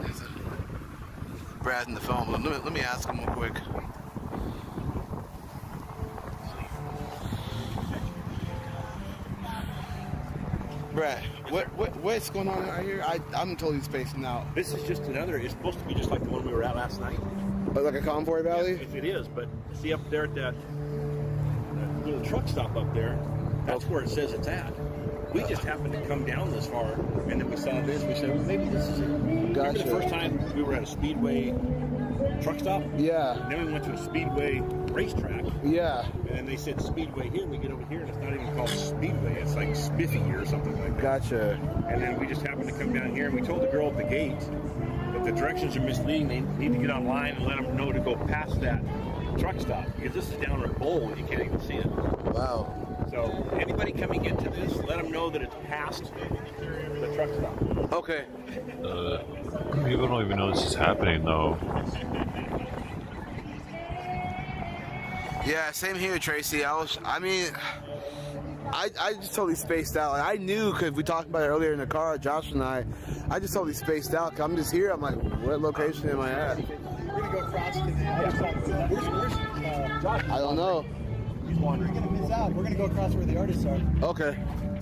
There's Brad in the phone. Let me ask him real quick. Brad, what's going on out here? I'm totally spacing out. This is just another. It's supposed to be just like the one we were at last night. Like a Convoy Valley? Yeah, it is, but see up there at that little truck stop up there, that's where it says it's at. We just happened to come down this far, and then we saw this. We said, well, maybe this is it. Gotcha. Remember the first time we were at a Speedway truck stop? Yeah. And then we went to a Speedway racetrack. Yeah. And then they said Speedway here. We get over here, and it's not even called Speedway. It's like Spiffy or something like that. Gotcha. And then we just happened to come down here, and we told the girl at the gate that the directions are misleading. They need to get online and let them know to go past that truck stop, because this is down a bowl and you can't even see it. Wow. So anybody coming into this, let them know that it's past the truck stop. Okay. People don't even know this is happening though. Yeah, same here, Tracy. I just totally spaced out. I knew, because we talked about it earlier in the car, Josh and I just totally spaced out. I'm just here. I'm like, what location am I at? We're going to go across to the other side. Where's Josh? I don't know. He's wandering. We're going to miss out. We're going to go across where the artists are. Okay.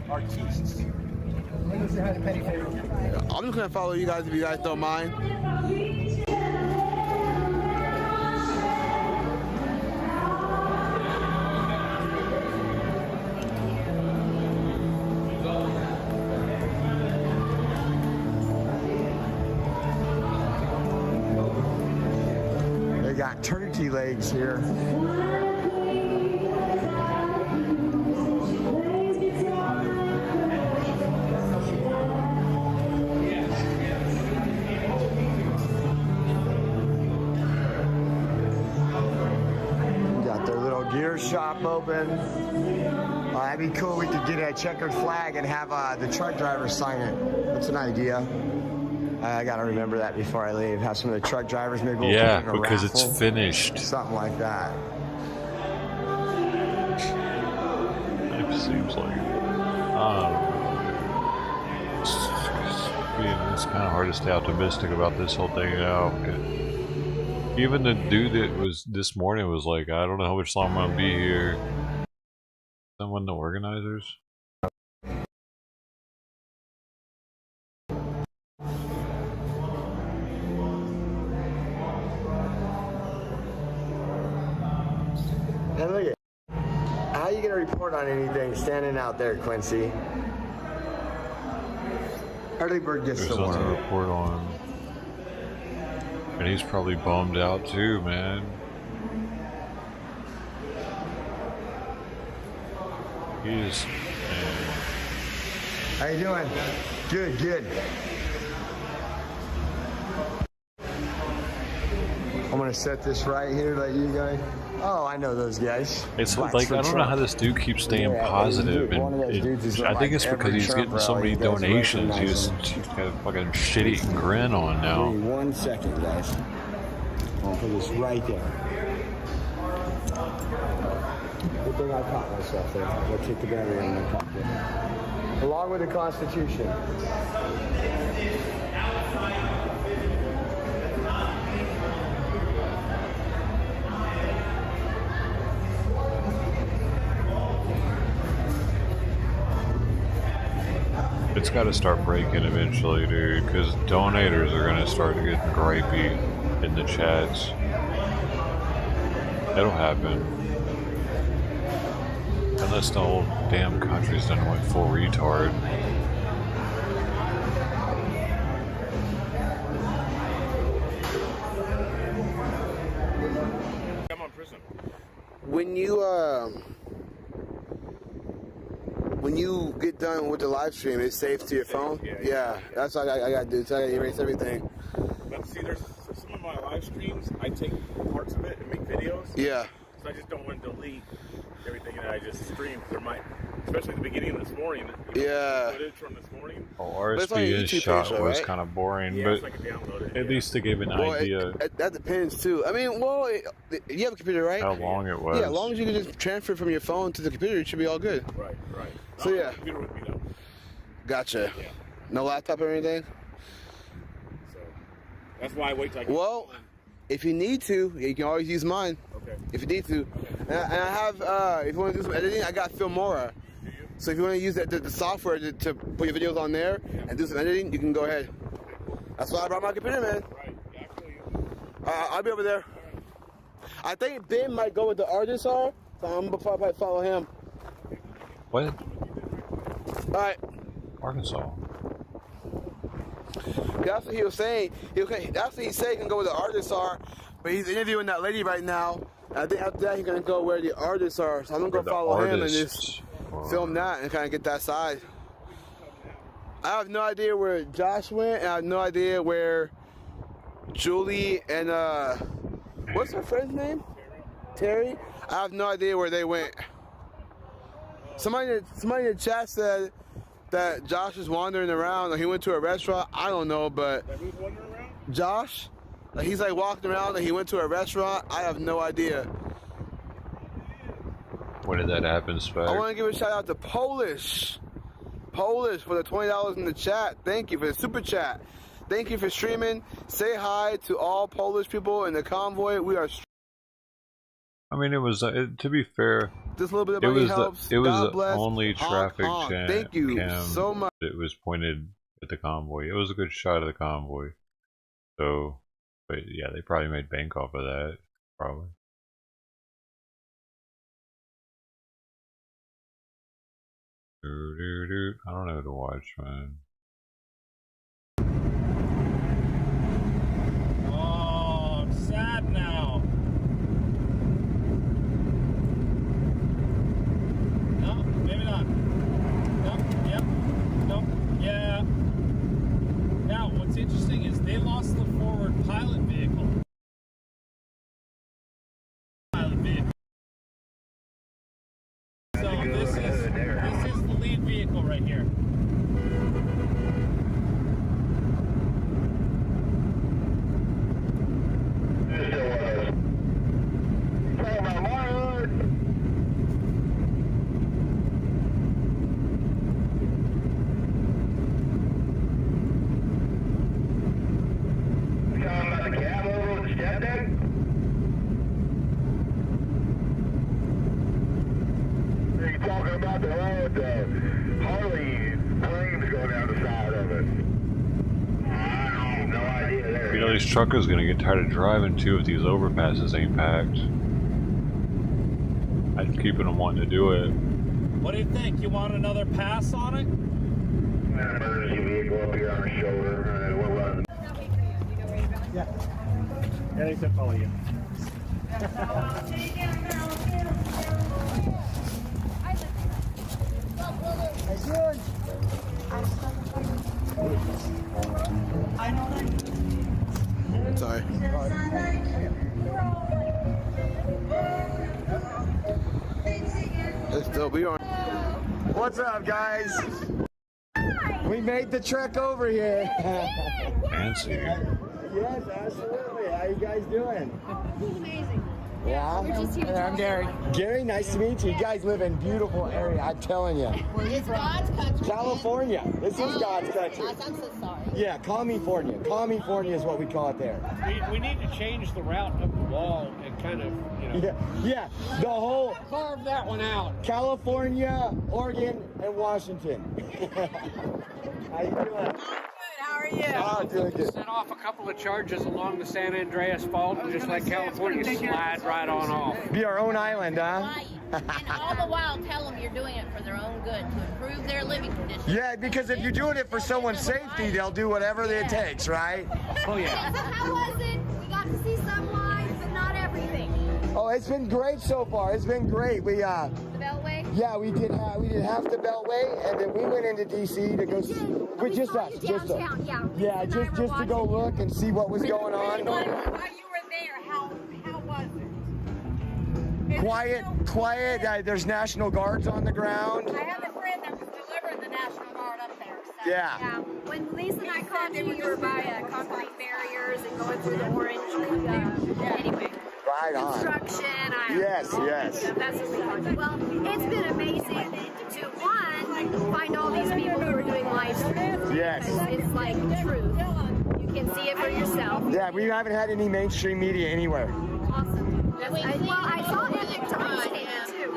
Artists. I'm going to say hi to Penny Favorite. I'm just going to follow you guys if you guys don't mind. They got turkey legs here. Got their little gear shop open. That'd be cool. We could get a checkered flag and have the truck driver sign it. That's an idea. I gotta remember that before I leave. Have some of the truck drivers maybe. Yeah, because it's finished. Something like that. It seems like. It's kind of hard to stay optimistic about this whole thing now. Even the dude that was this morning was like, I don't know how much longer I'm gonna be here. Someone, the organizers. And look at, how are you gonna report on anything standing out there, Quincy? Early bird gets There's the nothing to worm. report on. And he's probably bummed out too, man. He is, man. How you doing? Good, good. I'm gonna set this right here, let you guys. Oh, I know those guys. It's Blacks like, for I don't know Trump. how this dude keeps staying Yeah, positive. one of those And dudes is I think like it's because every he's Trump getting so rally many does donations. He's recognize got a fucking shitty grin on now. Give me 1 second, guys. I'll put this right there. Good thing I caught myself there. I'll take the battery in my pocket. Along with the Constitution. It's got to start breaking eventually, dude, because donators are going to start to get gripey in the chats. It'll happen. Unless the whole damn country's done went full retard. When when you get done with the live stream, it's saved to your phone. Yeah, that's what I got to do. So I erase everything. But see, there's some of my live streams. I take parts of it and make videos. Yeah. So I just don't want to delete everything that I just streamed. There might, especially the beginning of this morning. Yeah. Footage from this morning. Oh, RSP's shot was kind of boring, Yeah, but so I can download it. at least they gave an idea That depends too. I mean, well, you have a computer, right? how long it was. Yeah, as long as you can just transfer from your phone to the computer, it should be all good. Right, right. So yeah. Computer with me though. Gotcha. Yeah. No laptop or anything? So that's why I wait till I get Well, if you need to, you can always use mine. Okay. If you need to. And I have, if you want to do some editing, I got Filmora. So if you want to use the software to put your videos on there and do some editing, you can go ahead. That's why I brought my computer, man. Right. Yeah, I feel you. I'll be over there. I think Ben might go with the artists are, so I'm gonna probably follow him. What? All right. Arkansas. That's what he was saying. That's what he said. He can go where the artists are, but he's interviewing that lady right now. And I think after that he's gonna go where the artists are. So I'm gonna go follow him and just film that and kind of get that side. I have no idea where Josh went, and I have no idea where Julie and what's her friend's name? Terry. I have no idea where they went. Somebody in the chat said that Josh is wandering around, or he went to a restaurant. I don't know, but Who's wandering around? Josh, he's like walking around, and he went to a restaurant. I have no idea. When did that happen, Spec? I want to give a shout out to Polish for the $20 in the chat. Thank you for the super chat. Thank you for streaming. Say hi to all Polish people in the convoy. We are. I mean, it was to be fair. This little bit of money helps. It was God the bless. only traffic jam. Thank you so much. It was pointed at the convoy. It was a good shot of the convoy. So, but yeah, they probably made bank off of that. Probably. I don't know who to watch, man. Oh, I'm sad now. No, maybe not. No, yep, nope, yeah. Now, what's interesting is they lost the forward pilot vehicle. So this is the lead vehicle right here. You know, these truckers gonna get tired of driving too if these overpasses ain't packed. I'm keeping them wanting to do it. What do you think? You want another pass on it? Emergency vehicle up here on the shoulder. We're running. Yeah. Yeah, they said follow you. Sorry. It's dope. We on. What's up, guys? We made the trek over here. Fancy. Yes, absolutely. How you guys doing? Amazing. Yeah? I'm Gary. Gary, nice to meet you. You guys live in a beautiful area, I'm telling you. It's God's country. California. This is God's country. I'm so sorry. Yeah, California. California is what we call it there. We need to change the route of the wall and kind of, you know. Yeah, the whole... Carve that one out. California, Oregon, and Washington. How you doing? How are you? Oh, doing good. Set off a couple of charges along the San Andreas Fault and just let California slide right on off. Be our own island, huh? Right. And all the while tell them you're doing it for their own good, to improve their living conditions. Yeah, because if you're doing it for someone's safety, they'll do whatever it takes, right? Oh, yeah. So how was it? We got to see some lines, but not everything. Oh, it's been great so far. It's been great. We The beltway? Yeah, we did half the Beltway, and then we went into DC to go with just us. Yeah, just to go look and see what was going on. While you were there, how was it? Quiet. There's National Guards on the ground. I have a friend that was delivering the National Guard up there. So, yeah. When Lisa and I called you, we were by concrete barriers and going through the orange. Anyway. Right on. Construction. Yes. That's what we called. Well, it's been amazing to find all these people who are doing live streams. Yes. It's like truth. You can see it for yourself. Yeah, we haven't had any mainstream media anywhere. Awesome. I saw Epic Times too.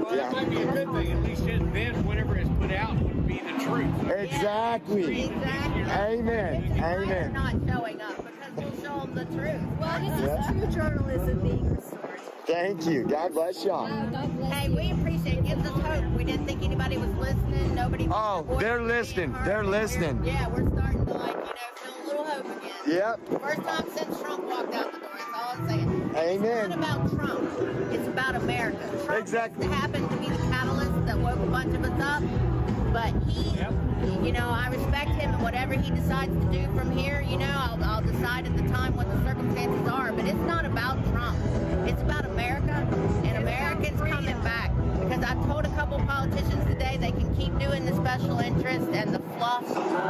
Well, that might be a good thing. At least then, whatever is put out would be the truth. Exactly. Amen. They're not showing up because we'll show them the truth. Well, this is true journalism being restored. Thank you. God bless y'all. Hey, we appreciate it. Gives us hope. We didn't think anybody was listening. Nobody. Oh, they're listening. They're listening. Yeah, we're starting to feel a little hope again. Yep. First time since Trump walked out the door. That's all I'm saying. Amen. It's not about Trump. It's about America. Trump exactly. happened to be the catalyst that woke a bunch of us up. But he, I respect him and whatever he decides to do from here, I'll decide at the time what the circumstances are. But it's not about Trump. It's about America, and Americans coming back. Because I've told a couple politicians today they can keep doing the special interest and the fluff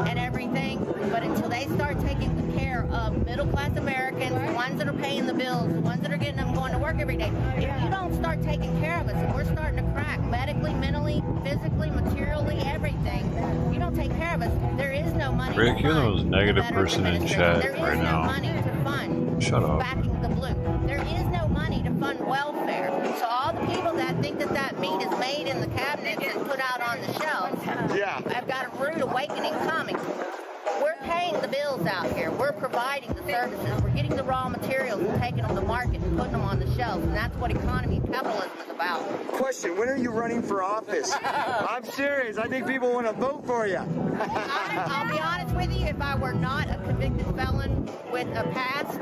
and everything, but until they start taking care of middle-class Americans, the ones that are paying the bills, the ones that are getting them going to work every day, if you don't start taking care of us, and we're starting to crack medically, mentally, physically, materially, everything, you don't take care of us, there is no money Rick, to you're the fund most negative person in chat there is right no now. money to fund Shut up. backing the blue. There is no money to fund welfare. So all the people that think that meat is made in the cabinets and put out on the shelves have got a rude awakening coming. We're paying the bills out here. We're providing the services. We're getting the raw materials and taking them to market and putting them on the shelves. And that's what economy and capitalism is about. Question, when are you running for office? I'm serious. I think people want to vote for you. I'll be honest with you, if I were not a convicted felon with a past,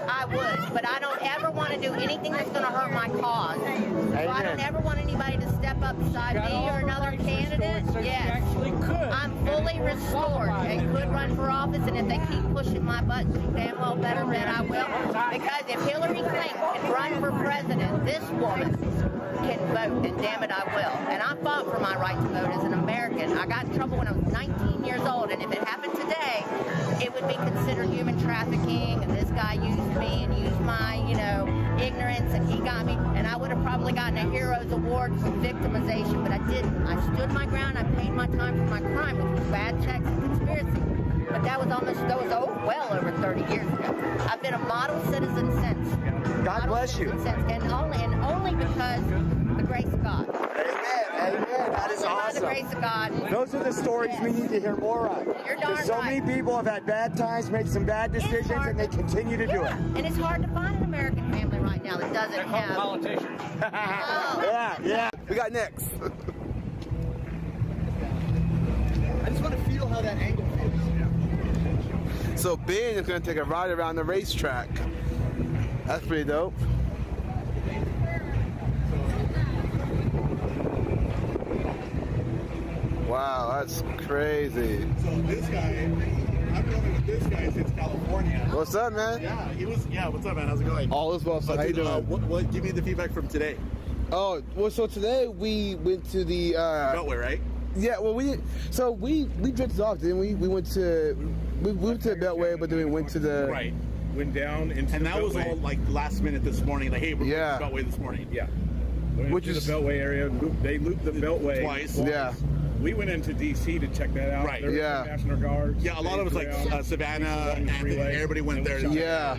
I would. But I don't ever want to do anything that's going to hurt my cause. So I don't ever want anybody to step up beside me or another candidate. Yes. I'm fully restored and could run for office, and if they keep pushing my buttons, you damn well better bet I will. Because if Hillary Clinton can run for president, this woman can vote, and damn it, I will. And I fought for my right to vote as an American. I got in trouble when I was 19 years old, and if it happened today, it would be considered human trafficking, and this guy used me and used my, ignorance, and he got me, and I would have probably gotten a hero's award for victimization, but I didn't. I stood my ground. I paid my time for my crime, which was bad checks and conspiracy. But that was well over 30 years ago. I've been a model citizen since. God bless you. And only because the grace of God. Amen. That is awesome. The grace of God. Those are the stories we need to hear more of. You're darn so many people have had bad times, made some bad decisions, and they continue to do it. And it's hard to find an American family right now that doesn't have politicians. Yeah. We got next. I just want to feel how that angle feels. So Ben is going to take a ride around the racetrack. That's pretty dope. Wow, that's crazy. So this guy, I've known with this guy since California. What's up, man? What's up, man? How's it going? All is well, so how you doing? Give me the feedback from today. Oh, well, so today we went to the Beltway, right? Yeah, well, we drifted off, didn't we? We went to the Beltway, but then we went to the went down into and the that was Beltway. all like last minute this morning. Like, hey, we're going to the Beltway this morning. Yeah, which is the Beltway area. They looped the Beltway twice. Yeah. We went into DC to check that out. Right. There was some National Guards. Yeah, a lot of us like Savannah, and everybody went there. Yeah.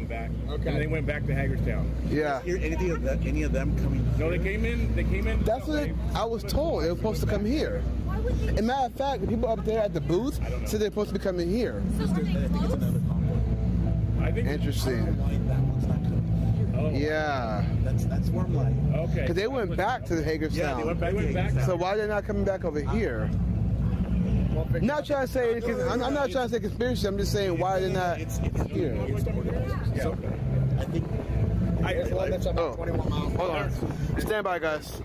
Back. Okay. And they went back to Hagerstown. Yeah. Hear any of them coming? No, they came in. That's what I was told. They were supposed to come here. As a matter of fact, the people up there at the booth said they're supposed to be coming here. Interesting. Yeah. That's warm light. Okay. Because they went back to the Hagerstown. Yeah, they went back. So why are they not coming back over here? I'm not trying to say I'm not trying to say conspiracy. I'm just saying why are they not here? So, I think. Hold on. Stand by, guys.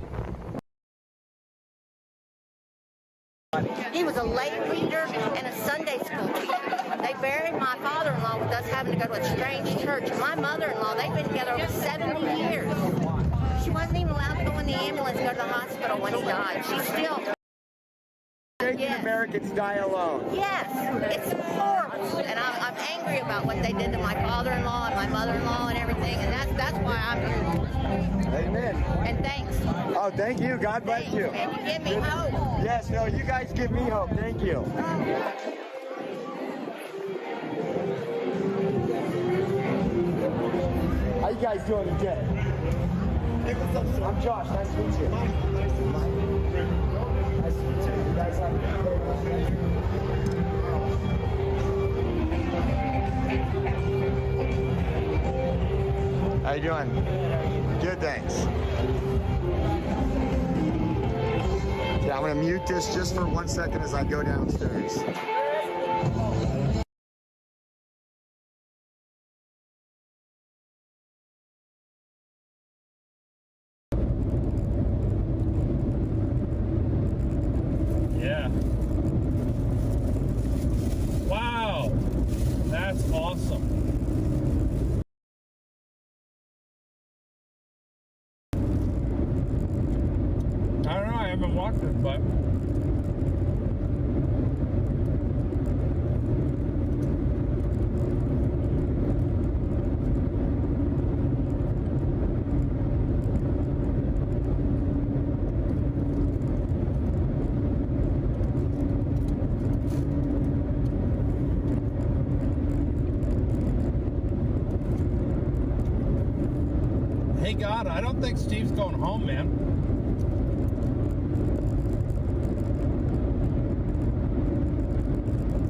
He was a lay reader and a Sunday school teacher. They buried my father-in-law with us having to go to a strange church. My mother-in-law, they've been together over 70 years. She wasn't even allowed to go in the ambulance and go to the hospital when he died. She's still... Making Americans die alone. Yes, it's horrible, and I'm angry about what they did to my father-in-law and my mother-in-law and everything, and that's why I'm here. Amen. And thanks. Oh, thank you. God bless you. And you give me hope. Yes, no, you guys give me hope. Thank you. How you guys doing today? Hey, what's up, sir? I'm Josh. Nice to meet you. Nice to meet you. You guys have a good day. How you doing? Good, thanks. Yeah, I'm gonna mute this just for 1 second as I go downstairs. Yeah. Wow. That's awesome. I don't know, I haven't walked it, but hey God, I don't think Steve's going home, man.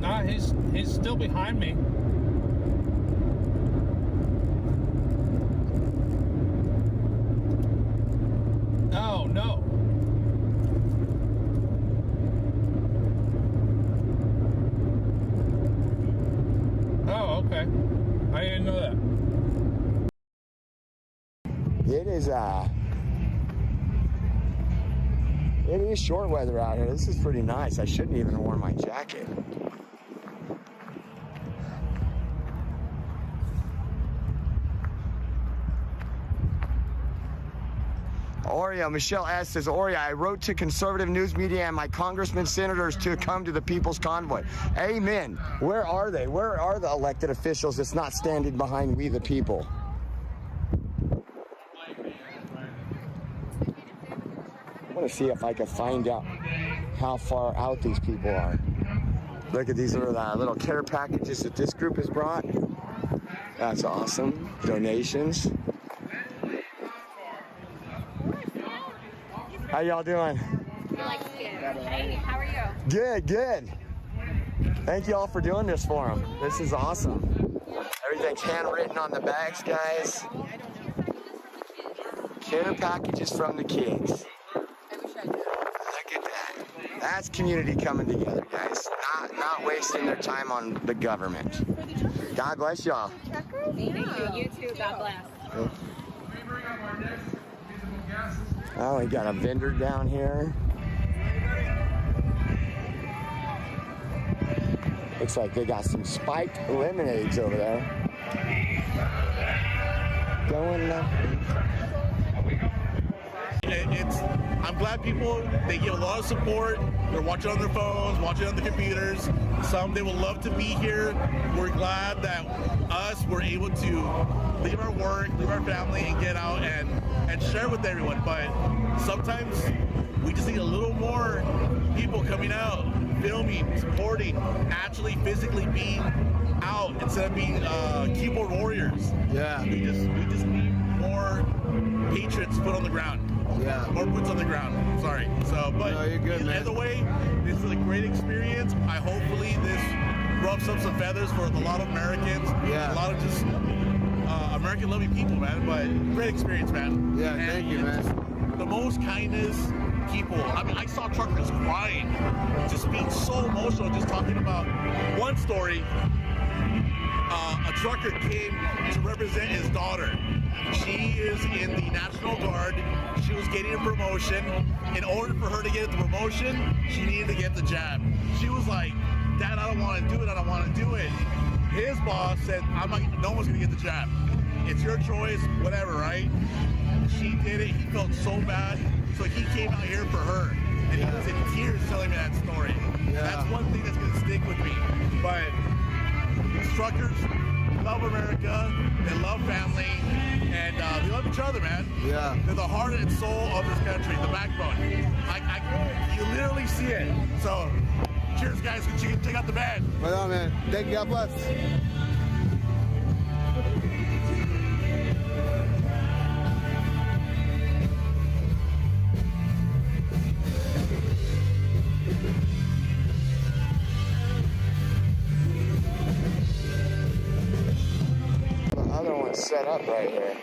Nah, he's still behind me. Oh, no. Oh, okay. I didn't know that. It is short weather out here. This is pretty nice. I shouldn't even have worn my jacket. Oria, Michelle S. says, Oria, I wrote to conservative news media and my congressmen, senators to come to the People's Convoy. Amen. Where are they? Where are the elected officials that's not standing behind we the people? I want to see if I can find out how far out these people are. Look at these little care packages that this group has brought. That's awesome. Donations. How y'all doing? Hey, how are you? Good, good. Thank you all for doing this for them. This is awesome. Everything's handwritten on the bags, guys. Care packages from the kids. Look at that. That's community coming together, guys. Not wasting their time on the government. God bless y'all. Thank you. You too. God bless. Oh, we got a vendor down here. Looks like they got some spiked lemonades over there. Going up. I'm glad people, they give a lot of support. They're watching on their phones, watching on their computers. Some, they would love to be here. We're glad that we're able to leave our work, leave our family, and get out and share with everyone. But sometimes we just need a little more people coming out, filming, supporting, actually physically being out instead of being keyboard warriors. Yeah. We just need more patriots put on the ground. Yeah. More boots on the ground. Sorry. So, but no, you're good, man. Either way, this is a great experience. Hopefully this rubs up some feathers for a lot of Americans. Yeah. A lot of just American-loving people, man. But great experience, man. Yeah, thank you, man. The most kindness people. I mean, I saw truckers crying, just being so emotional, just talking about one story. A trucker came to represent his daughter, She is in the National Guard. She was getting a promotion. In order for her to get the promotion, she needed to get the jab. She was like, Dad, I don't want to do it. I don't want to do it. His boss said, no one's going to get the jab. It's your choice, whatever, right? She did it. He felt so bad. So he came out here for her. And he was in tears telling me that story. Yeah. That's one thing that's going to stick with me. But these truckers love America. They love family. And they love each other, man. Yeah. They're the heart and soul of this country, the backbone. You literally see it. So, cheers, guys. Check out the band. Right on, man. Thank you. God bless. The other one's set up right here.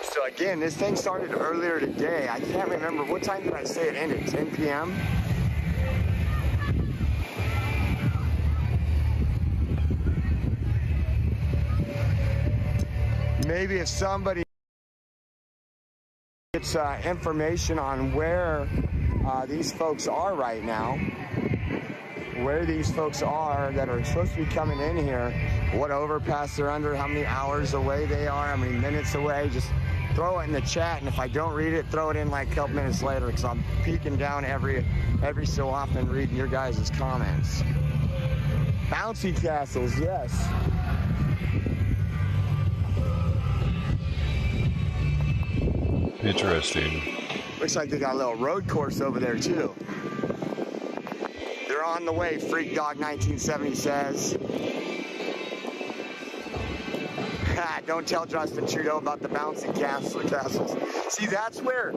So again, this thing started earlier today. I can't remember, what time did I say it ended? 10 p.m.? Maybe if somebody gets information on where these folks are right now, where these folks are that are supposed to be coming in here, what overpass they're under, how many hours away they are, how many minutes away, just throw it in the chat, and if I don't read it, throw it in like a couple minutes later, because I'm peeking down every so often reading your guys' comments. Bouncy castles, yes. Interesting. Looks like they got a little road course over there too. They're on the way, Freak Dog 1970 says. Don't tell Justin Trudeau about the bouncy castles. See, that's where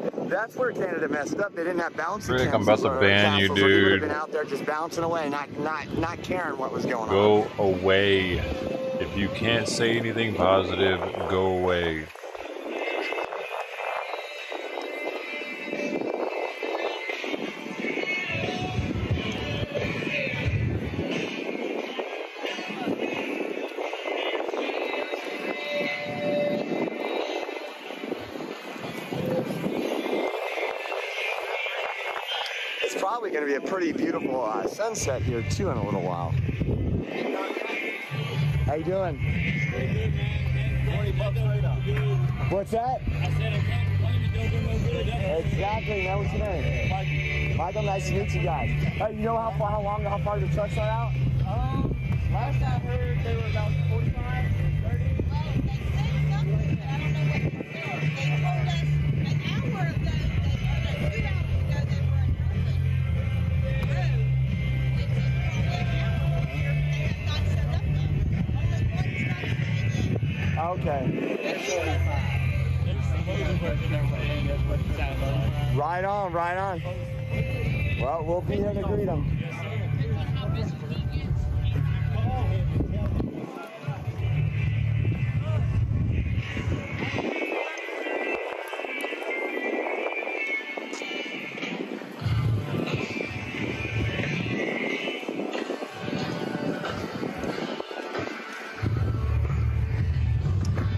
Canada messed up. They didn't have bouncy castles. I'm about to ban you, dude. You would have been out there just bouncing away, not caring what was going on. Go away. If you can't say anything positive, go away. Probably going to be a pretty beautiful sunset here too in a little while. How you doing? What's that? Exactly. Now what's your name? Michael. Nice to meet you guys. Hey, you know how far the trucks are out? Last I heard they were about 45, 30. They told us an hour ago. Okay. Right on, right on. Well, we'll be here to greet them.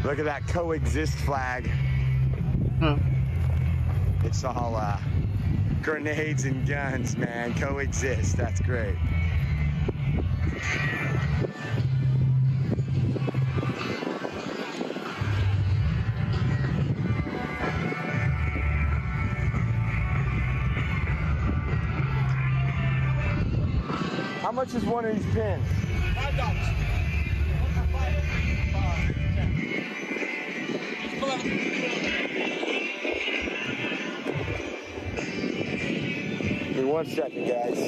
Look at that coexist flag. Huh. It's all grenades and guns, man. Coexist. That's great. How much is one of these pins? $5. Give me 1 second, guys.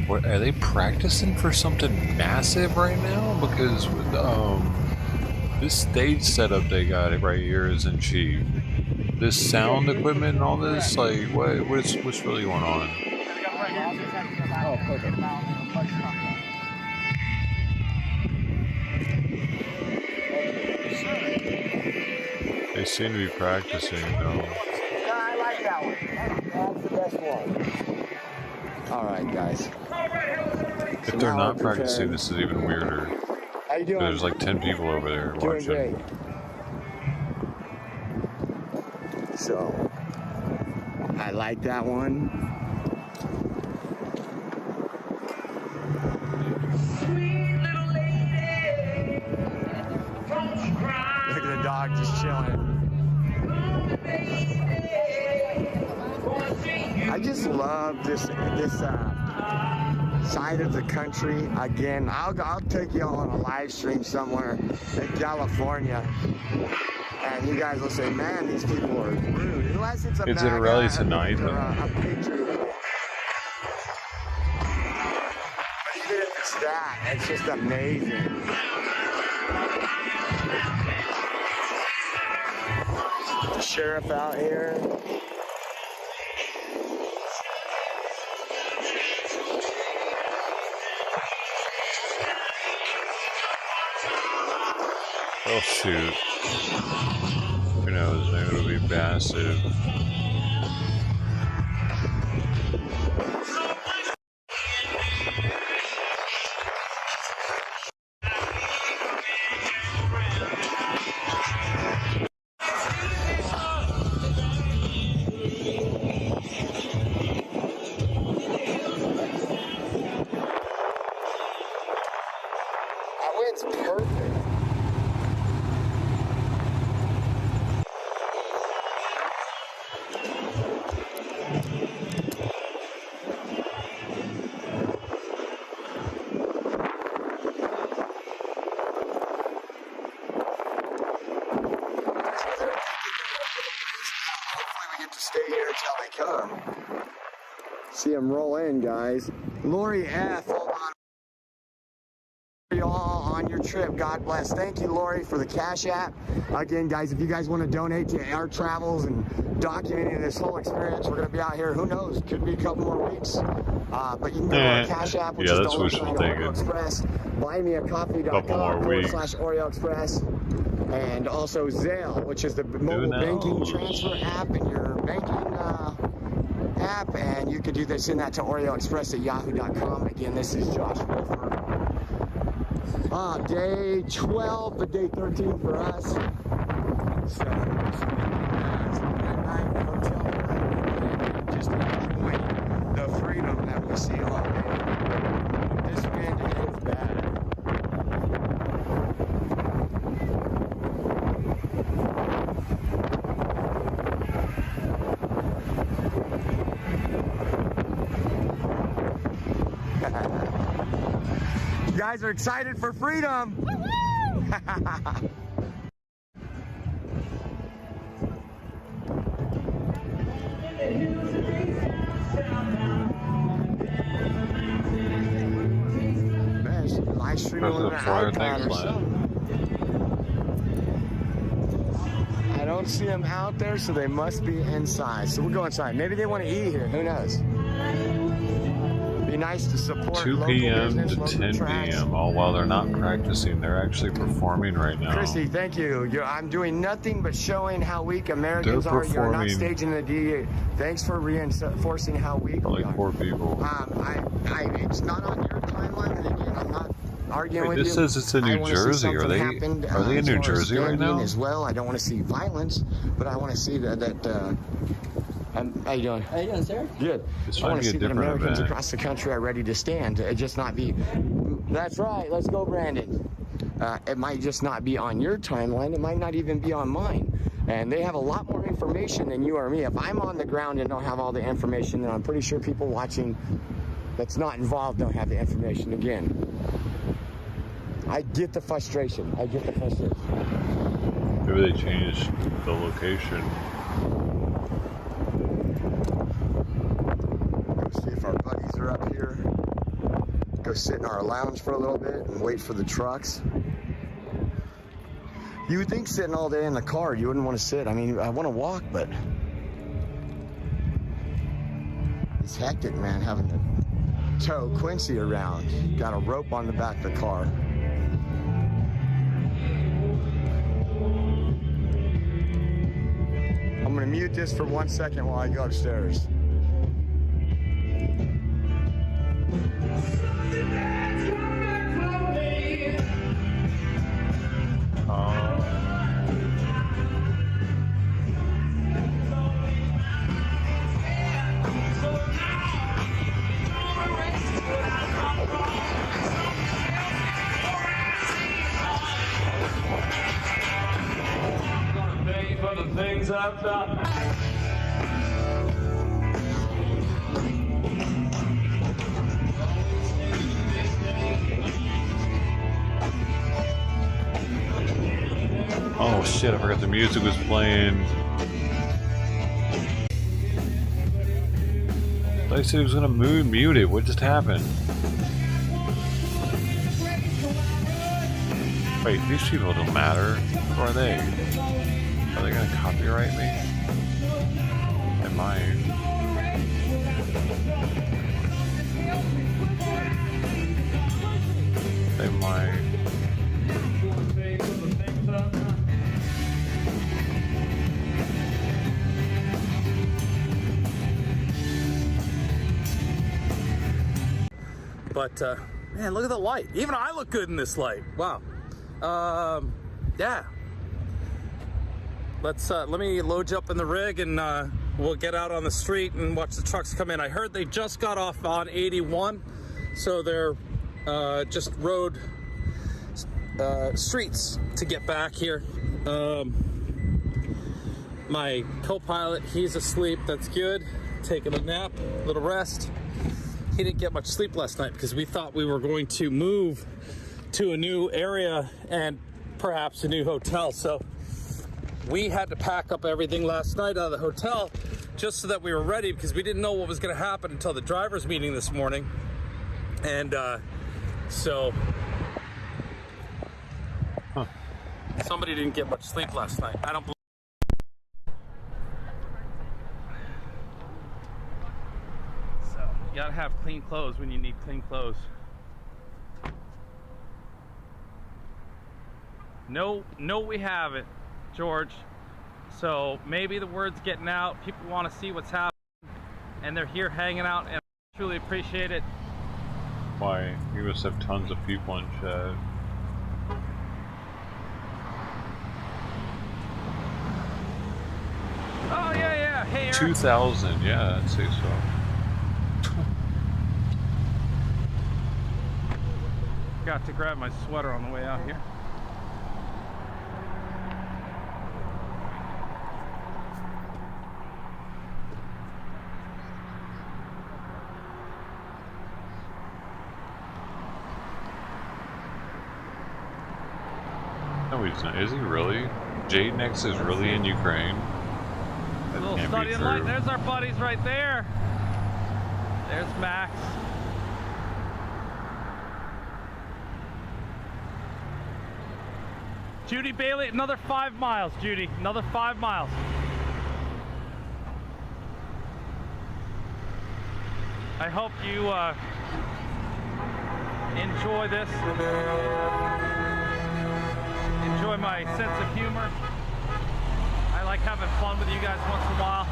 What, are they practicing for something massive right now? Because with this stage setup they got it right here isn't cheap. This sound equipment and all this, like, what's really going on? Oh, perfect. They seem to be practicing, though. I like that one. That's the best one. All right, guys. If they're not practicing, this is even weirder. How you doing? There's like 10 people over there Doing watching. great. So, I like that one. Look at the dog just chilling. I just love this side of the country. Again, I'll take you on a live stream somewhere in California, and you guys will say, "Man, these people are rude." Unless it's a Is it a rally tonight? or a patriot. But even if it's that, it's just amazing. The sheriff out here. Oh shoot. Who knows? Maybe it'll be massive. That wind's perfect. Stay here until they come. See them roll in, guys. Lori F. Hold on. You all on your trip. God bless. Thank you, Lori, for the Cash App. Again, guys, if you guys want to donate to our travels and documenting this whole experience, we're going to be out here. Who knows? Could be a couple more weeks. But you can go to our Cash App, which is that's wishful thinking. Oreo Express. Buymeacoffee.com/Oreo Express. And also Zelle, which is the mobile banking transfer app in your banking app. And you could do this, send that to OreoExpress@yahoo.com. Again, this is Josh Wolfer. Day 12, but day 13 for us. So, just enjoying the freedom that we see all day. This wind is bad. You guys are excited for freedom. Live streaming with an iPad or something. I don't see them out there, so they must be inside. So we'll go inside. Maybe they want to eat here. Who knows? Be nice to support 2 p.m. to 10 p.m. all while they're not practicing. They're actually performing right now. Chrissy, thank you. I'm doing nothing but showing how weak Americans are. You're not staging the DA. Thanks for reinforcing how weak we are. Poor people. It's not on your timeline, and again, I'm not arguing with you. This says it's in New Jersey. Are they in New Jersey right now? As well, I don't want to see violence, but I want to see that. How you doing? How you doing, sir? Good. This I want might to be a see that different Americans event. across the country are ready to stand. It just not be. That's right. Let's go, Brandon. It might just not be on your timeline. It might not even be on mine. And they have a lot more information than you or me. If I'm on the ground and don't have all the information, then I'm pretty sure people watching that's not involved don't have the information. Again, I get the frustration. Maybe they changed the location. See if our buddies are up here. Go sit in our lounge for a little bit and wait for the trucks. You would think sitting all day in the car, you wouldn't want to sit. I mean, I want to walk, but it's hectic, man, having to tow Quincy around. Got a rope on the back of the car. I'm going to mute this for 1 second while I go upstairs. things up. Oh shit, I forgot the music was playing. I said it was gonna mute it. What just happened? Wait, these people don't matter. Who are they? Are they gonna copyright me? They might. They might. But man, look at the light. Even I look good in this light. Wow. Yeah. Let me load you up in the rig and we'll get out on the street and watch the trucks come in. I heard they just got off on 81, so they're just road streets to get back here. My co-pilot, he's asleep. That's good. Taking a nap, a little rest. He didn't get much sleep last night because we thought we were going to move to a new area and perhaps a new hotel. So we had to pack up everything last night out of the hotel just so that we were ready, because we didn't know what was going to happen until the driver's meeting this morning. And so somebody didn't get much sleep last night. I don't believe. You gotta have clean clothes when you need clean clothes. No, we haven't, George. So maybe the word's getting out. People want to see what's happening, and they're here hanging out, and I truly appreciate it. Why? You must have tons of people in chat. Oh yeah. Hey, Eric. 2,000. Yeah, I'd say so. Got to grab my sweater on the way out here. No, he's not. Is he really? Jadenex is really in Ukraine? That A little can't study be in true. light. There's our buddies right there. There's Max. Judy Bailey, another 5 miles, Judy. Another 5 miles. I hope you enjoy this. Enjoy my sense of humor. I like having fun with you guys once in a while.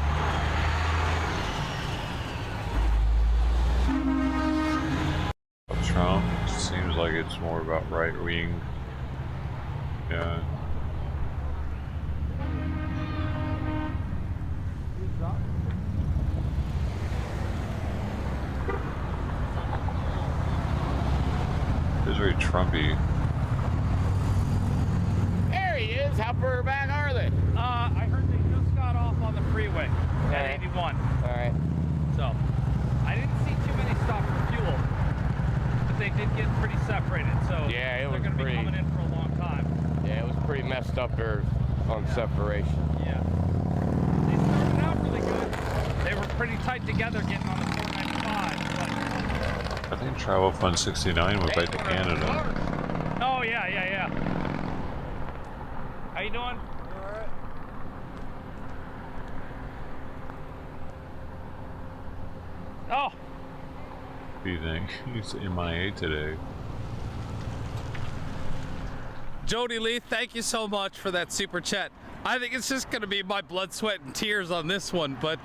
Trump seems like it's more about right wing. Yeah. It's very Trumpy. There he is. How far back are they? I heard they just got off on the freeway at 81. All right. So, I didn't see too many stop for fuel, but they did get pretty separated. So Yeah, it was they're going to be pretty- coming in for a long time. Yeah, it was pretty messed up there on separation. Yeah. They started out really good. They were pretty tight together getting on the 495. I think Travel Fund 69 went back to Canada. But... Oh, yeah. How you doing? Alright. Oh. What do you think? He's MIA today. Jody Lee, thank you so much for that super chat. I think it's just going to be my blood, sweat, and tears on this one, but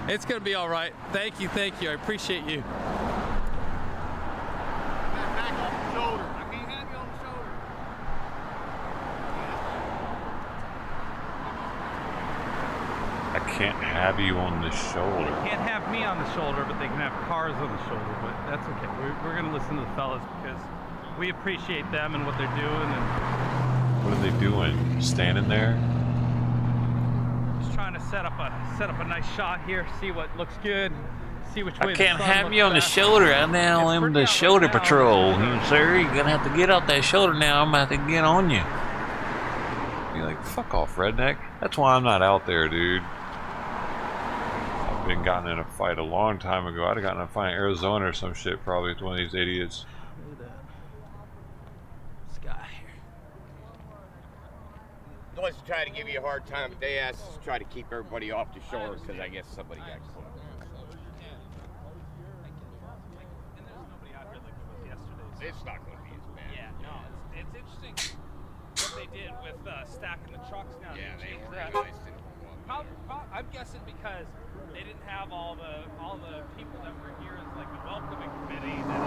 it's going to be all right. Thank you. I appreciate you. Back on the shoulder. I can't have you on the shoulder. I can't have you on the shoulder. They can't have me on the shoulder, but they can have cars on the shoulder, but that's okay. We're going to listen to the fellas because we appreciate them and what they're doing. And What are they doing? Standing there? set up a nice shot here. See what looks good. See which way. I can't have you on the shoulder. I now am the shoulder patrol. Sir, you're gonna have to get off that shoulder now. I'm gonna have to get on you. You're like, fuck off, redneck. That's why I'm not out there, dude. I've been gotten in a fight a long time ago. I'd have gotten in a fight in Arizona or some shit probably with one of these idiots. Look at that. This guy here. The ones try to give you a hard time, but they ask to try to keep everybody off the shore because I guess somebody got caught. It's not going to be as bad. Yeah, no, it's interesting what they did with stacking the trucks now. Yeah, they that. organized it. I'm guessing because they didn't have all the people that were here as like the welcoming committee that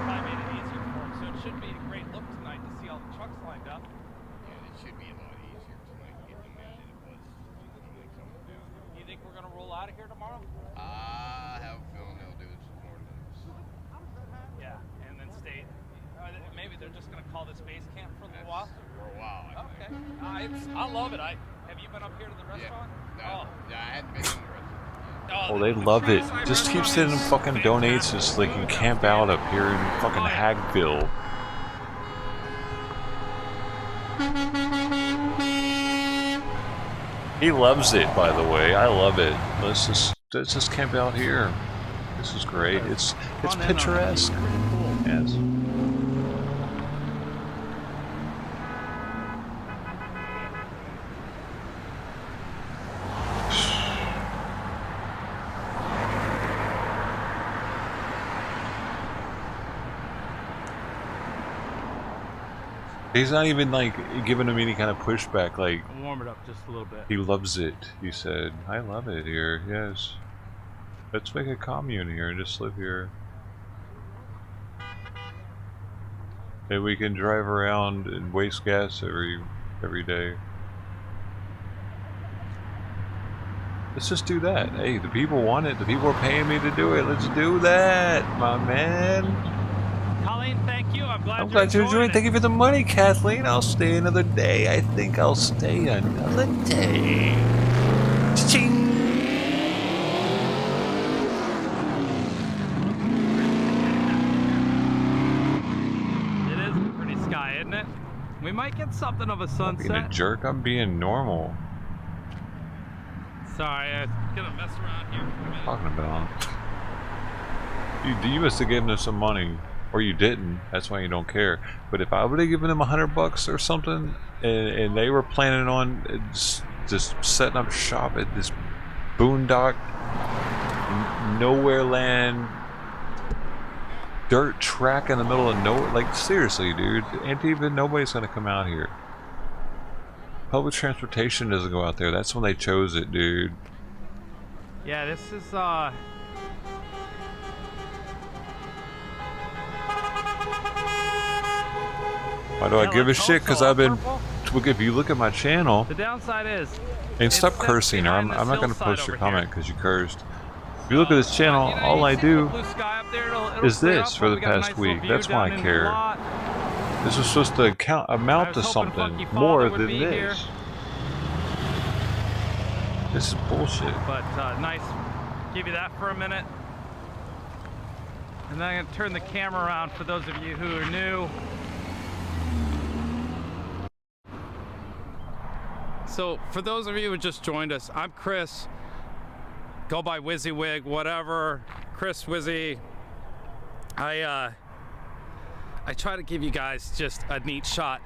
probably made it easier for them. So it should be a great look tonight to see all the trucks lined up. Yeah, it should be a lot easier tonight to get them in than it was when they come down. You think we're going to roll out of here tomorrow? I have a feeling they'll do some more than this. Yeah, and then stay. Maybe they're just going to call this base camp for a little while. For a while. Okay. I love it. Have you been up here to the restaurant? Yeah. No, I hadn't been in the restaurant. Oh, they love it. Just keep sending them fucking donates so they can camp out up here in fucking Hagville. He loves it, by the way. I love it. Let's just camp out here. This is great. It's picturesque. Yes. He's not even like giving him any kind of pushback. Like, warm it up just a little bit. He loves it. He said, "I love it here." Yes. Let's make a commune here and just live here. Maybe we can drive around and waste gas every day. Let's just do that. Hey, the people want it. The people are paying me to do it. Let's do that, my man. Colleen, thank you. I'm glad you're enjoying it. Thank you for the money, Kathleen. I'll stay another day. I think I'll stay another day. Ching. It is a pretty sky, isn't it? We might get something of a sunset. I'm being a jerk. I'm being normal. Sorry, I'm gonna mess around here for a minute. Talking about. You must have given us some money. Or you didn't, that's why you don't care. But if I would have given them $100 or something, and they were planning on just setting up shop at this boondock, nowhere land, dirt track in the middle of nowhere, like seriously, dude, nobody's gonna come out here. Public transportation doesn't go out there. That's when they chose it, dude. Yeah, this is Why do I give a shit? Because I've been. If you look at my channel. The downside is. And stop cursing, or I'm not going to post your comment because you cursed. If you look at this channel, all I do is this for the past week. That's why I care. This was supposed to amount to something more than this. This is bullshit. But nice. Give you that for a minute. And then I'm going to turn the camera around for those of you who are new. So, for those of you who just joined us, I'm Chris. Go by WYZZywig, whatever. Chris Wizzy. I try to give you guys just a neat shot.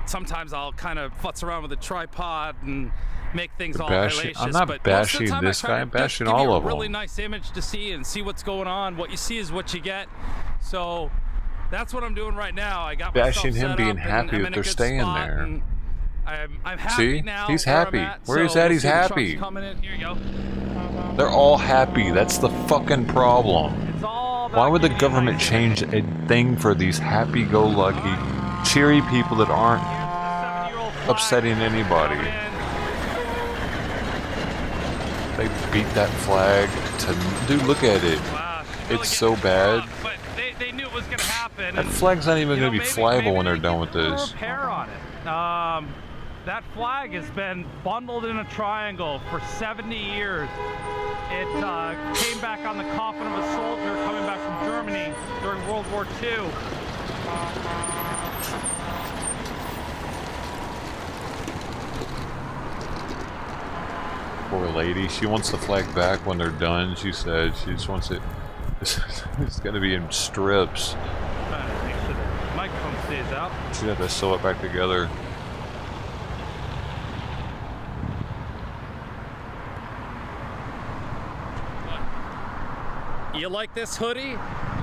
Sometimes I'll kind of futz around with a tripod and make things all hellacious. I'm not bashing this guy. I'm bashing all of them. Give you a really nice image to see and see what's going on. What you see is what you get. So that's what I'm doing right now. I got bashing him being happy that they're staying there. I'm happy See? now. He's happy. Where he's at, he's happy. Here you go. They're all happy. That's the fucking problem. Why would the government change a thing for these happy-go-lucky, cheery people that aren't upsetting anybody? They beat that flag to... Dude, look at it. It's so bad. But they knew it was going to happen. That flag's not even going to be flyable when they're done with this. Repair on it. That flag has been bundled in a triangle for 70 years. It came back on the coffin of a soldier coming back from Germany during World War II. Poor lady. She wants the flag back when they're done. She said she just wants it. It's gonna be in strips. Make sure the microphone stays out. She'd have to sew it back together. You like this hoodie?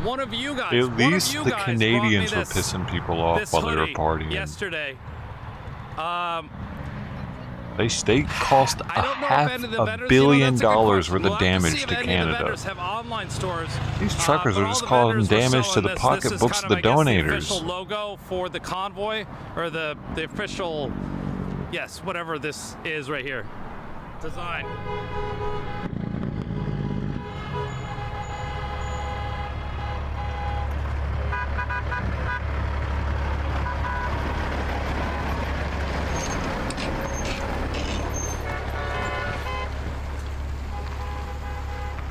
One of you guys. At least the Canadians were pissing people off while they were partying. Yesterday. They cost $500 million worth of damage to Canada. These truckers are just causing damage to the pocketbooks of the donators. The official logo for the Convoy, or the official, yes, whatever this is right here. Design.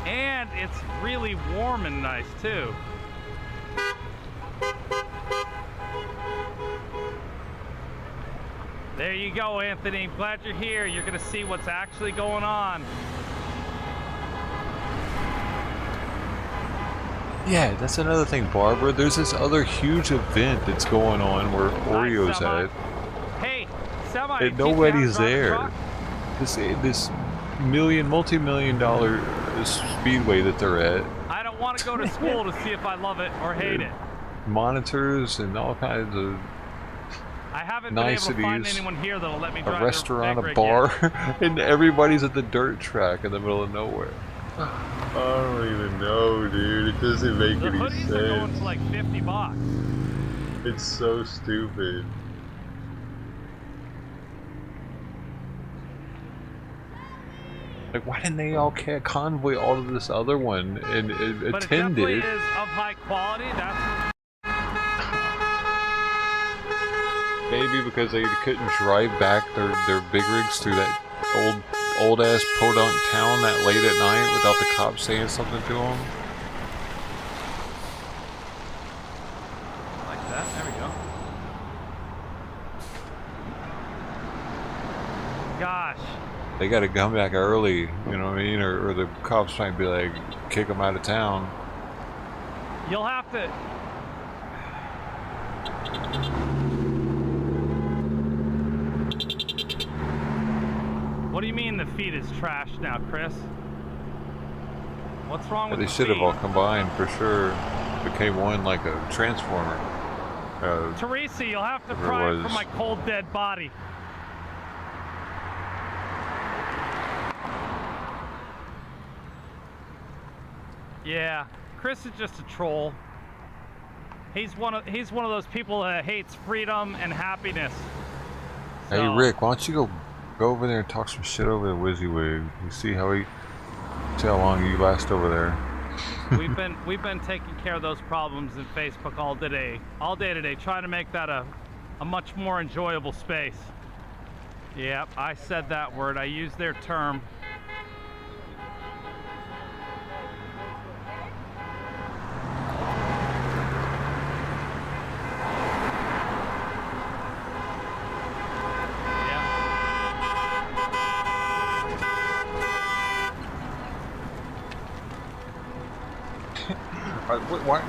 And it's really warm and nice too. There you go, Anthony. Glad you're here. You're gonna see what's actually going on. Yeah, that's another thing, Barbara. There's this other huge event that's going on where Oreo's at. Hey, Semi. And nobody's there. This multi-million-dollar speedway that they're at. I don't want to go to school to see if I love it or hate it. Monitors and all kinds of I haven't niceties. been able to find anyone here that'll let me drive a restaurant, a bar, and everybody's at the dirt track in the middle of nowhere. I don't even know, dude. It doesn't make any sense. The hoodies are going for like $50. It's so stupid. Like, why didn't they all convoy all of this other one and attend it? But it definitely is of high quality. That's maybe because they couldn't drive back their big rigs through that old ass podunk town that late at night without the cops saying something to them. Like that. There we go. Gosh. They got to come back early, you know what I mean? Or the cops might be like, kick them out of town. You'll have to. What do you mean the feed is trashed now, Chris? What's wrong with They should have all combined for sure. Became one like a transformer. Teresa, you'll have to pry from my cold dead body. Yeah, Chris is just a troll. He's one of those people that hates freedom and happiness. So, hey Rick, why don't you go over there and talk some shit over the WYSIWYG. You see how long you last over there. we've been taking care of those problems in Facebook all day today, trying to make that a much more enjoyable space. Yep, I said that word. I used their term.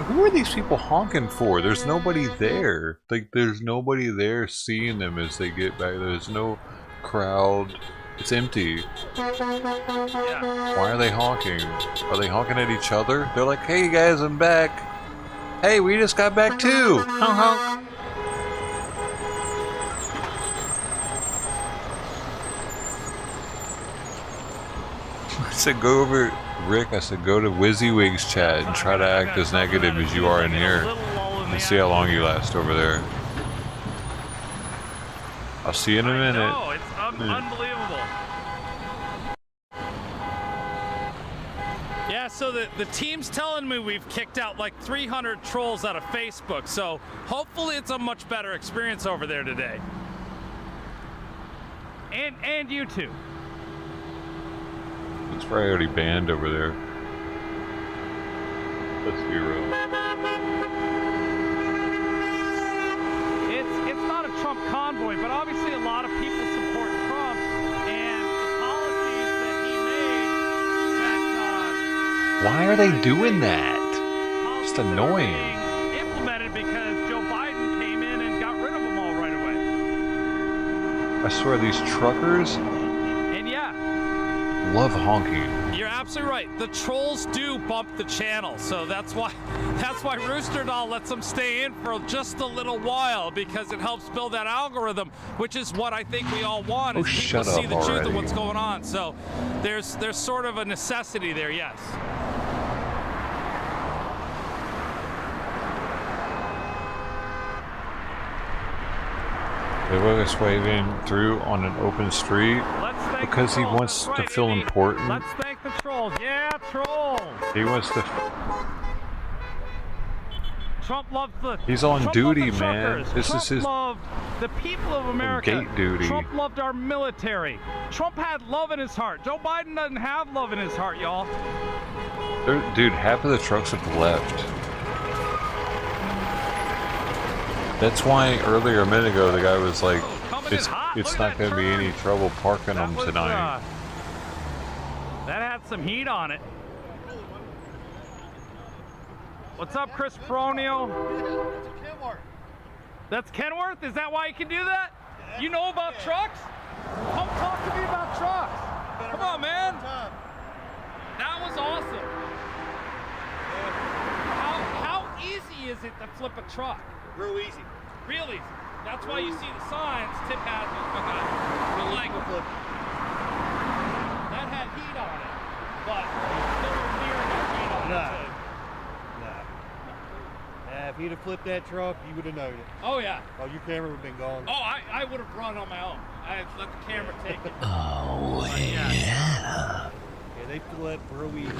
Who are these people honking for? There's nobody there. Like, there's nobody there seeing them as they get back. There's no crowd. It's empty. Yeah. Why are they honking? Are they honking at each other? They're like, hey guys, I'm back. Hey, we just got back too. Honk honk. I said go over, Rick, I said go to WYSIWYG's chat and try to act as negative as you are in here and see how long you last over there. I'll see you in a minute. Oh, it's unbelievable. Yeah, so the team's telling me we've kicked out like 300 trolls out of Facebook, so hopefully it's a much better experience over there today. And you too. It's probably already banned over there. Let's be real. It's not a Trump convoy, but obviously a lot of people support Trump and the policies that he made. Why are they doing that? Just annoying. Implemented because Joe Biden came in and got rid of them all right away. I swear these truckers And yeah, love honking. you're absolutely right. The trolls do bump the channel, so that's why Rooster Doll lets them stay in for just a little while, because it helps build that algorithm, which is what I think we all want. Oh, is people shut see up the truth already. of what's going on. So there's sort of a necessity there, yes. They let us wave in through on an open street because he wants to feel important. Let's thank the trolls. Yeah, trolls. He wants to. Trump loves the. He's on Trump duty, loved the man. truckers. This Trump is his loved the people of America. gate duty. Trump loved our military. Trump had love in his heart. Joe Biden doesn't have love in his heart, y'all. Dude, half of the trucks have left. That's why earlier a minute ago the guy was like, it's not going to be any trouble parking them tonight. That had some heat on it. What's up, Chris Bronio? That's Kenworth? Is that why you can do that? You know about trucks? Come talk to me about trucks. Come on, man. That was awesome. How easy is it to flip a truck? Real easy. Real easy. That's why you see the signs, tip hazards, but not the leg flip. That had heat on it, but nowhere near enough heat on it. If you'd have flipped that truck, you would have known it. Oh, yeah. Oh, your camera would have been gone. Oh, I would have run on my own. I let the camera take it. Oh, yeah. Yeah, they flip real easy.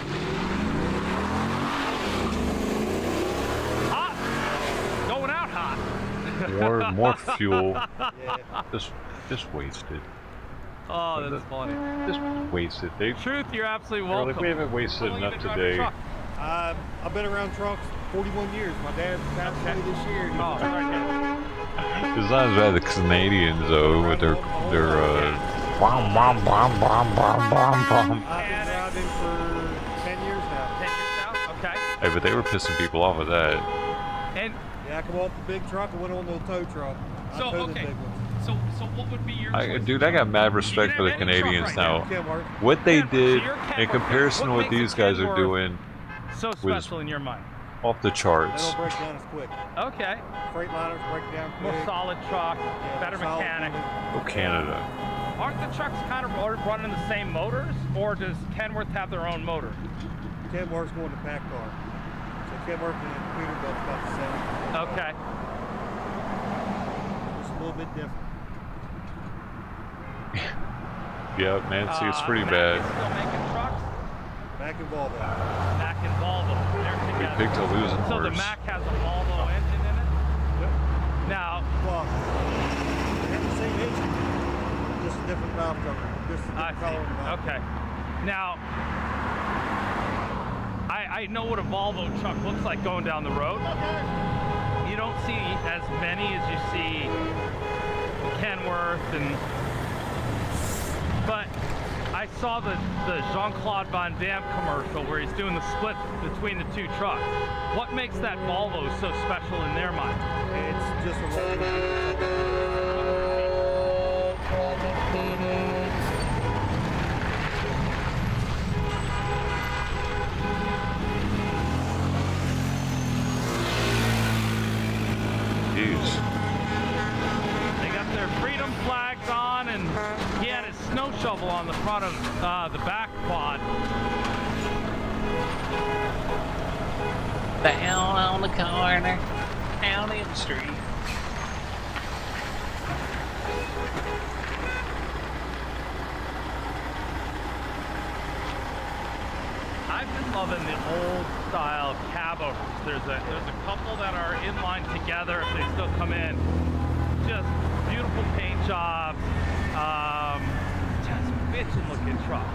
Hot. Going out hot. More fuel. Yeah. Just wasted. Oh, that's funny. Just wasted. Truth, you're absolutely welcome. Like, we haven't wasted enough today. I've been around trucks 41 years. My dad passed away this year. Oh, It's not as bad as the Canadians though, with their bomb. I've been driving for 10 years now. 10 years now? Okay. Hey, but they were pissing people off with that. And yeah, I come off the big truck and went on the tow truck. So okay. So what would be your choice? Dude, I got mad respect for the Canadians now. What they did in comparison to what these guys are doing so special in your mind. Off the charts. They don't break down as quick. Okay. Freightliners break down quick. More solid truck, better mechanic. Oh, Canada. Aren't the trucks kind of running the same motors, or does Kenworth have their own motor? Kenworth's going to pack car. So Kenworth and Peterbilt's about the same. Okay. Just a little bit different. Yeah, man, see, it's pretty bad. Still making trucks? Mack and Volvo. Mack and Volvo. They're We together. picked a losing So the horse. Mack has a Volvo engine in it? Yep. Now, Well, they have the same engine, just a different valve cover, just a different color. Okay. Now, I know what a Volvo truck looks like going down the road. You don't see as many as you see Kenworth but I saw the Jean-Claude Van Damme commercial where he's doing the split between the two trucks. What makes that Volvo so special in their mind? It's just a Jeez. They got their freedom flags on, and he had his snow shovel on the front of the back quad. Down on the corner, down in the street. I've been loving the old style cab overs. There's a couple that are in line together if they still come in. Just beautiful paint jobs. bitchin' looking truck.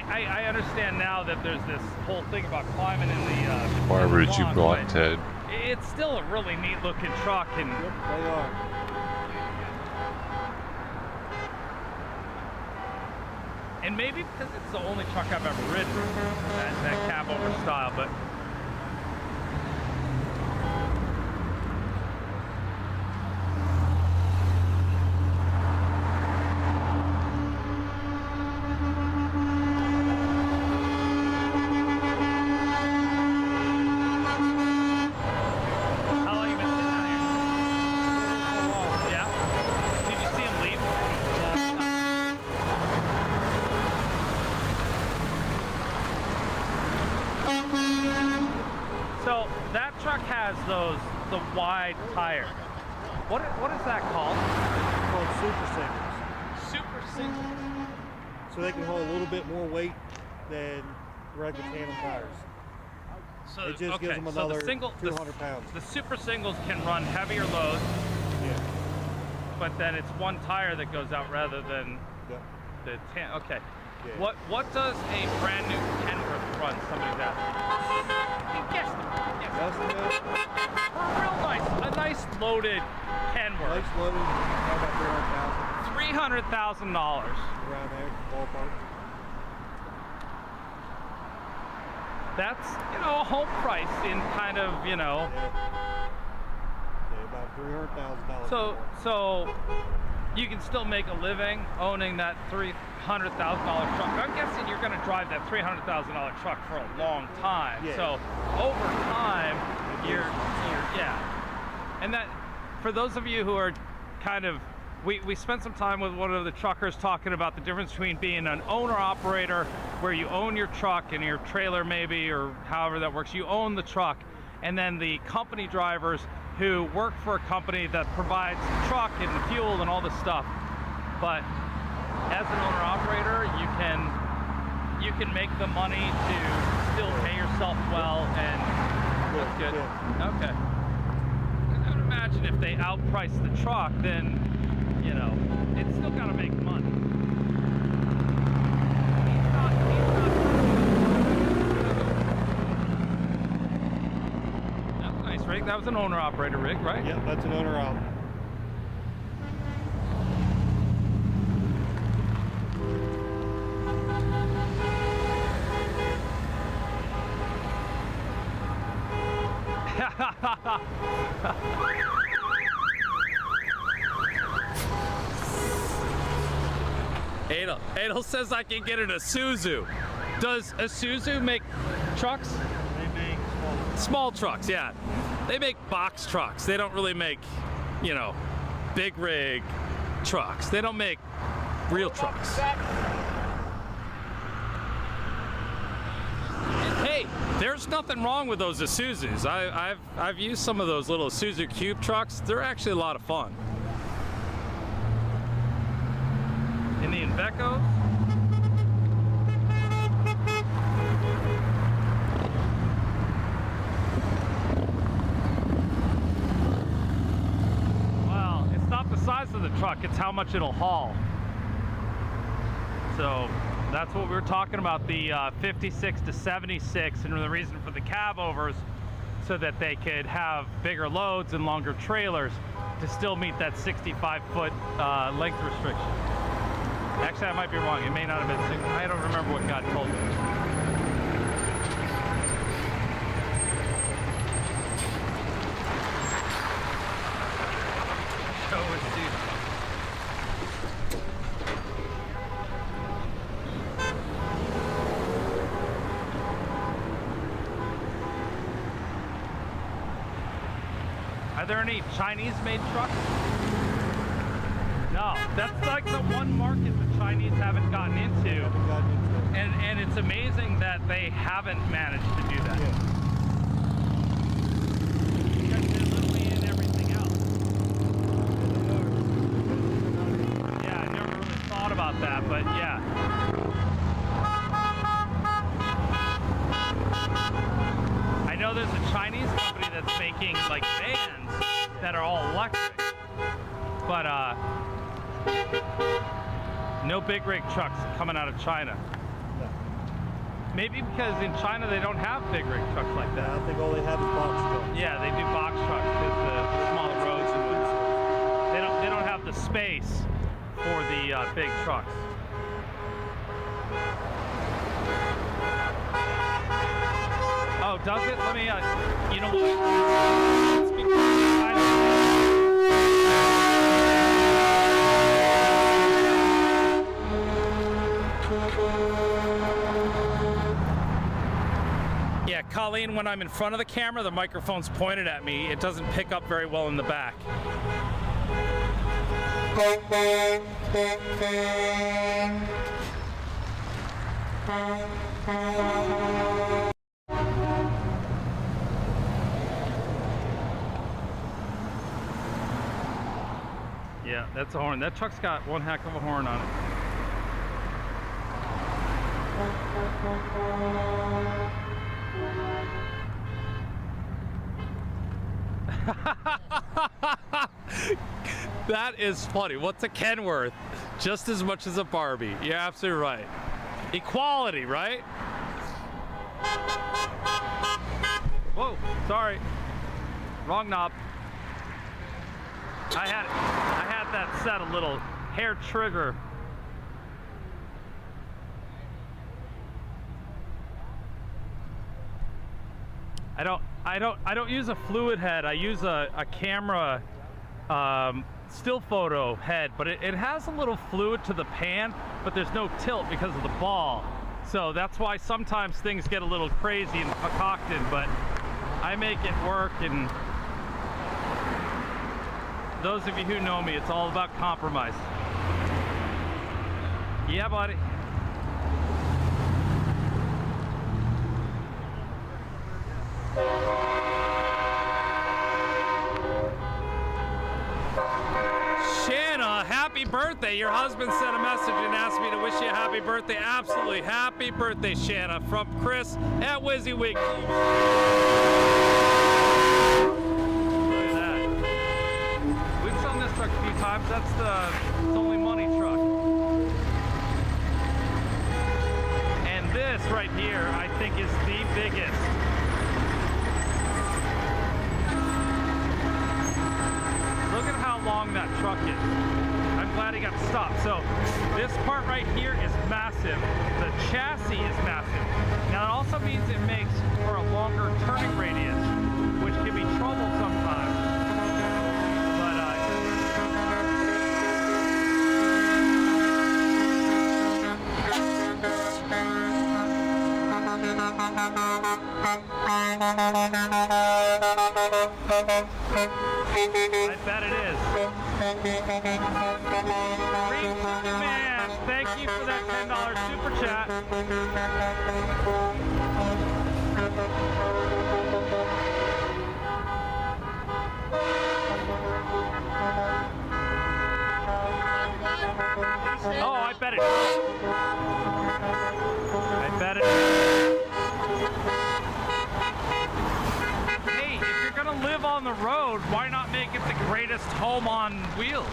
I understand now that there's this whole thing about climbing in the Whatever did you brought, Ted? It's still a really neat looking truck, and Yep, they are. and maybe because it's the only truck I've ever ridden, that cab over style, but the wide tire. What is that called? It's called super singles. Super singles. So they can hold a little bit more weight than regular tandem tires. So it just gives them another 200 pounds. The super singles can run heavier loads. Yeah. But then it's one tire that goes out rather than the okay. Yeah. What does a brand new Kenworth run? Somebody's asking. Guess real nice, a nice loaded Kenworth. Nice loaded, about $300,000. $300,000. Around there, ballpark. That's, you know, a home price in kind of, you know. Yeah, about $300,000. So you can still make a living owning that $300,000 truck. I'm guessing you're going to drive that $300,000 truck for a long time. Yeah. So over time, you're yeah. And that, for those of you who are kind of, we spent some time with one of the truckers talking about the difference between being an owner-operator, where you own your truck and your trailer maybe, or however that works. You own the truck, and then the company drivers who work for a company that provides the truck and the fuel and all this stuff. But as an owner-operator, you can make the money to still pay yourself well, and that's good. Okay. I would imagine if they outprice the truck, then, you know, it's still got to make money. That's nice rig. That was an owner-operator rig, right? Yep, that's an owner-op. Adel says I can get an Isuzu. Does Isuzu make trucks? They make small trucks, yeah. They make box trucks. They don't really make, you know, big rig trucks. They don't make real trucks. Hey, there's nothing wrong with those Isuzus. I've used some of those little Isuzu Cube trucks. They're actually a lot of fun. In the Invecos. Well, it's not the size of the truck, it's how much it'll haul. So that's what we were talking about, the 56 to 76, and the reason for the cab overs, so that they could have bigger loads and longer trailers to still meet that 65-foot length restriction. Actually, I might be wrong. It may not have been 60. I don't remember what God told me. Show us, dude. Are there any Chinese-made trucks? No, that's like the one market the Chinese haven't gotten into. And it's amazing that they haven't managed to do that. Because they're literally in everything else. Yeah, I never really thought about that, but yeah. I know there's a Chinese company that's making like vans that are all electric. But No big rig trucks coming out of China. Maybe because in China they don't have big rig trucks like that. I think all they have is box trucks. Yeah, they do box trucks because the small roads. They don't have the space for the big trucks. Oh, does it? Let me. You know what? Speak Yeah, Colleen, when I'm in front of the camera, the microphone's pointed at me. It doesn't pick up very well in the back. Yeah, that's a horn. That truck's got one heck of a horn on it. That is funny. What's a Kenworth? Just as much as a Barbie. You're absolutely right. Equality, right? Whoa, sorry. Wrong knob. I had that set a little hair trigger. I don't use a fluid head. I use a camera still photo head, but it has a little fluid to the pan, but there's no tilt because of the ball. So that's why sometimes things get a little crazy and concocted, but I make it work. And those of you who know me, it's all about compromise. Yeah, buddy. Shanna, happy birthday. Your husband sent a message and asked me to wish you a happy birthday. Absolutely. Happy birthday, Shanna, from Chris at WYSIWYG. Look at that. We've done this truck a few times. That's the only money truck. And this right here, I think, is the biggest. Look at how long that truck is. I'm glad he got stopped. So this part right here is massive. The chassis is massive. Now it also means it makes for a longer turning radius, which can be trouble sometimes. But I bet it is. Man, thank you for that $10 super chat. Oh, I bet it is. I bet it is. Live on the road, why not make it the greatest home on wheels,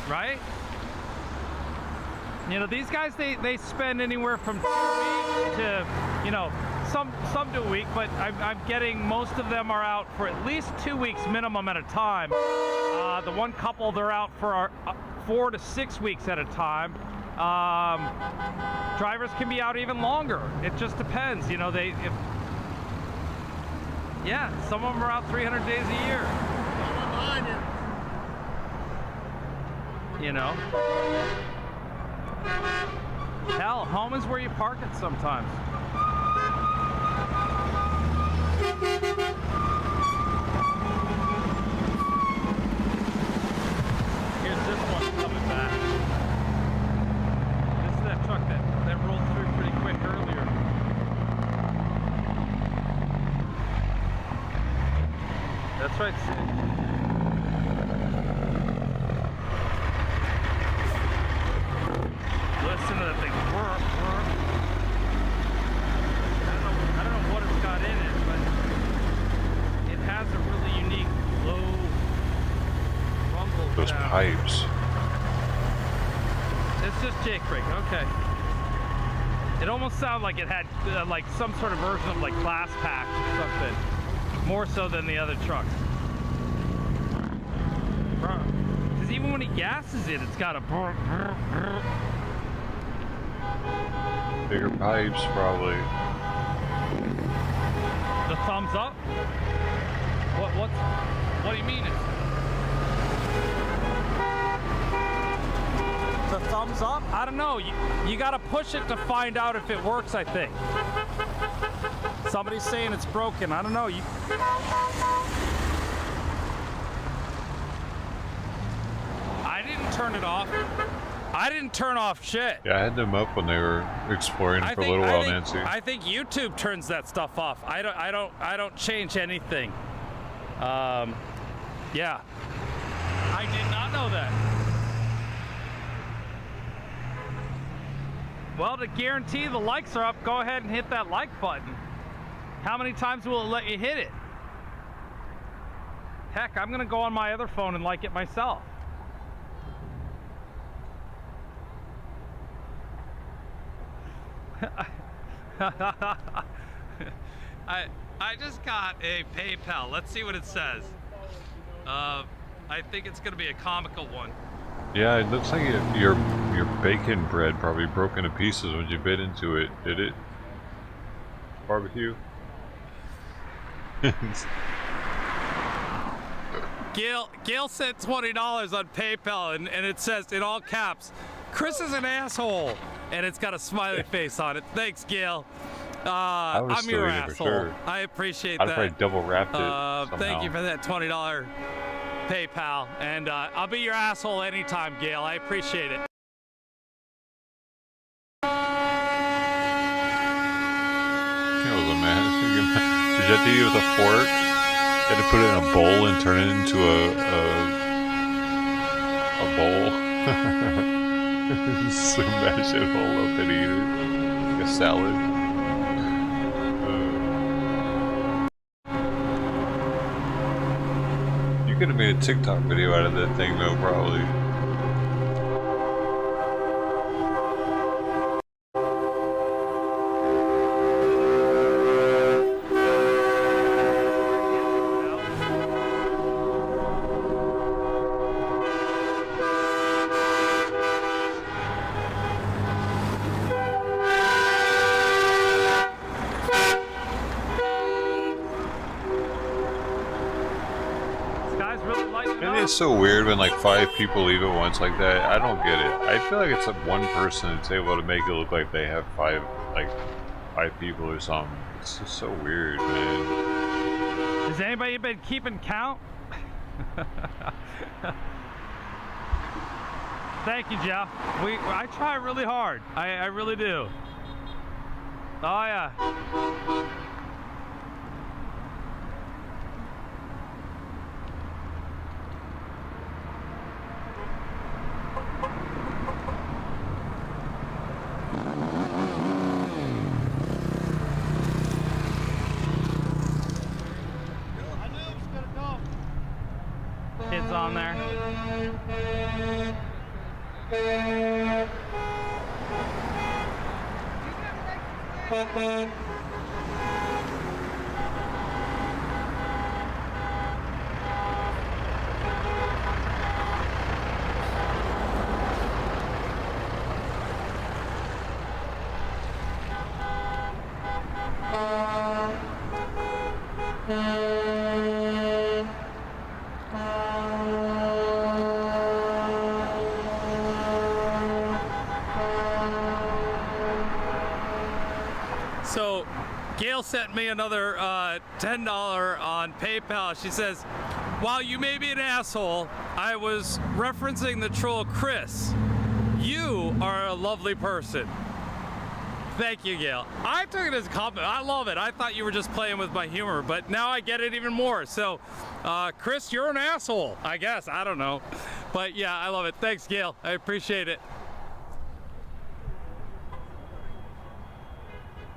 right? You know, these guys, they spend anywhere from 2 weeks to, you know, some to a week, but I'm getting most of them are out for at least 2 weeks minimum at a time. The one couple, they're out for 4 to 6 weeks at a time. Drivers can be out even longer. It just depends, you know, yeah, some of them are out 300 days a year. You know? Hell, home is where you park it sometimes. Here's this one coming back. This is that truck that rolled through pretty quick earlier. That's right, Sid. Listen to that thing. Whir, whir. I don't know what it's got in it, but it has a really unique low rumble. Those pipes. It's just Jake Rig. Okay. It almost sounded like it had like some sort of version of like Class Pack or something. More so than the other trucks. Because even when he gasses it, it's got a bigger pipes, probably. The thumbs up? What do you mean? The thumbs up? I don't know. You gotta push it to find out if it works, I think. Somebody's saying it's broken. I don't know. I didn't turn it off. I didn't turn off shit. Yeah, I had them up when they were exploring for a little while, Nancy. I think YouTube turns that stuff off. I don't change anything. Yeah. I did not know that. Well, to guarantee the likes are up, go ahead and hit that like button. How many times will it let you hit it? Heck, I'm gonna go on my other phone and like it myself. I just got a PayPal. Let's see what it says. I think it's gonna be a comical one. Yeah, it looks like your bacon bread probably broke into pieces when you bit into it. Did it? Barbecue? Gail sent $20 on PayPal and it says in all caps, "Chris is an asshole," and it's got a smiley face on it. Thanks, Gail. I'm your asshole. Sure. I appreciate I'd that. probably double wrapped it somehow. Thank you for that $20 PayPal, and I'll be your asshole anytime, Gail. I appreciate it. It was a mess. Did you have to eat it with a fork? You had to put it in a bowl and turn it into a bowl. Smash it all up and eat it like a salad. You could have made a TikTok video out of that thing though, probably. It's so weird when like 5 people leave at once like that. I don't get it. I feel like it's like one person that's able to make it look like they have 5 people or something. It's just so weird, man. Has anybody been keeping count? Thank you, Jeff. I try really hard. I really do. Oh yeah. Kids on there. So Gail sent me another $10 on PayPal. She says, "While you may be an asshole, I was referencing the troll Chris. You are a lovely person." Thank you, Gail. I took it as a compliment. I love it. I thought you were just playing with my humor, but now I get it even more. So, Chris, you're an asshole, I guess. I don't know. But yeah, I love it. Thanks, Gail. I appreciate it.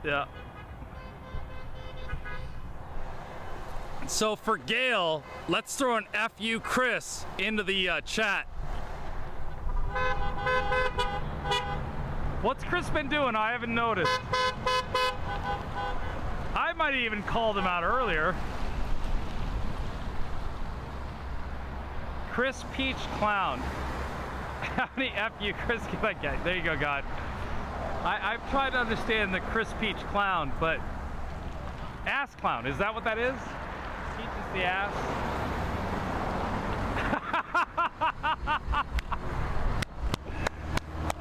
Yeah. So for Gail, let's throw an F you Chris into the chat. What's Chris been doing? I haven't noticed. I might have even called him out earlier. Chris Peach Clown. How many F you, Chris, can I get? There you go, God. I've tried to understand the Chris Peach Clown, but ass clown, is that what that is? Peach is the ass.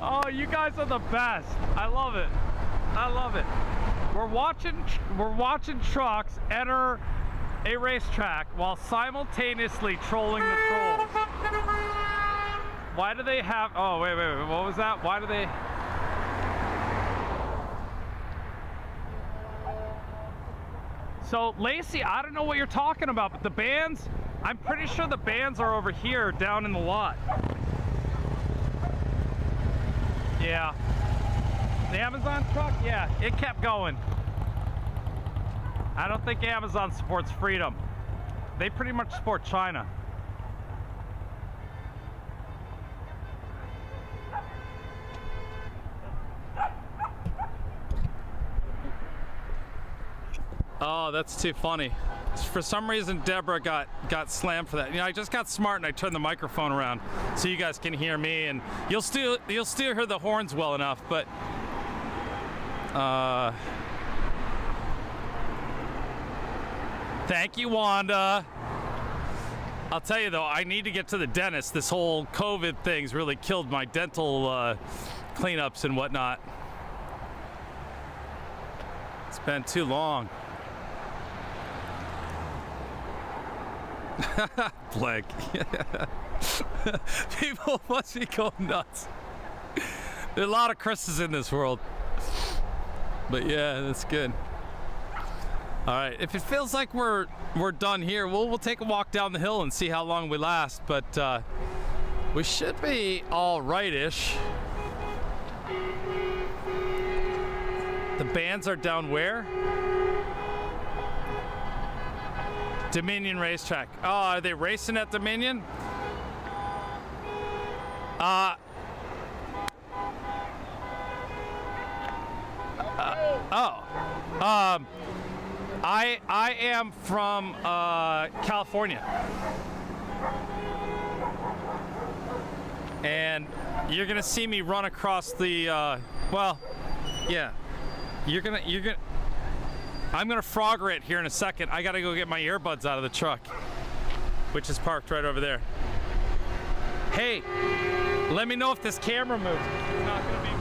Oh, you guys are the best. I love it. I love it. We're watching trucks enter a racetrack while simultaneously trolling the trolls. Why do they have, oh, wait, what was that? Why do they? So, Lacey, I don't know what you're talking about, but the bands, I'm pretty sure the bands are over here down in the lot. Yeah. The Amazon truck? Yeah, it kept going. I don't think Amazon supports freedom. They pretty much support China. Oh, that's too funny. For some reason, Deborah got slammed for that. You know, I just got smart and I turned the microphone around so you guys can hear me, and you'll still hear the horns well enough. But thank you, Wanda. I'll tell you though, I need to get to the dentist. This whole COVID thing's really killed my dental cleanups and whatnot. It's been too long. Blank. People must be going nuts. There are a lot of Chris's in this world. But yeah, that's good. All right, if it feels like we're done here, we'll take a walk down the hill and see how long we last. But we should be all right-ish. The bands are down where? Dominion Racetrack. Oh, are they racing at Dominion? I am from California, and you're gonna see me run across the well, yeah, you're gonna I'm gonna frogger it here in a second. I gotta go get my earbuds out of the truck, which is parked right over there. Hey, let me know if this camera moves. It's not gonna be me.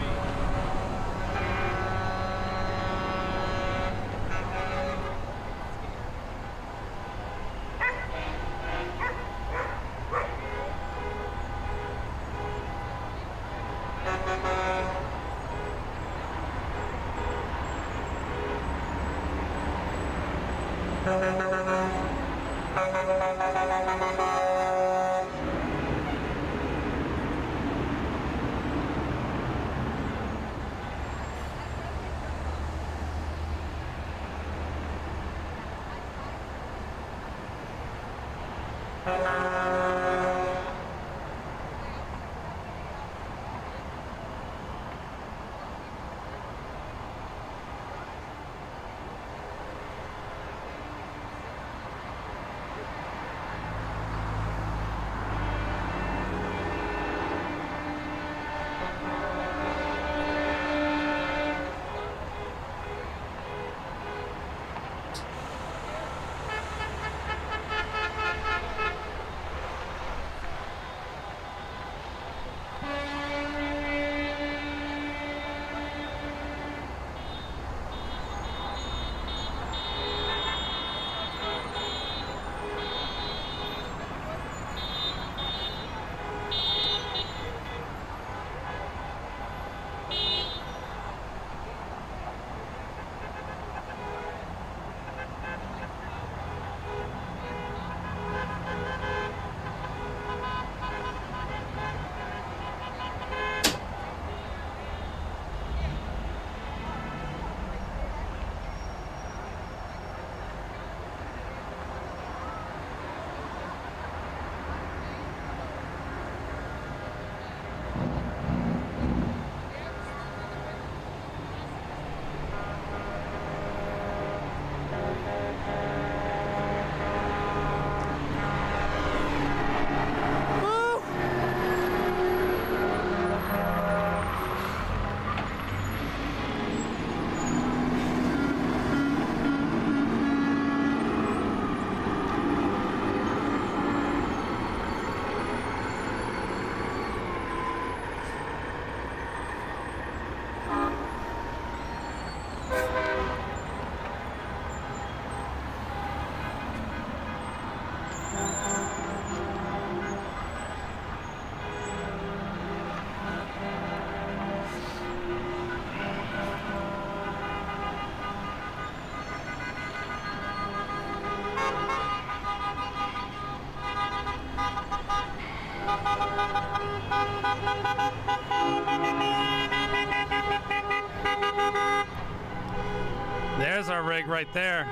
There's our rig right there.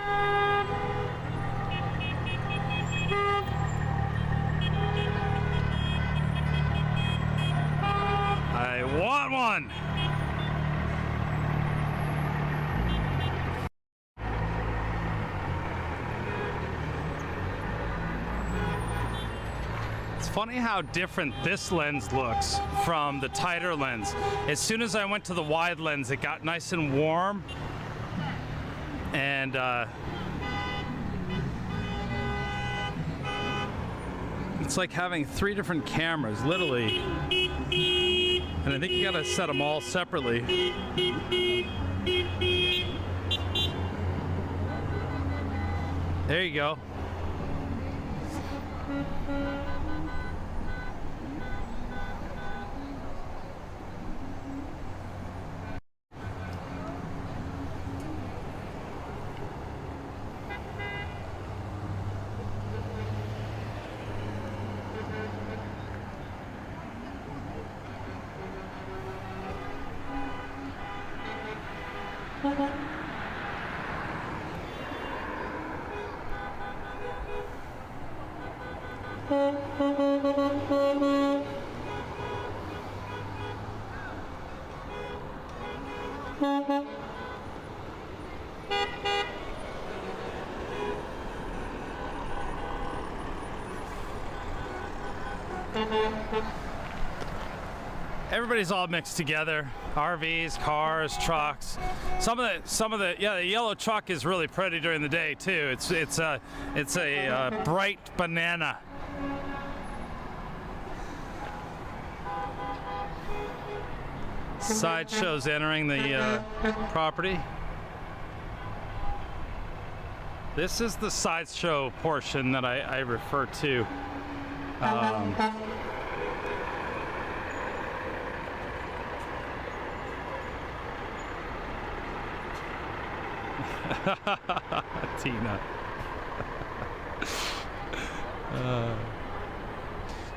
I want one. It's funny how different this lens looks from the tighter lens. As soon as I went to the wide lens, it got nice and warm. And it's like having 3 different cameras, literally. And I think you gotta set them all separately. There you go. Everybody's all mixed together. RVs, cars, trucks. Some of the the yellow truck is really pretty during the day too. It's a bright banana. Sideshows entering the property. This is the sideshow portion that I refer to. Tina.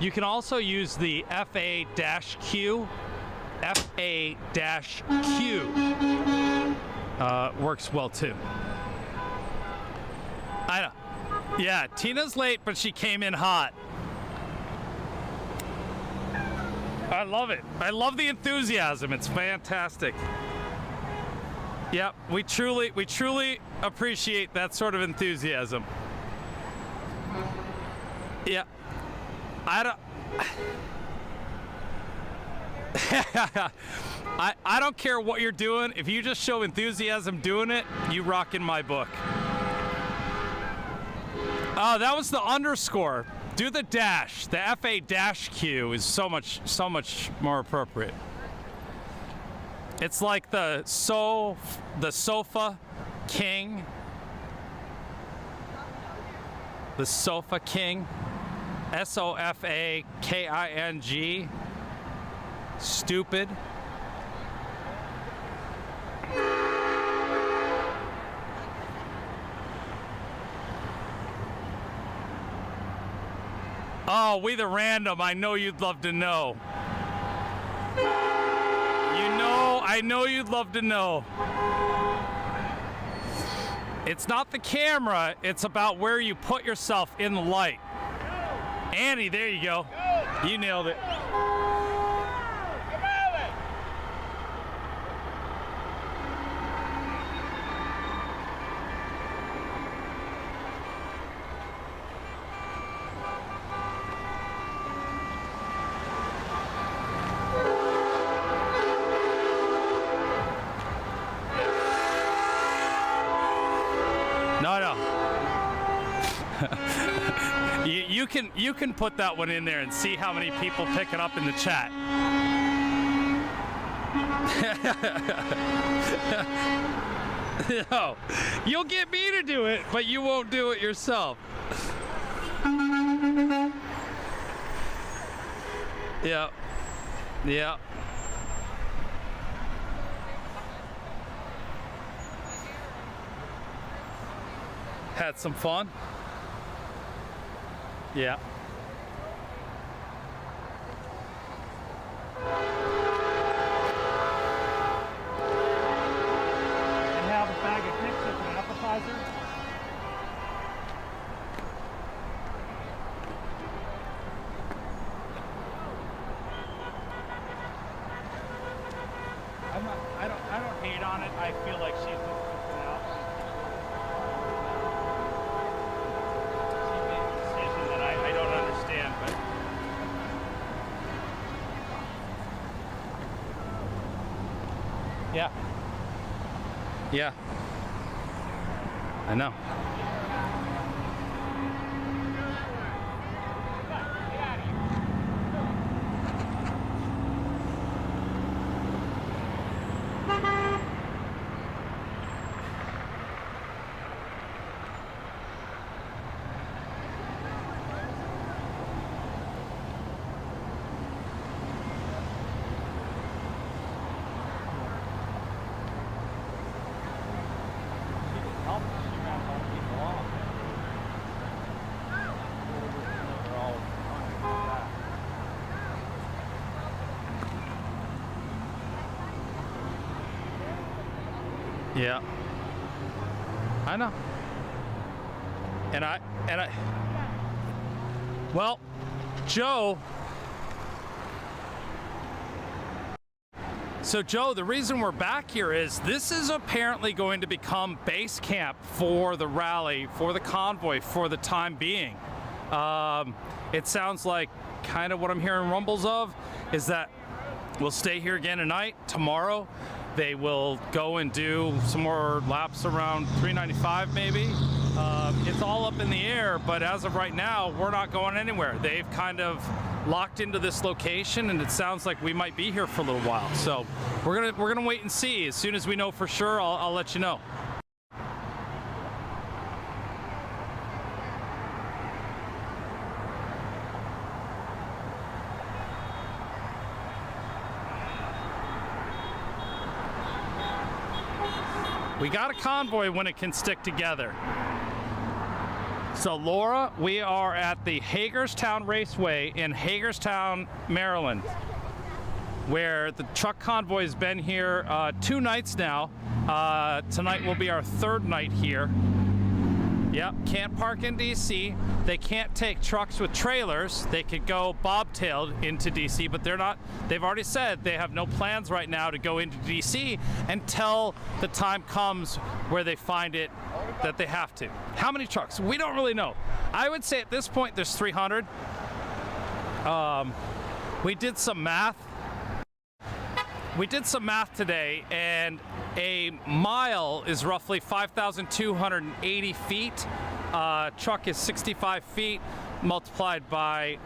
You can also use the FA-Q. FA-Q works well too. I know. Yeah, Tina's late, but she came in hot. I love it. I love the enthusiasm. It's fantastic. Yep, we truly appreciate that sort of enthusiasm. Yeah. I don't care what you're doing. If you just show enthusiasm doing it, you rock in my book. Oh, that was the underscore. Do the dash. The FA-Q is so much more appropriate. It's like the sofa king. The sofa king. SOFAKING. Stupid. Oh, we the random. I know you'd love to know. I know you'd love to know. It's not the camera, it's about where you put yourself in the light. Annie, there you go. You nailed it. You can put that one in there and see how many people pick it up in the chat. No, you'll get me to do it, but you won't do it yourself. Yeah. Yeah. Had some fun. Yeah. hate on it. I feel like she's just an outcome. She made a decision that I don't understand, but yeah. Yeah. I know. Yeah, I know. And I, well, Joe, so Joe, the reason we're back here is this is apparently going to become base camp for the rally, for the convoy, for the time being. It sounds like kind of what I'm hearing rumbles of is that we'll stay here again tonight, tomorrow. They will go and do some more laps around 395 maybe. It's all up in the air, but as of right now, we're not going anywhere. They've kind of locked into this location, and it sounds like we might be here for a little while. So we're gonna wait and see. As soon as we know for sure, I'll let you know. We got a convoy when it can stick together. So Laura, we are at the Hagerstown Raceway in Hagerstown, Maryland, where the truck convoy has been here 2 nights now. Tonight will be our 3rd night here. Yep, can't park in DC. They can't take trucks with trailers. They could go bobtailed into DC, but they've already said they have no plans right now to go into DC until the time comes where they find it that they have to. How many trucks? We don't really know. I would say at this point there's 300. We did some math. We did some math today, and a mile is roughly 5,280 feet. Truck is 65 feet multiplied by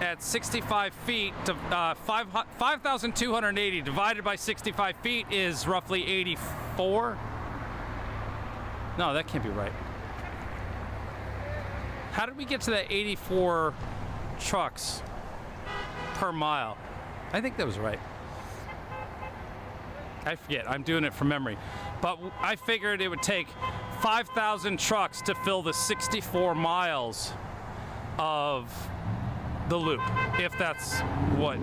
at 65 feet to 5,280 divided by 65 feet is roughly 84. No, that can't be right. How did we get to that 84 trucks per mile? I think that was right. I forget, I'm doing it from memory. But I figured it would take 5,000 trucks to fill the 64 miles of the loop, if that's what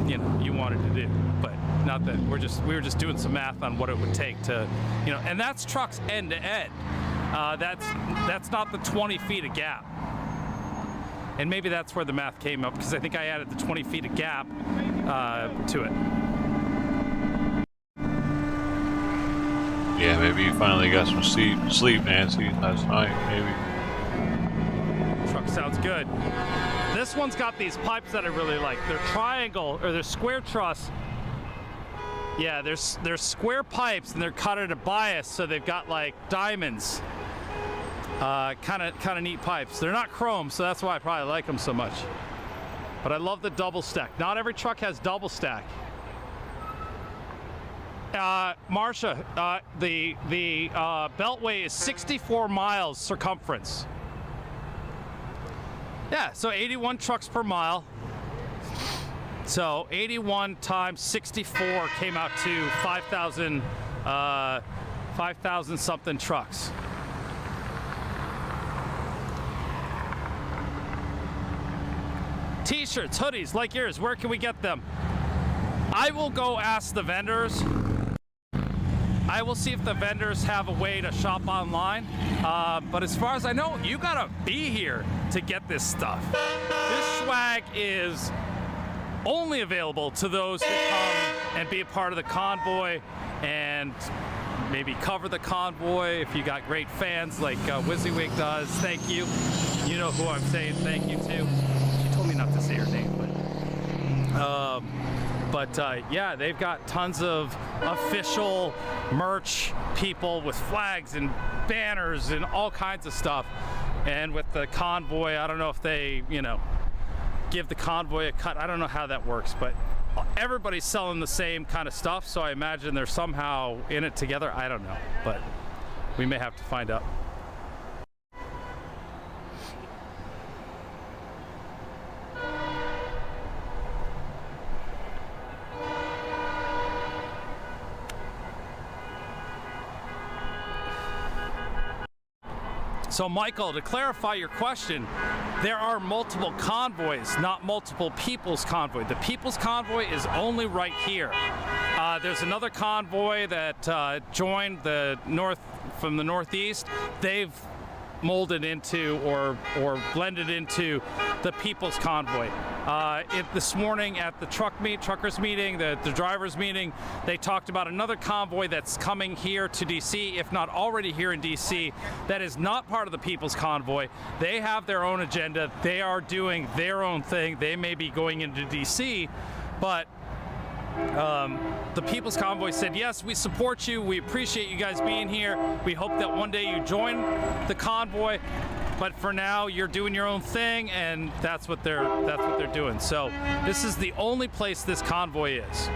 you wanted to do. But not that we were just doing some math on what it would take to, and that's trucks end to end. That's not the 20 feet of gap. And maybe that's where the math came up, because I think I added the 20 feet of gap to it. Yeah, maybe you finally got some sleep, Nancy, last night, maybe. Truck sounds good. This one's got these pipes that I really like. They're triangle, or they're square truss. Yeah, they're square pipes, and they're cut at a bias, so they've got like diamonds. Kind of neat pipes. They're not chrome, so that's why I probably like them so much. But I love the double stack. Not every truck has double stack. Marcia, the beltway is 64 miles circumference. Yeah, so 81 trucks per mile. So 81 times 64 came out to 5,000 something trucks. T-shirts, hoodies like yours, where can we get them? I will go ask the vendors. I will see if the vendors have a way to shop online. But as far as I know, you gotta be here to get this stuff. This swag is only available to those who come and be a part of the convoy and maybe cover the convoy. If you got great fans like WYSIWYG does, thank you. You know who I'm saying thank you to. She told me not to say her name, but yeah, they've got tons of official merch people with flags and banners and all kinds of stuff. And with the convoy, I don't know if they, you know, give the convoy a cut. I don't know how that works, but everybody's selling the same kind of stuff, so I imagine they're somehow in it together. I don't know, but we may have to find out. So Michael, to clarify your question, there are multiple convoys, not multiple people's convoy. The people's convoy is only right here. There's another convoy that joined the from the northeast. They've molded into or blended into the people's convoy. This morning at the truckers meeting, the drivers meeting, they talked about another convoy that's coming here to DC, if not already here in DC, that is not part of the people's convoy. They have their own agenda. They are doing their own thing. They may be going into DC, but the People's Convoy said, yes, we support you. We appreciate you guys being here. We hope that one day you join the convoy. But for now, you're doing your own thing, and that's what they're doing. So this is the only place this convoy is.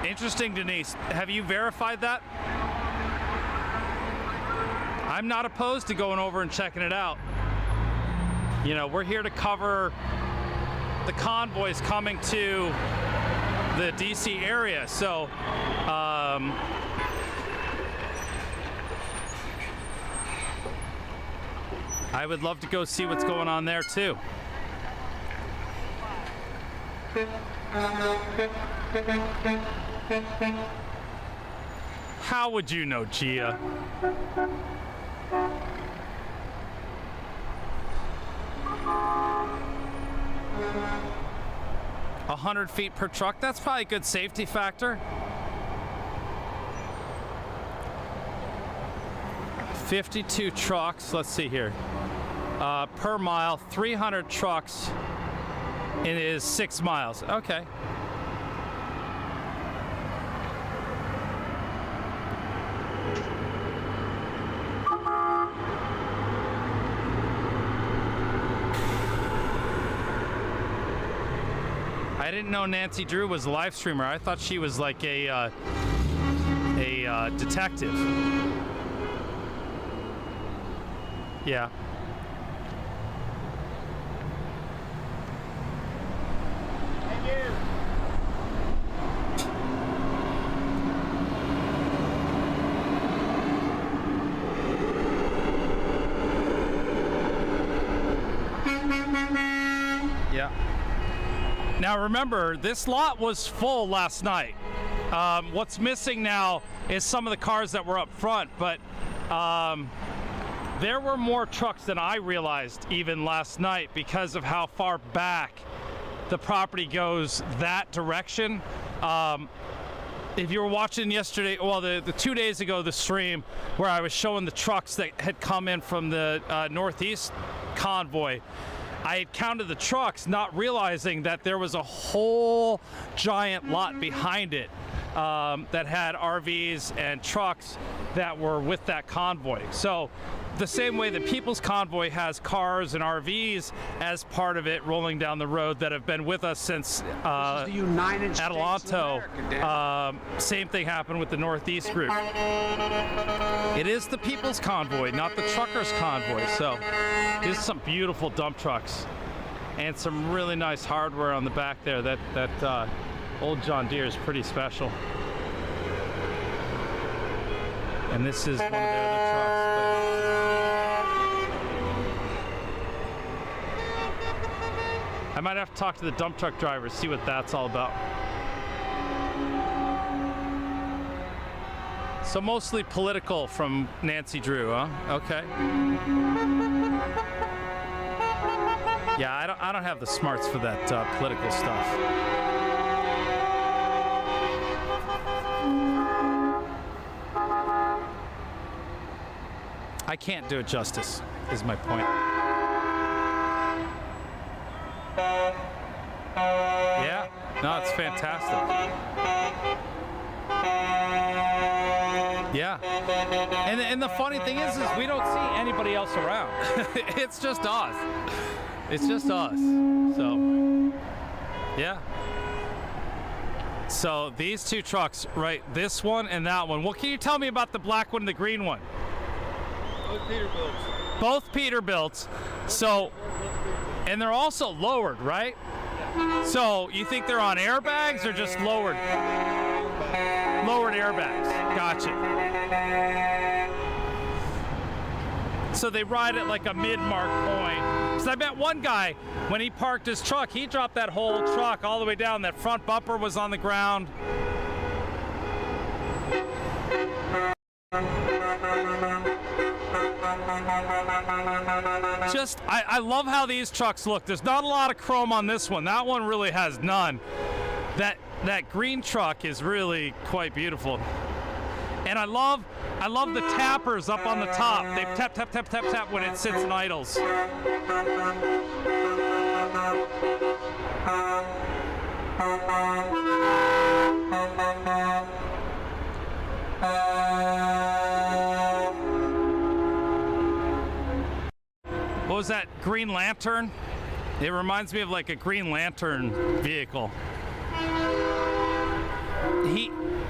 Interesting, Denise. Have you verified that? I'm not opposed to going over and checking it out. You know, we're here to cover the convoys coming to the DC area, so I would love to go see what's going on there too. How would you know, Gia? $100 feet per truck, that's probably a good safety factor. 52 trucks, let's see here. Per mile, 300 trucks. It is 6 miles. Okay. I didn't know Nancy Drew was a live streamer. I thought she was like a detective. Yeah. Yeah. Now remember, this lot was full last night. What's missing now is some of the cars that were up front, but there were more trucks than I realized even last night because of how far back the property goes that direction. If you were watching yesterday, well, the 2 days ago, the stream where I was showing the trucks that had come in from the Northeast convoy, I had counted the trucks, not realizing that there was a whole giant lot behind it that had RVs and trucks that were with that convoy. So the same way the People's Convoy has cars and RVs as part of it rolling down the road that have been with us since Adelanto. Same thing happened with the Northeast route. It is the People's Convoy, not the Truckers Convoy. So these are some beautiful dump trucks. and some really nice hardware on the back there. That old John Deere is pretty special. And this is one of their other trucks. I might have to talk to the dump truck drivers, see what that's all about. So mostly political from Nancy Drew, huh? Okay. Yeah, I don't have the smarts for that political stuff. I can't do it justice, is my point. Yeah, no, it's fantastic. Yeah, and the funny thing is we don't see anybody else around. It's just us. It's just us. So, yeah. So these two trucks, right? This one and that one. What can you tell me about the black one and the green one? Both Peterbilts. Both Peterbilts. So, and they're also lowered, right? Yeah. So you think they're on airbags or just lowered? Lowered airbags. Gotcha. So they ride at like a mid-mark point. Because I bet one guy, when he parked his truck, he dropped that whole truck all the way down. That front bumper was on the ground. Just, I love how these trucks look. There's not a lot of chrome on this one. That one really has none. That green truck is really quite beautiful. And I love the tappers up on the top. They tap, tap, tap, tap, tap when it sits and idles. What was that? Green Lantern? It reminds me of like a Green Lantern vehicle.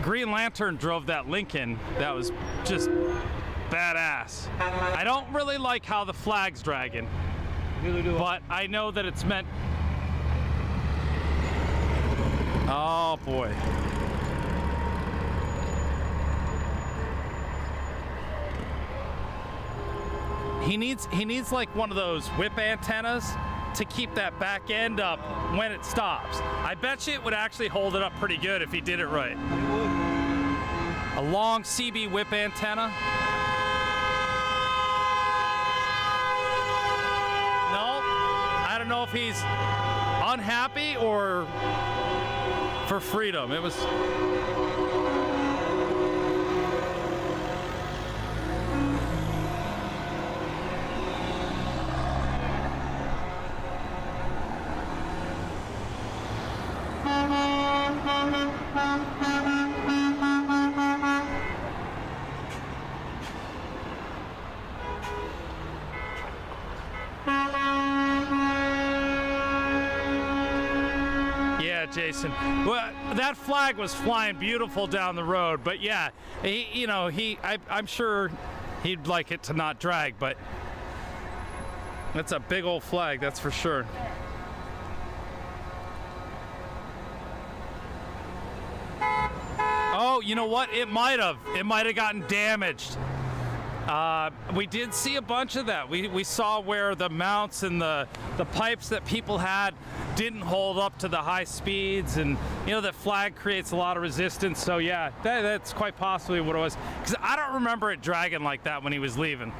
Green Lantern drove that Lincoln. That was just badass. I don't really like how the flag's dragging, but I know that it's meant. Oh boy. He needs like one of those whip antennas to keep that back end up when it stops. I bet you it would actually hold it up pretty good if he did it right. A long CB whip antenna. No, I don't know if he's unhappy or for freedom. It was. Jason. Well, that flag was flying beautiful down the road, but yeah, I'm sure he'd like it to not drag, but that's a big old flag, that's for sure. Oh, you know what? It might have gotten damaged. We did see a bunch of that. We saw where the mounts and the pipes that people had didn't hold up to the high speeds, and that flag creates a lot of resistance. So yeah, that's quite possibly what it was, because I don't remember it dragging like that when he was leaving.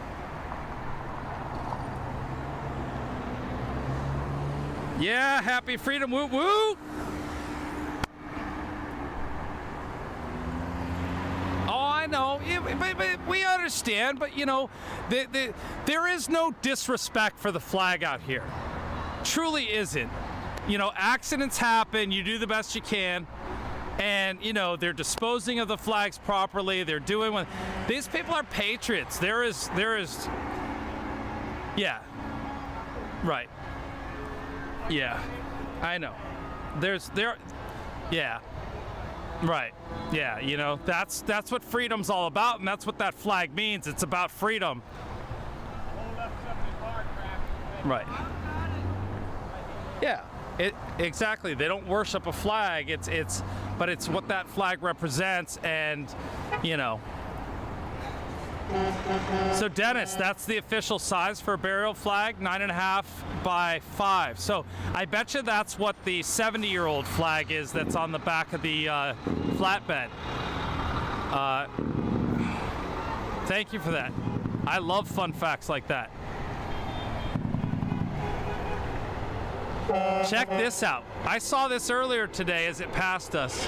Yeah, happy freedom, woo woo. I know, but we understand, but there is no disrespect for the flag out here. Truly isn't. Accidents happen, you do the best you can, and they're disposing of the flags properly. They're doing what these people are patriots. There is yeah, right, yeah, I know, yeah, right, yeah, that's what freedom's all about, and that's what that flag means. It's about freedom. Right. Yeah, exactly. They don't worship a flag. But it's what that flag represents, and you know. So Dennis, that's the official size for a burial flag, 9.5 by 5. So I bet you that's what the 70-year-old flag is that's on the back of the flatbed. Thank you for that. I love fun facts like that. Check this out. I saw this earlier today as it passed us.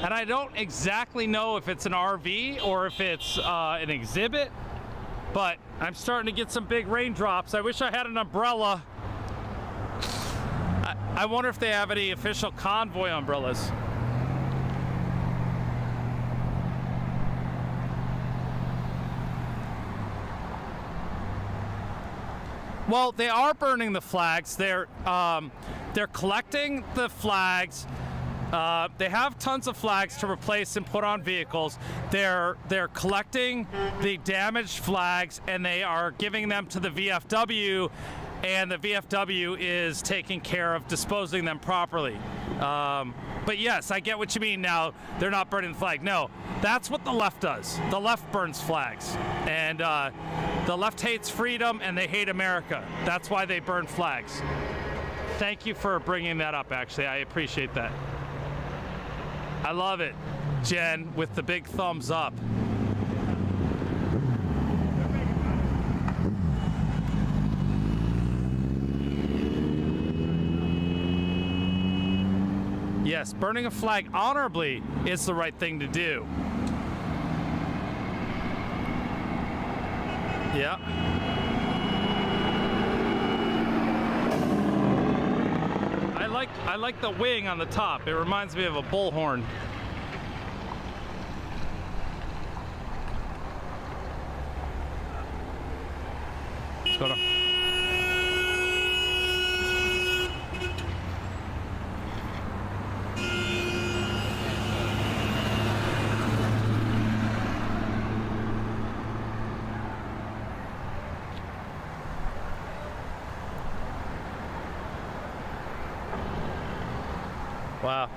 And I don't exactly know if it's an RV or if it's an exhibit, but I'm starting to get some big raindrops. I wish I had an umbrella. I wonder if they have any official Convoy umbrellas. Well, they are burning the flags. They're collecting the flags. They have tons of flags to replace and put on vehicles. They're collecting the damaged flags and they are giving them to the VFW, and the VFW is taking care of disposing them properly. But yes, I get what you mean now. They're not burning the flag. No, that's what the left does. The left burns flags. And the left hates freedom and they hate America. That's why they burn flags. Thank you for bringing that up, actually. I appreciate that. I love it, Jen, with the big thumbs up. Yes, burning a flag honorably is the right thing to do. Yeah. I like the wing on the top. It reminds me of a bullhorn. What's going on? Wow.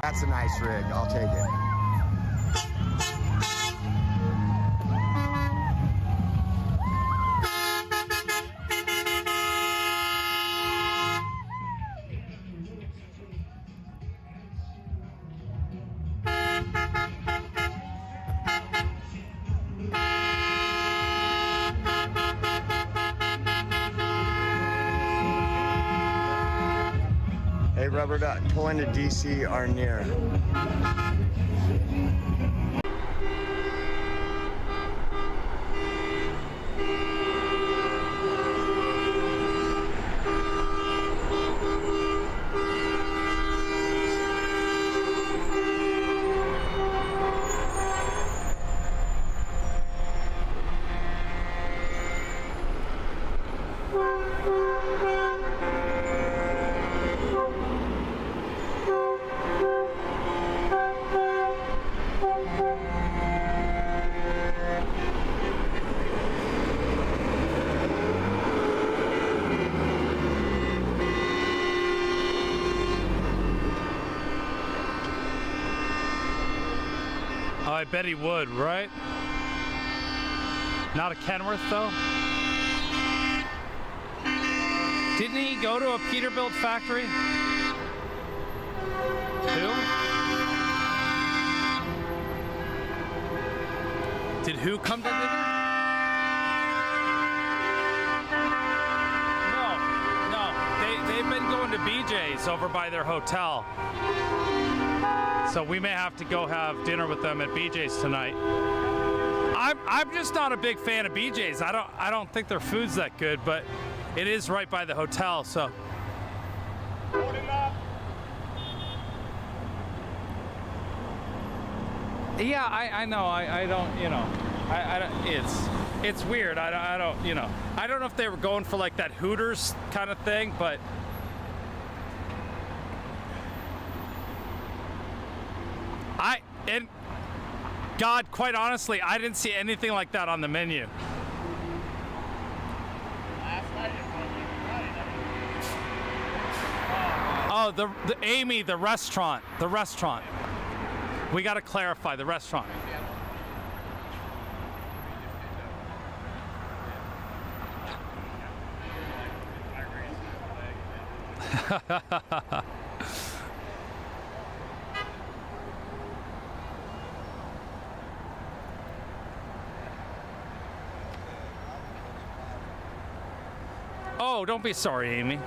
That's a nice rig. I'll take it. Hey, Rubber Duck, pull into DC or near. I bet he would, right? Not a Kenworth, though? Didn't he go to a Peterbilt factory? who come to dinner? No. They've been going to BJ's over by their hotel. So we may have to go have dinner with them at BJ's tonight. I'm just not a big fan of BJ's. I don't think their food's that good, but it is right by the hotel, so. Yeah, I know. I don't, you know, I don't, it's weird. I don't, you know, I don't know if they were going for like that Hooters kind of thing, but and God, quite honestly, I didn't see anything like that on the menu. Oh, the Amy, the restaurant. We got to clarify the restaurant. Oh, don't be sorry, Amy.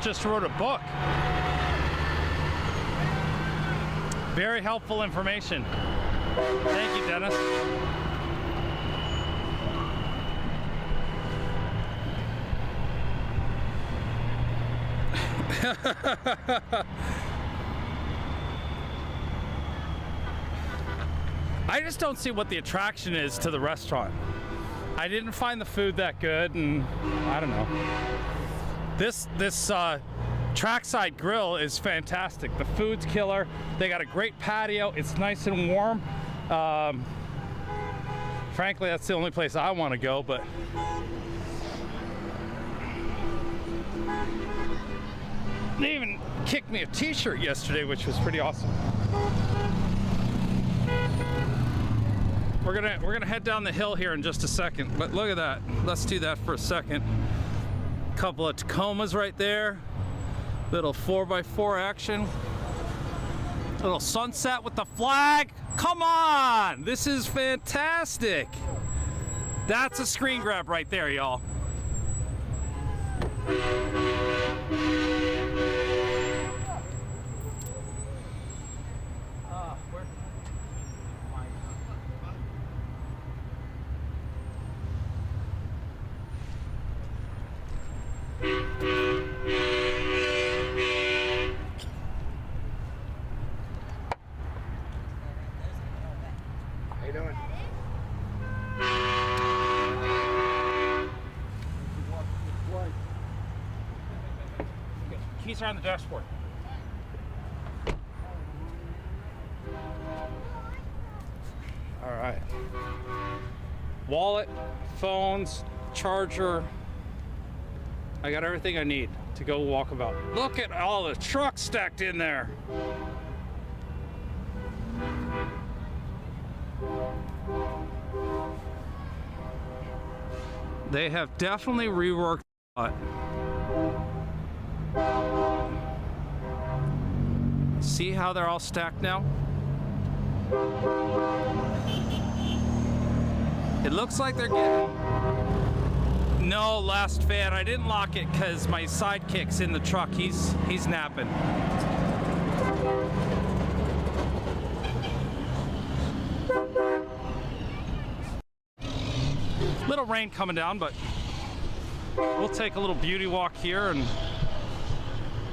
Just wrote a book. Very helpful information. Thank you, Dennis. I just don't see what the attraction is to the restaurant. I didn't find the food that good, and I don't know. This trackside grill is fantastic. The food's killer. They got a great patio. It's nice and warm. Frankly, that's the only place I want to go, but they even kicked me a t-shirt yesterday, which was pretty awesome. We're gonna head down the hill here in just a second, but look at that. Let's do that for a second. Couple of Tacomas right there. Little 4x4 action. Little sunset with the flag. Come on! This is fantastic. That's a screen grab right there, y'all. Keys are on the dashboard. All right. Wallet, phones, charger. I got everything I need to go walkabout. Look at all the trucks stacked in there. They have definitely reworked a lot. See how they're all stacked now? It looks like they're getting... No, last fan. I didn't lock it because my sidekick's in the truck. He's napping. Little rain coming down, but we'll take a little beauty walk here and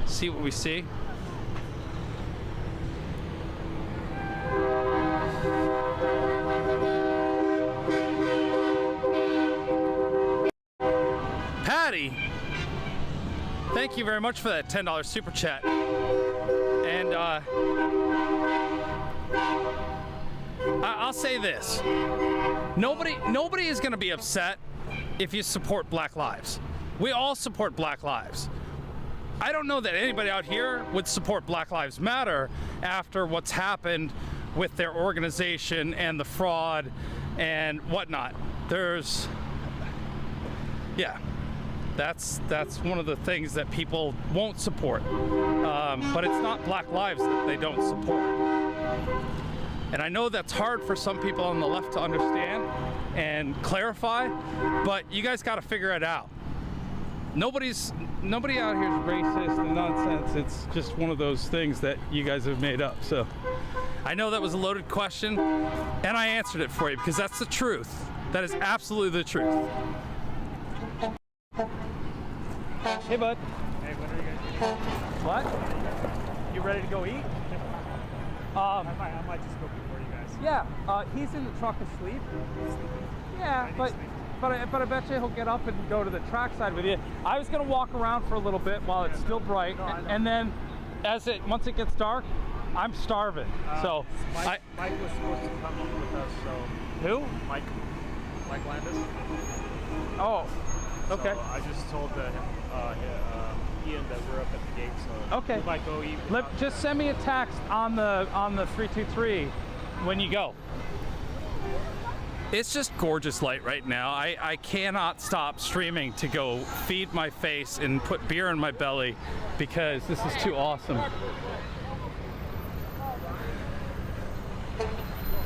see what we see. Patty, thank you very much for that $10 super chat. And I'll say this: nobody is going to be upset if you support Black Lives. We all support Black Lives. I don't know that anybody out here would support Black Lives Matter after what's happened with their organization and the fraud and whatnot. That's one of the things that people won't support. But it's not Black Lives that they don't support. And I know that's hard for some people on the left to understand and clarify, but you guys got to figure it out. Nobody out here is racist and nonsense. It's just one of those things that you guys have made up. So I know that was a loaded question, and I answered it for you because that's the truth. That is absolutely the truth. Hey, bud. Hey, when are you guys? What? You ready to go eat? I might just go before you guys. Yeah, he's in the truck asleep. Yeah, but I bet you he'll get up and go to the trackside with you. I was gonna walk around for a little bit while it's still bright, and then once it gets dark, I'm starving. So Mike was supposed to come in with us. So who? Mike Landis. Oh, okay. So I just told him, Ian, that we're up at the gate. So okay. We might go eat. Just send me a text on the 323 when you go. It's just gorgeous light right now. I cannot stop streaming to go feed my face and put beer in my belly because this is too awesome.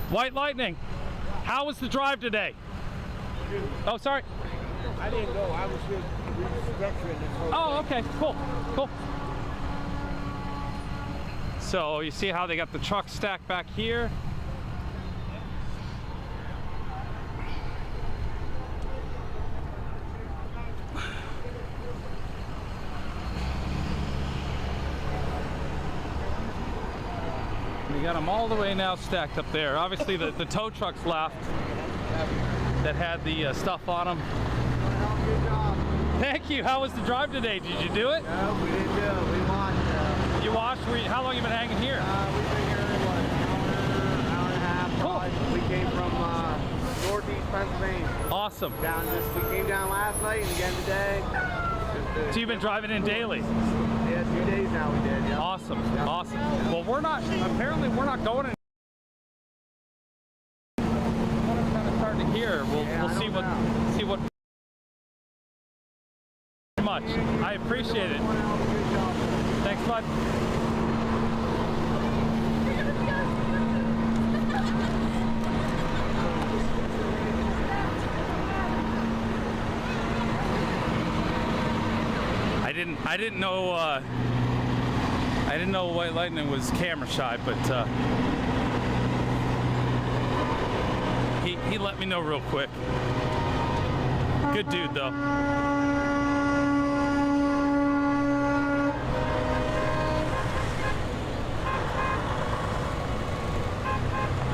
White Lightning, how was the drive today? Oh, sorry. I didn't go. I was just restructuring this whole Oh, okay. Cool. So you see how they got the truck stacked back here? We got them all the way now stacked up there. Obviously the tow trucks left that had the stuff on them. Good job. Thank you. How was the drive today? Did you do it? No, we didn't do it. We watched. You watched? How long have you been hanging here? We've been here an hour and a half. Cool. We came from northeast Pennsylvania. Awesome. We came down last night and again today. So you've been driving in daily? Yeah, 2 days now we did. Yeah. Awesome. Awesome. Well, apparently we're not going in. What I'm kind of starting to hear. We'll see what. Much. I appreciate it. Thanks, bud. I didn't know White Lightning was camera shy, but he let me know real quick. Good dude though.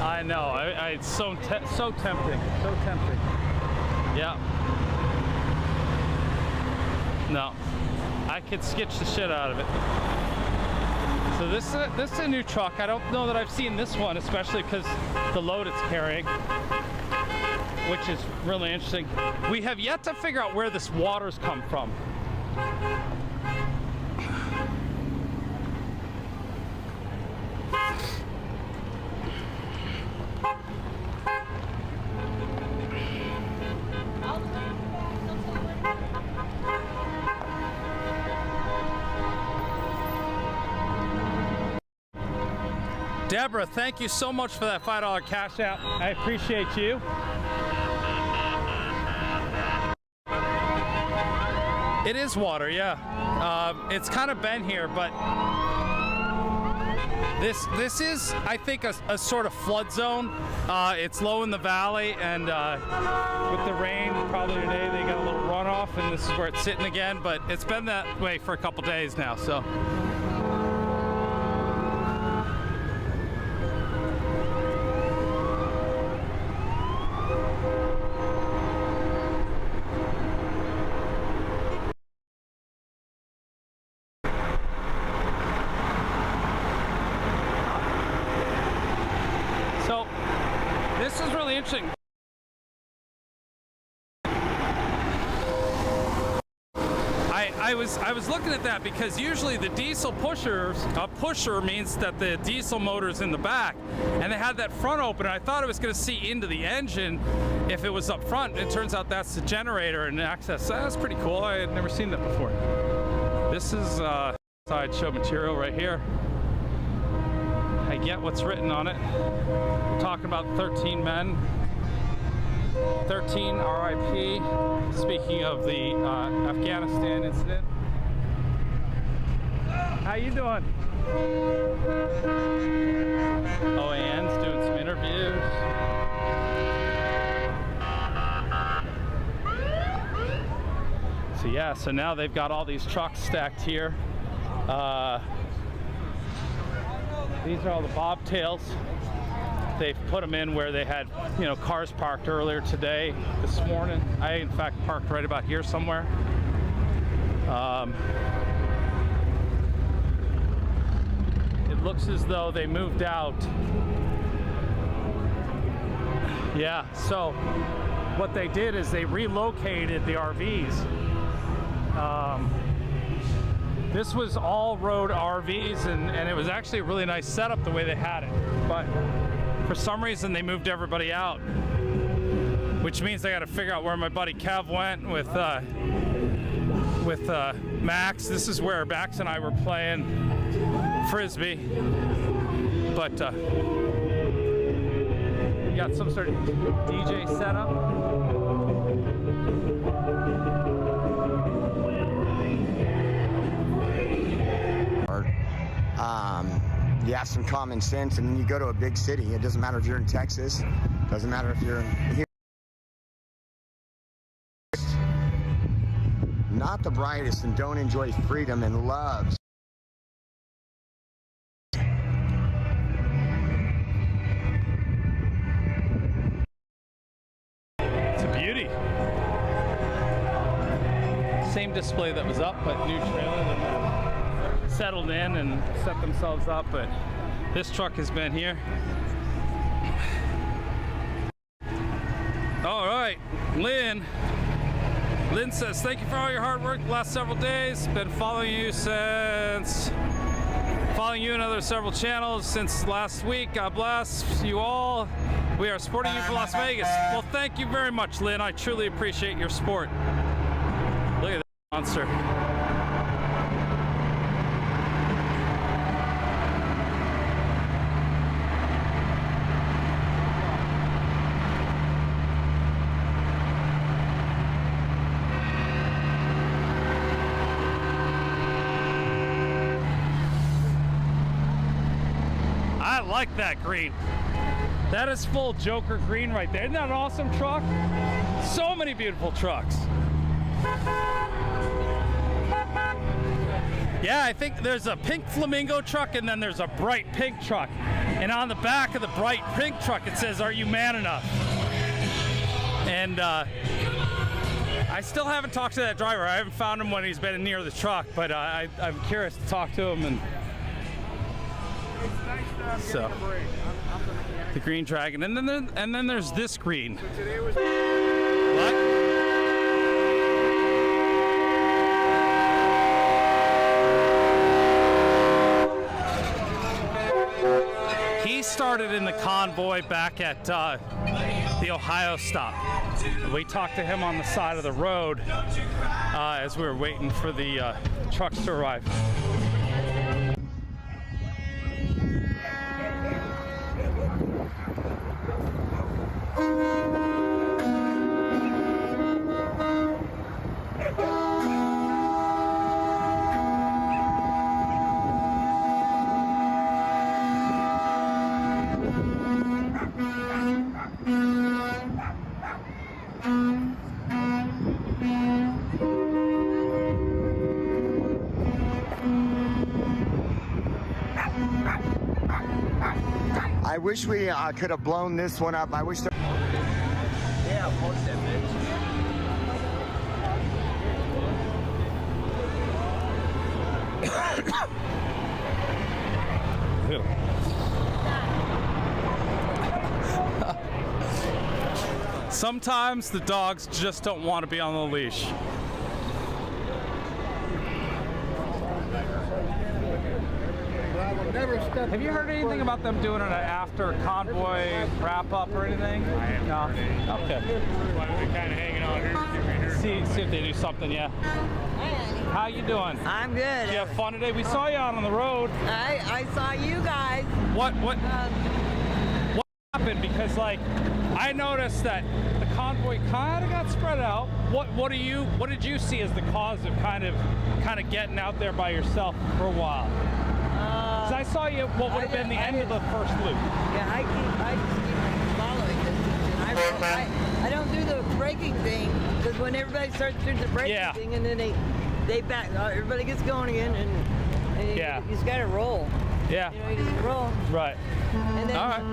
I know. It's so tempting. So tempting. Yeah. No. I could sketch the shit out of it. So this is a new truck. I don't know that I've seen this one, especially because the load it's carrying, which is really interesting. We have yet to figure out where this water's come from. Deborah, thank you so much for that $5 cash out. I appreciate you. It is water, yeah. It's kind of bent here, but This is, I think, a sort of flood zone. It's low in the valley, and with the rain probably today they got a little runoff, and this is where it's sitting again, but it's been that way for a couple days now, so. So, this is really interesting. I was looking at that because usually the diesel pushers, a pusher means that the diesel motor's in the back, and they had that front open, and I thought it was going to see into the engine if it was up front. It turns out that's the generator and access. That's pretty cool. I had never seen that before. This is sideshow material right here. I get what's written on it. We're talking about 13 men. 13 RIP. Speaking of the Afghanistan incident. How you doing? OAN's doing some interviews. So yeah, so now they've got all these trucks stacked here. These are all the bobtails. They've put them in where they had, you know, cars parked earlier today, this morning. I, in fact, parked right about here somewhere. It looks as though they moved out. Yeah, so what they did is they relocated the RVs. This was all road RVs, and it was actually a really nice setup the way they had it. But for some reason, they moved everybody out, which means I got to figure out where my buddy Kev went with Max. This is where Max and I were playing Frisbee, but we got some sort of DJ setup. You have some common sense, and then you go to a big city. It doesn't matter if you're in Texas. Doesn't matter if you're here. Not the brightest, and don't enjoy freedom and love. It's a beauty. Same display that was up, but new trailer that settled in and set themselves up, but this truck has been here. All right, Lynn says, thank you for all your hard work the last several days. Been following you and other several channels since last week. God bless you all. We are supporting you for Las Vegas. Well, thank you very much, Lynn. I truly appreciate your support. Look at that monster. I like that green. That is full Joker green right there. Isn't that an awesome truck? So many beautiful trucks. Yeah, I think there's a pink flamingo truck and then there's a bright pink truck. And on the back of the bright pink truck it says, "Are you man enough?" And I still haven't talked to that driver. I haven't found him when he's been near the truck, but I'm curious to talk to him. And so the green dragon, and then there's this green. What? He started in the Convoy back at the Ohio stop. We talked to him on the side of the road as we were waiting for the trucks to arrive. I wish we could have blown this one up. I wish there... Yeah, post that bitch. Sometimes the dogs just don't want to be on the leash. Have you heard anything about them doing an after convoy wrap up or anything? I haven't heard anything. Okay. Why are we kind of hanging out here? See if they do something, yeah. How you doing? I'm good. Did you have fun today? We saw you out on the road. I saw you guys. What happened? Because like I noticed that the convoy kind of got spread out. What did you see as the cause of kind of getting out there by yourself for a while? Because I saw you what would have been the end of the first loop. Yeah, I just keep following this. I don't do the braking thing because when everybody starts doing the braking thing and then they back, everybody gets going again and you just gotta roll. Yeah. You know, you just roll. Right. And then, all right.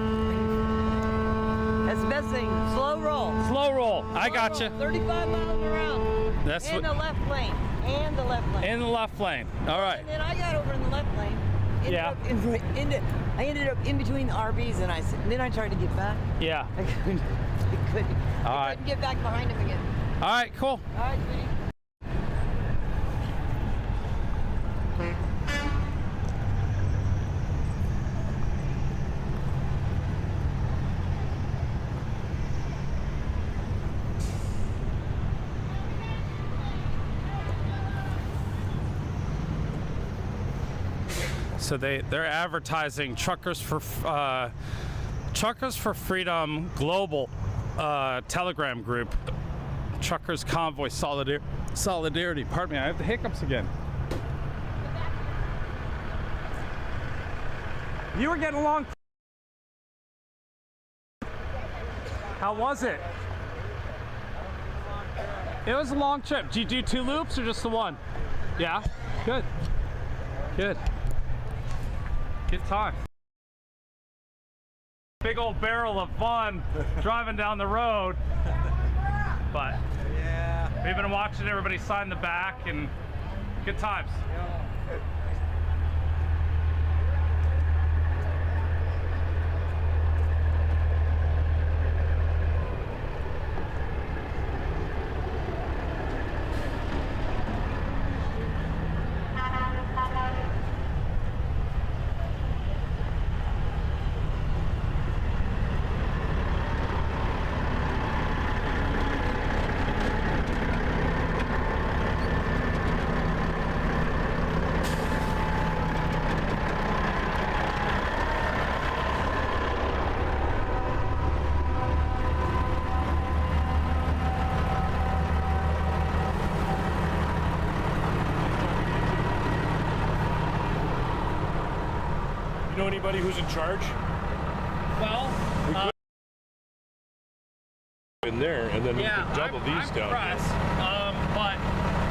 That's the best thing. Slow roll. Slow roll. I got you. 35 miles around. That's and the left lane. And the left lane. In the left lane. All right. And then I got over in the left lane. I ended up in between the RVs and then I tried to get back. Yeah. I couldn't get back behind him again. All right, cool. All right, sweetie. So they're advertising Truckers for Freedom Global Telegram group. Truckers Convoy Solidarity. Pardon me, I have the hiccups again. You were getting along. How was it? It was a long trip. Did you do 2 loops or just the one? Yeah? Good. Good. Good time. Big old barrel of fun driving down the road. But yeah, we've been watching everybody sign the back and good times. You know anybody who's in charge? Well, in there, and then yeah, we could double these down. But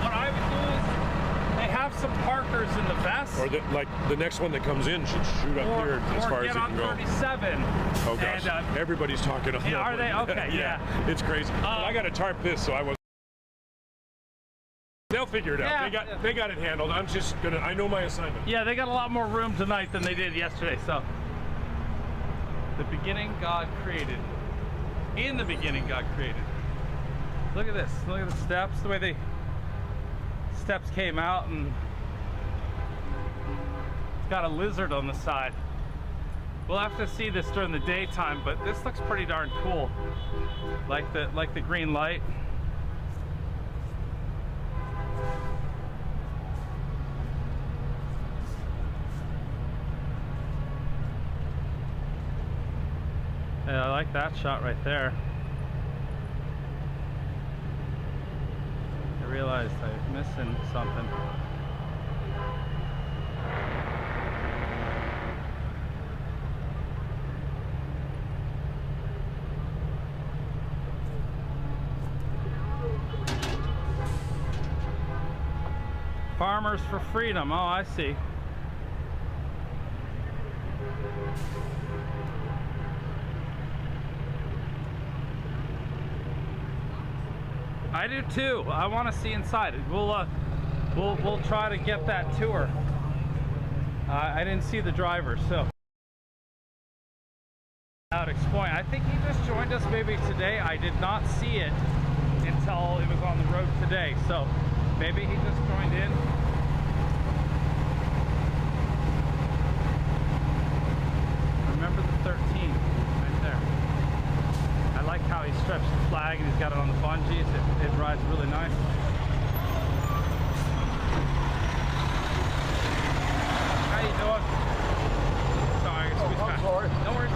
what I would do is they have some parkers in the vest. Or like the next one that comes in should shoot up here as far as it can go. 37. Oh gosh, and, everybody's talking on that. Are they? Okay, yeah. It's crazy. I got to tarp this, so I was. They'll figure it out. They got it handled. I'm just gonna. I know my assignment. Yeah, they got a lot more room tonight than they did yesterday. So, the beginning God created. In the beginning God created. Look at this. Look at the steps. The way the steps came out, and it's got a lizard on the side. We'll have to see this during the daytime, but this looks pretty darn cool. Like the green light. Yeah, I like that shot right there. I realized I was missing something. Farmers for Freedom. Oh, I see. I do too. I want to see inside. We'll try to get that tour. I didn't see the driver, so. Out exploring. I think he just joined us maybe today. I did not see it until it was on the road today, so maybe he just joined in. Remember the 13 right there. I like how he stretched the flag and he's got it on the bungees. It rides really nice. How you doing? Sorry, excuse me. Sorry. No worries.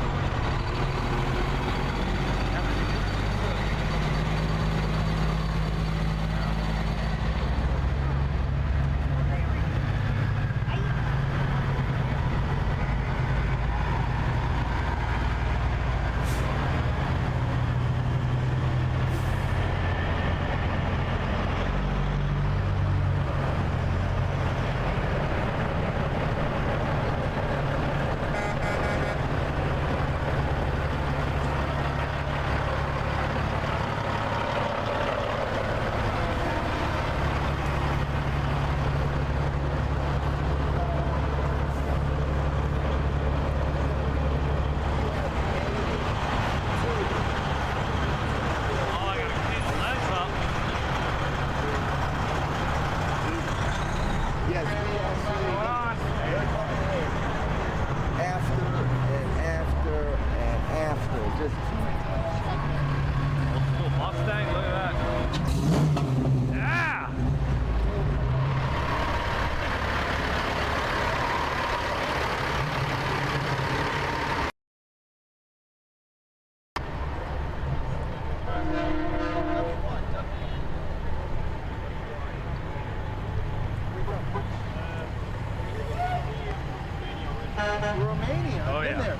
Romania. Oh, I've been yeah. there.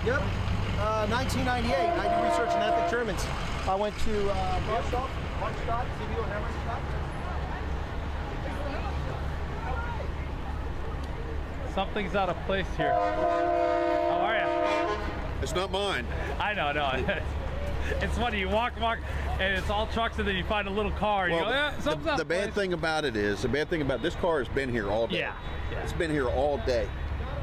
Yep. 1998. I do research in ethnic Germans. I went to Warsaw, Darmstadt, Sibiu, and Hammerstadt. Something's out of place here. How are you? It's not mine. I know, no. It's funny, you walk, and it's all trucks, and then you find a little car, and you go, yeah, something's out the of bad place. thing about it is, this car has been here all day. Yeah. It's been here all day.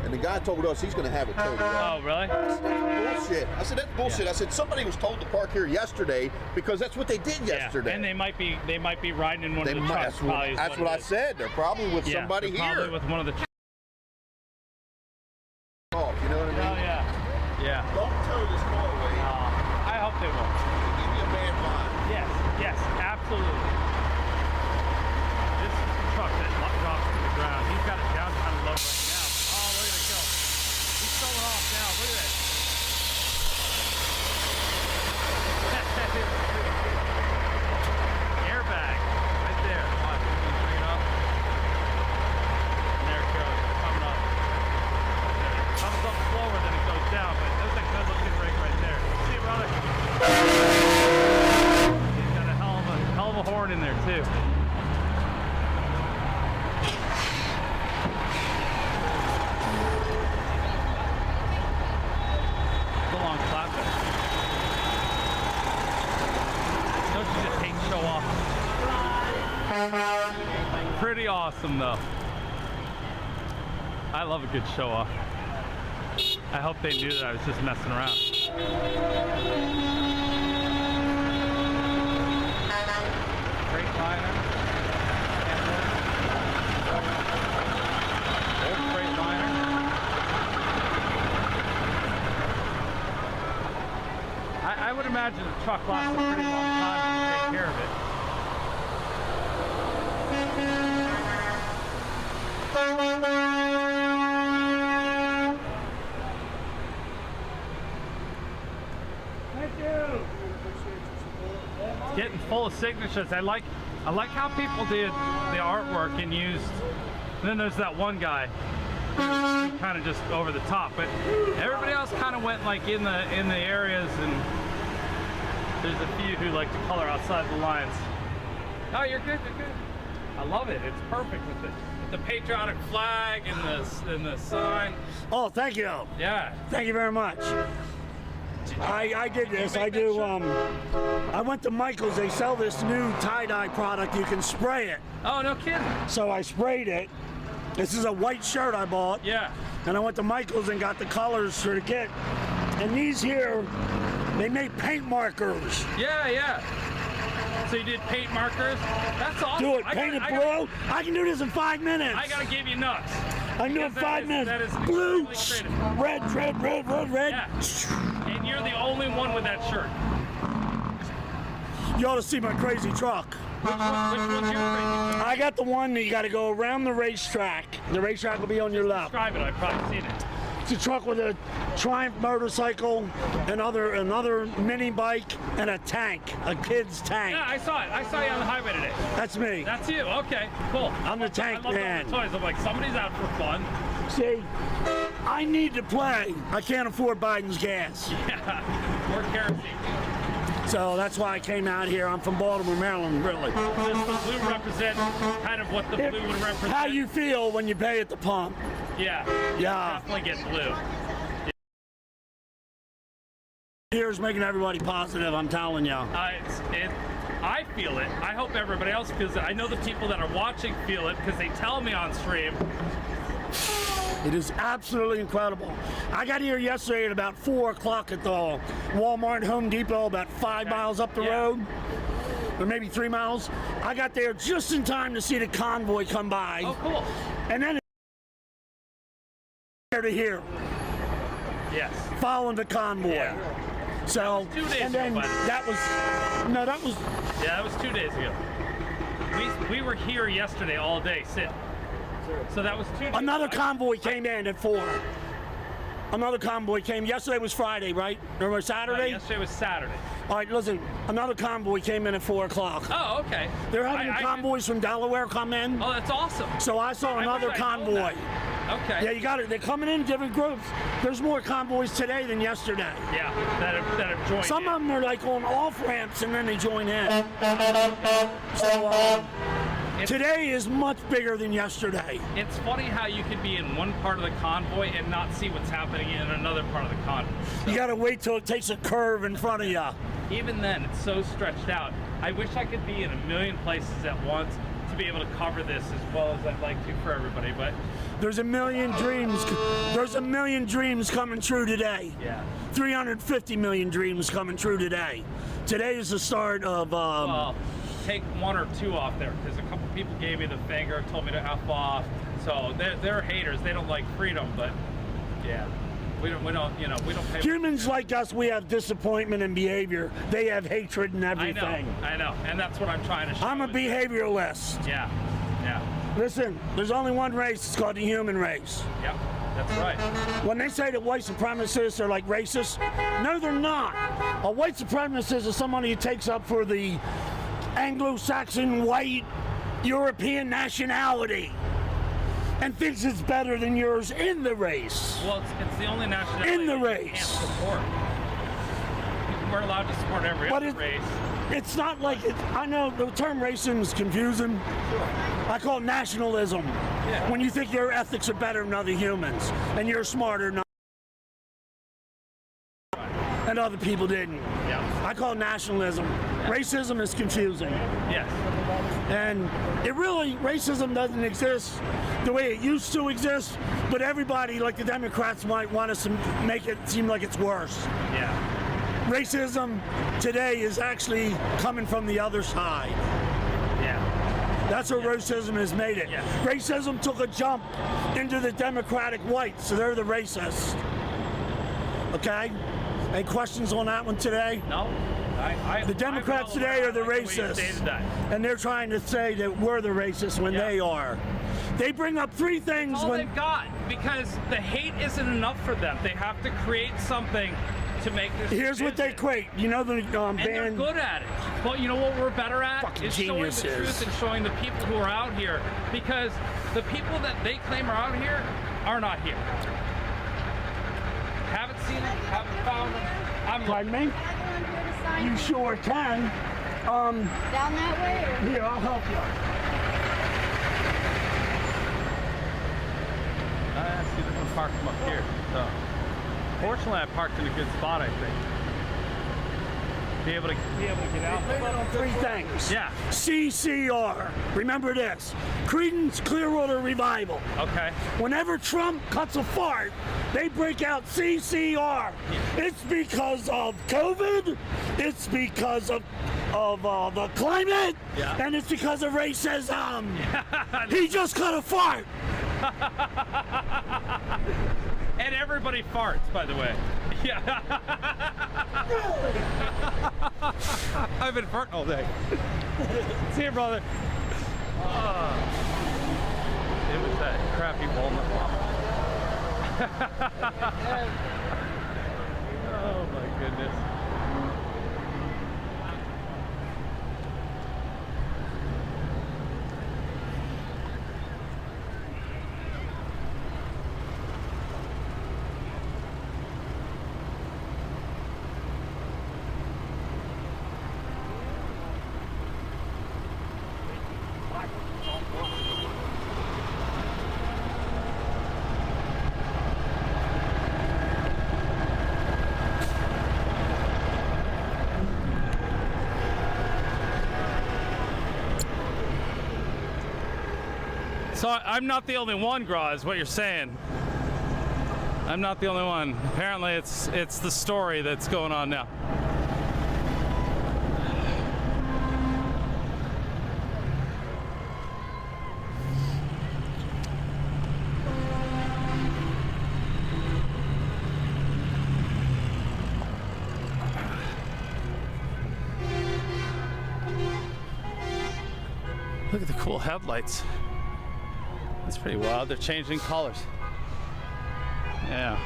And the guy told us he's going to have it towed away. Oh, really? I said, that's bullshit. That's bullshit. Yeah. I said, somebody was told to park here yesterday because that's what they did yesterday. And they might be riding in one of the trucks. That's what I said. They're probably with somebody here. Probably with one of the trucks. Oh, you know what I mean? Oh, yeah. Yeah. Don't tow this car away. I hope they won't. Give me a bad line. Yes, absolutely. This truck that drops to the ground, he's got it down kind of low right now. Oh, look at it go. He's throwing off now. Look at that. Airbag right there. Watch, he's going to bring it up. And there it goes. Coming up. It comes up slower than it goes down, but there's a good looking brake right there. See it, brother? He's got a hell of a horn in there too. It's a long classic. Don't you just hate show off? Pretty awesome though. I love a good show off. I hope they knew that I was just messing around. Freightliner. Old Freightliner. I would imagine the truck lasts a pretty long time if you take care of it. It's getting full of signatures. I like how people did the artwork and used. And then there's that one guy who kind of just over the top, but everybody else kind of went like in the areas, and there's a few who like to color outside the lines. Oh, you're good. You're good. I love it. It's perfect with it. The patriotic flag and the sign. Oh, thank you. Yeah. Thank you very much. I did this. I do. I went to Michael's. They sell this new tie-dye product. You can spray it. Oh, no kidding. So I sprayed it. This is a white shirt I bought. Yeah. And I went to Michael's and got the colors for the kit. And these here, they make paint markers. Yeah, yeah. So you did paint markers? That's awesome. Do it. Paint it blue. I can do this in 5 minutes. I gotta give you nuts. I can do it in 5 minutes. That is blue, red. Yeah. And you're the only one with that shirt. You ought to see my crazy truck. Which one's your crazy truck? I got the one that you got to go around the racetrack. The racetrack will be on your left. Describe it. I've probably seen it. It's a truck with a Triumph motorcycle, another mini bike, and a tank, a kid's tank. Yeah, I saw it. I saw you on the highway today. That's me. That's you. Okay, cool. I'm the tank man. I love toys. I'm like, somebody's out for fun. See, I need to play. I can't afford Biden's gas. Yeah, or kerosene. So that's why I came out here. I'm from Baltimore, Maryland, really. Does the blue represent kind of what the blue would represent? How you feel when you pay at the pump. Yeah. Yeah. Definitely get blue. Here's making everybody positive, I'm telling you. I feel it. I hope everybody else feels it. I know the people that are watching feel it because they tell me on stream. It is absolutely incredible. I got here yesterday at about 4 o'clock at the Walmart Home Depot, about 5 miles up the road, or maybe 3 miles. I got there just in time to see the convoy come by. Oh, cool. And then to here. Yes. Following the convoy. Yeah. So, 2 days and then ago, that was, yeah, that was 2 days ago. We were here yesterday all day sitting. So that was 2 days. Another convoy came in at 4. Another convoy came. Yesterday was Friday, right? Or Saturday? No, yesterday was Saturday. All right, listen. Another convoy came in at 4 o'clock. Oh, okay. They're having convoys from Delaware come in. Oh, that's awesome. So I saw another convoy. Okay. Yeah, you got it. They're coming in different groups. There's more convoys today than yesterday. Yeah, that have joined. Some of them are like on off ramps and then they join in. So today is much bigger than yesterday. It's funny how you can be in one part of the convoy and not see what's happening in another part of the convoy. So, you got to wait till it takes a curve in front of you. Even then, it's so stretched out. I wish I could be in a million places at once to be able to cover this as well as I'd like to for everybody, but there's a million dreams. There's a million dreams coming true today. Yeah. 350 million dreams coming true today. Today is the start of. Well, take 1 or 2 off there because a couple people gave me the finger, told me to F off. So they're haters. They don't like freedom, but yeah. We don't pay. Humans like us, we have disappointment in behavior. They have hatred and everything. I know, and that's what I'm trying to show. I'm a behavioralist. Yeah. Listen, there's only one race. It's called the human race. Yep, that's right. When they say that white supremacists are like racist, no, they're not. A white supremacist is somebody who takes up for the Anglo-Saxon white European nationality and thinks it's better than yours in the race. Well, it's the only nationality in the you race. can't support. We're allowed to support every other race. It's not like it. I know the term racism is confusing. I call it nationalism. Yeah. When you think your ethics are better than other humans and you're smarter than and other people didn't. Yeah. I call it nationalism. Yeah. Racism is confusing. Yes. And racism doesn't exist the way it used to exist, but everybody, like the Democrats, might want us to make it seem like it's worse. Yeah. Racism today is actually coming from the other side. Yeah. That's what racism has made it. Yeah. Racism took a jump into the Democratic whites, so they're the racists. Okay? Any questions on that one today? No. The Democrats today are the racists. And they're trying to say that we're the racists when they are. They bring up 3 things That's all they've got, because the hate isn't enough for them. They have to create something to make this. Here's what they create. You know the band. And they're good at it. But you know what we're better at? Is showing the truth and showing the people who are out here. Because the people that they claim are out here are not here. Haven't seen them, haven't found them. Pardon me? You sure can. Down that way? Or? Here, I'll help you. I see them park them up here. So. Fortunately, I parked in a good spot, I think. Be able to get out. On three things. Yeah. CCR. Remember this. Creedence Clearwater Revival. Okay. Whenever Trump cuts a fart, they break out CCR. It's because of COVID. It's because of the climate. Yeah. And it's because of racism. He just cut a fart. And everybody farts, by the way. Yeah. I've been farting all day. See you, brother. It was that crappy walnut waffle. Oh my goodness. So I'm not the only one, Gra, is what you're saying. I'm not the only one. Apparently it's the story that's going on now. Look at the cool headlights. That's pretty wild. They're changing colors. Yeah.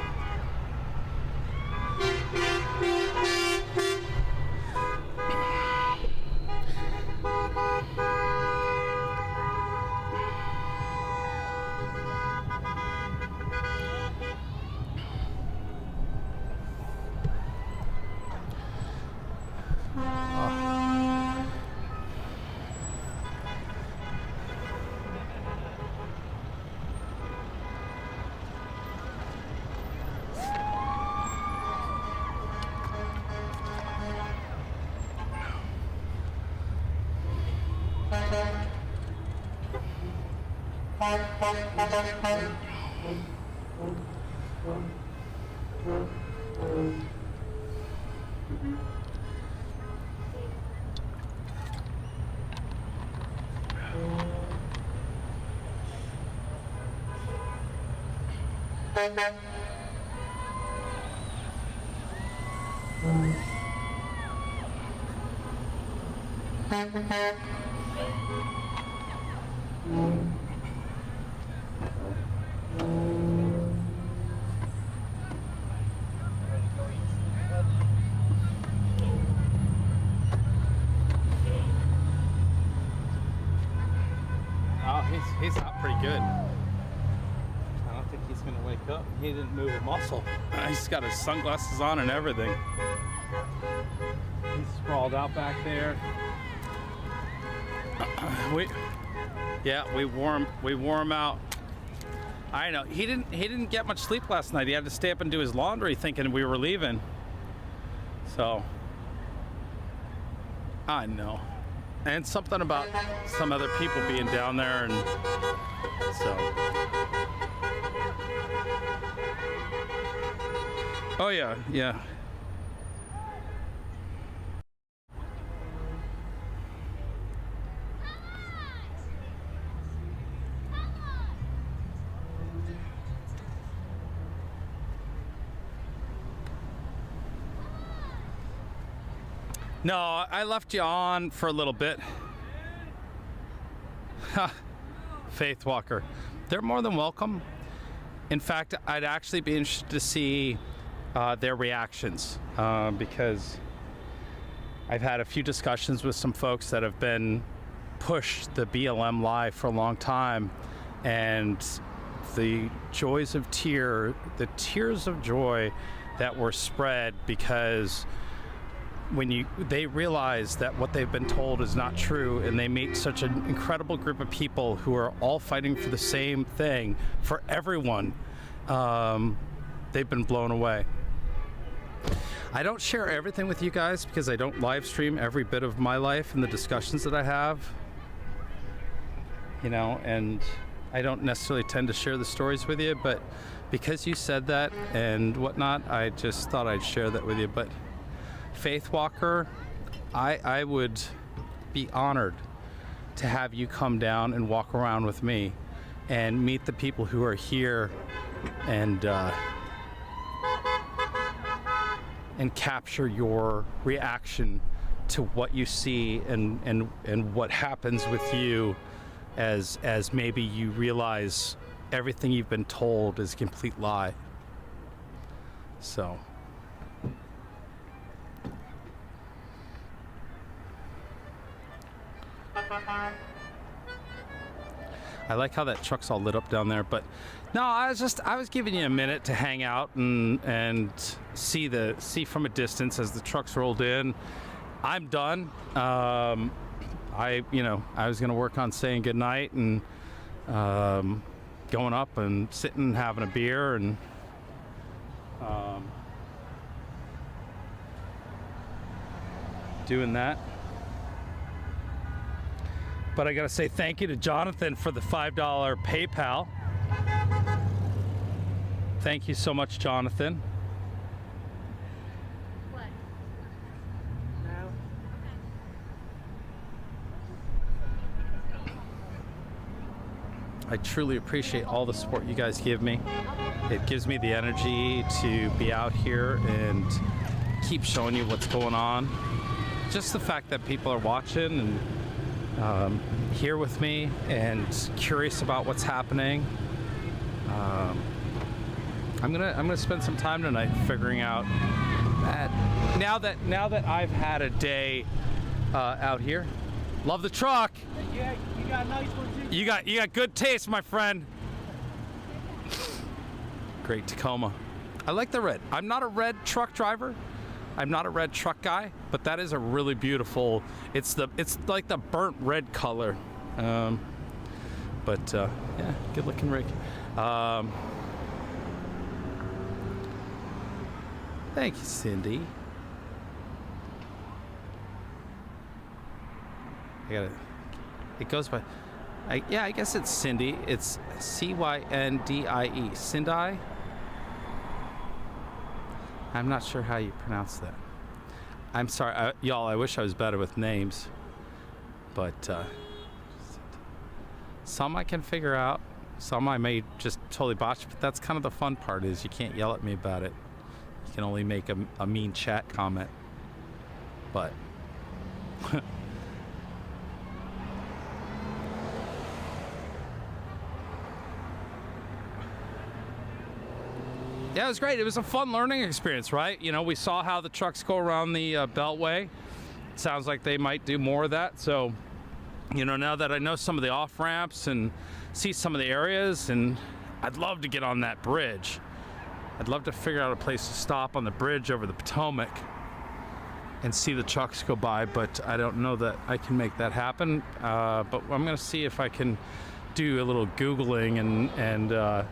He's out pretty good. I don't think he's gonna wake up. He didn't move a muscle. He's got his sunglasses on and everything. He's sprawled out back there. We wore him out. I know he didn't get much sleep last night. He had to stay up and do his laundry, thinking we were leaving. So I know. And something about some other people being down there, and so. Oh yeah, yeah. No, I left you on for a little bit. Faith Walker. They're more than welcome. In fact, I'd actually be interested to see their reactions because I've had a few discussions with some folks that have been pushed the BLM live for a long time, and the joys of the tears of joy that were spread because when they realize that what they've been told is not true, and they meet such an incredible group of people who are all fighting for the same thing for everyone, they've been blown away. I don't share everything with you guys because I don't live stream every bit of my life and the discussions that I have, you know, and I don't necessarily tend to share the stories with you, but because you said that and whatnot, I just thought I'd share that with you. But Faith Walker, I would be honored to have you come down and walk around with me and meet the people who are here and capture your reaction to what you see and what happens with you as maybe you realize everything you've been told is a complete lie. So I like how that truck's all lit up down there, but no, I was giving you a minute to hang out and see from a distance as the trucks rolled in. I'm done. I was gonna work on saying goodnight and going up and sitting and having a beer and doing that. But I gotta say thank you to Jonathan for the $5 PayPal. Thank you so much, Jonathan. What? No. I truly appreciate all the support you guys give me. It gives me the energy to be out here and keep showing you what's going on. Just the fact that people are watching and here with me and curious about what's happening. I'm gonna spend some time tonight figuring out that now that I've had a day out here. Love the truck. Yeah, you got a nice one too. You got good taste, my friend. Great Tacoma. I like the red. I'm not a red truck driver. I'm not a red truck guy, but that is a really beautiful. It's like the burnt red color. Yeah, good looking rig. Thank you, Cindy. It goes by. I guess it's Cindy. It's Cyndie. Cindy. I'm not sure how you pronounce that. I'm sorry, y'all. I wish I was better with names, but some I can figure out. Some I may just totally botch. But that's kind of the fun part, is you can't yell at me about it. You can only make a mean chat comment. But yeah, it was great. It was a fun learning experience, right? You know, we saw how the trucks go around the beltway. Sounds like they might do more of that. So, you know, now that I know some of the off ramps and see some of the areas, and I'd love to get on that bridge. I'd love to figure out a place to stop on the bridge over the Potomac and see the trucks go by, but I don't know that I can make that happen. But I'm gonna see if I can do a little Googling and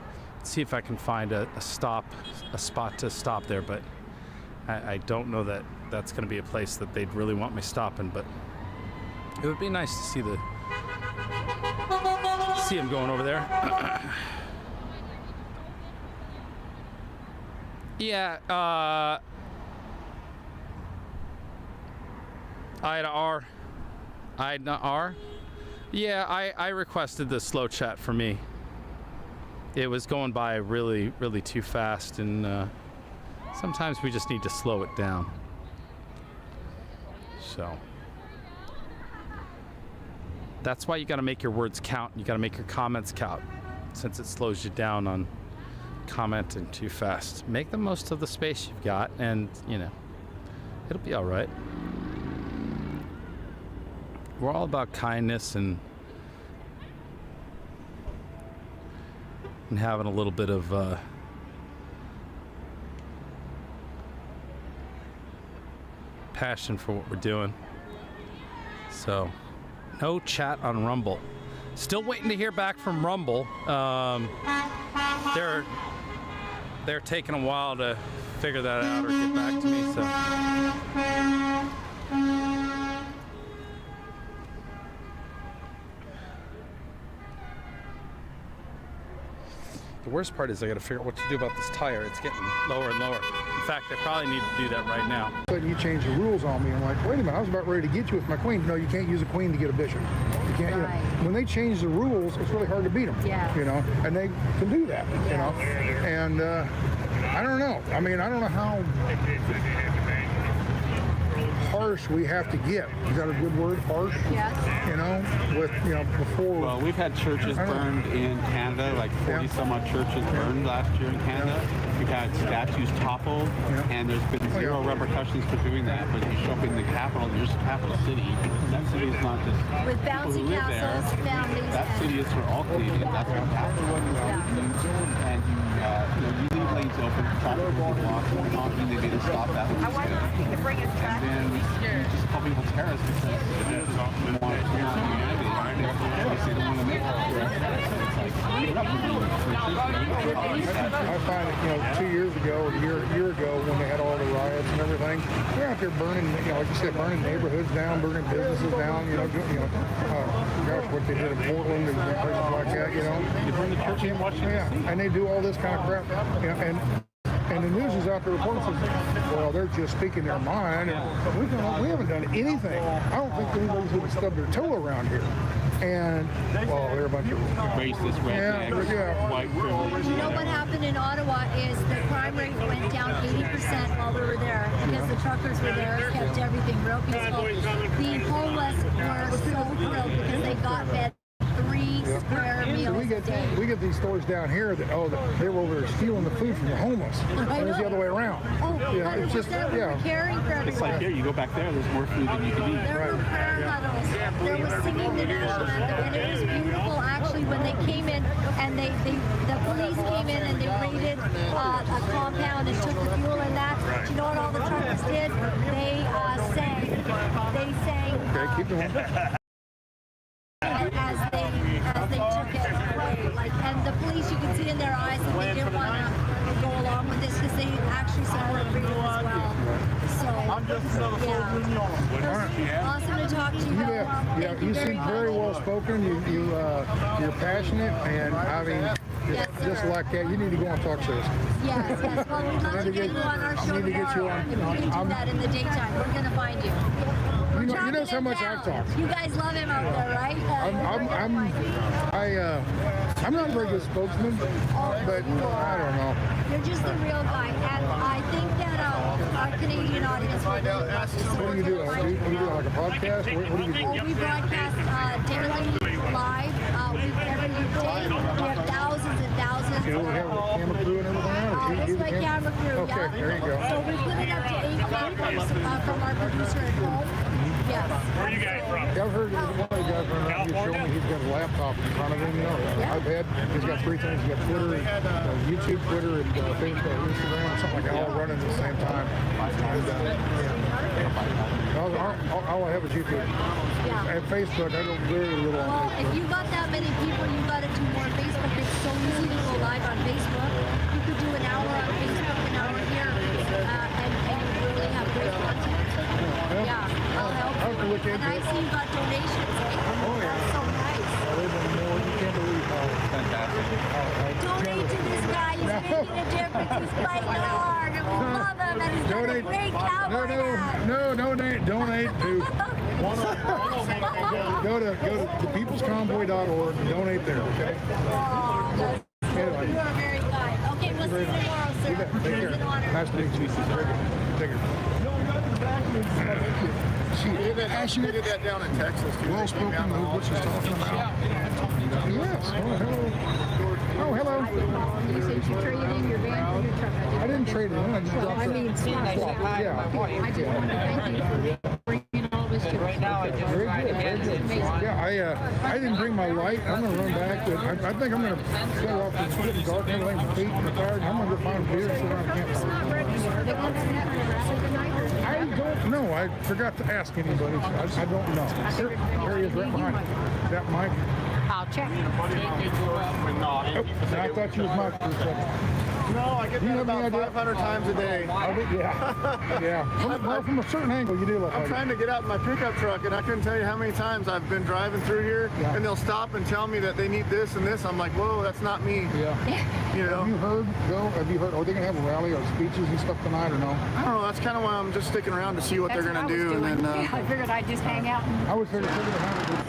see if I can find a spot to stop there. But I don't know that that's gonna be a place that they'd really want me stopping, but it would be nice to see them going over there. Yeah, Ida R. Yeah, I requested the slow chat for me. It was going by really, really too fast, and sometimes we just need to slow it down. So that's why you got to make your words count. You got to make your comments count, since it slows you down on commenting too fast. Make the most of the space you've got, and you know, it'll be all right. We're all about kindness and having a little bit of passion for what we're doing. So no chat on Rumble. Still waiting to hear back from Rumble. they're taking a while to figure that out or get back to me. So. The worst part is I got to figure out what to do about this tire. It's getting lower and lower. In fact, I probably need to do that right now. You change the rules on me. I'm like, wait a minute, I was about ready to get you with my queen. No, you can't use a queen to get a bishop. You can't. You know, when they change the rules, it's really hard to beat them. Yeah. You know, and they can do that. You know, and I don't know. I mean, I don't know how harsh we have to get. Is that a good word? Harsh? Yes. You know, with, you know, before. Well, we've had churches burned in Canada, like 40 some odd churches burned last year in Canada. We've had statues toppled, and there's been zero repercussions for doing that. But you show up in the capital, there's a capital city. That city is not just with people who bouncy live there. castles, families. That city is for all Canadians. That's what capital is. And you leave lanes open, traffic will be blocked, and honking, they made us stop that. I wonder if you could bring us back. And then just call people terrorists because they want to clear humanity. They don't want to make I find that, you know, 2 years ago, or a year ago, when they had all the riots and everything, they're out there burning, you know, like you said, burning neighborhoods down, burning businesses down, gosh, what they did in Portland and places like that, you know. You burn the church in Washington. Yeah, and they do all this kind of crap, you know, and the news is out there reporting, says, well, they're just speaking their mind. And we haven't done anything. I don't think anybody's even stubbed their toe around here. And, well, they're a bunch of racist, rednecks, white privilege. You know what happened in Ottawa is the crime rate went down 80% while we were there because the truckers were there, kept everything real peaceful. The homeless were so thrilled because they got fed 3 square meals a day. We get these stories down here that they were over there stealing the food from the homeless. It was the other way around. Oh, yeah, it's just we were caring for everyone. It's like here, you go back there, there's more food than you can eat. There were prayer huddles. There was singing the national anthem, and it was beautiful actually when they came in and the police came in and they raided a compound and took the fuel and that. Do you know what all the truckers did? They sang. Okay, keep going. As they took it away, and the police, you could see in their eyes that they didn't want to go along with this because they actually support freedom as well. So, awesome to talk to you. You seem very well spoken. You're passionate, and I mean, just like that, you need to go on talk shows. Yes. Well, we'd love to get you on our show tomorrow. If we can do that in the daytime, we're going to find you. You know how much I've talked. You guys love him out there, right? I'm not a very good spokesman, but I don't know. You're just the real guy, and I think that our Canadian audience will really love you. What do you do? Do you do like a podcast? What do you do? We broadcast daily, live, every day. We have thousands and thousands. You know, we have a camera crew and everything else. This is my camera crew, okay, there you go. So we put it up to 8 cameras from our producer at home. Yes. Where are you guys from? I've heard one of the guys running around here showing me he's got a laptop in front of him, you know, iPad. He's got 3 things. He's got Twitter, YouTube, Twitter, and Facebook, Instagram, something like that, all running at the same time. All I have is YouTube. And Facebook, I don't very little on Well, Facebook. if you got that many people, you got to do more Facebook. It's so easy to go live on Facebook. You could do an hour on Facebook, an hour here, and you really have great content. Yeah, I'll help you. And I see you got donations. Oh, yeah. That's so nice. You can't believe how fantastic. Donate to this guy. He's making a difference. He's fighting hard. And we love him. And he's got a great cowboy hat. Donate to go to thepeoplesconvoy.org and donate there, okay? You are very kind. Okay, we'll see you tomorrow, sir. Take care. Nice to meet you. Take care. She did that down in Texas. Well spoken, knows what she's talking about. Yes. Oh, hello. You said you traded in your van for your truck. I didn't trade it in. I just dropped it. Yeah. I just wanted to thank you for bringing all this to us. Right now, I just tried to get it. Yeah, I didn't bring my light. I'm going to run back. But I think I'm going to go off and get the dark and lay my feet in the fire. And I'm going to go find a beer and sit around the campfire. I don't know. I forgot to ask anybody. I don't know. There he is right behind me. Is that Mike? I'll check. Oh, I thought you was Mike for a second. No, I get that about 500 times a day. Yeah. Yeah. Well, from a certain angle, you do look like I'm trying to get out in my pickup truck, and I couldn't tell you how many times I've been driving through here, and they'll stop and tell me that they need this and this. I'm like, whoa, that's not me. Yeah. You know? Have you heard, are they going to have a rally or speeches and stuff tonight or no? I don't know. That's kind of why I'm just sticking around to see what they're going to do. And then, I figured I'd just hang out. I was figuring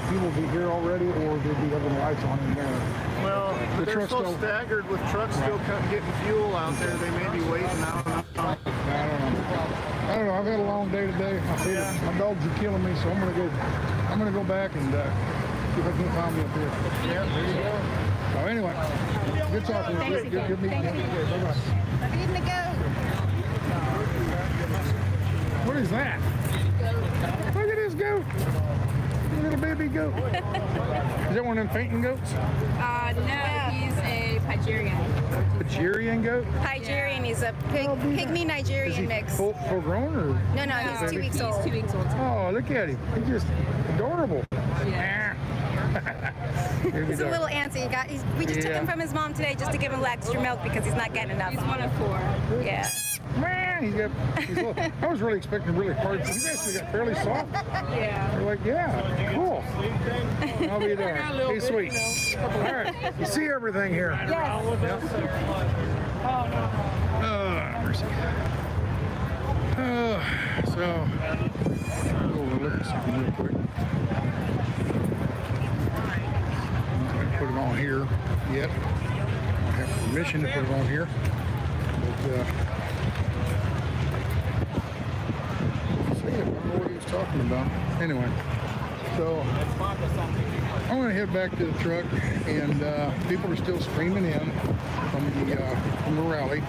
people will be here already, or they'll be having the lights on in there. Well, they're so staggered with trucks still getting fuel out there. They may be waiting. I don't know. I don't know. I've had a long day today. My dogs are killing me, so I'm gonna go back and see if I can find me up here. Yeah, there you go. So anyway, good talking. Good meeting you. Bye-bye. Leaving to go. What is that? Look at this goat. Little baby goat. Is that one of them fainting goats? No, he's a Nigerian. Nigerian goat? Nigerian, he's a pygmy Nigerian mix. Full grown or? No, he's 2 weeks old. He's 2 weeks old. Oh, look at him. He's just adorable. Yeah. He's a little antsy. We just took him from his mom today just to give him extra milk because he's not getting enough. He's 1 of 4. Yeah. Man, I was really expecting really hard. You guys got fairly soft. Yeah. They're like, yeah, cool. I'll be there. Be sweet. All right. You see everything here. Yes. Oh, mercy. So, go look at something real quick. I'm going to put it on here yet. I have permission to put it on here. But, I don't know what he was talking about. Anyway, so I'm going to head back to the truck, and people are still streaming in from the rally.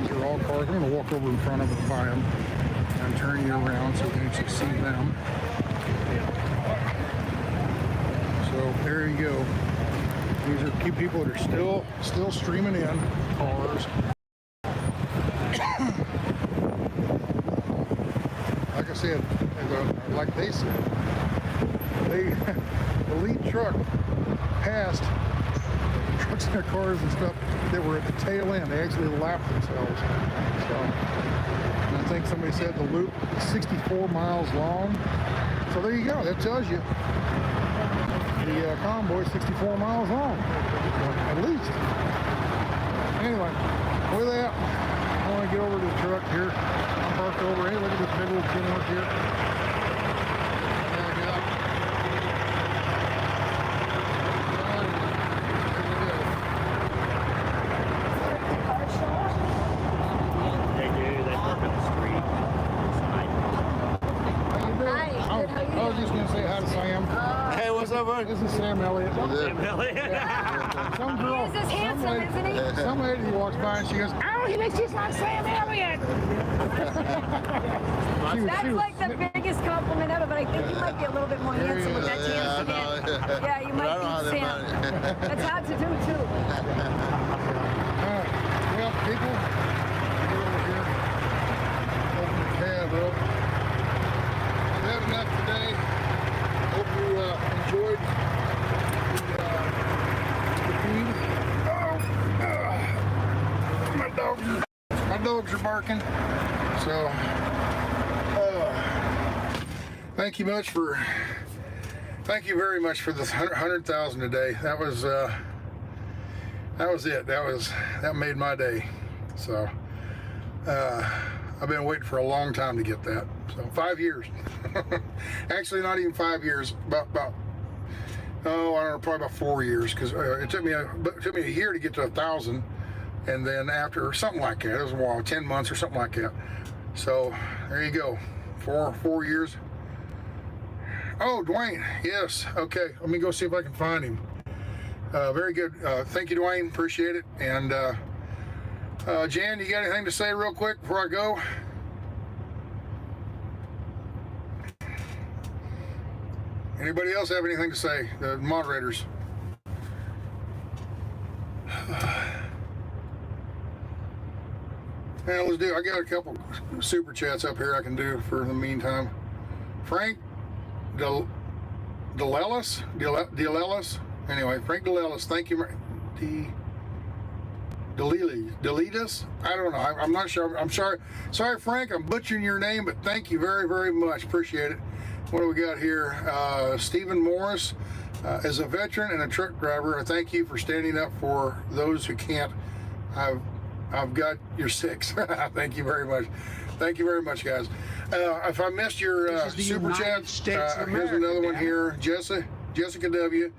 These are all cars. I'm going to walk over in front of it by them and turn you around so you can actually see them. So there you go. These are few people that are still streaming in cars. Like I said, like they said, the lead truck passed trucks in their cars and stuff that were at the tail end. They actually lapped themselves. So, and I think somebody said the loop is 64 miles long. So there you go. That tells you the convoy is 64 miles long, at least. Anyway, with that, I want to get over to the truck here. I'm parked over. Hey, look at this big old Kenworth here. There we go. They do. They park on the street. How you doing? Hi. I was just going to say hi to Sam. Hey, what's up, bud? This is Sam Elliott. Sam Elliott. Some girl. He's just handsome, isn't he? Some lady walks by and she goes, "Oh, he looks just like Sam Elliott." That's like the biggest compliment ever, but I think you might be a little bit more handsome with that tan skin. Yeah, you might be Sam. That's hard to do, too. Well, people, get over here. Open the cab up. We've had enough today. Hope you enjoyed the feed. My dogs are barking. So, thank you very much for the 100,000 today. That was it. That made my day. So, I've been waiting for a long time to get that. So 5 years. Actually, not even 5 years. About I don't know, probably about 4 years, because it took me a year to get to 1,000, and then after something like that, it was a while, 10 months or something like that. So there you go, four years. Oh, Dwayne, yes, okay. Let me go see if I can find him. Very good. Thank you, Dwayne. Appreciate it. And Jan, you got anything to say real quick before I go? Anybody else have anything to say? The moderators. Yeah, let's do. I got a couple super chats up here I can do for the meantime. Frank Delellis. Anyway, Frank Delellis. Thank you. Delitas? I don't know. I'm not sure. I'm sorry. Sorry, Frank, I'm butchering your name, but thank you very, very much. Appreciate it. What do we got here? Stephen Morris. As a veteran and a truck driver, I thank you for standing up for those who can't. I've got your 6. Thank you very much. Thank you very much, guys. If I missed your super chat, here's another one here. Jessica W.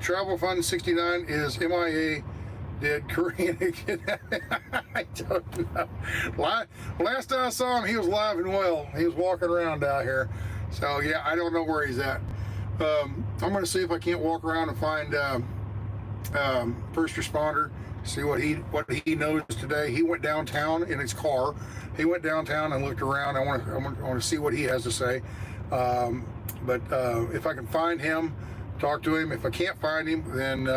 Travel Fund 69 is MIA. Did Korean I don't know. Last I saw him, he was alive and well. He was walking around out here. So yeah, I don't know where he's at. I'm going to see if I can't walk around and find first responder. See what he knows today. He went downtown in his car. He went downtown and looked around. I want to see what he has to say. But if I can find him, talk to him. If I can't find him, then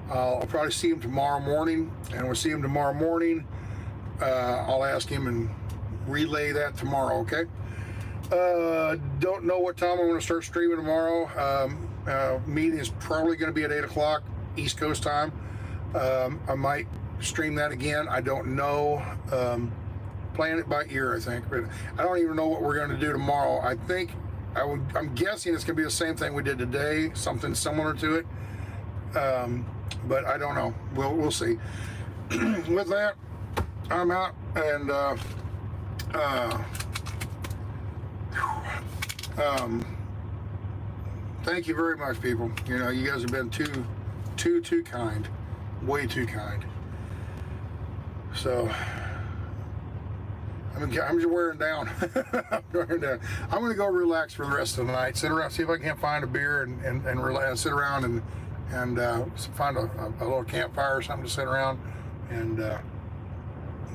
I'll probably see him tomorrow morning. And we'll see him tomorrow morning. I'll ask him and relay that tomorrow. Okay. Don't know what time I'm going to start streaming tomorrow. Meeting is probably going to be at 8 o'clock East Coast time. I might stream that again. I don't know. Playing it by ear, I think. But I don't even know what we're going to do tomorrow. I think I'm guessing it's going to be the same thing we did today, something similar to it. But I don't know. We'll see. With that, I'm out, and thank you very much, people. You know, you guys have been too kind, way too kind. So I'm just wearing down. I'm wearing down. I'm gonna go relax for the rest of the night. Sit around, see if I can't find a beer and relax, sit around and find a little campfire or something to sit around and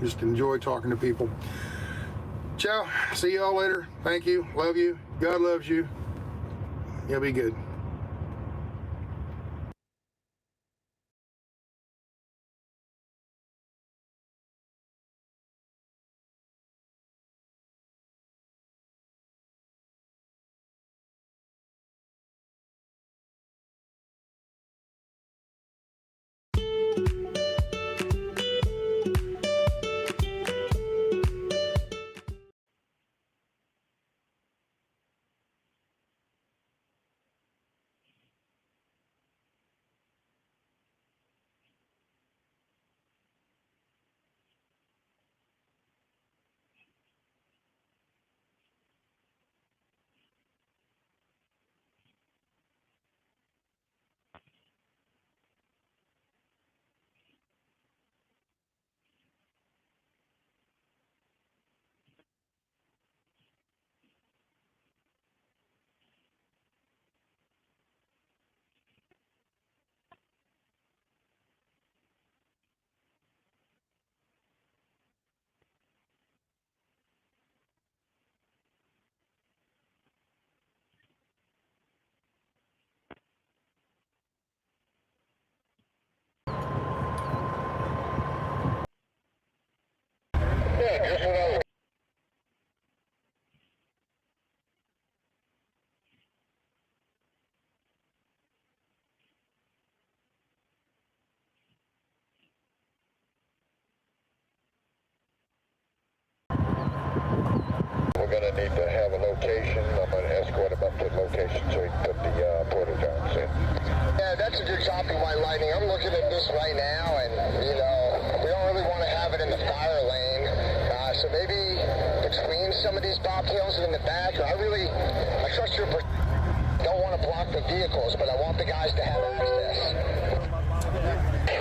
just enjoy talking to people. Ciao. See you all later. Thank you. Love you. God loves you. You'll be good. We're going to need to have a location. I'm going to escort him up to the location so he can put the porta johns in. Yeah, that's a good topic, White Lightning. I'm looking at this right now, and, you know, we don't really want to have it in the fire lane. So maybe between some of these bobtails and in the back, I trust your don't want to block the vehicles, but I want the guys to have access.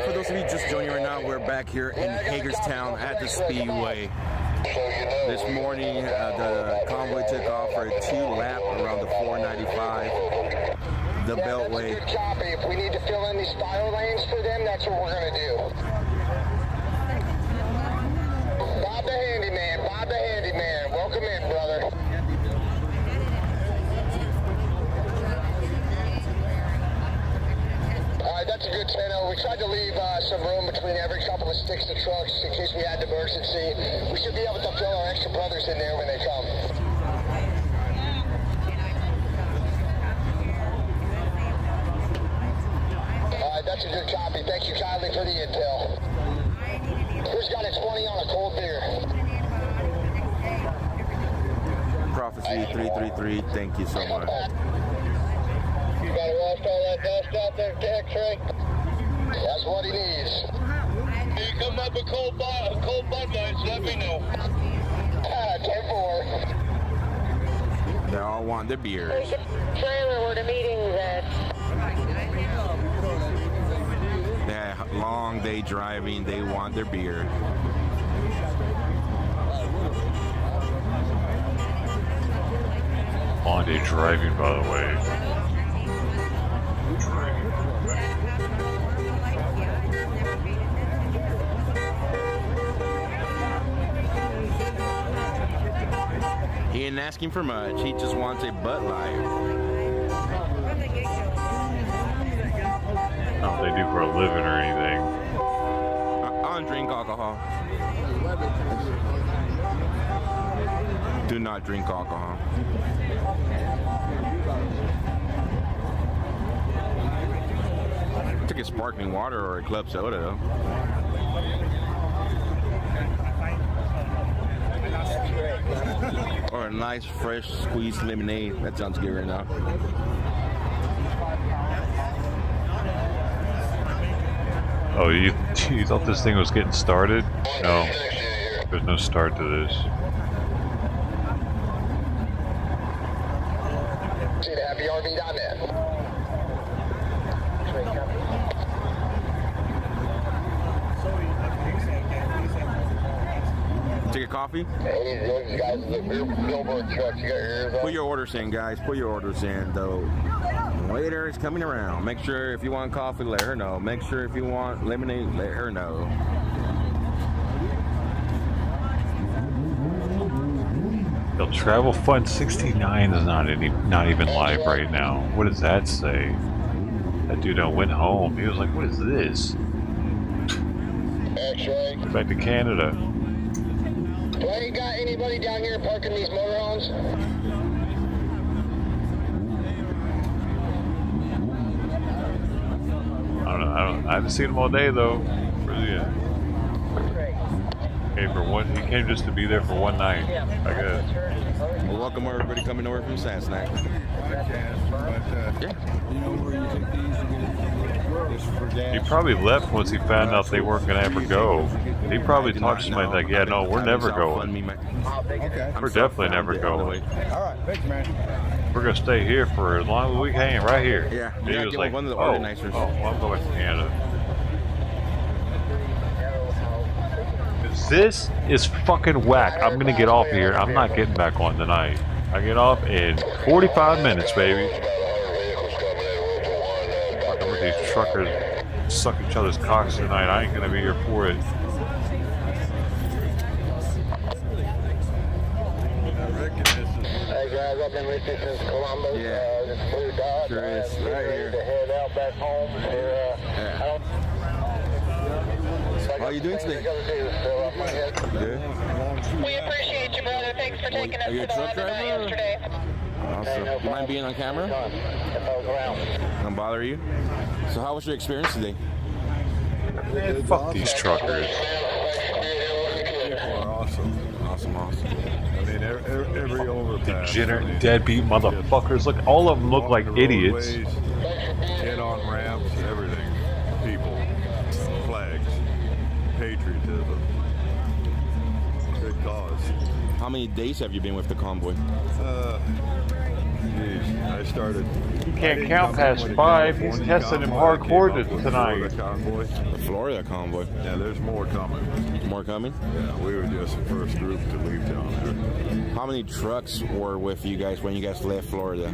For those of you just joining right now, we're back here in Hagerstown at the Speedway. This morning, the convoy took off for a 2-lap around the 495, the beltway. Good copy. If we need to fill in these fire lanes for them, that's what we're going to do. Bob the handyman, welcome in, brother. That's a good 10-0. We tried to leave some room between every couple of sticks of trucks in case we had an emergency. We should be able to throw our extra brothers in there when they come. All right, that's a good copy. Thank you kindly for the intel. Who's got a 20 on a cold beer? Prophecy 333, thank you so much. You gotta wash all that dust out there, X-ray. That's what he needs. You come up with cold Bud Lights, let me know. 10-4. They all want their beers. Trailer where the meeting's at. Yeah, long day driving, they want their beer. Long day driving, by the way. He ain't asking for much, he just wants a Bud Light. Not what they do for a living or anything. I don't drink alcohol. Do not drink alcohol. Took a sparkling water or a club soda though. Or a nice fresh squeezed lemonade. That sounds good right now. Oh, you thought this thing was getting started? No, there's no start to this. See the happyrv.net. Take a coffee? Hey, those guys, the billboard trucks, you got your ears on? Put your orders in, guys. Put your orders in, though. Waiter is coming around. Make sure if you want coffee, let her know. Make sure if you want lemonade, let her know. Yo, Travel Fund 69 is not even live right now. What does that say? That dude went home. He was like, "What is this?" X-ray. Back to Canada. Do I ain't got anybody down here parking these motorhomes? I don't know. I haven't seen him all day though. Where's he at? Came for one. He came just to be there for one night. I guess. Well, welcome everybody coming over from Sand Snack. He probably left once he found out they weren't gonna ever go. He probably talked to somebody like, "Yeah, no, we're never going. We're definitely never going. All right, thanks, man. We're gonna stay here for as long as we can, right here." Yeah. And he was like, one of the "Oh, organizers. well, I'm going to Canada." This is fucking whack. I'm gonna get off here. I'm not getting back on tonight. I get off in 45 minutes, baby. Fucking with these truckers suck each other's cocks tonight. I ain't gonna be here for it. Hey guys, I've been with you since Columbus. This blue dot. Sure is. Right here. To head out back home. How are you doing today? Good. We appreciate you, brother. Thanks for taking us Are you to a the truck London driver? yesterday. Awesome. You mind being on camera? Don't bother you? So how was your experience today? Man, fuck these truckers. Awesome. Awesome. I mean, every overpass. Degenerate, deadbeat motherfuckers. Look, all of them look like idiots. Get on ramps, everything. People, flags, patriotism. Good cause. How many days have you been with the convoy? Geez, I started. You can't count past 5. He's testing him hardcore tonight. The Florida convoy. Yeah, there's more coming. More coming? Yeah, we were just the first group to leave down there. How many trucks were with you guys when you guys left Florida?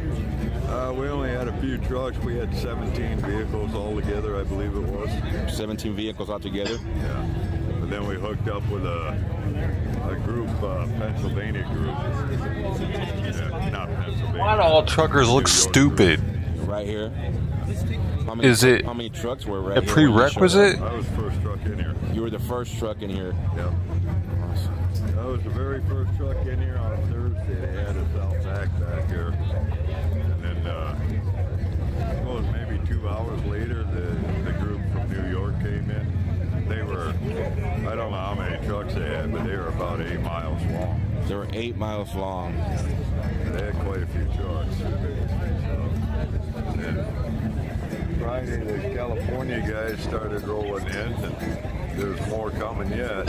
We only had a few trucks. We had 17 vehicles altogether, I believe it was. 17 vehicles altogether? Yeah. But then we hooked up with a group, Pennsylvania group. Yeah, not Pennsylvania. Why do all truckers look stupid? Right here. How many trucks were right a here prerequisite? I was the first truck in here. You were the first truck in here. Yep. Awesome. I was the very first truck in here on Thursday. They had us out back here. And then, maybe 2 hours later, the group from New York came in. They were, I don't know how many trucks they had, but they were about 8 miles long. They were 8 miles long. They had quite a few trucks. And then Friday, the California guys started rolling in, and there's more coming yet.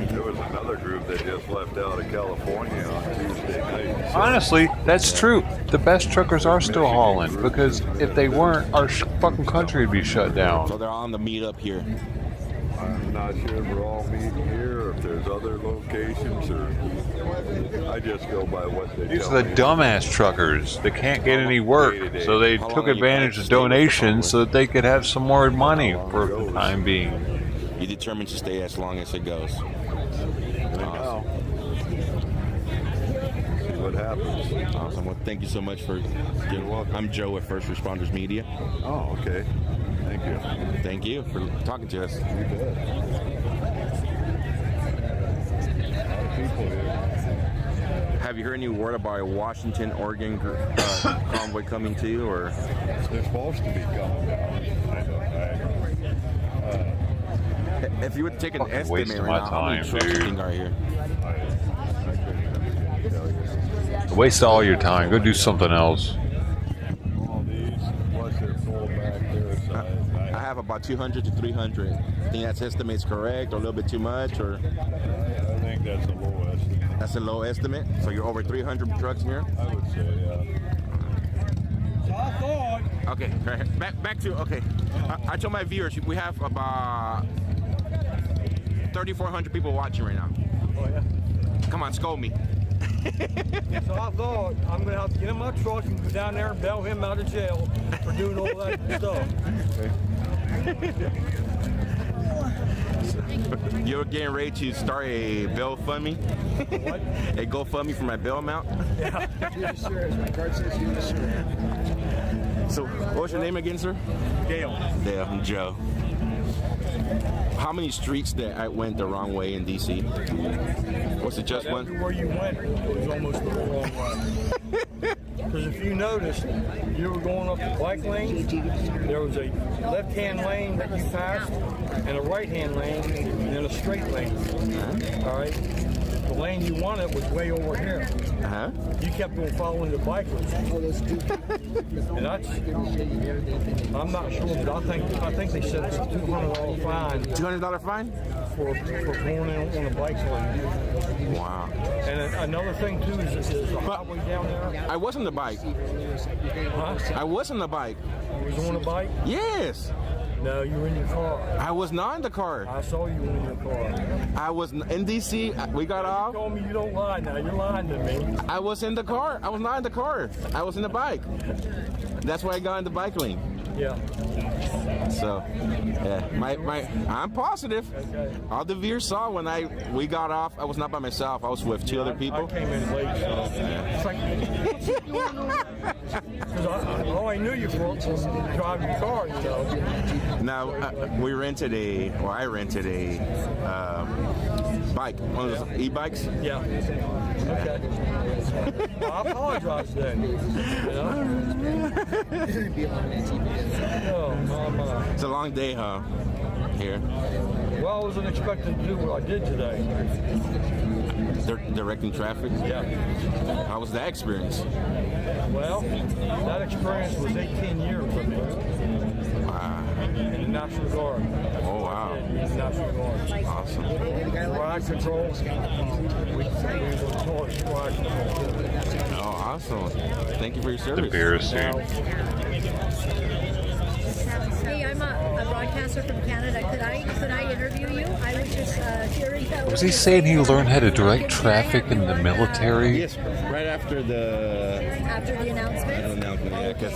There was another group that just left out of California on Tuesday night. Honestly, that's true. The best truckers are still hauling, because if they weren't, our fucking country would be shut down. So they're on the meetup here. I'm not sure if we're all meeting here or if there's other locations, or I just go by what they These tell are the me. dumbass truckers that can't get any work, so they took advantage of donations so that they could have some more money for the time being. You're determined to stay as long as it goes. Awesome. See what happens. Awesome. Well, thank you so much for. You're welcome. I'm Joe at First Responders Media. Oh, okay. Thank you. Thank you for talking to us. You bet. A lot of people here. Have you heard any word about a Washington, Oregon convoy coming to you, or? They're supposed to be coming down. If you would take an estimate wasting right my now, how many time, trucks do you dude. think are here? Waste all your time. Go do something else. All these, plus they're full back there. So I have about 200 to 300. I think that estimate's correct, or a little bit too much, or? I think that's a low estimate. That's a low estimate. So you're over 300 trucks here. I would say, yeah. Okay, back to okay. I told my viewers we have about 3,400 people watching right now. Oh, yeah. Come on, scold me. So I thought I'm going to have to get in my truck and go down there and bail him out of jail for doing all that stuff. You're getting ready to start a GoFundMe? What? A GoFundMe for my bail amount? Yeah. My card says you the So, what's your name again, sir? Dale. Dale, I'm Joe. How many streets that I went the wrong way in DC? Was it just one? Everywhere you went, it was almost the wrong way. Because if you noticed, you were going up the bike lane, there was a left-hand lane that you passed, and a right-hand lane, and then a straight lane. All right? The lane you wanted was way over here. Uh-huh. You kept on following the bike lane. And that's, I'm not sure, but I think they said it's a $200 fine. $200 fine? For going in on a bike lane. Wow. And another thing too is the highway down there. I was on the bike. Huh? I was on the bike. You was on a bike? Yes. No, you were in your car. I was not in the car. I saw you in your car. I was in DC. We got off. You told me you don't lie now. You're lying to me. I was in the car. I was not in the car. I was in the bike. That's why I got in the bike lane. Yeah. So, yeah, I'm positive. Okay. All the viewers saw when we got off. I was not by myself. I was with two other people. I came in late, so it's like, because all I knew you for was driving the car, you know. Now I rented a bike, one of those e-bikes. Yeah. Okay. Well, I apologize then. You know? Oh, my. It's a long day, huh? Here. Well, I wasn't expecting to do what I did today. Directing traffic? Yeah. How was that experience? Well, that experience was 18 years with me. Wow. In the National Guard. Oh, wow. In the National Guard. Awesome. Ride control. We were taught ride control. Oh, awesome. Thank you for your service. Embarrassing. Hey, I'm a broadcaster from Canada. Could I interview you? I was just hearing that. Was he saying he learned how to direct traffic in the military? Yes, right after the announcement, yeah, because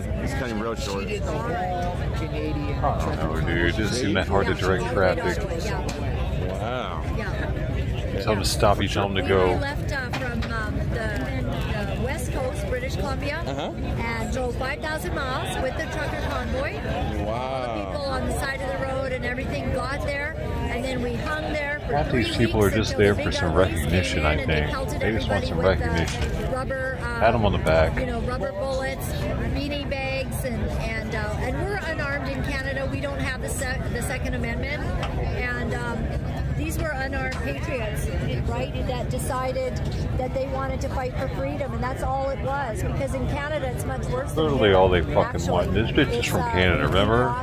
it's cutting real short. Oh, no, dude. It doesn't seem that hard to direct traffic. Wow. Tell him to stop, you tell him to go. We left from the West Coast, British Columbia, and drove 5,000 miles with the trucker convoy. Wow. All the people on the side of the road and everything got there, and then we hung there for Half 3 these people are weeks just until there the for big some RVs came recognition, in, I and they think. pelted They just want everybody some with, recognition. Rubber, Pat them on the back. Rubber bullets, beanie bags, and we're unarmed in Canada. We don't have the Second Amendment. these were unarmed patriots, right, that decided that they wanted to fight for freedom, and that's all it was. Because in Canada, it's much worse. Literally all they fucking want. This bitch is from Canada, remember?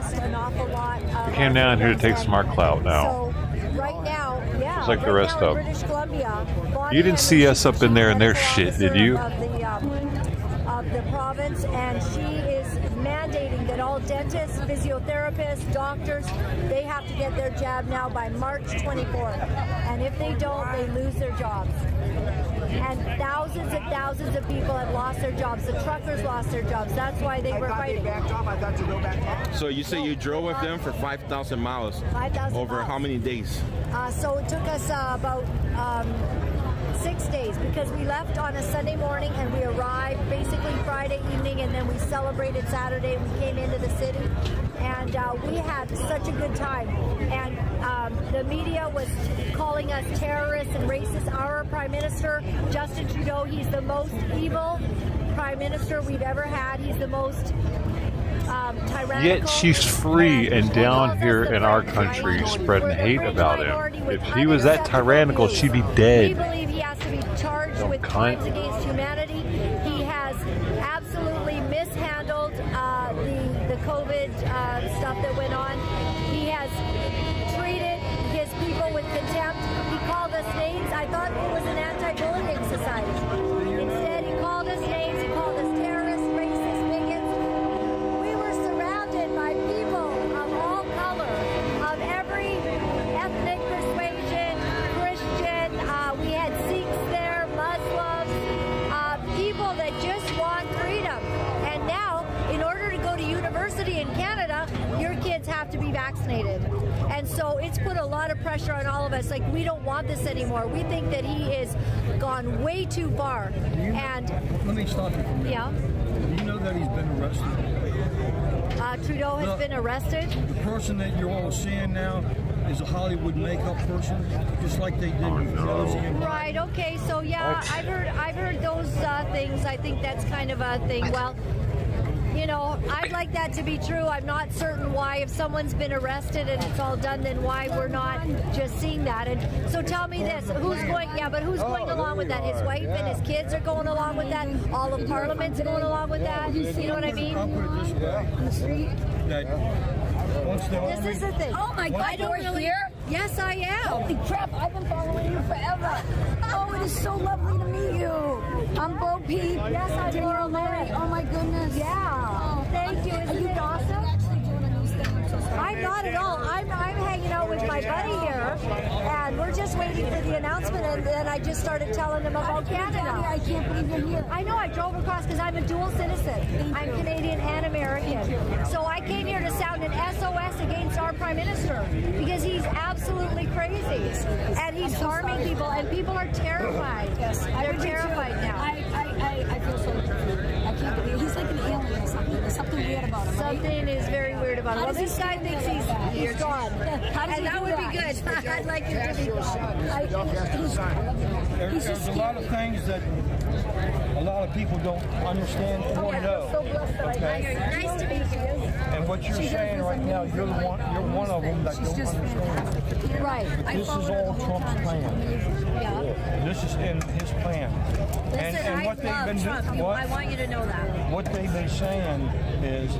We came down here to take some of our clout now. Right now, yeah. Just like the rest of them. British Columbia, You didn't see us up in there in their shit, did you? Of the province, and she is mandating that all dentists, physiotherapists, doctors, they have to get their jab now by March 24th. And if they don't, they lose their jobs. And thousands of people have lost their jobs. The truckers lost their jobs. That's why they were fighting. So you say you drove with them for 5,000 miles? 5,000 over miles. how many days? So it took us about 6 days, because we left on a Sunday morning and we arrived basically Friday evening, and then we celebrated Saturday and we came into the city, and we had such a good time. And the media was calling us terrorists and racists. Our Prime Minister, Justin Trudeau, he's the most evil Prime Minister we've ever had. He's the most tyrannical. Yet she's free and down here in our country spreading hate about him. If he was that tyrannical, she'd be We dead. believe he has to be charged with crimes against humanity. He has absolutely mishandled the COVID stuff that went on. He has treated his people with contempt. He called us names. I thought it was an anti-bullying society. Instead, he called us names. He called us terrorists, racist, bigots. We were surrounded by people of all colors, of every ethnic persuasion, Christian. We had Sikhs there, Muslims, people that just want freedom. And now, in order to go to university in Canada, your kids have to be vaccinated. And so it's put a lot of pressure on all of us. Like, we don't want this anymore. We think that he is gone way too far. And let me stop you for a minute. yeah, Do you know that he's been arrested? Trudeau has been arrested. The person that you're all seeing now is a Hollywood makeup person, just like they did with Rosie and Right. Okay. So yeah, I've heard those things. I think that's kind of a thing. Well, you know, I'd like that to be true. I'm not certain why, if someone's been arrested and it's all done, then why we're not just seeing that. And so tell me this, who's going, yeah, but who's going along with that? His wife and his kids are going along with that? All of Parliament's going along with that? You know what I mean? I'll put it this way. On the street? This is the thing. Oh my God, you're here? Yes, I am. Holy crap, I've been following you forever. Oh, it is so lovely to meet you. I'm Bo Peep. Yes, I'm Laura Laura Lori. Oh my goodness. Yeah. Oh, thank you. Isn't it awesome? I'm not at all. I'm hanging out with my buddy here, and we're just waiting for the announcement, and then I just started telling him about Canada. I can't believe you're here. I know, I drove across because I'm a dual citizen. I'm Canadian and American. So I came here to sound an SOS against our Prime Minister, because he's absolutely crazy. And he's harming people, and people are terrified. Yes, They're terrified now. I feel so confused. I can't believe he's like an alien or something. There's something weird about him. Something is very weird about him. Well, this guy thinks he's gone. And that would be good. I'd like him to be There's a lot of things that a lot of people don't understand or know. Okay? Nice to meet you. And what you're saying right now, you're one of them that don't understand. Right. This is all Trump's plan. Yeah. This is in his plan. Listen, and what they've been doing, I want you to know that. what they've been saying is,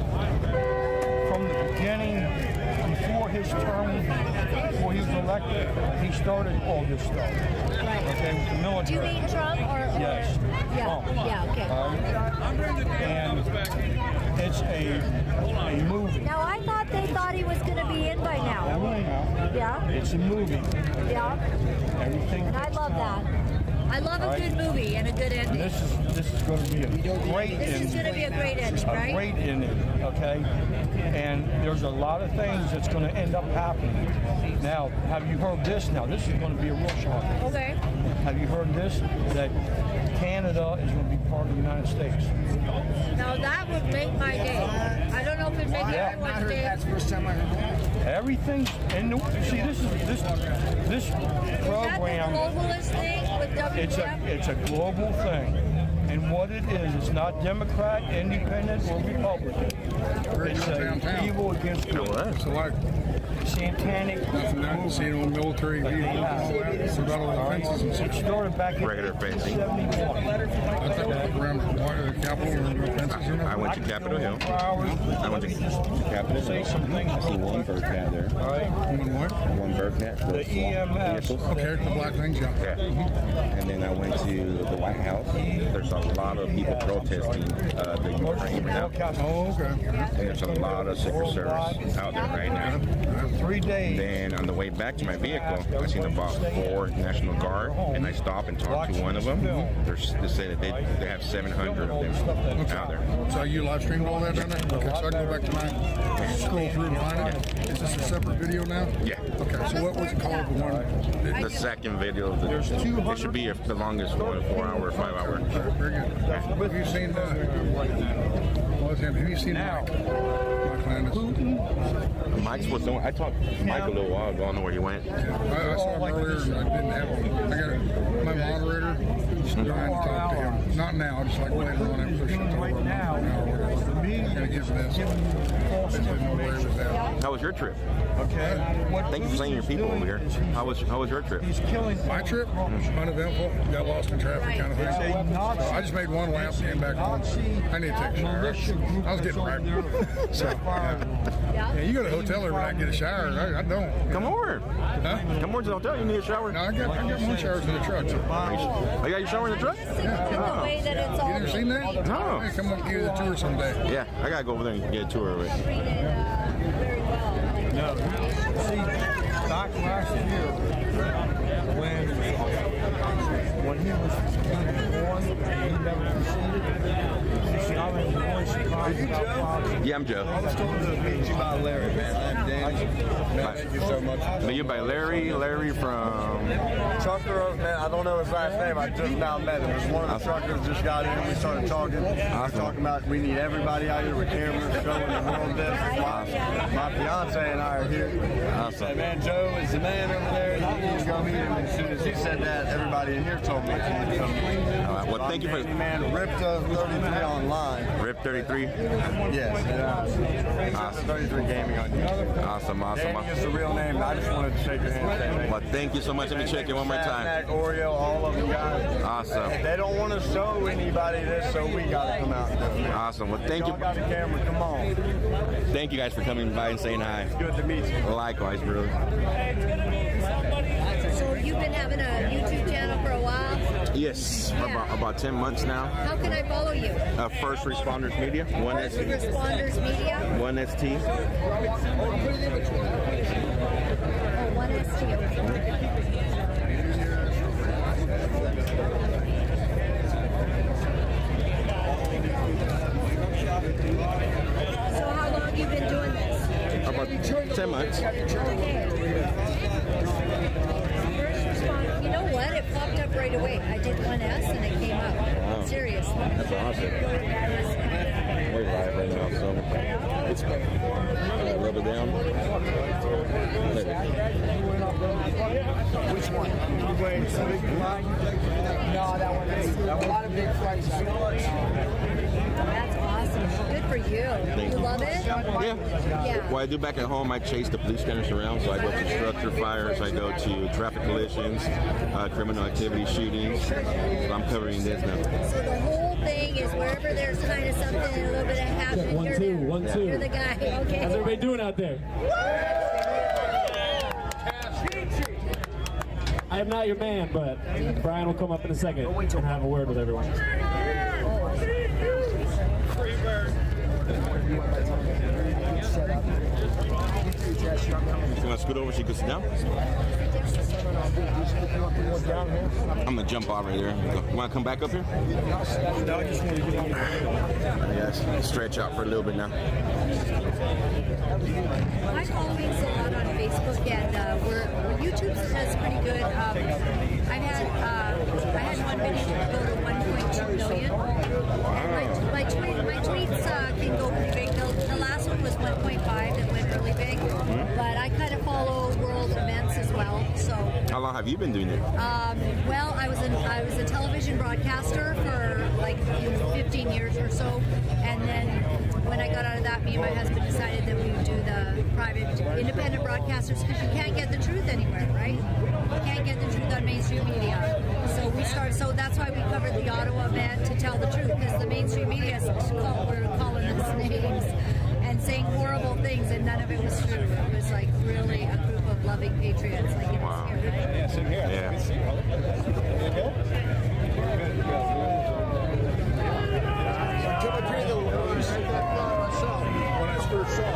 from the beginning, before his term, before he was elected, he started all this stuff. Right. Okay, with the military. Do you mean Trump or? Yes. Yeah. Trump. Yeah. Okay. And it's a movie. Now I thought they thought he was going to be in by now. Yeah. It's a movie. Yeah. Everything. And I love that. I love a good movie and a good ending. This is going to be a great ending. This is going to be a great ending, right? A great ending, okay? And there's a lot of things that's going to end up happening. Now, have you heard this? Now, this is going to be a real shock. Okay. Have you heard this? That Canada is going to be part of the United States. Now that would make my day. I don't know if it'd make everyone's day. That's the first time I heard that. Everything, and see, this program. Globalist thing with WTF? It's a global thing. And what it is, it's not Democrat, Independent, or Republican. It's evil against good. Santanic. Nothing there. You see it on military vehicles and all that. So about all the fences and It stuff. started back in Regular fencing. I thought we looked around the Capitol and there were fences in it. I went to Capitol Hill. I went to Capitol Hill. I see one bird cat there. One what? One bird cat. the EMS. Okay, the black things, yeah. And then I went to the White House. There's a lot of people protesting the Ukraine now. Oh, okay. And there's a lot of Secret Service out there right now. 3 days. Then on the way back to my vehicle, I seen about 4 National Guard, and I stopped and talked to one of them. They say that they have 700 of them out there. So you live streamed all that down there? Okay, so I can go back to mine, scroll through and find it. Is this a separate video now? Yeah. Okay, so what was it called? The one? The second video, it should be the longest one, 4 hour, 5 hour. Very good. Have you seen have you seen Mike? Mike Landis? Mike's was the one. I talked to Mike a little while ago. I don't know where he went. I saw him earlier and I didn't have him. I got my moderator. Trying to talk to him. Not now, just like later on after shit's over. Gonna give this. I didn't know where it was at. How was your trip? Okay. Thank you for saying your people over here. How was your trip? My trip? Uneventful. Got lost in traffic kind of thing. So I just made one lap and came back home. I need to take a shower. I was getting right. So, yeah, you go to a hotel every night and get a shower. I don't. Come over. Huh? Come over to the hotel. You need a shower? No, I got one shower in the truck. So. Oh, you got your shower in the truck? Yeah. The way that it's all You never seen that? No. Hey, come on, give you the tour someday. Yeah, I gotta go over there and get a tour of it. very well. No. See, back last year, when he was born, he never proceeded. See, I'm in Chicago. Yeah, I'm Joe. I was told to meet you by Larry, man. I'm Danny. Man, thank you so much. Met you by Larry. Larry from Trucker, man, I don't know his last name. I just now met him. It was one of the truckers just got in. We started talking. We were talking about we need everybody out here with cameras showing the world this. My fiance and I are here. Awesome. Hey, man, Joe is the man over there. You need to go meet him. As soon as he said that, everybody in here told me to come meet him. All right. Well, thank you for man. Ripped 33 online. Rip 33. Yes. Awesome. 33 Gaming on YouTube. Awesome. Danny is the real name. I just wanted to shake your hand and say thank you. Well, thank you so much. Let me check it one more time. Mac, Oreo, all of them guys. Awesome. They don't want to show anybody this, so we got to come out and do it. Awesome. Well, thank you. Y'all got the camera. Come on. Thank you guys for coming by and saying hi. It's good to meet you. Likewise, bro. So you've been having a YouTube channel for a while? Yes, for about 10 months now. How can I follow you? First Responders Media. First Responders Media? 1ST. Oh, 1ST. So how long have you been doing this? About 10 months. You know what? It popped up right away. I did 1S and it came up. Wow. Seriously. That's awesome. We're live right now, so it's rub it down. Which one? No, that one is a lot of big flights. That's awesome. Good for you. Thank You you. love it? Yeah. What I do back at home, I chase the police scanners around. So I go to structure fires, I go to traffic collisions, criminal activity shootings. So I'm covering this now. So the whole thing is wherever there's kind of something, a little bit of happening, One, you're two, there. 1, 2. You're the guy. Okay. How's everybody doing out there? I am not your man, but Brian will come up in a second and have a word with everyone. You want to scoot over so you can sit down? I'm going to jump off right there. You want to come back up here? Yes, stretch out for a little bit now. My following's a lot on Facebook, and YouTube does pretty good. I had one video go to 1.2 million. And my tweets can go pretty big. The last one was 1.5 that went really big. But I kind of follow world events as well. So. How long have you been doing it? Well, I was a television broadcaster for like 15 years or so, and then when I got out of that, me and my husband decided that we would do the private independent broadcasters because you can't get the truth anywhere, right? You can't get the truth on mainstream media. So we started. So that's why we covered the Ottawa event to tell the truth, because the mainstream media were calling us names and saying horrible things, and none of it was true. It was like really a group of loving patriots, like it is here, right? Yeah, same here. Coming through the lows when I first saw it.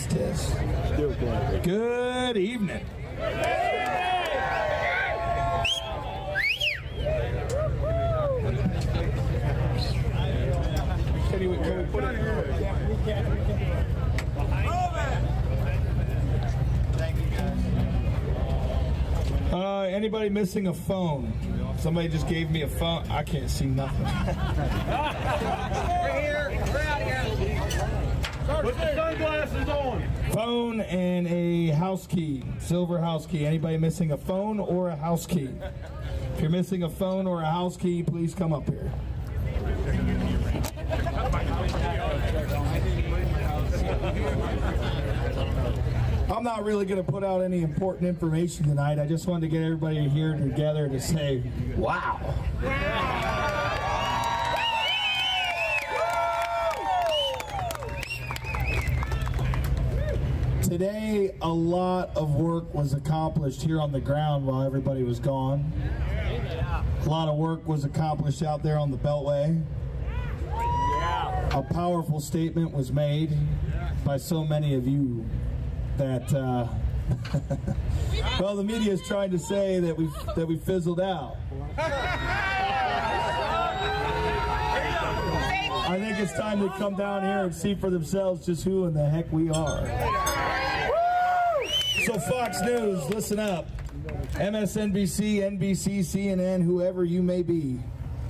Test. Good evening. Can we put it here? Thank you, guys. Anybody missing a phone? Somebody just gave me a phone. I can't see nothing. We're here. We're out here. Put the sunglasses on. Phone and a house key, silver house key. Anybody missing a phone or a house key? If you're missing a phone or a house key, please come up here. I'm not really going to put out any important information tonight. I just wanted to get everybody here together to say, wow. Today, a lot of work was accomplished here on the ground while everybody was gone. A lot of work was accomplished out there on the beltway. A powerful statement was made by so many of you that, well, the media is trying to say that we fizzled out. I think it's time to come down here and see for themselves just who in the heck we are. So Fox News, listen up. MSNBC, NBC, CNN, whoever you may be.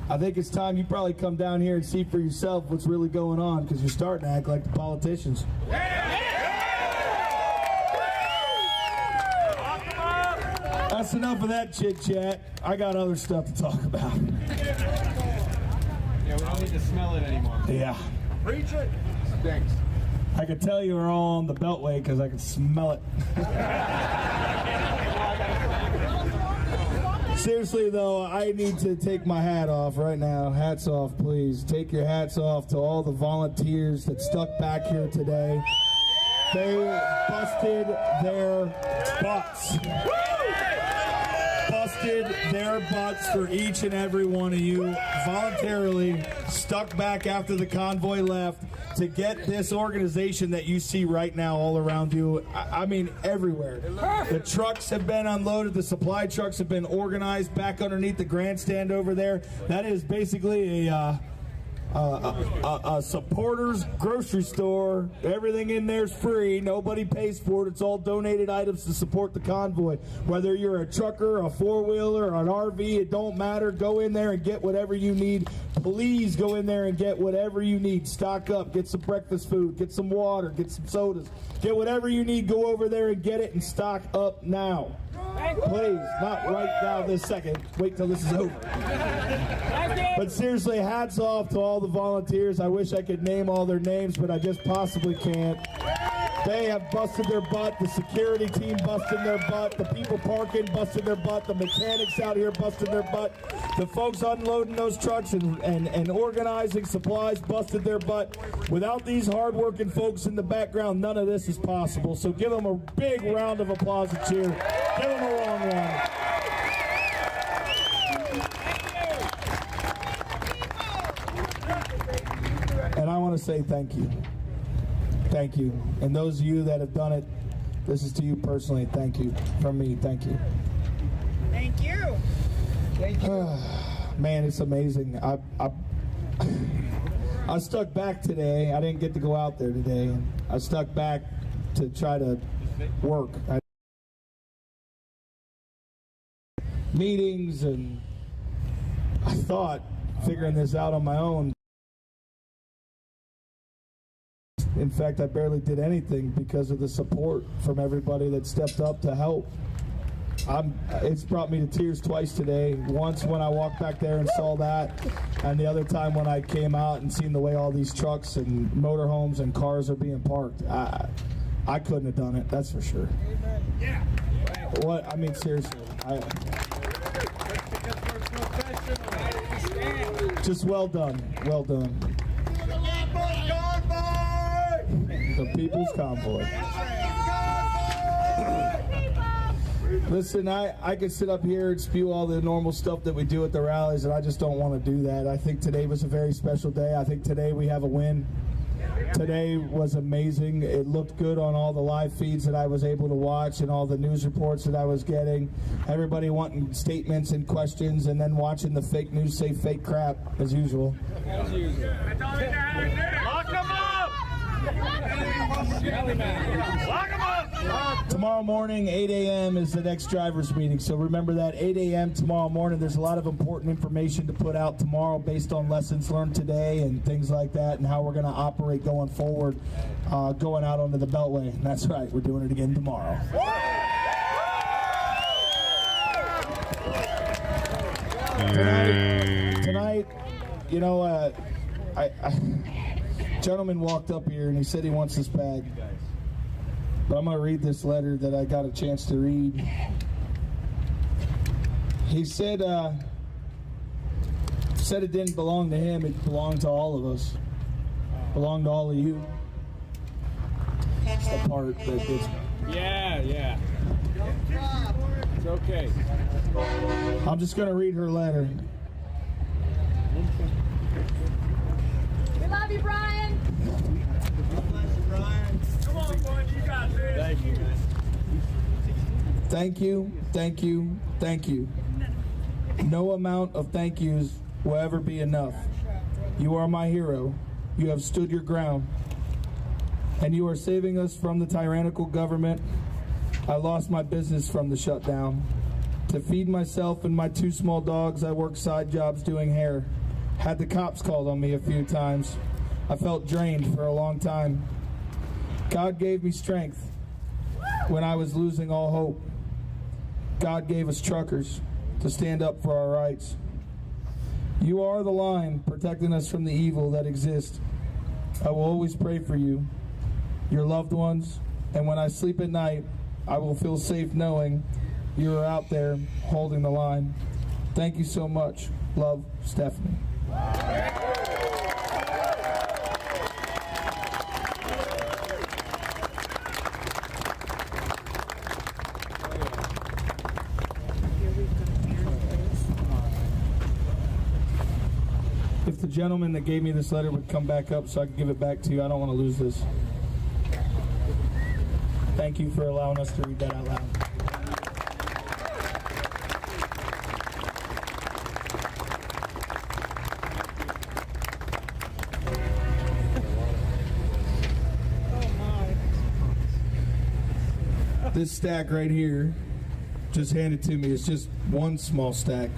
I think it's time you probably come down here and see for yourself what's really going on, because you're starting to act like the politicians. That's enough of that chit-chat. I got other stuff to talk about. Yeah, we don't need to smell it anymore. Yeah. Preach it. Thanks. I could tell you were all on the beltway because I could smell it. Seriously, though, I need to take my hat off right now. Hats off, please. Take your hats off to all the volunteers that stuck back here today. They busted their butts. Busted their butts for each and every one of you. Voluntarily stuck back after the convoy left to get this organization that you see right now all around you. I mean, everywhere. The trucks have been unloaded. The supply trucks have been organized back underneath the grandstand over there. That is basically a supporters grocery store. Everything in there is free. Nobody pays for it. It's all donated items to support the convoy. Whether you're a trucker, a four-wheeler, or an RV, it don't matter. Go in there and get whatever you need. Please go in there and get whatever you need. Stock up. Get some breakfast food. Get some water. Get some sodas. Get whatever you need. Go over there and get it and stock up now. Please, not right now this second. Wait till this is over. But seriously, hats off to all the volunteers. I wish I could name all their names, but I just possibly can't. They have busted their butt. The security team busted their butt. The people parking busted their butt. The mechanics out here busted their butt. The folks unloading those trucks and organizing supplies busted their butt. Without these hard-working folks in the background, none of this is possible. So give them a big round of applause and cheer. Give them a long one. And I want to say thank you. Thank you. And those of you that have done it, this is to you personally. Thank you. From me, thank you. Thank you. Thank you. Man, it's amazing. I stuck back today. I didn't get to go out there today. I stuck back to try to work. Meetings, and I thought figuring this out on my own. In fact, I barely did anything because of the support from everybody that stepped up to help. It's brought me to tears twice today. Once when I walked back there and saw that, and the other time when I came out and seen the way all these trucks and motorhomes and cars are being parked. I couldn't have done it, that's for sure. What? I mean, seriously. Just well done. Well done. The People's Convoy. Listen, I could sit up here and spew all the normal stuff that we do at the rallies, and I just don't want to do that. I think today was a very special day. I think today we have a win. Today was amazing. It looked good on all the live feeds that I was able to watch and all the news reports that I was getting. Everybody wanting statements and questions, and then watching the fake news say fake crap, as usual. Lock them up! Lock them up! Tomorrow morning, 8 a.m. is the next drivers meeting, so remember that, 8 a.m. tomorrow morning. There's a lot of important information to put out tomorrow based on lessons learned today and things like that, and how we're going to operate going forward, going out onto the beltway. And that's right, we're doing it again tomorrow. Tonight, you know, a gentleman walked up here and he said he wants this bag. But I'm going to read this letter that I got a chance to read. He said it didn't belong to him, it belonged to all of us. It belonged to all of you. It's the part that gets... Yeah. It's okay. I'm just going to read her letter. We love you, Brian. Come on, boy, you got this. Thank you, guys. Thank you, thank you, thank you. No amount of thank yous will ever be enough. You are my hero. You have stood your ground. And you are saving us from the tyrannical government. I lost my business from the shutdown. To feed myself and my 2 small dogs, I worked side jobs doing hair. Had the cops called on me a few times. I felt drained for a long time. God gave me strength when I was losing all hope. God gave us truckers to stand up for our rights. You are the line protecting us from the evil that exists. I will always pray for you, your loved ones, and when I sleep at night, I will feel safe knowing you are out there holding the line. Thank you so much. Love, Stephanie. If the gentleman that gave me this letter would come back up so I can give it back to you, I don't want to lose this. Thank you for allowing us to read that out loud. This stack right here, just handed to me, is just one small stack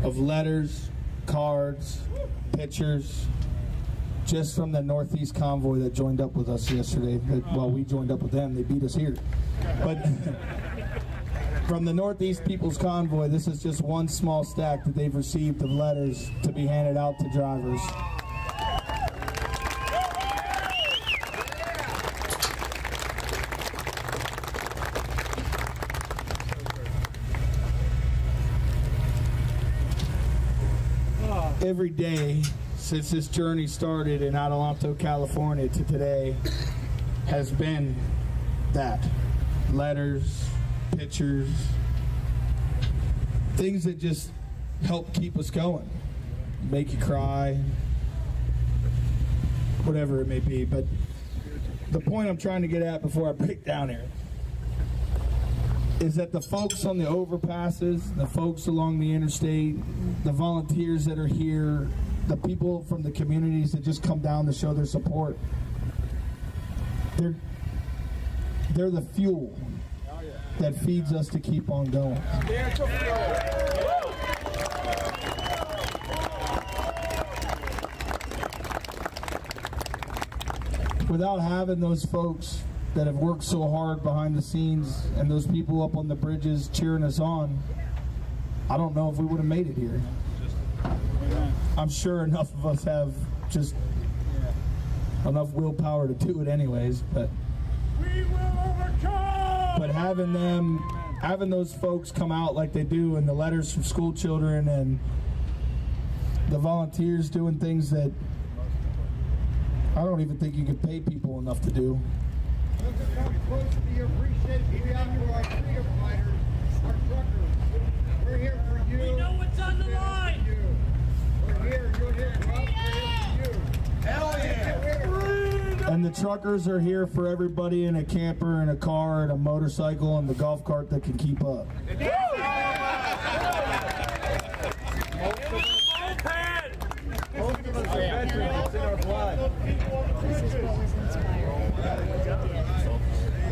of letters, cards, pictures, just from the Northeast Convoy that joined up with us yesterday. Well, we joined up with them. They beat us here. But from the Northeast People's Convoy, this is just one small stack that they've received of letters to be handed out to drivers. Every day since this journey started in Adelanto, California to today has been that. Letters, pictures, things that just help keep us going, make you cry, whatever it may be. But the point I'm trying to get at before I break down here is that the folks on the overpasses, the folks along the interstate, the volunteers that are here, the people from the communities that just come down to show their support, they're the fuel that feeds us to keep on going. without having those folks that have worked so hard behind the scenes and those people up on the bridges cheering us on, I don't know if we would have made it here. I'm sure enough of us have just enough willpower to do it anyways, but We will overcome! But having those folks come out like they do, and the letters from school children and the volunteers doing things that I don't even think you could pay people enough to do. We're here for you. We know what's on the line. We're here. You're here for us. Hell yeah. And the truckers are here for everybody in a camper and a car and a motorcycle and the golf cart that can keep up.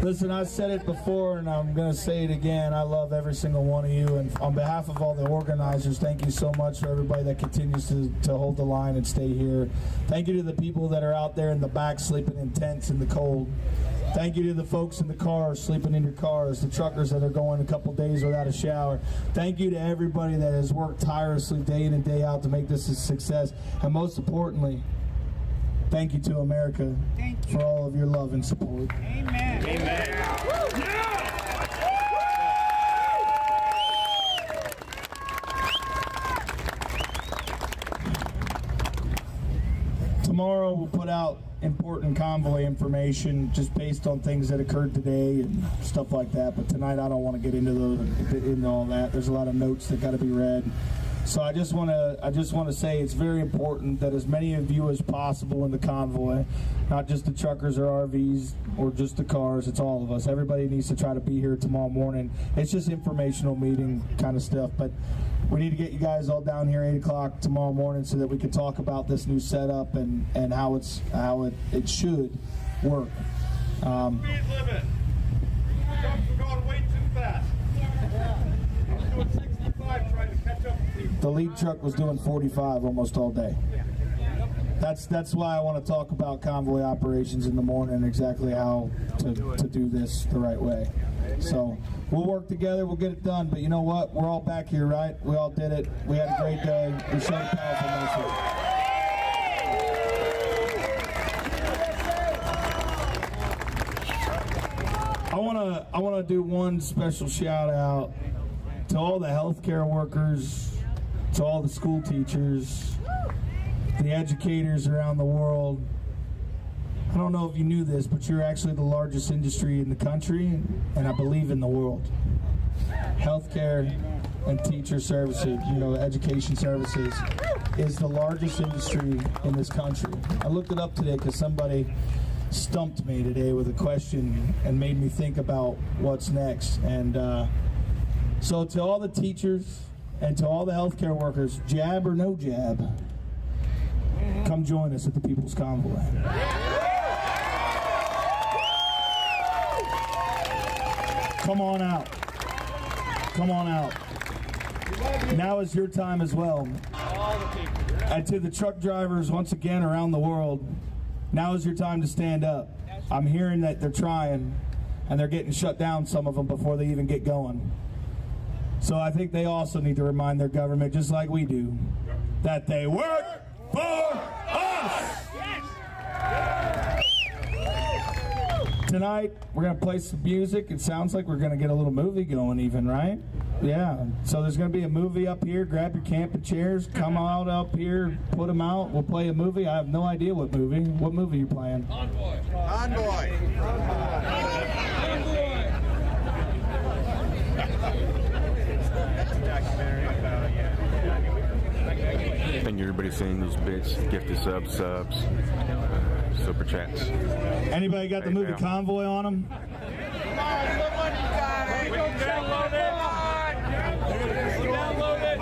Listen, I said it before and I'm going to say it again. I love every single one of you. And on behalf of all the organizers, thank you so much for everybody that continues to hold the line and stay here. Thank you to the people that are out there in the back sleeping in tents in the cold. Thank you to the folks in the cars sleeping in your cars, the truckers that are going a couple days without a shower. Thank you to everybody that has worked tirelessly day in and day out to make this a success. And most importantly, thank you to America for all of your love and support. Amen. Amen. Tomorrow we'll put out important convoy information just based on things that occurred today and stuff like that. But tonight I don't want to get into all that. There's a lot of notes that got to be read. So I just want to say it's very important that as many of you as possible in the convoy, not just the truckers or RVs or just the cars, it's all of us. Everybody needs to try to be here tomorrow morning. It's just informational meeting kind of stuff, but we need to get you guys all down here 8 o'clock tomorrow morning so that we can talk about this new setup and how it should work. Speed limit. We're going way too fast. I was doing 65 trying to catch up with you. The lead truck was doing 45 almost all day. That's why I want to talk about convoy operations in the morning, exactly how to do this the right way. So we'll work together, we'll get it done, but you know what? We're all back here, right? We all did it. We had a great day. We showed a powerful message. I want to do one special shout out to all the healthcare workers, to all the school teachers, the educators around the world. I don't know if you knew this, but you're actually the largest industry in the country, and I believe in the world. Healthcare and teacher services, education services, is the largest industry in this country. I looked it up today because somebody stumped me today with a question and made me think about what's next. And so to all the teachers and to all the healthcare workers, jab or no jab, come join us at the People's Convoy. Come on out. Come on out. Now is your time as well. And to the truck drivers once again around the world, now is your time to stand up. I'm hearing that they're trying and they're getting shut down, some of them, before they even get going. So I think they also need to remind their government, just like we do, that they work for us! Tonight, we're going to play some music. It sounds like we're going to get a little movie going even, right? Yeah. So there's going to be a movie up here. Grab your camping chairs. Come out up here. Put them out. We'll play a movie. I have no idea what movie. What movie are you playing? Convoy. Convoy. Thank you everybody seeing those bits, gifted subs, super chats. Anybody got the movie Convoy on them? Come on, someone, you got it. Download it. Download it.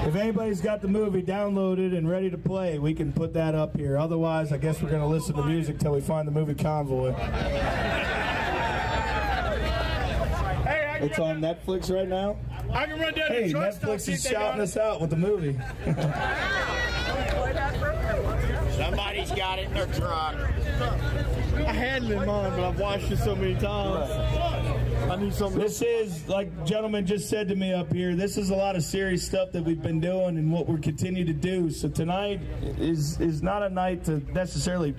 If anybody's got the movie downloaded and ready to play, we can put that up here. Otherwise, I guess we're going to listen to music till we find the movie Convoy. It's on Netflix right now? I can run down Hey, the truck stop, Netflix see is if they got shouting it. us out with the movie. Somebody's got it in their truck. I had it in mine, but I've watched it so many times. I need something. This is, like gentleman just said to me up here, this is a lot of serious stuff that we've been doing and what we're continue to do. So tonight is not a night to necessarily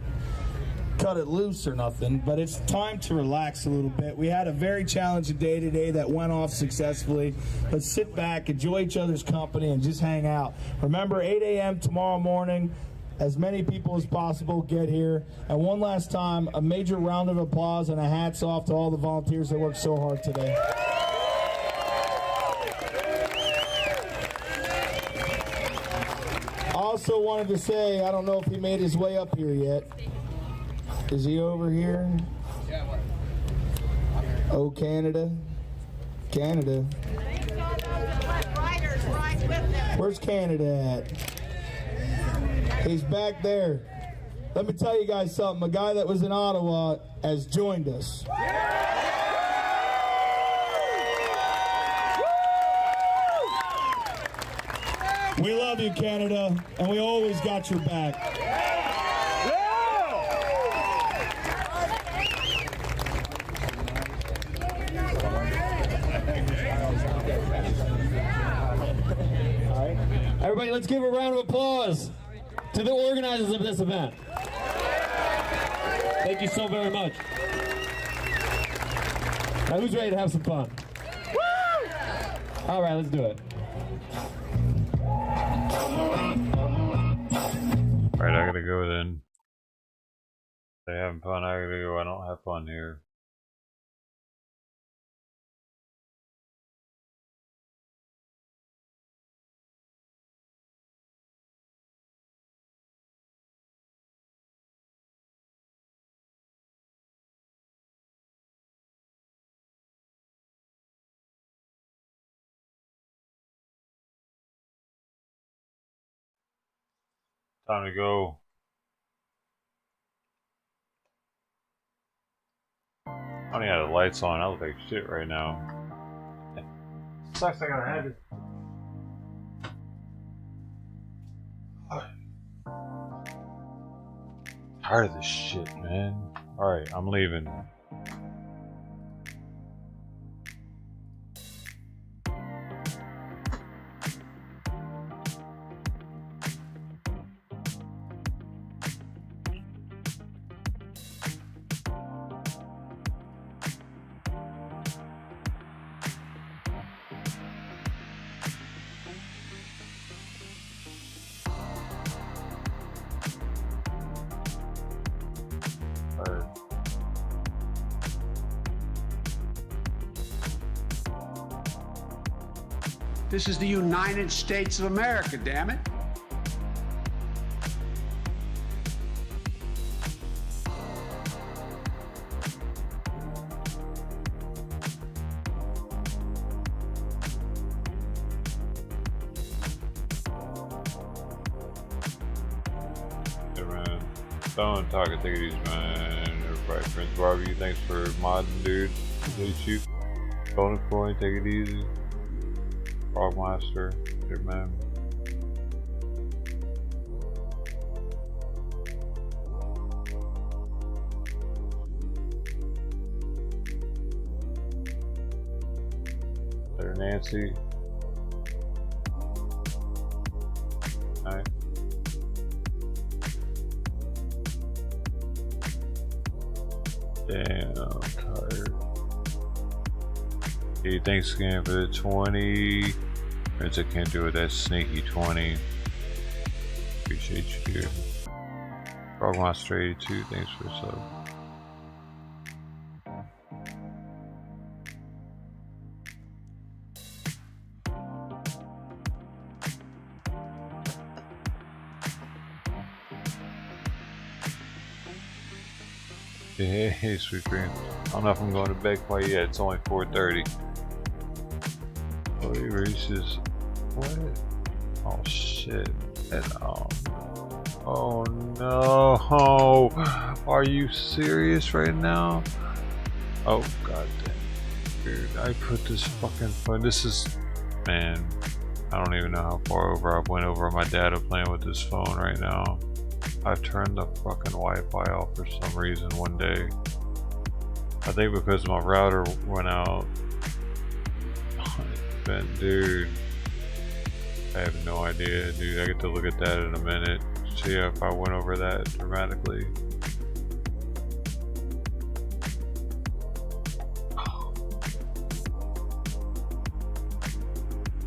cut it loose or nothing, but it's time to relax a little bit. We had a very challenging day today that went off successfully. Let's sit back, enjoy each other's company, and just hang out. Remember, 8 a.m. tomorrow morning. As many people as possible get here. And one last time, a major round of applause and a hats off to all the volunteers that worked so hard today. I also wanted to say, I don't know if he made his way up here yet. Is he over here? Oh, Canada. Canada. Where's Canada at? He's back there. Let me tell you guys something. A guy that was in Ottawa has joined us. We love you, Canada, and we always got your back. All right. Everybody, let's give a round of applause to the organizers of this event. Thank you so very much. Now, who's ready to have some fun? Woo! All right, let's do it. Alright, I gotta go then. They having fun, I gotta go. I don't have fun here. Time to go. I don't even have the lights on. I look like shit right now. Sucks I gotta have it. Tired of this shit, man. Alright, I'm leaving. This is the United States of America, damn it. Hey man, don't talk it, take it easy, man. Everybody, Prince Barbie, thanks for modding, dude. Really shoot. Bonus point, take it easy. Frogmaster, good man. There, Nancy. Alright. Damn, I'm tired. Hey, thanks again for the 20. Prince, I can't do it. That's sneaky 20. Appreciate you, dude. Frogmaster 82, thanks for the sub. Hey, sweet dream. I don't know if I'm going to bed quite yet. It's only 4:30. Oh, he races. What? Oh shit. And, oh no. Are you serious right now? Oh god damn. Dude, I put this fucking fun. This is Man, I don't even know how far over I went over. My dad is playing with his phone right now. I turned the fucking Wi-Fi off for some reason one day. I think because my router went out. But dude, I have no idea, dude. I get to look at that in a minute. See if I went over that dramatically.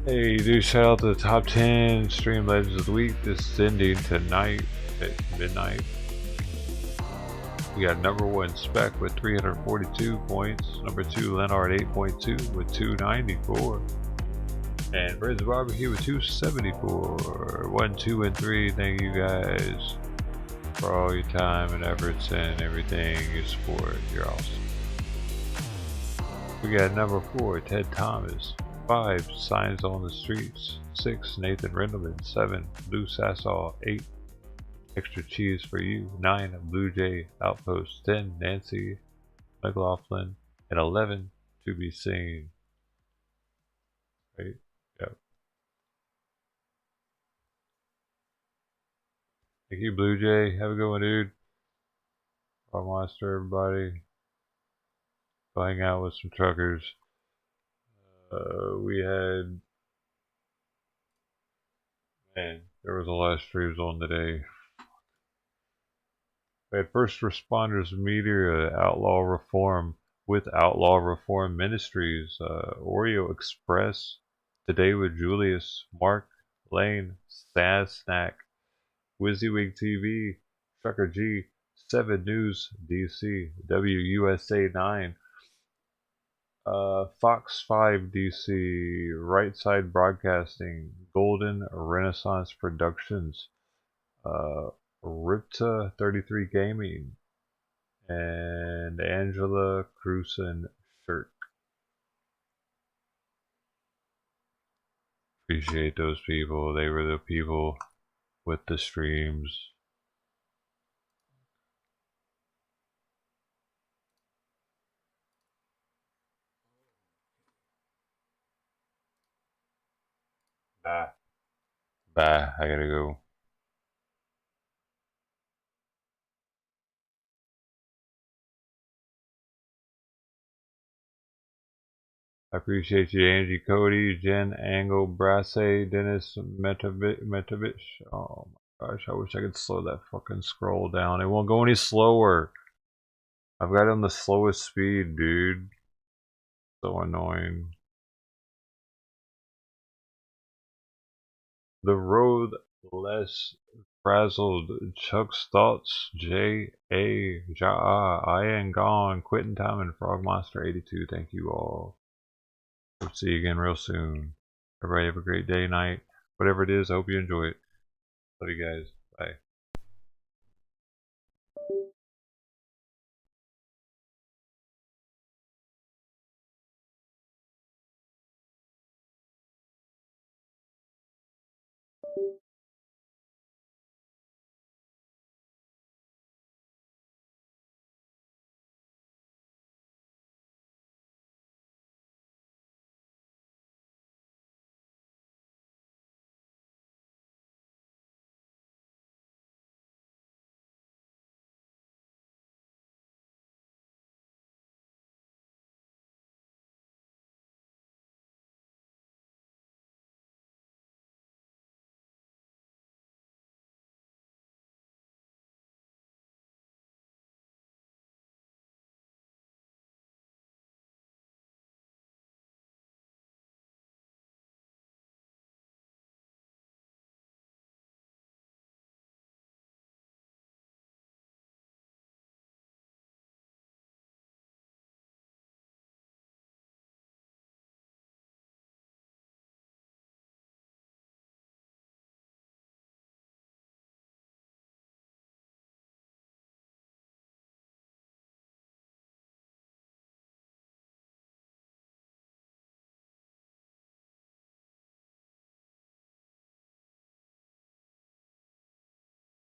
Hey, dude, shout out to the top 10 stream legends of the week. This is ending tonight at midnight. We got number 1 Spec with 342 points. Number 2 Leonard 8.2 with 294. And Red's Barbecue with 274. 1, 2, and 3. Thank you guys for all your time and efforts and everything you support. You're awesome. We got number 4 Ted Thomas. 5 Signs on the Streets. 6 Nathan Rendelman. 7 Blue Sassaw. 8 Extra Cheese for You. 9 Blue Jay Outpost. 10 Nancy McLaughlin. And 11 To Be Seen. Right? Yep. Thank you, Blue Jay. Have a good one, dude. Our monster, everybody. Go hang out with some truckers. We had, man, there was a lot of streams on today. We had First Responders Media, Outlaw Reform with Outlaw Reform Ministries, Oreo Express, Today with Julius, Mark Lane, Saz Snack, WYSIWYG TV, Trucker G, 7 News DC, WUSA 9, Fox 5 DC, Right Side Broadcasting, Golden Renaissance Productions, Ripta 33 Gaming, and Angela Cruson Shirk. Appreciate those people. They were the people with the streams. Bye. Bye. I gotta go. I appreciate you, Angie, Cody, Jen, Angle, Brasse, Dennis, Metavich. Oh my gosh, I wish I could slow that fucking scroll down. It won't go any slower. I've got it on the slowest speed, dude. So annoying. The road less frazzled. Chuck's thoughts. J.A. Ja'a. I am gone. Quitting time and Frogmonster 82. Thank you all. We'll see you again real soon. Everybody have a great day, night. Whatever it is, I hope you enjoy it. Love you guys. Bye.